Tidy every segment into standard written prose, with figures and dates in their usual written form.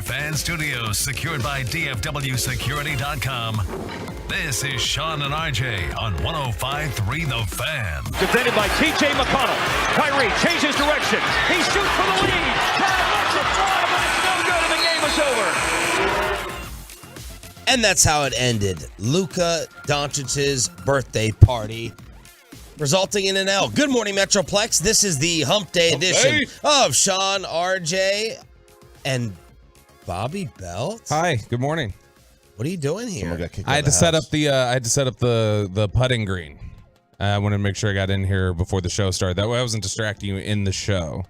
Fan Studios, secured by DFWSecurity.com. This is Sean and RJ on 105.3 The Fan. Defended by T.J. McConnell. Kyrie changes direction. He shoots for the lead. Brad lets it fly, but it's no good, and the game is over. And that's how it ended. Luka Doncic's birthday party, resulting in an L. Good morning, Metroplex. This is the Hump Day edition of Sean, RJ, and Bobby Belt. Hi, good morning. What are you doing here? I had to set up the putting green. I wanted to make sure I got in here before the show started. That way I wasn't distracting you in the show.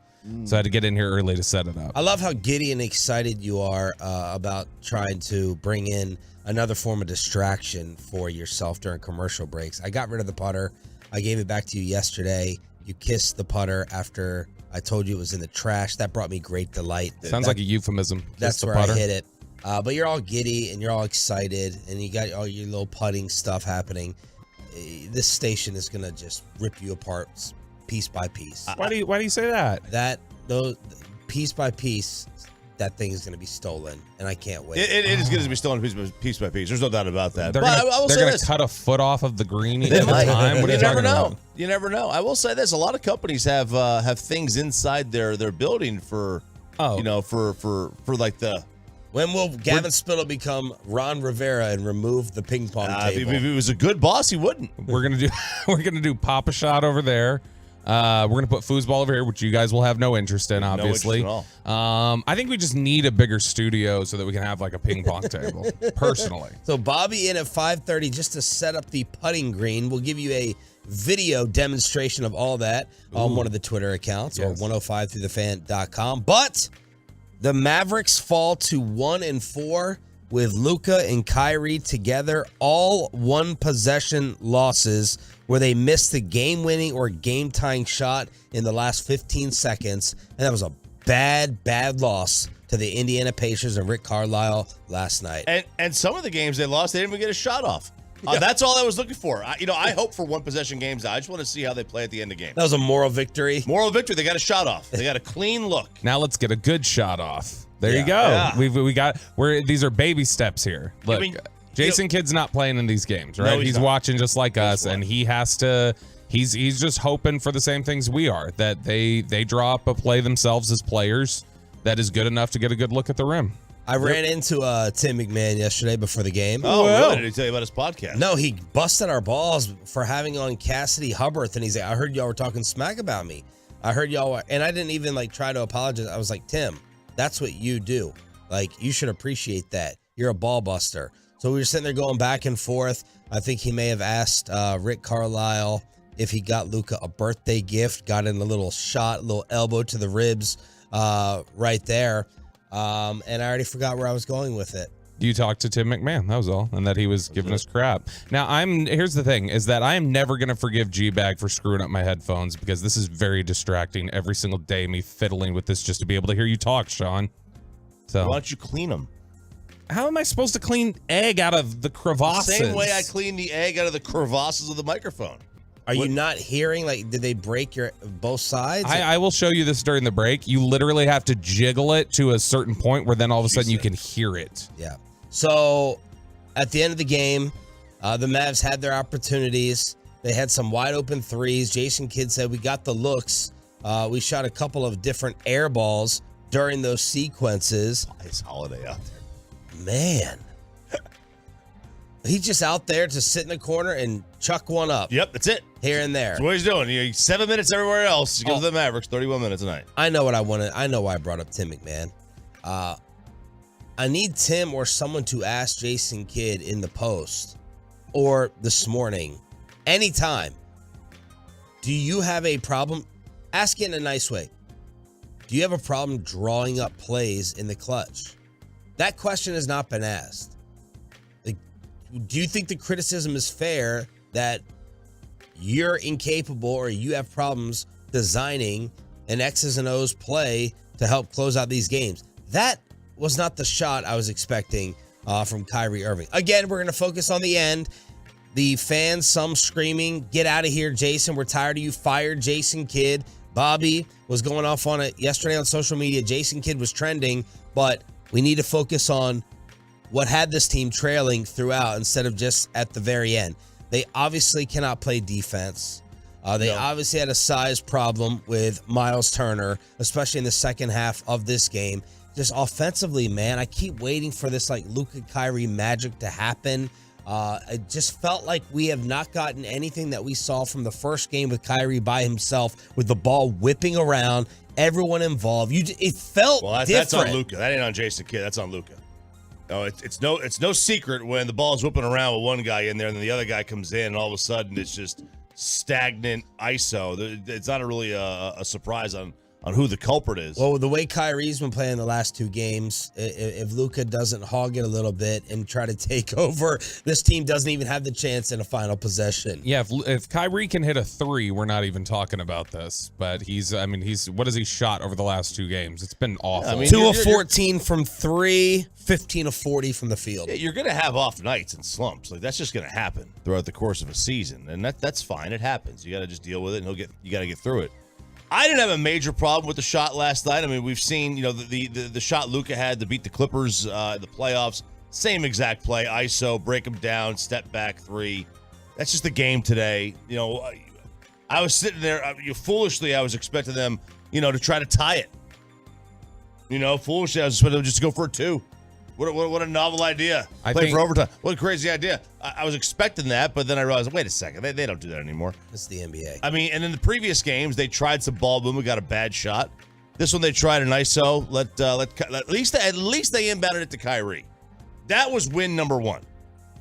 So I had to get in here early to set it up. I love how giddy and excited you are about trying to bring in another form of distraction for yourself during commercial breaks. I got rid of the putter. I gave it back to you yesterday. You kissed the putter after I told you it was in the trash. That brought me great delight. Sounds like a euphemism. That's where I hit it. But you're all giddy and you're all excited and you got all your little putting stuff happening. This station is going to just rip you apart piece by piece. Why do you say that? Those piece by piece, that thing is going to be stolen, and I can't wait. It is going to be stolen piece by piece. There's no doubt about that. They're going to cut a foot off of the green each time. What are you never talking know. about? You never know. I will say this: a lot of companies have things inside their building for for like the. When will Gavin Spittle become Ron Rivera and remove the ping pong table? If he was a good boss, he wouldn't. We're gonna do Papa Shot over there. We're gonna put foosball over here, which you guys will have no interest in, obviously. No interest at all. I think we just need a bigger studio so that we can have like a ping pong table. Personally. So Bobby in at 5:30 just to set up the putting green. We'll give you a video demonstration of all that on one of the Twitter accounts or 105throughthefan.com. But the Mavericks fall to 1-4 with Luka and Kyrie together, all one possession losses where they missed the game-winning or game-tying shot in the last 15 seconds. And that was a bad loss to the Indiana Pacers and Rick Carlisle last night. And some of the games they lost, they didn't even get a shot off. That's all I was looking for. I hope for one possession games. I just want to see how they play at the end of the game. That was a moral victory. Moral victory. They got a shot off. They got a clean look. Now let's get a good shot off. There you go. Yeah. These are baby steps here. Look, Jason Kidd's not playing in these games, right? No, he's not. watching just like us, and he has to. He's just hoping for the same things we are, that they draw up a play themselves as players that is good enough to get a good look at the rim. I ran into Tim McMahon yesterday before the game. Oh, really? Did he tell you about his podcast? No, he busted our balls for having on Cassidy Hubbarth, and he's like, I heard y'all were talking smack about me. I heard y'all were, and I didn't even try to apologize. I was like, Tim, that's what you do. You should appreciate that. You're a ball buster. So we were sitting there going back and forth. I think he may have asked Rick Carlisle if he got Luka a birthday gift, got in a little shot, a little elbow to the ribs right there. And I already forgot where I was going with it. You talked to Tim McMahon, that was all, and that he was giving us crap. Now, here's the thing, is that I am never going to forgive G-Bag for screwing up my headphones because this is very distracting every single day, me fiddling with this just to be able to hear you talk, Sean. So why don't you clean them? How am I supposed to clean egg out of the crevasses? Same way I clean the egg out of the crevasses of the microphone. Are you not hearing? Did they break both sides? I will show you this during the break. You literally have to jiggle it to a certain point where then all of a sudden you can hear it. Yeah. So at the end of the game, the Mavs had their opportunities. They had some wide open threes. Jason Kidd said, we got the looks. We shot a couple of different air balls during those sequences. Nice holiday out there. Man. He's just out there to sit in the corner and chuck one up. Yep, that's it. Here and there. That's what he's doing. 7 minutes everywhere else. He goes to the Mavericks, 31 minutes a night. I know what I wanted. I know why I brought up Tim McMahon. I need Tim or someone to ask Jason Kidd in the post or this morning, anytime. Do you have a problem? Ask it in a nice way. Do you have a problem drawing up plays in the clutch? That question has not been asked. Do you think the criticism is fair that you're incapable or you have problems designing an X's and O's play to help close out these games? That was not the shot I was expecting from Kyrie Irving. Again, we're going to focus on the end. The fans, some screaming, get out of here, Jason. We're tired of you. Fired Jason Kidd. Bobby was going off on it yesterday on social media. Jason Kidd was trending, but We need to focus on what had this team trailing throughout instead of just at the very end. They obviously cannot play defense. They obviously had a size problem with Miles Turner, especially in the second half of this game. Just offensively, man, I keep waiting for this like Luka Kyrie magic to happen. It just felt like we have not gotten anything that we saw from the first game with Kyrie by himself, with the ball whipping around, everyone involved. It felt different. That's on Luka. That ain't on Jason Kidd. That's on Luka. No, it's no secret when the ball's whipping around with one guy in there and then the other guy comes in and all of a sudden it's just stagnant ISO. It's not really a surprise on who the culprit is. Well, the way Kyrie's been playing the last two games, if Luka doesn't hog it a little bit and try to take over, this team doesn't even have the chance in a final possession. Yeah, if Kyrie can hit a 3, we're not even talking about this. But he's what has he shot over the last 2 games? It's been awful. Yeah, 2 of 14 from 3, 15 of 40 from the field. Yeah, you're going to have off nights and slumps. Like that's just going to happen throughout the course of a season, and that's fine. It happens. You got to just deal with it, and you got to get through it. I didn't have a major problem with the shot last night. I mean, we've seen, the shot Luka had to beat the Clippers in the playoffs. Same exact play, ISO, break them down, step back 3. That's just the game today. I was sitting there, foolishly, I was expecting them, to try to tie it. Foolishly, I was expecting them just to go for a 2. What a novel idea. Play for overtime. What a crazy idea. I was expecting that, but then I realized, wait a second, they don't do that anymore. It's the NBA. I mean, and in the previous games, they tried some ball movement, got a bad shot. This one, they tried an ISO. At least they inbounded it to Kyrie. That was win number 1.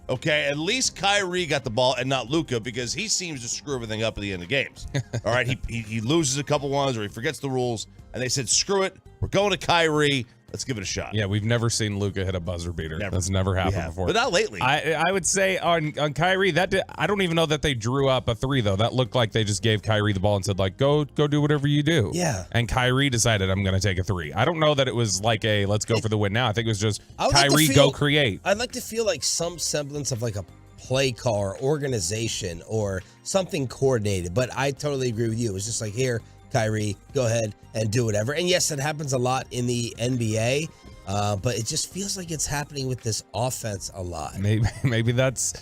Okay, at least Kyrie got the ball and not Luka, because he seems to screw everything up at the end of games. All right, he loses a couple ones or he forgets the rules, and they said, screw it, we're going to Kyrie. Let's give it a shot. Yeah, we've never seen Luka hit a buzzer beater. That's never happened before. But not lately. I would say on Kyrie, I don't even know that they drew up a 3, though. That looked like they just gave Kyrie the ball and said, like, go do whatever you do. Yeah. And Kyrie decided, I'm going to take a 3. I don't know that it was like let's go for the win now. I think it was just Kyrie, go create. I'd like to feel like some semblance of like a play call or organization or something coordinated. But I totally agree with you. It was just like, here, Kyrie, go ahead and do whatever. And yes, it happens a lot in the NBA, but it just feels like it's happening with this offense a lot. Maybe that's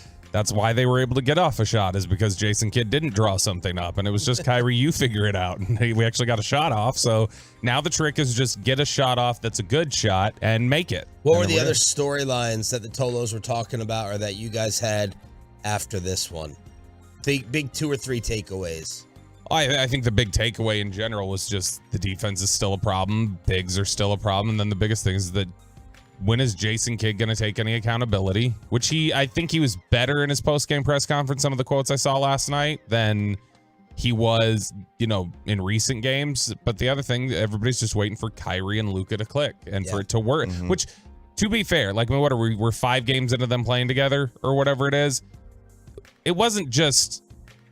why they were able to get off a shot, is because Jason Kidd didn't draw something up, and it was just Kyrie, you figure it out. And we actually got a shot off, so now the trick is just get a shot off that's a good shot and make it. What were the other storylines that the Tolos were talking about or that you guys had after this one? Big 2 or 3 takeaways. I think the big takeaway in general was just the defense is still a problem. Bigs are still a problem. And then the biggest thing is that when is Jason Kidd going to take any accountability? Which I think he was better in his post-game press conference, some of the quotes I saw last night, than he was, in recent games. But the other thing, everybody's just waiting for Kyrie and Luka to click and for it to work. Mm-hmm. Which, to be fair, like, what are we? We're 5 games into them playing together or whatever it is. It wasn't just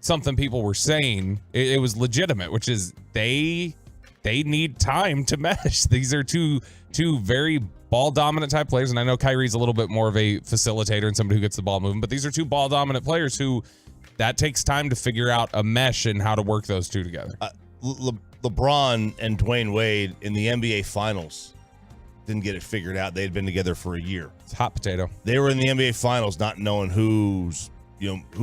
something people were saying. It was legitimate, which is they need time to mesh. These are two very ball dominant type players, and I know Kyrie's a little bit more of a facilitator and somebody who gets the ball moving, but these are 2 ball dominant players who that takes time to figure out a mesh and how to work those 2 together. LeBron and Dwayne Wade in the NBA Finals didn't get it figured out. They had been together for a year. It's hot potato. They were in the NBA Finals not knowing who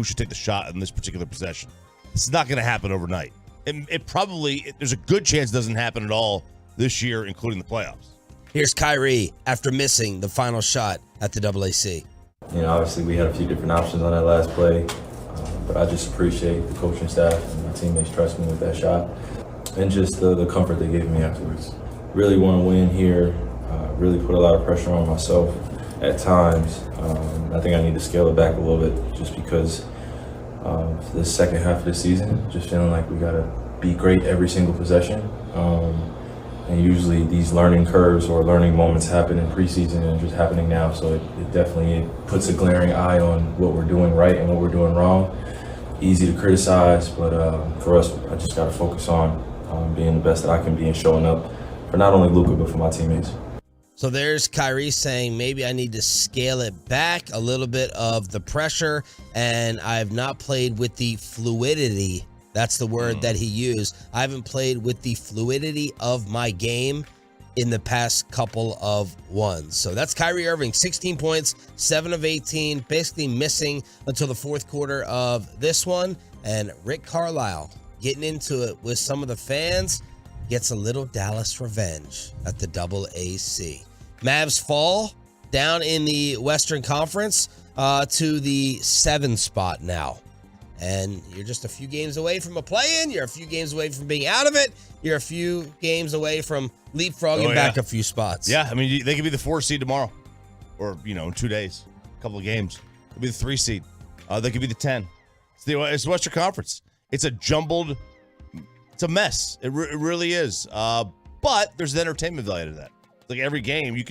should take the shot in this particular possession. This is not going to happen overnight. There's a good chance it doesn't happen at all this year, including the playoffs. Here's Kyrie after missing the final shot at the AAC. Obviously we had a few different options on that last play, but I just appreciate the coaching staff and my teammates trust me with that shot, and just the comfort they gave me afterwards. Really want to win here. Really put a lot of pressure on myself at times. I think I need to scale it back a little bit just because of the second half of the season, just feeling like we got to be great every single possession. And usually these learning curves or learning moments happen in preseason and just happening now. So it definitely puts a glaring eye on what we're doing right and what we're doing wrong. Easy to criticize, but for us, I just got to focus on being the best that I can be and showing up for not only Luka, but for my teammates. So there's Kyrie saying maybe I need to scale it back a little bit of the pressure, and I have not played with the fluidity. That's the word that he used. I haven't played with the fluidity of my game in the past couple of ones. So that's Kyrie Irving, 16 points, 7 of 18, basically missing until the fourth quarter of this one. And Rick Carlisle getting into it with some of the fans, gets a little Dallas revenge at the AAC. Mavs fall down in the Western Conference to the 7 spot now. And you're just a few games away from a play-in. You're a few games away from being out of it. You're a few games away from leapfrogging back a few spots. Yeah, I mean, they could be the 4 seed tomorrow. Or, in 2 days. A couple of games. They'll be the 3 seed. They could be the 10. It's the Western Conference. It's a jumbled... It's a mess. It really is. But there's the entertainment value to that. Like every game, you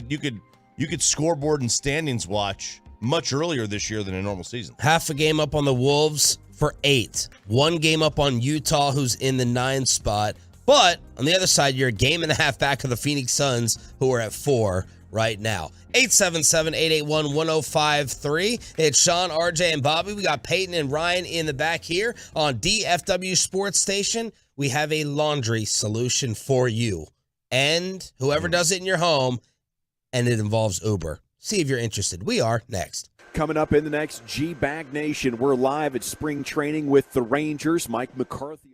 could scoreboard and standings watch much earlier this year than a normal season. Half a game up on the Wolves for 8. 1 game up on Utah, who's in the 9 spot. But on the other side, you're a game and a half back of the Phoenix Suns, who are at 4 right now. 877-881-1053. It's Sean, RJ, and Bobby. We got Peyton and Ryan in the back here on DFW Sports Station. We have a laundry solution for you and whoever does it in your home, and it involves Uber. See if you're interested. We are next. Coming up in the next G-Bag Nation, we're live at spring training with the Rangers. Mike McCarthy.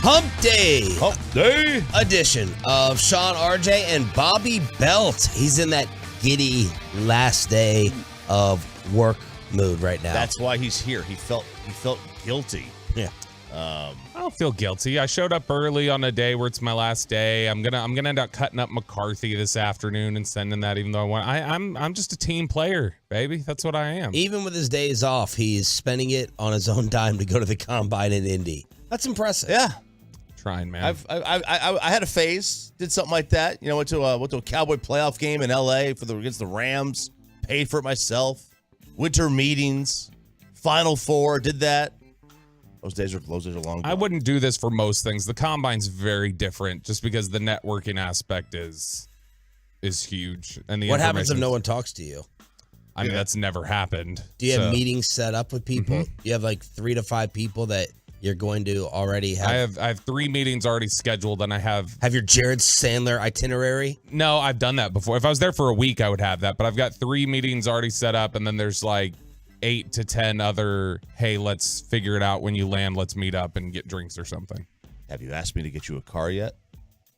Hump Day. Hump Day Edition of Sean, RJ, and Bobby Belt. He's in that giddy last day of work mood right now. That's why he's here. He felt guilty. Yeah. I don't feel guilty. I showed up early on a day where it's my last day. I'm gonna end up cutting up McCarthy this afternoon and sending that. Even though I want, I'm just a team player, baby. That's what I am. Even with his days off, he's spending it on his own dime to go to the combine in Indy. That's impressive. Yeah. Trying, man. I had a phase, did something like that. You know, went to a Cowboy playoff game in LA against the Rams. Paid for it myself. Winter meetings, Final Four, did that. Those days are long gone. I wouldn't do this for most things. The combine's very different, just because the networking aspect is huge. And what happens if no one talks to you? I mean, that's never happened. Do you have meetings set up with people? Mm-hmm. You have like 3 to 5 people that you're going to already have. I have 3 meetings already scheduled, and I have your Jared Sandler itinerary. No, I've done that before. If I was there for a week, I would have that. But I've got 3 meetings already set up, and then there's like 8 to 10 other. Hey, let's figure it out when you land. Let's meet up and get drinks or something. Have you asked me to get you a car yet?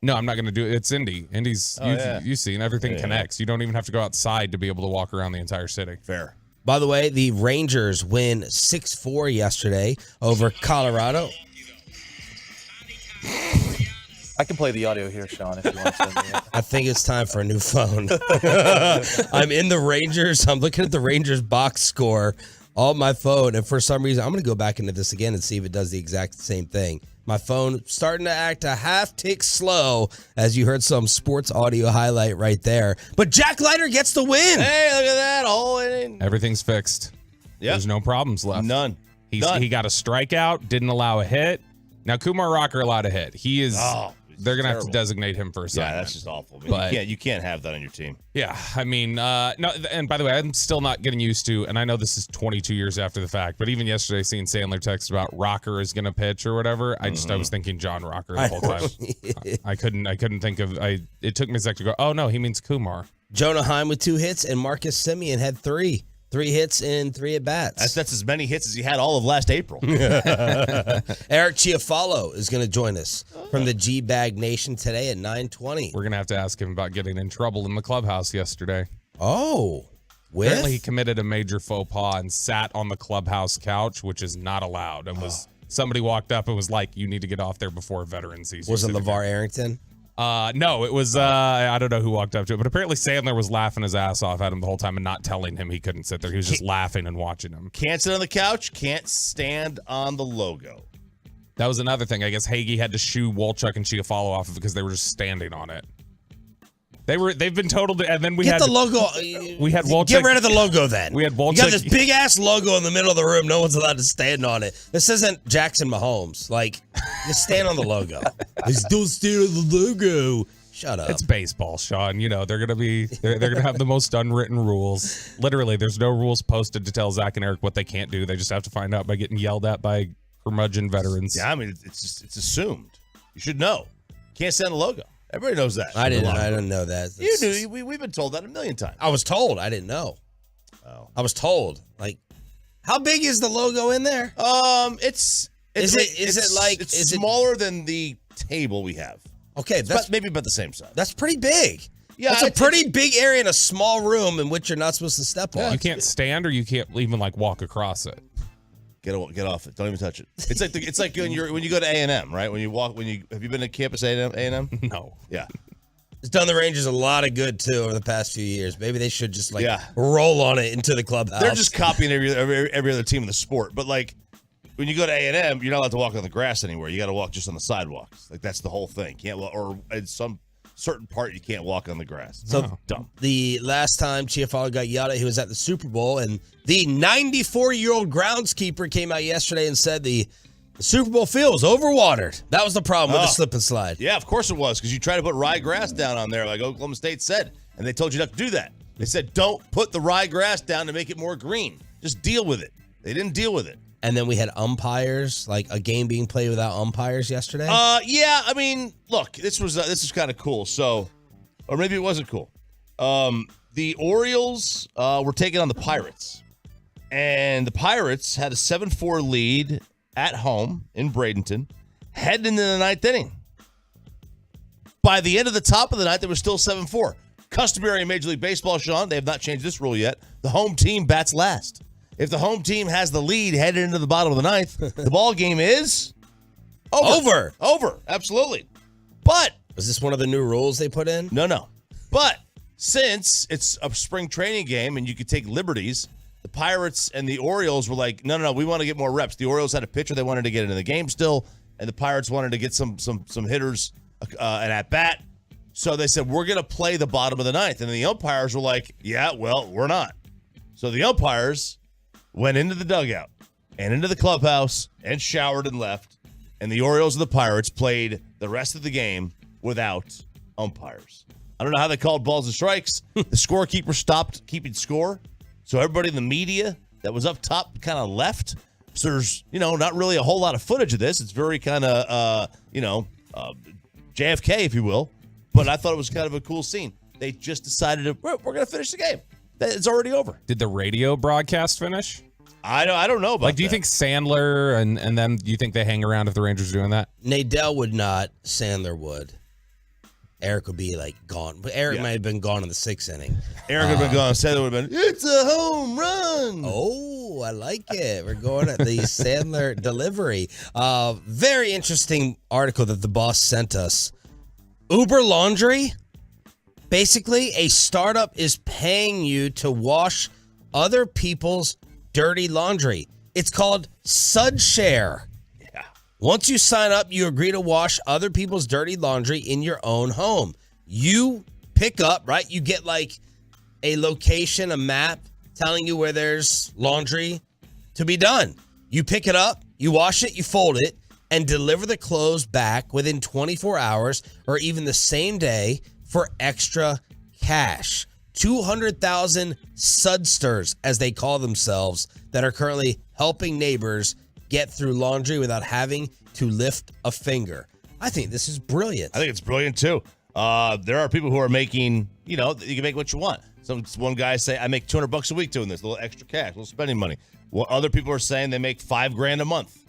No, I'm not going to do it. It's Indy. Indy's you've seen everything connects. You don't even have to go outside to be able to walk around the entire city. Fair. By the way, the Rangers win 6-4 yesterday over Colorado. I can play the audio here, Sean, if you want to. I think it's time for a new phone. I'm in the Rangers. I'm looking at the Rangers box score on my phone, and for some reason, I'm going to go back into this again and see if it does the exact same thing. My phone starting to act a half tick slow, as you heard some sports audio highlight right there. But Jack Leiter gets the win. Hey, look at that. All in. Everything's fixed. Yep. There's no problems left. None. He got a strikeout, didn't allow a hit. Now Kumar Rocker allowed a hit. He is. They're gonna have to designate him for a second. Yeah, that's just awful. Man. You can't have that on your team. Yeah, I mean, no. And by the way, I'm still not getting used to. And I know this is 22 years after the fact, but even yesterday, seeing Sandler text about Rocker is gonna pitch or whatever, I was thinking John Rocker the whole time. I couldn't think of. It took me a sec to go. Oh no, he means Kumar. Jonah Heim with 2 hits, and Marcus Semien had 3. 3 hits in 3 at-bats. That's as many hits as he had all of last April. Eric Chiafalo is going to join us from the G-Bag Nation today at 9:20. We're going to have to ask him about getting in trouble in the clubhouse yesterday. Oh. Apparently he committed a major faux pas and sat on the clubhouse couch, which is not allowed. And somebody walked up and was like, you need to get off there before veterans sees you. Was it LeVar Arrington? No, it was, I don't know who walked up to it, but apparently Sandler was laughing his ass off at him the whole time and not telling him he couldn't sit there. He was just laughing and watching him. Can't sit on the couch, can't stand on the logo. That was another thing. I guess Hagee had to shoo Wolchuk and Chiafalo off of it because they were just standing on it. They've been totaled, and then we had the logo. We had Wolchuk. Get rid of the logo then. We had Wolchuk. You got this big ass logo in the middle of the room. No one's allowed to stand on it. This isn't Jackson Mahomes. Like, just stand on the logo. Don't stand on the logo. Shut up. It's baseball, Sean. You know, they're gonna have the most unwritten rules. Literally, there's no rules posted to tell Zach and Eric what they can't do. They just have to find out by getting yelled at by curmudgeon veterans. Yeah, I mean, it's assumed. You should know. Can't stand the logo. Everybody knows that. I didn't know that. You knew. We've been told that a million times. I was told. I didn't know. Oh. I was told. Like, how big is the logo in there? It's smaller than the table we have. Okay, that's maybe about the same size. That's pretty big. Yeah, that's a pretty big area in a small room in which you're not supposed to step on. You can't stand, or you can't even like walk across it. Get off it. Don't even touch it. It's like when you go to A&M, right? Have you been to campus A&M? No. Yeah. It's done the Rangers a lot of good too over the past few years. Maybe they should just roll on it into the clubhouse. They're just copying every other team in the sport. But like when you go to A&M, you're not allowed to walk on the grass anywhere. You got to walk just on the sidewalks. Like that's the whole thing. Can't or in some certain part you can't walk on the grass. So dumb. The last time Chiafalo got yelled at, he was at the Super Bowl, and the 94-year-old groundskeeper came out yesterday and said the Super Bowl field was overwatered. That was the problem with the slip and slide. Yeah, of course it was, because you tried to put ryegrass down on there like Oklahoma State said, and they told you not to do that. They said don't put the ryegrass down to make it more green. Just deal with it. They didn't deal with it. And then we had umpires, like a game being played without umpires yesterday. Yeah. I mean, look, this was kind of cool. So, or maybe it wasn't cool. The Orioles were taking on the Pirates, and the Pirates had a 7-4 lead at home in Bradenton, heading into the 9th inning. By the end of the top of the 9th, it was still 7-4. Customary in Major League Baseball, Sean, they have not changed this rule yet. The home team bats last. If the home team has the lead headed into the bottom of the 9th, the ball game is Over. Absolutely. But is this one of the new rules they put in? No. But since it's a spring training game and you could take liberties, the Pirates and the Orioles were like, no, we want to get more reps. The Orioles had a pitcher they wanted to get into the game still, and the Pirates wanted to get some hitters an at-bat. So they said, we're going to play the bottom of the ninth. And the umpires were like, yeah, well, we're not. So the umpires went into the dugout and into the clubhouse and showered and left. And the Orioles and the Pirates played the rest of the game without umpires. I don't know how they called balls and strikes. The scorekeeper stopped keeping score. So everybody in the media that was up top kind of left. So there's, not really a whole lot of footage of this. It's very kind of, JFK, if you will. But I thought it was kind of a cool scene. They just decided we're going to finish the game. It's already over. Did the radio broadcast finish? I don't know about that. Do you think Sandler and them, do you think they hang around if the Rangers are doing that? Nadell would not. Sandler would. Eric would be gone. But Eric might have been gone in the 6th inning. Eric would have been gone. Sandler would have been, it's a home run. Oh, I like it. We're going at the Sandler delivery. Very interesting article that the boss sent us. Uber Laundry. Basically, a startup is paying you to wash other people's dirty laundry. It's called SudShare. Yeah. Once you sign up, you agree to wash other people's dirty laundry in your own home. You pick up, right? You get a location, a map telling you where there's laundry to be done. You pick it up, you wash it, you fold it, and deliver the clothes back within 24 hours or even the same day for extra cash. 200,000 sudsters, as they call themselves, that are currently helping neighbors get through laundry without having to lift a finger. I think this is brilliant. I think it's brilliant, too. There are people who are making, you can make what you want. One guy say, I make $200 a week doing this, a little extra cash, a little spending money. Well, other people are saying they make $5,000 a month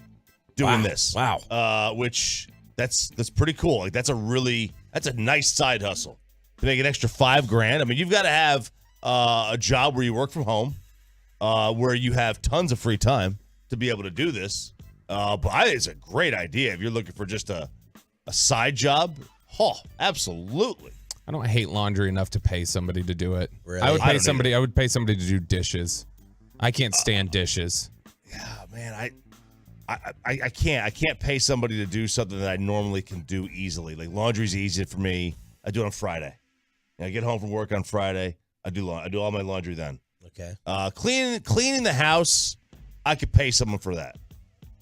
doing this. Wow. Which that's pretty cool. That's a nice side hustle to make an extra $5,000. I mean, you've got to have a job where you work from home, where you have tons of free time to be able to do this. But I think it's a great idea if you're looking for just a side job. Oh, absolutely. I don't hate laundry enough to pay somebody to do it. Really? I would pay somebody to do dishes. I can't stand dishes. Yeah, man, I can't pay somebody to do something that I normally can do easily. Like laundry's easy for me. I do it on Friday. I get home from work on Friday. I do all my laundry then. Okay. Cleaning the house, I could pay someone for that.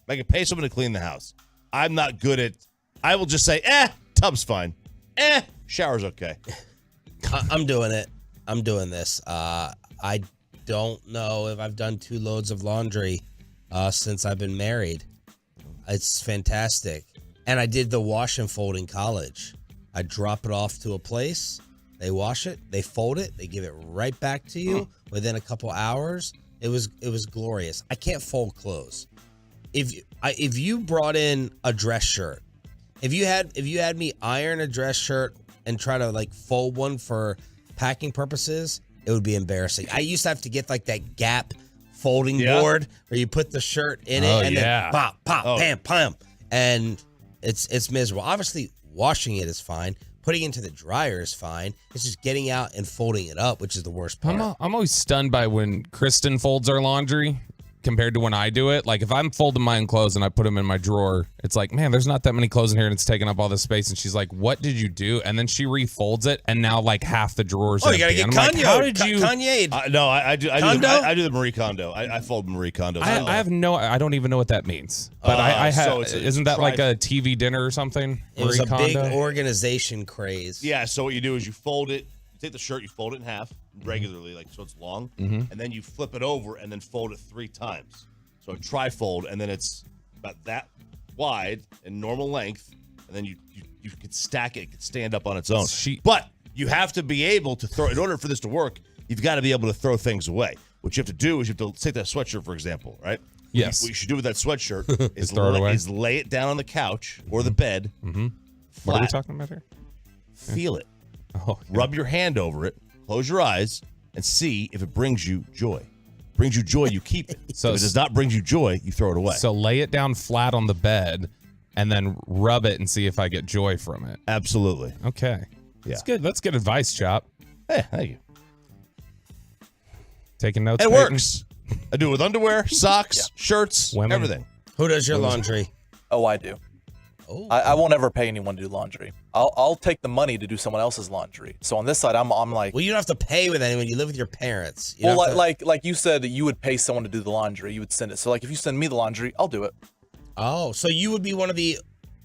I could pay someone to clean the house. I'm not good at. I will just say, tub's fine. Shower's okay. I'm doing it. I'm doing this. I don't know if I've done 2 loads of laundry since I've been married. It's fantastic. And I did the wash and fold in college. I drop it off to a place. They wash it. They fold it. They give it right back to you within a couple hours. It was glorious. I can't fold clothes. If you brought in a dress shirt, if you had me iron a dress shirt and try to fold one for packing purposes, it would be embarrassing. I used to have to get that Gap folding board where you put the shirt in it and then pop, pam, pam, and it's miserable. Obviously, washing it is fine. Putting it into the dryer is fine. It's just getting out and folding it up, which is the worst part. I'm always stunned by when Kristen folds our laundry compared to when I do it. If I'm folding my own clothes and I put them in my drawer, it's man, there's not that many clothes in here and it's taking up all this space. And she's like, what did you do? And then she refolds it and now half the drawers you gotta get Kanye. How did you? Kanye. No, I do. I do the Marie Kondo. I fold Marie Kondo. I don't even know what that means. But I have. Isn't that like a TV dinner or something? It was a big organization craze. Yeah. So what you do is you fold it. You take the shirt, you fold it in half regularly, so it's long, and then you flip it over and then fold it 3 times. So a tri-fold, and then it's about that wide and normal length, and then you can stack it. It can stand up on its own. But you have to be able to throw. In order for this to work, you've got to be able to throw things away. What you have to do is you have to take that sweatshirt, for example, right? Yes. What you should do with that sweatshirt is lay it down on the couch or the bed. Mm-hmm. What are we talking about here? Feel it. Oh, yeah. Rub your hand over it. Close your eyes and see if it brings you joy. Brings you joy, you keep it. So if it does not bring you joy, you throw it away. So lay it down flat on the bed and then rub it and see if I get joy from it. Absolutely. Okay. Yeah. That's good. That's good advice, Chop. Hey, thank you. Taking notes. It Peyton? works. I do it with underwear, socks, shirts, Women. everything. Who does your laundry? Oh, I do. Oh. I won't ever pay anyone to do laundry. I'll take the money to do someone else's laundry. So on this side, I'm like, Well, you don't have to pay with anyone. You live with your parents. You well, don't have to- like you said that you would pay someone to do the laundry. You would send it. So like if you send me the laundry, I'll do it. Oh, so you would be one of the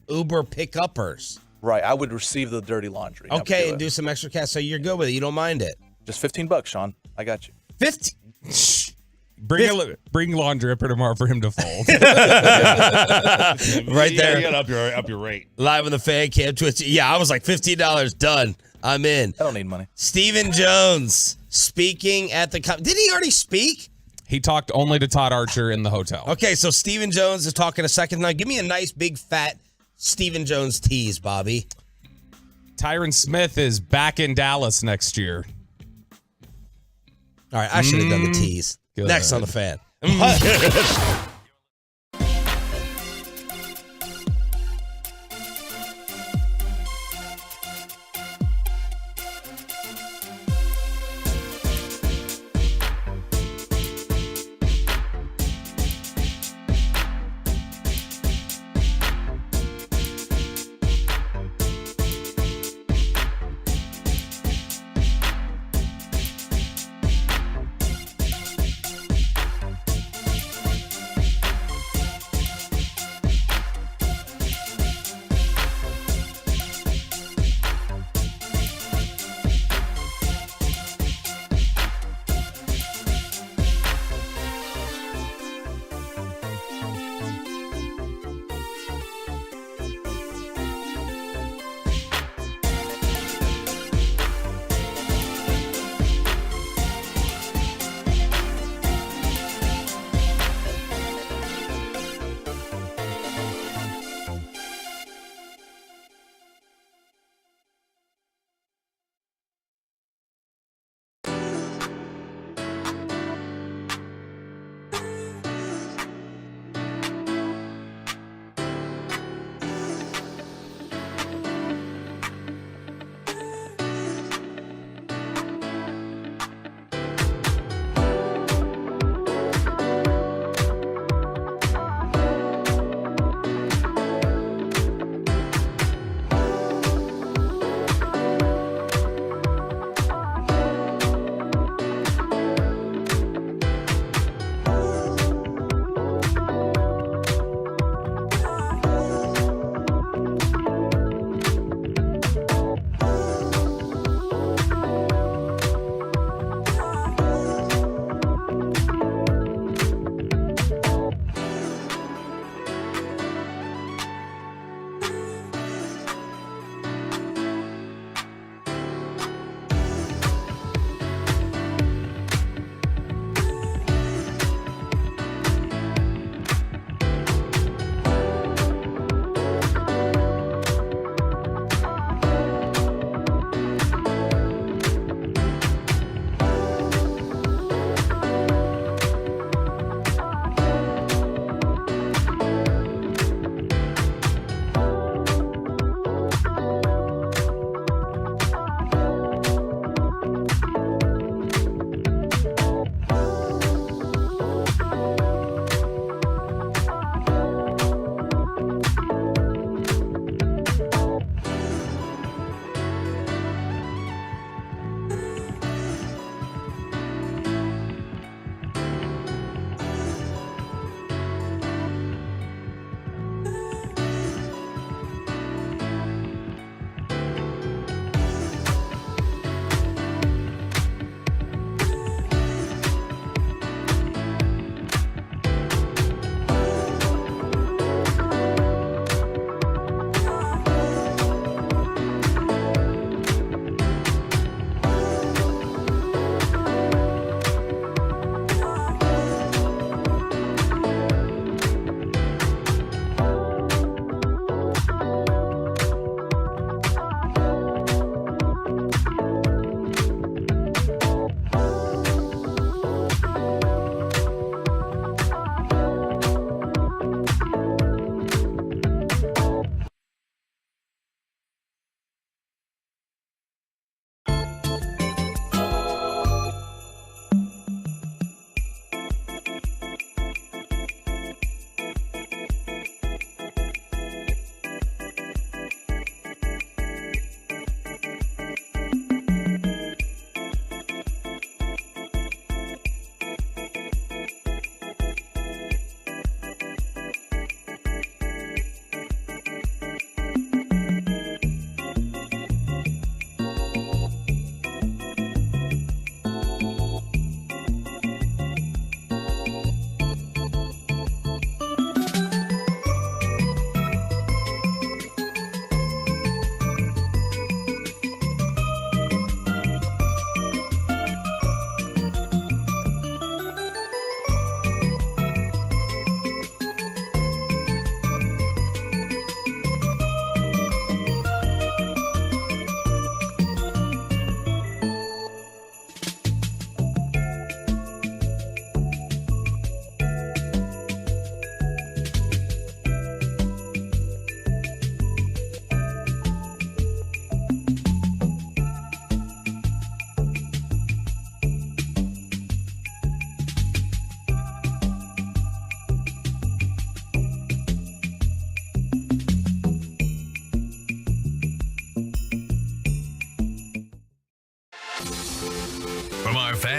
Uber pickuppers. Right. I would receive the dirty laundry. Now Okay, do and it. do some extra cash. So you're good with it. You don't mind it. Just $15, Sean. I got you. 50. Bring laundry up here tomorrow for him to fold. Right Yeah, there. you gotta up your rate. Live on the fan cam Twitch. Yeah, I was like $15 done. I'm in. I don't need money. Stephen Jones speaking at the. Did he already speak? He talked only to Todd Archer in the hotel. Okay, so Stephen Jones is talking a second now. Give me a nice big fat Stephen Jones tease, Bobby. Tyron Smith is back in Dallas next year. All right, I should have done the tease. Good. Next on the fan.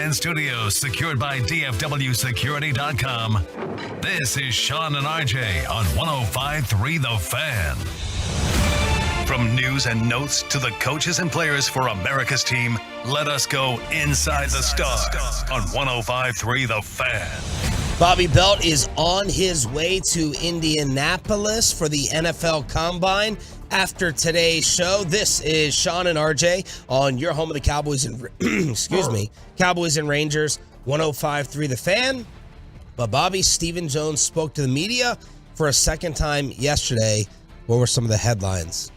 Fan Studios, secured by DFWSecurity.com. This is Sean and RJ on 105.3 The Fan. From news and notes to the coaches and players for America's team, let us go inside the stars on 105.3 The Fan. Bobby Belt is on his way to Indianapolis for the NFL Combine. After today's show, this is Sean and RJ on your home of the Cowboys and Cowboys and Rangers, 105.3 The Fan. But Bobby, Stephen Jones spoke to the media for a second time yesterday. What were some of the headlines?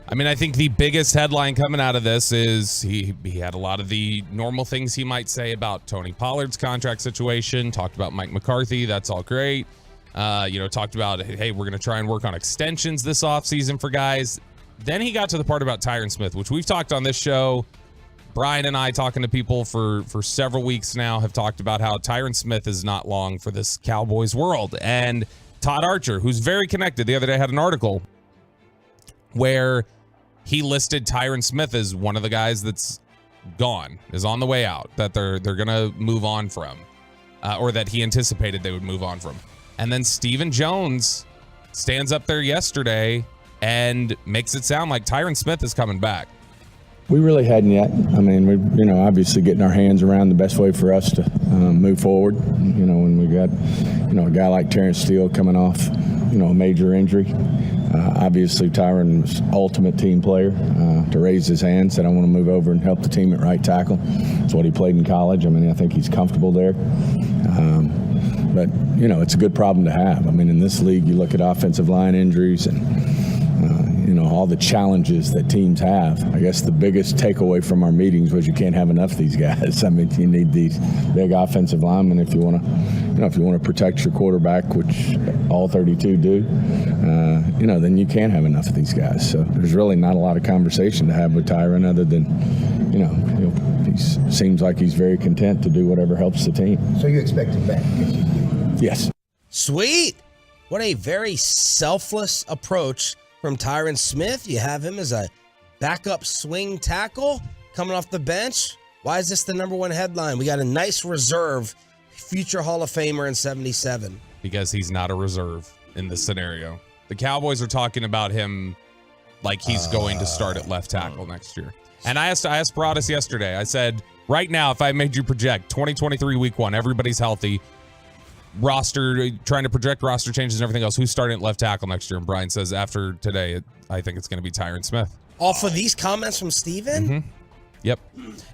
I mean, I think the biggest headline coming out of this is he had a lot of the normal things he might say about Tony Pollard's contract situation, talked about Mike McCarthy. That's all great. Talked about, hey, we're going to try and work on extensions this offseason for guys. Then he got to the part about Tyron Smith, which we've talked on this show. Brian and I, talking to people for several weeks now, have talked about how Tyron Smith is not long for this Cowboys world. And Todd Archer, who's very connected, the other day had an article where he listed Tyron Smith as one of the guys that's gone, is on the way out, that they're going to move on from, or that he anticipated they would move on from. And then Stephen Jones stands up there yesterday and makes it sound like Tyron Smith is coming back. We really hadn't yet. I mean, we're obviously getting our hands around the best way for us to move forward. When we got, a guy like Terrence Steele coming off, a major injury. Obviously, Tyron was ultimate team player to raise his hand, said, I want to move over and help the team at right tackle. That's what he played in college. I mean, I think he's comfortable there. But, it's a good problem to have. I mean, in this league, you look at offensive line injuries and, all the challenges that teams have. I guess the biggest takeaway from our meetings was you can't have enough of these guys. I mean, you need these big offensive linemen if you want to, protect your quarterback, which all 32 do, then you can't have enough of these guys. So there's really not a lot of conversation to have with Tyron other than, he seems like he's very content to do whatever helps the team. So you expect him back? Yes. Sweet. What a very selfless approach from Tyron Smith. You have him as a backup swing tackle coming off the bench. Why is this the number one headline? We got a nice reserve, future Hall of Famer in 77. Because he's not a reserve in this scenario. The Cowboys are talking about him like he's going to start at left tackle next year. And I asked Broadus yesterday, I said, right now, if I made you project 2023 week 1, everybody's healthy, roster, trying to project roster changes and everything else, who's starting at left tackle next year? And Brian says after today, I think it's going to be Tyron Smith. Off of these comments from Steven? Mm-hmm. Yep.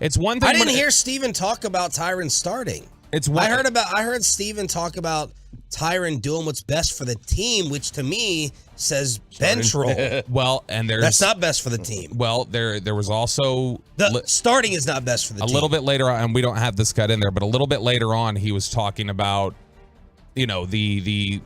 It's one thing. I didn't hear Steven talk about Tyron starting. I heard Steven talk about Tyron doing what's best for the team, which to me says bench roll. Well, and that's not best for the team. Well, there was also starting is not best for the team. A little bit later on, and we don't have this cut in there, but a little bit later on, he was talking about the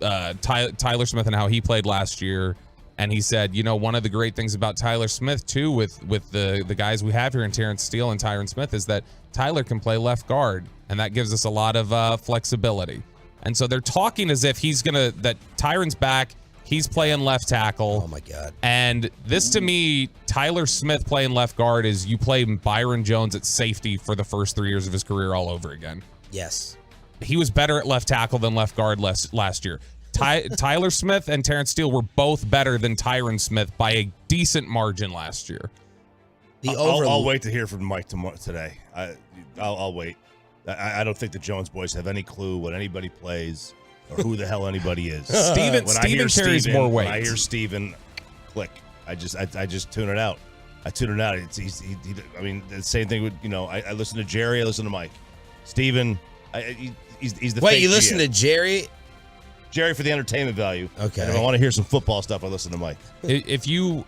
Tyler Smith and how he played last year. And he said, one of the great things about Tyler Smith, too, with the guys we have here in Terrence Steele and Tyron Smith, is that Tyler can play left guard, and that gives us a lot of flexibility. And so they're talking as if that Tyron's back, he's playing left tackle. Oh, my God. And this, to me, Tyler Smith playing left guard is you play Byron Jones at safety for the first 3 years of his career all over again. Yes. He was better at left tackle than left guard last year. Tyler Smith and Terrence Steele were both better than Tyron Smith by a decent margin last year. I'll wait to hear from Mike today. I'll wait. I don't think the Jones boys have any clue what anybody plays or who the hell anybody is. Steven carries more weight. When I hear Steven, click. I just tune it out. I tune it out. I mean, the same thing with I listen to Jerry. I listen to Mike. Steven, he's the. Wait, you listen to Jerry? Jerry for the entertainment value. Okay. And if I want to hear some football stuff, I listen to Mike. If you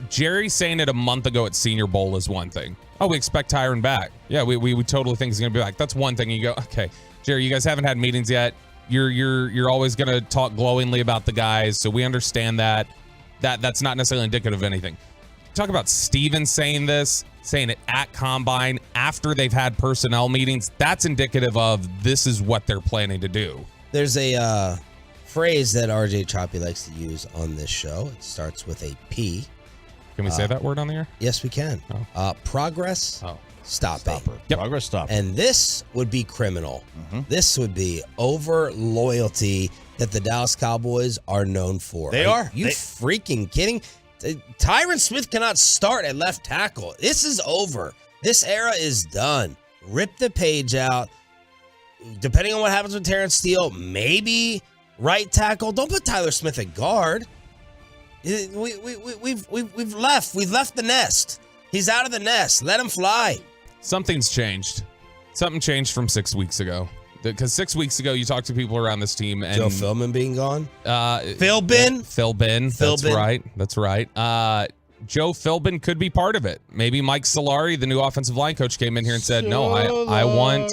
Jerry saying it a month ago at Senior Bowl is one thing. Oh, we expect Tyron back. Yeah, we totally think he's going to be back. That's one thing. You go, okay, Jerry, you guys haven't had meetings yet. You're always going to talk glowingly about the guys, so we understand that. That's not necessarily indicative of anything. Talk about Steven saying it at Combine after they've had personnel meetings. That's indicative of this is what they're planning to do. There's a phrase that RJ Choppy likes to use on this show. It starts with a P. Can we say that word on the air? Yes, we can. Oh. Progress stopping. Yep. Progress stopper. And this would be criminal. This would be over loyalty that the Dallas Cowboys are known for. They are. You freaking kidding? Tyron Smith cannot start at left tackle. This is over. This era is done. Rip the page out. Depending on what happens with Terrence Steele, maybe right tackle. Don't put Tyler Smith at guard. We've left. We've left the nest. He's out of the nest. Let him fly. Something's changed. Something changed from 6 weeks ago. Because 6 weeks ago, you talked to people around this team. And Joe Philbin being gone? Philbin? Philbin. That's Philbin. right. That's right. Joe Philbin could be part of it. Maybe Mike Solari, the new offensive line coach, came in here and said, no, I want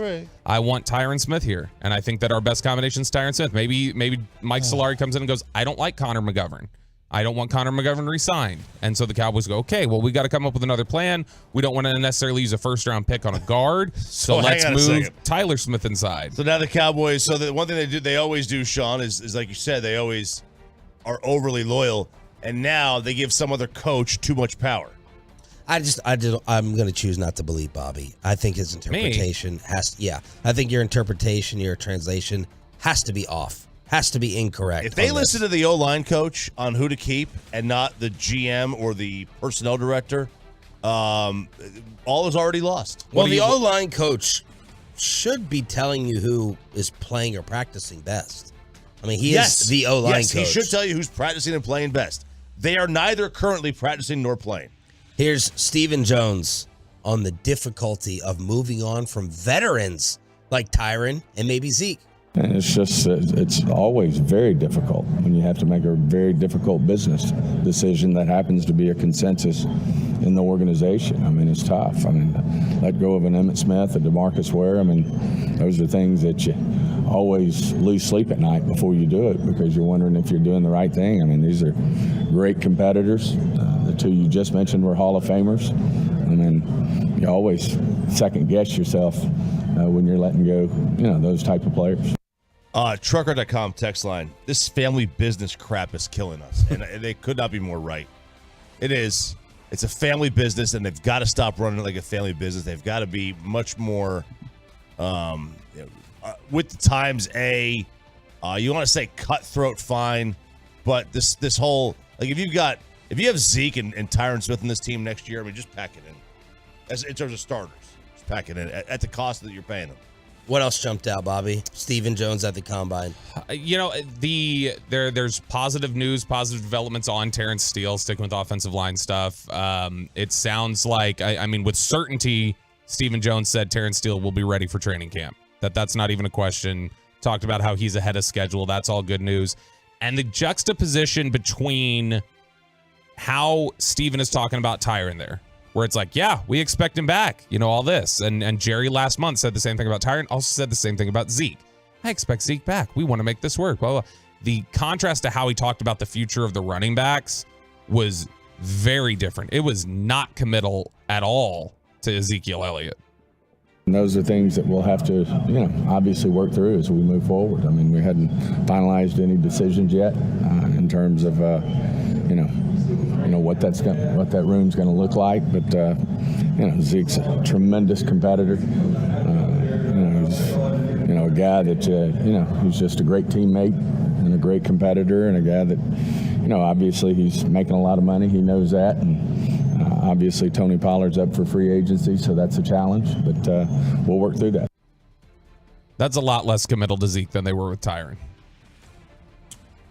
Tyron Smith here. And I think that our best combination is Tyron Smith. Maybe Mike Solari comes in and goes, I don't like Connor McGovern. I don't want Connor McGovern re-signed. And so the Cowboys go, okay, well, we got to come up with another plan. We don't want to necessarily use a first-round pick on a guard, so let's move Tyler Smith inside. So now the Cowboys, so the one thing they always do, Sean, is like you said, they always are overly loyal, and now they give some other coach too much power. I'm going to choose not to believe Bobby. I think his interpretation I think your interpretation, your translation has to be off. Has to be incorrect. If they listen to the O-line coach on who to keep and not the GM or the personnel director, all is already lost. Well, the O-line coach should be telling you who is playing or practicing best. I mean, he is the O-line coach. He should tell you who's practicing and playing best. They are neither currently practicing nor playing. Here's Stephen Jones on the difficulty of moving on from veterans like Tyron and maybe Zeke. And it's always very difficult when you have to make a very difficult business decision that happens to be a consensus in the organization. I mean, it's tough. I mean, let go of an Emmitt Smith, a DeMarcus Ware. I mean, those are things that you always lose sleep at night before you do it because you're wondering if you're doing the right thing. I mean, these are great competitors. The two you just mentioned were Hall of Famers. I mean, you always second guess yourself when you're letting go, those type of players. Trucker.com text line. This family business crap is killing us. And they could not be more right. It is. It's a family business, and they've got to stop running it like a family business. They've got to be much more with the times. You want to say cutthroat, fine. But this whole, like, if you have Zeke and Tyron Smith in this team next year, I mean, just pack it in. In terms of starters, just pack it in at the cost that you're paying them. What else jumped out, Bobby? Stephen Jones at the Combine. There's positive news, positive developments on Terrence Steele, sticking with offensive line stuff. It sounds like, I mean, with certainty, Stephen Jones said Terrence Steele will be ready for training camp. That's not even a question. Talked about how he's ahead of schedule. That's all good news. And the juxtaposition between how Stephen is talking about Tyron there, where it's like, yeah, we expect him back, all this. And Jerry last month said the same thing about Tyron, also said the same thing about Zeke. I expect Zeke back. We want to make this work. Blah, blah. The contrast to how he talked about the future of the running backs was very different. It was not committal at all to Ezekiel Elliott. And those are things that we'll have to, obviously work through as we move forward. I mean, we hadn't finalized any decisions yet in terms of, what that room's going to look like. But Zeke's a tremendous competitor. He's a guy that who's just a great teammate and a great competitor, and a guy that obviously he's making a lot of money. He knows that, and obviously Tony Pollard's up for free agency, so that's a challenge. But we'll work through that. That's a lot less committal to Zeke than they were with Tyron.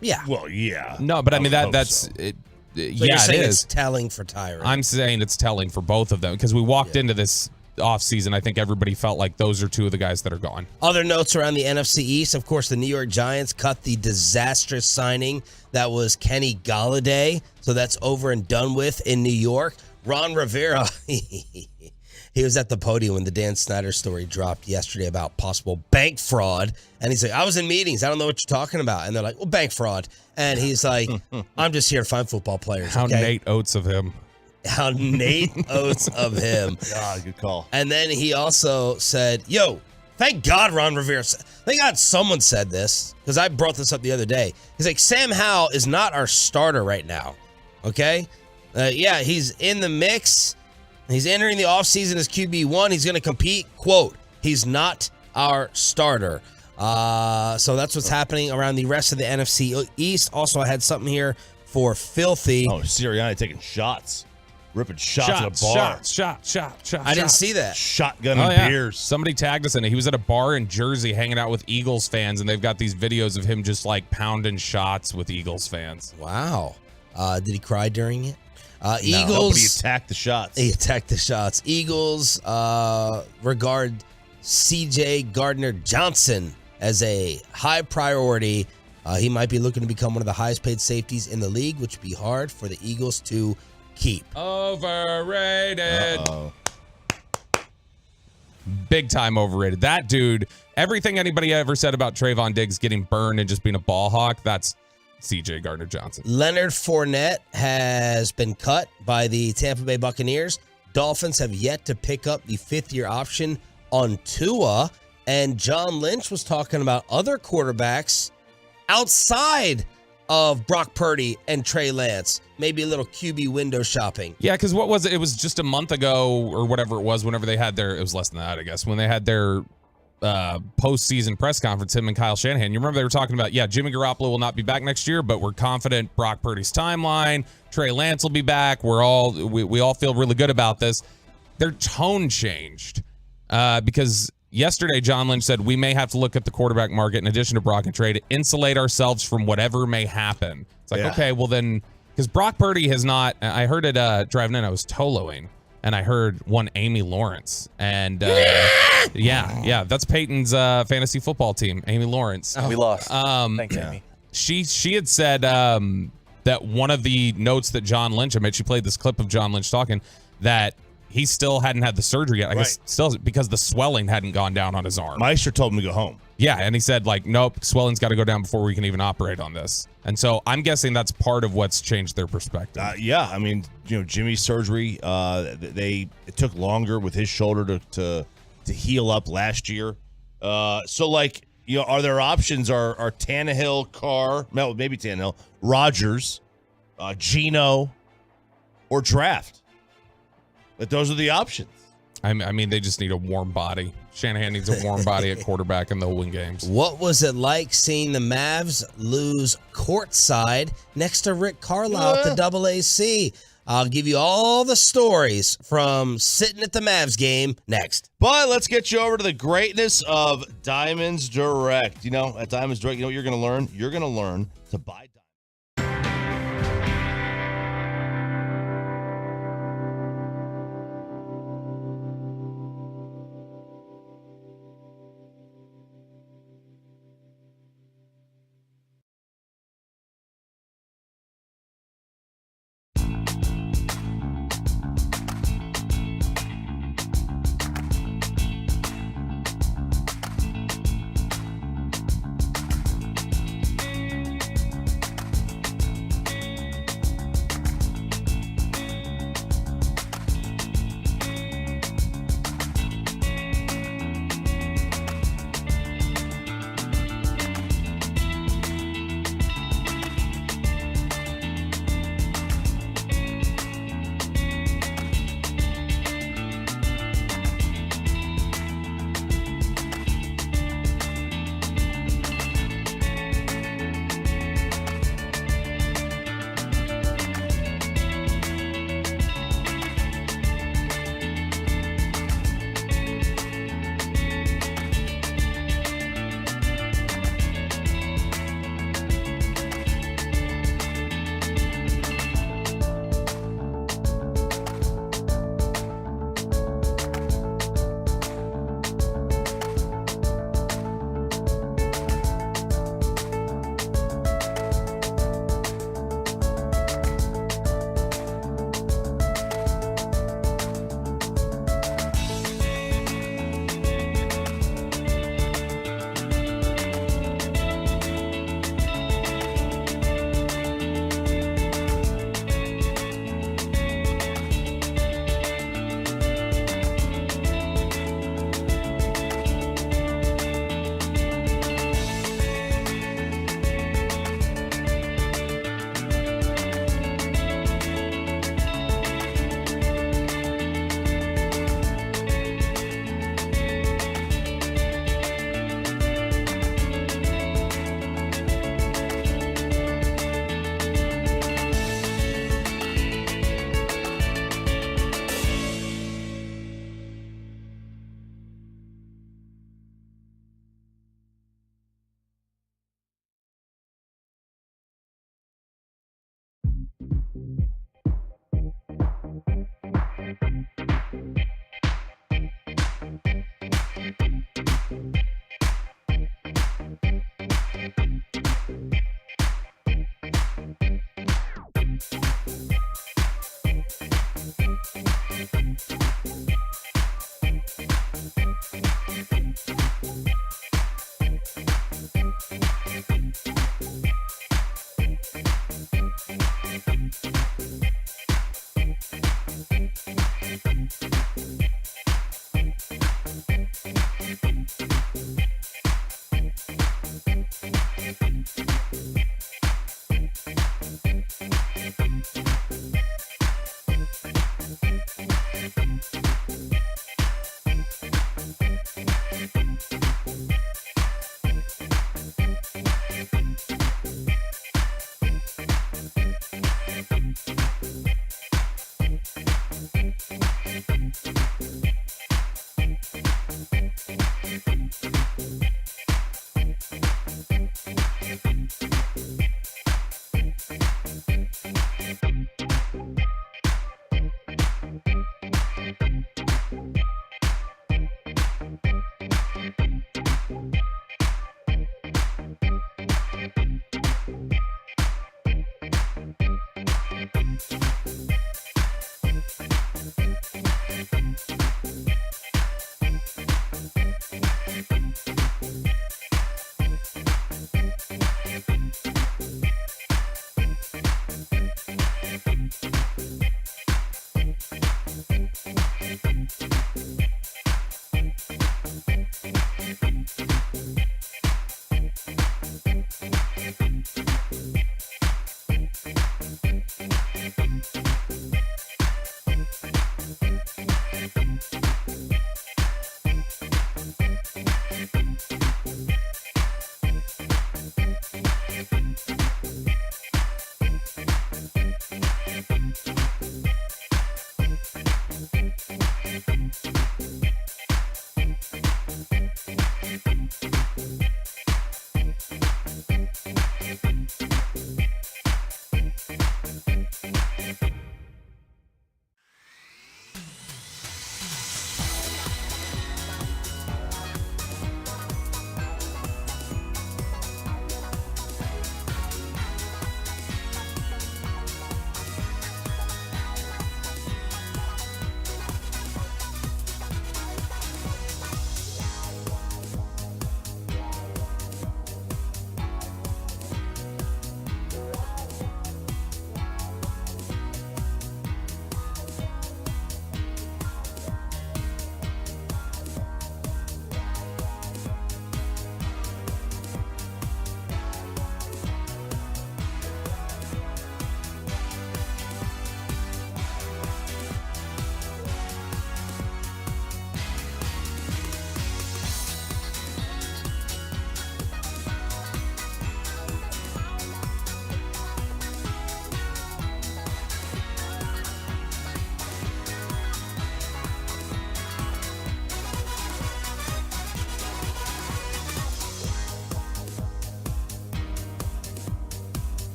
Yeah. Well, yeah. No, but I mean that's so. it. So yeah, it is. It's telling for Tyron. I'm saying it's telling for both of them because we walked into this offseason. I think everybody felt like those are two of the guys that are gone. Other notes around the NFC East. Of course, the New York Giants cut the disastrous signing that was Kenny Golladay. So that's over and done with in New York. Ron Rivera, he was at the podium when the Dan Snyder story dropped yesterday about possible bank fraud. And he's like, I was in meetings. I don't know what you're talking about. And they're like, well, bank fraud. And he's like, I'm just here to find football players. How okay? Nate Oates of him. How Nate Oates of him. God, good call. And then he also said, thank God Ron Rivera. Thank God someone said this, because I brought this up the other day. He's like, Sam Howell is not our starter right now. Okay? He's in the mix. He's entering the offseason as QB1. He's going to compete. Quote, he's not our starter. So that's what's happening around the rest of the NFC East. Also, I had something here for Filthy. Oh, Sirianni taking shots. Ripping shots at a bar. Shots. I didn't see that. Shotgunning beers. Somebody tagged us in it. He was at a bar in Jersey hanging out with Eagles fans, and they've got these videos of him just like pounding shots with Eagles fans. Wow. Did he cry during it? Eagles. No, but he attacked the shots. He attacked the shots. Eagles regard C.J. Gardner-Johnson as a high priority. He might be looking to become one of the highest paid safeties in the league, which would be hard for the Eagles to keep. Overrated. Uh-oh. Big time overrated. That dude, everything anybody ever said about Trayvon Diggs getting burned and just being a ball hawk, that's C.J. Gardner-Johnson. Leonard Fournette has been cut by the Tampa Bay Buccaneers. Dolphins have yet to pick up the fifth-year option on Tua. And John Lynch was talking about other quarterbacks outside of Brock Purdy and Trey Lance. Maybe a little QB window shopping. Yeah, because what was it? It was just a month ago or whatever it was, whenever they had their, it was less than that, I guess, when they had their postseason press conference, him and Kyle Shanahan. You remember they were talking about, yeah, Jimmy Garoppolo will not be back next year, but we're confident Brock Purdy's timeline, Trey Lance will be back. We all feel really good about this. Their tone changed because yesterday John Lynch said we may have to look at the quarterback market in addition to Brock and Trey to insulate ourselves from whatever may happen. It's like, okay, well then, because Brock Purdy has not, I heard it driving in, I was Toloing, and I heard one Amy Lawrence. And yeah, that's Peyton's fantasy football team, Amy Lawrence. We lost. Thanks, Amy. She had said that one of the notes that John Lynch, I mean, she played this clip of John Lynch talking, that he still hadn't had the surgery yet. I guess still because the swelling hadn't gone down on his arm. Meister told him to go home. Yeah, and he said, like, nope, swelling's got to go down before we can even operate on this. And so I'm guessing that's part of what's changed their perspective. Yeah, I mean, Jimmy's surgery, it took longer with his shoulder to heal up last year. So, like, are there options? Are Tannehill, Carr, no, maybe Tannehill, Rodgers, Geno, or draft? But those are the options. I mean, they just need a warm body. Shanahan needs a warm body at quarterback, and they'll win games. What was it like seeing the Mavs lose courtside next to Rick Carlisle at the AAC? I'll give you all the stories from sitting at the Mavs game next. But let's get you over to the greatness of Diamonds Direct. At Diamonds Direct, what you're going to learn? You're going to learn to buy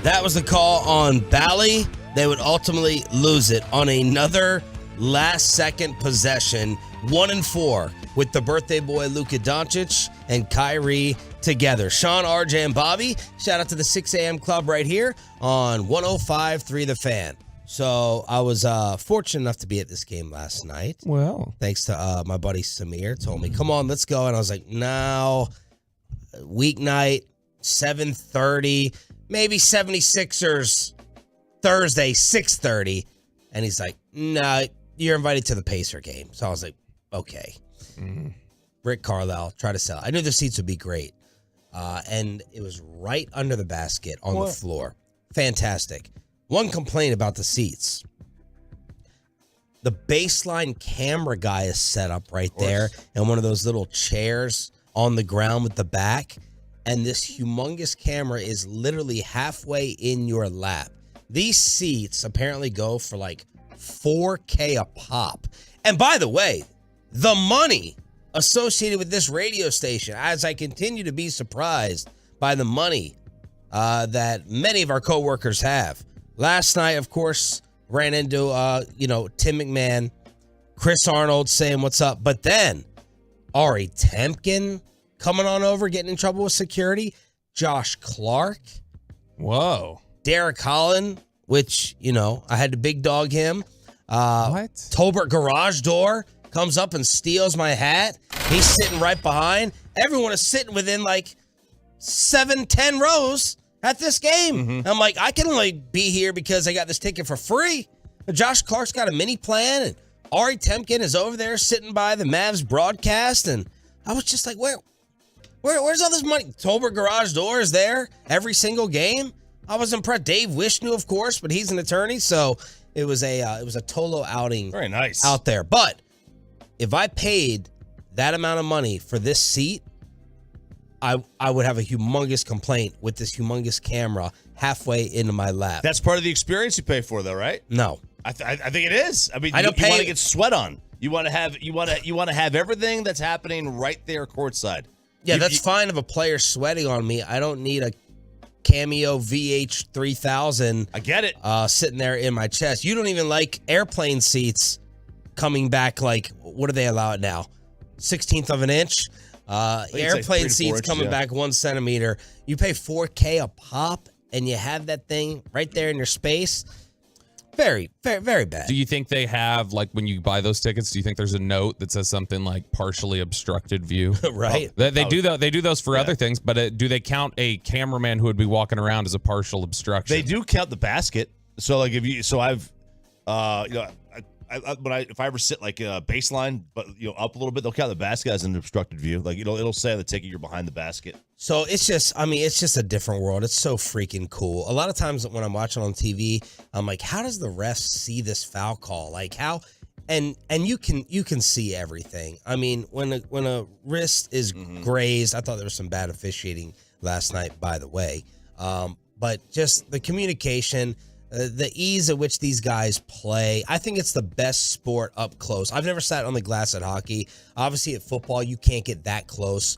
That was the call on Bally. They would ultimately lose it on another last-second possession, 1-4, with the birthday boy Luka Doncic and Kyrie together. Sean, RJ, and Bobby, shout out to the 6 a.m. club right here on 105.3 The Fan. So I was fortunate enough to be at this game last night. Well, thanks to my buddy Samir, told me, come on, let's go. And I was like, no, weeknight, 7:30, maybe 76ers Thursday, 6:30. And he's like, no, you're invited to the Pacer game. So I was like, okay. Rick Carlisle, try to sell. I knew the seats would be great. And it was right under the basket on the floor. Fantastic. One complaint about the seats. The baseline camera guy is set up right there and one of those little chairs on the ground with the back. And this humongous camera is literally halfway in your lap. These seats apparently go for like $4K a pop. And by the way, the money associated with this radio station, as I continue to be surprised by the money that many of our coworkers have. Last night, of course, ran into, Tim McMahon, Chris Arnold saying what's up. But then Ari Temkin coming on over, getting in trouble with security. Josh Clark. Whoa. Derek Holland, which, I had to big dog him. What? Tolbert garage door comes up and steals my hat. He's sitting right behind. Everyone is sitting within like 7-10 rows at this game. I'm like, I can only be here because I got this ticket for free. But Josh Clark's got a mini plan, and Ari Temkin is over there sitting by the Mavs broadcast, and I was just like, where's all this money? Tolbert garage door is there every single game. I was impressed. Dave Wishnu, of course, but he's an attorney, so it was a Tolo outing. Very nice out there. But if I paid that amount of money for this seat, I would have a humongous complaint with this humongous camera halfway into my lap. That's part of the experience you pay for, though, right? No, I think it is. I mean, I you don't pay- want to get sweat on. You want to have everything that's happening right there courtside. Yeah, that's fine if a player's sweating on me. I don't need a Cameo VH3000. I get it. Sitting there in my chest. You don't even like airplane seats coming back. Like, what do they allow it now? 1/16 of an inch. Airplane like 3 to 4 seats inches, coming back 1 centimeter. You pay $4K a pop, and you have that thing right there in your space. Very, very, very bad. Do you think they have, like, when you buy those tickets, do you think there's a note that says something like partially obstructed view? Right. They do those for other things, but do they count a cameraman who would be walking around as a partial obstruction? They do count the basket. So like if I ever sit like a baseline, but up a little bit, they'll count the basket as an obstructed view. Like it'll say on the ticket you're behind the basket. So it's just a different world. It's so freaking cool. A lot of times when I'm watching on TV, I'm like, how does the ref see this foul call? Like how, and you can see everything. I mean, when a wrist is grazed, I thought there was some bad officiating last night, by the way. But just the communication, the ease at which these guys play, I think it's the best sport up close. I've never sat on the glass at hockey. Obviously, at football, you can't get that close.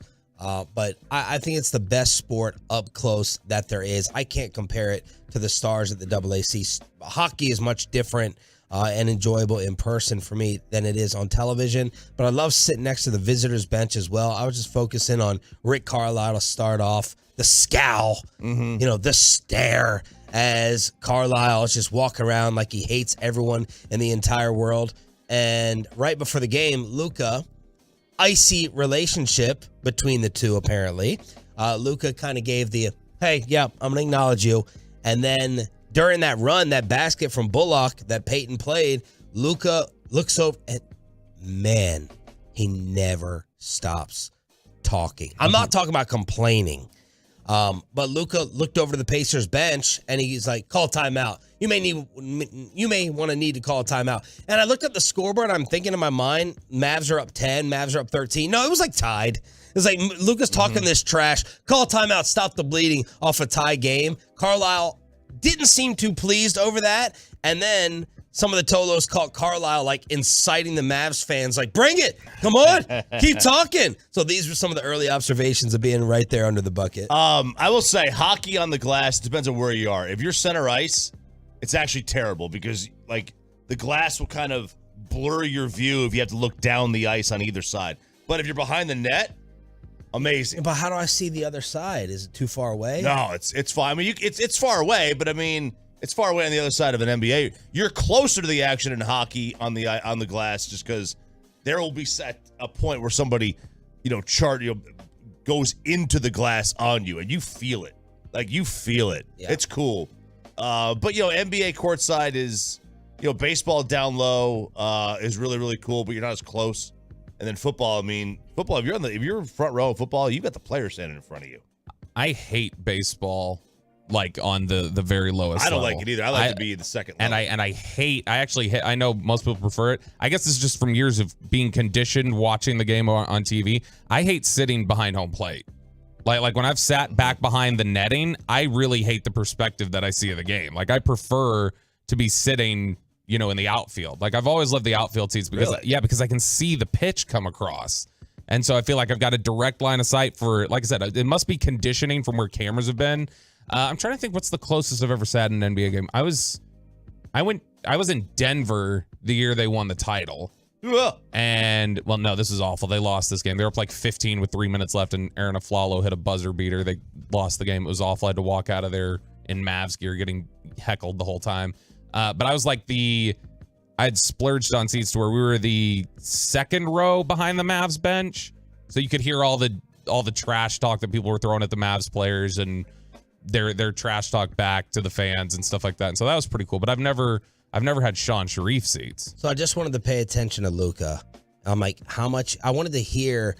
But I think it's the best sport up close that there is. I can't compare it to the stars at the AAC. Hockey is much different and enjoyable in person for me than it is on television. But I love sitting next to the visitors bench as well. I was just focusing on Rick Carlisle to start off. The scowl, the stare as Carlisle is just walking around like he hates everyone in the entire world. And right before the game, Luka, icy relationship between the two, apparently. Luka kind of gave the, hey, yeah, I'm going to acknowledge you. And then during that run, that basket from Bullock that Peyton played, Luka looks over and, man, he never stops talking. I'm not talking about complaining. But Luka looked over to the Pacers bench and he's like, call timeout. You may want to need to call a timeout. And I looked at the scoreboard. I'm thinking in my mind, Mavs are up 10, Mavs are up 13. No, it was like tied. It was like Luka's talking this trash. Call a timeout, stop the bleeding off a tie game. Carlisle didn't seem too pleased over that. And then some of the Tolos caught Carlisle like inciting the Mavs fans, like, bring it. Come on. Keep talking. So these were some of the early observations of being right there under the bucket. I will say hockey on the glass depends on where you are. If you're center ice, it's actually terrible because like the glass will kind of blur your view if you have to look down the ice on either side. But if you're behind the net, amazing. But how do I see the other side? Is it too far away? No, it's fine. I mean, it's far away, but I mean, it's far away on the other side of an NBA. You're closer to the action in hockey on the glass just because there will be set a point where somebody, goes into the glass on you and you feel it. Like you feel it. Yeah. It's cool. But NBA courtside is, baseball down low is really, really cool, but you're not as close. And then football, if you're front row of football, you've got the player standing in front of you. I hate baseball. Like on the very lowest I don't level. like it either. I like to be the second level. I know most people prefer it. I guess this is just from years of being conditioned watching the game on TV. I hate sitting behind home plate. Like when I've sat back behind the netting, I really hate the perspective that I see of the game. Like I prefer to be sitting, in the outfield. Like I've always loved the outfield seats because because I can see the pitch come across. And so I feel like I've got a direct line of sight for, like I said, it must be conditioning from where cameras have been. I'm trying to think what's the closest I've ever sat in an NBA game. I was in Denver the year they won the title. And, well, no, this is awful. They lost this game. They were up like 15 with 3 minutes left, and Aaron Aflalo hit a buzzer beater. They lost the game. It was awful. I had to walk out of there in Mavs gear getting heckled the whole time. But I was like I'd splurged on seats to where we were the second row behind the Mavs bench. So you could hear all the trash talk that people were throwing at the Mavs players and their trash talk back to the fans and stuff like that. And so that was pretty cool. But I've never had Sean Sharif seats. So I just wanted to pay attention to Luka. I'm like, how much? I wanted to hear,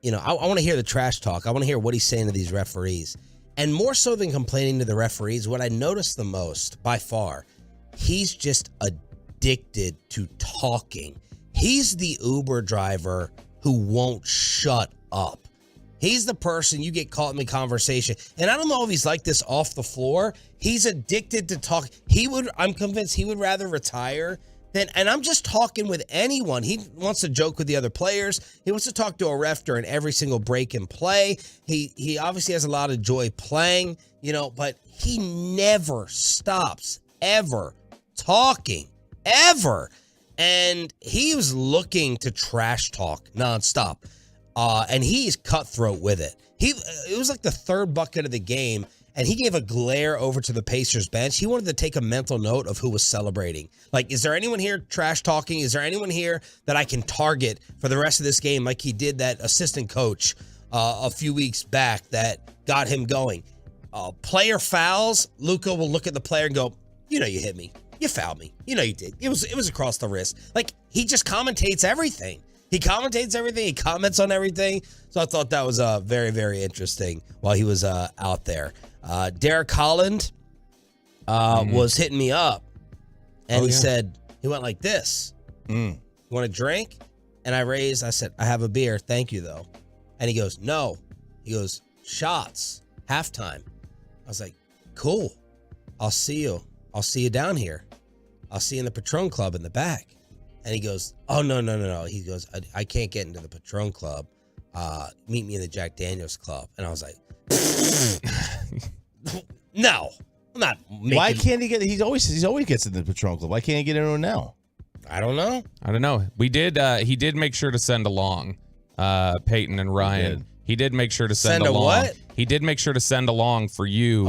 I want to hear the trash talk. I want to hear what he's saying to these referees. And more so than complaining to the referees, what I noticed the most by far, he's just addicted to talking. He's the Uber driver who won't shut up. He's the person you get caught in the conversation. And I don't know if he's like this off the floor. He's addicted to talk. I'm convinced he would rather retire than, and I'm just talking with anyone. He wants to joke with the other players. He wants to talk to a ref during every single break and play. He obviously has a lot of joy playing, but he never stops ever talking, ever. And he was looking to trash talk nonstop. And he's cutthroat with it. It was like the third bucket of the game, and he gave a glare over to the Pacers bench. He wanted to take a mental note of who was celebrating. Like, is there anyone here trash talking? Is there anyone here that I can target for the rest of this game like he did that assistant coach a few weeks back that got him going? Player fouls, Luka will look at the player and go, you hit me. You fouled me. You did. It was across the wrist. Like, he just commentates everything. He commentates everything. He comments on everything. So I thought that was very, very interesting while he was out there. Derek Holland was hitting me up, and he said, he went like this. You want a drink? And I said, I have a beer. Thank you, though. And he goes, no. He goes, shots, halftime. I was like, cool. I'll see you. I'll see you down here. I'll see you in the Patron Club in the back. And he goes, oh, no. He goes, I can't get into the Patron Club. Meet me in the Jack Daniels Club. And I was like, no, I'm not making... Why can't he get... He always gets in the Patron Club. Why can't he get into it now? I don't know. He did make sure to send along Peyton and Ryan. He did make sure to send along. What? He did make sure to send along for you.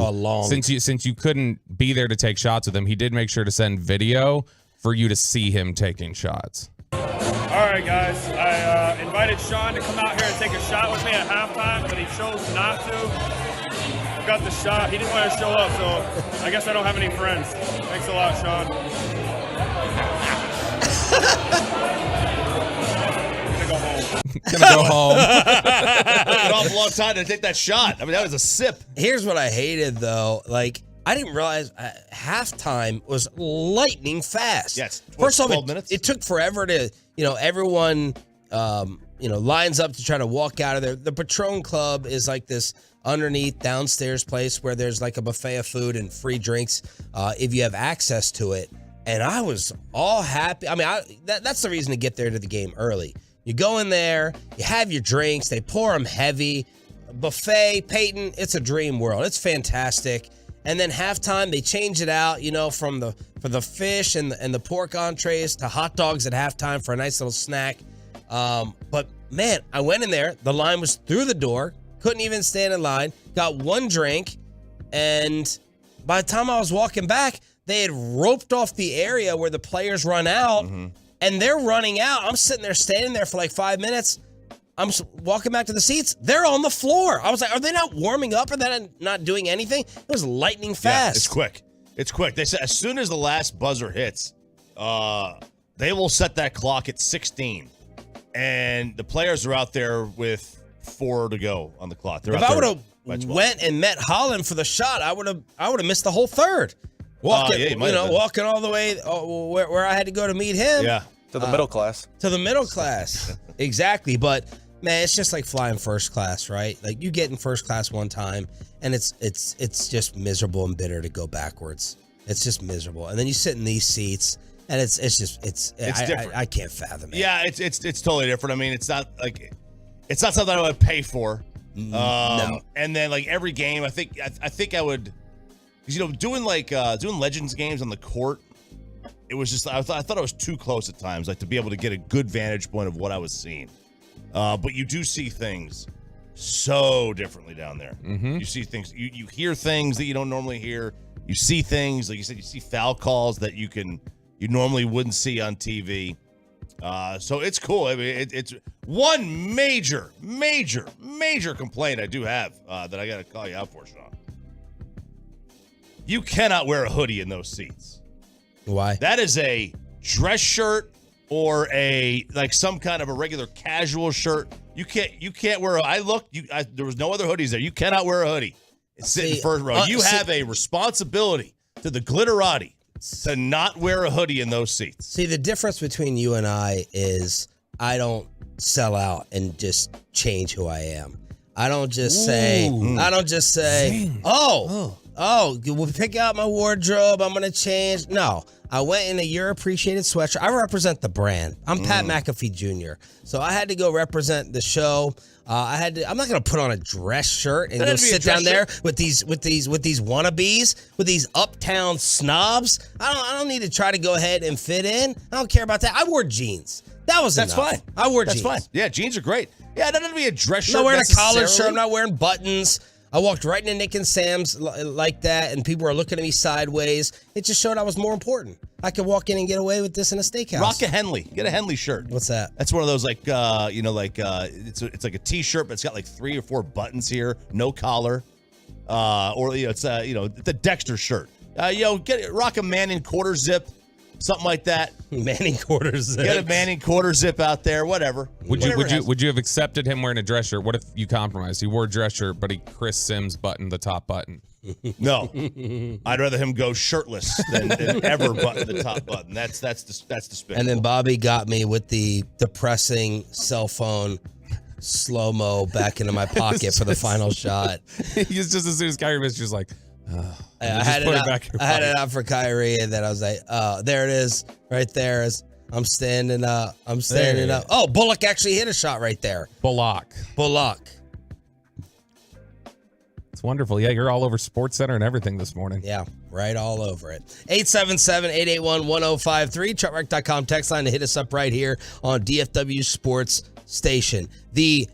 Since you couldn't be there to take shots with him, he did make sure to send video for you to see him taking shots. All right, guys. I invited Sean to come out here and take a shot with me at halftime, but he chose not to. Got the shot. He didn't want to show up, so I guess I don't have any friends. Thanks a lot, Sean. Gonna go home. An awful long time to take that shot. I mean, that was a sip. Here's what I hated, though. Like, I didn't realize halftime was lightning fast. Yes. First off, 12 minutes. It took forever to, everyone, lines up to try to walk out of there. The Patron Club is like this underneath downstairs place where there's like a buffet of food and free drinks if you have access to it. And I was all happy. I mean, that's the reason to get there to the game early. You go in there, you have your drinks, they pour them heavy. Buffet, Peyton, it's a dream world. It's fantastic. And then halftime, they change it out, for the fish and the pork entrees to hot dogs at halftime for a nice little snack. But man, I went in there. The line was through the door. Couldn't even stand in line. Got one drink. And by the time I was walking back, they had roped off the area where the players run out. Mm-hmm. And they're running out. I'm sitting there, standing there for like 5 minutes. I'm walking back to the seats. They're on the floor. I was like, are they not warming up? Are they not doing anything? It was lightning fast. Yeah, it's quick. It's quick. They said as soon as the last buzzer hits, they will set that clock at 16. And the players are out there with 4 to go on the clock. If I would have went and met Holland for the shot, I would have missed the whole third. Walking all the way where I had to go to meet him. Yeah. To the middle class. To the middle class. Exactly. But man, it's just like flying first class, right? Like you get in first class one time and it's just miserable and bitter to go backwards. It's just miserable. And then you sit in these seats and it's different. I can't fathom it. Yeah, it's totally different. I mean, it's not something I would pay for. No. And then like every game, I think I would, because doing Legends games on the court, it was just I thought it was too close at times, like to be able to get a good vantage point of what I was seeing. But you do see things so differently down there. Mm-hmm. You see things, you hear things that you don't normally hear. You see things, like you said, you see foul calls that you normally wouldn't see on TV. So it's cool. I mean, it's one major complaint I do have that I got to call you out for, Sean. You cannot wear a hoodie in those seats. Why? That is a dress shirt or some kind of a regular casual shirt. You can't wear there was no other hoodies there. You cannot wear a hoodie. Sit in first row. You have a responsibility to the glitterati to not wear a hoodie in those seats. See, the difference between you and I is I don't sell out and just change who I am. I don't just say, we'll pick out my wardrobe. I'm going to change. No, I went in a Your Appreciated sweatshirt. I represent the brand. I'm Pat McAfee Jr. So I had to go represent the show. I'm not going to put on a dress shirt and go sit down there with these wannabes, with these uptown snobs. I don't need to try to go ahead and fit in. I don't care about that. I wore jeans. That's enough. Fine. I wore jeans. That's fine. Yeah, jeans are great. Yeah, it doesn't have to be a dress shirt. I'm not wearing a collared shirt. I'm not wearing buttons. I walked right into Nick and Sam's like that, and people were looking at me sideways. It just showed I was more important. I could walk in and get away with this in a steakhouse. Rock a Henley. Get a Henley shirt. What's that? That's one of those it's like a T-shirt, but it's got like 3 or 4 buttons here, no collar, it's the Dexter shirt. Rock a Manning quarter zip, something like that. Manning quarter zip. Get a Manning quarter zip out there, whatever. Would you have accepted him wearing a dress shirt? What if you compromised? He wore a dress shirt, but he Chris Sims buttoned the top button. No, I'd rather him go shirtless than ever button the top button. That's despicable. And then Bobby got me with the depressing cell phone slow-mo back into my pocket for the final shot. He's just as soon as Kyrie missed, just like, I had it out for Kyrie, and then I was like, oh, there it is, right there. I'm standing up. Oh, Bullock actually hit a shot right there. Bullock. It's wonderful. Yeah, you're all over SportsCenter and everything this morning. Yeah, right all over it. 877-881-1053. Truckwreck.com text line to hit us up right here on DFW Sports Station. The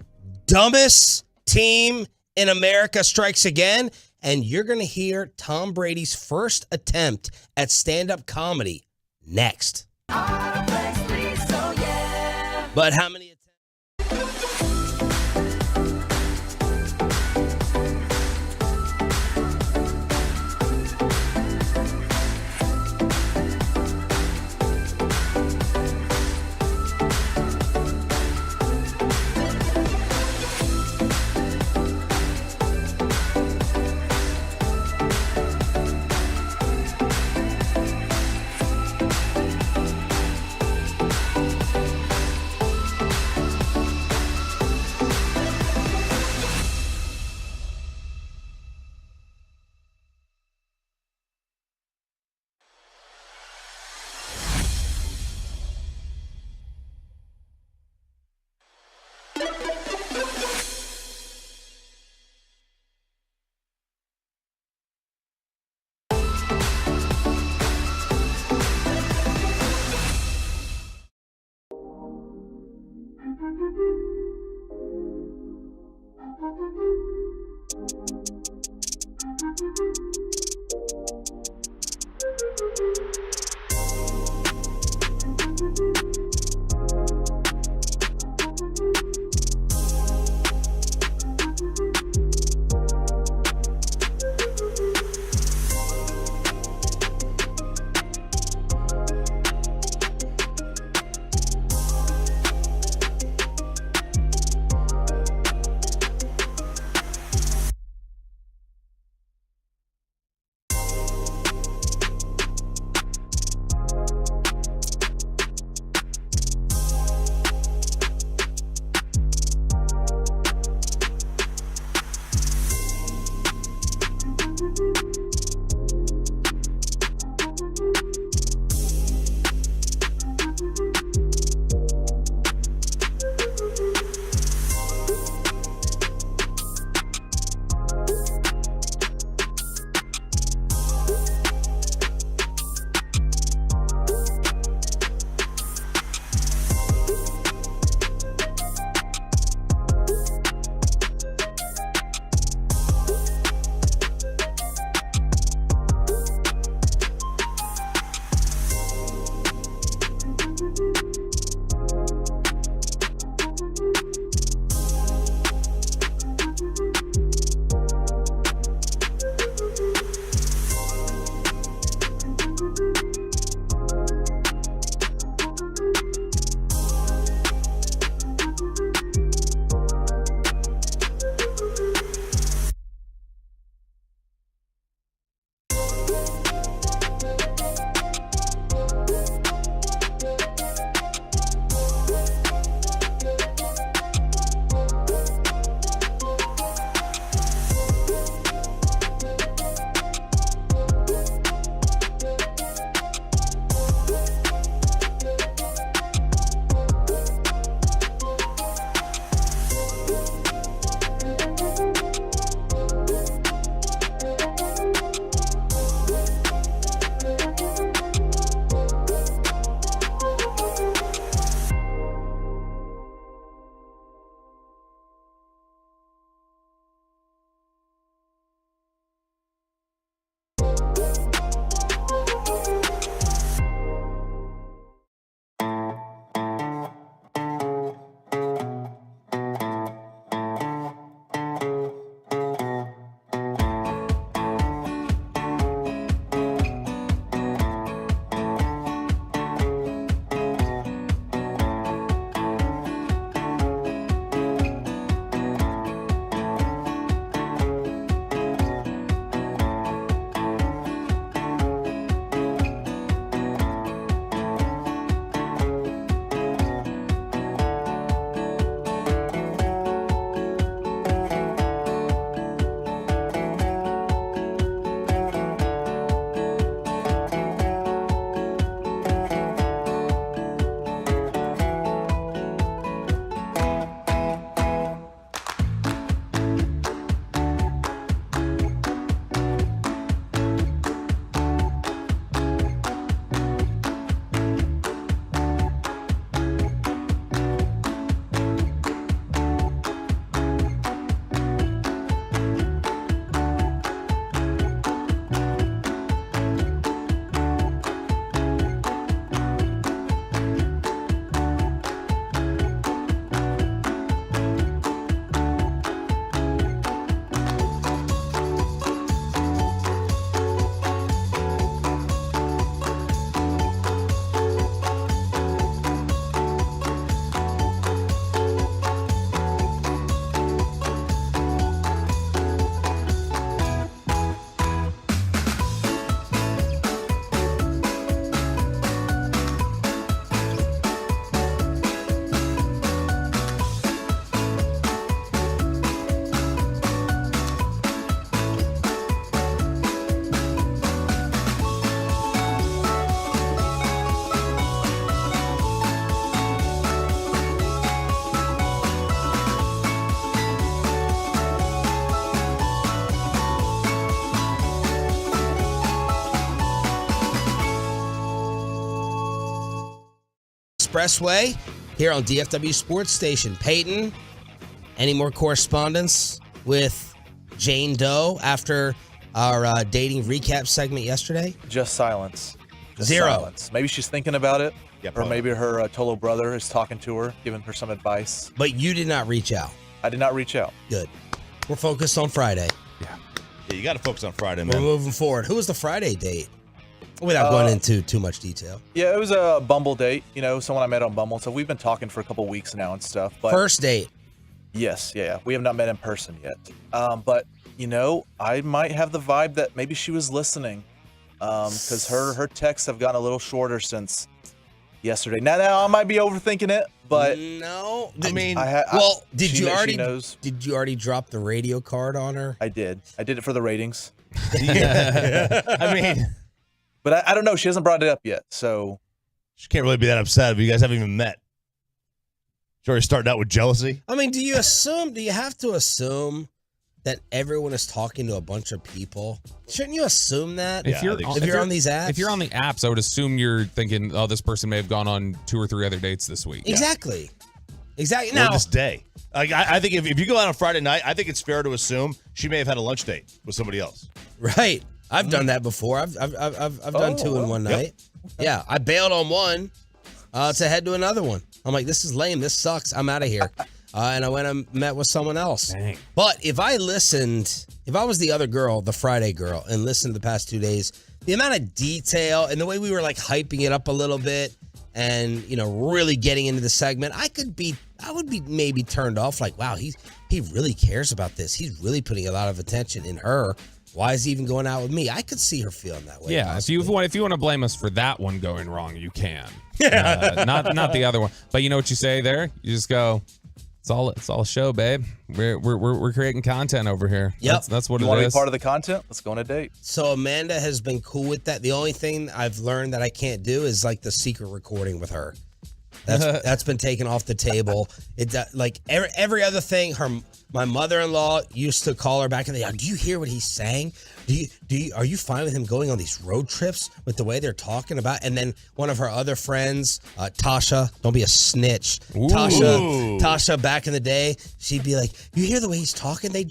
dumbest team in America strikes again, and you're going to hear Tom Brady's first attempt at stand-up comedy next. But how many attempts? Expressway here on DFW Sports Station. Peyton, any more correspondence with Jane Doe after our dating recap segment yesterday? Just silence. Just Zero. Silence. Maybe she's thinking about it. Yeah, or probably. maybe her Tolo brother is talking to her, giving her some advice. But you did not reach out. I did not reach out. Good. We're focused on Friday. Yeah, you got to focus on Friday, We're man. moving forward. Who was the Friday date? Without going into too much detail. Yeah, it was a Bumble date. Someone I met on Bumble. So we've been talking for a couple weeks now and stuff. But First date. Yes, yeah. We have not met in person yet. But, I might have the vibe that maybe she was listening. Because her texts have gotten a little shorter since yesterday. Now I might be overthinking it, but no. I mean, did she you knows. Did you already drop the radio card on her? I did it for the ratings. I mean, but I don't know. She hasn't brought it up yet, so she can't really be that upset if you guys haven't even met. She's already starting out with jealousy. I mean, do you have to assume that everyone is talking to a bunch of people? Shouldn't you assume that? If you're on these apps? If you're on the apps, I would assume you're thinking, oh, this person may have gone on 2 or 3 other dates this week. Exactly. Exactly. Or Now, this day. Like, I think if you go out on Friday night, I think it's fair to assume she may have had a lunch date with somebody else. right. I've done that before. I've done 2 in one night. Yeah, I bailed on one to head to another one. I'm like, this is lame. This sucks. I'm out of here. And I went and met with someone else. Dang. But if I was the other girl, the Friday girl, and listened to the past 2 days, the amount of detail and the way we were like hyping it up a little bit and, really getting into the segment, I would be maybe turned off like, wow, he really cares about this. He's really putting a lot of attention in her. Why is he even going out with me? I could see her feeling that way. Yeah, possibly. if you want to blame us for that one going wrong, you can. Not the other one. But you know what you say there? You just go, it's all a show, babe. We're creating content over here. Yep. That's what you it want to is. be part of the content? Let's go on a date. So Amanda has been cool with that. The only thing I've learned that I can't do is like the secret recording with her. That's been taken off the table. It like every other thing. My mother-in-law used to call her back in the day. Do you hear what he's saying? Are you fine with him going on these road trips with the way they're talking about? And then one of her other friends, Tasha, don't be a snitch. Ooh. Tasha, back in the day, she'd be like, you hear the way he's talking? They're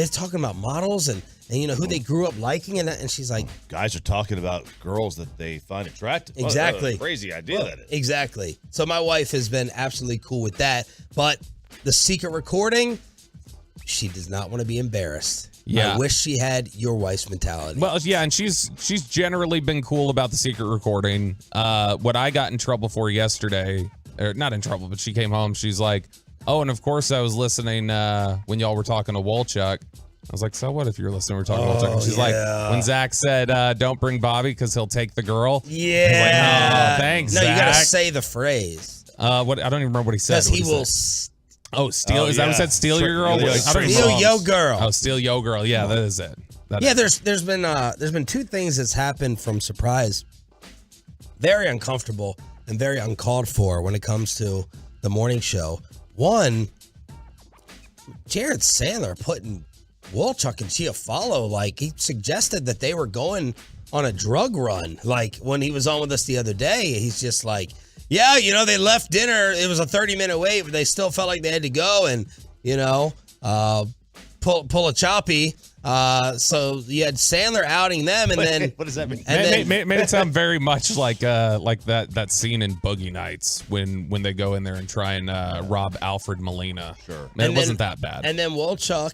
talking about models and who they grew up liking, and she's like, Guys are talking about girls that they find attractive. Exactly. What a crazy idea that is. Exactly. So my wife has been absolutely cool with that, but the secret recording, she does not want to be embarrassed. Yeah. I wish she had your wife's mentality. Well, yeah, and she's generally been cool about the secret recording. What I got in trouble for yesterday, or not in trouble, but she came home. She's like, oh, and of course I was listening when y'all were talking to Wolchuk. I was like, so what if you're listening? We're talking to Wolchuk. And she's like, when Zach said, don't bring Bobby because he'll take the girl. Yeah. I was like, oh, thanks, No, Zach. you got to say the phrase. What? I don't even remember what he said. Because he will... steal. Is that what it said? Steal your girl? Steal yo girl. Oh, steal yo girl. Yeah, that is it. There's been 2 things that's happened from Surprise. Very uncomfortable and very uncalled for when it comes to the morning show. One, Jared Sandler putting Wolchuk and Chiafalo, like he suggested that they were going on a drug run. Like when he was on with us the other day, he's just like, yeah, they left dinner. It was a 30-minute wait, but they still felt like they had to go and, pull a choppy. So you had Sandler outing them, and then what does that mean? Made it sound very much like that scene in Boogie Nights when they go in there and try and rob Alfred Molina. Sure, it wasn't that bad. And then Wolchuk,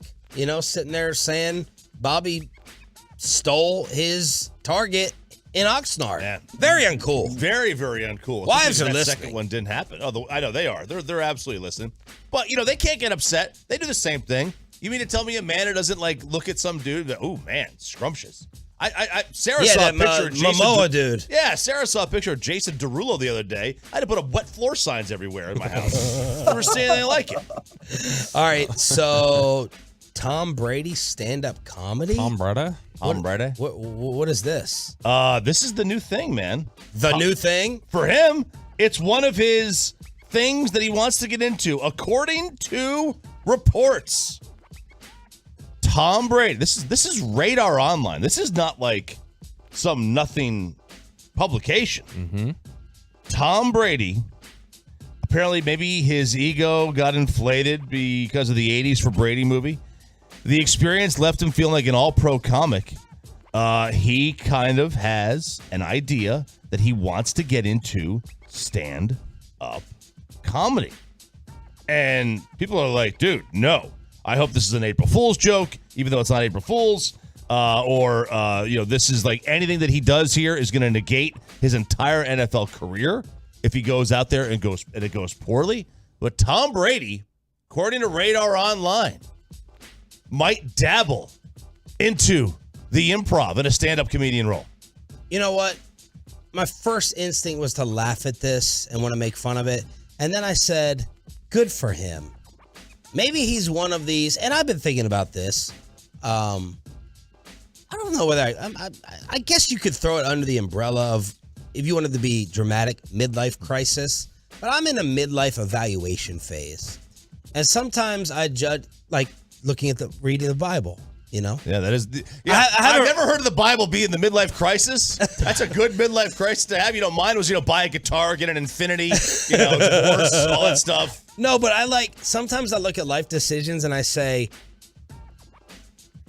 sitting there saying Bobby stole his target in Oxnard. Yeah. Very uncool. Very, very uncool. Wives are that listening. Second one didn't happen. Oh, I know they are. They're absolutely listening. But they can't get upset. They do the same thing. You mean to tell me Amanda doesn't like look at some dude that, oh man, scrumptious. Sarah saw a picture of Jason Momoa dude. Yeah, Sarah saw a picture of Jason Derulo the other day. I had to put up wet floor signs everywhere in my house. Never seen anything like it. All right, so Tom Brady stand-up comedy. Tom Brady. What is this? This is the new thing, man. The new thing for him. It's one of his things that he wants to get into, according to reports. Tom Brady. This is Radar Online. This is not like some nothing publication. Mm-hmm. Tom Brady Apparently, maybe his ego got inflated because of the 80s for Brady movie. The experience left him feeling like an all-pro comic. He kind of has an idea that he wants to get into stand-up comedy. And people are like, dude, no. I hope this is an April Fool's joke, even though it's not April Fool's. This is like anything that he does here is going to negate his entire NFL career if he goes out there and it goes poorly. But Tom Brady, according to Radar Online, might dabble into the improv in a stand-up comedian role. You know what? My first instinct was to laugh at this and want to make fun of it. And then I said, good for him. Maybe he's one of these, and I've been thinking about this. I don't know whether I guess you could throw it under the umbrella of, if you wanted to be dramatic, midlife crisis. But I'm in a midlife evaluation phase. And sometimes I judge, like looking at reading the Bible, you know? Yeah, that is. I've never heard of the Bible be in the midlife crisis. That's a good midlife crisis to have. Mine was, buy a guitar, get an Infinity, divorce, all that stuff. No, but sometimes I look at life decisions and I say,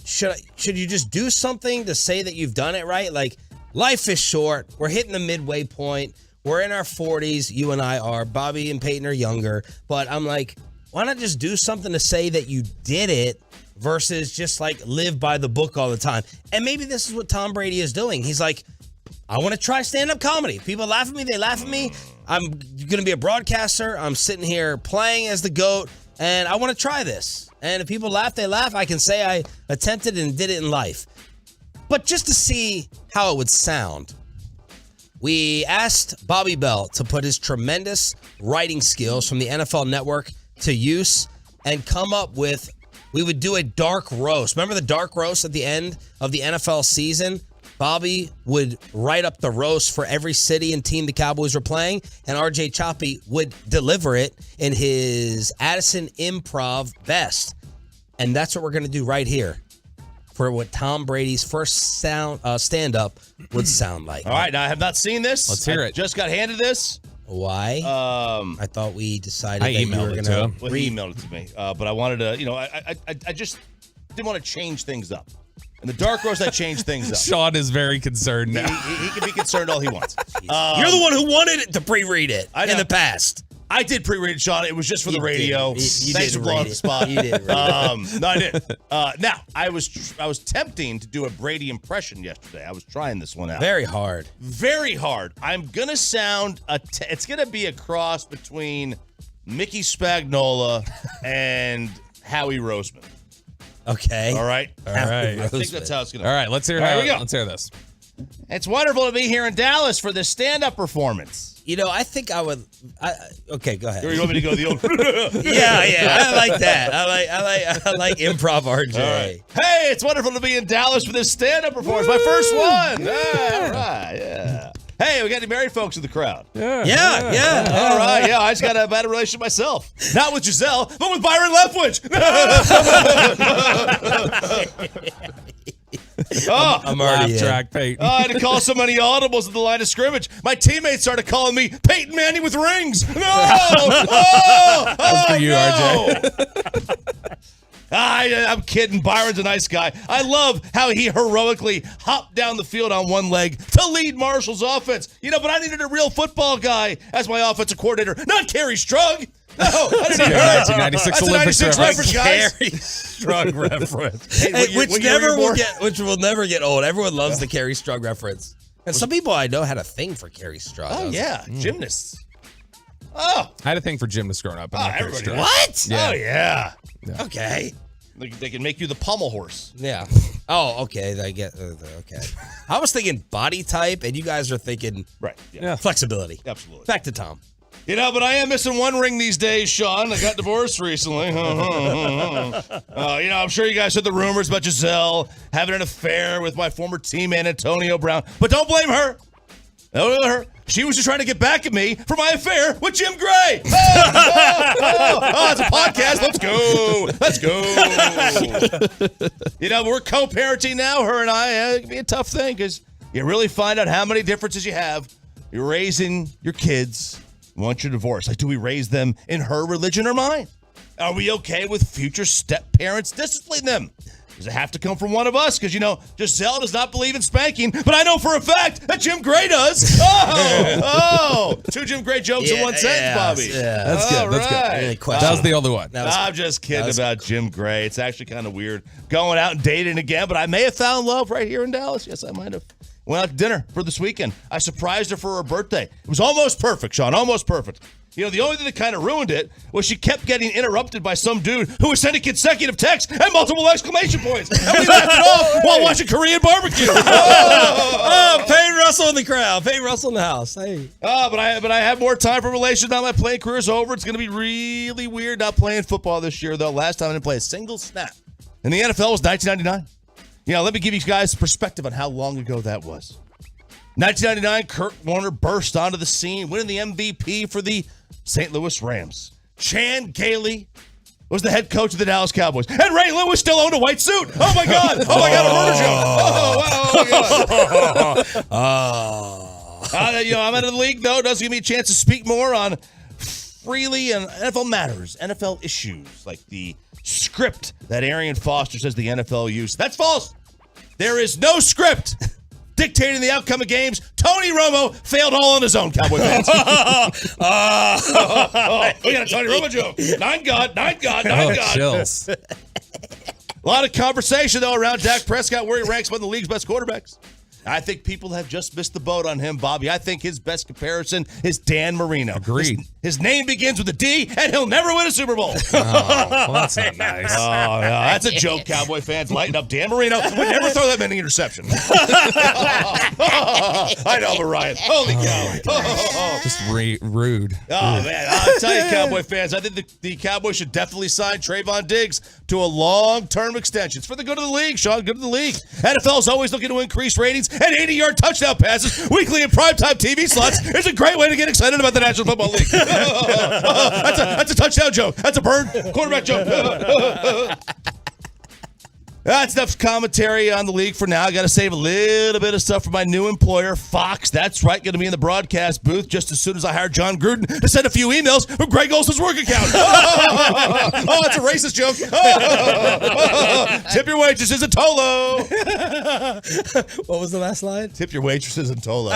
should you just do something to say that you've done it right? Like, life is short. We're hitting the midway point. We're in our 40s. You and I are. Bobby and Peyton are younger. But I'm like, why not just do something to say that you did it versus just like live by the book all the time? And maybe this is what Tom Brady is doing. He's like, I want to try stand-up comedy. People laugh at me. They laugh at me. I'm going to be a broadcaster. I'm sitting here playing as the GOAT, and I want to try this. And if people laugh, they laugh. I can say I attempted and did it in life. But just to see how it would sound, we asked Bobby Bell to put his tremendous writing skills from the NFL Network to use and come up with, we would do a dark roast. Remember the dark roast at the end of the NFL season? Bobby would write up the roast for every city and team the Cowboys were playing, and RJ Choppy would deliver it in his Addison improv best. And that's what we're going to do right here for what Tom Brady's first stand-up would sound like. All right, now I have not seen this. Let's hear it. Just got handed this. Why? I thought we decided I that you were emailed it going to him. Well, he emailed it to me, but I wanted to, I just didn't want to change things up. In the dark roast, I changed things up. Sean is very concerned now. He can be concerned all he wants. You're the one who wanted it to pre-read it in the past. I did pre-read it, Sean. It was just for the radio. Thanks for blowing up the spot. You did. No, I did. Now, I was tempting to do a Brady impression yesterday. I was trying this one out. Very hard. Very hard. I'm gonna sound it's gonna be a cross between Mickey Spagnola and Howie Roseman. Okay. All right. All right. I think that's how it's gonna be. All right, let's hear Here we go. Let's hear this. It's wonderful to be here in Dallas for this stand-up performance. I think I would. Okay, go ahead. Or you want me to go the old? Yeah. I like that. I like improv RJ. All right. Hey, it's wonderful to be in Dallas for this stand-up performance. My first one. Yeah, all right. Yeah. Hey, we got any married folks in the crowd? Yeah. All right. Yeah, I just got a bad relationship myself. Not with Giselle, but with Byron Leftwich. I'm already in. Track, Peyton. I had to call so many audibles at the line of scrimmage. My teammates started calling me Peyton Manning with rings. No! That's for you, no! RJ. I'm kidding. Byron's a nice guy. I love how he heroically hopped down the field on one leg to lead Marshall's offense. But I needed a real football guy as my offensive coordinator, not Kerry Strug. No, I didn't need her. 1996 That's a Olympics 96 reference, guys. Kerry Strug reference. Hey, Which will never get old. Everyone loves the Kerry Strug reference. And some people I know had a thing for Kerry Strug. Oh, yeah. Gymnasts. Oh. I had a thing for gymnasts growing up. Everybody. What? Yeah. Oh, yeah. Okay. They can make you the pommel horse. Yeah. Oh, okay. I get. Okay. I was thinking body type, and you guys are thinking Right. Yeah. flexibility. Absolutely. Back to Tom. But I am missing one ring these days, Sean. I got divorced recently. I'm sure you guys heard the rumors about Giselle having an affair with my former teammate, Antonio Brown. But don't blame her. Don't blame her. She was just trying to get back at me for my affair with Jim Gray. It's a podcast. Let's go. We're co-parenting now, her and I. It can be a tough thing because you really find out how many differences you have. You're raising your kids once you're divorced? Like, do we raise them in her religion or mine? Are we okay with future step-parents disciplining them? Does it have to come from one of us? Because, Giselle does not believe in spanking, but I know for a fact that Jim Gray does. Oh, 2 Jim Gray jokes in one sentence, Bobby. Yeah, That's good. That's right. good. That was the only one. I'm just kidding about Jim Gray. It's actually kind of weird going out and dating again, but I may have found love right here in Dallas. Yes, I might have. Went out to dinner for this weekend. I surprised her for her birthday. It was almost perfect, Sean, almost perfect. The only thing that kind of ruined it was she kept getting interrupted by some dude who was sending consecutive texts and multiple exclamation points. And we laughed it off while watching Korean barbecue. Payne Russell in the crowd. Payne Russell in the house. Hey. But I have more time for relations now. My playing career is over. It's going to be really weird not playing football this year, though. Last time I didn't play a single snap in the NFL was 1999. Let me give you guys perspective on how long ago that was. 1999, Kurt Warner burst onto the scene, winning the MVP for the St. Louis Rams. Chan Gailey was the head coach of the Dallas Cowboys. And Ray Lewis still owned a white suit. Oh, my God. Oh, my God, a murder joke. Oh, my God. I'm out of the league, though. It does give me a chance to speak more on freely and NFL matters, NFL issues, like the script that Arian Foster says the NFL used. That's false. There is no script dictating the outcome of games. Tony Romo failed all on his own, Cowboy fans. We got a Tony Romo joke. Nine God. Chills. A lot of conversation, though, around Dak Prescott, where he ranks among the league's best quarterbacks. I think people have just missed the boat on him, Bobby. I think his best comparison is Dan Marino. Agreed. His name begins with a D, and he'll never win a Super Bowl. Well, that's not nice. Oh, yeah, that's a joke, Cowboy fans. Lighten up. Dan Marino would never throw that many interceptions. I know, but Ryan. Holy cow. Just rude. Oh, man. I'll tell you, Cowboy fans, I think the Cowboys should definitely sign Trayvon Diggs to a long-term extension. It's for the good of the league, Sean. Good of the league. NFL is always looking to increase ratings, and 80-yard touchdown passes weekly in primetime TV slots is a great way to get excited about the National Football League. That's a touchdown joke. That's a burn quarterback joke. That's enough commentary on the league for now. I got to save a little bit of stuff for my new employer, Fox. That's right, going to be in the broadcast booth just as soon as I hire John Gruden to send a few emails from Greg Olson's work account. Oh, that's a racist joke. Tip your waitresses in Tolo. What was the last line? Tip your waitresses in Tolo.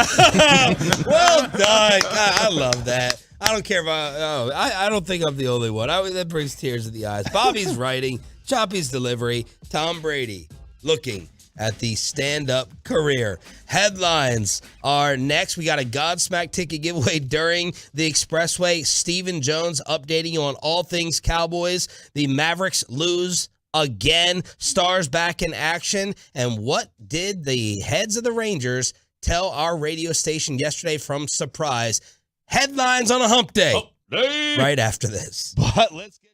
Well done. I love that. I don't care about. I don't think I'm the only one. That brings tears to the eyes. Bobby's writing, Choppy's delivery, Tom Brady looking at the stand-up career. Headlines are next. We got a Godsmack ticket giveaway during the Expressway. Stephen Jones updating you on all things Cowboys. The Mavericks lose again. Stars back in action. And what did the heads of the Rangers tell our radio station yesterday from Surprise? Headlines on a hump day. Right after this. But let's get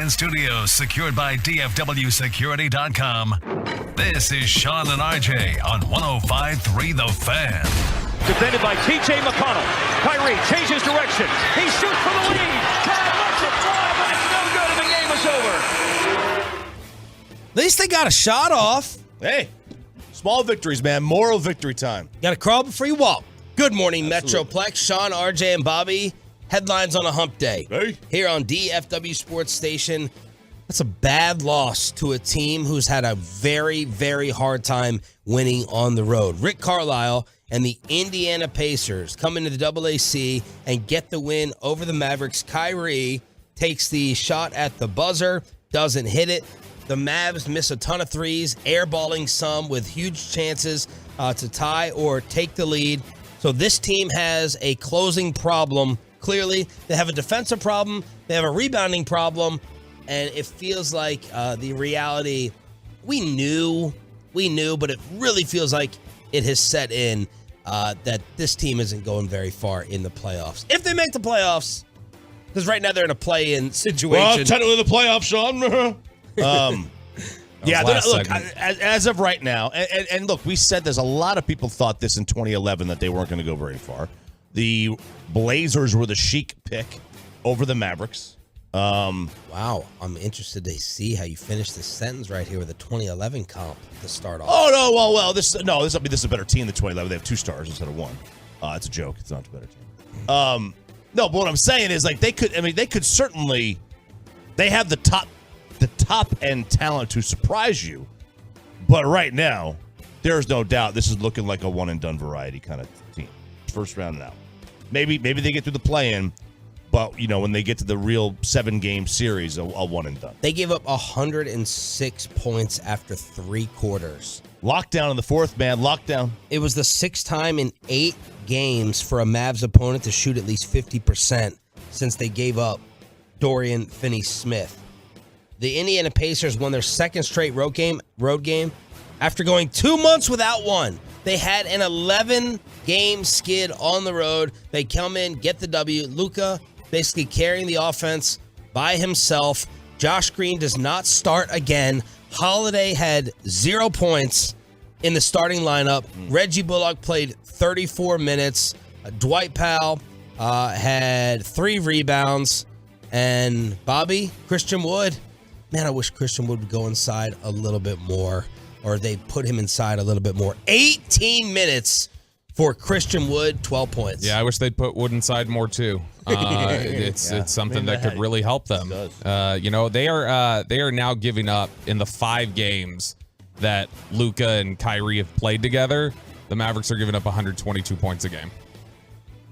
Fan Studios, secured by DFWSecurity.com. This is Sean and RJ on 105.3 The Fan. Defended by T.J. McConnell. Kyrie changes direction. He shoots for the lead. Todd lets it fly, but it's no good, and the game is over. At least they got a shot off. Hey, small victories, man. Moral victory time. Got to crawl before you walk. Good morning, Absolutely. Metroplex. Sean, RJ, and Bobby. Headlines on a hump day. Hey. Here on DFW Sports Station. That's a bad loss to a team who's had a very, very hard time winning on the road. Rick Carlisle and the Indiana Pacers come into the AAC and get the win over the Mavericks. Kyrie takes the shot at the buzzer, doesn't hit it. The Mavs miss a ton of threes, airballing some with huge chances to tie or take the lead. So this team has a closing problem. Clearly, they have a defensive problem, they have a rebounding problem, and it feels like the reality we knew, but it really feels like it has set in that this team isn't going very far in the playoffs. If they make the playoffs, because right now they're in a play-in situation. Well, technically the playoffs, Sean. Yeah, look, as of right now, and look, we said there's a lot of people thought this in 2011 that they weren't going to go very far. The Blazers were the chic pick over the Mavericks. Wow, I'm interested to see how you finish this sentence right here with a 2011 comp to start off. Oh no, well, this is a better team than 2011. They have 2 stars instead of 1. It's a joke. It's not a better team. No, but what I'm saying is like they could certainly, they have the top end talent to surprise you. But right now, there's no doubt this is looking like a one and done variety kind of team. First round and out. Maybe they get through the play-in, but when they get to the real 7-game series, a one and done. They gave up 106 points after 3 quarters. Lockdown in the fourth, man. Lockdown. It was the 6th time in 8 games for a Mavs opponent to shoot at least 50% since they gave up Dorian Finney-Smith. The Indiana Pacers won their 2nd straight road game after going 2 months without one. They had an 11-game skid on the road. They come in, get the W. Luka basically carrying the offense by himself. Josh Green does not start again. Holiday had 0 points in the starting lineup. Reggie Bullock played 34 minutes. Dwight Powell had 3 rebounds. And Bobby, Christian Wood. Man, I wish Christian Wood would go inside a little bit more. Or they put him inside a little bit more. 18 minutes for Christian Wood, 12 points. Yeah, I wish they'd put Wood inside more too. It's something that could really help them. They are now giving up in the 5 games that Luka and Kyrie have played together. The Mavericks are giving up 122 points a game.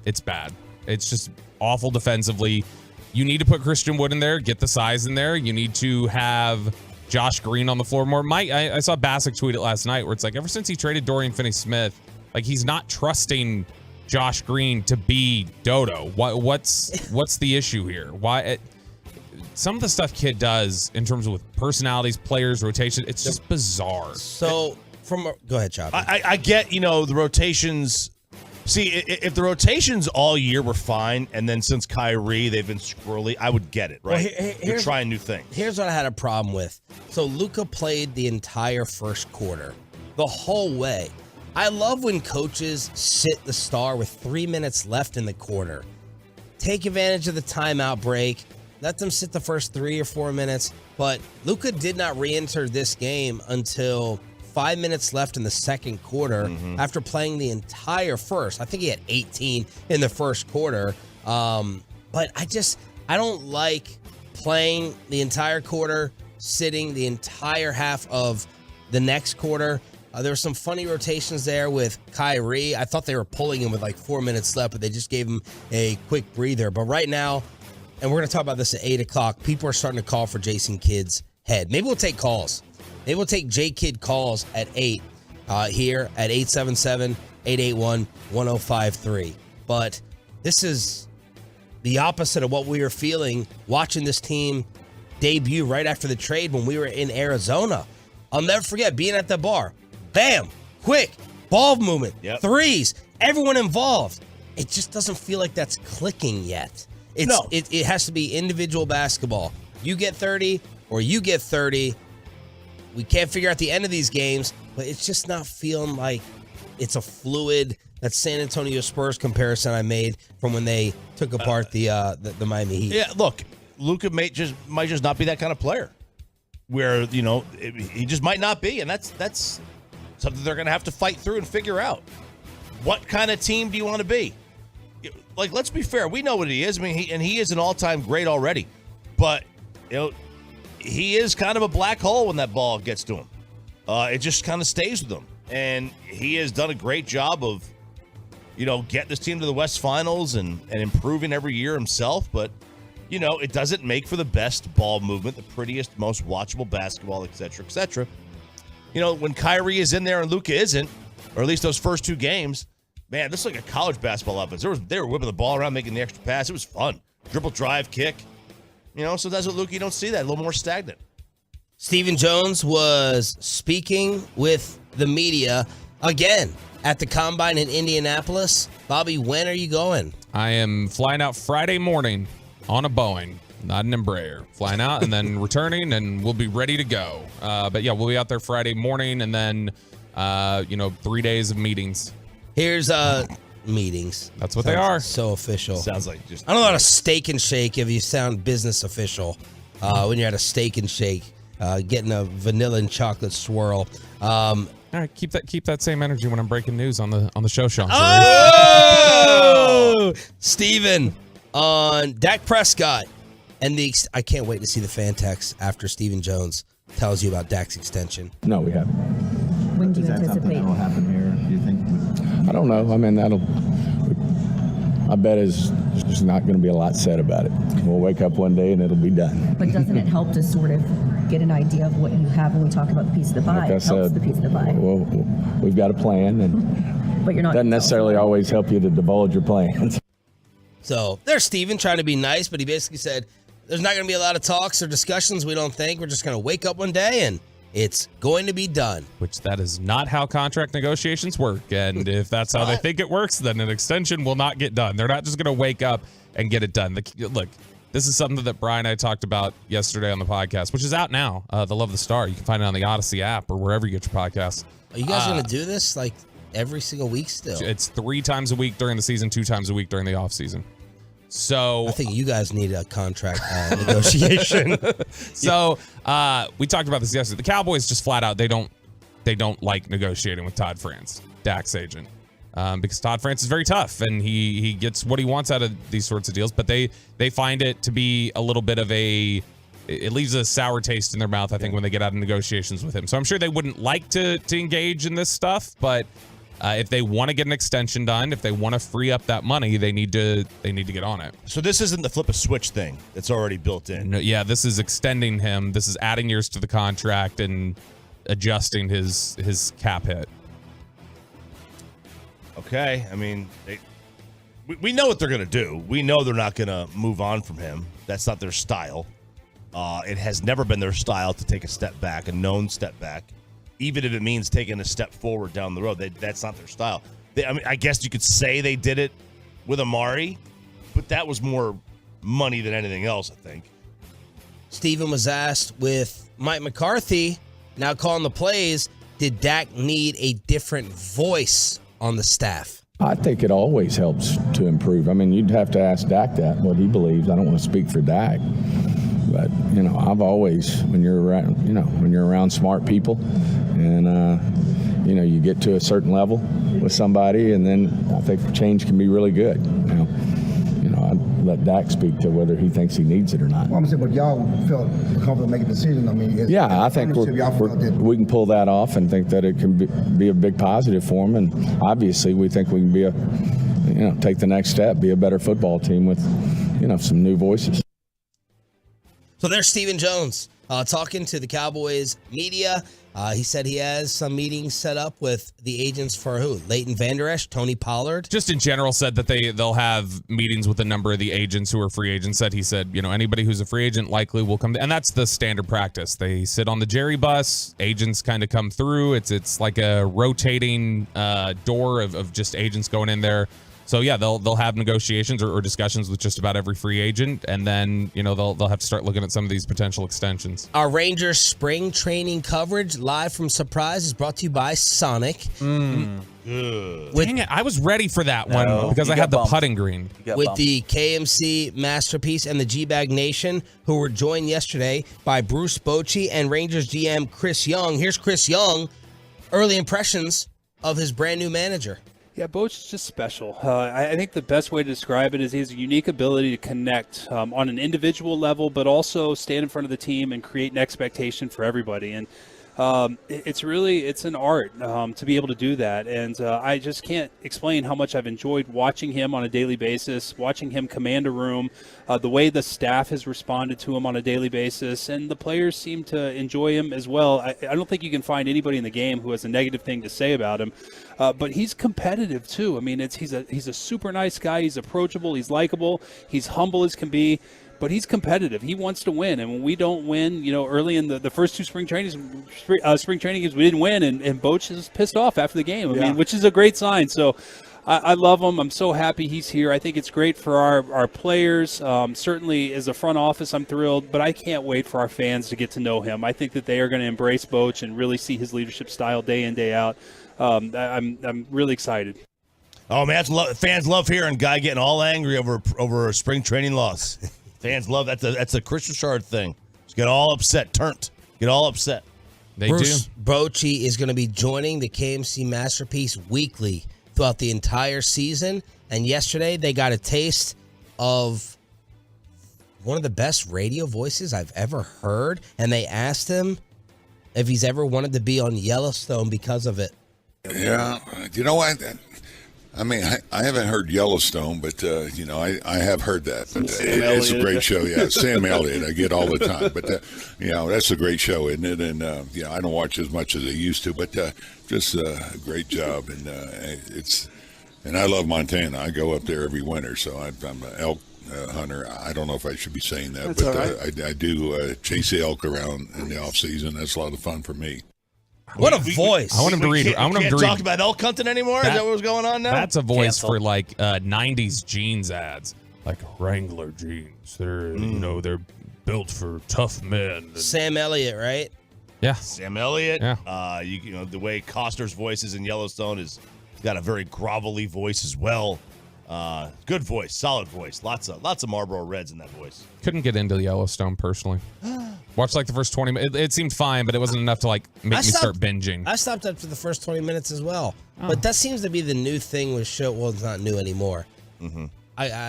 It's bad. It's just awful defensively. You need to put Christian Wood in there, get the size in there. You need to have Josh Green on the floor more. Mike, I saw Bassick tweet it last night where it's like ever since he traded Dorian Finney-Smith, like he's not trusting Josh Green to be Dodo. What's the issue here? Some of the stuff Kid does in terms of with personalities, players, rotation, it's just bizarre. So go ahead, Chop. I get the rotations. See, if the rotations all year were fine, and then since Kyrie, they've been squirrely, I would get it, right? Well, you're trying new things. Here's what I had a problem with. So Luka played the entire first quarter, the whole way. I love when coaches sit the star with 3 minutes left in the quarter. Take advantage of the timeout break. Let them sit the first 3 or 4 minutes. But Luka did not re-enter this game until 5 minutes left in the second quarter after playing the entire first. I think he had 18 in the first quarter. But I don't like playing the entire quarter, sitting the entire half of the next quarter. There were some funny rotations there with Kyrie. I thought they were pulling him with like 4 minutes left, but they just gave him a quick breather. But right now, and we're going to talk about this at 8 o'clock, people are starting to call for Jason Kidd's head. Maybe we'll take calls. Maybe we'll take J Kidd calls at 8 here at 877-881-1053. But this is the opposite of what we were feeling watching this team debut right after the trade when we were in Arizona. I'll never forget being at the bar. Bam! Quick! Ball movement. Yep. Threes. Everyone involved. It just doesn't feel like that's clicking yet. It has to be individual basketball. You get 30 or you get 30. We can't figure out the end of these games, but it's just not feeling like it's a fluid. That San Antonio Spurs comparison I made from when they took apart the Miami Heat. Yeah, look, Luka might just not be that kind of player. Where, he just might not be, and that's something they're going to have to fight through and figure out. What kind of team do you want to be? Like, let's be fair. We know what he is. I mean, he is an all-time great already. But, he is kind of a black hole when that ball gets to him. It just kind of stays with him. And he has done a great job of, getting this team to the West Finals and improving every year himself. But, it doesn't make for the best ball movement, the prettiest, most watchable basketball, et cetera, et cetera. When Kyrie is in there and Luka isn't, or at least those first two games, man, this is like a college basketball offense. They were whipping the ball around, making the extra pass. It was fun. Dribble, drive, kick. So that's what Luka, you don't see that. A little more stagnant. Stephen Jones was speaking with the media again at the Combine in Indianapolis. Bobby, when are you going? I am flying out Friday morning on a Boeing, not an Embraer. Flying out and then returning, and we'll be ready to go. But yeah, we'll be out there Friday morning, and then 3 days of meetings. Here's meetings. That's what they are. So official. Sounds like just. I don't know how to Steak and Shake if you sound business official. When you're at a Steak and Shake, getting a vanilla and chocolate swirl. All right, keep that same energy when I'm breaking news on the show, Sean. Oh, Steven, on Dak Prescott and I can't wait to see the fan text after Stephen Jones tells you about Dak's extension. No, we haven't. When do you anticipate that will happen here? Do you think? I don't know. I mean, I bet is just not going to be a lot said about it. We'll wake up one day and it'll be done. But doesn't it help to sort of get an idea of what you have when we talk about the piece of the pie? Like I It helps said, the piece of the pie. Well, we've got a plan, and But you're not doesn't necessarily always help you to divulge your plans. So there's Steven trying to be nice, but he basically said there's not going to be a lot of talks or discussions, we don't think. We're just going to wake up one day and it's going to be done. Which that is not how contract negotiations work. And if that's how they think it works, then an extension will not get done. They're not just going to wake up and get it done. Look, this is something that Brian and I talked about yesterday on the podcast, which is out now, The Love of the Star. You can find it on the Odyssey app or wherever you get your podcasts. Are you guys going to do this like every single week still? It's 3 times a week during the season, 2 times a week during the off season. So I think you guys need a contract negotiation. So we talked about this yesterday. The Cowboys just flat out they don't like negotiating with Todd France, Dak's agent, because Todd France is very tough and he gets what he wants out of these sorts of deals. But they find it to be a little bit of it leaves a sour taste in their mouth, I think, when they get out of negotiations with him. So I'm sure they wouldn't like to engage in this stuff, but if they want to get an extension done, if they want to free up that money, they need to get on it. So this isn't the flip a switch thing that's already built in. No, yeah, this is extending him. This is adding years to the contract and adjusting his cap hit. Okay, I mean, we know what they're going to do. We know they're not going to move on from him. That's not their style. It has never been their style to take a step back, a known step back. Even if it means taking a step forward down the road, that's not their style. I guess you could say they did it with Amari, but that was more money than anything else, I think. Steven was asked with Mike McCarthy now calling the plays, did Dak need a different voice on the staff? I think it always helps to improve. I mean, you'd have to ask Dak that, what he believes. I don't want to speak for Dak. But, I've always, when you're around smart people and, you get to a certain level with somebody, and then I think change can be really good. I'd let Dak speak to whether he thinks he needs it or not. Well, I'm saying, but y'all felt comfortable making a decision. I mean, yeah, I think we can pull that off and think that it can be a big positive for him. And obviously, we think we can be take the next step, be a better football team with, some new voices. So there's Stephen Jones talking to the Cowboys media. He said he has some meetings set up with the agents for who? Leighton Vander Esch, Tony Pollard. Just in general said that they'll have meetings with a number of the agents who are free agents. He said, anybody who's a free agent likely will come. And that's the standard practice. They sit on the Jerry bus. Agents kind of come through. It's like a rotating door of just agents going in there. So yeah, they'll have negotiations or discussions with just about every free agent, and then they'll have to start looking at some of these potential extensions. Our Rangers spring training coverage live from Surprise is brought to you by Sonic. Dang it, I was ready for that one because I had the putting green. With the KMC Masterpiece and the G-Bag Nation, who were joined yesterday by Bruce Bochy and Rangers GM Chris Young. Here's Chris Young, early impressions of his brand new manager. Yeah, Boch is just special. I think the best way to describe it is he has a unique ability to connect on an individual level, but also stand in front of the team and create an expectation for everybody. And it's an art to be able to do that. And I just can't explain how much I've enjoyed watching him on a daily basis, watching him command a room, the way the staff has responded to him on a daily basis, and the players seem to enjoy him as well. I don't think you can find anybody in the game who has a negative thing to say about him. But he's competitive too. I mean, he's a super nice guy. He's approachable. He's likable. He's humble as can be. But he's competitive. He wants to win. And when we don't win, early in the first two spring training games, we didn't win, and Boch is pissed off after the game. I mean, which is a great sign. So I love him. I'm so happy he's here. I think it's great for our players. Certainly as a front office, I'm thrilled. But I can't wait for our fans to get to know him. I think that they are going to embrace Boch and really see his leadership style day in, day out. I'm really excited. Oh, man, fans love hearing Guy getting all angry over a spring training loss. Fans love that. That's a Chris Richard thing. Just get all upset, get all upset. Bruce Bochy is going to be joining the KMC Masterpiece weekly throughout the entire season. And yesterday they got a taste of one of the best radio voices I've ever heard. And they asked him if he's ever wanted to be on Yellowstone because of it. Yeah, you know what? I mean, I haven't heard Yellowstone, but, I have heard that. But, it's a great show, yeah. Sam Elliott, I get all the time. But, that's a great show, isn't it? And, I don't watch as much as I used to, but just a great job. And and I love Montana. I go up there every winter, so I'm an elk hunter. I don't know if I should be saying that, That's but all right. I do chase the elk around in the off-season. That's a lot of fun for me. What a voice. I want him to read. I want him to read. Talk about elk hunting anymore? Is that what's going on now? That's a voice Cancel. for like 90s jeans ads, like Wrangler jeans. They're they're built for tough men. Sam Elliott, right? Yeah. Sam Elliott. Yeah. The way Costner's voice is in Yellowstone he's got a very grovelly voice as well. Good voice, solid voice. Lots of Marlboro Reds in that voice. Couldn't get into Yellowstone personally. Watched like the first 20 minutes. It seemed fine, but it wasn't enough to like make me start binging. I stopped after the first 20 minutes as well. But that seems to be the new thing with show. Well, it's not new anymore. Mm-hmm.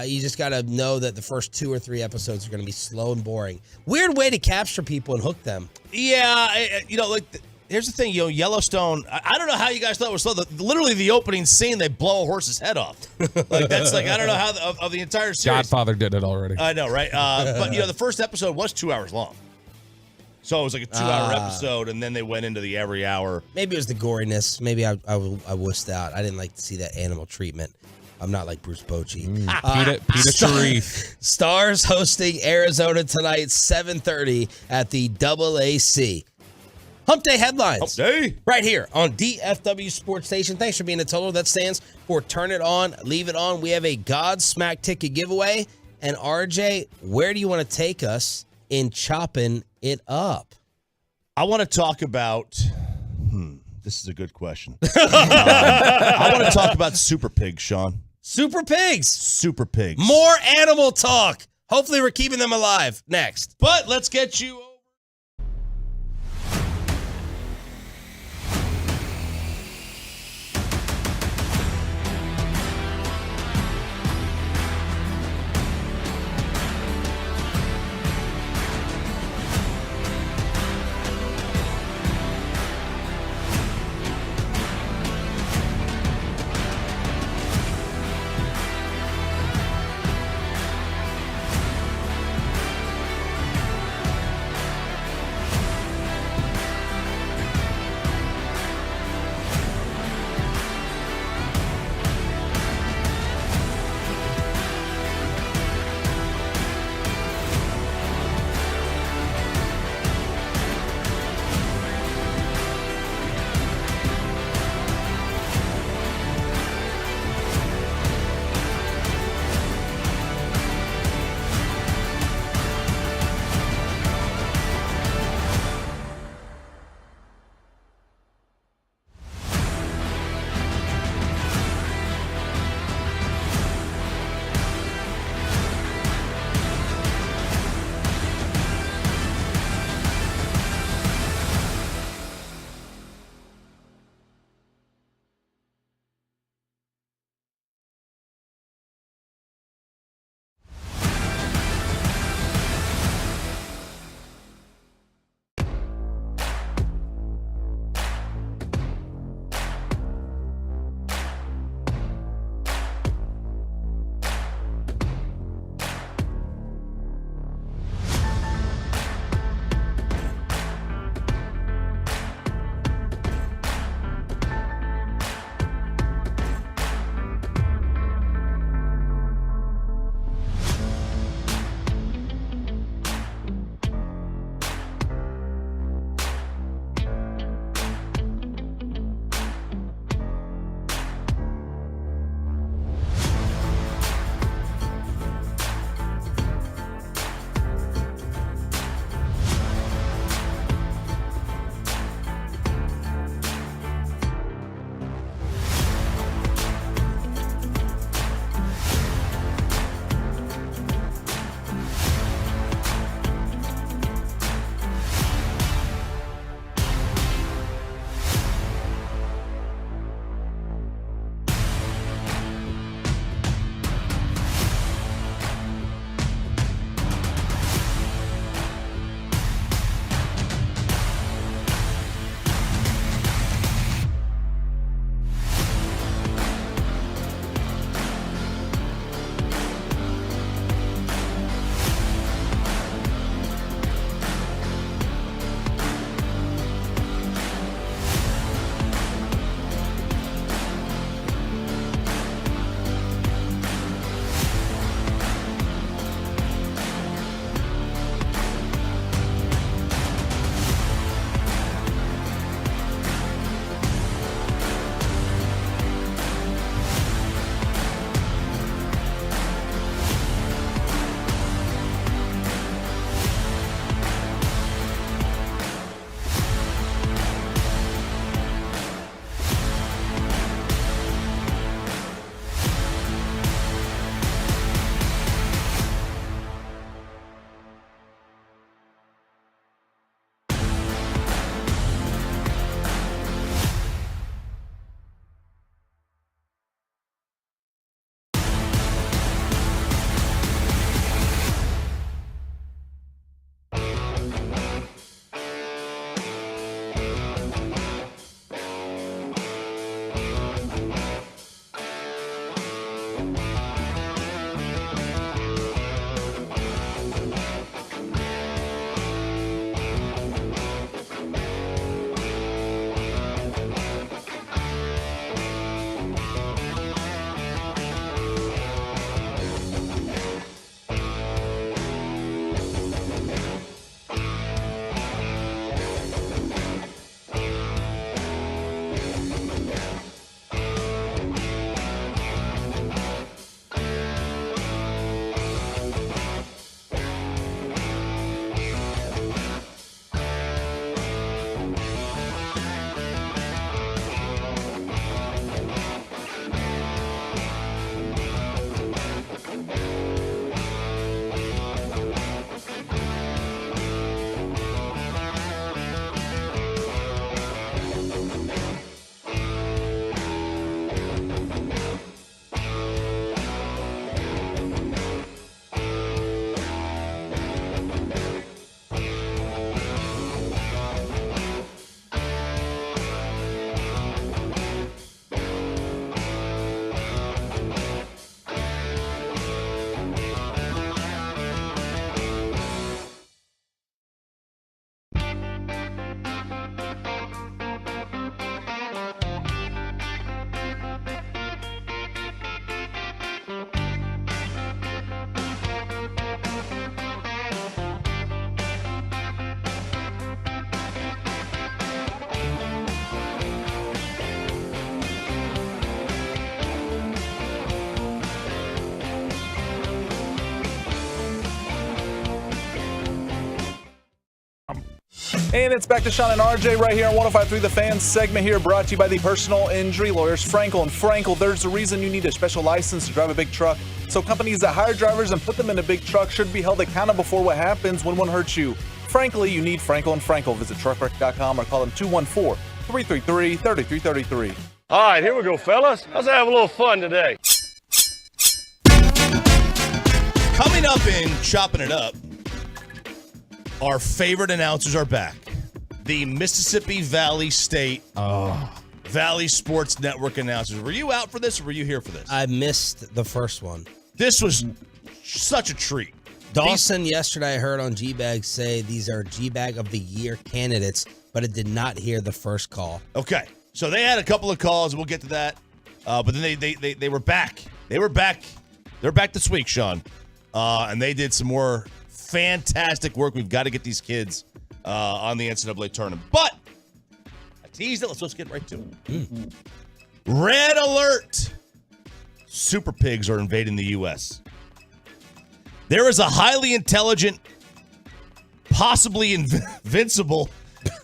You just got to know that the first 2 or 3 episodes are going to be slow and boring. Weird way to capture people and hook them. Yeah, here's the thing, Yellowstone. I don't know how you guys thought it was slow. Literally, the opening scene, they blow a horse's head off. That's I don't know how of the entire series. Godfather did it already. I know, right? But the first episode was 2 hours long, so it was like a 2-hour episode, and then they went into the every hour. Maybe it was the goriness. Maybe I wussed out. I didn't like to see that animal treatment. I'm not like Bruce Bochy. Peter Sharif. Stars hosting Arizona tonight, 7:30 at the AAC. Hump Day headlines. Hump Day. Right here on DFW Sports Station. Thanks for being a total. That stands for Turn It On, Leave It On. We have a Godsmack ticket giveaway. And RJ, where do you want to take us in chopping it up? I want to talk about. This is a good question. I want to talk about Super Pigs, Sean. Super Pigs. Super Pigs. More animal talk. Hopefully we're keeping them alive. Next. But let's get you. And it's back to Sean and RJ right here on 105.3 The Fan segment here, brought to you by the personal injury lawyers Frankel and Frankel. There's a reason you need a special license to drive a big truck. So companies that hire drivers and put them in a big truck should be held accountable for what happens when one hurts you. Frankly, you need Frankel and Frankel. Visit truckwreck.com or call them 214-333-3333. All right, here we go, fellas. Let's have a little fun today. Coming up in Chopping It Up, our favorite announcers are back. The Mississippi Valley State Valley Sports Network announcers. Were you out for this or were you here for this? I missed the first one. This was such a treat. Dawson yesterday I heard on G-Bag say these are G-Bag of the Year candidates, but I did not hear the first call. Okay, so they had a couple of calls. We'll get to that. But then they were back. They're back this week, Sean. And they did some more fantastic work. We've got to get these kids on the NCAA tournament. But I teased it. Let's get right to it. Red alert. Super pigs are invading the U.S. There is a highly intelligent, possibly invincible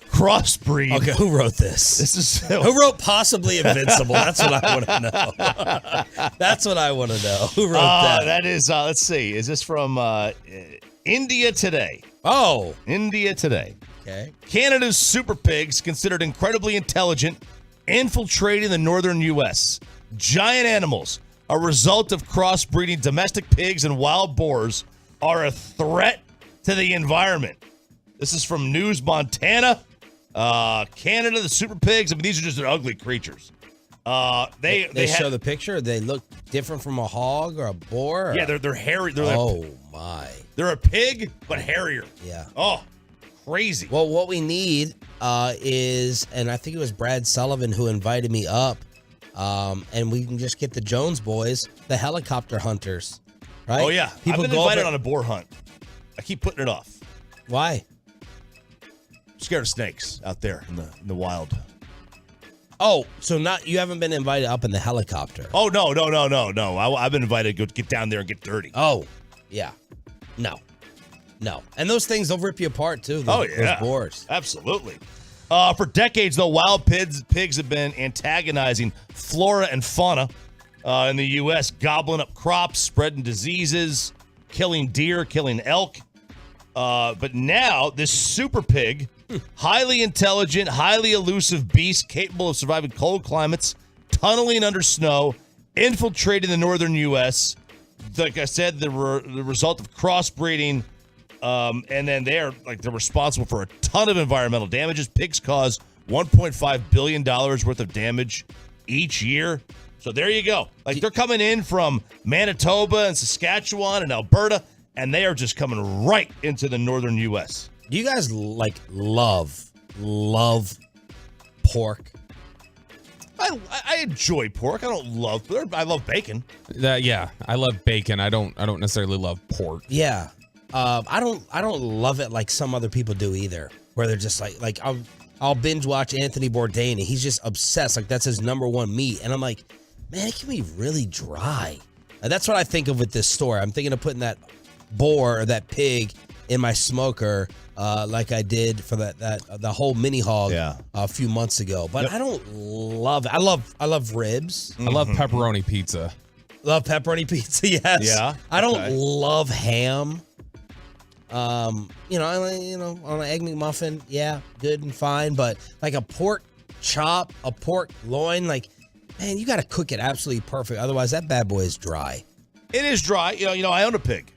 crossbreed. Okay, who wrote this? Who wrote possibly invincible? That's what I want to know. That's what I want to know. Who wrote that? That is, let's see. Is this from India Today? Oh. India Today. Okay. Canada's super pigs, considered incredibly intelligent, infiltrating the northern U.S. Giant animals, a result of crossbreeding domestic pigs and wild boars, are a threat to the environment. This is from News Montana. Canada, the super pigs. I mean, these are just ugly creatures. They show the picture. They look different from a hog or a boar. Yeah, they're hairy. My! They're a pig, but hairier. Yeah. Oh, crazy. Well, what we need is, and I think it was Brad Sullivan who invited me up, and we can just get the Jones boys, the helicopter hunters, right? Oh yeah, I've been invited on a boar hunt. I keep putting it off. Why? I'm scared of snakes out there in the wild. Oh, so you haven't been invited up in the helicopter? Oh no. I've been invited to get down there and get dirty. Oh, yeah. No. And those things, they'll rip you apart too. Those boars. Absolutely. For decades, though, wild pigs have been antagonizing flora and fauna in the U.S., gobbling up crops, spreading diseases, killing deer, killing elk. But now this super pig, highly intelligent, highly elusive beast capable of surviving cold climates, tunneling under snow, infiltrating the northern U.S., like I said, the result of crossbreeding, and then they're responsible for a ton of environmental damages. Pigs cause $1.5 billion worth of damage each year. So there you go. They're coming in from Manitoba and Saskatchewan and Alberta, and they are just coming right into the northern U.S. Do you guys love pork? I enjoy pork. I love bacon. Yeah, I love bacon. I don't necessarily love pork. Yeah. I don't love it like some other people do either, where they're just like I'll binge watch Anthony Bourdain. He's just obsessed. Like, that's his number one meat. And I'm like, man, it can be really dry. And that's what I think of with this story. I'm thinking of putting that boar or that pig in my smoker like I did for the whole mini hog a few months ago. But I don't love it. I love ribs. I love pepperoni pizza. Love pepperoni pizza, yes. Yeah. I don't love ham. On an Egg McMuffin, yeah, good and fine. But like a pork chop, a pork loin, like, man, you got to cook it absolutely perfect. Otherwise, that bad boy is dry. It is dry. I own a pig.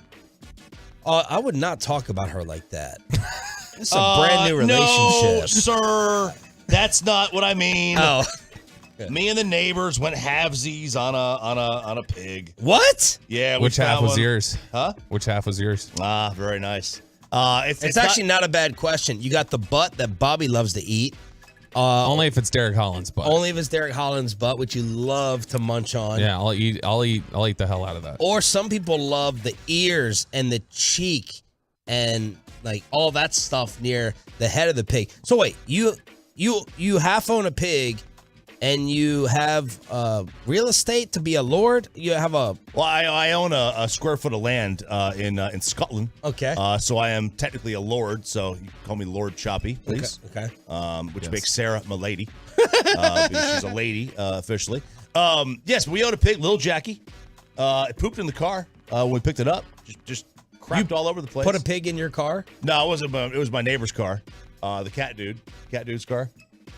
I would not talk about her like that. It's a brand new relationship. No, sir. That's not what I mean. Oh. Me and the neighbors went halvesies on a pig. What? Yeah. Which half was yours? Huh? Which half was yours? Ah, very nice. It's actually not a bad question. You got the butt that Bobby loves to eat. Only if it's Derek Holland's butt. Only if it's Derek Holland's butt, which you love to munch on. Yeah, I'll eat the hell out of that. Or some people love the ears and the cheek and like all that stuff near the head of the pig. So wait, you half own a pig and you have real estate to be a lord? You have a... Well, I own a square foot of land in Scotland. Okay. So I am technically a lord, so you can call me Lord Choppy, please. Okay. Which makes Sarah my lady. Because she's a lady, officially. Yes, we own a pig, little Jackie. It pooped in the car when we picked it up. Just crapped all over the place. Put a pig in your car? No, it wasn't. It was my neighbor's car. The cat dude's car.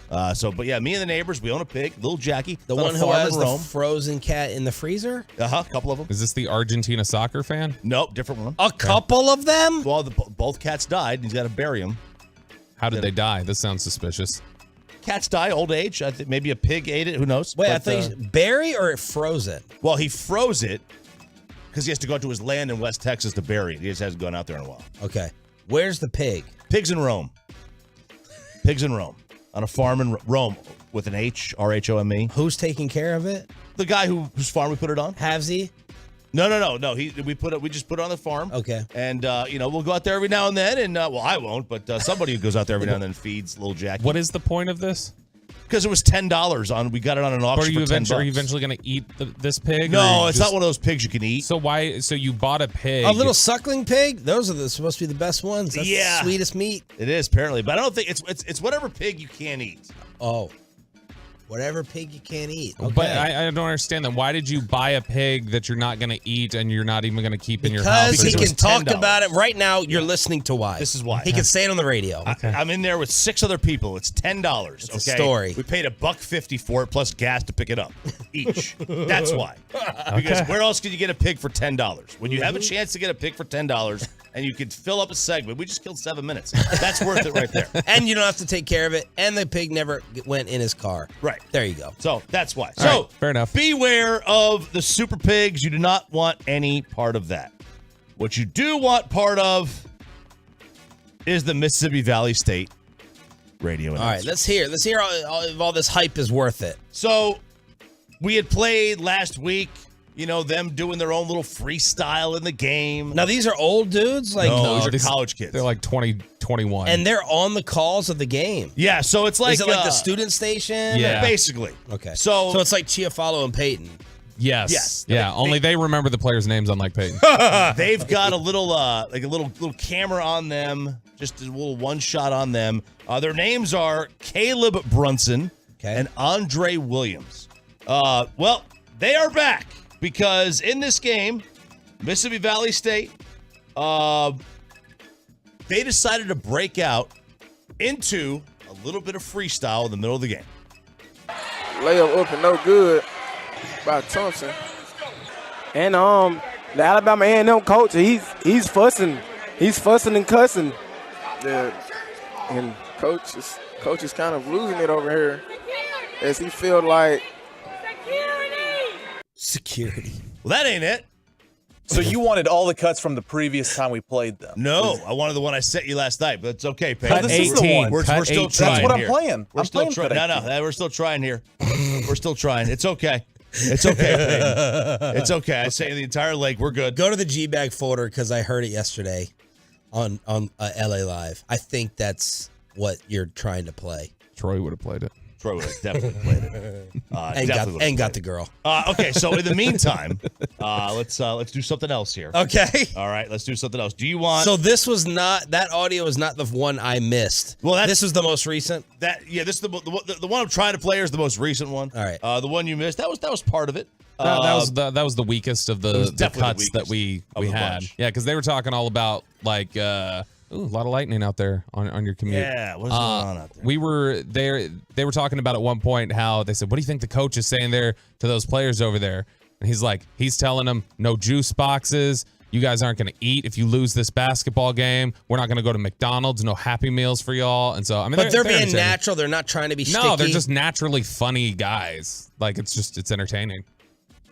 But yeah, me and the neighbors, we own a pig, little Jackie. The one who has the frozen cat in the freezer? A couple of them. Is this the Argentina soccer fan? Nope, different one. A couple of them? Well, both cats died, and he's got to bury them. How did they die? This sounds suspicious. Cats die, old age. I think maybe a pig ate it. Who knows? Wait, I think bury or frozen? Well, he froze it because he has to go to his land in West Texas to bury it. He just hasn't gone out there in a while. Okay. Where's the pig? Pigs in Rome. Pigs in Rome. On a farm in Rome with an H, R-H-O-M-E. Who's taking care of it? The guy whose farm we put it on. Havesy? No. We just put it on the farm. Okay. And we'll go out there every now and then, and I won't, but somebody who goes out there every now and then feeds little Jackie. What is the point of this? Because it was $10 on. We got it on an auction for $10. Are you eventually going to eat this pig? No, it's not one of those pigs you can eat. So why? So you bought a pig? A little suckling pig? Those are supposed to be the best ones. That's the sweetest meat. It is apparently, but I don't think it's whatever pig you can't eat. Oh, whatever pig you can't eat. Okay. But I don't understand that. Why did you buy a pig that you're not going to eat and you're not even going to keep in your house? Because he can talk about it right now. You're listening to why. This is why. He can say it on the radio. I'm in there with 6 other people. It's $10. It's a story. We paid $1.50 for it plus gas to pick it up each. That's why. Because where else could you get a pig for $10? When you have a chance to get a pig for $10 and you could fill up a segment, we just killed 7 minutes. That's worth it right there. And you don't have to take care of it. And the pig never went in his car. Right. There you go. So that's why. All right, fair enough. Beware of the super pigs. You do not want any part of that. What you do want part of is the Mississippi Valley State radio announcer. All right, let's hear if all this hype is worth it. So we had played last week, them doing their own little freestyle in the game. Now, these are old dudes? No, these are college kids. They're like 20, 21. And they're on the calls of the game. Yeah, so it's like... Is it like the student station? Yeah. Basically. Okay. So it's like Chiafalo and Peyton. Yes. Yeah, only they remember the players' names, unlike Peyton. They've got a little little camera on them, just a little one shot on them. Their names are Caleb Brunson and Andre Williams. Well, they are back because in this game, Mississippi Valley State, they decided to break out into a little bit of freestyle in the middle of the game. Layup up and no good by Thompson. And the Alabama A&M coach, he's fussing and cussing. Yeah. And coach is kind of losing it over here as he feel like security. Well, that ain't it. So you wanted all the cuts from the previous time we played them? No, I wanted the one I sent you last night, but it's okay, Peyton. Cut 18. This is the one. We're still trying. That's what I'm here. playing. We're still trying. No, we're still trying here. We're still trying. It's okay. It's okay, Peyton. It's okay. I say the entire leg. We're good. Go to the G-Bag folder because I heard it yesterday on LA Live. I think that's what you're trying to play. Troy would have played it. Troy would have definitely played it. And got the girl. Okay, so in the meantime, let's do something else here. Okay. All right, let's do something else. Do you want? So this was not that audio is not the one I missed. Well, this was the most recent. This is the one I'm trying to play is the most recent one. All right. The one you missed that was part of it. That was the weakest of the cuts that we had. Bunch. Yeah, because they were talking all about like a lot of lightning out there on your commute. Yeah, what's going on out there? We were there. They were talking about at one point how they said, "What do you think the coach is saying there to those players over there?" And he's telling them, "No juice boxes. You guys aren't going to eat if you lose this basketball game. We're not going to go to McDonald's. No Happy Meals for y'all." And so I mean, but they're being natural. They're not trying to be sticky. No, they're just naturally funny guys. Like it's entertaining.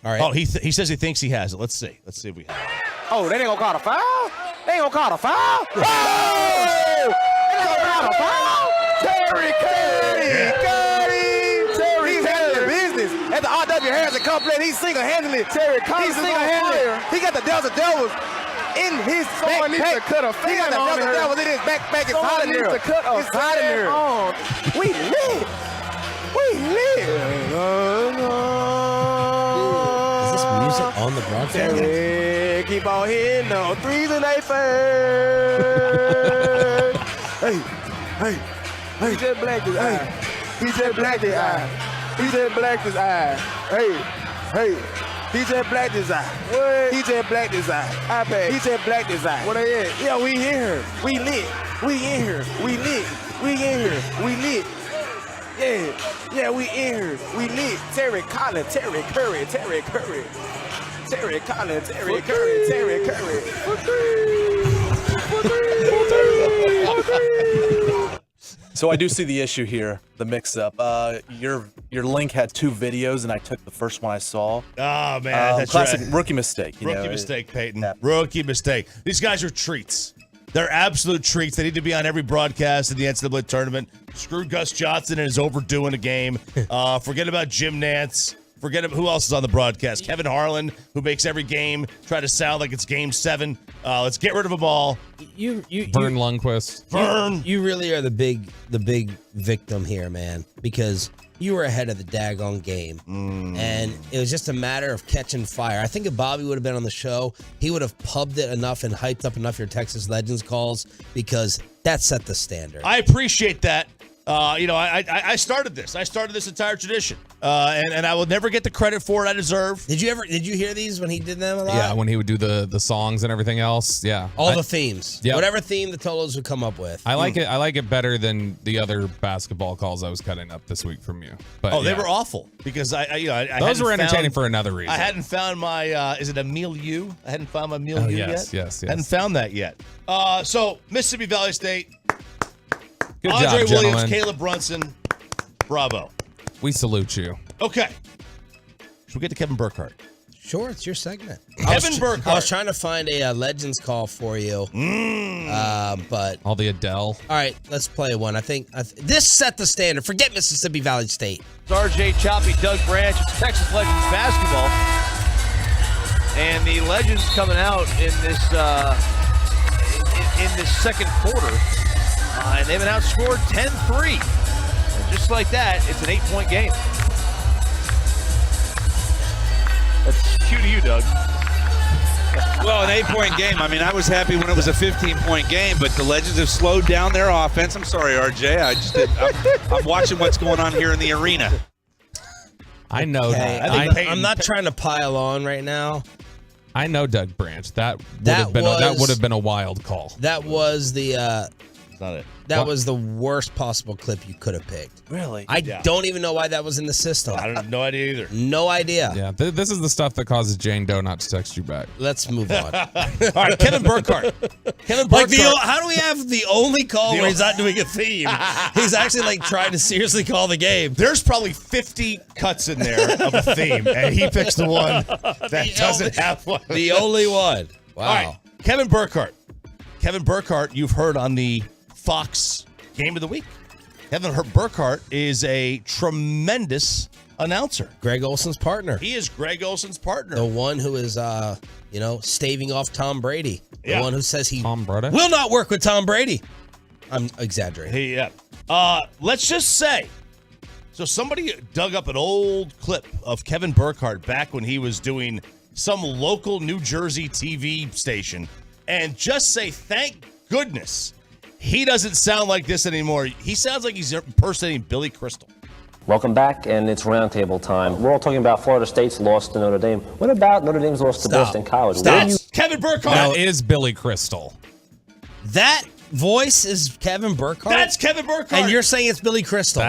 All right. Oh, he says he thinks he has it. Let's see if we have it. Oh, they ain't gonna call a foul? They ain't gonna call a foul? Oh! They ain't gonna call a foul? Terry Cuddy! He's handling business. At the R.W. Harrison complex, he's single-handedly. Terry Cuddy He got the Delta Devils in his backpack. Needs to cut a fan. He got the Delta Devils in his backpack. It's hot in there. Needs to cut a fan on. We lit. Music on the broadcast. Terry, keep on hitting no threes and they fair. Hey. He just blacked his eye. He just blacked his eye. He just blacked his eye. Hey. He just blacked his eye. What? He just blacked his eye. iPad. He just blacked his eye. What they at? Yeah, we here. We lit. We in here. We lit. We in here. We lit. Yeah, we in here. We lit. Terry Collins, Terry Curry. Terry Collins, Terry Curry. So I do see the issue here, the mix-up. Your link had 2 videos, and I took the first one I saw. Oh, man. That's classic right. rookie mistake. Rookie mistake, Peyton. Rookie mistake. These guys are treats. They're absolute treats. They need to be on every broadcast in the NCAA tournament. Screw Gus Johnson and his overdoing a game. Forget about Jim Nantz. Forget who else is on the broadcast. Kevin Harlan, who makes every game try to sound like it's Game 7. Let's get rid of them all. Vern Lundquist. Vern. You really are the big victim here, man, because you were ahead of the daggone game. And it was just a matter of catching fire. I think if Bobby would have been on the show, he would have pubbed it enough and hyped up enough your Texas Legends calls because that set the standard. I appreciate that. I started this. I started this entire tradition, and I will never get the credit for it I deserve. Did you hear these when he did them a lot? Yeah, when he would do the songs and everything else. Yeah, all the themes. Yeah, whatever theme the Tolos would come up with. I like it. I like it better than the other basketball calls I was cutting up this week from you. But they were awful because I those were entertaining for another reason. I hadn't found my is it a milieu? I hadn't found my milieu yet. Yes. Hadn't found that yet. So Mississippi Valley State. Good Andre job, Williams, gentlemen. Caleb Brunson, bravo. We salute you. Okay. Should we get to Kevin Burkhardt? Sure, it's your segment. Kevin Burkhardt. I was trying to find a Legends call for you, but all the Adele. All right, let's play one. I think this set the standard. Forget Mississippi Valley State. It's RJ Choppy, Doug Branch. It's Texas Legends basketball, and the Legends coming out in this in this second quarter. And they've been outscored 10-3. And just like that, it's an 8-point game. That's cue to you, Doug. Well, an 8-point game. I mean, I was happy when it was a 15-point game, but the Legends have slowed down their offense. I'm sorry, RJ. I'm watching what's going on here in the arena. I know that. I'm not trying to pile on right now. I know Doug Branch. That would have been a wild call. That was the not it. That was the worst possible clip you could have picked. Really? I don't even know why that was in the system. I have no idea either. No idea. Yeah, this is the stuff that causes Jane Doe not to text you back. Let's move on. All right, Kevin Burkhardt. How do we have the only call where he's not doing a theme? He's actually trying to seriously call the game. There's probably 50 cuts in there of a theme, and he picks the one that doesn't have one. The only one. Wow. All right, Kevin Burkhardt. Kevin Burkhardt, you've heard on the Fox Game of the Week. Kevin Burkhardt is a tremendous announcer. Greg Olson's partner. He is Greg Olson's partner. The one who is, staving off Tom Brady. The one who says he Tom Brady? will not work with Tom Brady. I'm exaggerating. Hey, yeah. Let's just say, so somebody dug up an old clip of Kevin Burkhardt back when he was doing some local New Jersey TV station, and just say, thank goodness he doesn't sound like this anymore. He sounds like he's impersonating Billy Crystal. Welcome back, and it's roundtable time. We're all talking about Florida State's loss to Notre Dame. What about Notre Dame's loss to Boston College? That's Kevin Burkhardt. That is Billy Crystal. That voice is Kevin Burkhardt? That's Kevin Burkhardt. And you're saying it's Billy Crystal?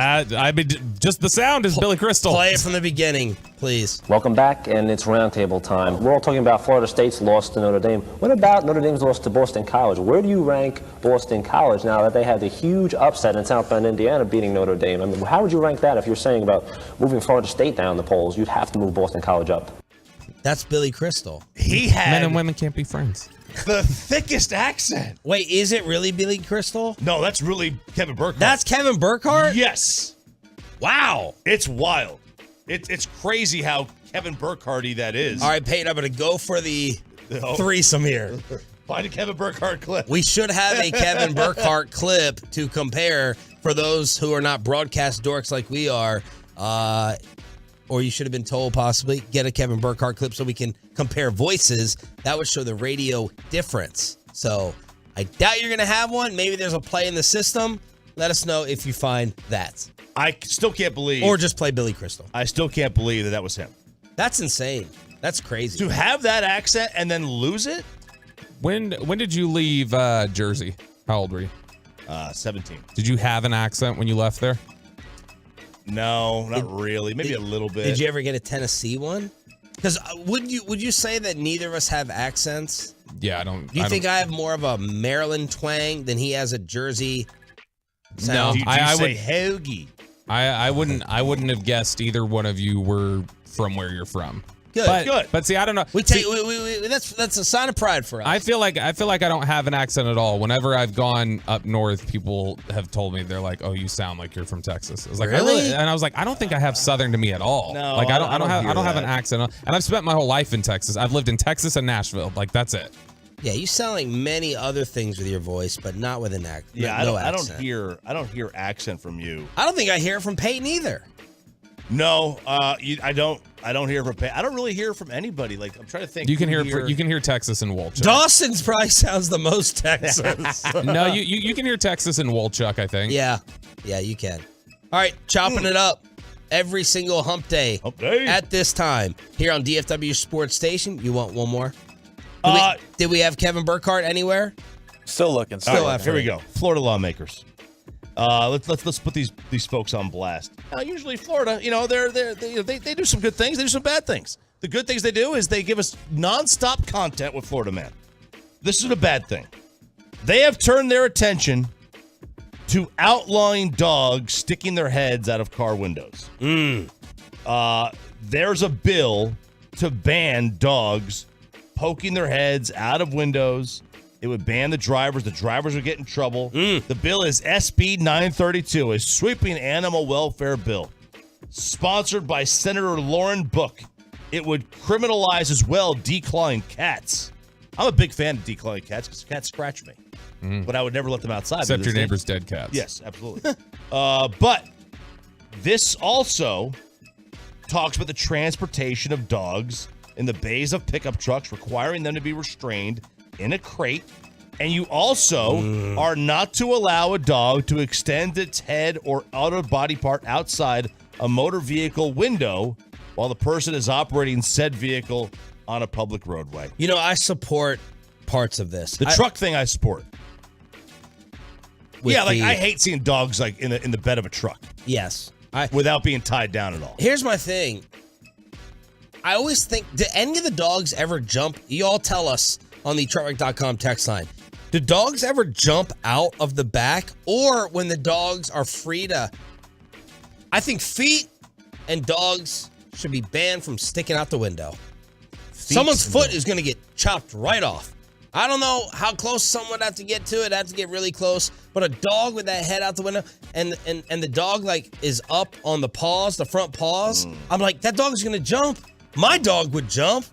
Just the sound is Billy Crystal. Play it from the beginning, please. Welcome back, and it's roundtable time. We're all talking about Florida State's loss to Notre Dame. What about Notre Dame's loss to Boston College? Where do you rank Boston College now that they had the huge upset in South Bend, Indiana, beating Notre Dame? I mean, how would you rank that if you're saying about moving Florida State down the polls? You'd have to move Boston College up. That's Billy Crystal. He had Men and women can't be friends. the thickest accent. Wait, is it really Billy Crystal? No, that's really Kevin Burkhardt. That's Kevin Burkhardt? Yes. Wow. It's wild. It's crazy how Kevin Burkhardt-y that is. All right, Peyton, I'm going to go for the threesome here. Find a Kevin Burkhardt clip. We should have a Kevin Burkhardt clip to compare for those who are not broadcast dorks like we are. Or you should have been told possibly, get a Kevin Burkhardt clip so we can compare voices. That would show the radio difference. So I doubt you're going to have one. Maybe there's a play in the system. Let us know if you find that. I still can't believe. Or just play Billy Crystal. I still can't believe that was him. That's insane. That's crazy. To have that accent and then lose it? When did you leave Jersey? How old were you? 17. Did you have an accent when you left there? No, not really. Maybe a little bit. Did you ever get a Tennessee one? Because would you say that neither of us have accents? Yeah, I don't. Do you think I have more of a Maryland twang than he has a Jersey sound? No, I would hoagie. I wouldn't have guessed either one of you were from where you're from. Good. But see, I don't know. We take that's a sign of pride for us. I feel like I don't have an accent at all. Whenever I've gone up north, people have told me, they're like, "Oh, you sound like you're from Texas." I was like, Really? And I was like, I don't think I have Southern to me at all. No, like I don't hear have that. an accent. And I've spent my whole life in Texas. I've lived in Texas and Nashville. Like that's it. Yeah, you sound like many other things with your voice, but not with an accent. Yeah, no I don't accent. hear accent from you. I don't think I hear it from Peyton either. No, I don't hear from. I don't really hear from anybody. Like I'm trying to think. You can hear Texas and Wolchuk. Dawson's probably sounds the most Texas. No, you can hear Texas and Wolchuk, I think. Yeah, you can. All right, chopping it up every single hump day at this time here on DFW Sports Station. You want one more? Did we have Kevin Burkhardt anywhere? Still looking. All right, here we go. Florida lawmakers. Let's put these folks on blast. Usually Florida, they do some good things. They do some bad things. The good things they do is they give us nonstop content with Florida Man. This is a bad thing. They have turned their attention to outlawing dogs sticking their heads out of car windows. There's a bill to ban dogs poking their heads out of windows. It would ban the drivers. The drivers would get in trouble. The bill is SB 932, a sweeping animal welfare bill, sponsored by Senator Lauren Book. It would criminalize as well declawing cats. I'm a big fan of declawing cats because cats scratch me, but I would never let them outside. Except your neighbor's dead cats. Yes, absolutely. But this also talks about the transportation of dogs in the bays of pickup trucks, requiring them to be restrained in a crate. And you also are not to allow a dog to extend its head or other body part outside a motor vehicle window while the person is operating said vehicle on a public roadway. I support parts of this. The truck thing I support. Yeah, I hate seeing dogs like in the bed of a truck. Yes. Without being tied down at all. Here's my thing. I always think, do any of the dogs ever jump? You all tell us on the truckwreck.com text line. Do dogs ever jump out of the back, or when the dogs are free to? I think feet and dogs should be banned from sticking out the window. Someone's foot is going to get chopped right off. I don't know how close someone would have to get to it. I'd have to get really close. But a dog with that head out the window and the dog is up on the paws, the front paws. I'm like, that dog's going to jump. My dog would jump.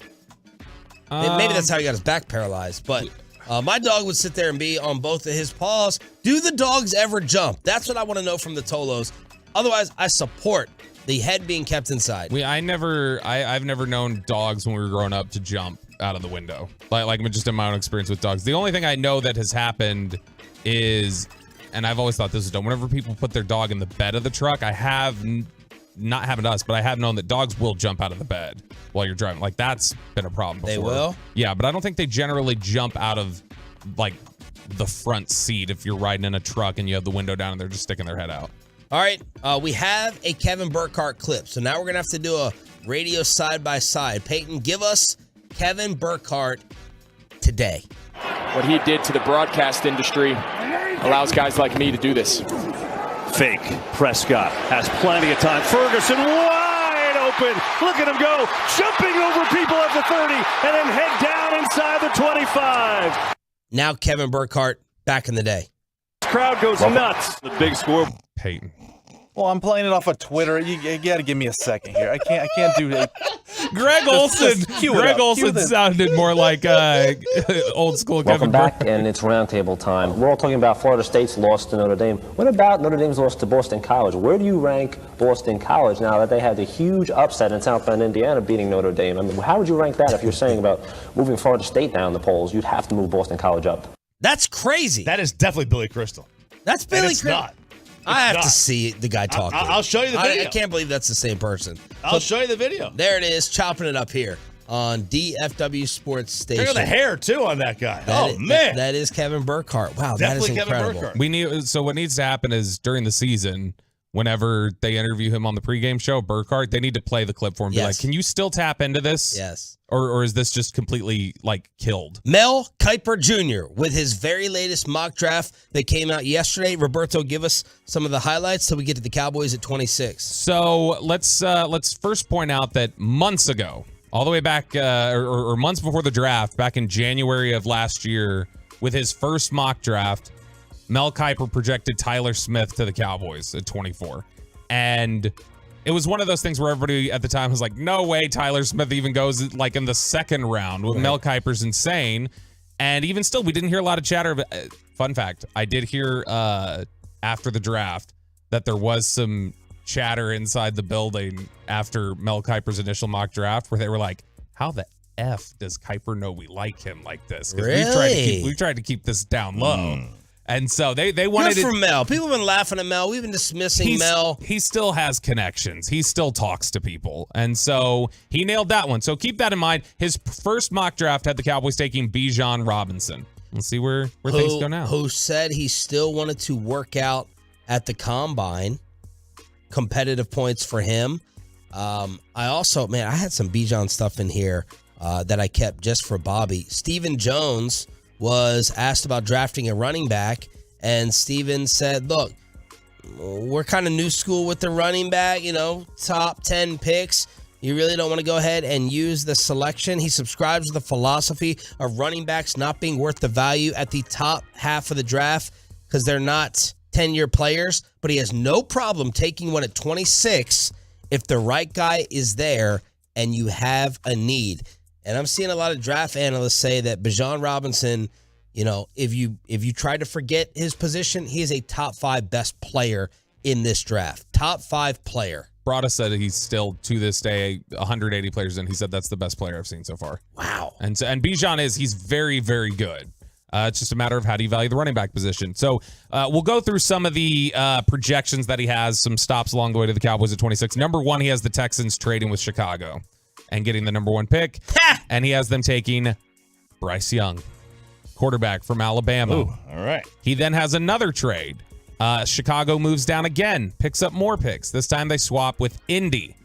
Maybe that's how he got his back paralyzed. But My dog would sit there and be on both of his paws. Do the dogs ever jump? That's what I want to know from the Tolos. Otherwise, I support the head being kept inside. I've never known dogs when we were growing up to jump out of the window. Like just in my own experience with dogs. The only thing I know that has happened is, and I've always thought this is dumb, whenever people put their dog in the bed of the truck, I have, not happened to us, but I have known that dogs will jump out of the bed while you're driving. Like, that's been a problem before. They will? Yeah, but I don't think they generally jump out of, like, the front seat if you're riding in a truck and you have the window down and they're just sticking their head out. All right, we have a Kevin Burkhardt clip, so now we're going to have to do a radio side-by-side. Peyton, give us Kevin Burkhardt today. What he did to the broadcast industry allows guys like me to do this. Fake. Prescott has plenty of time. Ferguson wide open. Look at him go. Jumping over people at the 30 and then head down inside the 25. Now Kevin Burkhardt back in the day. Crowd goes nuts. The big score. Peyton. Well, I'm playing it off of Twitter. You got to give me a second here. I can't do it. Greg Olson. Greg Olson sounded more like old school Kevin Welcome back, and it's roundtable time. We're all talking about Florida State's loss to Notre Dame. What about Notre Dame's loss to Boston College? Where do you rank Boston College now that they had the huge upset in South Bend, Indiana, beating Notre Dame? I mean, how would you rank that if you're saying about moving Florida State down the polls? You'd have to move Boston College up. That's crazy. That is definitely Billy Crystal. That's Billy Crystal. Not. I have to see the guy talk. I'll show you the video. I can't believe that's the same person. I'll show you the video. There it is, chopping it up here on DFW Sports Station. Look at the hair, too, on that guy. Man. That is Kevin Burkhardt. Wow, Definitely that is incredible. Kevin Burkhardt. So what needs to happen is during the season, whenever they interview him on the pregame show, Burkhardt, they need to play the clip for him. Be like, can you still tap into this? Yes. Or is this just completely, killed? Mel Kiper Jr. with his very latest mock draft that came out yesterday. Roberto, give us some of the highlights till we get to the Cowboys at 26. So let's first point out that months ago, all the way back, or months before the draft, back in January of last year, with his first mock draft, Mel Kiper projected Tyler Smith to the Cowboys at 24. And it was one of those things where everybody at the time was like, no way Tyler Smith even goes in the second round. With Mel Kiper's insane. And even still, we didn't hear a lot of chatter. Fun fact, I did hear after the draft that there was some chatter inside the building after Mel Kiper's initial mock draft where they were like, how the F does Kiper know we like him like this? Because we've tried to keep this down low. And so they wanted Good for Mel. People have been laughing at Mel. We've been dismissing Mel. He still has connections. He still talks to people. And so he nailed that one. So keep that in mind. His first mock draft had the Cowboys taking Bijan Robinson. Let's see where things go now. Who said he still wanted to work out at the combine. Competitive points for him. I also, I had some Bijan stuff in here that I kept just for Bobby. Stephen Jones was asked about drafting a running back, and Steven said, look, we're kind of new school with the running back, top 10 picks. You really don't want to go ahead and use the selection. He subscribes to the philosophy of running backs not being worth the value at the top half of the draft because they're not 10-year players, but he has no problem taking one at 26 if the right guy is there and you have a need. And I'm seeing a lot of draft analysts say that Bijan Robinson, if you try to forget his position, he is a top 5 best player in this draft. Top 5 player. Brada said he's still, to this day, 180 players in. He said that's the best player I've seen so far. Wow. And Bijan he's very, very good. It's just a matter of how do you value the running back position. So we'll go through some of the projections that he has, some stops along the way to the Cowboys at 26. Number 1, he has the Texans trading with Chicago and getting the number 1 pick. And he has them taking Bryce Young, quarterback from Alabama. Ooh, all right. He then has another trade. Chicago moves down again, picks up more picks. This time they swap with Indy.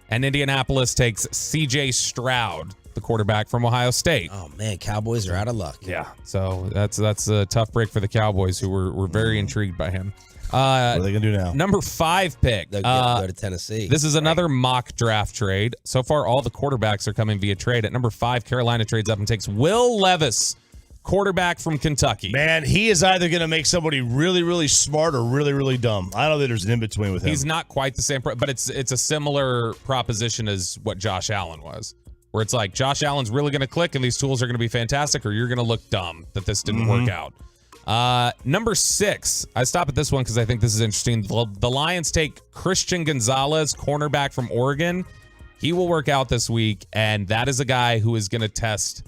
And Indianapolis takes C.J. Stroud, the quarterback from Ohio State. Oh, man, Cowboys are out of luck. Yeah, so that's a tough break for the Cowboys, who were very intrigued by him. What are they going to do now? Number 5 pick. They're going to go to Tennessee. This is another mock draft trade. So far, all the quarterbacks are coming via trade. At number 5, Carolina trades up and takes Will Levis, quarterback from Kentucky. Man, he is either going to make somebody really, really smart or really, really dumb. I don't think there's an in-between with him. He's not quite the same, but it's a similar proposition as what Josh Allen was. where it's like Josh Allen's really going to click and these tools are going to be fantastic, or you're going to look dumb that this didn't work out. Number 6, I stop at this one because I think this is interesting. The Lions take Christian Gonzalez, cornerback from Oregon. He will work out this week, and that is a guy who is going to test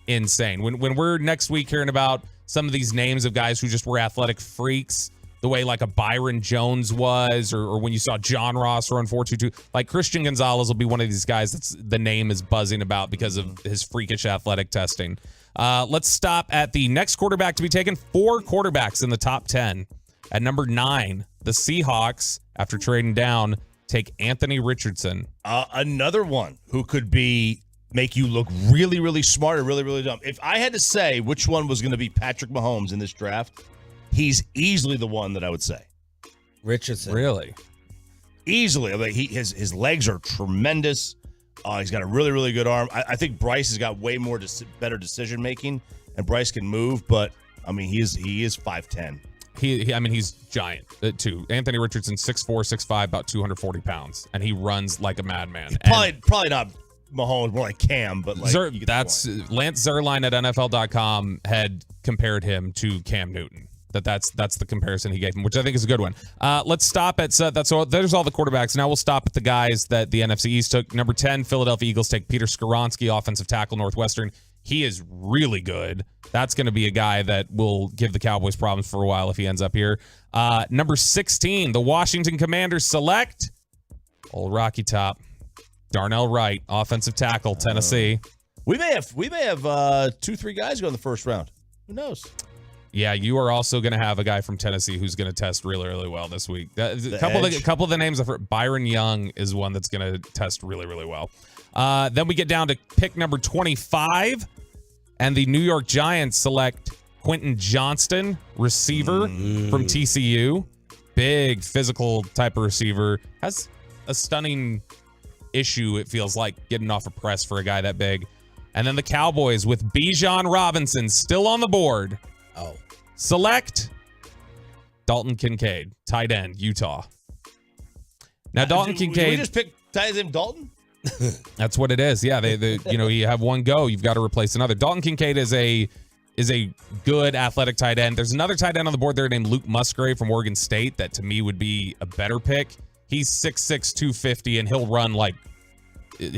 insane. When we're next week hearing about some of these names of guys who just were athletic freaks, the way like a Byron Jones was, or when you saw John Ross run 4.22, like Christian Gonzalez will be one of these guys that's the name is buzzing about because of his freakish athletic testing. Let's stop at the next quarterback to be taken. 4 quarterbacks in the top 10. At number 9, the Seahawks, after trading down, take Anthony Richardson. Another one who could make you look really, really smart or really, really dumb. If I had to say which one was going to be Patrick Mahomes in this draft, he's easily the one that I would say. Richardson. Really? Easily. I mean, his legs are tremendous. He's got a really, really good arm. I think Bryce has got way more better decision making, and Bryce can move. But I mean, he is 5'10". He's giant too. Anthony Richardson 6'4", 6'5", about 240 pounds, and he runs like a madman. Probably not Mahomes, more like Cam, but like that's Lance Zierlein at NFL.com had compared him to Cam Newton. That's the comparison he gave him, which I think is a good one. Let's stop at that's all. There's all the quarterbacks. Now we'll stop at the guys that the NFC East took. Number 10, Philadelphia Eagles take Peter Skoronski, offensive tackle, Northwestern. He is really good. That's going to be a guy that will give the Cowboys problems for a while if he ends up here. Number 16, the Washington Commanders select old Rocky Top, Darnell Wright, offensive tackle, Tennessee. We may have 2-3 guys go in the first round. Who knows? Yeah, you are also going to have a guy from Tennessee who's going to test really, really well this week. A couple of the names I've heard. Byron Young is one that's going to test really, really well. Then we get down to pick number 25, and the New York Giants select Quentin Johnston, receiver from TCU. Big physical type of receiver. Has a stunning issue, it feels like, getting off a press for a guy that big. And then the Cowboys with Bijan Robinson still on the board. Select Dalton Kincaid, tight end, Utah. Now, Dalton Kincaid. We just pick tight end Dalton? That's what it is. Yeah, they you have one go, you've got to replace another. Dalton Kincaid is a good athletic tight end. There's another tight end on the board there named Luke Musgrave from Oregon State that to me would be a better pick. He's 6'6", 250, and he'll run like.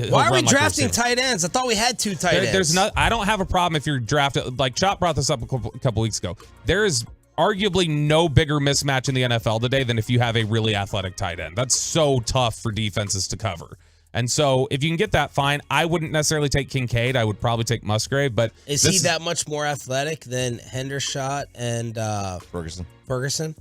Why are we drafting tight ends? I thought we had 2 tight ends. I don't have a problem if you're drafted. Like Chop brought this up a couple weeks ago. There is arguably no bigger mismatch in the NFL today than if you have a really athletic tight end. That's so tough for defenses to cover. And so if you can get that, fine. I wouldn't necessarily take Kincaid. I would probably take Musgrave. But is he that much more athletic than Hendershot and Ferguson?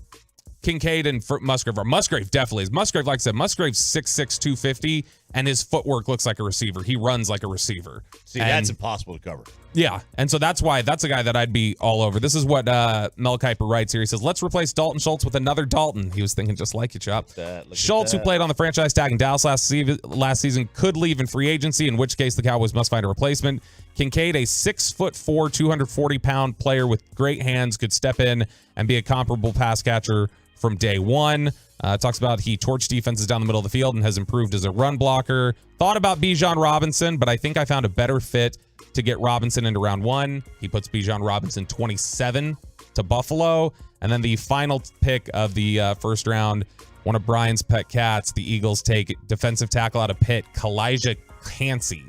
Kincaid and Musgrave are. Musgrave definitely is. Musgrave, like I said, Musgrave's 6'6", 250, and his footwork looks like a receiver. He runs like a receiver. See, that's impossible to cover. Yeah, and so that's why that's a guy that I'd be all over. This is what Mel Kiper writes here. He says, let's replace Dalton Schultz with another Dalton. He was thinking just like you, Chop. Schultz, who played on the franchise tag in Dallas last season, could leave in free agency, in which case the Cowboys must find a replacement. Kincaid, a 6'4", 240-pound player with great hands, could step in and be a comparable pass catcher from day one. Talks about he torched defenses down the middle of the field and has improved as a run blocker. Thought about Bijan Robinson, but I think I found a better fit to get Robinson into round 1. He puts Bijan Robinson 27 to Buffalo. And then the final pick of the first round, one of Brian's pet cats, the Eagles take defensive tackle out of Pitt, Kalijah Kancey.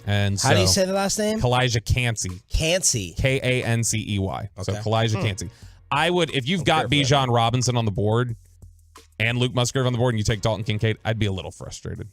And so, how do you say the last name? Kalijah Kancey. Kancey. Kancey. Okay. So Kalijah Kancey. I would, if you've got Bijan Robinson on the board and Luke Musgrave on the board and you take Dalton Kincaid, I'd be a little frustrated.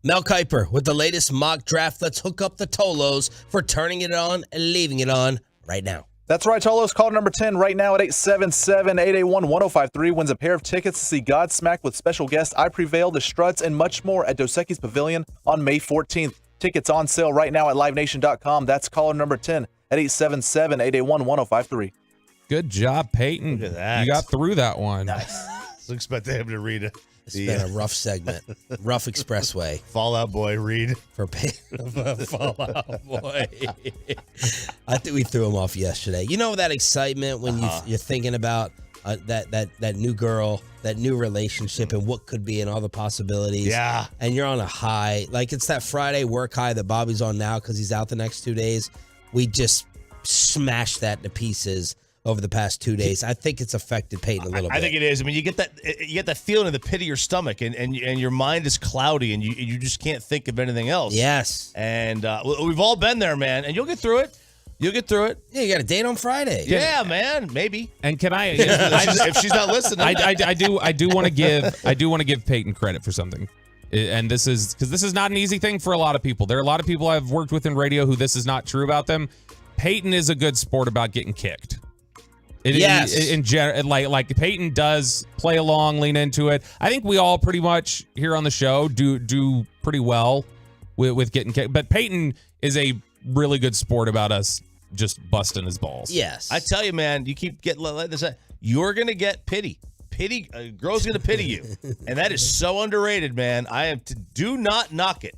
Mel Kiper with the latest mock draft. Let's hook up the Tolos for turning it on and leaving it on right now. That's right, Tolos. Call number 10 right now at 877-881-1053. Wins a pair of tickets to see Godsmack with special guest I Prevail, The Struts, and much more at Dos Equis Pavilion on May 14th. Tickets on sale right now at livenation.com. That's caller number 10 at 877-881-1053. Good job, Peyton. Look at that. You got through that one. Nice. So expect him to read it. It's been a rough segment. Rough expressway. Fallout Boy, read. For Fallout Boy. I think we threw him off yesterday. You know that excitement when you're thinking about that new girl, that new relationship, and what could be and all the possibilities. Yeah. And you're on a high. Like, it's that Friday work high that Bobby's on now because he's out the next 2 days. We just smashed that to pieces over the past 2 days. I think it's affected Peyton a little bit. I think it is. I mean, you get that feeling in the pit of your stomach, and your mind is cloudy, and you just can't think of anything else. Yes. And we've all been there, man. And you'll get through it. You'll get through it. Yeah, you got a date on Friday. Yeah, man, maybe. And can I? if she's not listening, I do want to give Peyton credit for something, and this is because this is not an easy thing for a lot of people. There are a lot of people I've worked with in radio who this is not true about them. Peyton is a good sport about getting kicked. Yes. In general, like Peyton does play along, lean into it. I think we all pretty much here on the show do pretty well with getting kicked. But Peyton is a really good sport about us just busting his balls. Yes. I tell you, man, you keep getting let this. You're gonna get pity. A girl's gonna pity you, and that is so underrated, man. Do not knock it.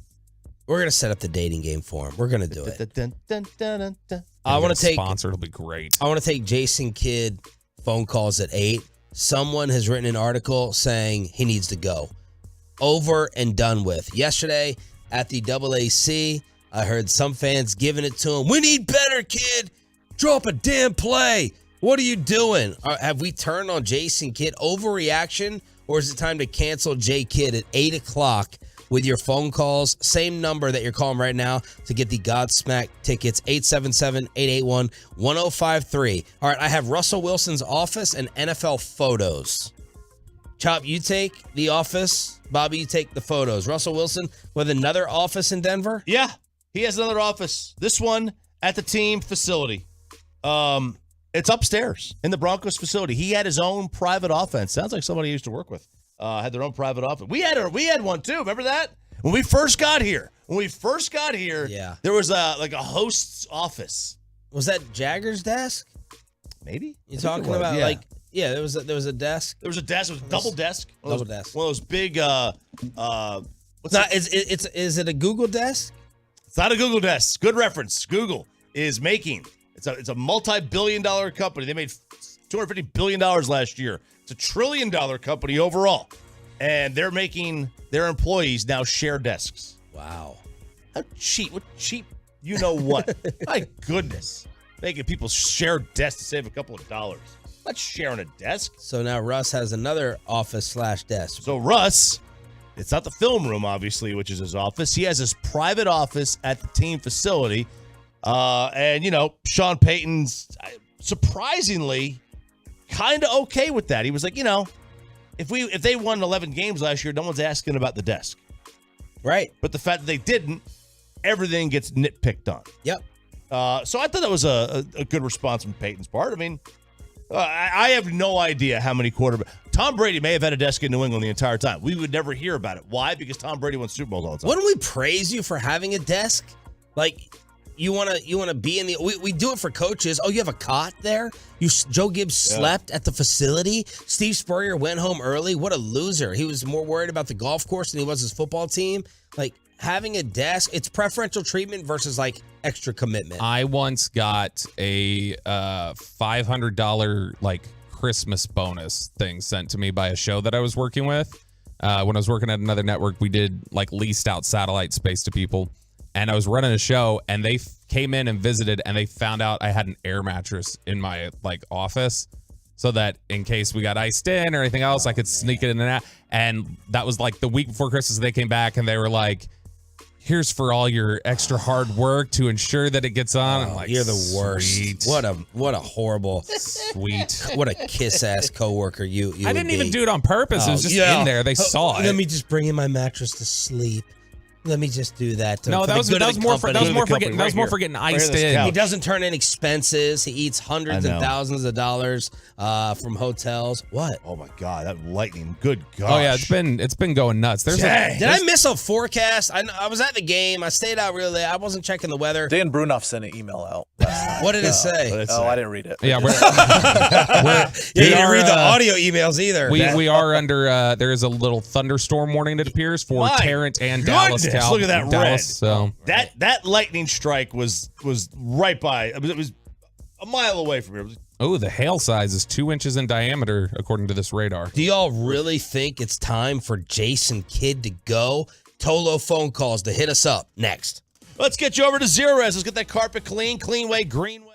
We're going to set up the dating game for him. We're going to do it. I want to take sponsor. It'll be great. I want to take Jason Kidd phone calls at 8. Someone has written an article saying he needs to go. Over and done with. Yesterday at the AAC, I heard some fans giving it to him. We need better, kid. Drop a damn play. What are you doing? Have we turned on Jason Kidd? Overreaction? Or is it time to cancel J Kidd at 8 o'clock? With your phone calls, same number that you're calling right now to get the Godsmack tickets, 877-881-1053. All right, I have Russell Wilson's office and NFL photos. Chop, you take the office. Bobby, you take the photos. Russell Wilson with another office in Denver? Yeah, he has another office. This one at the team facility. It's upstairs in the Broncos facility. He had his own private offense. Sounds like somebody he used to work with. Had their own private office. We had one too. Remember that? When we first got here. Yeah. There was a host's office. Was that Jagger's desk? Maybe. You're talking about there was a desk. There was a desk. It was a double desk. Double desk. One of those big Is it a Google desk? It's not a Google desk. Good reference. Google is making. It's a multi-billion-dollar company. They made $250 billion last year. It's $1 trillion company overall, and they're making their employees now share desks. Wow, how cheap? What cheap? You know what? My goodness, making people share desks to save a couple of dollars. Not sharing a desk. So now Russ has another office/desk. So Russ, it's not the film room, obviously, which is his office. He has his private office at the team facility, and Sean Payton's surprisingly kind of okay with that. He was like, if they won 11 games last year, no one's asking about the desk. Right. But the fact that they didn't, everything gets nitpicked on. Yep. So I thought that was a good response from Peyton's part. I mean, I have no idea how many quarterbacks. Tom Brady may have had a desk in New England the entire time. We would never hear about it. Why? Because Tom Brady won Super Bowls all the time. Wouldn't we praise you for having a desk? Like, you want to be in the we do it for coaches. Oh, you have a cot there? Joe Gibbs slept at the facility. Steve Spurrier went home early. What a loser. He was more worried about the golf course than he was his football team. Like, having a desk, it's preferential treatment versus like extra commitment. I once got a $500 like Christmas bonus thing sent to me by a show that I was working with. When I was working at another network, we did like leased out satellite space to people. And I was running a show, and they came in and visited, and they found out I had an air mattress in my like office, so that in case we got iced in or anything else, I could sneak it in and out. And that was like the week before Christmas. They came back and they were like, "Here's for all your extra hard work to ensure that it gets on." I'm like, you're the worst. Sweet. What a horrible, sweet, what a kiss ass coworker you. I didn't even do it on purpose. It was just in there. They saw it. Let me just bring in my mattress to sleep. Let me just do that. No, that was more for getting iced in. He doesn't turn in expenses. He eats hundreds and thousands of dollars from hotels. What? Oh my God, that lightning! Good gosh. Oh yeah, it's been going nuts. Did I miss a forecast? I was at the game. I stayed out really late. I wasn't checking the weather. Dan Brunoff sent an email out last night. What did it say? I didn't read it. Yeah, you didn't read the audio emails either. We are under. There is a little thunderstorm warning, it appears, for Tarrant and Dallas. Look at that Dallas, red. So that lightning strike was right by. It was a mile away from here. It was Oh, the hail size is 2 inches in diameter, according to this radar. Do y'all really think it's time for Jason Kidd to go? Tolo phone calls to hit us up next. Let's get you over to Zero Res. Let's get that carpet clean, clean way, green way.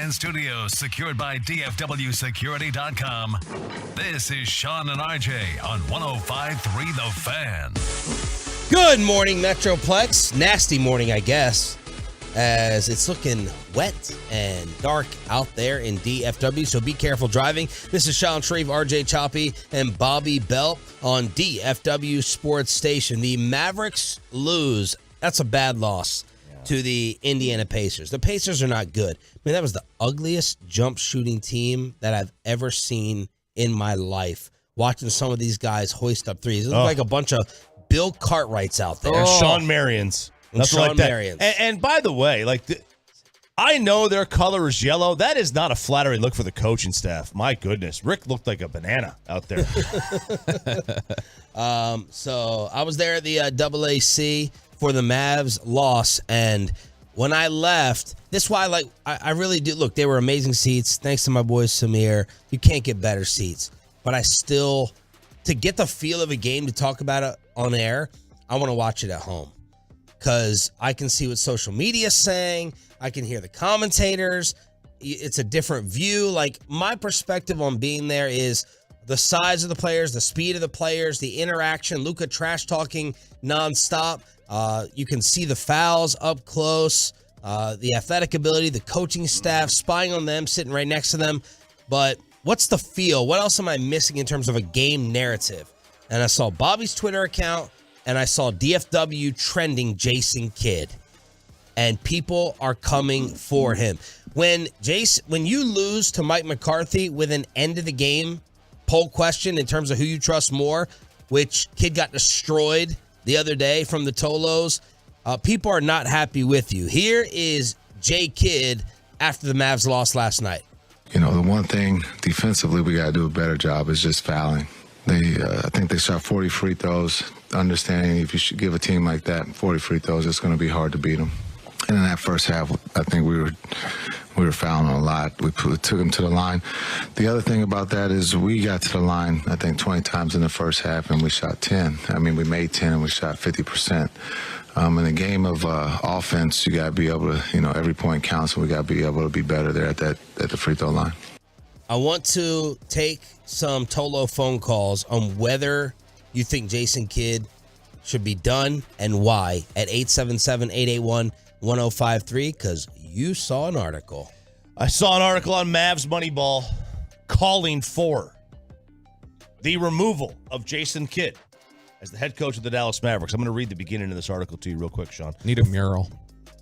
Fan Studios, secured by DFWSecurity.com. This is Sean and RJ on 105.3 The Fan. Good morning, Metroplex. Nasty morning, I guess, as it's looking wet and dark out there in DFW, so be careful driving. This is Sean Shreve, RJ Choppy, and Bobby Belt on DFW Sports Station. The Mavericks lose. That's a bad loss to the Indiana Pacers. The Pacers are not good. I mean, that was the ugliest jump shooting team that I've ever seen in my life. Watching some of these guys hoist up threes. It looked like a bunch of Bill Cartwrights out there. And Sean Marions. Nothing like that. Marions. And by the way, I know their color is yellow. That is not a flattering look for the coaching staff. My goodness. Rick looked like a banana out there. So I was there at the AAC for the Mavs loss, and when I left, this is why I really do. Look, they were amazing seats. Thanks to my boy Samir. You can't get better seats. But I still, to get the feel of a game, to talk about it on air, I want to watch it at home. Because I can see what social media is saying. I can hear the commentators. It's a different view. Like, my perspective on being there is the size of the players, the speed of the players, the interaction, Luka trash talking nonstop. You can see the fouls up close, the athletic ability, the coaching staff, spying on them, sitting right next to them. But what's the feel? What else am I missing in terms of a game narrative? And I saw Bobby's Twitter account, and I saw DFW trending Jason Kidd. And people are coming for him. When you lose to Mike McCarthy with an end of the game poll question in terms of who you trust more, which Kidd got destroyed the other day from the Tolos, people are not happy with you. Here is Jay Kidd after the Mavs lost last night. You know, the one thing defensively we got to do a better job is just fouling. I think they shot 40 free throws, understanding if you should give a team like that 40 free throws, it's going to be hard to beat them. And in that first half, I think we were fouling a lot. We took them to the line. The other thing about that is we got to the line, I think, 20 times in the first half, and we shot 10. I mean, we made 10 and we shot 50%. In a game of offense, you got to be able to, every point counts, and we got to be able to be better there at the free throw line. I want to take some Tolo phone calls on whether you think Jason Kidd should be done and why at 877-881-1053, because you saw an article. I saw an article on Mavs Moneyball calling for the removal of Jason Kidd as the head coach of the Dallas Mavericks. I'm going to read the beginning of this article to you real quick, Sean. Need a mural.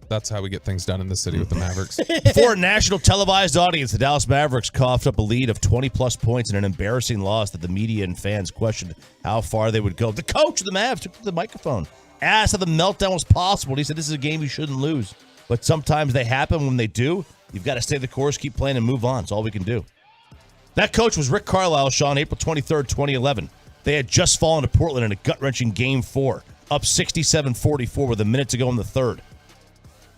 That's how we get things done in the city with the Mavericks. For a national televised audience, the Dallas Mavericks coughed up a lead of 20-plus points in an embarrassing loss that the media and fans questioned how far they would go. The coach of the Mavs took to the microphone, asked how the meltdown was possible. He said, this is a game you shouldn't lose. But sometimes they happen. When they do, you've got to stay the course, keep playing, and move on. It's all we can do. That coach was Rick Carlisle, Sean, April 23rd, 2011. They had just fallen to Portland in a gut-wrenching Game 4, up 67-44 with a minute to go in the third.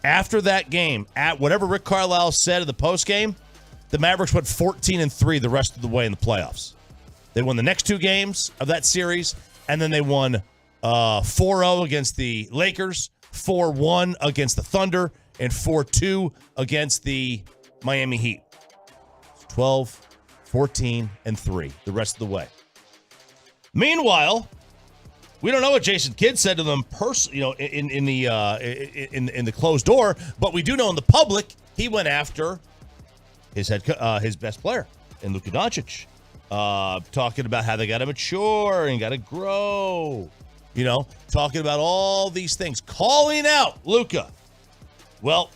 After that game, at whatever Rick Carlisle said in the postgame, the Mavericks went 14-3 the rest of the way in the playoffs. They won the next two games of that series, and then they won 4-0 against the Lakers, 4-1 against the Thunder, and 4-2 against the Miami Heat. 12, 14-3 the rest of the way. Meanwhile, we don't know what Jason Kidd said to them in the closed door, but we do know in the public he went after his best player in Luka Doncic, talking about how they got to mature and got to grow, talking about all these things, calling out Luka. Well,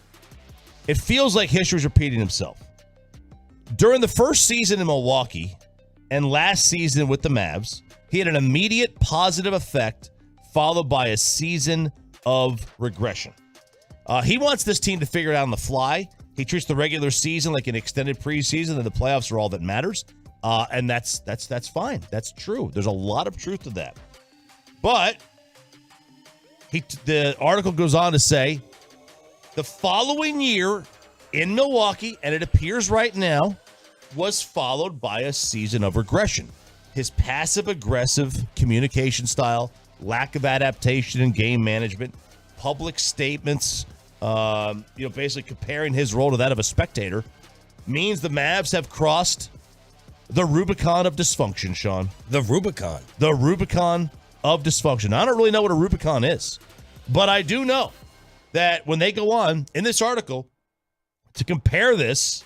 it feels like history's repeating itself. During the first season in Milwaukee and last season with the Mavs, he had an immediate positive effect followed by a season of regression. He wants this team to figure it out on the fly. He treats the regular season like an extended preseason, and the playoffs are all that matters. And that's fine. That's true. There's a lot of truth to that. But the article goes on to say the following year in Milwaukee, and it appears right now, was followed by a season of regression. His passive-aggressive communication style, lack of adaptation in game management, public statements, basically comparing his role to that of a spectator, means the Mavs have crossed the Rubicon of dysfunction, Sean. The Rubicon. The Rubicon of dysfunction. I don't really know what a Rubicon is, but I do know that when they go on in this article to compare this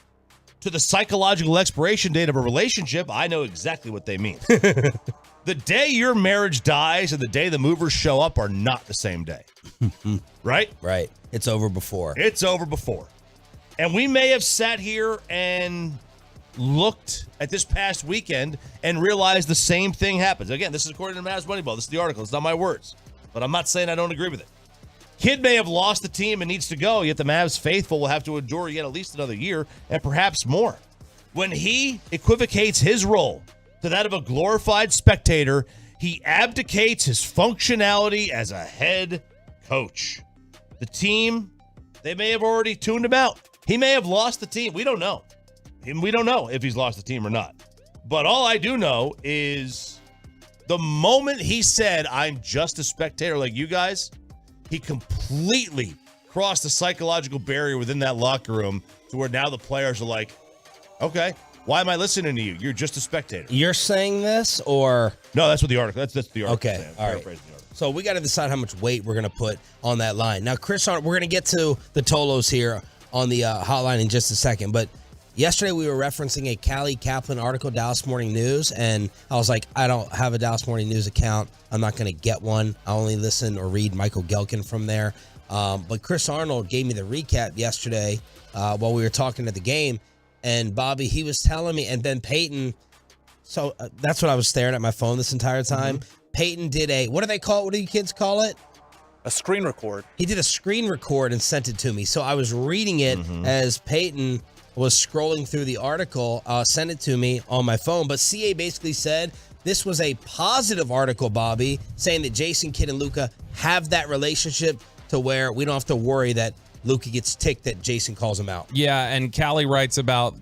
to the psychological expiration date of a relationship, I know exactly what they mean. The day your marriage dies and the day the movers show up are not the same day. Right? Right. It's over before. It's over before. And we may have sat here and looked at this past weekend and realized the same thing happens. Again, this is according to Mavs Moneyball. This is the article. It's not my words. But I'm not saying I don't agree with it. Kid may have lost the team and needs to go, yet the Mavs faithful will have to endure yet at least another year and perhaps more. When he equivocates his role to that of a glorified spectator, he abdicates his functionality as a head coach. The team, they may have already tuned him out. He may have lost the team. We don't know. We don't know if he's lost the team or not. But all I do know is the moment he said, I'm just a spectator like you guys, he completely crossed the psychological barrier within that locker room to where now the players are like, okay, why am I listening to you? You're just a spectator. You're saying this, or? No, that's what the article. That's the article. Okay, all right. So we got to decide how much weight we're going to put on that line. Now, Chris, we're going to get to the Tolos here on the hotline in just a second, but yesterday we were referencing a Callie Kaplan article, Dallas Morning News, and I was like, I don't have a Dallas Morning News account. I'm not going to get one. I only listen or read Michael Gelkin from there. But Chris Arnold gave me the recap yesterday while we were talking at the game, and Bobby, he was telling me, and then Peyton, so that's what I was staring at my phone this entire time. Mm-hmm. Peyton did what do they call it? What do you kids call it? A screen record. He did a screen record and sent it to me. So I was reading it as Peyton was scrolling through the article, sent it to me on my phone. But CA basically said this was a positive article, Bobby, saying that Jason Kidd and Luka have that relationship to where we don't have to worry that Luka gets ticked that Jason calls him out. Yeah, and Callie writes about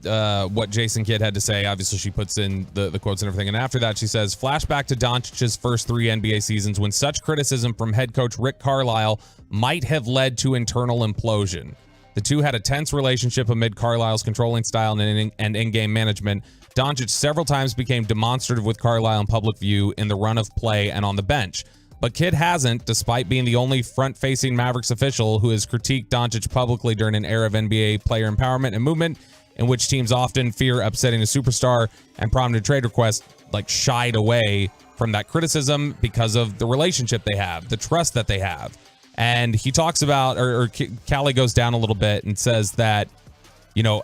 what Jason Kidd had to say. Obviously, she puts in the quotes and everything. And after that, she says, flashback to Doncic's first 3 NBA seasons when such criticism from head coach Rick Carlisle might have led to internal implosion. The two had a tense relationship amid Carlisle's controlling style and in-game management. Doncic several times became demonstrative with Carlisle in public view in the run of play and on the bench. But Kidd hasn't, despite being the only front-facing Mavericks official who has critiqued Doncic publicly during an era of NBA player empowerment and movement in which teams often fear upsetting a superstar and prominent trade requests shied away from that criticism because of the relationship they have, the trust that they have. And he talks about, or Callie goes down a little bit and says that,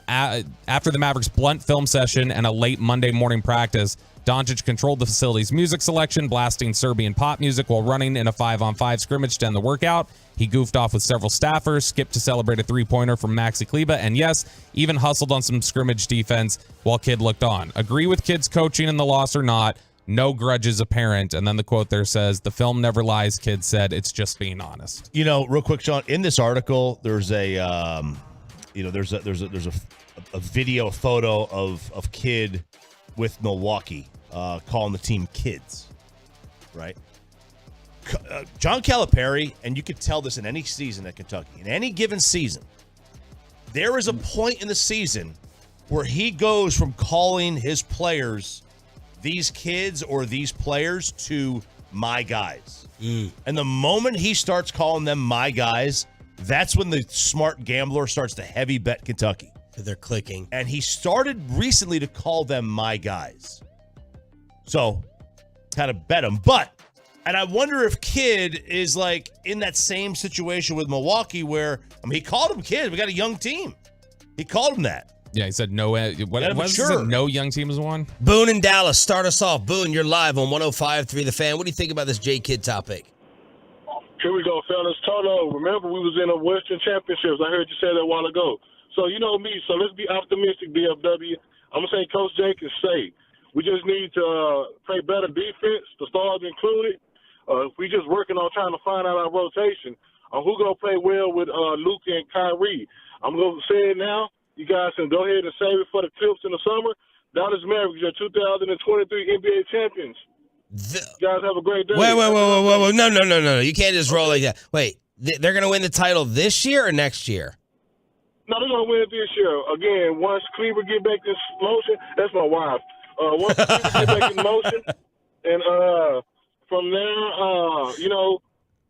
after the Mavericks' blunt film session and a late Monday morning practice, Doncic controlled the facility's music selection, blasting Serbian pop music while running in a 5-on-5 scrimmage to end the workout. He goofed off with several staffers, skipped to celebrate a three-pointer from Maxi Kleber, and yes, even hustled on some scrimmage defense while Kidd looked on. Agree with Kidd's coaching in the loss or not, no grudges apparent. And then the quote there says, the film never lies, Kidd said, it's just being honest. Real quick, Sean, in this article, there's a video, a photo of Kidd with Milwaukee, calling the team kids, right? John Calipari, and you could tell this in any season at Kentucky, in any given season, there is a point in the season where he goes from calling his players these kids or these players to my guys. And the moment he starts calling them my guys, that's when the smart gambler starts to heavy bet Kentucky. They're clicking. And he started recently to call them my guys. So, kind of bet them. And I wonder if Kidd is in that same situation with Milwaukee where, he called them kids. We got a young team. He called them that. Yeah, he said no. No young team has won? Boone in Dallas, start us off. Boone, you're live on 105.3 The Fan. What do you think about this J. Kidd topic? Here we go, fellas. Toto, remember we was in a Western Championships. I heard you say that a while ago. So you know me, so let's be optimistic, BFW. I'm going to say Coach J can say, we just need to play better defense, the stars included. We just working on trying to find out our rotation on who going to play well with Luka and Kyrie. I'm going to say it now. You guys can go ahead and save it for the Clips in the summer. Dallas Mavericks, your 2023 NBA champions. You guys have a great day. Wait. No. You can't just roll like that. Wait, they're going to win the title this year or next year? No, they're gonna win it this year. Again, once Cleaver get back in motion, that's my wife. Once Cleaver get back in motion, and from there,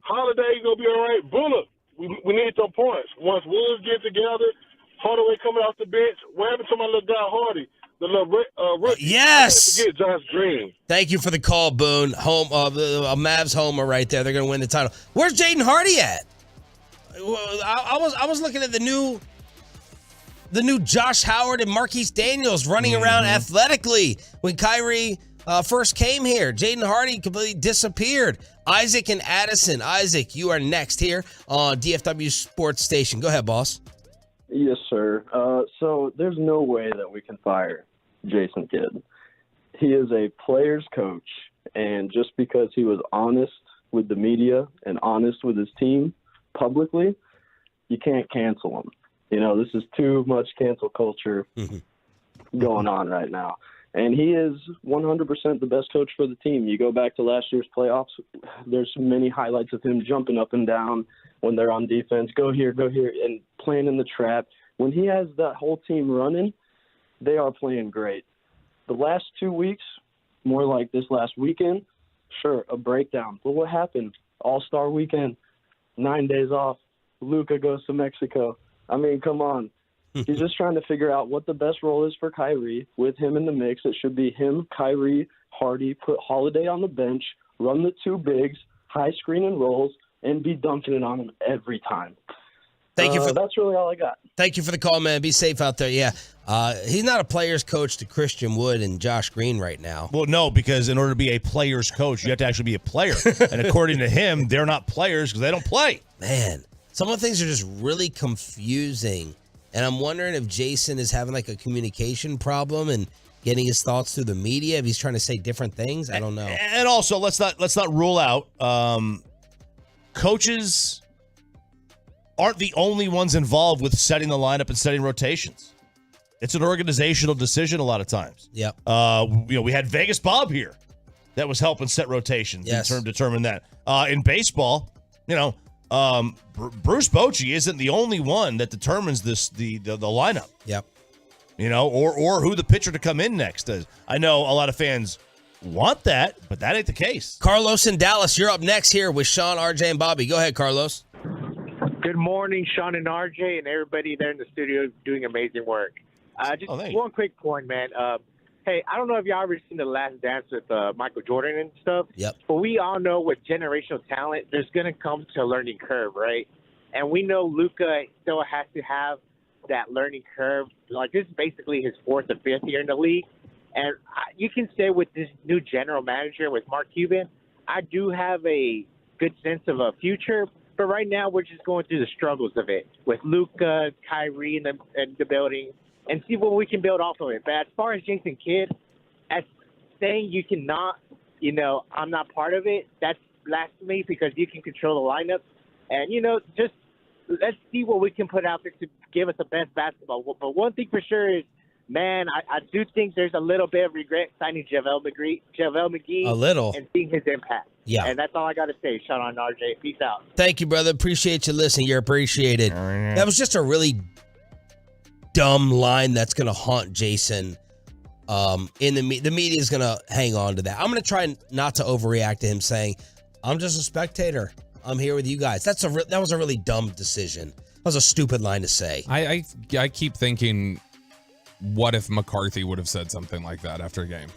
Holiday gonna be all right. Bullock, we need some points. Once Woods get together, Hardaway coming off the bench. What happened to my little guy Hardy? The little rookie. Yes. I can't forget Josh Green. Thank you for the call, Boone. Home, a Mavs homer right there. They're gonna win the title. Where's Jaden Hardy at? I was looking at the new Josh Howard and Marquise Daniels running around athletically when Kyrie first came here. Jaden Hardy completely disappeared. Isaac and Addison. Isaac, you are next here on DFW Sports Station. Go ahead, boss. Yes, sir. So there's no way that we can fire Jason Kidd. He is a player's coach, and just because he was honest with the media and honest with his team publicly, you can't cancel him. This is too much cancel culture going on right now. And he is 100% the best coach for the team. You go back to last year's playoffs, there's many highlights of him jumping up and down when they're on defense, go here, and playing in the trap. When he has that whole team running, they are playing great. The last 2 weeks, more like this last weekend, sure, a breakdown. But what happened? All-Star weekend, 9 days off. Luka goes to Mexico. I mean, come on. He's just trying to figure out what the best role is for Kyrie. With him in the mix, it should be him, Kyrie, Hardy, put Holiday on the bench, run the two bigs, high screen and rolls, and be dunking it on him every time. Thank you. That's really all I got. Thank you for the call, man. Be safe out there. Yeah, he's not a player's coach to Christian Wood and Josh Green right now. Well, no, because in order to be a player's coach, you have to actually be a player. And according to him, they're not players because they don't play. Man, some of the things are just really confusing. And I'm wondering if Jason is having like a communication problem and getting his thoughts through the media. If he's trying to say different things, I don't know. And also, let's not rule out coaches aren't the only ones involved with setting the lineup and setting rotations. It's an organizational decision a lot of times. Yep. We had Vegas Bob here that was helping set rotations Yes. and determine that. In baseball, Bruce Bochy isn't the only one that determines the lineup. Yep. Or who the pitcher to come in next is. I know a lot of fans want that, but that ain't the case. Carlos in Dallas, you're up next here with Sean, RJ, and Bobby. Go ahead, Carlos. Good morning, Sean and RJ, and everybody there in the studio doing amazing work. Just one quick point, man. Hey, I don't know if y'all ever seen The Last Dance with Michael Jordan and stuff. Yep. But we all know with generational talent, there's going to come to a learning curve, right? And we know Luka still has to have that learning curve. Like, this is basically his fourth or fifth year in the league. And you can say with this new general manager, with Mark Cuban, I do have a good sense of a future. But right now, we're just going through the struggles of it with Luka, Kyrie, and the building, and see what we can build off of it. But as far as Jason Kidd, as saying you cannot, I'm not part of it, that's blasphemy because you can control the lineup. And, just let's see what we can put out there to give us the best basketball. But one thing for sure is, man, I do think there's a little bit of regret signing JaVale McGee. A little. And seeing his impact. Yeah. And that's all I got to say, Sean and RJ. Peace out. Thank you, brother. Appreciate you listening. You're appreciated. That was just a really dumb line that's going to haunt Jason. The media is going to hang on to that. I'm going to try not to overreact to him saying, I'm just a spectator. I'm here with you guys. That was a really dumb decision. That was a stupid line to say. I keep thinking, what if McCarthy would have said something like that after a game?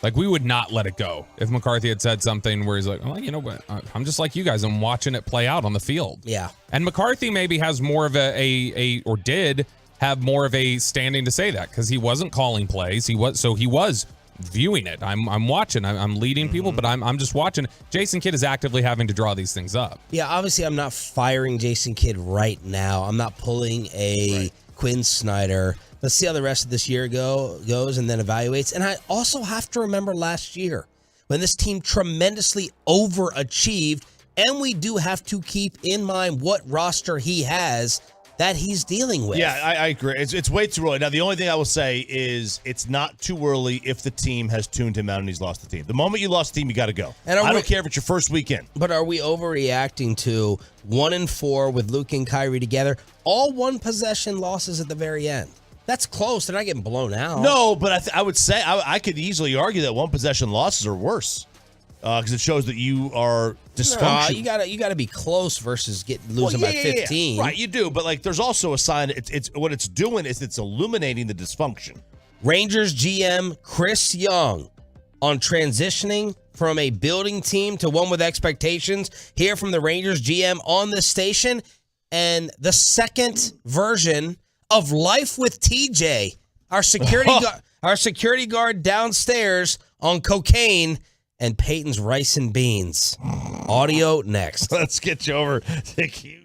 Like, we would not let it go. If McCarthy had said something where he's like, oh, you know what? I'm just like you guys. I'm watching it play out on the field. Yeah. And McCarthy maybe has more of or did have more of a standing to say that because he wasn't calling plays. He was viewing it. I'm watching. I'm leading people, but I'm just watching. Jason Kidd is actively having to draw these things up. Yeah, obviously I'm not firing Jason Kidd right now. I'm not pulling a Quinn Snyder. Let's see how the rest of this year goes and then evaluates. And I also have to remember last year when this team tremendously overachieved, and we do have to keep in mind what roster he has that he's dealing with. Yeah, I agree. It's way too early. Now, the only thing I will say is it's not too early if the team has tuned him out and he's lost the team. The moment you lost the team, you got to go. And I don't care if it's your first weekend. But are we overreacting to 1-4 with Luke and Kyrie together? All one possession losses at the very end. That's close. They're not getting blown out. No, but I would say I could easily argue that one possession losses are worse because it shows that you are dysfunctional. No, you got to be close versus losing by 15. Yeah. Right, you do. But like, there's also a sign. It's what it's doing is it's illuminating the dysfunction. Rangers GM Chris Young on transitioning from a building team to one with expectations. Hear from the Rangers GM on this station, and the second version of Life with TJ, our security guard downstairs on cocaine and Peyton's rice and beans. Audio next. Let's get you over to Q.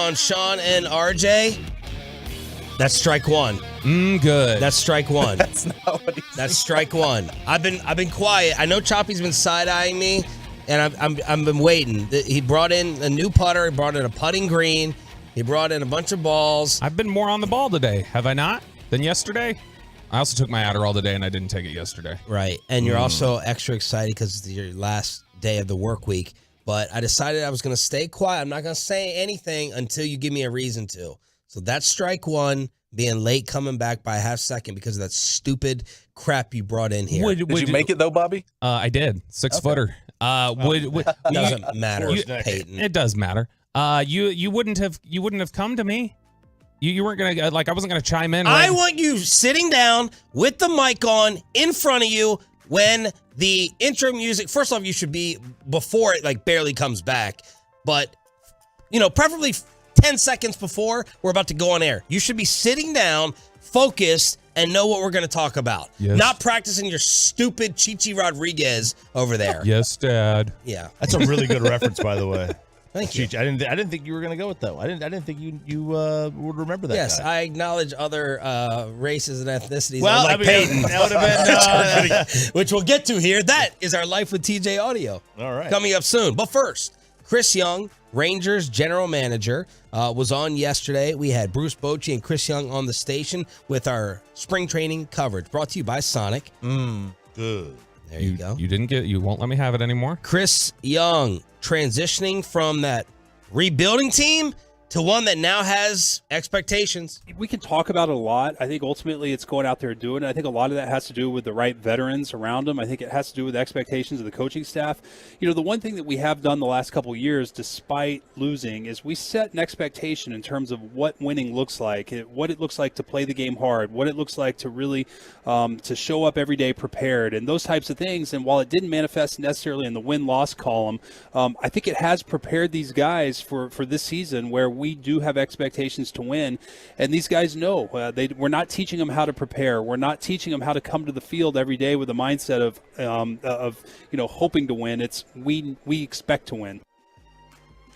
on Sean and RJ. That's strike one. Good. That's strike one. That's not what he said. That's strike one. I've been quiet. I know Choppy's been side-eyeing me, and I've been waiting. He brought in a new putter. He brought in a putting green. He brought in a bunch of balls. I've been more on the ball today, have I not, than yesterday? I also took my Adderall today, and I didn't take it yesterday. Right, and you're also extra excited because it's your last day of the work week. But I decided I was going to stay quiet. I'm not going to say anything until you give me a reason to. So that's strike one, being late coming back by a half second because of that stupid crap you brought in here. Did you make it, though, Bobby? I did. 6-footer. Doesn't matter, Peyton. It does matter. You wouldn't have come to me. You weren't gonna I wasn't gonna chime in. Right? I want you sitting down with the mic on in front of you when the intro music. First off, you should be before it barely comes back, but preferably 10 seconds before we're about to go on air. You should be sitting down, focused, and know what we're going to talk about. Yes. Not practicing your stupid Chichi Rodriguez over there. Yes, Dad. Yeah. That's a really good reference, by the way. Thank you. I didn't think you were going to go with that one. I didn't think you would remember that. Yes, guy. I acknowledge other races and ethnicities. Well, like Peyton. that would have been which we'll get to here. That is our Life with TJ audio. All right. Coming up soon. But first, Chris Young, Rangers general manager, was on yesterday. We had Bruce Bochy and Chris Young on the station with our spring training coverage, brought to you by Sonic. Good. There you go. You won't let me have it anymore? Chris Young transitioning from that rebuilding team to one that now has expectations. We can talk about it a lot. I think ultimately it's going out there and doing it. I think a lot of that has to do with the right veterans around them. I think it has to do with expectations of the coaching staff. The one thing that we have done the last couple of years, despite losing, is we set an expectation in terms of what winning looks like, what it looks like to play the game hard, what it looks like to really to show up every day prepared, and those types of things. And while it didn't manifest necessarily in the win-loss column, I think it has prepared these guys for this season where we do have expectations to win, and these guys know we're not teaching them how to prepare. We're not teaching them how to come to the field every day with a mindset of hoping to win. It's we expect to win.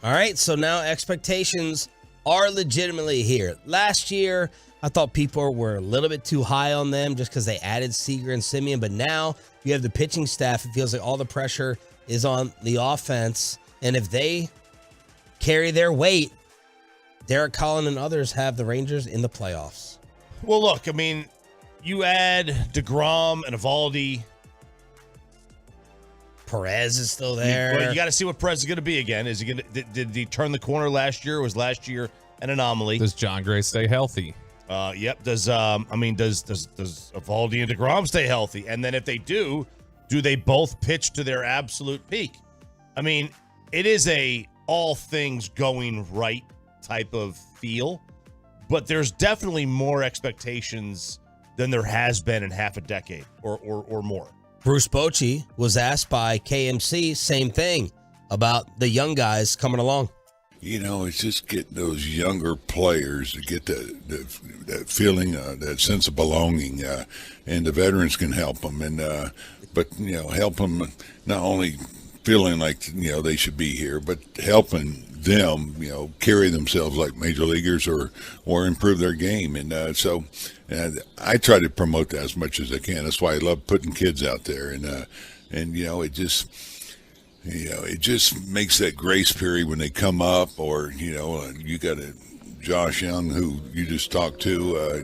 All right, so now expectations are legitimately here. Last year, I thought people were a little bit too high on them just because they added Seager and Simeon, but now you have the pitching staff. It feels like all the pressure is on the offense, and if they carry their weight, Derek Collin and others have the Rangers in the playoffs. Well, look, you add DeGrom and Evaldi. Perez is still there. Well, you got to see what Perez is going to be again. Is he going to? Did he turn the corner last year? Or was last year an anomaly? Does John Gray stay healthy? Yep. Does Evaldi and DeGrom stay healthy? And then if they do they both pitch to their absolute peak? It is a all things going right type of feel, but there's definitely more expectations than there has been in half a decade or more. Bruce Bochy was asked by KMC, same thing, about the young guys coming along. It's just getting those younger players to get that feeling, that sense of belonging, and the veterans can help them. But help them not only feeling like they should be here, but helping them carry themselves like major leaguers or improve their game. And so I try to promote that as much as I can. That's why I love putting kids out there, and it just makes that grace period when they come up, or you got a Josh Young who you just talked to.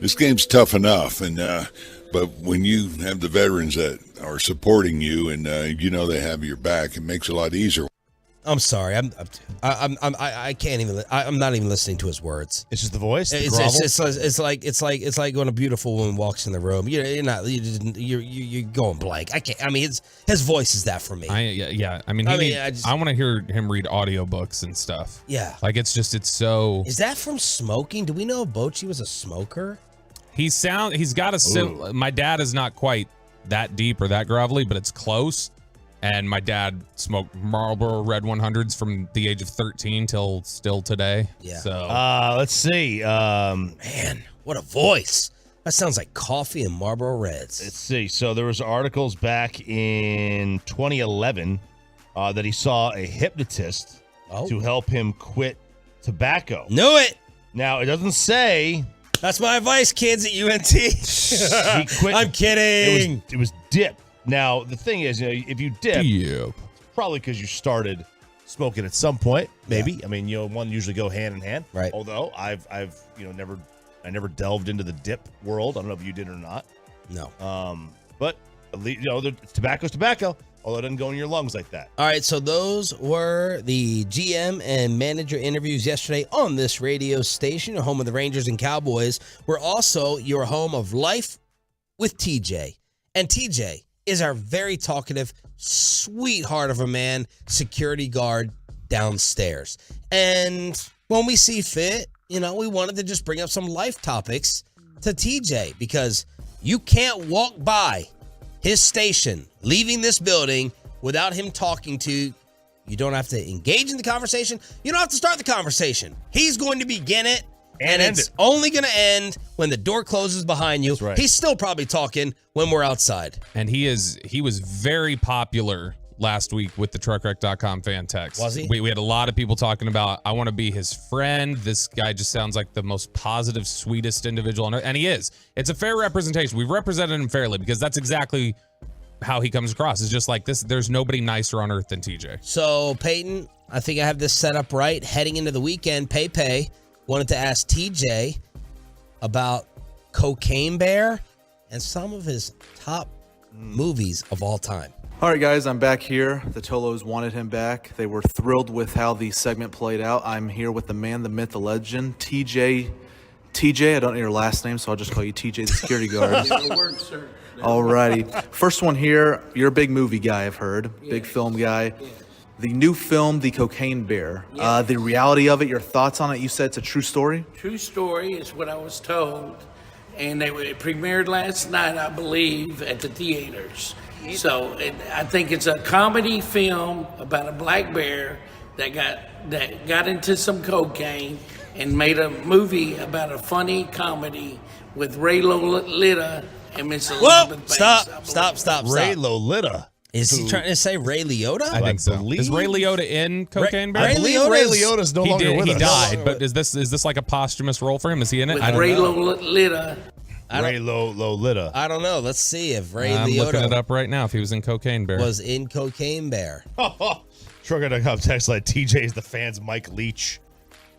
This game's tough enough, and but when you have the veterans that are supporting you and they have your back, it makes it a lot easier. I'm sorry. I can't even. I'm not even listening to his words. It's just the voice. It's like when a beautiful woman walks in the room. You're going blank. I can't. His voice is that for me. I want to hear him read audiobooks and stuff. Yeah. It's so. Is that from smoking? Do we know Bochy was a smoker? He's got a. My dad is not quite that deep or that grovelly, but it's close. And my dad smoked Marlboro Red 100s from the age of 13 till still today. Yeah. So let's see. Man, what a voice. That sounds like coffee and Marlboro Reds. Let's see. So there was articles back in 2011 that he saw a hypnotist to help him quit tobacco. Knew it. Now, it doesn't say. That's my advice, kids at UNT. He quit. I'm kidding. It was dip. Now, the thing is, if you dip, it's probably because you started smoking at some point, maybe. Yeah. I mean, one usually go hand in hand. Right. Although I've never delved into the dip world. I don't know if you did or not. No. But at least, tobacco's tobacco. Although it doesn't go in your lungs like that. All right, so those were the GM and manager interviews yesterday on this radio station, your home of the Rangers and Cowboys. We're also your home of Life with TJ. And TJ is our very talkative, sweetheart of a man, security guard downstairs. And when we see fit, we wanted to just bring up some life topics to TJ because you can't walk by his station, leaving this building without him talking to you. You don't have to engage in the conversation. You don't have to start the conversation. He's going to begin it, and it's only going to end when the door closes behind you. That's right. He's still probably talking when we're outside. And he was very popular last week with the truckwreck.com fan text. Was he? We had a lot of people talking about, I want to be his friend. This guy just sounds like the most positive, sweetest individual on earth. And he is. It's a fair representation. We've represented him fairly because that's exactly how he comes across. It's just like this. There's nobody nicer on earth than TJ. So, Peyton, I think I have this set up right. Heading into the weekend, Pei wanted to ask TJ about Cocaine Bear and some of his top movies of all time. All right, guys, I'm back here. The Tolos wanted him back. They were thrilled with how the segment played out. I'm here with the man, the myth, the legend, TJ. TJ, I don't know your last name, so I'll just call you TJ, the security guard. It'll work, sir. All righty. First one here. You're a big movie guy, I've heard. Yeah. Big film guy. Yeah. The new film, The Cocaine Bear. Yeah. The reality of it, your thoughts on it. You said it's a true story? True story is what I was told. And it premiered last night, I believe, at the theaters. So I think it's a comedy film about a black bear that got into some cocaine and made a movie about a funny comedy with Ray Lolita and Miss Elizabeth Banks. Stop. Ray Lolita. Is he trying to say Ray Liotta? I think so. Is Ray Liotta in Cocaine Bear? I believe Ray Liotta's no longer with us. He died, but is this like a posthumous role for him? Is he in it? With Ray Lolita. Ray Lolita. I don't know. Let's see if Ray I'm Liotta looking it up right now if he was in Cocaine Bear. was in Cocaine Bear. Trucker.com text like TJ is the fans Mike Leach.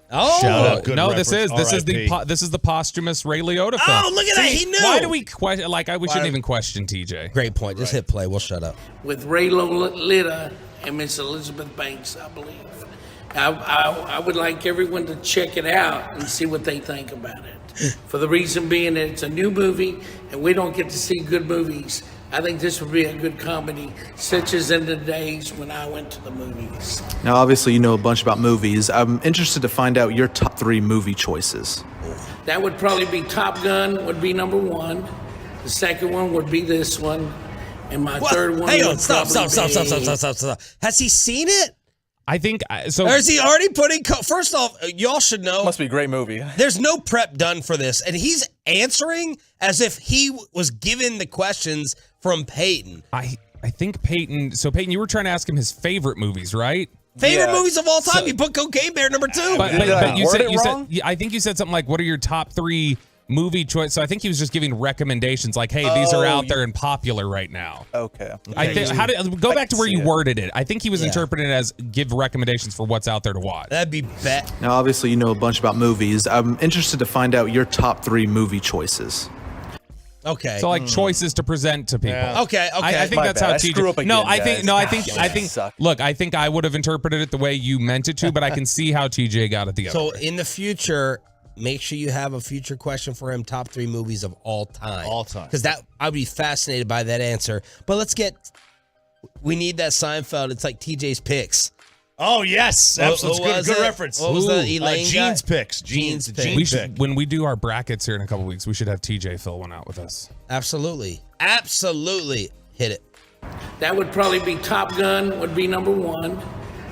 Oh, shout out. Good no, reference. this is the posthumous Ray Liotta film. Oh, look at that. He knew. Why do we question? We shouldn't even question TJ. Great point. Just hit play. We'll shut up. With Ray Lolita and Miss Elizabeth Banks, I believe. I would like everyone to check it out and see what they think about it. For the reason being that it's a new movie and we don't get to see good movies. I think this would be a good comedy, such as in the days when I went to the movies. Now, obviously, you know a bunch about movies. I'm interested to find out your top 3 movie choices. That would probably be Top Gun would be number 1. The second one would be this one. And my third one Hang on. would Stop. probably Has he seen it? I think so. Or is he already putting... First off, y'all should know... Must be a great movie. There's no prep done for this. And he's answering as if he was given the questions from Peyton. I think Peyton... So, Peyton, you were trying to ask him his favorite movies, right? Favorite movies of all time. You put Cocaine Bear number 2. But you said... I think you said something like, what are your top 3... movie choice. So I think he was just giving recommendations like, hey, these are out there and popular right now. Okay. I think go back to where you worded it. I think he was interpreting it as give recommendations for what's out there to watch. That'd be bet. Now, obviously, you know a bunch about movies. I'm interested to find out your top 3 movie choices. Okay. So like choices to present to people. Yeah. Okay. I think that's how TJ. Look, I think I would have interpreted it the way you meant it to, but I can see how TJ got it the other way. So in the future, make sure you have a future question for him. Top 3 movies of all time. All time. Because I'd be fascinated by that answer. But we need that Seinfeld. It's like TJ's picks. Oh, yes. Absolutely. Good reference. What was the Elaine Jeans guy? picks. Jeans pick. When we do our brackets here in a couple weeks, we should have TJ fill one out with us. Absolutely. Hit it. That would probably be Top Gun would be number 1.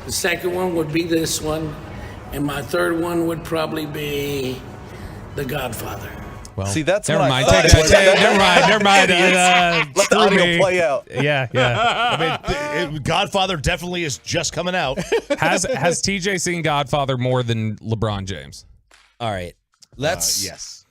The second one would be this one. And my third one would probably be The Godfather. Well, See, that's never what mind. I Take thought. that. Never mind. Let the screw audio me. play out. Yeah. I mean, Godfather definitely is just coming out. Has TJ seen Godfather more than LeBron James? All right. Let's. Yes.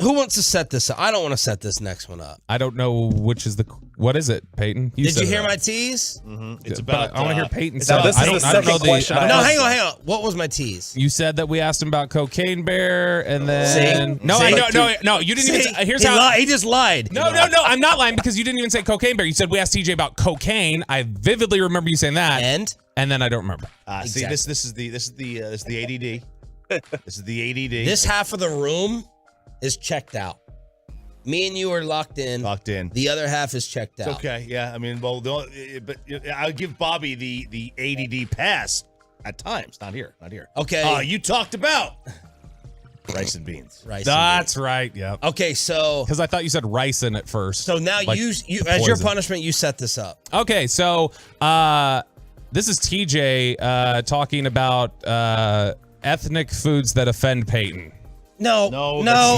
Who wants to set this up? I don't want to set this next one up. I don't know which is what is it, Peyton? Did you hear my tease? Mm-hmm. It's But about. I want to hear Peyton. Now, this is the second question. No, hang on. What was my tease? You said that we asked him about Cocaine Bear, and then See? no, See? no, you didn't even. Here's he how he just lied. No, I'm not lying because you didn't even say Cocaine Bear. You said we asked TJ about cocaine. I vividly remember you saying that, and then I don't remember. See, this is the ADD. This is the ADD. This half of the room is checked out. Me and you are locked in. Locked in. The other half is checked out. It's okay. Yeah. I mean, well, but I'll give Bobby the ADD pass at times. Not here. Okay. You talked about rice and beans. That's right. Yeah. Okay, so because I thought you said ricin at first. So now like you as your poison. punishment, you set this up. Okay, so this is TJ talking about ethnic foods that offend Peyton. No,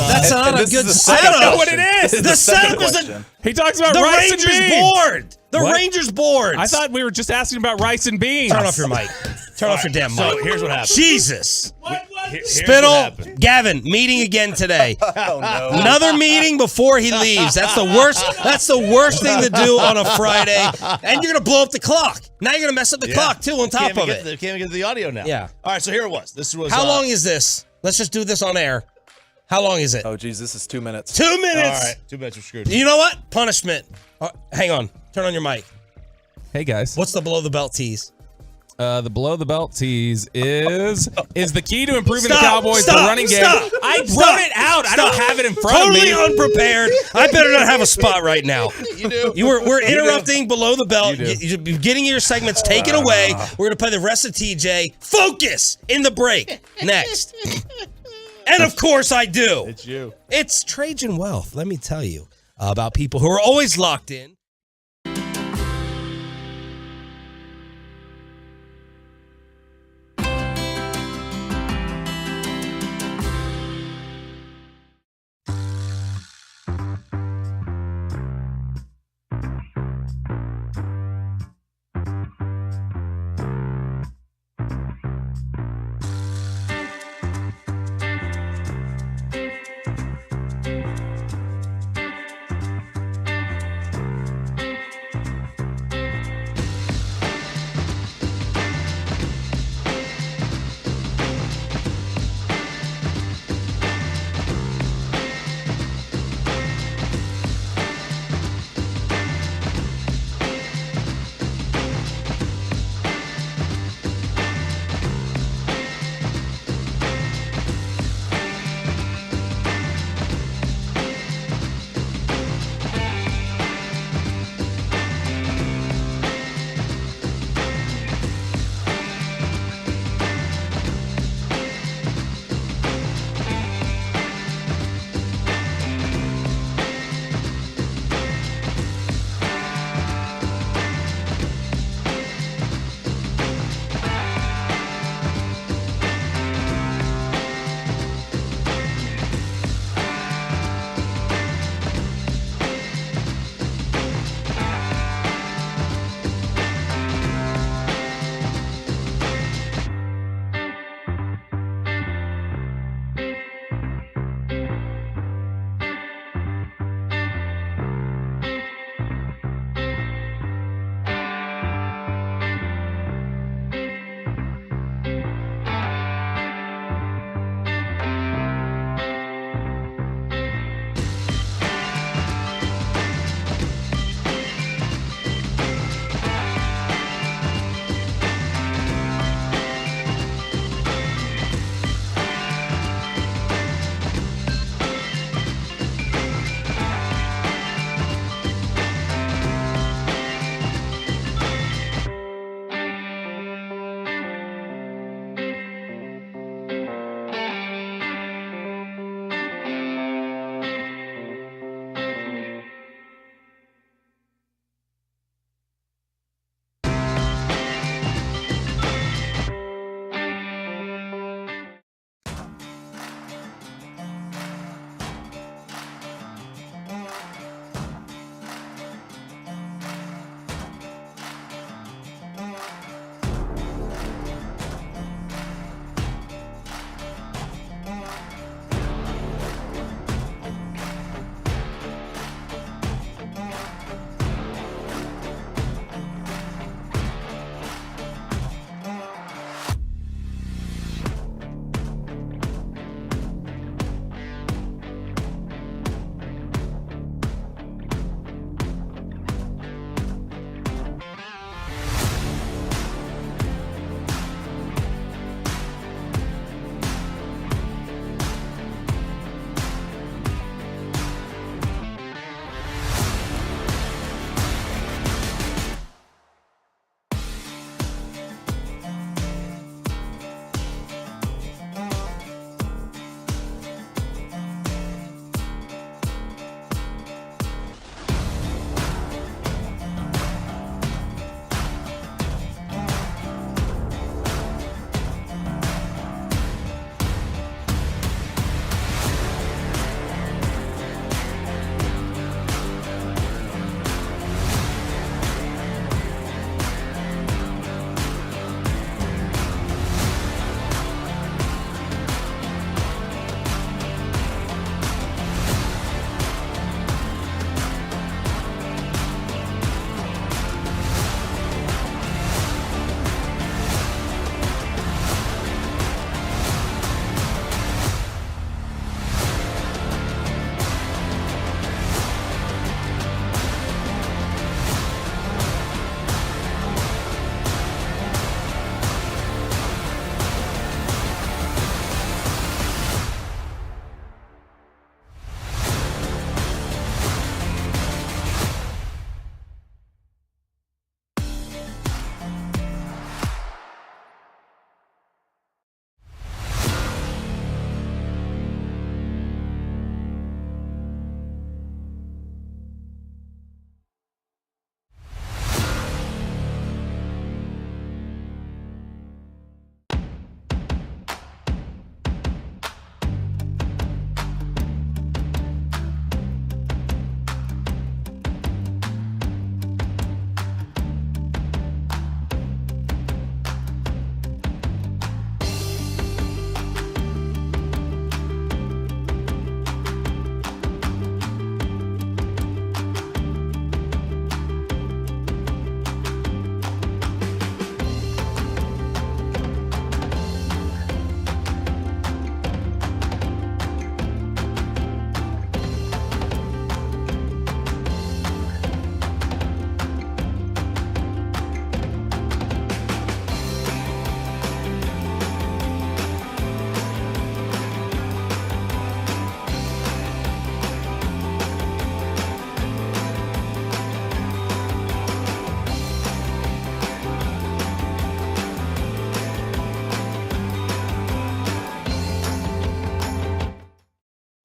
that's not a good setup. I don't know what it is. The setup is he talks about the rice Rangers and beans. board. The What? Rangers board. I thought we were just asking about rice and beans. Turn off your mic. Turn off your damn mic. So here's what happened. Jesus. Here's what Spittle, happened. Gavin, meeting again today. Oh no. Another meeting before he leaves. That's the worst. That's the worst thing to do on a Friday. And you're gonna blow up the clock. Now you're gonna mess up the clock too. On top of it. Can't even get the audio now. Yeah. All right. So here it was. This was. How long is this? Let's just do this on air. How long is it? Oh, geez, this is 2 minutes. 2 minutes. All right. 2 minutes. We're screwed. You know what? Punishment. Hang on. Turn on your mic. Hey guys. What's the below the belt tease? The below the belt tease is the key to improving the Cowboys the running game. I wrote it out. I don't have it in front of me. Totally unprepared. I better not have a spot right now. You do. We're interrupting below the belt. You're getting your segments taken away. We're gonna play the rest of TJ. Focus in the break. Next. And of course I do. It's you. It's Trajan Wealth. Let me tell you about people who are always locked in.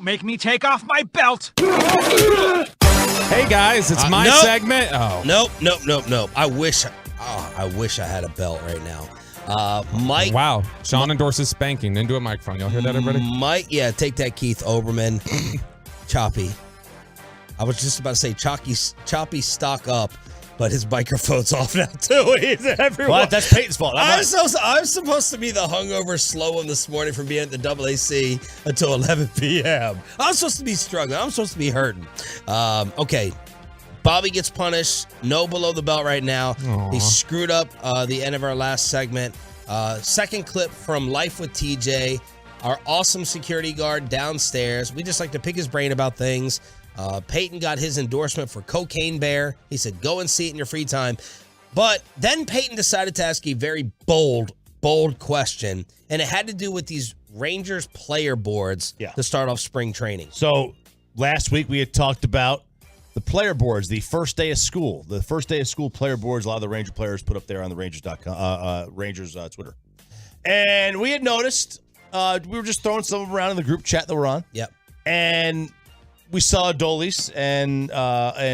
make me take off my belt. Hey guys, it's my segment. Oh, Nope. I wish I had a belt right now. Mike. Wow. Sean endorses spanking into a microphone. Y'all hear that, everybody? Mike, yeah, take that, Keith Olbermann. Choppy. I was just about to say Choppy stock up, but his microphone's off now too. He's everyone. Well, that's Peyton's fault. I'm supposed to be the hungover slow one this morning from being at the AAC until 11 p.m. I'm supposed to be struggling. I'm supposed to be hurting. Okay. Bobby gets punished. No below the belt right now. Aww. He screwed up the end of our last segment. Second clip from Life with TJ, our awesome security guard downstairs. We just like to pick his brain about things. Peyton got his endorsement for Cocaine Bear. He said, go and see it in your free time. But then Peyton decided to ask a very bold question, and it had to do with these Rangers player boards to start off spring training. So last week we had talked about the player boards, the first day of school. The first day of school player boards, a lot of the Ranger players put up there on the Rangers.com, Rangers Twitter. And we had noticed, we were just throwing some of them around in the group chat that we're on. Yep. And we saw Adolis, and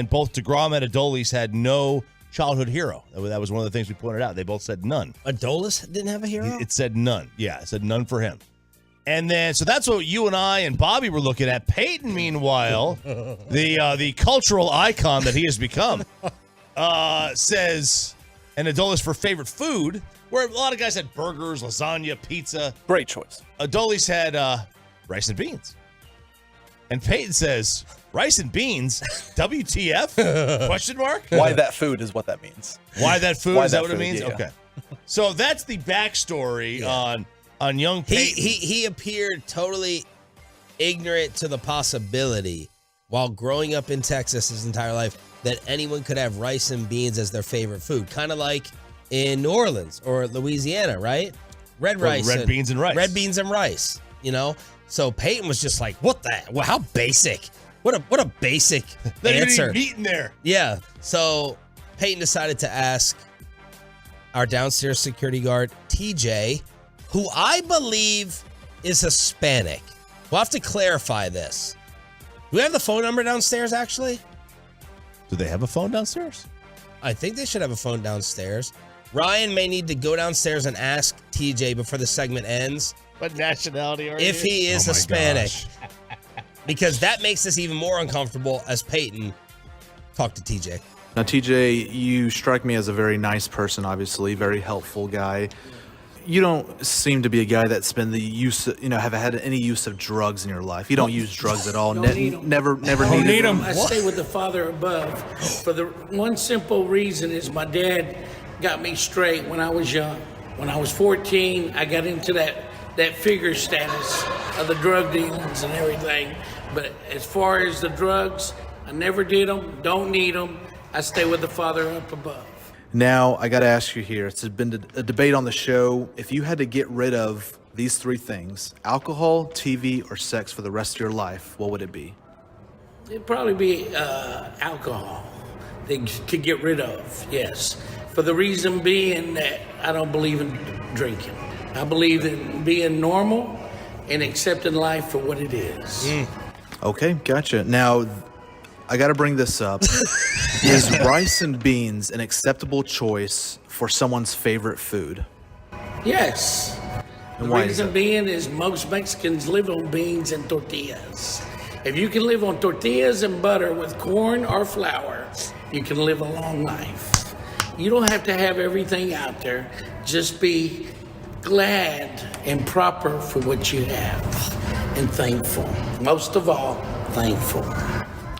both DeGrom and Adolis had no childhood hero. That was one of the things we pointed out. They both said none. Adolis didn't have a hero? It said none. Yeah, it said none for him. And then, so that's what you and I and Bobby were looking at. Peyton, meanwhile, the cultural icon that he has become, says, and Adolis for favorite food, where a lot of guys had burgers, lasagna, pizza. Great choice. Adolis had rice and beans. And Peyton says, rice and beans? WTF? Question mark? Why that food is what that means. Why that food? Is that what it means? Yeah. Okay. So that's the backstory on young Peyton. He appeared totally ignorant to the possibility while growing up in Texas his entire life that anyone could have rice and beans as their favorite food. Kind of like in New Orleans or Louisiana, right? Red beans and rice. Red beans and rice, you know? So Peyton was just like, what the? Well, how basic. What a basic answer. Meat in there. Yeah. So Peyton decided to ask our downstairs security guard, TJ, who I believe is Hispanic. We'll have to clarify this. Do we have the phone number downstairs, actually? Do they have a phone downstairs? I think they should have a phone downstairs. Ryan may need to go downstairs and ask TJ before the segment ends. What nationality are you? If he is Hispanic. Because that makes this even more uncomfortable as Peyton talked to TJ. Now, TJ, you strike me as a very nice person, obviously, very helpful guy. You don't seem to be a guy that's been have had any use of drugs in your life. You don't use drugs at all. Never need them. I stay with the Father above for the one simple reason is my dad got me straight when I was young. When I was 14, I got into that figure status of the drug dealings and everything. But as far as the drugs, I never did them, don't need them. I stay with the Father up above. Now, I got to ask you here. It's been a debate on the show. If you had to get rid of these three things, alcohol, TV, or sex for the rest of your life, what would it be? It'd probably be alcohol to get rid of, yes. For the reason being that I don't believe in drinking. I believe in being normal and accepting life for what it is. Okay, gotcha. Now, I got to bring this up. Is rice and beans an acceptable choice for someone's favorite food? Yes. And The why is reason that? being is most Mexicans live on beans and tortillas. If you can live on tortillas and butter with corn or flour, you can live a long life. You don't have to have everything out there. Just be glad and proper for what you have and thankful. Most of all, thankful.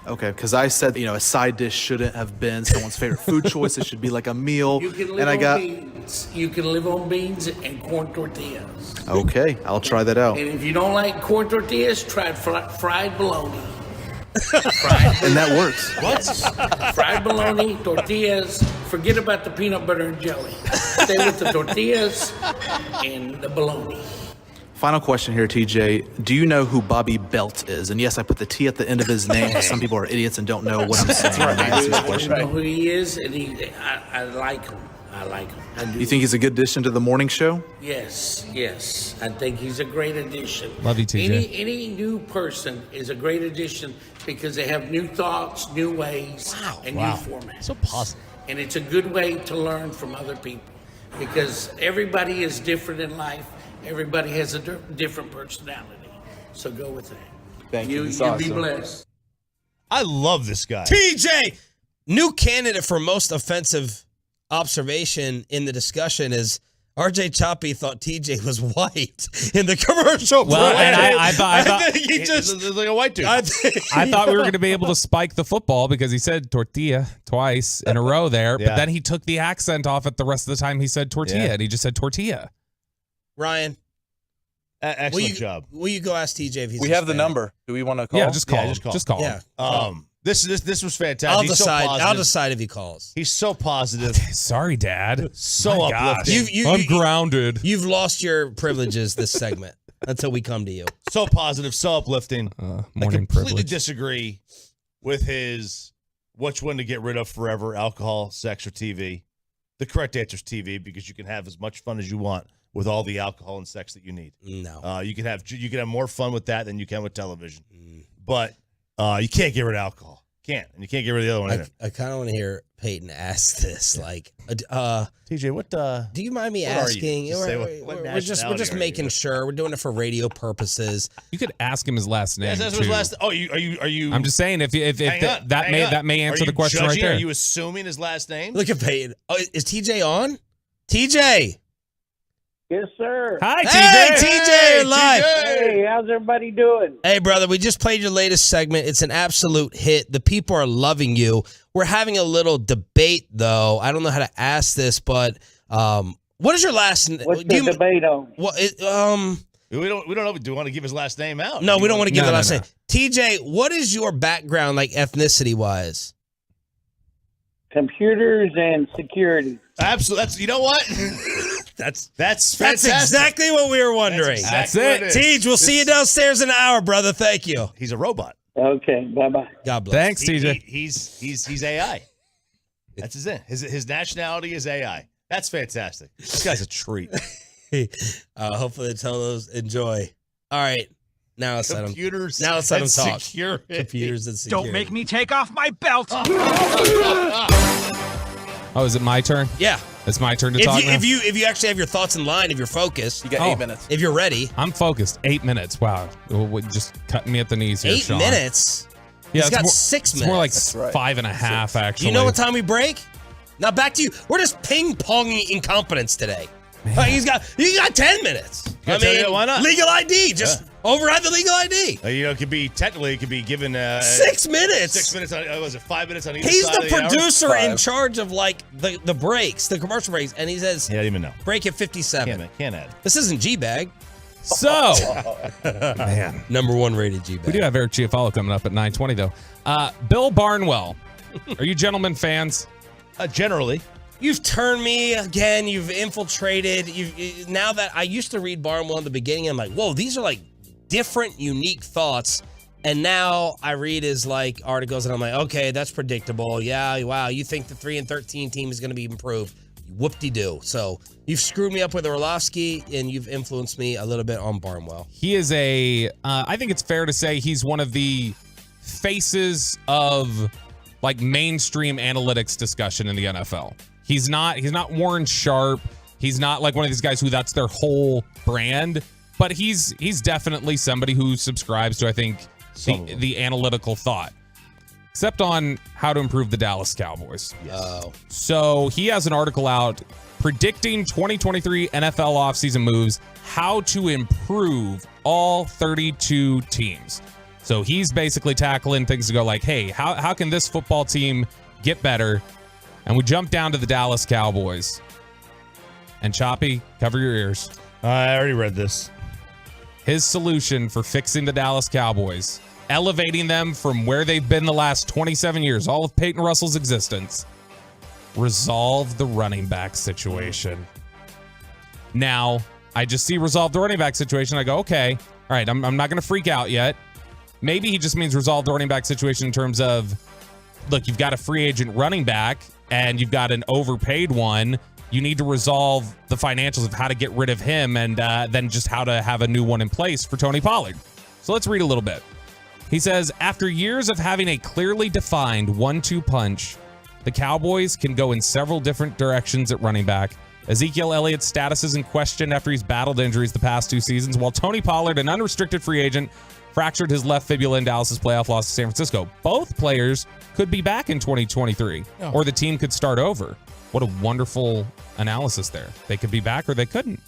Okay, because I said, a side dish shouldn't have been someone's favorite food choice. It should be like a meal. You can live on beans. You can live on beans and corn tortillas. Okay, I'll try that out. And if you don't like corn tortillas, try fried bologna. And that works. What? Fried bologna, tortillas. Forget about the peanut butter and jelly. Stay with the tortillas and the bologna. Final question here, TJ. Do you know who Bobby Belt is? And yes, I put the T at the end of his name because some people are idiots and don't know what I'm saying. when I ask this I question. know who he is, and I like him. I like him. I do. You think he's a good addition to the morning show? Yes. I think he's a great addition. Love you, TJ. Any new person is a great addition because they have new thoughts, new ways, and new formats. So positive. And it's a good way to learn from other people because everybody is different in life. Everybody has a different personality. So go with that. Thank you. That's You awesome. be blessed. I love this guy. TJ, new candidate for most offensive observation in the discussion is RJ Choppy thought TJ was white in the commercial. Well, and I thought think he just He's like a white dude. I thought we were going to be able to spike the football because he said tortilla twice in a row there, but then he took the accent off it the rest of the time he said tortilla, and he just said tortilla. Ryan, Excellent job. Will you go ask TJ if he's We have the number. Do we want to call? Yeah, just call him. Just call him. Yeah. This was fantastic. I'll He's decide. So positive. I'll decide if he calls. He's so positive. Sorry, Dad. So My gosh. uplifting. I'm grounded. You've lost your privileges this segment until we come to you. So positive, so uplifting. I Morning completely privilege. disagree with his which one to get rid of forever, alcohol, sex, or TV. The correct answer is TV because you can have as much fun as you want with all the alcohol and sex that you need. No. You can have more fun with that than you can with television. But you can't get rid of alcohol. Can't. And you can't get rid of the other one either. I kind of want to hear Peyton ask this. Like, TJ, what do you mind me what are you? asking? Just say We're just making sure. We're doing it for radio purposes. You could ask him his last name. Yes, that's too. his last. Oh, are you? I'm just saying if that may answer the question right there. Are you assuming his last name? Look at Peyton. Oh, is TJ on? TJ. Yes, sir. Hi, Hey, TJ. TJ, you're live. Hey, how's everybody doing? Hey, brother, we just played your latest segment. It's an absolute hit. The people are loving you. We're having a little debate, though. I don't know how to ask this, but what is your last name? What's the debate on? What? We don't know. Do you want to give his last name out? No, we don't want to give the last no. name. TJ, what is your background, like ethnicity-wise? Computers and security. Absolutely. That's, you know what? That's fantastic. Exactly what we were wondering. That's exactly what it is. Tej, we'll see you downstairs in an hour, brother. Thank you. He's a robot. Okay, bye-bye. God bless. Thanks, TJ. He's AI. That's his it. His nationality is AI. That's fantastic. This guy's a treat. Hopefully the Tolos enjoy. All right. Now let's let him and talk. security. Computers and security. Don't make me take off my belt. Oh, is it my turn? Yeah. It's my turn to talk now? If you actually have your thoughts in line, if you're focused. You got 8 minutes. If you're ready. I'm focused. 8 minutes. Wow. Just cutting me at the knees here, 8 Sean. minutes? Yeah, He's got more, 6 minutes. It's more like That's right. 5.5, actually. Do you know what time we break? Now back to you. We're just ping-ponging incompetence today. You got 10 minutes. Why not? Legal ID. Just override the legal ID. It could be given 6 minutes. 6 minutes on. Was it 5 minutes on either He's side the of the hour? producer in charge of like the breaks, the commercial breaks, and he says, He doesn't even know. break at 57. Can't add. This isn't G-Bag. So, man. Number 1 rated G-Bag. We do have Eric Chiafalo coming up at 9:20, though. Bill Barnwell. Are you gentlemen fans? Generally. You've turned me again. You've infiltrated. Now that I used to read Barnwell in the beginning, I'm like, whoa, these are like different, unique thoughts. And now I read his like articles, and I'm like, okay, that's predictable. Yeah, wow. You think the 3-13 team is going to be improved? Whoop-de-doo. So you've screwed me up with Orlovsky, and you've influenced me a little bit on Barnwell. He is I think it's fair to say he's one of the faces of like mainstream analytics discussion in the NFL. He's not Warren Sharp. He's not like one of these guys who that's their whole brand, but he's definitely somebody who subscribes to, I think, the analytical thought. Except on how to improve the Dallas Cowboys. Yes. Oh. So he has an article out predicting 2023 NFL offseason moves, how to improve all 32 teams. So he's basically tackling things to go like, hey, how can this football team get better? And we jump down to the Dallas Cowboys. And Choppy, cover your ears. I already read this. His solution for fixing the Dallas Cowboys, elevating them from where they've been the last 27 years, all of Peyton Russell's existence, resolve the running back situation. Now, I just see resolve the running back situation. I go, okay, all right, I'm not going to freak out yet. Maybe he just means resolve the running back situation in terms of, look, you've got a free agent running back and you've got an overpaid one. You need to resolve the financials of how to get rid of him and then just how to have a new one in place for Tony Pollard. So let's read a little bit. He says, after years of having a clearly defined 1-2 punch, the Cowboys can go in several different directions at running back. Ezekiel Elliott's status is in question after he's battled injuries the past 2 seasons, while Tony Pollard, an unrestricted free agent, fractured his left fibula in Dallas's playoff loss to San Francisco. Both players could be back in 2023, or the team could start over. What a wonderful analysis there. They could be back or they couldn't.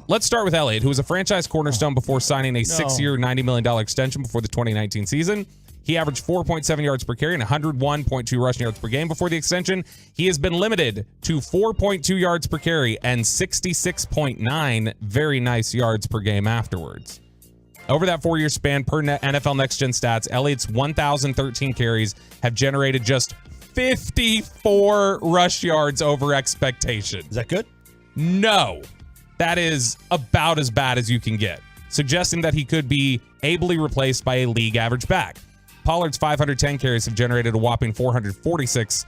Let's start with Elliott, who was a franchise cornerstone before signing a 6-year, $90 million extension before the 2019 season. He averaged 4.7 yards per carry and 101.2 rushing yards per game before the extension. He has been limited to 4.2 yards per carry and 66.9 very nice yards per game afterwards. Over that 4-year span, per NFL Next Gen stats, Elliott's 1,013 carries have generated just 54 rush yards over expectation. Is that good? No. That is about as bad as you can get, suggesting that he could be ably replaced by a league average back. Pollard's 510 carries have generated a whopping 446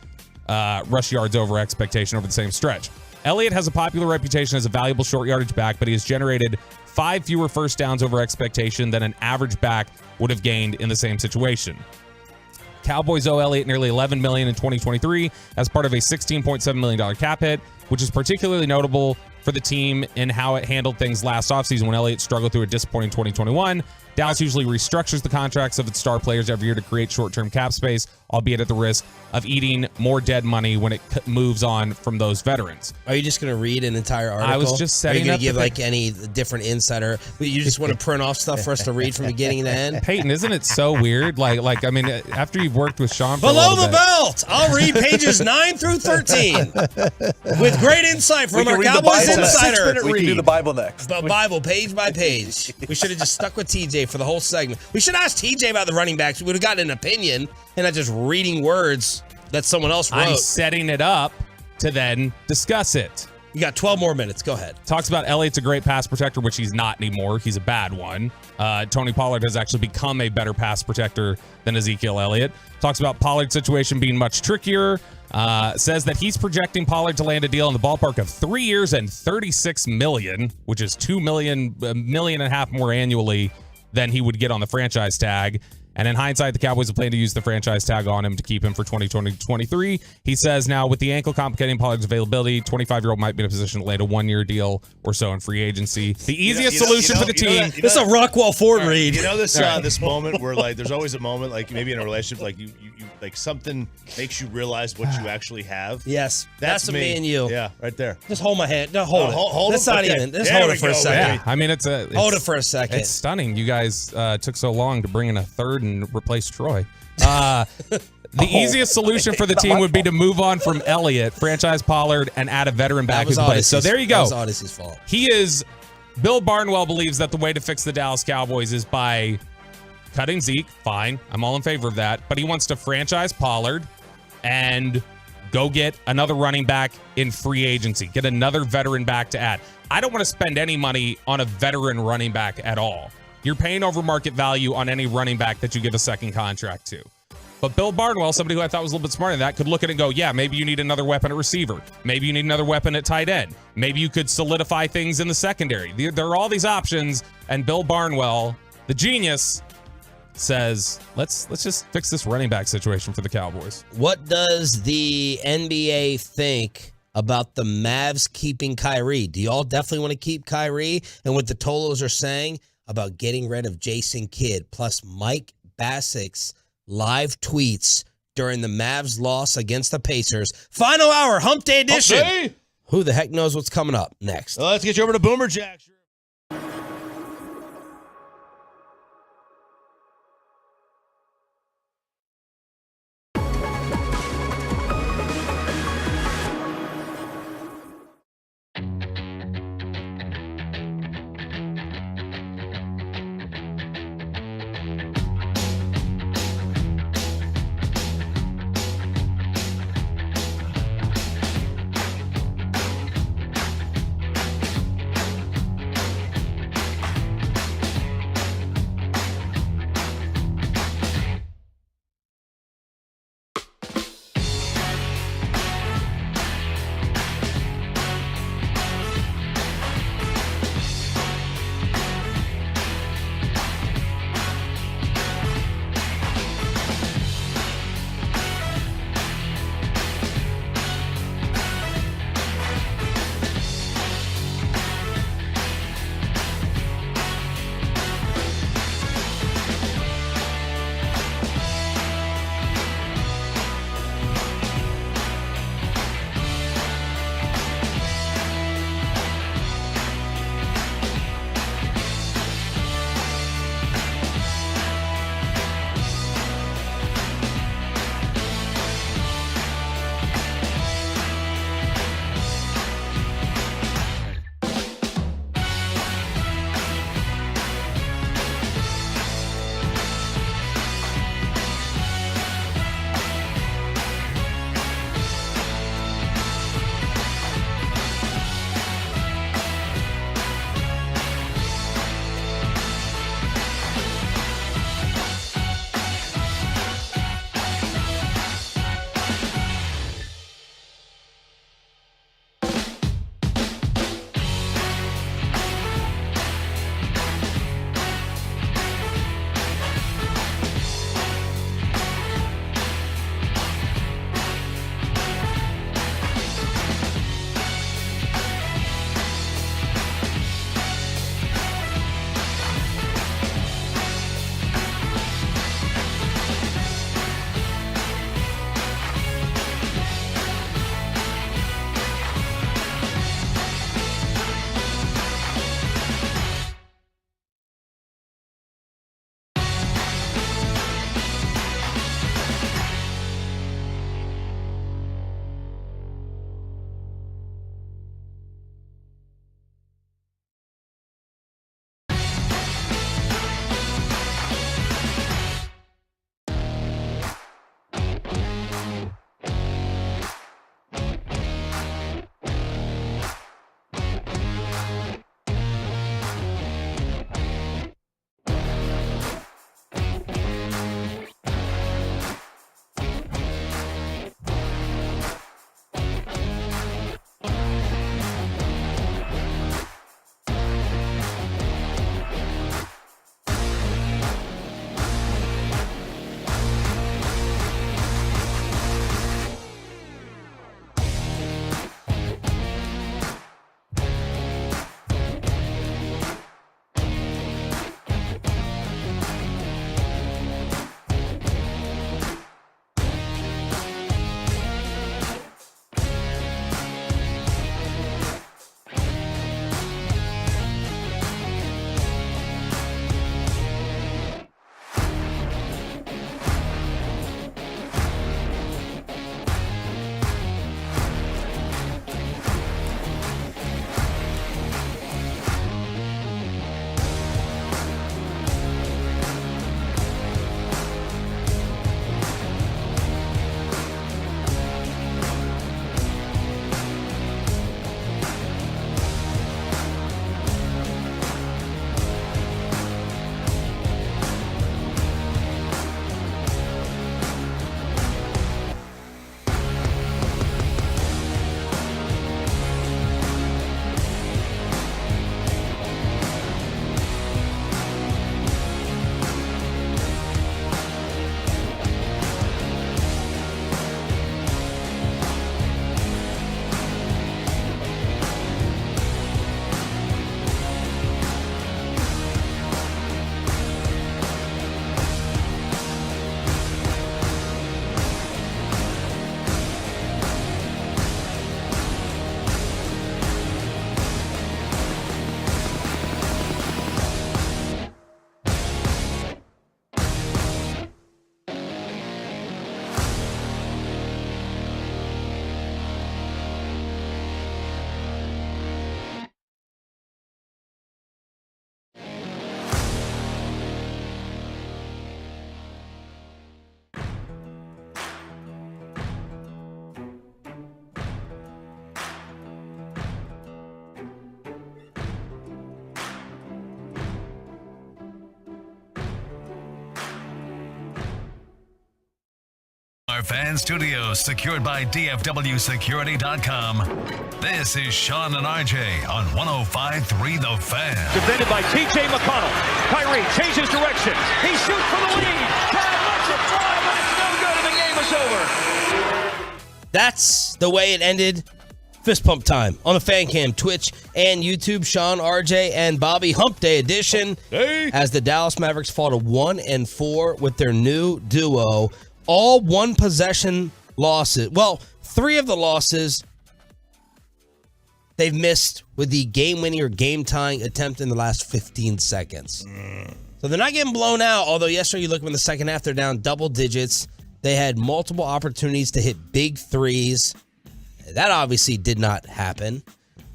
rush yards over expectation over the same stretch. Elliott has a popular reputation as a valuable short yardage back, but he has generated 5 fewer first downs over expectation than an average back would have gained in the same situation. Cowboys owe Elliott nearly $11 million in 2023 as part of a $16.7 million cap hit, which is particularly notable for the team in how it handled things last offseason when Elliott struggled through a disappointing 2021. Dallas usually restructures the contracts of its star players every year to create short-term cap space, albeit at the risk of eating more dead money when it moves on from those veterans. Are you just going to read an entire article? I was just setting up. Are you up going to give like any different insider? But you just want to print off stuff for us to read from beginning to end? Peyton, isn't it so weird? Like I mean, after you've worked with Sean for Below a the bit, belt, I'll read pages 9 through 13 with great insight from our Cowboys insider. We can do the Bible next. Bible page by page. We should have just stuck with TJ for the whole segment. We should ask TJ about the running backs. We would have gotten an opinion and not just reading words that someone else wrote. I'm setting it up to then discuss it. You got 12 more minutes. Go ahead. Talks about Elliott's a great pass protector, which he's not anymore. He's a bad one. Tony Pollard has actually become a better pass protector than Ezekiel Elliott. Talks about Pollard's situation being much trickier. Says that he's projecting Pollard to land a deal in the ballpark of 3 years and $36 million, which is $2 million, $1.5 million more annually than he would get on the franchise tag. And in hindsight, the Cowboys will plan to use the franchise tag on him to keep him for 2020-23. He says now with the ankle complicating Pollard's availability, 25-year-old might be in a position to land a 1-year deal or so in free agency. The easiest solution for the team. This is a Rockwell Ford read. You know this this moment where like there's always a moment like maybe in a relationship like you like something makes you realize what you actually have. Yes, that's me and you. Yeah, right there. Just hold my hand. No, hold it. Hold That's it. not Okay. even. Just There hold we it for a go, second. Yeah, I mean, it's hold it for a second. It's stunning. You guys took so long to bring in a third and replace Troy. The easiest solution for the team would be to move on from Elliott, franchise Pollard, and add a veteran back who can play. So there you go. That was Odyssey's fault. Bill Barnwell believes that the way to fix the Dallas Cowboys is by cutting Zeke. Fine. I'm all in favor of that. But he wants to franchise Pollard and go get another running back in free agency. Get another veteran back to add. I don't want to spend any money on a veteran running back at all. You're paying over market value on any running back that you give a second contract to. But Bill Barnwell, somebody who I thought was a little bit smarter than that, could look at it and go, yeah, maybe you need another weapon at receiver. Maybe you need another weapon at tight end. Maybe you could solidify things in the secondary. There are all these options, and Bill Barnwell, the genius, says, let's just fix this running back situation for the Cowboys. What does the NBA think about the Mavs keeping Kyrie? Do y'all definitely want to keep Kyrie? And what the Tolos are saying about getting rid of Jason Kidd, plus Mike Basick's live tweets during the Mavs loss against the Pacers. Final hour, Hump Day edition. Hump Day. Who the heck knows what's coming up next? Let's get you over to Boomer Jack. our fan studios secured by DFWsecurity.com. This is Sean and RJ on 105.3 The Fan. Defended by T.J. McConnell. Kyrie changes direction. He shoots for the lead. Brad lets it fly, but it's no good, and the game is over. That's the way it ended. Fist pump time on the Fan Cam, Twitch, and YouTube. Sean, RJ, and Bobby, Hump Day edition. Hey. As the Dallas Mavericks fall to 1-4 with their new duo. All one possession losses. Well, 3 of the losses they've missed with the game-winning or game-tying attempt in the last 15 seconds. So they're not getting blown out, although yesterday you look in the second half, they're down double digits. They had multiple opportunities to hit big threes. That obviously did not happen.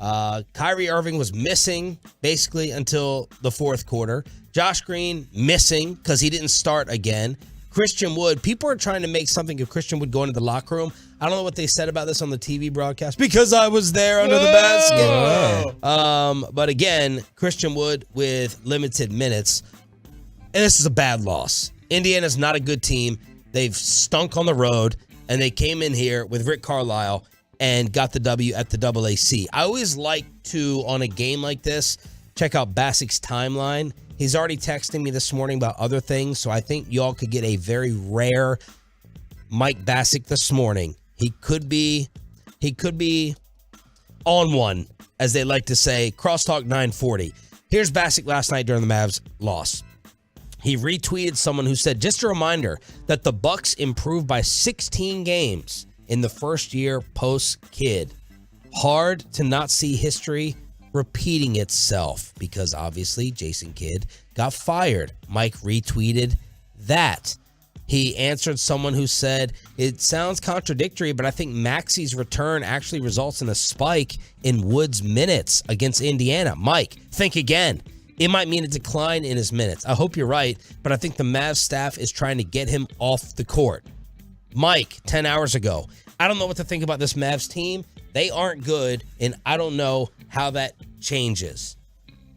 Kyrie Irving was missing basically until the fourth quarter. Josh Green missing because he didn't start again. Christian Wood, people are trying to make something of Christian Wood going to the locker room. I don't know what they said about this on the TV broadcast because I was there under the basket. But again, Christian Wood with limited minutes. And this is a bad loss. Indiana's not a good team. They've stunk on the road, and they came in here with Rick Carlisle and got the W at the AAC. I always like to, on a game like this, check out Basic's timeline. He's already texting me this morning about other things, so I think y'all could get a very rare Mike Basic this morning. He could be on one, as they like to say. Crosstalk 940. Here's Basic last night during the Mavs loss. He retweeted someone who said, just a reminder that the Bucks improved by 16 games in the first year post-Kidd. Hard to not see history repeating itself because obviously Jason Kidd got fired. Mike retweeted that. He answered someone who said, it sounds contradictory, but I think Maxi's return actually results in a spike in Wood's minutes against Indiana. Mike, think again. It might mean a decline in his minutes. I hope you're right, but I think the Mavs staff is trying to get him off the court. Mike, 10 hours ago. I don't know what to think about this Mavs team. They aren't good, and I don't know how that changes.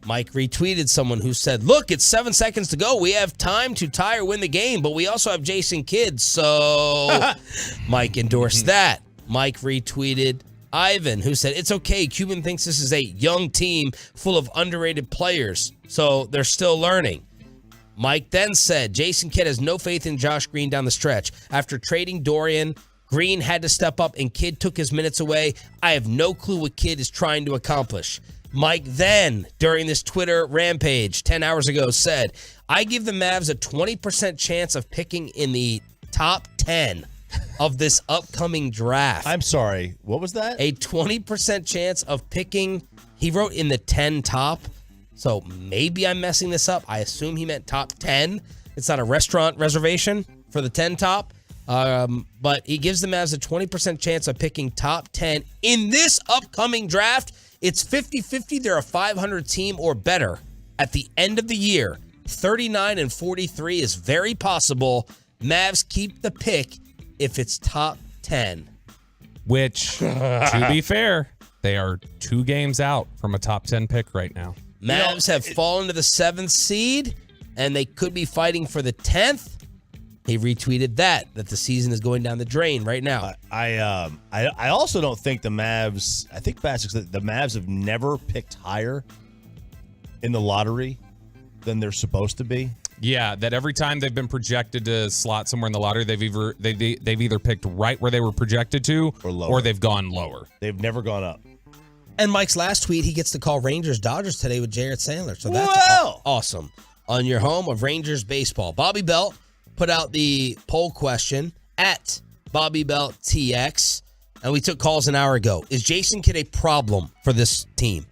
Mike retweeted someone who said, look, it's 7 seconds to go. We have time to tie or win the game, but we also have Jason Kidd, so Mike endorsed that. Mike retweeted Ivan, who said, it's okay. Cuban thinks this is a young team full of underrated players, so they're still learning. Mike then said, Jason Kidd has no faith in Josh Green down the stretch. After trading Dorian, Green had to step up and Kidd took his minutes away. I have no clue what Kidd is trying to accomplish. Mike then, during this Twitter rampage 10 hours ago, said, I give the Mavs a 20% chance of picking in the top 10 of this upcoming draft. I'm sorry, what was that? A 20% chance of picking, he wrote in the 10 top, so maybe I'm messing this up. I assume he meant top 10. It's not a restaurant reservation for the 10 top. But he gives the Mavs a 20% chance of picking top 10 in this upcoming draft. It's 50-50. They're a 500 team or better at the end of the year. 39-43 is very possible. Mavs keep the pick if it's top 10. Which, to be fair, they are 2 games out from a top 10 pick right now. Mavs have fallen to the 7th seed, and they could be fighting for the 10th. He retweeted that the season is going down the drain right now. I also don't think the Mavs, I think Bastick said the Mavs have never picked higher in the lottery than they're supposed to be. Yeah, that every time they've been projected to slot somewhere in the lottery, they've either picked right where they were projected to or they've gone lower. They've never gone up. And Mike's last tweet, he gets to call Rangers-Dodgers today with Jarrett Sandler. So that's awesome. On your home of Rangers baseball. Bobby Belt put out the poll question at BobbyBeltTX, and we took calls an hour ago. Is Jason Kidd a problem for this team?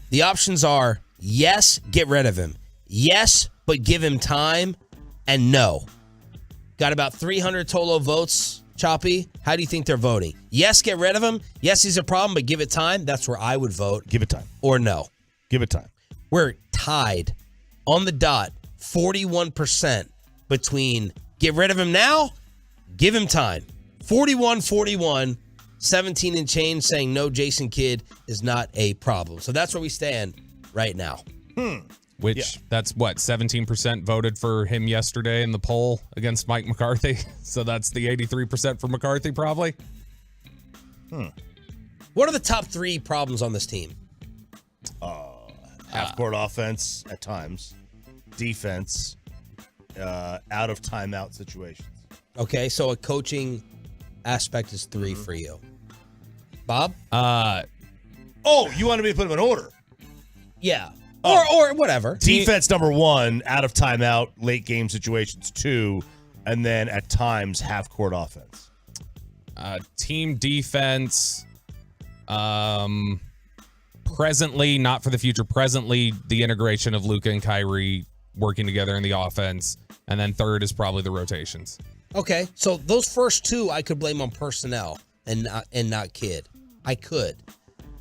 The options are yes, get rid of him. Yes, but give him time. And no. Got about 300 total votes, Choppy. How do you think they're voting? Yes, get rid of him. Yes, he's a problem, but give it time. That's where I would vote. Give it time. Or no. Give it time. We're tied on the dot, 41% between get rid of him now, give him time. 41-41, 17 and change saying no, Jason Kidd is not a problem. So that's where we stand right now. which that's what 17% voted for him yesterday in the poll against Mike McCarthy. So that's the 83% for McCarthy probably. What are the top 3 problems on this team? Half-court offense at times, defense, out of timeout situations. Okay, so a coaching aspect is 3 for you. Bob? You wanted me to put them in order? Yeah. Or whatever. Defense number 1, out of timeout, late game situations 2, and then at times half-court offense. Team defense, presently, not for the future, presently the integration of Luka and Kyrie working together in the offense, and then third is probably the rotations. Okay, so those first 2 I could blame on personnel and not Kidd. I could.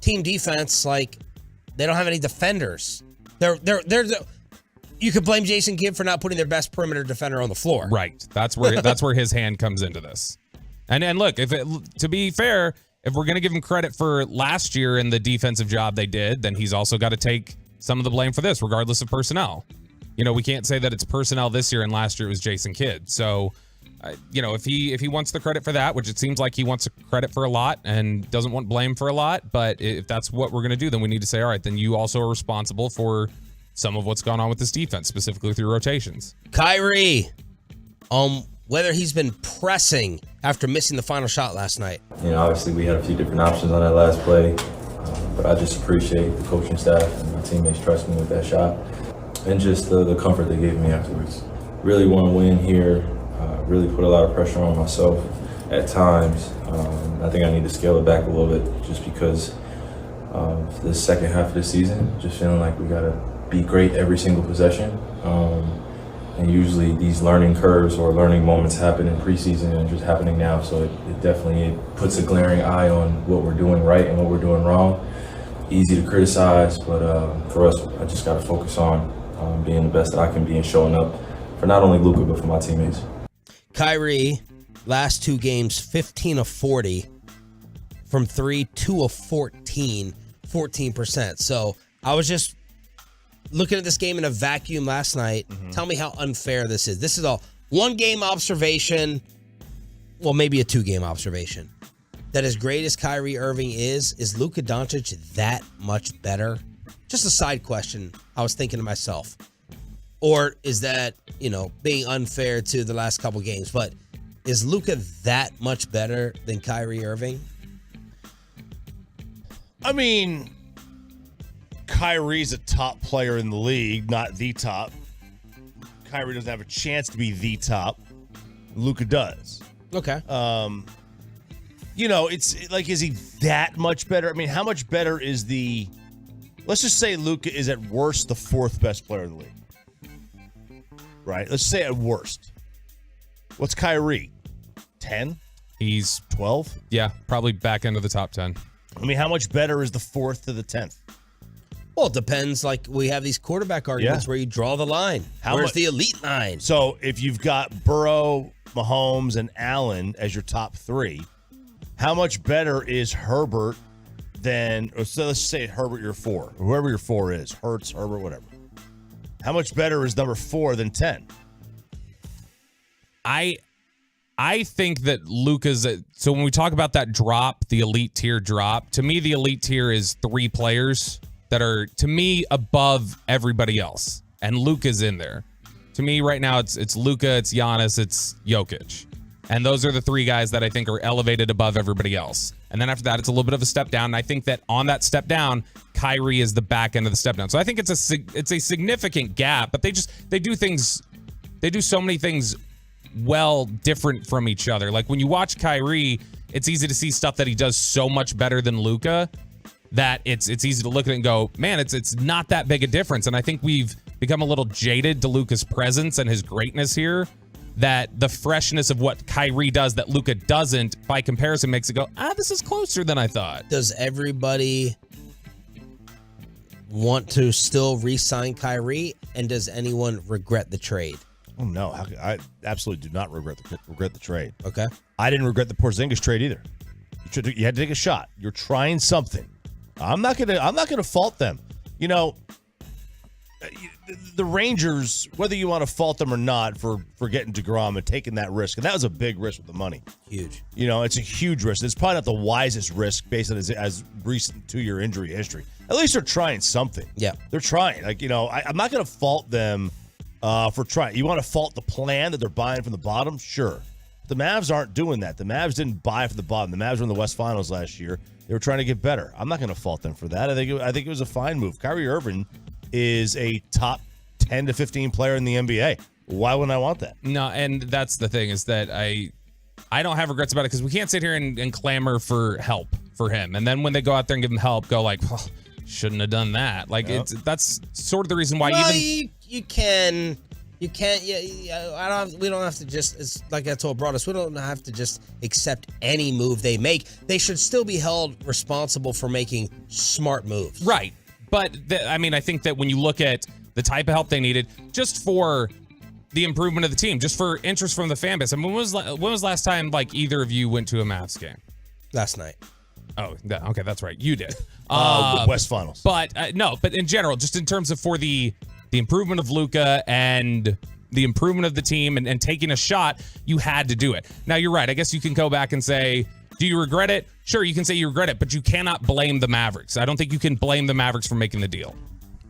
Team defense, like, they don't have any defenders. They're you could blame Jason Kidd for not putting their best perimeter defender on the floor. Right. That's where his hand comes into this. And look, to be fair, if we're going to give him credit for last year and the defensive job they did, then he's also got to take some of the blame for this, regardless of personnel. We can't say that it's personnel this year and last year it was Jason Kidd. So, if he wants the credit for that, which it seems like he wants credit for a lot and doesn't want blame for a lot, but if that's what we're going to do, then we need to say, all right, then you also are responsible for some of what's gone on with this defense, specifically through rotations. Kyrie, whether he's been pressing after missing the final shot last night. Obviously we had a few different options on that last play, but I just appreciate the coaching staff and my teammates trusting me with that shot and just the comfort they gave me afterwards. Really want to win here. Really put a lot of pressure on myself at times. I think I need to scale it back a little bit just because of the second half of the season, just feeling like we got to be great every single possession. And usually these learning curves or learning moments happen in preseason and just happening now. So it definitely puts a glaring eye on what we're doing right and what we're doing wrong. Easy to criticize, but for us, I just got to focus on being the best that I can be and showing up for not only Luka, but for my teammates. Kyrie, last 2 games, 15 of 40 from 3, 2 of 14, 14%. So I was just looking at this game in a vacuum last night. Tell me how unfair this is. This is a 1-game observation, well, maybe a 2-game observation. That as great as Kyrie Irving is Luka Doncic that much better? Just a side question I was thinking to myself. Or is that, being unfair to the last couple games? But is Luka that much better than Kyrie Irving? I mean, Kyrie's a top player in the league, not the top. Kyrie doesn't have a chance to be the top. Luka does. Okay. It's like, is he that much better? I mean, how much better is let's just say Luka is at worst the 4th best player in the league. Right? Let's say at worst. What's Kyrie? 10? He's 12? Yeah, probably back into the top 10. I mean, how much better is the 4th to the 10th? Well, it depends. Like, we have these quarterback arguments where you draw the line. Where's the elite line? So if you've got Burrow, Mahomes, and Allen as your top 3, how much better is Herbert than, so let's say Herbert your 4, whoever your 4 is, Hurts, Herbert, whatever. How much better is number 4 than 10? I think that Luka's. So when we talk about that drop, the elite tier drop, to me, the elite tier is 3 players that are, to me, above everybody else. And Luka's in there. To me, right now, it's Luka, it's Giannis, it's Jokic. And those are the 3 guys that I think are elevated above everybody else. And then after that, it's a little bit of a step down. And I think that on that step down, Kyrie is the back end of the step down. So I think it's a significant gap, but they do so many things well different from each other. Like when you watch Kyrie, it's easy to see stuff that he does so much better than Luka that it's easy to look at it and go, man, it's not that big a difference. And I think we've become a little jaded to Luka's presence and his greatness here, that the freshness of what Kyrie does that Luka doesn't, by comparison, makes it go, this is closer than I thought. Does everybody want to still re-sign Kyrie, and does anyone regret the trade? Oh, no. I absolutely do not regret the trade. Okay. I didn't regret the Porzingis trade either. You had to take a shot. You're trying something. I'm not gonna fault them. the Rangers, whether you want to fault them or not for getting DeGrom and taking that risk, and that was a big risk with the money. Huge. It's a huge risk. It's probably not the wisest risk based on as recent 2-year injury history. At least they're trying something. Yeah. They're trying. I'm not going to fault them for trying. You want to fault the plan that they're buying from the bottom? Sure. The Mavs aren't doing that. The Mavs didn't buy from the bottom. The Mavs were in the West Finals last year. They were trying to get better. I'm not going to fault them for that. I think it was a fine move. Kyrie Irving is a top 10 to 15 player in the NBA. Why wouldn't I want that? No, and that's the thing is that I don't have regrets about it because we can't sit here and clamor for help for him. And then when they go out there and give him help, go like, well, shouldn't have done that. Like that's sort of the reason why you can't. Yeah, we don't have to just, it's like I told Broadus, we don't have to just accept any move they make. They should still be held responsible for making smart moves. Right. But, I think that when you look at the type of help they needed, just for the improvement of the team, just for interest from the fan base. I mean, when was last time, like, either of you went to a Mavs game? Last night. Oh, okay, that's right. You did. West Finals. But, no, but in general, just in terms of for the improvement of Luka and the improvement of the team and taking a shot, you had to do it. Now, you're right. I guess you can go back and say, do you regret it? Sure, you can say you regret it, but you cannot blame the Mavericks. I don't think you can blame the Mavericks for making the deal.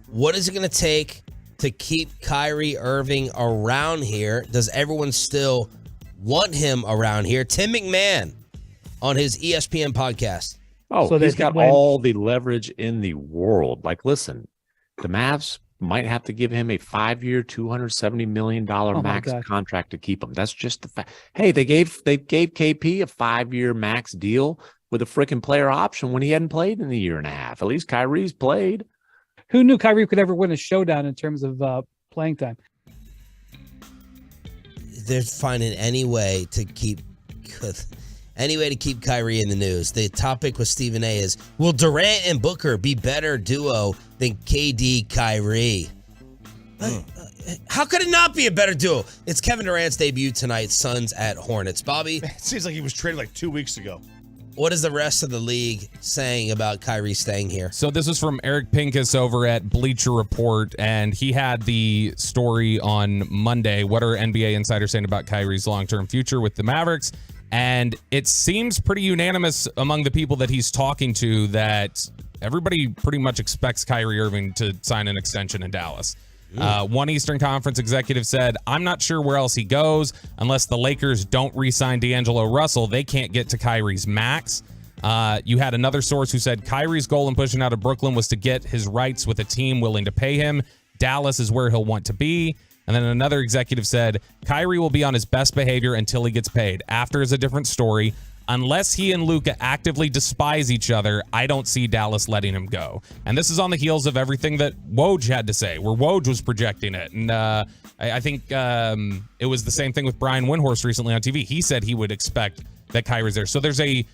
What is it going to take to keep Kyrie Irving around here? Does everyone still want him around here? Tim McMahon on his ESPN podcast. Oh, So he's they got win. all the leverage in the world. Like, listen, the Mavs might have to give him a 5-year, $270 million max God. contract to keep him. That's just the fact. Hey, they gave KP a 5-year max deal with a freaking player option when he hadn't played in a year and a half. At least Kyrie's played. Who knew Kyrie could ever win a showdown in terms of playing time? They're finding any way to keep Kyrie in the news. The topic with Stephen A is, will Durant and Booker be better duo than KD Kyrie? How could it not be a better duo? It's Kevin Durant's debut tonight, Suns at Hornets. Bobby? It seems like he was traded like 2 weeks ago. What is the rest of the league saying about Kyrie staying here? So this was from Eric Pincus over at Bleacher Report, and he had the story on Monday. What are NBA insiders saying about Kyrie's long-term future with the Mavericks? And it seems pretty unanimous among the people that he's talking to that everybody pretty much expects Kyrie Irving to sign an extension in Dallas. One Eastern Conference executive said, I'm not sure where else he goes unless the Lakers don't re-sign D'Angelo Russell. They can't get to Kyrie's max. You had another source who said Kyrie's goal in pushing out of Brooklyn was to get his rights with a team willing to pay him. Dallas is where he'll want to be. And then another executive said, Kyrie will be on his best behavior until he gets paid. After is a different story. Unless he and Luka actively despise each other, I don't see Dallas letting him go. And this is on the heels of everything that Woj had to say, where Woj was projecting it. And I think it was the same thing with Brian Windhorst recently on TV. He said he would expect that Kyrie's there. So there's a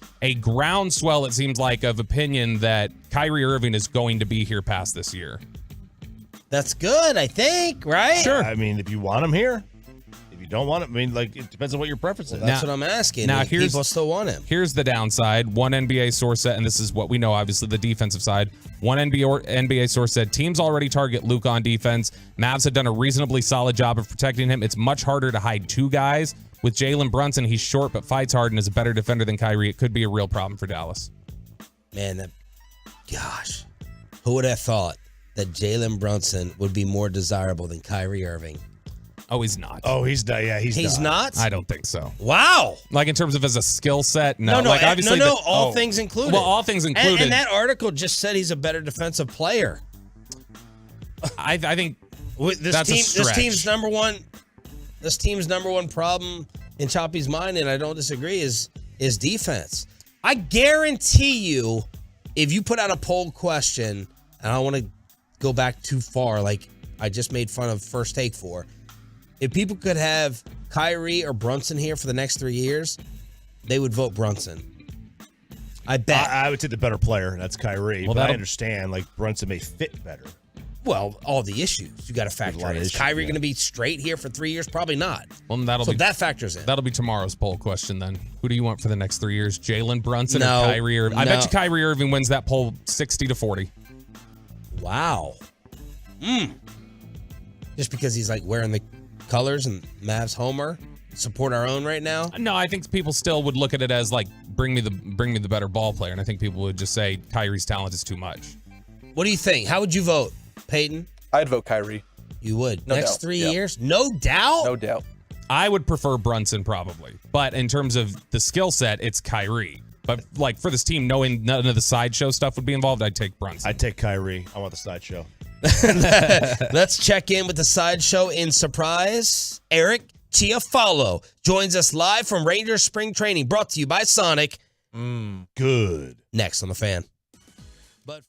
groundswell, it seems like, of opinion that Kyrie Irving is going to be here past this year. That's good, I think, right? Sure. I mean, if you want him here, if you don't want him, I mean, like, it depends on what your preference is. That's what I'm asking. Now, People still want him. Here's the downside. One NBA source said, and this is what we know, obviously, the defensive side. One NBA source said, teams already target Luka on defense. Mavs have done a reasonably solid job of protecting him. It's much harder to hide two guys. With Jalen Brunson, he's short but fights hard and is a better defender than Kyrie. It could be a real problem for Dallas. Man, gosh, who would have thought that Jalen Brunson would be more desirable than Kyrie Irving? Oh, he's not. Oh, he's not. Yeah, He's not? I don't think so. Wow. Like in terms of as a skill set, no. No, Like obviously, all things included. Well, all things included. And that article just said he's a better defensive player. I think this team's number one problem in Choppy's mind, and I don't disagree, is defense. I guarantee you, if you put out a poll question, and I don't want to go back too far, like I just made fun of First Take for, if people could have Kyrie or Brunson here for the next 3 years, they would vote Brunson. I bet. I would take the better player. That's Kyrie. Well, but I understand, like, Brunson may fit better. Well, all the issues you got to factor in. Is Kyrie going to be straight here for 3 years? Probably not. Well, that factors in. That'll be tomorrow's poll question then. Who do you want for the next 3 years? Jalen Brunson No, or Kyrie Irving? I no. bet you Kyrie Irving wins that poll 60-40. Wow. Just because he's like wearing the colors and Mavs homer, support our own right now? No, I think people still would look at it as like bring me the better ball player, and I think people would just say Kyrie's talent is too much. What do you think? How would you vote, Peyton? I'd vote Kyrie. You would. No Next doubt. 3 Yeah. years? No doubt? No doubt. I would prefer Brunson probably, but in terms of the skill set, it's Kyrie. But like for this team, knowing none of the sideshow stuff would be involved, I'd take Brunson. I'd take Kyrie. I want the sideshow. Let's check in with the sideshow in surprise. Eric Chiafalo joins us live from Rangers Spring Training, brought to you by Sonic. Good. Next on The Fan. But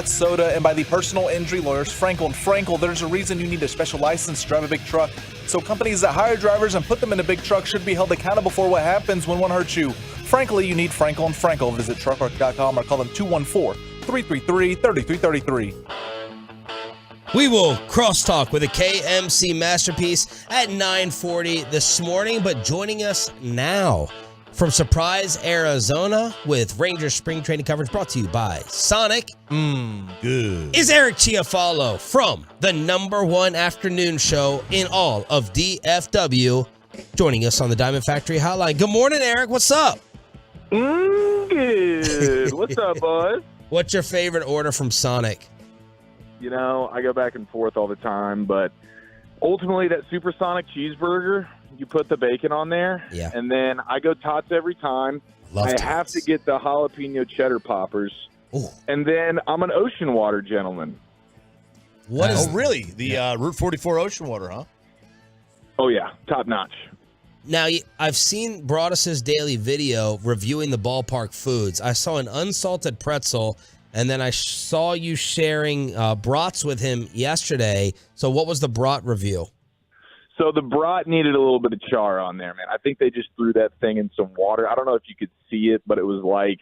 Soda, and by the personal injury lawyers Frankel & Frankel. There's a reason you need a special license to drive a big truck. So companies that hire drivers and put them in a big truck should be held accountable for what happens when one hurts you. Frankly, you need Frankel & Frankel. Visit truckrock.com or call them 214-333-3333. We will crosstalk with a KMC masterpiece at 9:40 this morning, but joining us now from Surprise, Arizona, with Rangers spring training coverage brought to you by Sonic. Good. Is Eric Chiafalo from the #1 afternoon show in all of DFW, joining us on the Diamond Factory Hotline. Good morning, Eric. What's up? Good. What's up, boys? What's your favorite order from Sonic? You know, I go back and forth all the time, but ultimately that supersonic cheeseburger, you put the bacon on there, yeah, and then I go Tots every time. I have to get the jalapeno cheddar poppers. Ooh. And then I'm an ocean water gentleman. What is really? The Route 44 ocean water, huh? Oh, yeah. Top notch. Now, I've seen Broadus's daily video reviewing the ballpark foods. I saw an unsalted pretzel, and then I saw you sharing brats with him yesterday. So what was the brat review? So the brat needed a little bit of char on there, man. I think they just threw that thing in some water. I don't know if you could see it, but it was like,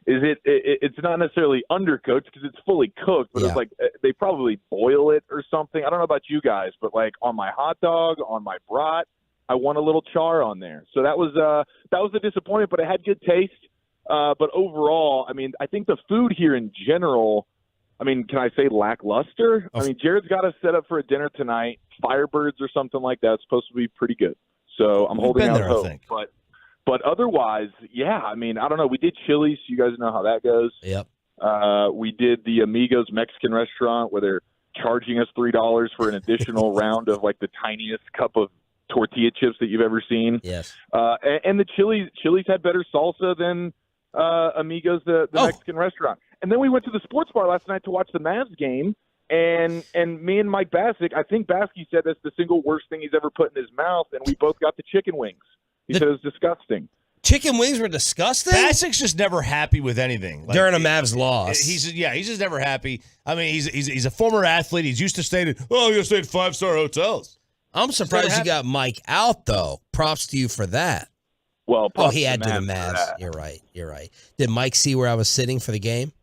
it's not necessarily undercooked because it's fully cooked, but it's like they probably boil it or something. I don't know about you guys, but like on my hot dog, on my brat, I want a little char on there. So that was a disappointment, but it had good taste. But overall, I mean, I think the food here in general, I mean, can I say lackluster? I mean, Jared's got us set up for a dinner tonight. Firebirds or something like that. It's supposed to be pretty good. So I'm holding out hope. But otherwise, yeah, I mean, I don't know. We did Chili's. You guys know how that goes. Yep. We did the Amigos Mexican restaurant where they're charging us $3 for an additional round of like the tiniest cup of tortilla chips that you've ever seen. Yes. And the Chili's had better salsa than Amigos, the Mexican restaurant. And then we went to the sports bar last night to watch the Mavs game. And me and Mike Bassick, I think Baskey said that's the single worst thing he's ever put in his mouth, and we both got the chicken wings. He said it was disgusting. Chicken wings were disgusting? Bassick's just never happy with anything. Like, during a Mavs loss. He's just never happy. I mean, he's a former athlete. He's used to staying I'm going to stay at 5-star hotels. I'm surprised you got Mike out, though. Props to you for that. Well, he had to the Mavs. You're right. Did Mike see where I was sitting for the game?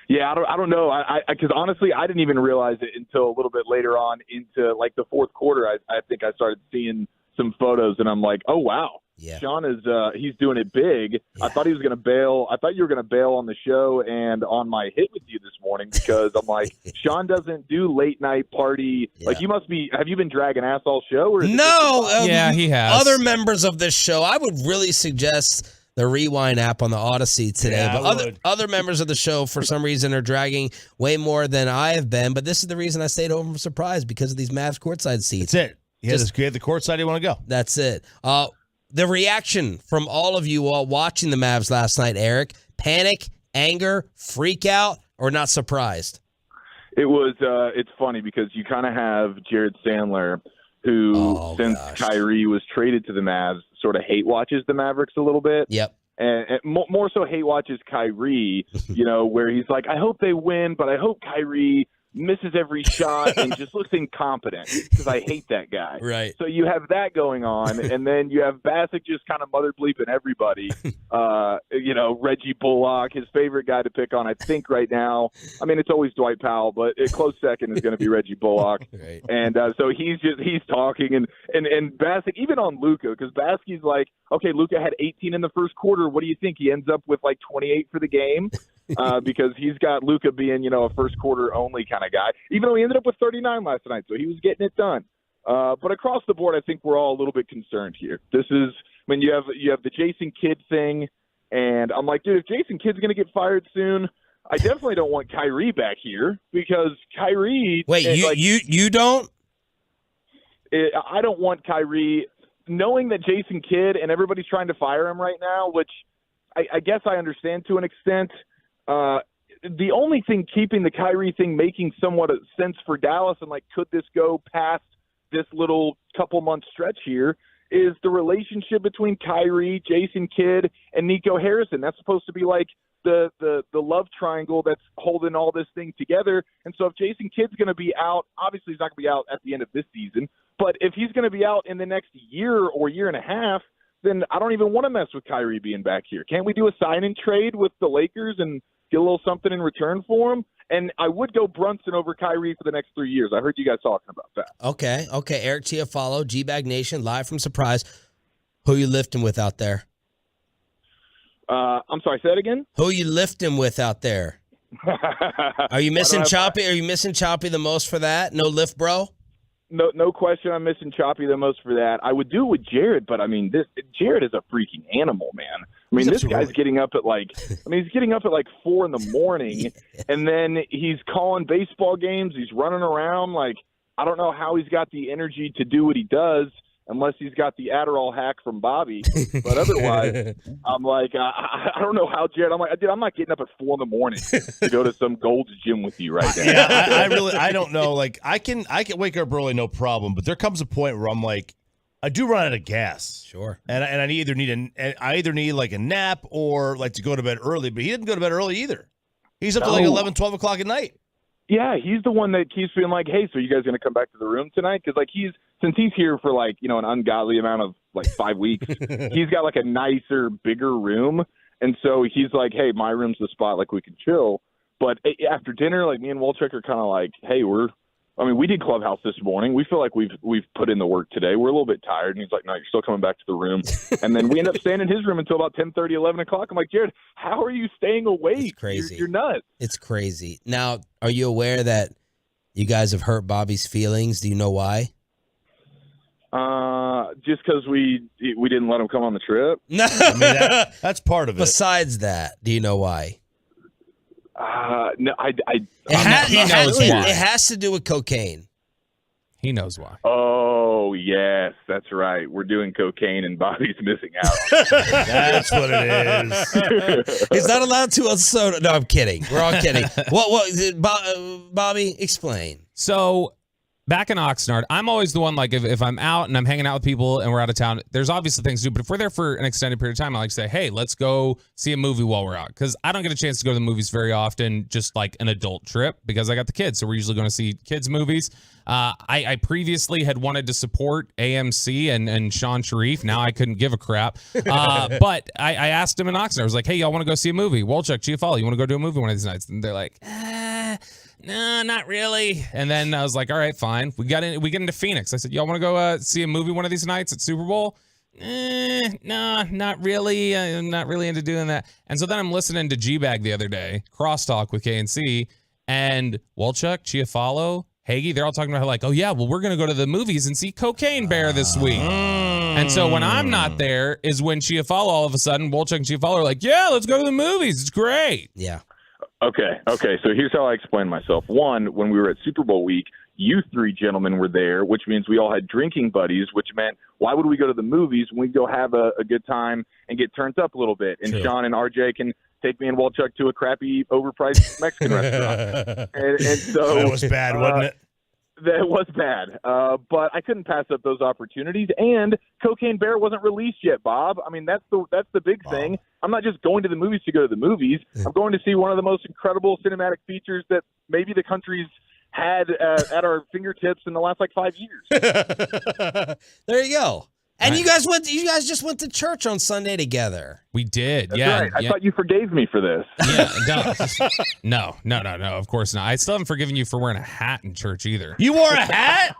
Yeah, I don't know. Because honestly, I didn't even realize it until a little bit later on into like the fourth quarter. I think I started seeing some photos, and I'm like, oh wow, yeah. Sean is he's doing it big. Yeah. I thought he was going to bail. I thought you were going to bail on the show and on my hit with you this morning because I'm like, Sean doesn't do late night party. Yeah. Like you must be. Have you been dragging ass all show? Or no, yeah, he has. Other members of this show, I would really suggest the Rewind app on the Odyssey today. Yeah, but other members of the show, for some reason, are dragging way more than I have been. But this is the reason I stayed home from Surprise, because of these Mavs courtside seats. That's it. You had the courtside you want to go. That's it. The reaction from all of you all watching the Mavs last night, Eric, panic, anger, freak out, or not surprised? It was. It's funny because you kind of have Jared Sandler, who since Kyrie was traded to the Mavs, sort of hate watches the Mavericks a little bit. Yep. And more so hate watches Kyrie, where he's like, I hope they win, but I hope Kyrie misses every shot and just looks incompetent because I hate that guy. Right. So you have that going on, and then you have Bassick just kind of mother bleeping everybody. Reggie Bullock, his favorite guy to pick on, I think right now. I mean, it's always Dwight Powell, but a close second is going to be Reggie Bullock. Right. And so he's talking, and Bassick, even on Luka, because Baskey's like, okay, Luka had 18 in the first quarter. What do you think? He ends up with like 28 for the game? Because he's got Luka being, a first quarter only kind of guy, even though he ended up with 39 last night. So he was getting it done. But across the board, I think we're all a little bit concerned here. This is when you have the Jason Kidd thing. And I'm like, dude, if Jason Kidd's going to get fired soon, I definitely don't want Kyrie back here because Kyrie. Wait, you don't? I don't want Kyrie knowing that Jason Kidd and everybody's trying to fire him right now, which I guess I understand to an extent. The only thing keeping the Kyrie thing making somewhat of sense for Dallas and like, could this go past this little couple month stretch here is the relationship between Kyrie, Jason Kidd, and Nico Harrison. That's supposed to be like the love triangle that's holding all this thing together. And so if Jason Kidd's going to be out, obviously he's not going to be out at the end of this season, but if he's going to be out in the next year or year and a half, then I don't even want to mess with Kyrie being back here. Can't we do a sign and trade with the Lakers and get a little something in return for him? And I would go Brunson over Kyrie for the next 3 years. I heard you guys talking about that. Okay. Eric Chiafalo, G-Bag Nation, live from Surprise. Who you lifting with out there? I'm sorry, say that again? Who you lifting with out there? Are you missing Choppy? Are you missing Choppy the most for that? No lift, bro? No question. I'm missing Choppy the most for that. I would do it with Jared, but I mean, Jared is a freaking animal, man. I mean, this guy's getting up at he's getting up at 4 a.m, and then he's calling baseball games. He's running around. I don't know how he's got the energy to do what he does unless he's got the Adderall hack from Bobby. But otherwise, I'm I don't know how Jared. I'm dude, I'm not getting up at 4 a.m. to go to some Gold's Gym with you right now. Yeah, I don't know. I can wake up early, no problem. But there comes a point where I'm I do run out of gas. Sure. And I either need a nap or to go to bed early. But he didn't go to bed early either. He's up to 11, 12 o'clock at night. Yeah, he's the one that keeps being hey, so you guys going to come back to the room tonight? Because since he's here for an ungodly amount of 5 weeks, he's got a nicer, bigger room, and so he's hey, my room's the spot, we can chill. But after dinner, me and Wolchuk are kind of hey, we did Clubhouse this morning. We feel like we've put in the work today. We're a little bit tired. And he's no, you're still coming back to the room. And then we end up staying in his room until about 10:30, 11 o'clock. I'm Jared, how are you staying awake? It's crazy. You're nuts. It's crazy. Now, are you aware that you guys have hurt Bobby's feelings? Do you know why? Just because we didn't let him come on the trip? No. That's part of it. Besides that, do you know why? No, he knows why. It has to do with cocaine. He knows why. Oh, yes, that's right. We're doing cocaine and Bobby's missing out. That's what it is. He's not allowed to on soda. No, I'm kidding. We're all kidding. What Bobby, explain. So back in Oxnard, I'm always the one, if I'm out and I'm hanging out with people and we're out of town, there's obviously things to do. But if we're there for an extended period of time, I like to say, hey, let's go see a movie while we're out. Because I don't get a chance to go to the movies very often, just an adult trip, because I got the kids. So we're usually going to see kids' movies. I previously had wanted to support AMC and Sean Sharif. Now I couldn't give a crap. But I asked him in Oxnard. I was like, hey, y'all want to go see a movie? Wolchuk, Chiafalo, you want to go do a movie one of these nights? And they're like, no, not really. And then I was like, all right, fine. We get into Phoenix. I said, y'all want to go see a movie one of these nights at Super Bowl? No, not really. I'm not really into doing that. And so then I'm listening to G-Bag the other day, Crosstalk with KNC, and Wolchuk, Chiafalo, Hagee, they're all talking about how oh yeah, well, we're going to go to the movies and see Cocaine Bear this week. And so when I'm not there is when Chiafalo all of a sudden, Wolchuk and Chiafalo are yeah, let's go to the movies. It's great. Yeah. Okay. So here's how I explain myself. One, when we were at Super Bowl week, you three gentlemen were there, which means we all had drinking buddies, which meant why would we go to the movies when we go have a good time and get turned up a little bit? And True. Sean and RJ can take me and Wolchuk to a crappy, overpriced Mexican restaurant. And so that was bad, wasn't it? That was bad, but I couldn't pass up those opportunities. And Cocaine Bear wasn't released yet, Bob. I mean, that's the big thing. I'm not just going to the movies to go to the movies. I'm going to see one of the most incredible cinematic features that maybe the country's had at our fingertips in the last 5 years. There you go. And you guys just went to church on Sunday together. We did. That's yeah. right. I thought you forgave me for this. Yeah, no. Of course not. I still haven't forgiven you for wearing a hat in church either. You wore a hat?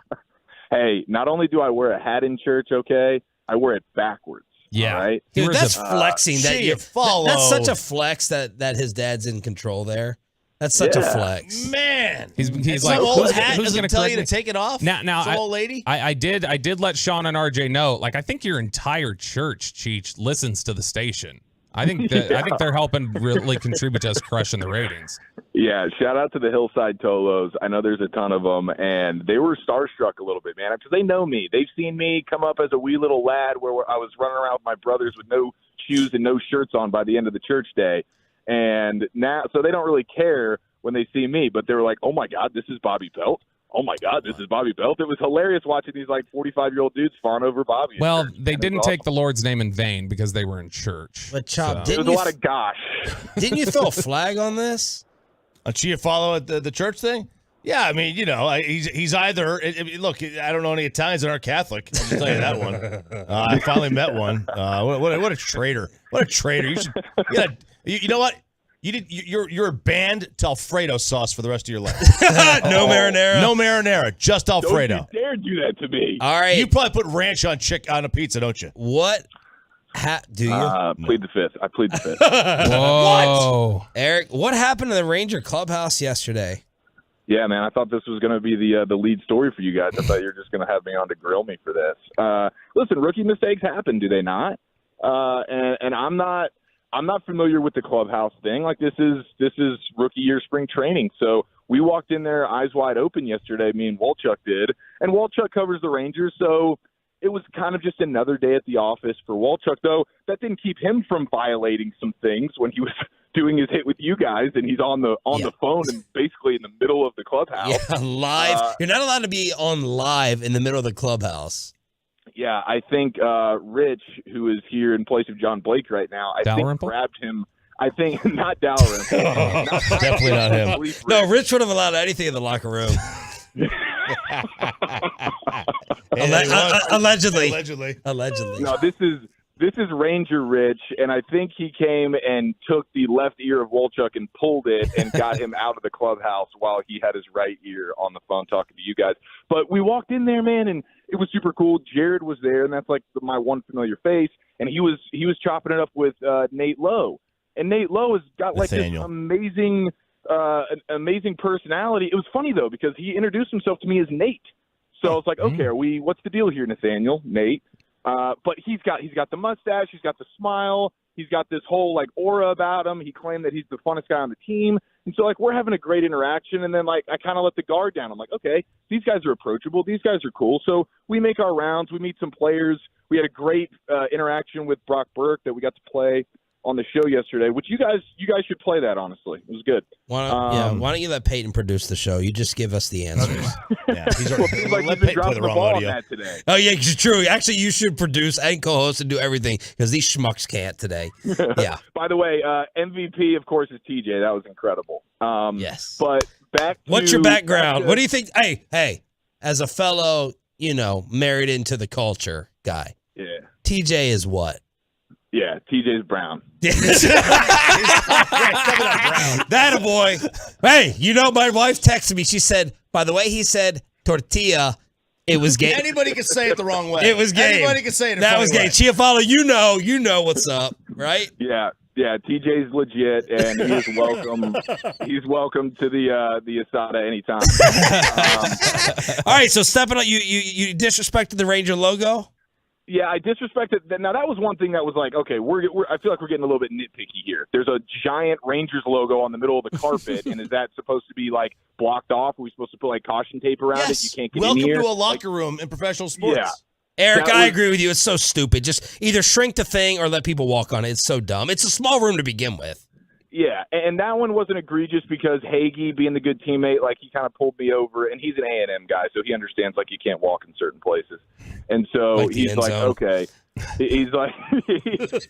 Hey, not only do I wear a hat in church, okay, I wear it backwards. Yeah. Right? Dude, that's flexing. That's such a flex that his dad's in control there. That's such a flex. Man. He's like, old hat who's doesn't gonna tell you correct to me? take it off? Now Some old lady? I did let Sean and RJ know, I think your entire church, Cheech, listens to the station. I think they're helping really contribute to us crushing the ratings. Yeah, shout out to the Hillside Tolos. I know there's a ton of them, and they were starstruck a little bit, man, because they know me. They've seen me come up as a wee little lad where I was running around with my brothers with no shoes and no shirts on by the end of the church day. And now, so they don't really care when they see me, but they were like, oh, my God, this is Bobby Pelt oh my God, this is Bobby Belt. It was hilarious watching these like 45-year-old dudes fawn over Bobby. Well, they didn't take the Lord's name in vain because they were in church. But Chop, There was a lot of gosh. didn't you throw a flag on this? A Chiafalo at the church thing? Yeah, I mean, he's either look. I don't know any Italians that aren't Catholic. I'll just tell you that one. I finally met one. What a traitor! What a traitor! You should. Yeah, you know what? You're banned to Alfredo sauce for the rest of your life. No marinara. No marinara. Just Alfredo. Don't you dare do that to me. All right. You probably put ranch on a pizza, don't you? What? Do you? Plead the fifth. I plead the fifth. Whoa. Eric, what happened to the Ranger clubhouse yesterday? Yeah, man, I thought this was going to be the lead story for you guys. I thought you were just going to have me on to grill me for this. Listen, rookie mistakes happen, do they not? And I'm not familiar with the clubhouse thing. Like this is rookie year spring training. So we walked in there eyes wide open yesterday. Me and Walchuk did, and Walchuk covers the Rangers, so it was kind of just another day at the office for Walchuk. Though that didn't keep him from violating some things when he was doing his hit with you guys, and he's on the phone and basically in the middle of the clubhouse. Yeah, live. You're not allowed to be on live in the middle of the clubhouse. Yeah, I think Rich, who is here in place of John Blake right now, I think grabbed him. I think not Dalrymple. Definitely not him. No, Rich would have allowed anything in the locker room. Allegedly. No, this is Ranger Rich, and I think he came and took the left ear of Walchuk and pulled it and got him out of the clubhouse while he had his right ear on the phone talking to you guys. But we walked in there, man, and it was super cool. Jared was there, and that's like my one familiar face, and he was chopping it up with Nate Lowe. And Nate Lowe has got like this amazing personality. It was funny though because he introduced himself to me as Nate. So I was like, okay, what's the deal here, Nathaniel? Nate. But he's got the mustache, he's got the smile, he's got this whole like aura about him. He claimed that he's the funnest guy on the team. And so like we're having a great interaction, and then like I kind of let the guard down. I'm like, okay, these guys are approachable, these guys are cool. So we make our rounds, we meet some players. We had a great interaction with Brock Burke that we got to play on the show yesterday, which you guys should play that, honestly. It was good. Why don't you let Peyton produce the show? You just give us the answers. Yeah, he's like you've been dropping the ball on that today. Oh, yeah, it's true. Actually, you should produce and co-host and do everything because these schmucks can't today. Yeah. By the way, MVP, of course, is TJ. That was incredible. Yes. But back to... What's your background? What do you think? Hey, as a fellow, married into the culture guy. Yeah. TJ is what? Yeah, TJ's brown. That a boy. Hey, my wife texted me. She said, by the way he said tortilla, it was gay. Anybody can say it the wrong way. It was gay. Anybody can say it that was gay. Chiafalo, you know what's up, right? Yeah, TJ's legit, and he's welcome. He's welcome to the Asada anytime. All right, so stepping up, you disrespected the Ranger logo? Yeah, I disrespected that. Now that was one thing that was like, okay, I feel like we're getting a little bit nitpicky here. There's a giant Rangers logo on the middle of the carpet, and is that supposed to be like blocked off? Are we supposed to put like caution tape around it? You can't get Welcome in here. to a locker room in professional sports. Yeah. Eric, I agree with you. It's so stupid. Just either shrink the thing or let people walk on it. It's so dumb. It's a small room to begin with. Yeah, and that one wasn't egregious because Hagee, being the good teammate, like he kind of pulled me over, and he's an A&M guy, so he understands like you can't walk in certain places, and so Like the he's end like, zone. okay, he's like,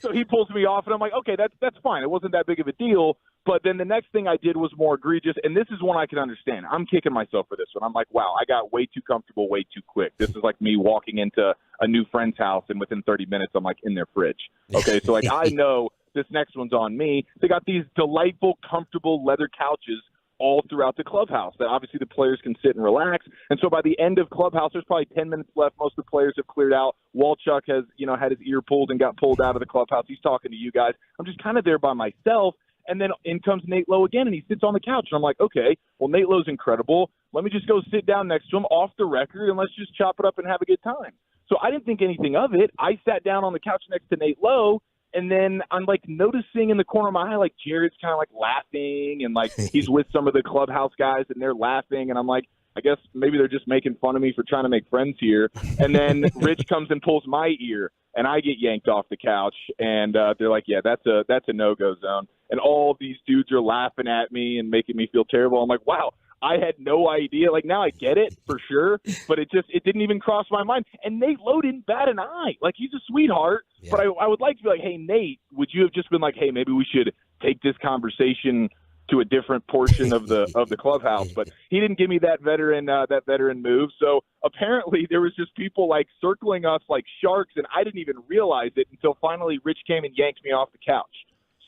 so he pulls me off, and I'm like, okay, that's fine. It wasn't that big of a deal. But then the next thing I did was more egregious, and this is one I can understand. I'm kicking myself for this one. I'm like, wow, I got way too comfortable way too quick. This is like me walking into a new friend's house, and within 30 minutes, I'm like in their fridge. Okay, so like I know this next one's on me. They got these delightful, comfortable leather couches all throughout the clubhouse that obviously the players can sit and relax. And so by the end of clubhouse, there's probably 10 minutes left. Most of the players have cleared out. Walchuk has, had his ear pulled and got pulled out of the clubhouse. He's talking to you guys. I'm just kind of there by myself. And then in comes Nate Lowe again, and he sits on the couch. And I'm like, okay, well, Nate Lowe's incredible. Let me just go sit down next to him off the record, and let's just chop it up and have a good time. So I didn't think anything of it. I sat down on the couch next to Nate Lowe, and then I'm like noticing in the corner of my eye, like Jared's kind of like laughing, and like he's with some of the clubhouse guys, and they're laughing, and I'm like, I guess maybe they're just making fun of me for trying to make friends here. And then Rich comes and pulls my ear, and I get yanked off the couch, and they're like, yeah, that's a no-go zone. And all these dudes are laughing at me and making me feel terrible. I'm like, wow, I had no idea. Like, now I get it for sure, but it didn't even cross my mind. And Nate Lowe didn't bat an eye. Like, he's a sweetheart, but I would like to be like, hey, Nate, would you have just been like, hey, maybe we should take this conversation to a different portion of the clubhouse? But he didn't give me that veteran move. So apparently there was just people like circling us like sharks, and I didn't even realize it until finally Rich came and yanked me off the couch.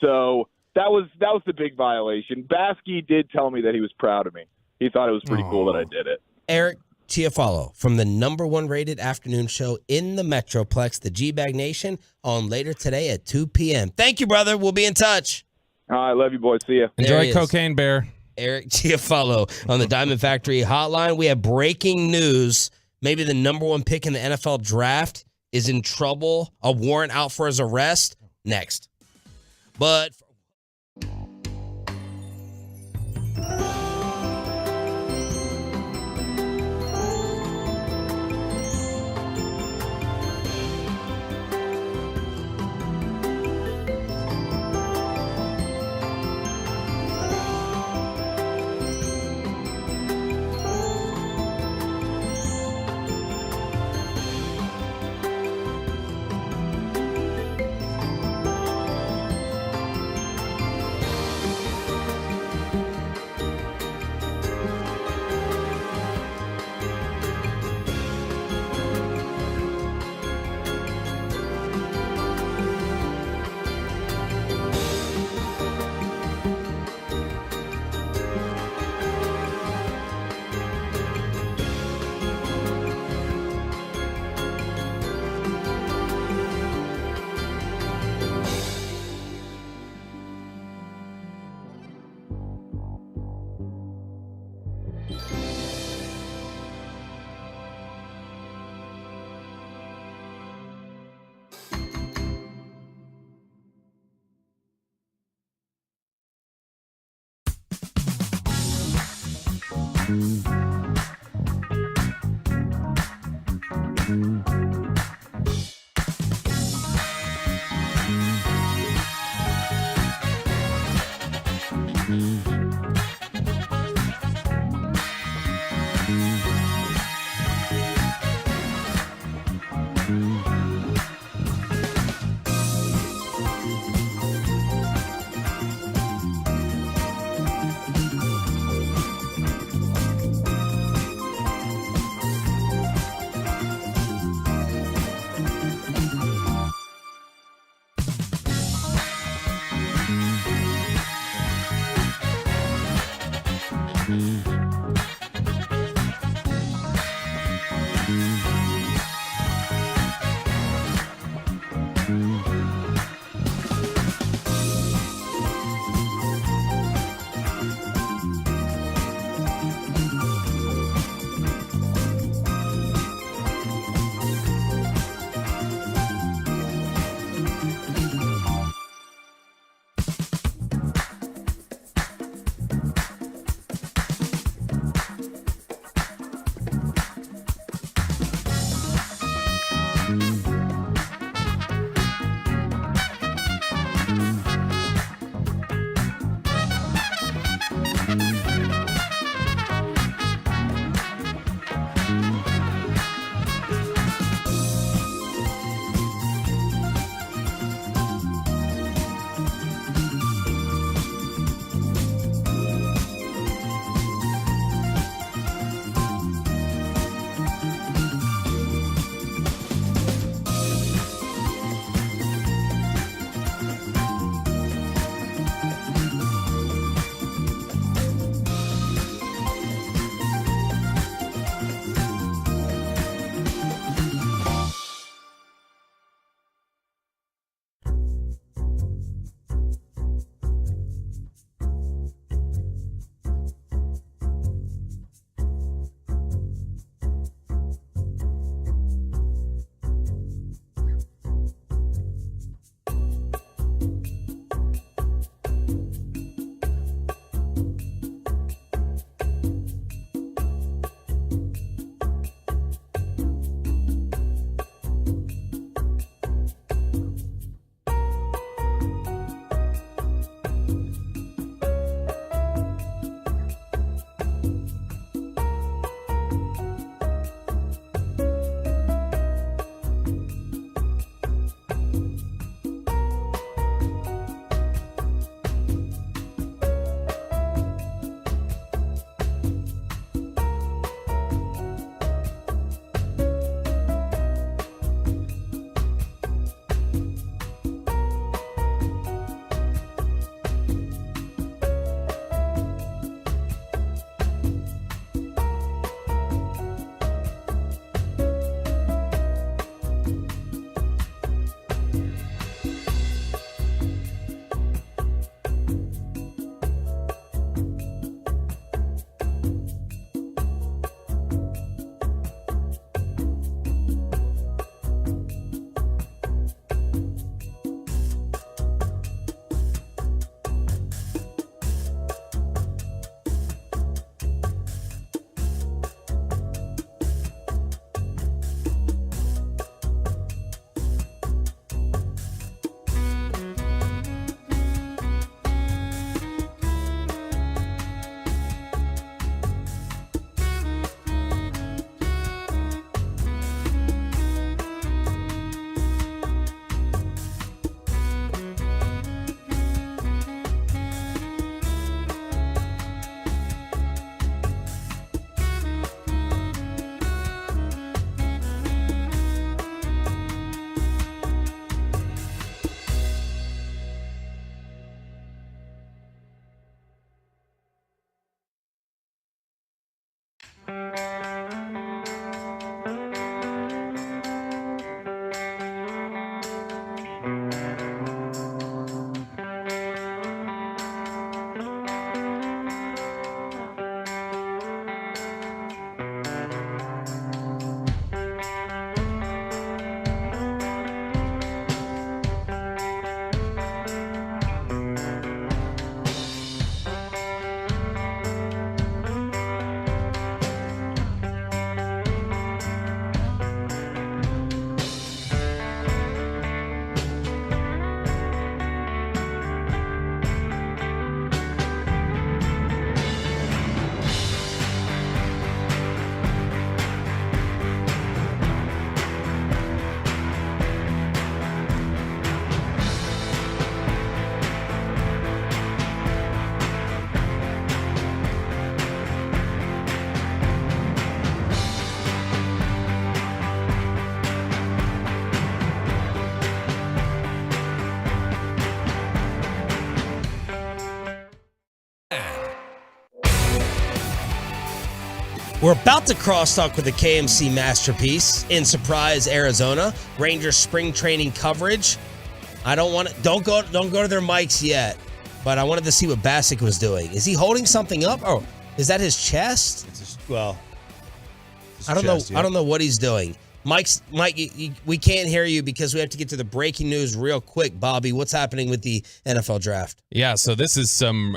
So that was the big violation. Baskey did tell me that he was proud of me. He thought it was pretty cool that I did it. Eric Chiafalo from the #1 rated afternoon show in the Metroplex, the G-Bag Nation, on later today at 2 p.m. Thank you, brother. We'll be in touch. I love you, boys. See ya. Enjoy Cocaine Bear. Eric Chiafalo on the Diamond Factory hotline. We have breaking news. Maybe the #1 pick in the NFL draft is in trouble. A warrant out for his arrest. Next. But We're about to crosstalk with the KMC Masterpiece in Surprise, Arizona. Rangers spring training coverage. Don't go to their mics yet, but I wanted to see what Bassick was doing. Is he holding something up? Oh, is that his chest? I don't know. I don't know what he's doing. Mike, we can't hear you because we have to get to the breaking news real quick. Bobby, what's happening with the NFL draft? Yeah, so this is some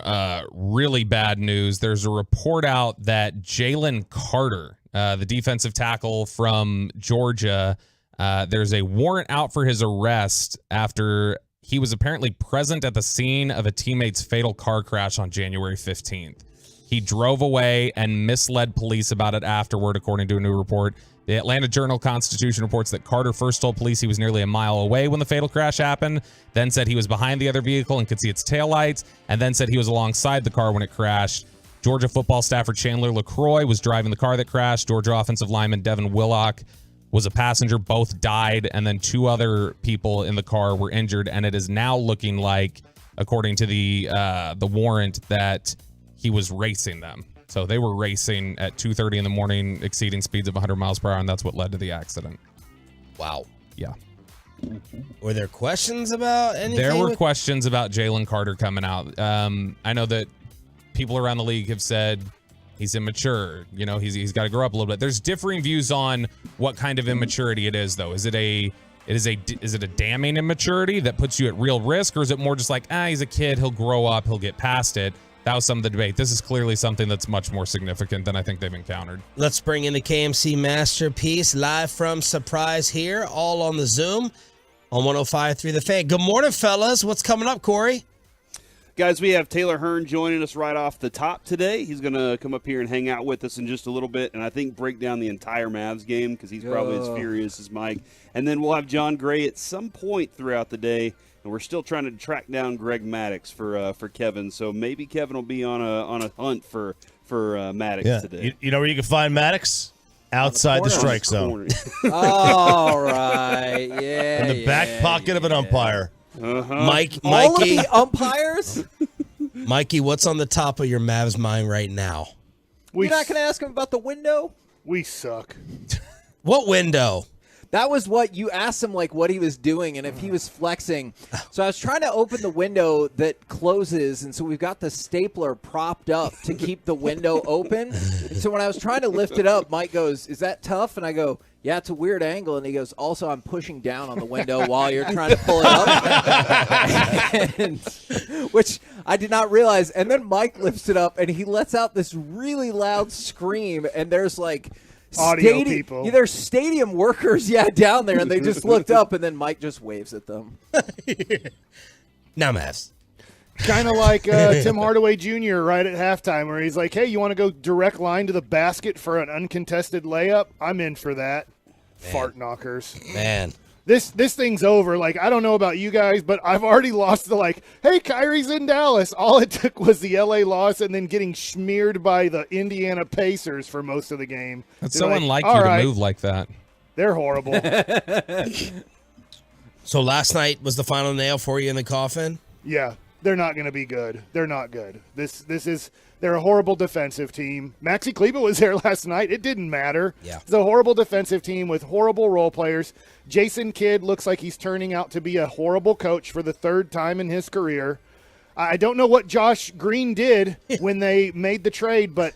really bad news. There's a report out that Jalen Carter, the defensive tackle from Georgia, there's a warrant out for his arrest after he was apparently present at the scene of a teammate's fatal car crash on January 15th. He drove away and misled police about it afterward, according to a new report. The Atlanta Journal-Constitution reports that Carter first told police he was nearly a mile away when the fatal crash happened, then said he was behind the other vehicle and could see its taillights, and then said he was alongside the car when it crashed. Georgia football staffer Chandler LaCroix was driving the car that crashed. Georgia offensive lineman Devin Willock was a passenger. Both died, and then 2 other people in the car were injured, and it is now looking like, according to the warrant, that he was racing them. So they were racing at 2:30 in the morning, exceeding speeds of 100 miles per hour, and that's what led to the accident. Wow. Yeah. Were there questions about anything? There were questions about Jalen Carter coming out. I know that people around the league have said he's immature. You know, he's got to grow up a little bit. There's differing views on what kind of immaturity it is, though. Is it a damning immaturity that puts you at real risk, or is it more just like, he's a kid, he'll grow up, he'll get past it? That was some of the debate. This is clearly something that's much more significant than I think they've encountered. Let's bring in the KMC Masterpiece live from Surprise here, all on the Zoom on 105.3 The Fan. Good morning, fellas. What's coming up, Corey? Guys, we have Taylor Hearn joining us right off the top today. He's going to come up here and hang out with us in just a little bit and I think break down the entire Mavs game because he's probably as furious as Mike. And then we'll have John Gray at some point throughout the day. And we're still trying to track down Greg Maddux for Kevin. So maybe Kevin will be on a hunt for Maddux today. You know where you can find Maddux? Outside the strike zone. All right. Yeah. In the back pocket of an umpire. Mikey. All of the umpires? Mikey, what's on the top of your Mavs mind right now? You're not going to ask him about the window? We suck. What window? That was what you asked him, like what he was doing and if he was flexing. So I was trying to open the window that closes, and so we've got the stapler propped up to keep the window open. So when I was trying to lift it up, Mike goes, "Is that tough?" And I go, "Yeah, it's a weird angle." And he goes, "Also, I'm pushing down on the window while you're trying to pull it up," and, which I did not realize. And then Mike lifts it up, and he lets out this really loud scream, and there's like audio people. Yeah, there's stadium workers, down there, and they just looked up, and then Mike just waves at them. Now, Mavs. Kind of like Tim Hardaway Jr. right at halftime where he's like, hey, you want to go direct line to the basket for an uncontested layup? I'm in for that. Man. Fart knockers. Man. This thing's over. Like, I don't know about you guys, but I've already lost the, hey, Kyrie's in Dallas. All it took was the L.A. loss and then getting smeared by the Indiana Pacers for most of the game. That's so unlike you to move like that. They're horrible. So last night was the final nail for you in the coffin? Yeah. They're not going to be good. They're not good. They're a horrible defensive team. Maxi Kleber was there last night. It didn't matter. Yeah. It's a horrible defensive team with horrible role players. Jason Kidd looks like he's turning out to be a horrible coach for the 3rd time in his career. I don't know what Josh Green did when they made the trade, but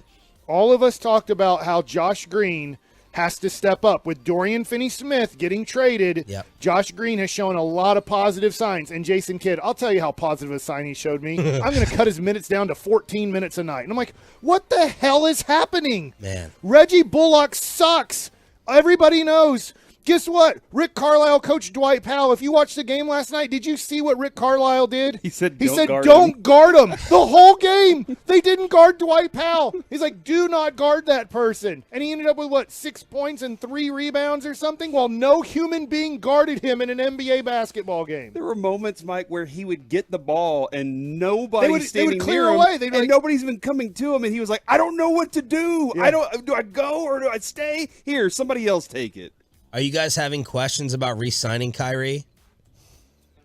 all of us talked about how Josh Green has to step up. With Dorian Finney-Smith getting traded, Josh Green has shown a lot of positive signs. And Jason Kidd, I'll tell you how positive a sign he showed me. I'm going to cut his minutes down to 14 minutes a night. And I'm like, what the hell is happening? Man. Reggie Bullock sucks. Everybody knows. Guess what? Rick Carlisle coached Dwight Powell. If you watched the game last night, did you see what Rick Carlisle did? He said, don't guard him. The whole game, they didn't guard Dwight Powell. He's like, do not guard that person. And he ended up with, 6 points and 3 rebounds or something, while no human being guarded him in an NBA basketball game. There were moments, Mike, where he would get the ball and nobody's they would standing clear near him, away. and nobody's even coming to him, and he was like, I don't know what to do. Yeah. Do I go or do I stay? Here, somebody else take it. Are you guys having questions about re-signing Kyrie?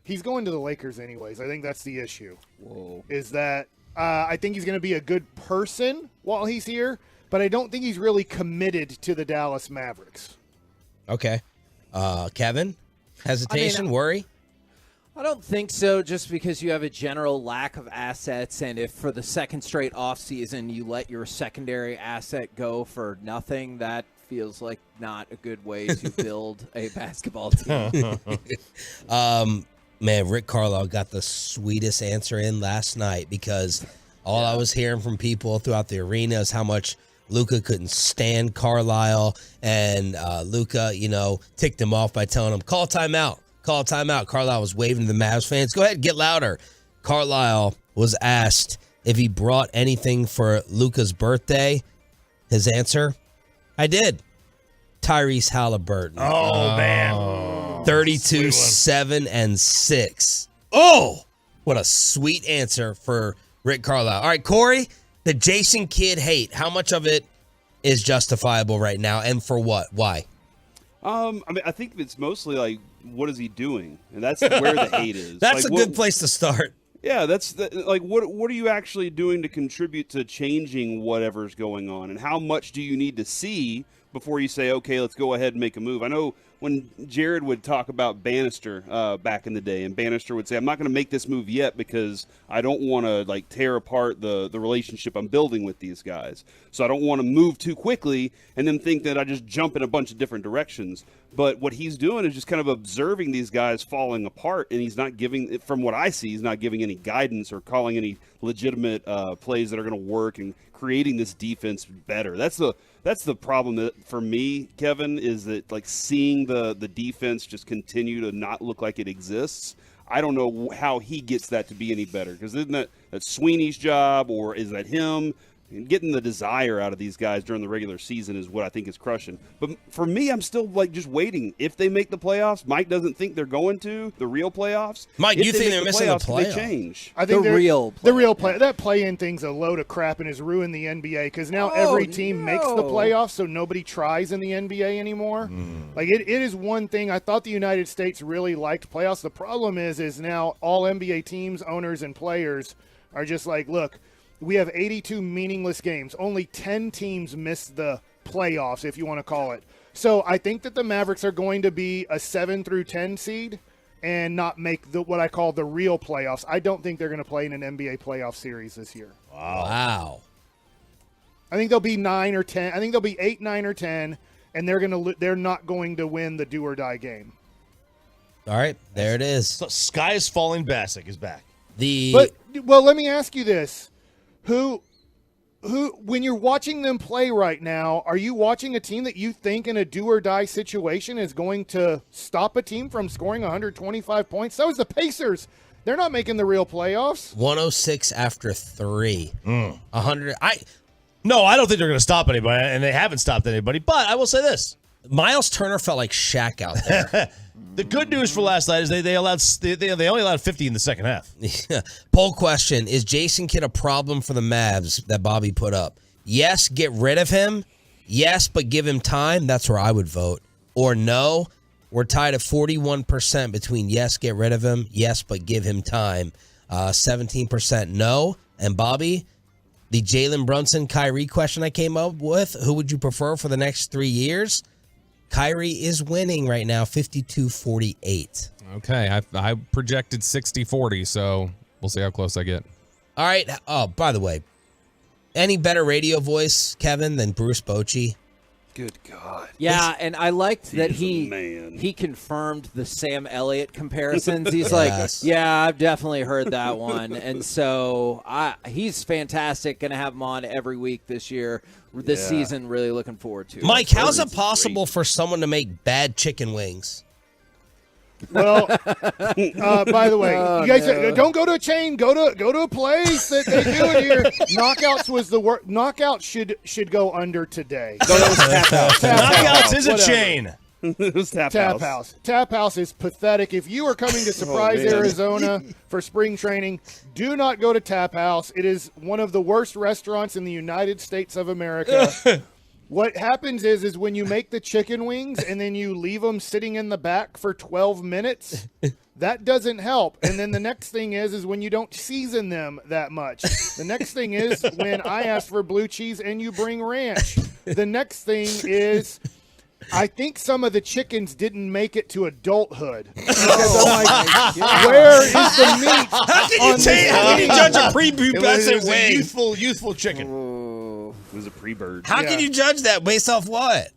He's going to the Lakers anyways. I think that's the issue. Whoa. Is that I think he's going to be a good person while he's here, but I don't think he's really committed to the Dallas Mavericks. Okay. Kevin, hesitation, worry? I don't think so, just because you have a general lack of assets, and if for the second straight offseason you let your secondary asset go for nothing, that feels like not a good way to build a basketball team. Man, Rick Carlisle got the sweetest answer in last night, because all I was hearing from people throughout the arena is how much Luka couldn't stand Carlisle, and Luka, ticked him off by telling him, call timeout. Call timeout. Carlisle was waving to the Mavs fans. Go ahead, get louder. Carlisle was asked if he brought anything for Luka's birthday. His answer, I did. Tyrese Halliburton. Oh, man. 32, 7, and 6. Oh, what a sweet answer for Rick Carlisle. All right, Corey, the Jason Kidd hate, how much of it is justifiable right now, and for what? Why? I think it's mostly like, what is he doing? And that's where the hate is. That's like, a good place to start. Yeah, what are you actually doing to contribute to changing whatever's going on, and how much do you need to see before you say, okay, let's go ahead and make a move? I know when Jared would talk about Bannister back in the day, and Bannister would say, I'm not going to make this move yet because I don't want to tear apart the relationship I'm building with these guys. So I don't want to move too quickly and then think that I just jump in a bunch of different directions. But what he's doing is just kind of observing these guys falling apart, and he's not giving, from what I see, he's not giving any guidance or calling any legitimate plays that are going to work and creating this defense better. That's the problem that, for me, Kevin, is that seeing the defense just continue to not look like it exists. I don't know how he gets that to be any better, because isn't that Sweeney's job, or is that him? And getting the desire out of these guys during the regular season is what I think is crushing. But for me, I'm still just waiting. If they make the playoffs, Mike doesn't think they're going to the real playoffs. Mike, you think they're missing the playoffs? They change. I think the real play. That play-in thing's a load of crap and has ruined the NBA, because now every team makes the playoffs, so nobody tries in the NBA anymore. It is one thing. I thought the United States really liked playoffs. The problem is now all NBA teams, owners, and players are just like, look, we have 82 meaningless games. Only 10 teams missed the playoffs, if you want to call it. So I think that the Mavericks are going to be a 7 through 10 seed and not make what I call the real playoffs. I don't think they're going to play in an NBA playoff series this year. Wow. I think they'll be 9 or 10. I think they'll be 8, 9, or 10, and they're not going to win the do or die game. All right, there it is. So Sky is Falling Bassick is back. Well, let me ask you this. Who, when you're watching them play right now, are you watching a team that you think in a do-or-die situation is going to stop a team from scoring 125 points? That was the Pacers. They're not making the real playoffs. 106 after 3. 100. No, I don't think they're going to stop anybody, and they haven't stopped anybody. But I will say this. Miles Turner felt like Shaq out there. The good news for last night is they only allowed 50 in the second half. Poll question, is Jason Kidd a problem for the Mavs that Bobby put up? Yes, get rid of him. Yes, but give him time. That's where I would vote. Or no, we're tied at 41% between yes, get rid of him. Yes, but give him time. 17% no. And Bobby, the Jalen Brunson, Kyrie question I came up with, who would you prefer for the next 3 years? Kyrie is winning right now, 52-48. Okay, I projected 60-40, so we'll see how close I get. All right. Oh, by the way, any better radio voice, Kevin, than Bruce Bochy? Good God. Yeah, and I liked that he confirmed the Sam Elliott comparisons. He's Yes. like, yeah, I've definitely heard that one. And so he's fantastic. Going to have him on every week this year, this season. Really looking forward to it. Mike, how's it possible for someone to make bad chicken wings? Well, by the way, you guys don't go to a chain. Go to a place that they do it here. Knockouts was the worst. Knockouts should go under today. Knockouts is a chain. It was Tap House. Tap House is pathetic. If you are coming to Surprise, Arizona for spring training, do not go to Tap House. It is one of the worst restaurants in the United States of America. What happens is when you make the chicken wings and then you leave them sitting in the back for 12 minutes, that doesn't help. And then the next thing is when you don't season them that much. The next thing is when I ask for blue cheese and you bring ranch. The next thing is I think some of the chickens didn't make it to adulthood. Because I'm like, where is the meat? How can you judge a prepubescent wing? Youthful chicken. It was a pre-bird. How can you judge that based off what?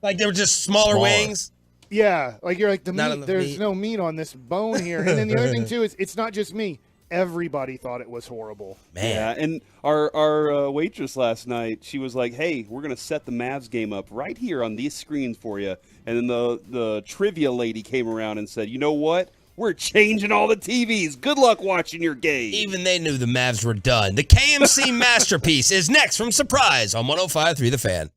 Like they were just smaller wings? Yeah, like you're like Not meat. enough There's meat. no meat on this bone here. And then the other thing too is it's not just me. Everybody thought it was horrible. Man. Yeah, and our waitress last night, she was like, "Hey, we're gonna set the Mavs game up right here on these screens for you." And then the trivia lady came around and said, "You know what? We're changing all the TVs. Good luck watching your game." Even they knew the Mavs were done. The KMC Masterpiece is next from Surprise on 105.3 The Fan.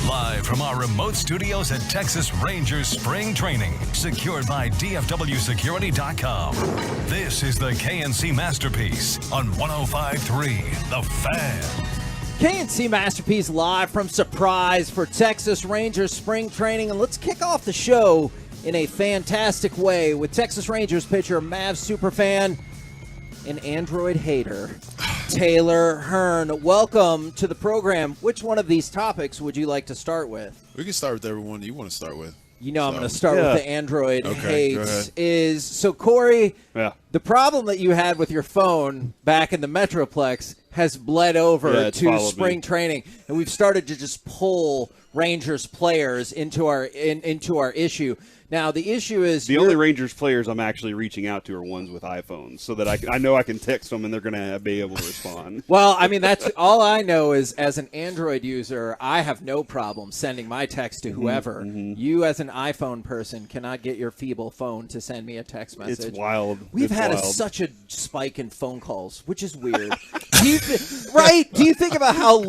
Live from our remote studios at Texas Rangers Spring Training, secured by DFWSecurity.com. This is the KNC Masterpiece on 105.3 The Fan. KNC Masterpiece live from Surprise for Texas Rangers Spring Training. And let's kick off the show in a fantastic way with Texas Rangers pitcher, Mavs superfan, and Android hater, Taylor Hearn. Welcome to the program. Which one of these topics would you like to start with? We can start with everyone you want to start with. You know, I'm going to start with the Android Okay, go hate. ahead. So, Corey, the problem that you had with your phone back in the Metroplex has bled over to spring training, and we've started to just pull Rangers players into our issue. Now, the issue is the only Rangers players I'm actually reaching out to are ones with iPhones, so that I know I can text them and they're going to be able to respond. Well, I mean, that's all I know is as an Android user, I have no problem sending my text to whoever. You, as an iPhone person, cannot get your feeble phone to send me a text message. It's wild. We've had such a spike in phone calls, which is weird. Do you think about how,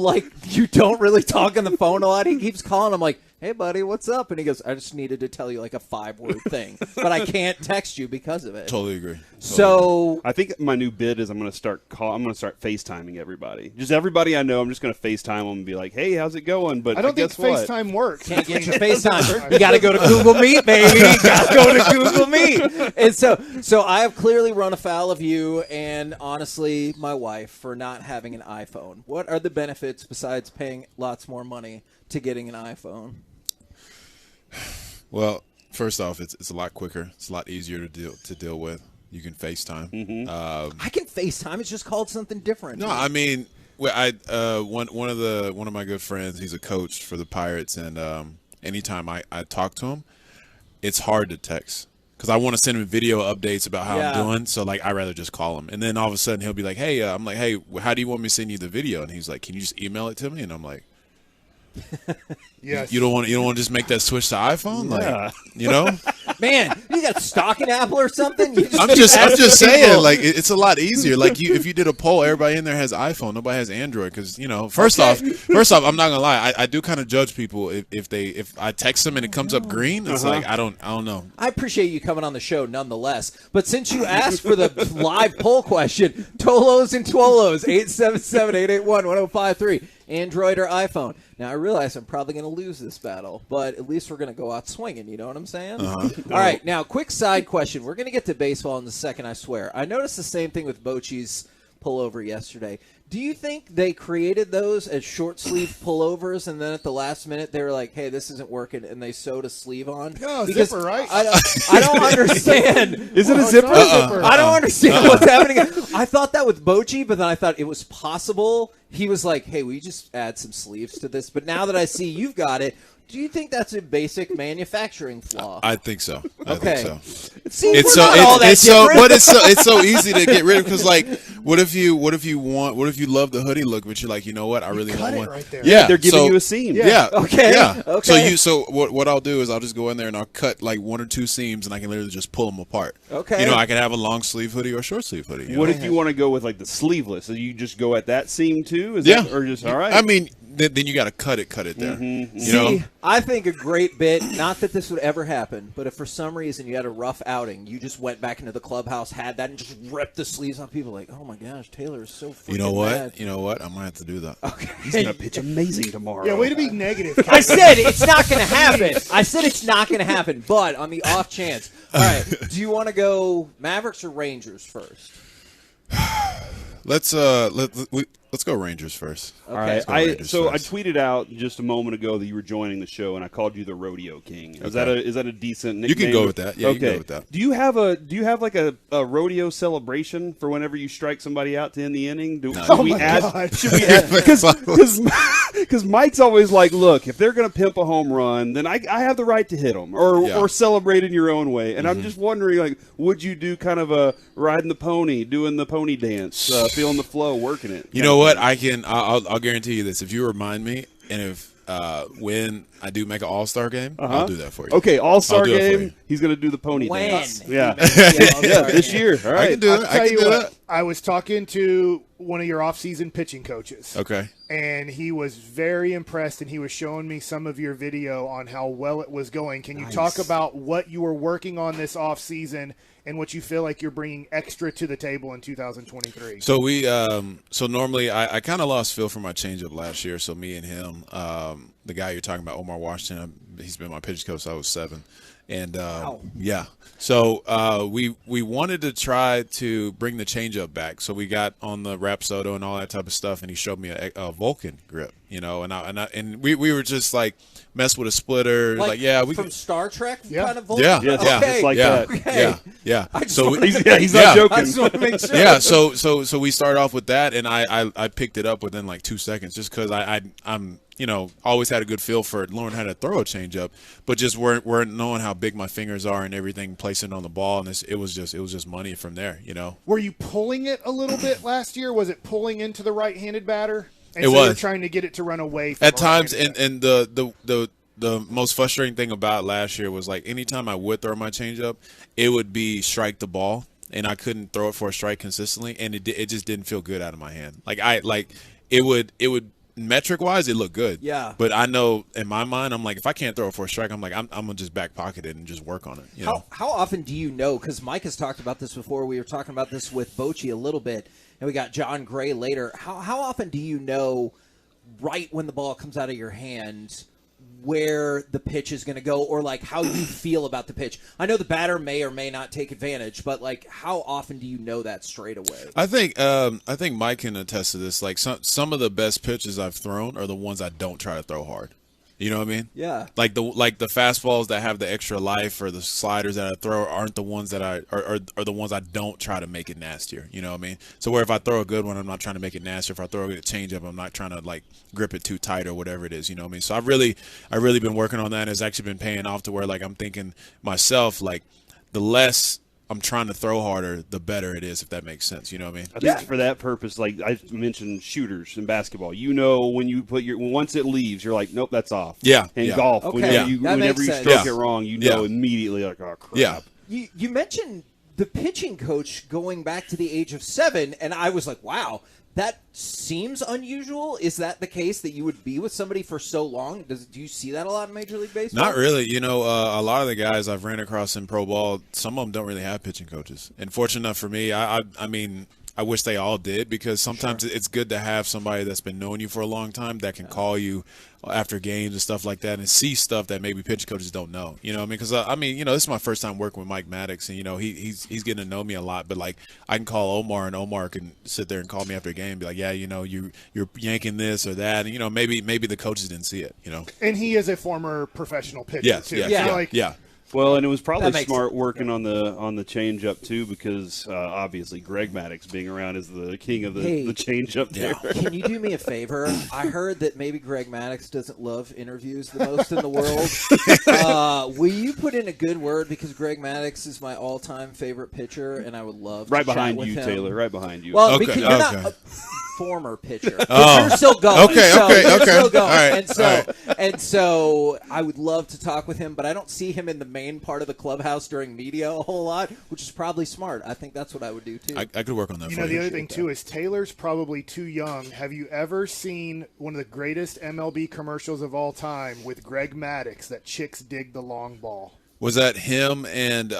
you don't really talk on the phone a lot? He keeps calling. I'm like, hey, buddy, what's up? And he goes, I just needed to tell you a 5-word thing, but I can't text you because of it. Totally agree. So I think my new bid is I'm going to start FaceTiming everybody. Just everybody I know, I'm just going to FaceTime them and be like, hey, how's it going? But I don't think guess what? FaceTime works. Can't get your FaceTime. You got to go to Google Meet, baby. You got to go to Google Meet. And so I have clearly run afoul of you and, honestly, my wife for not having an iPhone. What are the benefits besides paying lots more money to getting an iPhone? Well, first off, it's a lot quicker. It's a lot easier to deal with. You can FaceTime. I can FaceTime. It's just called something different. No, I mean, one of my good friends, he's a coach for the Pirates, and anytime I talk to him, it's hard to text because I want to send him video updates about how I'm doing. So I rather just call him, and then all of a sudden he'll be like, "Hey," I'm like, "Hey, how do you want me to send you the video?" And he's like, "Can you just email it to me?" And I'm like, Yes. You don't want to just make that switch to iPhone, Man, you got stock in Apple or something? I'm just saying, it's a lot easier. If you did a poll, everybody in there has iPhone, nobody has Android, because first off, I'm not gonna lie, I do kind of judge people if I text them and it comes up green. It's I don't know. I appreciate you coming on the show nonetheless, but since you asked for the live poll question, Tolos and Twolos 877-881-1053. Android or iPhone. Now, I realize I'm probably going to lose this battle, but at least we're going to go out swinging. You know what I'm saying? All right. Now, quick side question. We're going to get to baseball in a second, I swear. I noticed the same thing with Bochy's pullover yesterday. Do you think they created those as short sleeve pullovers, and then at the last minute they were like, "Hey, this isn't working," and they sewed a sleeve on? No, because zipper, right? I don't understand. Is it a zipper? I don't understand what's happening. I thought that with Bochy, but then I thought it was possible. He was like, "Hey, we just add some sleeves to this." But now that I see you've got it, do you think that's a basic manufacturing flaw? I think so. Okay. I think so. See, it's so easy to get rid of, because what if you love the hoodie look, but you're like, you know what, I really want one. Right there. Yeah, they're giving you a seam. Yeah. Okay. Yeah. Okay. So what I'll do is I'll just go in there and I'll cut one or two seams, and I can literally just pull them apart. Okay. I can have a long sleeve hoodie or a short sleeve hoodie. What if you want to go with the sleeveless? So you just go at that seam too? Or just all right? I mean, then you got to cut it there. See, I think a great bit, not that this would ever happen, but if for some reason you had a rough outing, you just went back into the clubhouse, had that, and just ripped the sleeves off. People like, oh my gosh, Taylor is so freaking You know what? mad. You know what? I might have to do that. Okay. He's going to pitch amazing tomorrow. Yeah, way to be negative. I said it's not going to happen. I said it's not going to happen, but on the off chance. All right, do you want to go Mavericks or Rangers first? Let's Let's go Rangers first. All right. Let's go Rangers I first. tweeted out just a moment ago that you were joining the show, and I called you the Rodeo King. Is that a decent nickname? You can go with that. Yeah, okay. you can go with that. Do you have like a rodeo celebration for whenever you strike somebody out to end the inning? Should we add? Because Mike's always like, look, if they're going to pimp a home run, then I have the right to hit them or celebrate in your own way. And I'm just wondering, like, would you do kind of a riding the pony, doing the pony dance, feeling the flow, working it? You know what? I'll guarantee you this. If you remind me, and if when I do make an All-Star game, I'll do that for you. Okay, All-Star game. He's going to do the pony dance. Yeah, this year. All right, I can do it. I can do that. I was talking to one of your off-season pitching coaches. Okay. And he was very impressed, and he was showing me some of your video on how well it was going. Can you talk about what you were working on this off-season and what you feel like you're bringing extra to the table in 2023? So so normally I kind of lost feel for my changeup last year. So me and him, the guy you're talking about, Omar Washington, he's been my pitch coach since I was 7. And yeah, so we wanted to try to bring the changeup back. So we got on the Rapsodo and all that type of stuff, and he showed me a Vulcan grip, and we were just like mess with a splitter, we from Star Trek kind of yeah, Vulcan? just like that. Yeah. So he's not joking. I just want to make sure. Yeah, so we started off with that, and I picked it up within like 2 seconds, just because I'm always had a good feel for it, learned how to throw a changeup, but just weren't knowing how big my fingers are and everything, placing on the ball, and it was just money from there, Were you pulling it a little bit last year? Was it pulling into the right-handed batter? And it so was. You're trying to get it to run away from at times, and the most frustrating thing about last year was, like, anytime I would throw my changeup, it would be strike the ball, and I couldn't throw it for a strike consistently, and it just didn't feel good out of my hand. It would metric wise, it looked good. Yeah. But I know in my mind, I'm like, if I can't throw it for a strike, I'm like, I'm gonna just back pocket it and just work on it. How often do you know? Because Mike has talked about this before. We were talking about this with Bochy a little bit, and we got John Gray later. How often do you know right when the ball comes out of your hand where the pitch is going to go, or like how you feel about the pitch? I know the batter may or may not take advantage, but like how often do you know that straight away? I think Mike can attest to this. Like some of the best pitches I've thrown are the ones I don't try to throw hard. You know what I mean? Yeah. Like the fastballs that have the extra life, or the sliders that I throw aren't the ones that are the ones I don't try to make it nastier. You know what I mean? So where if I throw a good one, I'm not trying to make it nastier. If I throw a changeup, I'm not trying to like grip it too tight or whatever it is. You know what I mean? So I've really been working on that, and it's actually been paying off to where like I'm thinking myself, like the less I'm trying to throw harder, the better it is, if that makes sense. You know what I mean? I think for that purpose, like I mentioned shooters in basketball, when you put once it leaves, you're like, nope, that's off. Yeah. And yeah. golf, Okay. whenever you stroke it wrong, you know immediately, like, oh, crap. Yeah. You mentioned the pitching coach going back to the age of 7, and I was like, wow, that seems unusual. Is that the case, that you would be with somebody for so long? Do you see that a lot in Major League Baseball? Not really. A lot of the guys I've ran across in pro ball, some of them don't really have pitching coaches. And fortunate enough for me, I mean, I wish they all did, because sometimes it's good to have somebody that's been knowing you for a long time that can call you after games and stuff like that and see stuff that maybe pitching coaches don't know. You know what I mean? Because, this is my first time working with Mike Maddox, and, he's getting to know me a lot. But, like, I can call Omar, and Omar can sit there and call me after a game and be like, yeah, you're yanking this or that. And, maybe the coaches didn't see it, And he is a former professional pitcher, too. Yeah. Well, and it was probably smart working on the changeup too, because obviously Greg Maddux being around is the king of the changeup there. Can you do me a favor? I heard that maybe Greg Maddux doesn't love interviews the most in the world. Will you put in a good word, because Greg Maddux is my all-time favorite pitcher, and I would love to behind chat you, with him. Taylor. Right behind you. Well, because you're not a former pitcher. Oh. You're still going. Okay. Still going. All right. And so I would love to talk with him, but I don't see him in the main part of the clubhouse during media a whole lot, which is probably smart. I think that's what I would do too. I could work on that. The other thing too is Taylor's probably too young. Have you ever seen one of the greatest MLB commercials of all time with Greg Maddux, that chicks dig the long ball? Was that him and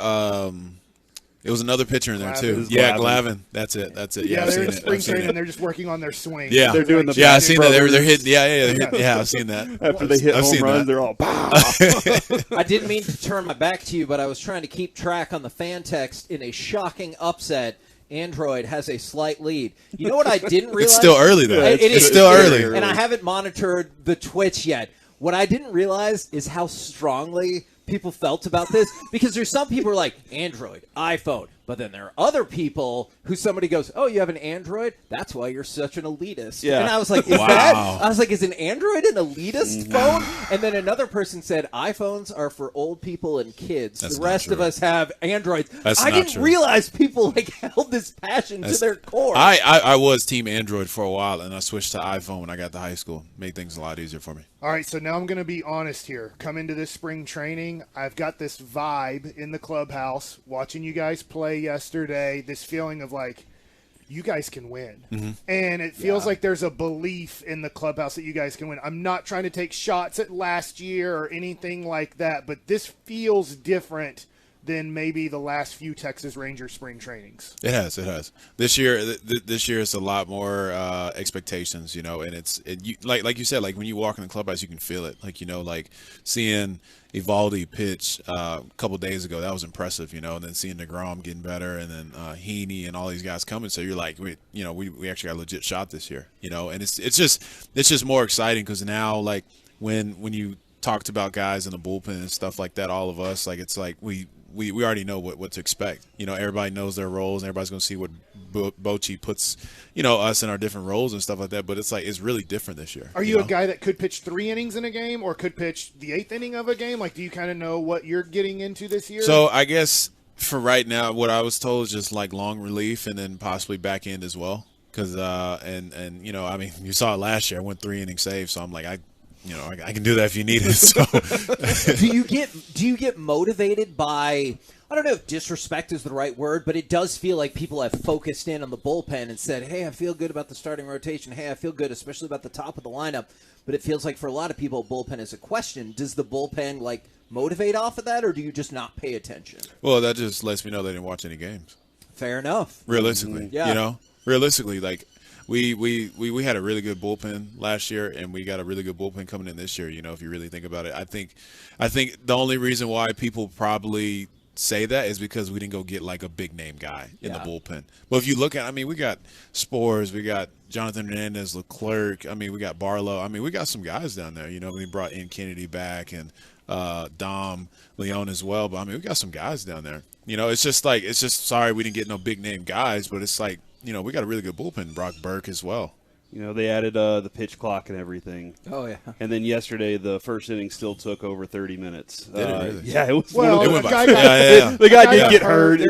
it was another pitcher in there too? Glavin. Glavin. That's it. Yeah, I've they're seen in spring it. training and they're just working on their swing. Yeah, they're doing the. Yeah, I've seen that. They're hitting. Yeah, I've seen that. After they hit home runs, they're all. I didn't mean to turn my back to you, but I was trying to keep track on the fan text in a shocking upset Android has a slight lead. You know what I didn't realize? It's still early, though. It's still early. And I haven't monitored the Twitch yet. What I didn't realize is how strongly people felt about this, because there's some people who are like, Android, iPhone. But then there are other people who somebody goes, oh, you have an Android? That's why you're such an elitist. Yeah. And I was like, is an Android an elitist phone? And then another person said, iPhones are for old people and kids. That's the rest of us have Androids. That's I not didn't true. realize people held this passion to their core. I was team Android for a while, and I switched to iPhone when I got to high school. Made things a lot easier for me. All right, so now I'm going to be honest here. Come into this spring training, I've got this vibe in the clubhouse, watching you guys play yesterday, this feeling of like, you guys can win. Mm-hmm. And it feels like there's a belief in the clubhouse that you guys can win. I'm not trying to take shots at last year or anything like that, but this feels different than maybe the last few Texas Rangers spring trainings. It has. This year it's a lot more expectations, and like you said, like when you walk in the clubhouse, you can feel it. Like, like seeing Evaldi pitch a couple days ago, that was impressive, and then seeing DeGrom getting better, and then Heaney and all these guys coming. So you're like, we actually got a legit shot this year, and it's just more exciting because now, like when you talked about guys in the bullpen and stuff like that, all of us, like it's like we already know what to expect. Everybody knows their roles, and everybody's going to see what Bochy puts, us in our different roles and stuff like that. But it's like it's really different this year. Are you a guy that could pitch 3 innings in a game or could pitch the 8th inning of a game? Like, do you kind of know what you're getting into this year? So I guess for right now, what I was told is just like long relief and then possibly back end as well. Because and you saw it last year. I went 3 innings save, so I'm like I can do that if you need it. So, do you get motivated by, I don't know if disrespect is the right word, but it does feel like people have focused in on the bullpen and said, hey, I feel good about the starting rotation. Hey, I feel good, especially about the top of the lineup. But it feels like for a lot of people, bullpen is a question. Does the bullpen motivate off of that, or do you just not pay attention? Well, that just lets me know they didn't watch any games. Fair enough. Realistically, yeah. Realistically, like. We had a really good bullpen last year, and we got a really good bullpen coming in this year. If you really think about it, I think the only reason why people probably say that is because we didn't go get like a big name guy in the bullpen. But if you look at, we got Spores, we got Jonathan Hernandez, Leclerc. We got Barlow. We got some guys down there. We brought in Kennedy back and Dom Leone as well. But we got some guys down there. It's just sorry we didn't get no big name guys, but it's like. We got a really good bullpen. Brock Burke as well. They added the pitch clock and everything. Oh, yeah. And then yesterday, the first inning still took over 30 minutes. Did it really? Yeah, it was. Well, the guy did get hurt.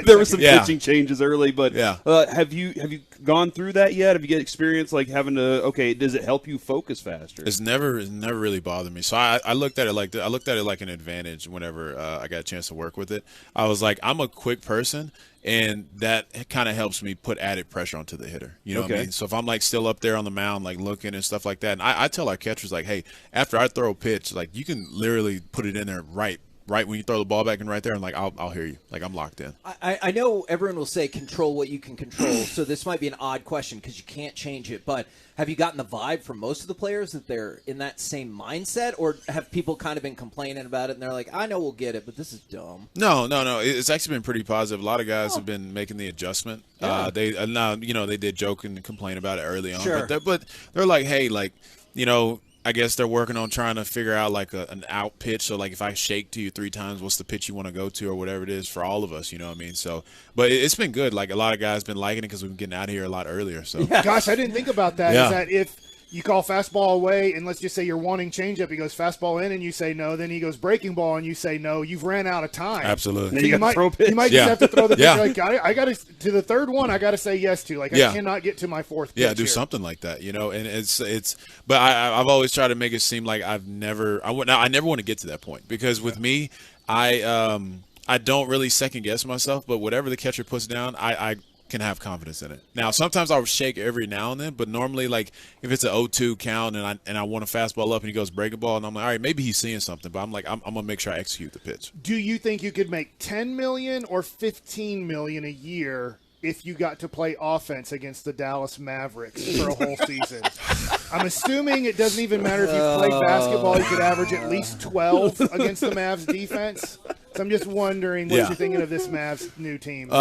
There were some Yeah. pitching changes early, but have you gone through that yet? Have you get experience having to? Okay, does it help you focus faster? It's never really bothered me. So I looked at it like I looked at it like an advantage whenever I got a chance to work with it. I was like, I'm a quick person. And that kind of helps me put added pressure onto the hitter. You know what I mean? So if I'm still up there on the mound, looking and stuff like that, and I tell our catchers hey, after I throw a pitch, you can literally put it in there right when you throw the ball back in right there, and I'll hear you. I'm locked in. I know everyone will say control what you can control, so this might be an odd question because you can't change it, but have you gotten the vibe from most of the players that they're in that same mindset, or have people kind of been complaining about it and they're like, I know we'll get it, but this is dumb? No. It's actually been pretty positive. A lot of guys have been making the adjustment. Yeah. They did joke and complain about it early on, Sure. but they're like, hey, I guess they're working on trying to figure out an out pitch. So if I shake to you 3 times, what's the pitch you want to go to or whatever it is for all of us, you know what I mean? So, but it's been good. A lot of guys been liking it because we've been getting out of here a lot earlier. So, Gosh, I didn't think about that. Yeah. Is that if you call fastball away and let's just say you're wanting changeup, he goes fastball in and you say no, then he goes breaking ball and you say no, you've ran out of time. Absolutely. So you might just have to throw the pitch. I got to the third one. I got to say yes to. I cannot get to my 4th pitch. Yeah, do here. something like that, and it's. But I've always tried to make it seem like I never want to get to that point because with me, I don't really second guess myself. But whatever the catcher puts down, I can have confidence in it. Now, sometimes I'll shake every now and then, but normally, if it's an 0-2 count and I want a fastball up and he goes breaking ball, and I'm like, all right, maybe he's seeing something, but I'm gonna make sure I execute the pitch. Do you think you could make $10 million or $15 million a year if you got to play offense against the Dallas Mavericks for a whole season? I'm assuming it doesn't even matter if you played basketball. You could average at least 12 against the Mavs defense. So I'm just wondering what you're thinking of this Mavs new team.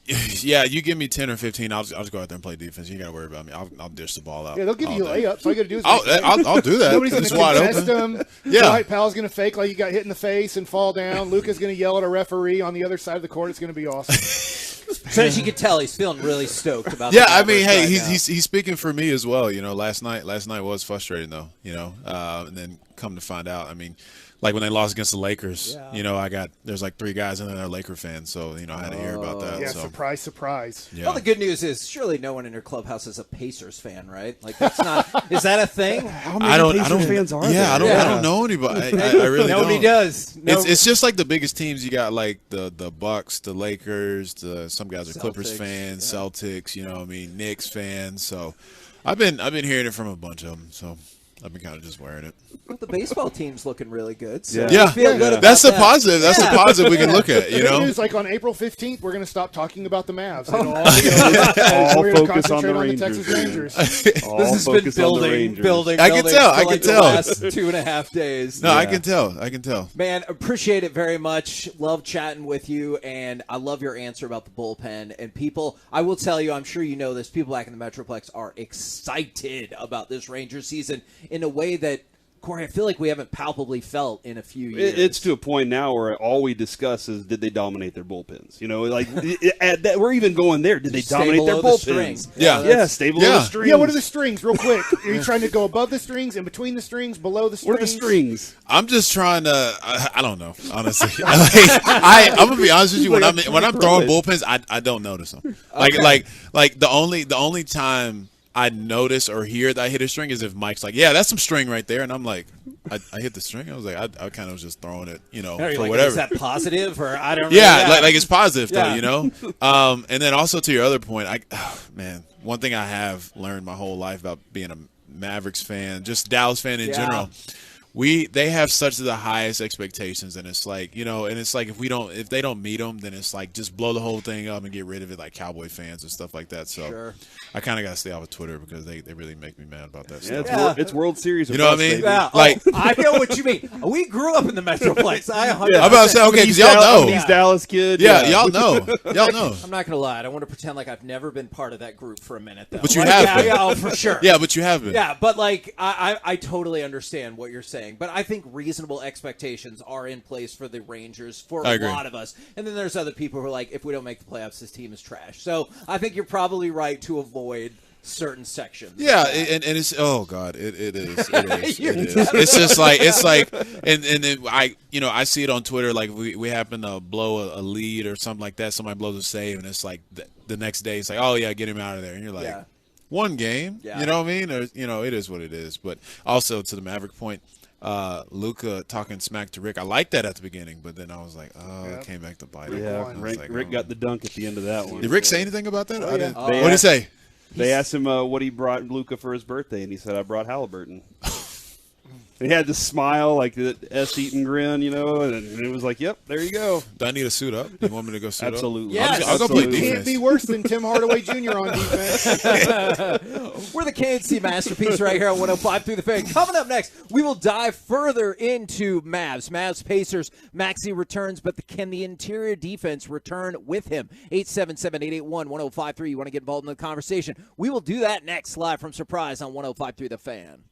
Yeah, you give me 10 or 15, I'll just go out there and play defense. You got to worry about me. I'll dish the ball out. Yeah, they'll give you all day. layups. All you got to do is I'll do that. Nobody's going It's to wide contest open. them. Yeah. Dwight Powell's going to fake like you got hit in the face and fall down. Luka's going to yell at a referee on the other side of the court. It's going to be awesome. So as you can tell, he's feeling really stoked about. Yeah, the I mean, Mavericks hey, right he's now. speaking for me as well. You know, last night was frustrating though. You know, and then come to find out, I mean, like when they lost against the Lakers, you know, there's like 3 guys in there that are Laker fans, so you know I had to hear about that. Yeah, so. surprise, surprise. Yeah. Well, the good news is surely no one in your clubhouse is a Pacers fan, right? Like that's not. Is that a thing? How many Pacers fans are there? Yeah, I don't know anybody. I really Nobody don't. does. No. It's just like the biggest teams. You got like the Bucks, the Lakers, some guys are Clippers Celtics, fans, Celtics. You know, what I mean, Knicks fans. So I've been hearing it from a bunch of them. So I've been kind of just wearing it. Well, the baseball team's looking really good. So Yeah, I feel good about that's the that. positive. That's the positive we can look at. You The good know, news, like on April 15th, we're going to stop talking about the Mavs. All We're gonna focus on concentrate the on Rangers. Texas Rangers. All This has been focus on the building. Rangers. I can tell. For I like can tell. The last 2.5 days. no, I can tell. I can tell. Man, appreciate it very much. Love chatting with you, and I love your answer about the bullpen. And people, I will tell you, I'm sure you know this, people back in the Metroplex are excited about this Rangers season in a way that, Corey, I feel like we haven't palpably felt in a few years. It's to a point now where all we discuss is did they dominate their bullpens? You know, like we're even going there. Did they dominate their bullpens? Strings. Yeah. Stay below the strings. Yeah, what are the strings, real quick? Are you trying to go above the strings, in between the strings, below the strings? What are the strings? I'm just trying to. I don't know, honestly. I'm gonna be honest with you. When I'm throwing bullpens, I don't notice them. Like the only time I notice or hear that I hit a string is if Mike's like, "Yeah, that's some string right there," and I'm like, I hit the string. I was like, I kind of was just throwing it, you know, Are you for like, whatever. is that positive or I don't? Yeah, really, like it's positive though, Yeah. you know. And then also to your other point, man, one thing I have learned my whole life about being a Mavericks fan, just Dallas fan in general. They have such the highest expectations, and it's like, you know, and it's like if they don't meet them, then it's like just blow the whole thing up and get rid of it, like Cowboy fans and stuff like that. So I kind of got to stay off of Twitter because they really make me mad about that stuff. It's World Series. You know what I mean? Yeah. Like I know what you mean. We grew up in the Metroplex. I'm I'm about to say, okay, because y'all know. He's Dallas kid. Yeah, y'all know. Y'all know. I'm not gonna lie. I don't want to pretend like I've never been part of that group for a minute, though. But you Like, have been. yeah, for sure. Yeah, but you have been. Yeah, but like I totally understand what you're saying. But I think reasonable expectations are in place for the Rangers for a lot of us. And then there's other people who are like, if we don't make the playoffs, this team is trash. So I think you're probably right to avoid certain sections. Yeah, and it's oh god, it is. It is. It's just like and then I see it on Twitter, like we happen to blow a lead or something like that. Somebody blows a save, and it's like the next day it's like, oh yeah, get him out of there, and you're like, one game, you know what I mean? Or, you know, it is what it is. But also to the Maverick point, Luka talking smack to Rick. I liked that at the beginning, but then I was like, it came back to bite him. Yeah, Rick got the dunk at the end of that one. Did Rick say anything about that? I didn't. They What did he say? They asked him what he brought Luka for his birthday, and he said, I brought Halliburton. He had this smile, like the S. Eaton grin, you know, and it was like, yep, there you go. Do I need to suit up? You want me to go suit Absolutely. up? Yes. I'll go play It defense. can't be worse than Tim Hardaway Jr. on defense. We're the KNC Masterpiece right here on 105 through the Fan. Coming up next, we will dive further into Mavs, Pacers. Maxey returns, but can the interior defense return with him? 877-881-1053. You want to get involved in the conversation? We will do that next, live from Surprise on 105 through the Fan.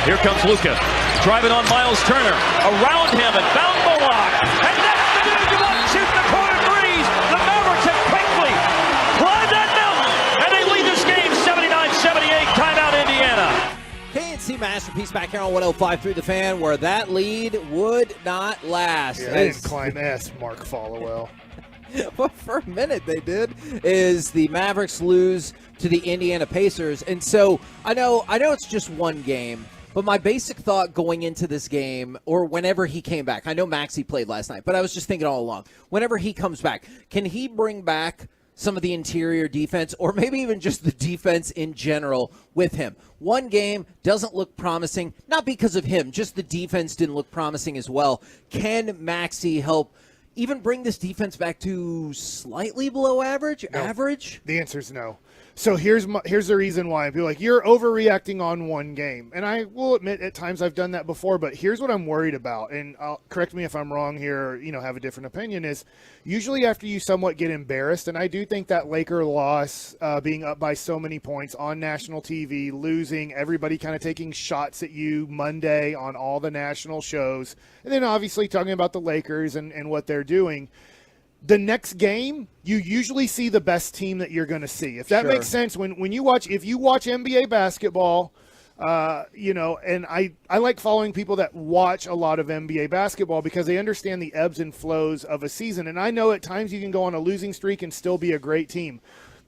Here comes Luka, driving on Miles Turner. Around him and found Bullock. And that's the dude you want shooting the corner threes. The Mavericks have quickly climbed that mountain, and they lead this game 79-78. Timeout, Indiana. KNC Masterpiece back here on 105.3 The Fan, where that lead would not last. Yeah, they didn't climb S, Mark Followell. Well, for a minute they did. Is the Mavericks lose to the Indiana Pacers, and so I know it's just one game, but my basic thought going into this game, or whenever he came back, I know Maxey played last night, but I was just thinking all along, whenever he comes back, can he bring back some of the interior defense, or maybe even just the defense in general with him? One game doesn't look promising, not because of him, just the defense didn't look promising as well. Can Maxey help even bring this defense back to slightly below average? No. Average? The answer is no. So here's the reason why. People are like, you're overreacting on one game. And I will admit at times I've done that before, but here's what I'm worried about. And correct me if I'm wrong here, or, have a different opinion, is usually after you somewhat get embarrassed, and I do think that Laker loss, being up by so many points on national TV, losing, everybody kind of taking shots at you Monday on all the national shows, and then obviously talking about the Lakers and what they're doing. The next game, you usually see the best team that you're going to see. If that Sure. makes sense, when you watch, if you watch NBA basketball, and I like following people that watch a lot of NBA basketball because they understand the ebbs and flows of a season. And I know at times you can go on a losing streak and still be a great team.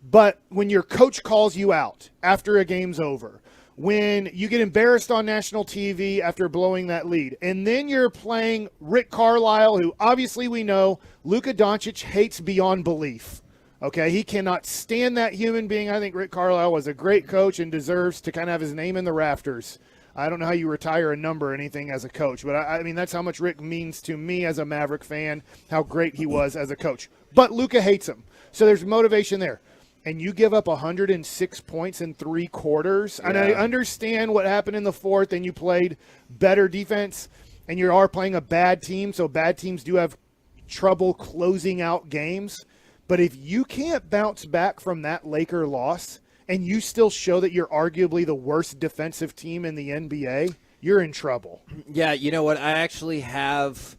But when your coach calls you out after a game's over, when you get embarrassed on national TV after blowing that lead, and then you're playing Rick Carlisle, who obviously we know Luka Doncic hates beyond belief. Okay, he cannot stand that human being. I think Rick Carlisle was a great coach and deserves to kind of have his name in the rafters. I don't know how you retire a number or anything as a coach, but I mean, that's how much Rick means to me as a Maverick fan, how great he was as a coach. But Luka hates him, so there's motivation there. And you give up 106 points in 3 quarters. Yeah. And I understand what happened in the fourth, and you played better defense, and you are playing a bad team, so bad teams do have trouble closing out games. But if you can't bounce back from that Laker loss and you still show that you're arguably the worst defensive team in the NBA, you're in trouble. Yeah, you know what? I actually have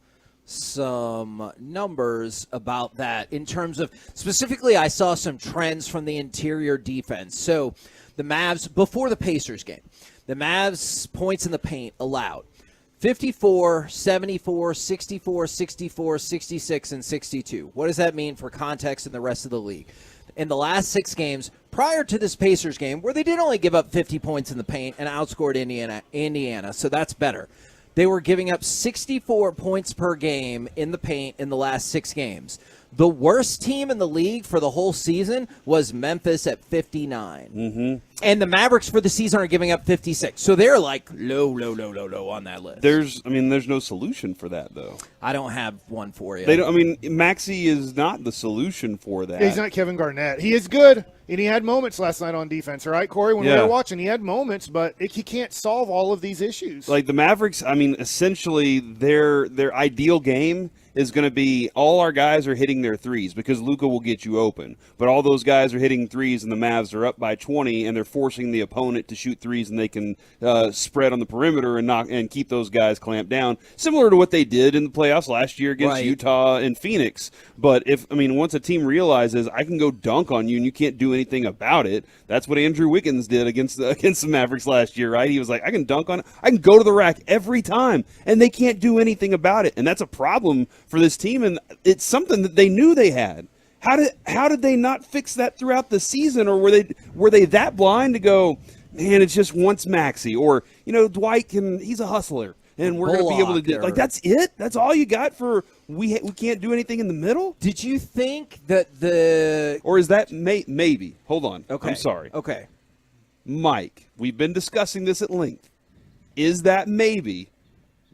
some numbers about that in terms of, specifically, I saw some trends from the interior defense. So the Mavs, before the Pacers game, the Mavs points in the paint allowed 54, 74, 64, 64, 66, and 62. What does that mean for context in the rest of the league? In the last 6 games, prior to this Pacers game, where they did only give up 50 points in the paint and outscored Indiana, so that's better. They were giving up 64 points per game in the paint in the last 6 games. The worst team in the league for the whole season was Memphis at 59. Mm-hmm. And the Mavericks for the season are giving up 56. So they're like low on that list. There's no solution for that, though. I don't have one for you. Maxey is not the solution for that. He's not Kevin Garnett. He is good, and he had moments last night on defense, right, Corey? When we were watching, he had moments, but he can't solve all of these issues. Like the Mavericks, essentially their ideal game is going to be all our guys are hitting their threes because Luka will get you open. But all those guys are hitting threes and the Mavs are up by 20 and they're forcing the opponent to shoot threes and they can spread on the perimeter and keep those guys clamped down. Similar to what they did in the playoffs last year against Utah and Phoenix. But once a team realizes I can go dunk on you and you can't do anything about it, that's what Andrew Wiggins did against the Mavericks last year, right? He was like, I can dunk on it. I can go to the rack every time and they can't do anything about it. And that's a problem for this team, and it's something that they knew they had. How did they not fix that throughout the season, or were they that blind to go, man, it's just once Maxey, or Dwight he's a hustler, and we're going to be able to do that's it? That's all you got for we can't do anything in the middle? Did you think that or is that maybe? Hold on. Okay. I'm sorry. Okay. Mike, we've been discussing this at length. Is that maybe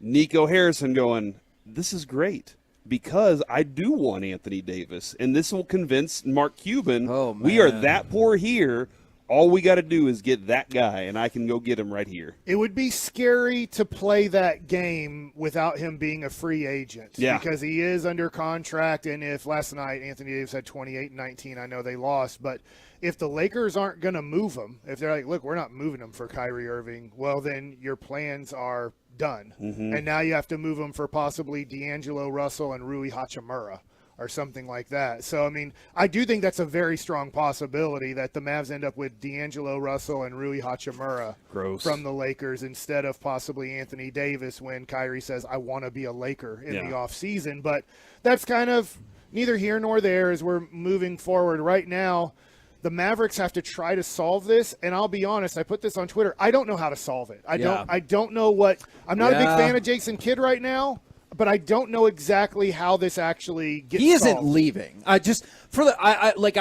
Nico Harrison going, this is great? Because I do want Anthony Davis, and this will convince Mark Cuban we are that poor here. all we got to do is get that guy, and I can go get him right here. It would be scary to play that game without him being a free agent. Yeah. Because he is under contract, and if last night Anthony Davis had 28 and 19, I know they lost, but if the Lakers aren't going to move him, if they're like, look, we're not moving him for Kyrie Irving, well, then your plans are done. Mhm. And now you have to move him for possibly D'Angelo Russell and Rui Hachimura or something like that. So, I mean, I do think that's a very strong possibility that the Mavs end up with D'Angelo Russell and Rui Hachimura from the Lakers instead of possibly Anthony Davis when Kyrie says, I want to be a Laker in the offseason. But that's kind of neither here nor there as we're moving forward. Right now, the Mavericks have to try to solve this, and I'll be honest, I put this on Twitter. I don't know how to solve it. I don't know what – I'm not a big fan of Jason Kidd right now, but I don't know exactly how this actually gets He isn't solved. leaving. I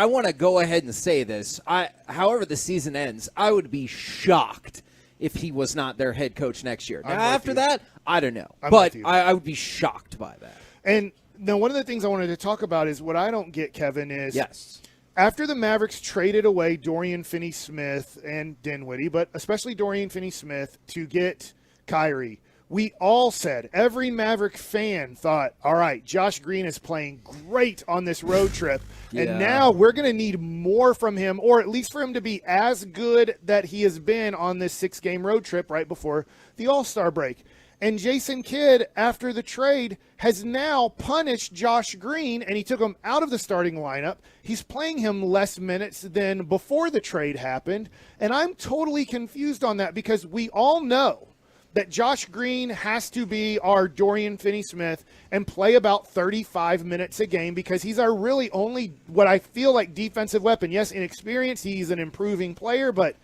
want to go ahead and say this. However the season ends, I would be shocked if he was not their head coach next year. Now, after that, I don't know. But I would be shocked by that. And now one of the things I wanted to talk about is what I don't get, Kevin, is after the Mavericks traded away Dorian Finney-Smith and Dinwiddie, but especially Dorian Finney-Smith to get Kyrie, we all said, every Maverick fan thought, all right, Josh Green is playing great on this road trip, and now we're going to need more from him, or at least for him to be as good that he has been on this 6-game road trip right before the All-Star break. And Jason Kidd, after the trade, has now punished Josh Green, and he took him out of the starting lineup. He's playing him less minutes than before the trade happened, and I'm totally confused on that because we all know that Josh Green has to be our Dorian Finney-Smith and play about 35 minutes a game because he's our really only, what I feel like, defensive weapon. Yes, in experience, he's an improving player, but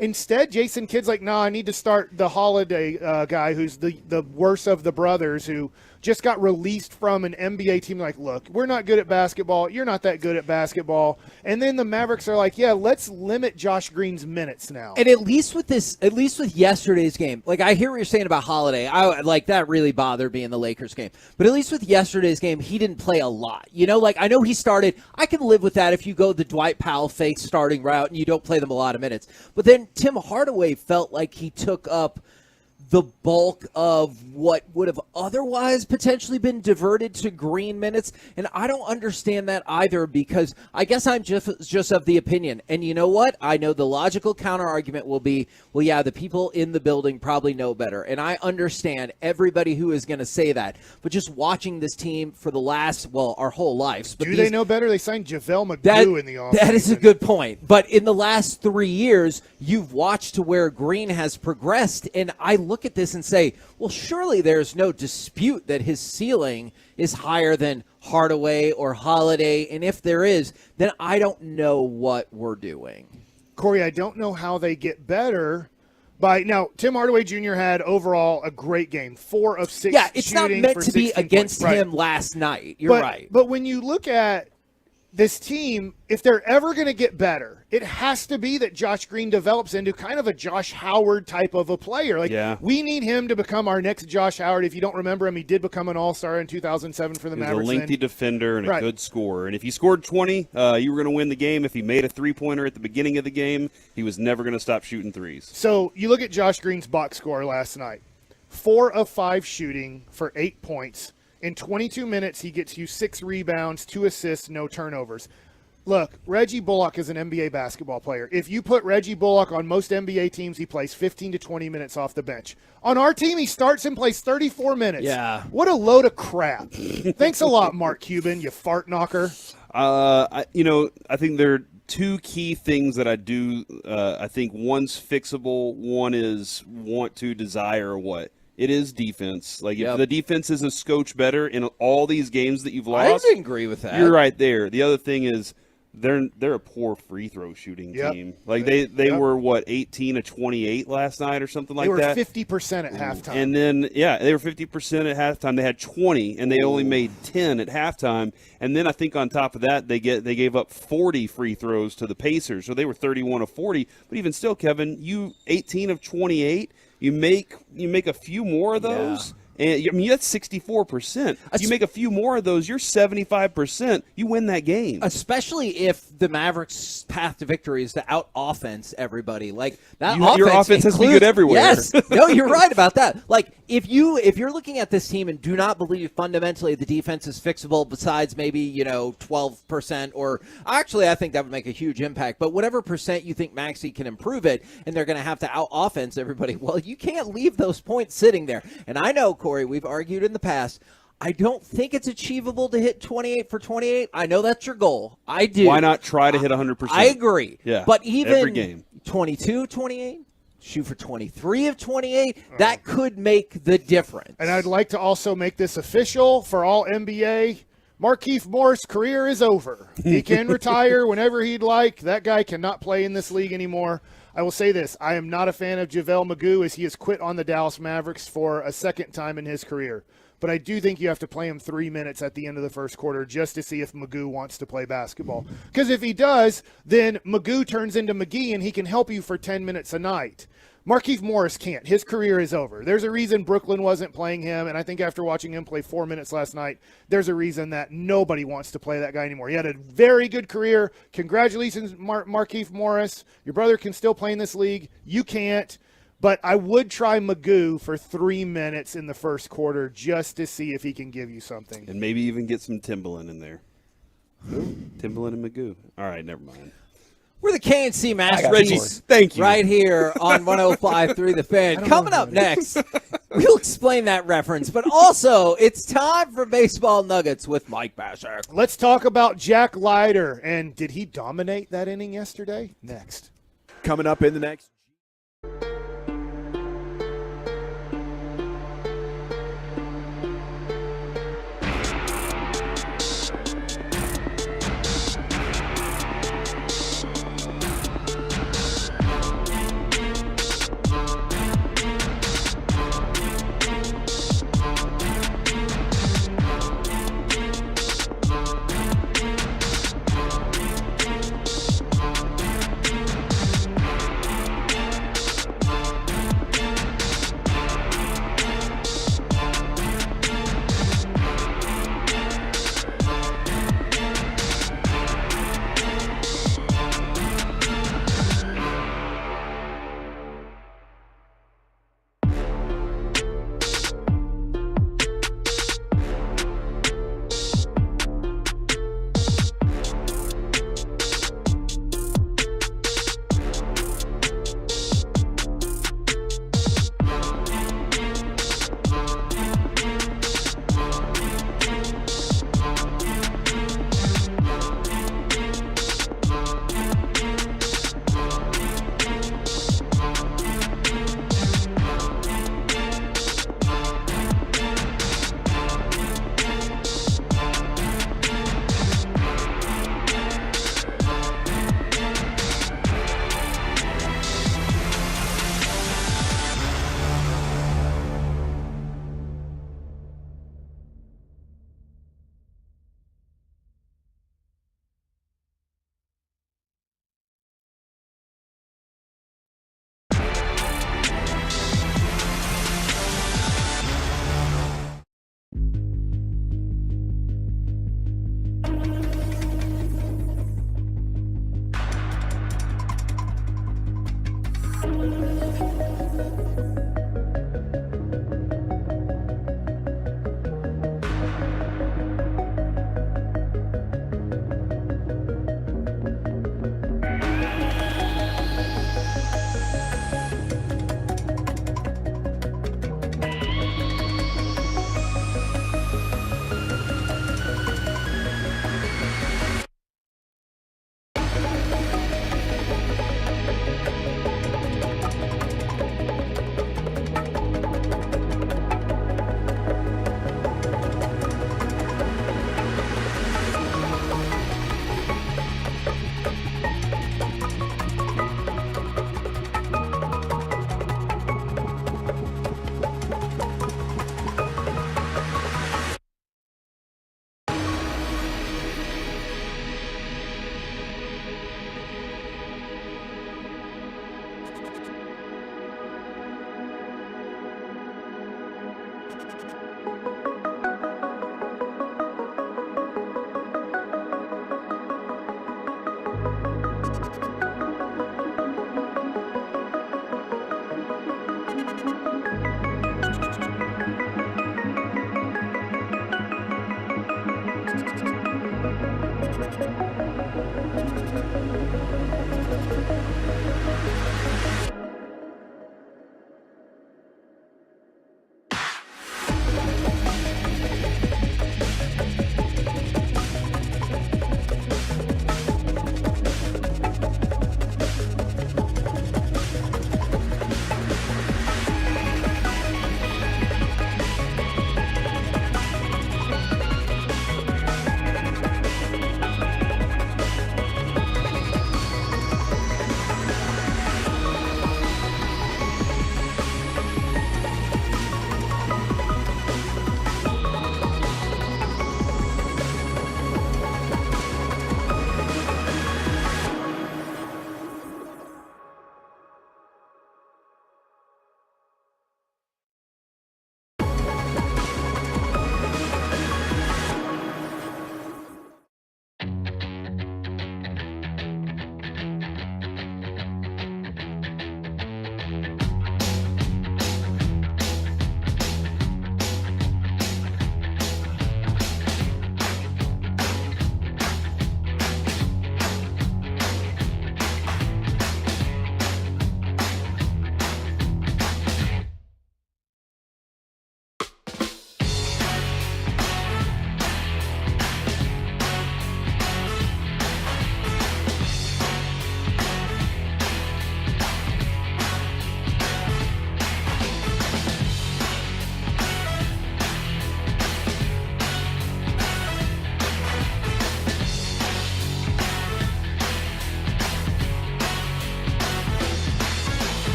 instead, Jason Kidd's like, I need to start the Holiday guy who's the worst of the brothers who just got released from an NBA team. Like, look, we're not good at basketball. You're not that good at basketball. And then the Mavericks are like, let's limit Josh Green's minutes now. And at least with yesterday's game, like I hear what you're saying about Holiday. That really bothered me in the Lakers game. But at least with yesterday's game, he didn't play a lot. I know he started. I can live with that if you go the Dwight Powell fake starting route and you don't play them a lot of minutes. But then Tim Hardaway felt like he took up the bulk of what would have otherwise potentially been diverted to Green minutes. And I don't understand that either because I guess I'm just of the opinion. And you know what? I know the logical counter argument will be, well, yeah, the people in the building probably know better. And I understand everybody who is going to say that. But just watching this team for the last, our whole lives. But they know better? They signed JaVale McGee in the offseason. That is a good point. But in the last 3 years, you've watched to where Green has progressed. And I look at this and say, well, surely there's no dispute that his ceiling is higher than Hardaway or Holiday. And if there is, then I don't know what we're doing. Corey, I don't know how they get better. Now, Tim Hardaway Jr. had overall a great game, 4 of 6 Yeah, it's shooting not meant to be 16 against points. him last night. You're right. But when you look at this team, if they're ever going to get better, it has to be that Josh Green develops into kind of a Josh Howard type of a player. We need him to become our next Josh Howard. If you don't remember him, he did become an All-Star in 2007 for the Mavericks. He's a lengthy defender and a good scorer. And if he scored 20, you were going to win the game. If he made a three-pointer at the beginning of the game, he was never going to stop shooting threes. So you look at Josh Green's box score last night. 4 of 5 shooting for 8 points. In 22 minutes, he gets you 6 rebounds, 2 assists, no turnovers. Look, Reggie Bullock is an NBA basketball player. If you put Reggie Bullock on most NBA teams, he plays 15 to 20 minutes off the bench. On our team, he starts and plays 34 minutes. Yeah. What a load of crap. Thanks a lot, Mark Cuban, you fart knocker. I think there are 2 key things that I do. I think one's fixable. One is want to, desire, what? It is defense. If the defense is a scotch better in all these games that you've lost, I agree with that. You're right there. The other thing is they're a poor free throw shooting team. They were 18 to 28 last night or something like that. They were 50% at halftime. And then they were 50% at halftime. They had 20 and they only made 10 at halftime. And then I think on top of that they gave up 40 free throws to the Pacers. So they were 31 of 40, but even still, Kevin, you 18 of 28, you make a few more of those. And I mean, that's 64%. You make a few more of those, you're 75%. You win that game. Especially if the Mavericks' path to victory is to out-offense everybody. Like that, your offense has to be good everywhere. Yes, no, you're right about that. Like if you're looking at this team and do not believe fundamentally the defense is fixable, besides maybe 12%, or actually I think that would make a huge impact. But whatever percent you think Maxey can improve it, and they're going to have to out-offense everybody. Well, you can't leave those points sitting there. And I know, Corey, we've argued in the past. I don't think it's achievable to hit 28 for 28. I know that's your goal. I do. Why not try to hit 100%? I agree. Yeah. But even every game. 22, 28, shoot for 23 of 28, that could make the difference. And I'd like to also make this official for all NBA. Markieff Morris' career is over. He can retire whenever he'd like. That guy cannot play in this league anymore. I will say this. I am not a fan of JaVale McGee as he has quit on the Dallas Mavericks for a second time in his career. But I do think you have to play him 3 minutes at the end of the first quarter just to see if McGee wants to play basketball. Because if he does, then McGee turns into McGee and he can help you for 10 minutes a night. Markieff Morris can't. His career is over. There's a reason Brooklyn wasn't playing him, and I think after watching him play 4 minutes last night, there's a reason that nobody wants to play that guy anymore. He had a very good career. Congratulations, Markieff Morris. Your brother can still play in this league. You can't. But I would try McGee for 3 minutes in the first quarter just to see if he can give you something. And maybe even get some Timbaland in there. Timbaland and Magoo. All right, never mind. We're the KNC Masterpiece. Thank you. Right here on 105.3 The Fan. Coming up next, we'll explain that reference. But also, it's time for Baseball Nuggets with Mike Baschak. Let's talk about Jack Leiter. And did he dominate that inning yesterday? Next. Coming up in the next.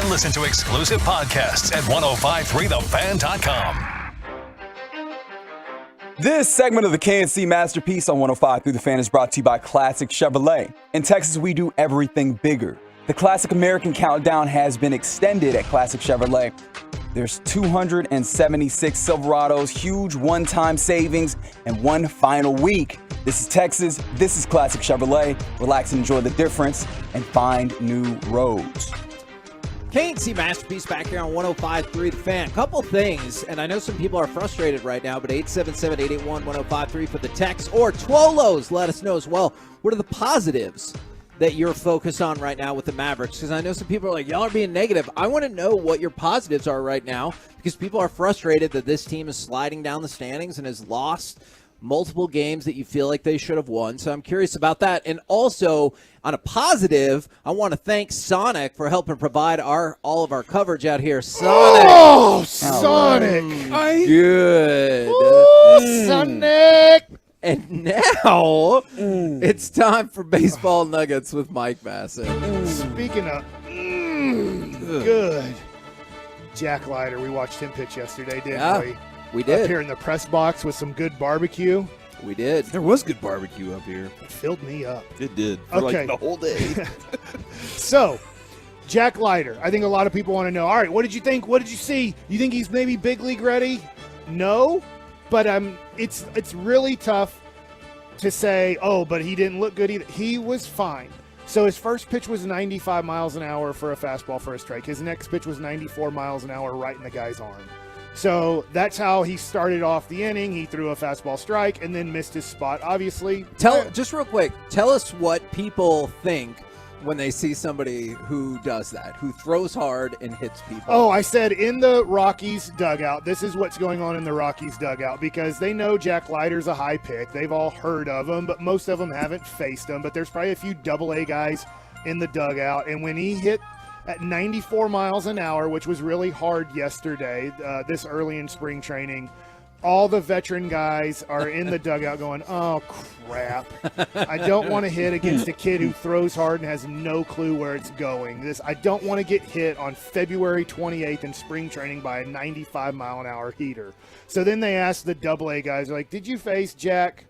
and listen to exclusive podcasts at 1053thefan.com. This segment of the KNC Masterpiece on 105 Through the Fan is brought to you by Classic Chevrolet. In Texas, we do everything bigger. The Classic American Countdown has been extended at Classic Chevrolet. There's 276 Silverados, huge one-time savings, and one final week. This is Texas. This is Classic Chevrolet. Relax and enjoy the difference and find new roads. KNC Masterpiece back here on 105.3 The Fan. Couple things, and I know some people are frustrated right now, but 877-881-1053 for the text, or Twolos, let us know as well. What are the positives that you're focused on right now with the Mavericks? Because I know some people are like, y'all are being negative. I want to know what your positives are right now, because people are frustrated that this team is sliding down the standings and has lost multiple games that you feel like they should have won. So I'm curious about that. And also, on a positive, I want to thank Sonic for helping provide all of our coverage out here. Sonic! Oh, Sonic! Good. Ooh, Sonic! And now, it's time for Baseball Nuggets with Mike Bassett. Speaking of good, Jack Leiter, we watched him pitch yesterday, didn't we? We did. Up here in the press box with some good barbecue. We did. There was good barbecue up here. It filled me up. It did. For like the whole day. So, Jack Leiter, I think a lot of people want to know, all right, what did you think? What did you see? You think he's maybe big league ready? No, but it's really tough to say, oh, but he didn't look good either. He was fine. So his first pitch was 95 miles an hour for a fastball for a strike. His next pitch was 94 miles an hour right in the guy's arm. So that's how he started off the inning. He threw a fastball strike and then missed his spot, obviously. Just real quick, tell us what people think when they see somebody who does that, who throws hard and hits people. Oh, I said in the Rockies dugout, this is what's going on in the Rockies dugout, because they know Jack Leiter's a high pick. They've all heard of him, but most of them haven't faced him. But there's probably a few AA guys in the dugout. And when he hit at 94 miles an hour, which was really hard yesterday, this early in spring training, all the veteran guys are in the dugout going, oh, crap. I don't want to hit against a kid who throws hard and has no clue where it's going. I don't want to get hit on February 28th in spring training by a 95-mile-an-hour heater. So then they asked the AA guys, like, did you face Jack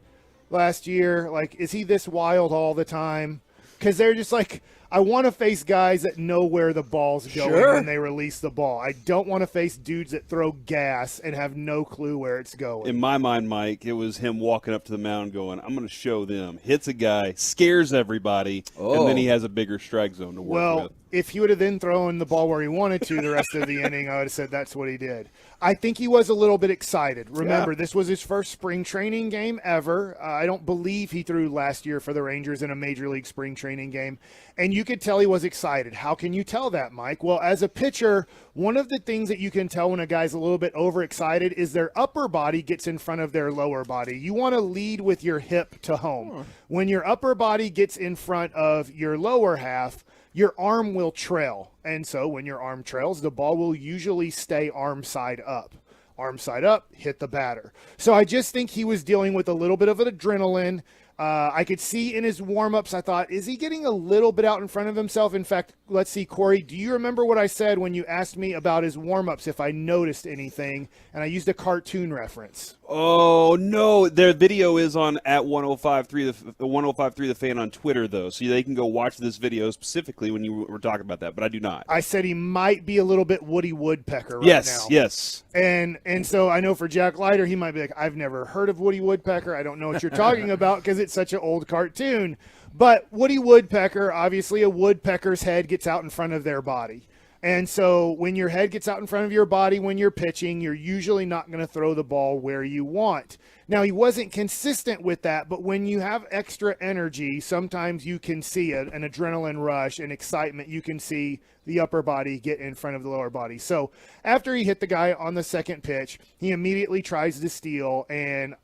last year? Like, is he this wild all the time? Because they're just like, I want to face guys that know where the ball's going when they release the ball. I don't want to face dudes that throw gas and have no clue where it's going. In my mind, Mike, it was him walking up to the mound going, I'm going to show them. Hits a guy, scares everybody, and then he has a bigger strike zone to work with. If he would have then thrown the ball where he wanted to the rest of the inning, I would have said that's what he did. I think he was a little bit excited. Remember, this was his first spring training game ever. I don't believe he threw last year for the Rangers in a Major League spring training game. And you could tell he was excited. How can you tell that, Mike? Well, as a pitcher, one of the things that you can tell when a guy's a little bit overexcited is their upper body gets in front of their lower body. You want to lead with your hip to home. When your upper body gets in front of your lower half, your arm will trail. And so when your arm trails, the ball will usually stay arm side up. Arm side up, hit the batter. So I just think he was dealing with a little bit of an adrenaline. I could see in his warm-ups, I thought, is he getting a little bit out in front of himself? In fact, let's see, Corey, do you remember what I said when you asked me about his warm-ups, if I noticed anything? And I used a cartoon reference. Oh, no. Their video is on at 1053 The Fan on Twitter, though, so they can go watch this video specifically when you were talking about that, but I do not. I said he might be a little bit Woody Woodpecker right now. Yes. And so I know for Jack Leiter, he might be like, I've never heard of Woody Woodpecker. I don't know what you're talking about because it's such an old cartoon. But Woody Woodpecker, obviously a woodpecker's head gets out in front of their body. And so when your head gets out in front of your body when you're pitching, you're usually not going to throw the ball where you want. Now, he wasn't consistent with that, but when you have extra energy, sometimes you can see an adrenaline rush and excitement. You can see the upper body get in front of the lower body. So after he hit the guy on the second pitch, he immediately tries to steal, and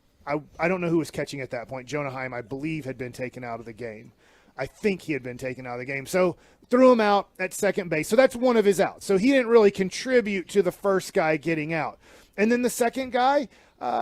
I don't know who was catching at that point. Jonah Heim, I believe, had been taken out of the game. I think he had been taken out of the game. So threw him out at second base. So that's one of his outs. So he didn't really contribute to the first guy getting out. And then the second guy,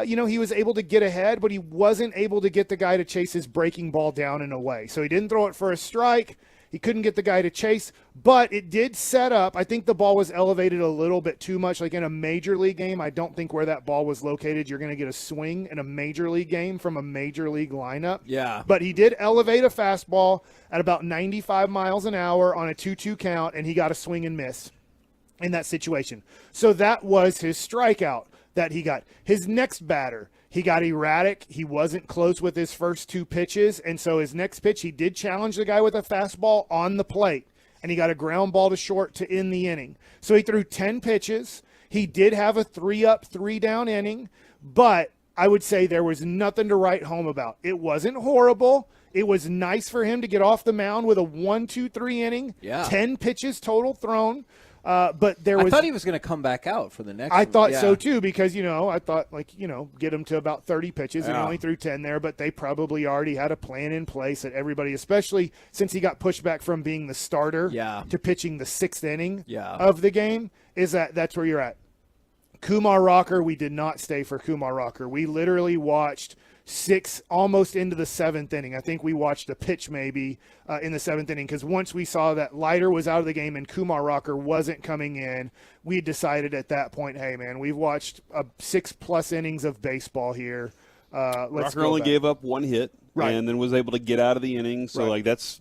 he was able to get ahead, but he wasn't able to get the guy to chase his breaking ball down and away. So he didn't throw it for a strike. He couldn't get the guy to chase, but it did set up. I think the ball was elevated a little bit too much. Like in a major league game, I don't think where that ball was located, you're going to get a swing in a major league game from a major league lineup. Yeah. But he did elevate a fastball at about 95 miles an hour on a 2-2 count, and he got a swing and miss in that situation. So that was his strikeout that he got. His next batter, he got erratic. He wasn't close with his first 2 pitches, and so his next pitch, he did challenge the guy with a fastball on the plate, and he got a ground ball to short to end the inning. So he threw 10 pitches. He did have a 3-up, 3-down inning, but I would say there was nothing to write home about. It wasn't horrible. It was nice for him to get off the mound with a 1-2-3 inning, 10 pitches total thrown. But there was. I thought he was going to come back out for the next. I thought yeah. so too, because I thought get him to about 30 pitches, and he Yeah. only threw 10 there. But they probably already had a plan in place that everybody, especially since he got pushed back from being the starter to pitching the 6th inning of the game, that's where you're at. Kumar Rocker, we did not stay for Kumar Rocker. We literally watched 6 almost into the 7th inning. I think we watched a pitch maybe in the 7th inning, because once we saw that Leiter was out of the game and Kumar Rocker wasn't coming in, we decided at that point, hey man, we've watched 6+ innings of baseball here. Let's Rocker go only back. gave up 1 hit. Right. And then was able to get out of the inning. So, Right. that's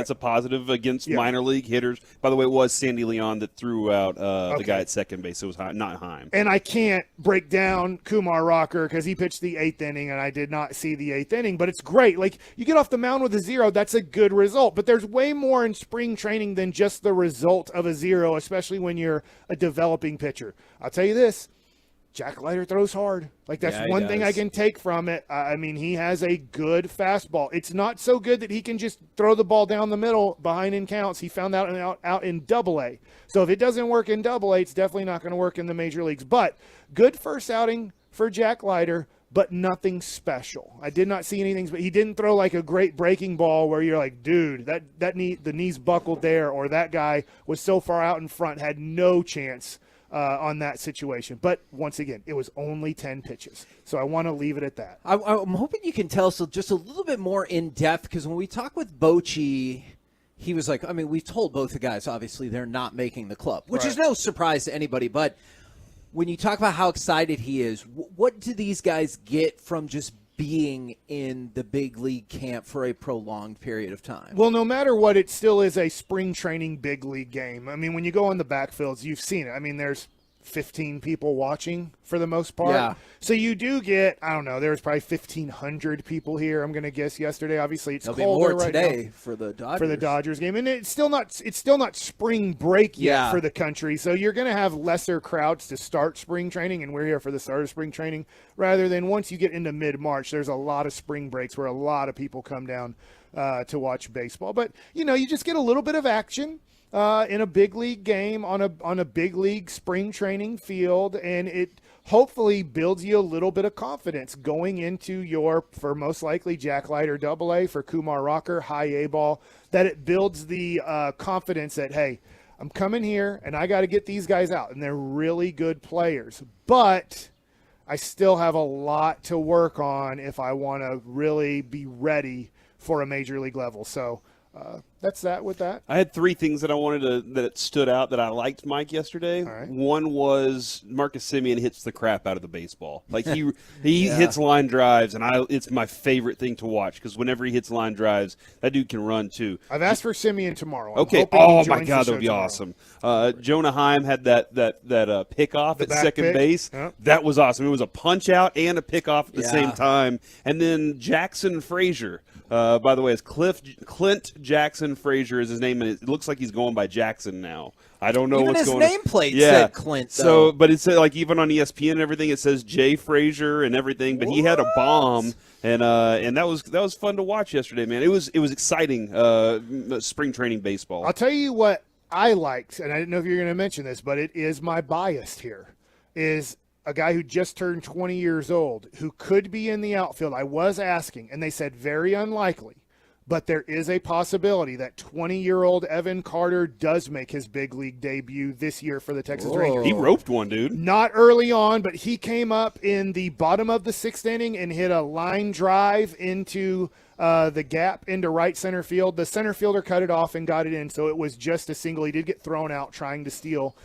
a positive against minor league hitters. By the way, it was Sandy Leon that threw out the guy at second base. It was not Heim. And I can't break down Kumar Rocker because he pitched the 8th inning, and I did not see the 8th inning. But it's great. Like, you get off the mound with a 0, that's a good result. But there's way more in spring training than just the result of a 0, especially when you're a developing pitcher. I'll tell you this. Jack Leiter throws hard. Like, that's one thing I can take from it. I mean, he has a good fastball. It's not so good that he can just throw the ball down the middle behind in counts. He found that out in Double-A. So if it doesn't work in Double-A, it's definitely not going to work in the major leagues. But good first outing for Jack Leiter, but nothing special. I did not see anything, but he didn't throw like a great breaking ball where you're like, dude, the knees buckled there, or that guy was so far out in front, had no chance on that situation. But once again, it was only 10 pitches. So I want to leave it at that. I'm hoping you can tell us just a little bit more in depth, because when we talk with Bochy, he was like, I mean, we've told both the guys, obviously, they're not making the club, which is no surprise to anybody. But when you talk about how excited he is, what do these guys get from just being in the big league camp for a prolonged period of time? Well, no matter what, it still is a spring training big league game. I mean, when you go on the backfields, you've seen it. I mean, there's 15 people watching for the most part. Yeah. So you do get, I don't know, there's probably 1,500 people here, I'm going to guess, yesterday. Obviously, it's There'll be colder more right today now for the Dodgers. for the Dodgers game. And it's still not spring break yet for the country. So you're going to have lesser crowds to start spring training, and we're here for the start of spring training, rather than once you get into mid-March, there's a lot of spring breaks where a lot of people come down to watch baseball. But, you just get a little bit of action in a big league game on a big league spring training field, and it hopefully builds you a little bit of confidence going into for most likely Jack Leiter Double-A, for Kumar Rocker high A ball, that it builds the confidence that, hey, I'm coming here and I got to get these guys out, and they're really good players, but I still have a lot to work on if I want to really be ready for a major league level. So that's that with that. I had 3 things that I wanted that stood out that I liked Mike yesterday. right. One was Marcus Semien hits the crap out of the baseball. Like he hits line drives, and it's my favorite thing to watch, because whenever he hits line drives, that dude can run too. I've asked for Semien tomorrow. I'm Okay. hoping he Oh my joins God, the that would be show awesome. Jonah Heim had that pick off The at back second pick. base. Yep. That was awesome. It was a punch out and a pick off at the Yeah. same time. And then Jackson Frazier. By the way, it's Clint Jackson Frazier is his name, and it looks like he's going by Jackson now. I don't know Even what's his going on. nameplate said Clint, So, though. but it said, like, even on ESPN and everything, it says Jay Frazier and everything. But he had a bomb, and that was fun to watch yesterday, man. It was exciting. Spring training baseball. I'll tell you what I liked, and I didn't know if you were going to mention this, but it is my bias here, is a guy who just turned 20 years old who could be in the outfield. I was asking, and they said very unlikely, but there is a possibility that 20-year-old Evan Carter does make his big league debut this year for the Texas Rangers. He roped one, dude. Not early on, but he came up in the bottom of the 6th inning and hit a line drive into the gap into right center field. The center fielder cut it off and got it in, so it was just a single. He did get thrown out trying to steal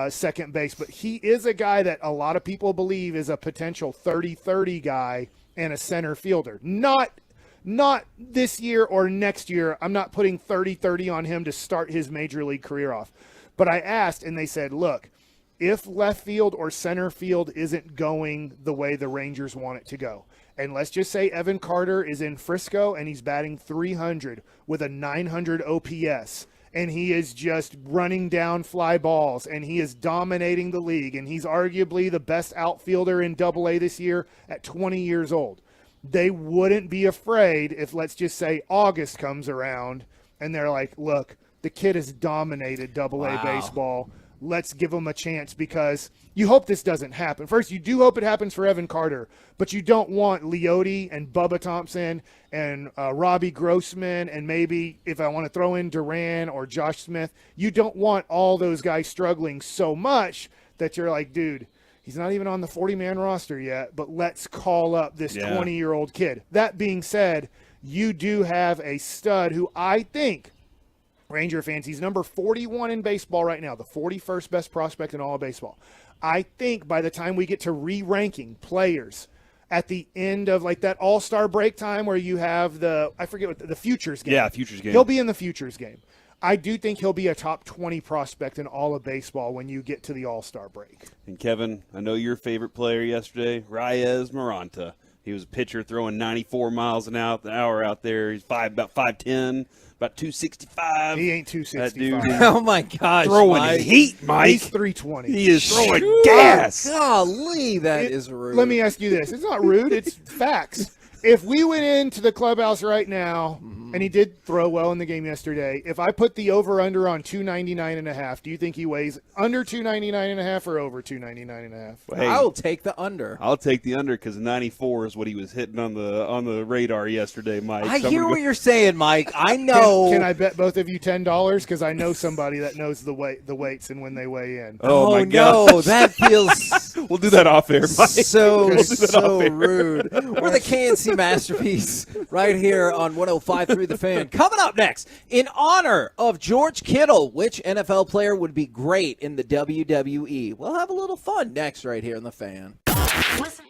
second base, but he is a guy that a lot of people believe is a potential 30-30 guy and a center fielder. Not this year or next year. I'm not putting 30-30 on him to start his major league career off. But I asked, and they said, look, if left field or center field isn't going the way the Rangers want it to go, and let's just say Evan Carter is in Frisco and he's batting 300 with a 900 OPS, and he is just running down fly balls, and he is dominating the league, and he's arguably the best outfielder in AA this year at 20 years old. They wouldn't be afraid if, let's just say, August comes around and they're like, look, the kid has dominated AA baseball. Let's give him a chance, because you hope this doesn't happen. First, you do hope it happens for Evan Carter, but you don't want Leote and Bubba Thompson and Robbie Grossman, and maybe if I want to throw in Duran or Josh Smith, you don't want all those guys struggling so much that you're like, dude, he's not even on the 40-man roster yet, but let's call up this 20-year-old kid. That being said, you do have a stud who I think, Ranger fans, he's number 41 in baseball right now, the 41st best prospect in all of baseball. I think by the time we get to re-ranking players at the end of like that all-star break time where you have the futures game. Yeah, futures game. He'll be in the futures game. I do think he'll be a top 20 prospect in all of baseball when you get to the all-star break. And Kevin, I know your favorite player yesterday, Reyes Maranta. He was a pitcher throwing 94 miles an hour out there. He's about 5'10", about 265. He ain't 265. That dude, Oh, my gosh, throwing Mike. heat, Mike. He's 320. He is throwing gas. Golly, that is rude. Let me ask you this. It's not rude. It's facts. If we went into the clubhouse right now, and he did throw well in the game yesterday, if I put the over-under on 299.5, do you think he weighs under 299.5 or over 299.5? Hey, I'll take the under. I'll take the under because 94 is what he was hitting on the radar yesterday, Mike. I hear what you're saying, Mike. I know. Can I bet both of you $10? Because I know somebody that knows the weights and when they weigh in. Oh my no, gosh. that feels We'll do that off air, Mike. so We'll do that off air. rude. We're the KNC Masterpiece right here on 105.3 The Fan. Coming up next, in honor of George Kittle, which NFL player would be great in the WWE? We'll have a little fun next right here on The Fan. Listen.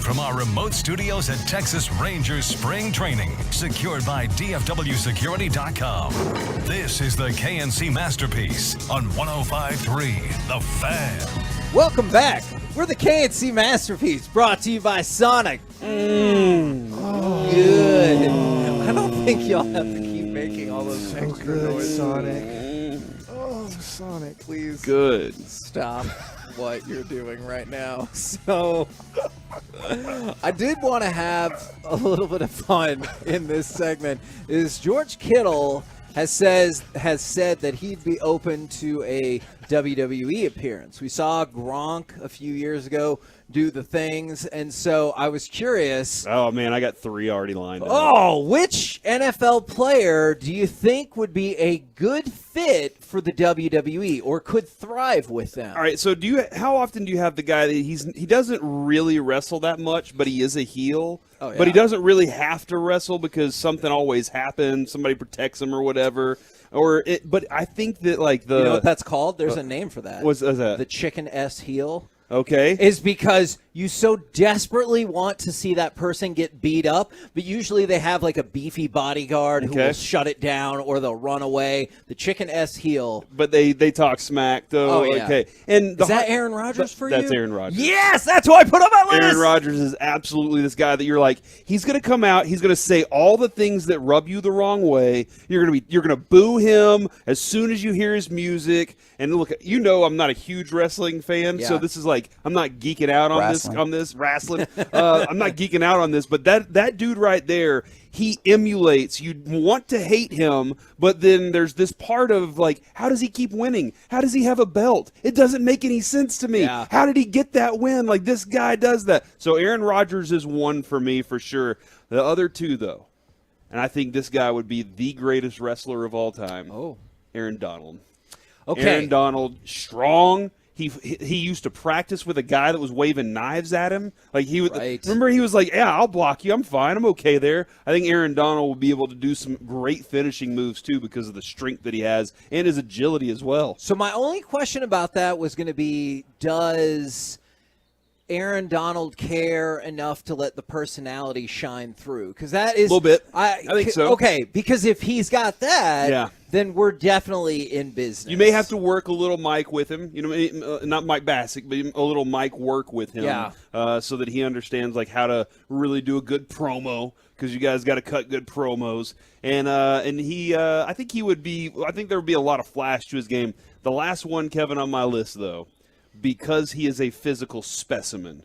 From our remote studios at Texas Rangers Spring Training, secured by DFWsecurity.com. This is the KNC Masterpiece on 105.3 The Fan. Welcome back. We're the KNC Masterpiece, brought to you by Sonic. Good. I don't think y'all have to keep making all those extra noises. Sonic. Oh, Sonic, please. Good. Stop what you're doing right now. So, I did want to have a little bit of fun in this segment. Is George Kittle has said that he'd be open to a WWE appearance. We saw Gronk a few years ago do the things, and so I was curious. Oh, man, I got 3 already lined up. Oh, which NFL player do you think would be a good fit for the WWE or could thrive with them? All right, so how often do you have the guy that he doesn't really wrestle that much, but he is a heel? Oh, yeah. But he doesn't really have to wrestle because something always happens, somebody protects him or whatever. But I think that like you know what that's called? There's a name for that. What's that? The chicken S heel. Okay. Is because you so desperately want to see that person get beat up, but usually they have like a beefy bodyguard who will shut it down or they'll run away. The chicken S heel. But they talk smack though. Oh, yeah. Okay. And is that Aaron Rodgers for you? That's Aaron Rodgers. Yes, that's who I put on my list. Aaron Rodgers is absolutely this guy that you're like, he's going to come out, he's going to say all the things that rub you the wrong way. You're going to boo him as soon as you hear his music. And look, I'm not a huge wrestling fan, so this is like I'm not geeking out on this wrestling. I'm not geeking out on this, but that dude right there, he emulates. You want to hate him, but then there's this part of like, how does he keep winning? How does he have a belt? It doesn't make any sense to me. Yeah. How did he get that win? Like this guy does that. So Aaron Rodgers is one for me for sure. The other two though, and I think this guy would be the greatest wrestler of all time. Oh, Aaron Donald. Okay. Aaron Donald, strong. He used to practice with a guy that was waving knives at him. Like he would remember he was like, "Yeah, I'll block you. I'm fine. I'm okay there." I think Aaron Donald will be able to do some great finishing moves too because of the strength that he has and his agility as well. So my only question about that was going to be, does Aaron Donald care enough to let the personality shine through? Because that is a little bit. I think so. Okay, because if he's got that, then we're definitely in business. You may have to work a little Mike with him. Not Mike Bassick, but a little Mike work with him, so that he understands like how to really do a good promo. Because you guys got to cut good promos, and he, I think he would be. I think there would be a lot of flash to his game. The last one, Kevin, on my list though, because he is a physical specimen,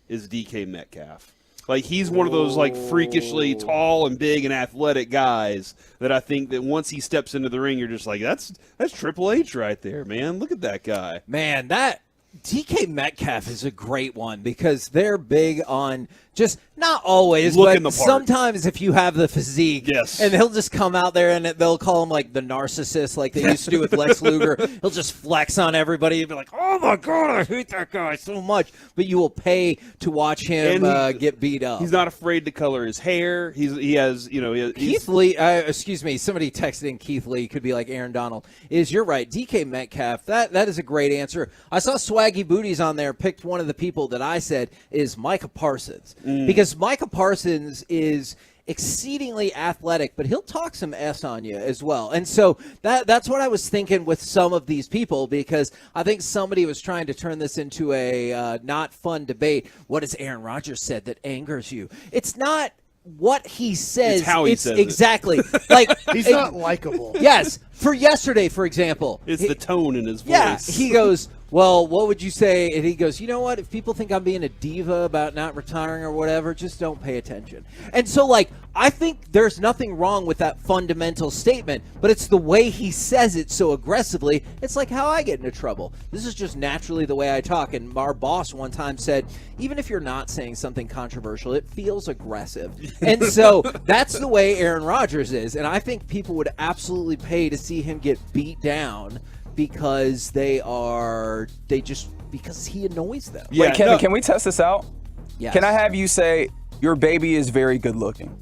is DK Metcalf. Like he's one of those like freakishly tall and big and athletic guys that I think that once he steps into the ring, you're just like, that's Triple H right there, man. Look at that guy. Man, that DK Metcalf is a great one because they're big on just Not always, look but in the part. sometimes if you have the physique, Yes. and he'll just come out there and they'll call him like the narcissist, like they used to do with Lex Luger. He'll just flex on everybody and be like, "Oh my god, I hate that guy so much." But you will pay to watch him get beat up. He's not afraid to color his hair. He has Keith Lee, excuse me, somebody texted in Keith Lee, could be like Aaron Donald. You're right, DK Metcalf, that is a great answer. I saw Swaggy Booties on there, picked one of the people that I said is Micah Parsons. Because Micah Parsons is exceedingly athletic, but he'll talk some S on you as well. And so that's what I was thinking with some of these people, because I think somebody was trying to turn this into a not fun debate. What has Aaron Rodgers said that angers you? It's not what he says. It's how he says exactly. it. Like he's not likable. Yes. For yesterday, for example. It's the tone in his voice. Yeah. He goes, well, what would you say? And he goes, you know what? If people think I'm being a diva about not retiring or whatever, just don't pay attention. And so, like, I think there's nothing wrong with that fundamental statement, but it's the way he says it so aggressively. It's like how I get into trouble. This is just naturally the way I talk. And our boss one time said, even if you're not saying something controversial, it feels aggressive. And so that's the way Aaron Rodgers is. And I think people would absolutely pay to see him get beat down because because he annoys them. Yeah, wait, Kevin, can we test this out? Yes. Can I have you say, your baby is very good looking?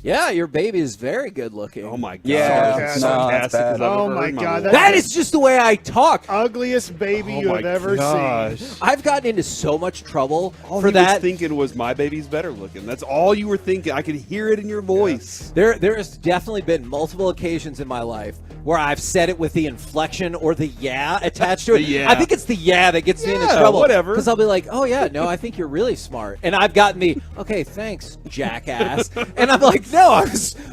Yeah, your baby is very good looking. Oh my god! Yeah, oh my god! That is just the way I talk. Ugliest baby you have ever seen. I've gotten into so much trouble all for he that. Was thinking was my baby's better looking. That's all you were thinking. I could hear it in your voice. There has definitely been multiple occasions in my life where I've said it with the inflection or the yeah attached to it. Yeah. I think it's the yeah that gets me into trouble. Whatever. Because I'll be like, oh yeah, no, I think you're really smart, and I've gotten the okay, thanks, jackass, and I'm like, no,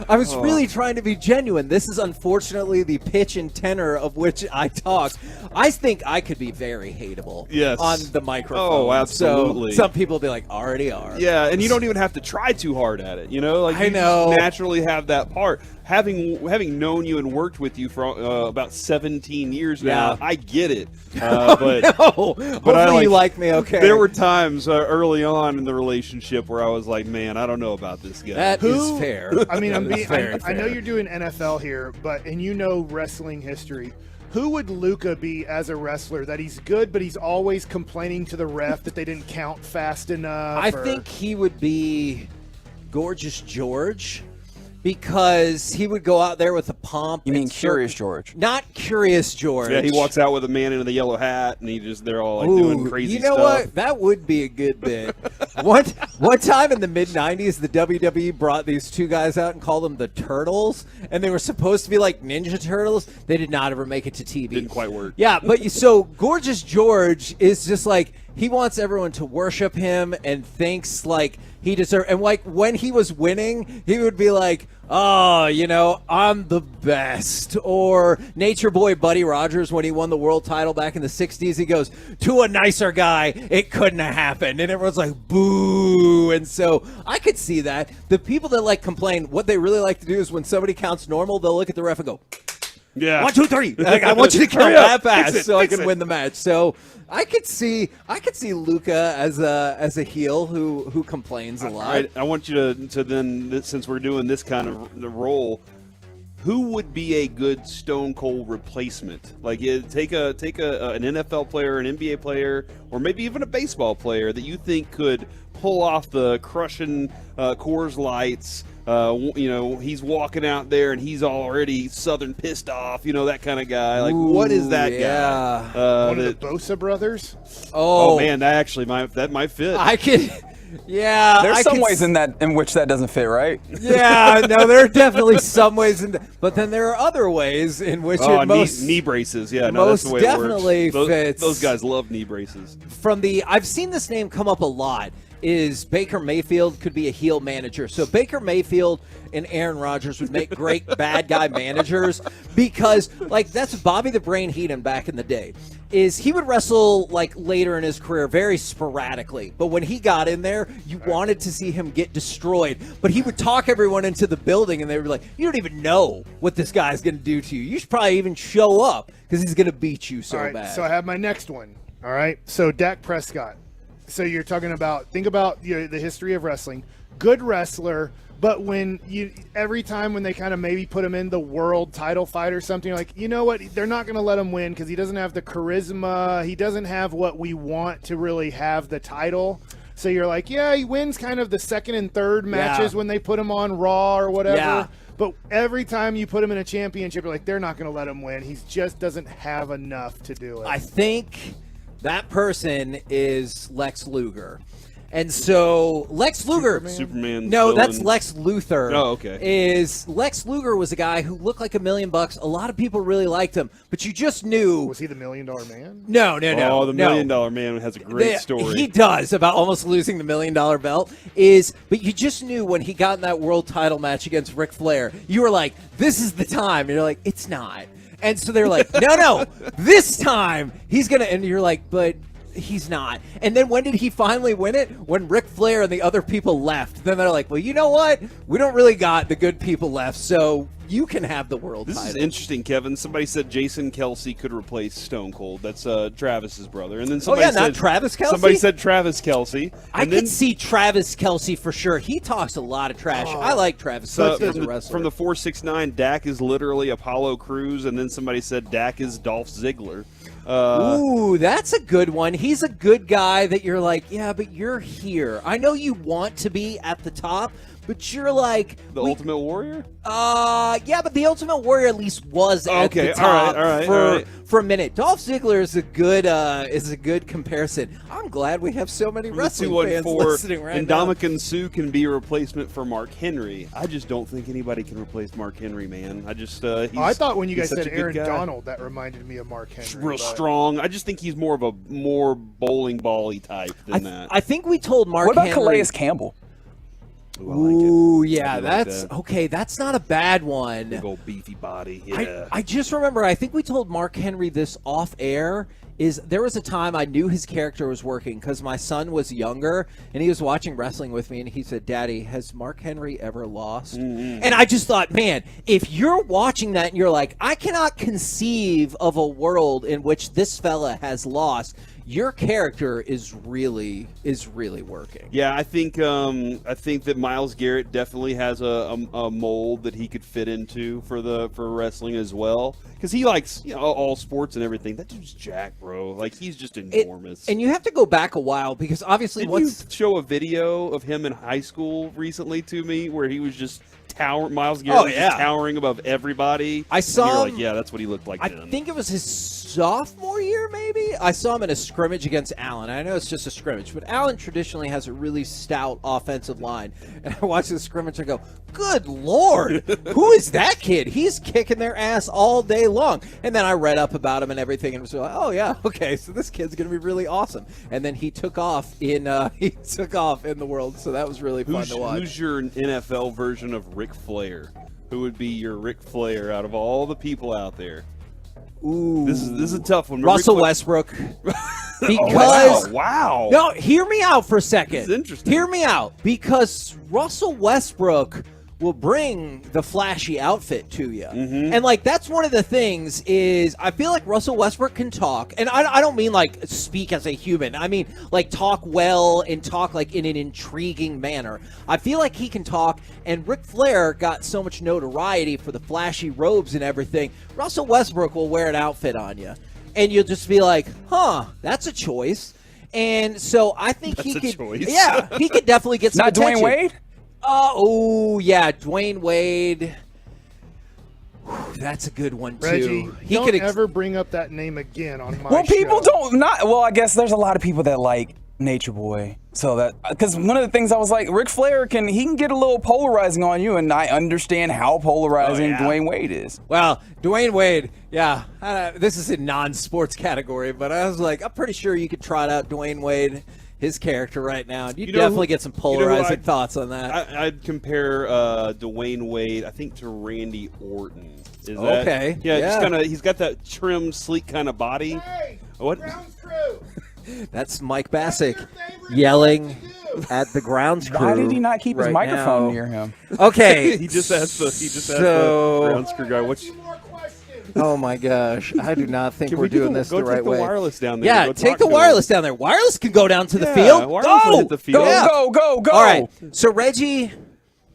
I was really trying to be genuine. This is unfortunately the pitch and tenor of which I talk. I think I could be very hateable on the microphone. Oh, absolutely. So some people will be like, already are. Yeah, and you don't even have to try too hard at it. You know, like I know. Just naturally have that part. Having known you and worked with you for about 17 years now, I get it. But hopefully you like me. Okay. There were times early on in the relationship where I was like, man, I don't know about this guy. That is fair. I mean, fair. I know you're doing NFL here, and you know wrestling history. Who would Luka be as a wrestler? That he's good, but he's always complaining to the ref that they didn't count fast enough? I think he would be Gorgeous George. Because he would go out there with a pomp. You mean Curious George? Not Curious George. Yeah, he walks out with a man in the yellow hat, and they're all like doing crazy stuff. You know what? That would be a good bit. One time in the mid-'90s, the WWE brought these two guys out and called them the Turtles, and they were supposed to be like Ninja Turtles. They did not ever make it to TV. Didn't quite work. Yeah, but so Gorgeous George is just like, he wants everyone to worship him and thinks like he deserves. And like when he was winning, he would be like, oh, you know, I'm the best. Or Nature Boy Buddy Rogers, when he won the world title back in the 60s, he goes, to a nicer guy, it couldn't have happened. And everyone's like, boo. And so I could see that. The people that like complain, what they really like to do is when somebody counts normal, they'll look at the ref and go, yeah, 1, 2, 3. Like, I want you to count that fast so I can win the match. So I could see Luka as a heel who complains a lot. I want you to then, since we're doing this kind of the role, who would be a good Stone Cold replacement? Like, take an NFL player, an NBA player, or maybe even a baseball player that you think could pull off the crushing Coors Lights. You know, he's walking out there and he's already Southern pissed off, you know, that kind of guy. Like, what is that guy? One of the Bosa brothers? Oh, man, that might fit. I could... Yeah, there's some ways in which that doesn't fit, right? Yeah, no, there are definitely some ways, but then there are other ways in which it most knee braces. Yeah, most that's the way definitely it works. fits. Those guys love knee braces. I've seen this name come up a lot. Is Baker Mayfield could be a heel manager. So Baker Mayfield and Aaron Rodgers would make great bad guy managers because, like, that's Bobby the Brain Heenan back in the day. Is he would wrestle, like, later in his career very sporadically. But when he got in there, you wanted to see him get destroyed. But he would talk everyone into the building, and they would be like, you don't even know what this guy's going to do to you. You should probably even show up because he's going to beat you so all right, bad. So I have my next one. All right. So Dak Prescott. So you're talking about, think about the history of wrestling. Good wrestler, but every time when they kind of maybe put him in the world title fight or something, you're like, you know what? They're not going to let him win because he doesn't have the charisma. He doesn't have what we want to really have the title. So you're like, yeah, he wins kind of the second and third matches when they put him on Raw or whatever. Yeah. But every time you put him in a championship, you're like, they're not going to let him win. He just doesn't have enough to do it. I think that person is Lex Luger. And so Lex Luger, Superman. no, villain. that's Lex Luthor. Oh, okay. Lex Luger was a guy who looked like $1 million. A lot of people really liked him, but you just knew. Was he the $1 Million Man? No. Oh, the $1 Million Man has a great story. He does about almost losing the $1 million belt. But you just knew when he got in that world title match against Ric Flair, you were like, this is the time. And you're like, it's not. And so they're like, no, this time he's gonna. And you're like, but he's not. And then when did he finally win it? When Ric Flair and the other people left. Then they're like, well, you know what? We don't really got the good people left, so you can have the world title. This is interesting, Kevin. Somebody said Jason Kelsey could replace Stone Cold. That's Travis's brother. And then somebody said, not Travis Kelsey? Somebody said Travis Kelsey. I could see Travis Kelsey for sure. He talks a lot of trash. I like Travis Kelsey as a wrestler. From the 469, Dak is literally Apollo Crews, and then somebody said Dak is Dolph Ziggler. Ooh, that's a good one. He's a good guy that you're like, yeah, but you're here. I know you want to be at the top, but you're like the Ultimate Warrior. Yeah, but the Ultimate Warrior at least was at the top for a minute. Dolph Ziggler is a good comparison. I'm glad we have so many wrestling fans listening right now. Ndamukong Suh can be a replacement for Mark Henry. I just don't think anybody can replace Mark Henry, man. I just I thought when you guys said Aaron guy. Donald, that reminded me of Mark Henry. Real strong. I just think he's more of a bowling ball-y type than that. I think we told Mark What about Henry. Calais Campbell? Ooh, yeah, that's okay. That's not a bad one. Big old beefy body. Yeah. I just remember. I think we told Mark Henry this off air. There was a time I knew his character was working because my son was younger and he was watching wrestling with me and he said, "Daddy, has Mark Henry ever lost?" Mm-hmm. And I just thought, man, if you're watching that and you're like, I cannot conceive of a world in which this fella has lost. Your character is really working. Yeah, I think that Myles Garrett definitely has a mold that he could fit into for wrestling as well, because he likes all sports and everything. That dude's jacked, bro. Like he's just enormous. And you have to go back a while because obviously you show a video of him in high school recently to me where he was just Myles Garrett was just towering above everybody. I saw him. Like, yeah, that's what he looked like then. I think it was his sophomore year, maybe. I saw him in a scrimmage against Allen. I know it's just a scrimmage, but Allen traditionally has a really stout offensive line. And I watched the scrimmage and go, good Lord, who is that kid? He's kicking their ass all day long. And then I read up about him and everything and was like, oh, yeah, okay, so this kid's going to be really awesome. And then he took off in the world, so that was really fun to watch. Who's your NFL version of Ric Flair? Who would be your Ric Flair out of all the people out there? Ooh, this is a tough one. Russell Westbrook. Because wow. No, hear me out for a second. This is interesting. Hear me out, because Russell Westbrook will bring the flashy outfit to you. Mm-hmm. And like that's one of the things is I feel like Russell Westbrook can talk, and I don't mean like speak as a human. I mean like talk well and talk like in an intriguing manner. I feel like he can talk, and Ric Flair got so much notoriety for the flashy robes and everything. Russell Westbrook will wear an outfit on you, and you'll just be like, huh, that's a choice. And so I think he could, yeah, he could definitely get some attention. Dwayne Wade? Oh, yeah, Dwayne Wade. That's a good one, too. Reggie, He don't could ever bring up that name again on my Well, people show. well, I guess there's a lot of people that like Nature Boy. So that, because one of the things I was like, Ric Flair can get a little polarizing on you, and I understand how polarizing Dwayne Wade is. Well, Dwayne Wade, yeah, this is a non-sports category, but I was like, I'm pretty sure you could trot out Dwayne Wade, his character right now. You definitely get some polarizing thoughts on that. I'd compare Dwayne Wade, I think, to Randy Orton. Is that, okay. Yeah, just kind of. He's got that trim, sleek kind of body. Hey, what? Grounds Crew. That's Mike Bassick yelling at the grounds crew. Why did he not keep his microphone now. near him? Okay, he just asked the grounds crew guy. Oh my gosh, I do not think Can we're we do doing the- this go the take right the way. wireless down there. Yeah, Go take talk the to wireless down there. Wireless can go down to the Yeah, field. wireless will Go, hit the field. go. Go. All right, so Reggie,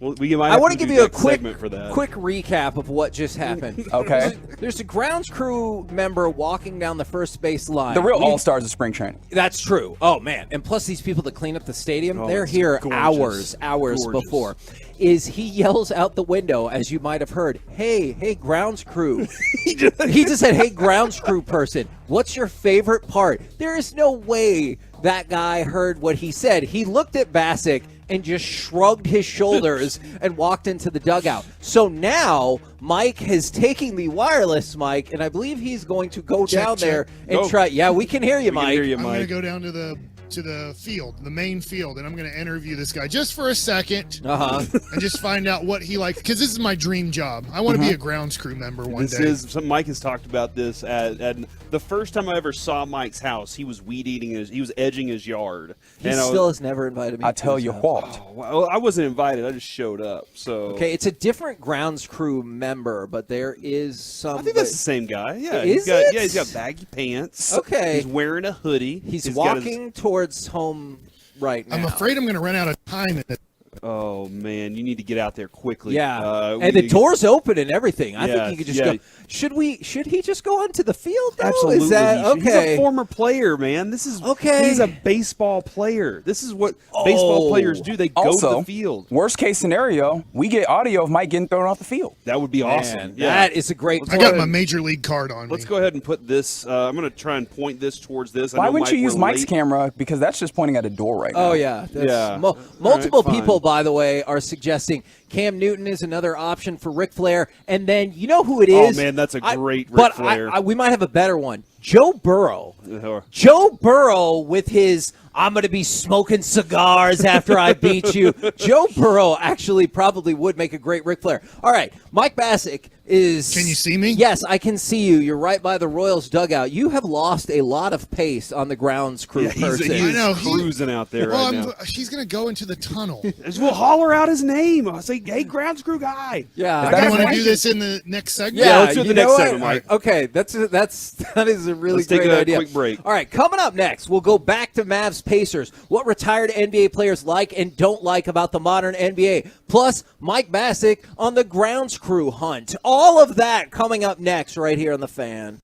Well, we might I have want to to give do you a next segment for that. quick recap of what just happened. Okay. There's a grounds crew member walking down the first base line. The real all-stars of spring training. That's true. Oh man, and plus these people that clean up the stadium, Oh, they're it's here gorgeous. hours Gorgeous. before. Is he yells out the window, as you might have heard, hey, grounds crew. he just said, hey, grounds crew person, what's your favorite part? There is no way that guy heard what he said. He looked at Bassick and just shrugged his shoulders and walked into the dugout. So now Mike is taking the wireless mic, and I believe he's going to go down there and Go. try. Yeah, we can hear you, We can Mike. hear you, I'm going to Mike. go down to the field, the main field, and I'm going to interview this guy just for a second and just find out what he likes, because this is my dream job. I want to be a grounds crew member one day. Mike has talked about this at the first time I ever saw Mike's house. He was weed eating he was edging his yard. He And still has never invited me. I to tell his you house. what. well, I wasn't invited. I just showed up. So Okay, it's a different grounds crew member, but there is some. I think that's the same guy. Yeah, Is he's it? got baggy pants. Okay. He's wearing a hoodie. He's got his- walking towards home right now. I'm afraid I'm going to run out of time in it. Oh man, you need to get out there quickly. Yeah, we and the need- door's open and everything. I Yeah, think he could just yeah. go. Should he just go onto the field? Though? Absolutely. Is that he should. He's okay? a former player, man. This is Okay. He's a baseball player. This is what baseball players do. They go Also, to the field. Worst case scenario, we get audio of Mike getting thrown off the field. That would be awesome. Man, Yeah. that is a great. I point. got my major league card on Let's me. go ahead and put this. I'm going to try and point this towards this. I Why know, wouldn't Mike, you use we're Mike's late. camera? Because that's just pointing at a door right now. Oh yeah, that's, Yeah. multiple All right, people, fine. by the way, are suggesting Cam Newton is another option for Ric Flair, and then you know who it Oh, is. man, that's a great Ric but Flair. we might have a better one. Joe Burrow. Or- Joe Burrow with his I'm going to be smoking cigars after I beat you. Joe Burrow actually probably would make a great Ric Flair. All right, Mike Bassick is... Can you see me? Yes, I can see you. You're right by the Royals dugout. You have lost a lot of pace on the grounds crew person. I know, cruising out there Well, right now. he's going to go into the tunnel. We'll holler out his name. I'll say, hey, grounds crew guy. Yeah. I That want to is- do this in the next segment. Yeah, let's do you the know next what? segment, Mike. Okay, that is a really Let's take great a idea. quick break. All right, coming up next, we'll go back to Mavs Pacers. What retired NBA players like and don't like about the modern NBA. Plus, Mike Bassick on the grounds crew hunt. All of that coming up next right here on The Fan.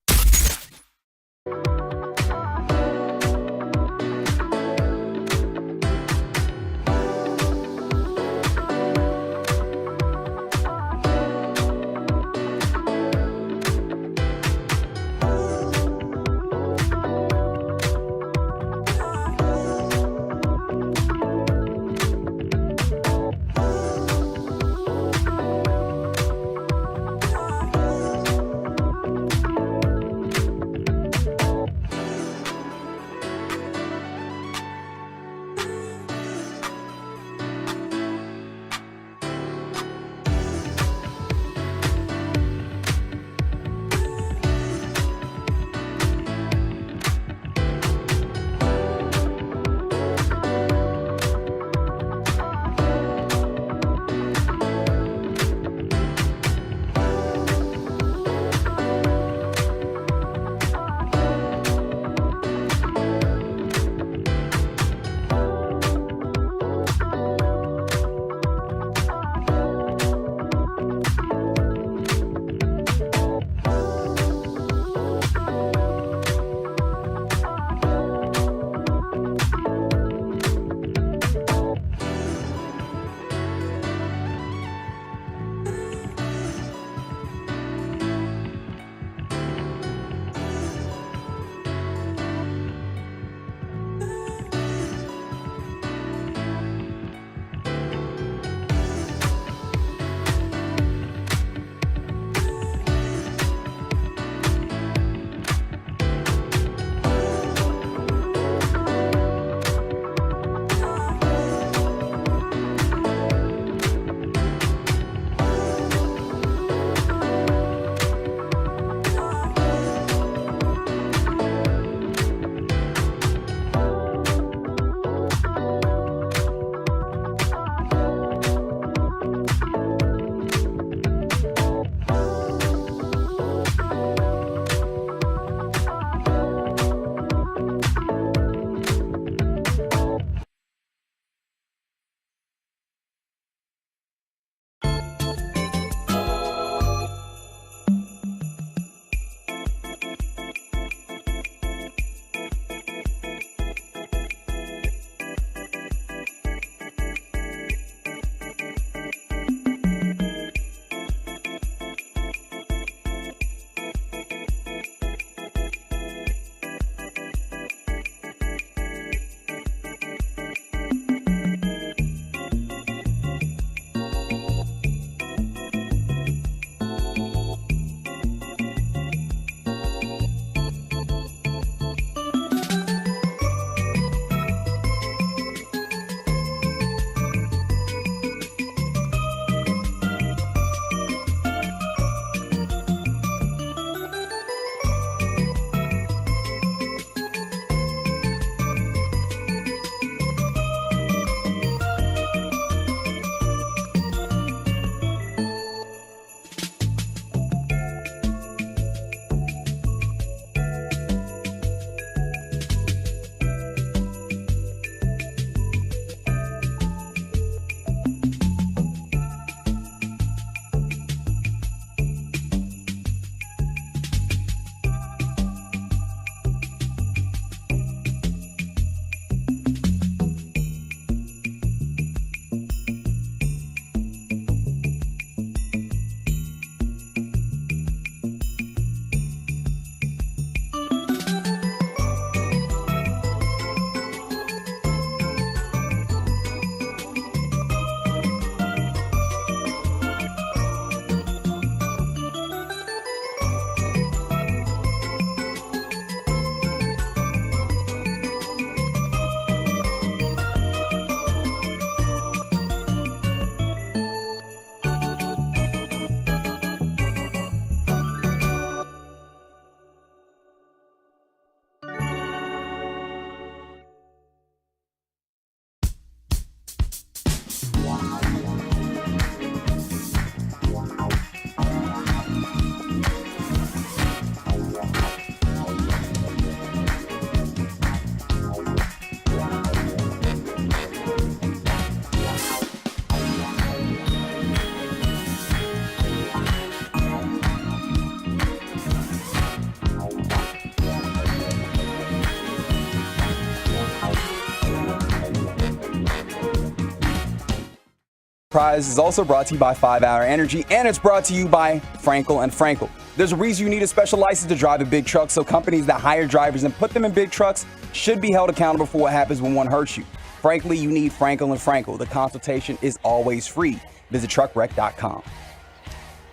Prize is also brought to you by 5 Hour Energy, and it's brought to you by Frankel & Frankel. There's a reason you need a special license to drive a big truck, so companies that hire drivers and put them in big trucks should be held accountable for what happens when one hurts you. Frankly, you need Frankel & Frankel. The consultation is always free. Visit truckwreck.com.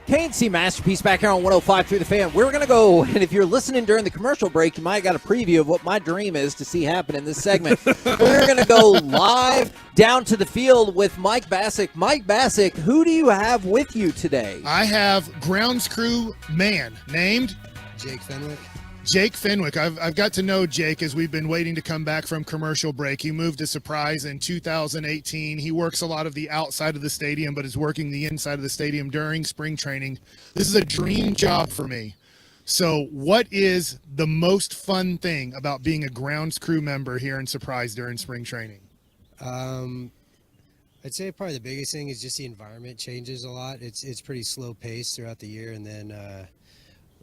KNC Masterpiece back here on 105.3 The Fan. We're going to go, and if you're listening during the commercial break, you might have got a preview of what my dream is to see happen in this segment. We're going to go live down to the field with Mike Bassick. Mike Bassick, who do you have with you today? I have grounds crew man named Jake Fenwick. Jake Fenwick. I've got to know Jake as we've been waiting to come back from commercial break. He moved to Surprise in 2018. He works a lot of the outside of the stadium, but is working the inside of the stadium during spring training. This is a dream job for me. So what is the most fun thing about being a grounds crew member here in Surprise during spring training? I'd say probably the biggest thing is just the environment changes a lot. It's pretty slow paced throughout the year, and then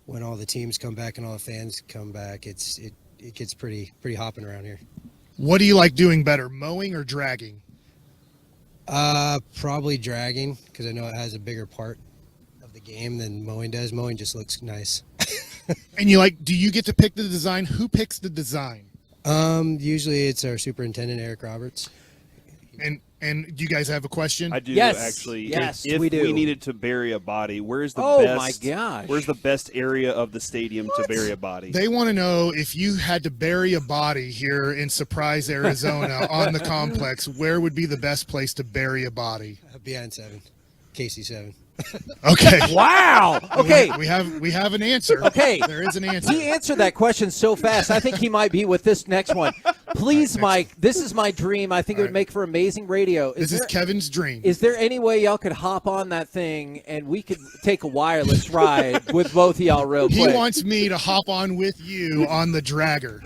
when all the teams come back and all the fans come back, it gets pretty hopping around here. What do you like doing better, mowing or dragging? Probably dragging, because I know it has a bigger part of the game than mowing does. Mowing just looks nice. And do you get to pick the design? Who picks the design? Usually it's our superintendent, Eric Roberts. And do you guys have a question? I do, Yes. actually. Yes, if we do. we needed to bury a body, where's the Oh, my gosh. Where's the best area of the stadium to bury a body? They want to know if you had to bury a body here in Surprise, Arizona on the complex, where would be the best place to bury a body? Beyond 7, KC7. Okay. Wow. Okay. We have an answer. Okay. There is an answer. He answered that question so fast. I think he might be with this next one. Please, Mike, this is my dream. I think it would make for amazing radio. This is Kevin's dream. Is there any way y'all could hop on that thing and we could take a wireless ride with both of y'all real quick? He wants me to hop on with you on the dragger.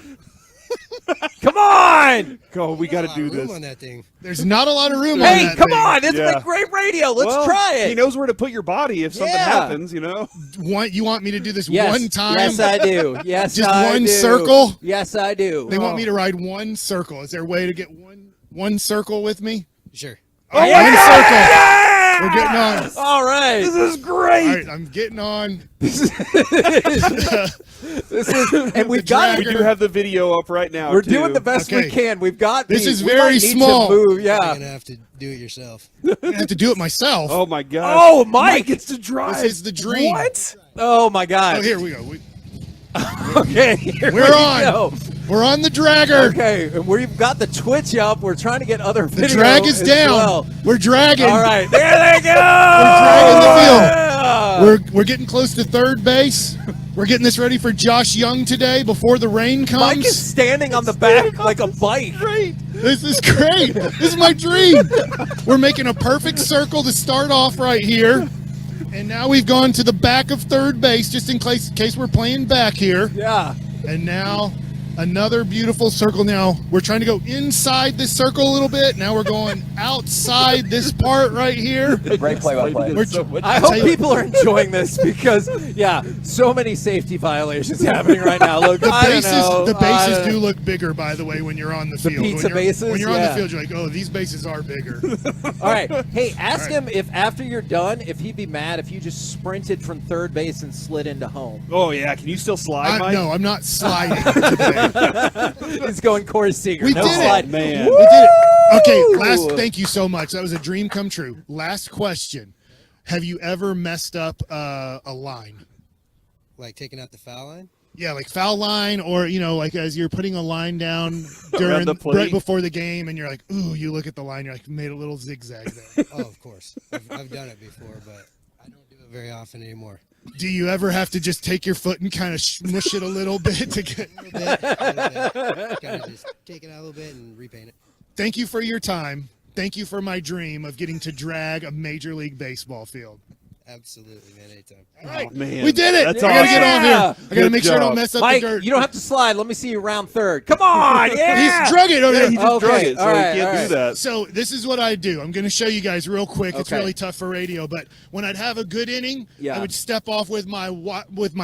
Come on! Go, we got to do Room this. on that thing. There's not a lot of room on Hey, that come thing. on! It's Yeah. been great radio. Let's Well, try it. He knows where to put your body if something Yeah. happens, you know? You want me to do this Yes. one time? Yes, I do. Yes, Just I one do. circle? Yes, I do. They want me to ride one circle. Is there a way to get one circle with me? Sure. All right, one circle. We're getting on. All right. This is great. All right, I'm getting on. And we've got We do have the video up right now. We're too. doing the best we Okay. can. We've got This these. is We very might need to small. move, You're yeah. going to have to do it yourself. I have to do it myself. Oh my god. Oh, Mike. gets to drive. This is the dream. What? Oh my God. Oh, here we go. Okay. Here We're we on. go. We're on the dragger. Okay, and we've got the Twitch up. We're trying to get other The video drag is as down. well. We're dragging. All right, there they go. We're dragging the field. Yeah. We're getting close to third base. We're getting this ready for Josh Young today before the rain comes. Mike is standing on the back like a bike. Great. This is great. This is my dream. We're making a perfect circle to start off right here. And now we've gone to the back of third base just in case we're playing back here. Yeah. And now another beautiful circle. Now we're trying to go inside this circle a little bit. Now we're going outside this part right here. Great play-by-play. I hope people are enjoying this because, yeah, so many safety violations happening right now. Look, The bases do look bigger, by the way, when you're on the The field. pizza bases? When you're on Yeah. the field, you're like, oh, these bases are bigger. All right. Hey, ask him if after you're done, if he'd be mad if you just sprinted from third base and slid into home. Oh yeah, can you still slide, Mike? No, I'm not sliding today. He's going Corey Seager. We no did slide. it, man. We did it. Okay, thank you so much. That was a dream come true. Last question: have you ever messed up a line? Like taking out the foul line? Yeah, like foul line, or like as you're putting a line down Around the plate. right before the game, and you're like, ooh, you look at the line, you're like, made a little zigzag there. Oh, of course. I've done it before, but I don't do it very often anymore. Do you ever have to just take your foot and kind of smush it a little bit to get? A little bit. Kind of just take it out a little bit and repaint it. Thank you for your time. Thank you for my dream of getting to drag a Major League Baseball field. Absolutely, man. Anytime. All right, man. we did it. That's I gotta get awesome. on here. I gotta Good make sure I don't job. mess up Mike, the dirt. you don't have to slide. Let me see you round third. Come on. Yeah. He's drug it. Yeah, Okay. he just drug it, so all right, he can't all right. do that. So this is what I do. I'm going to show you guys real quick. It's Okay. really tough for radio, but when I'd have a good inning, Yeah. I would step off with my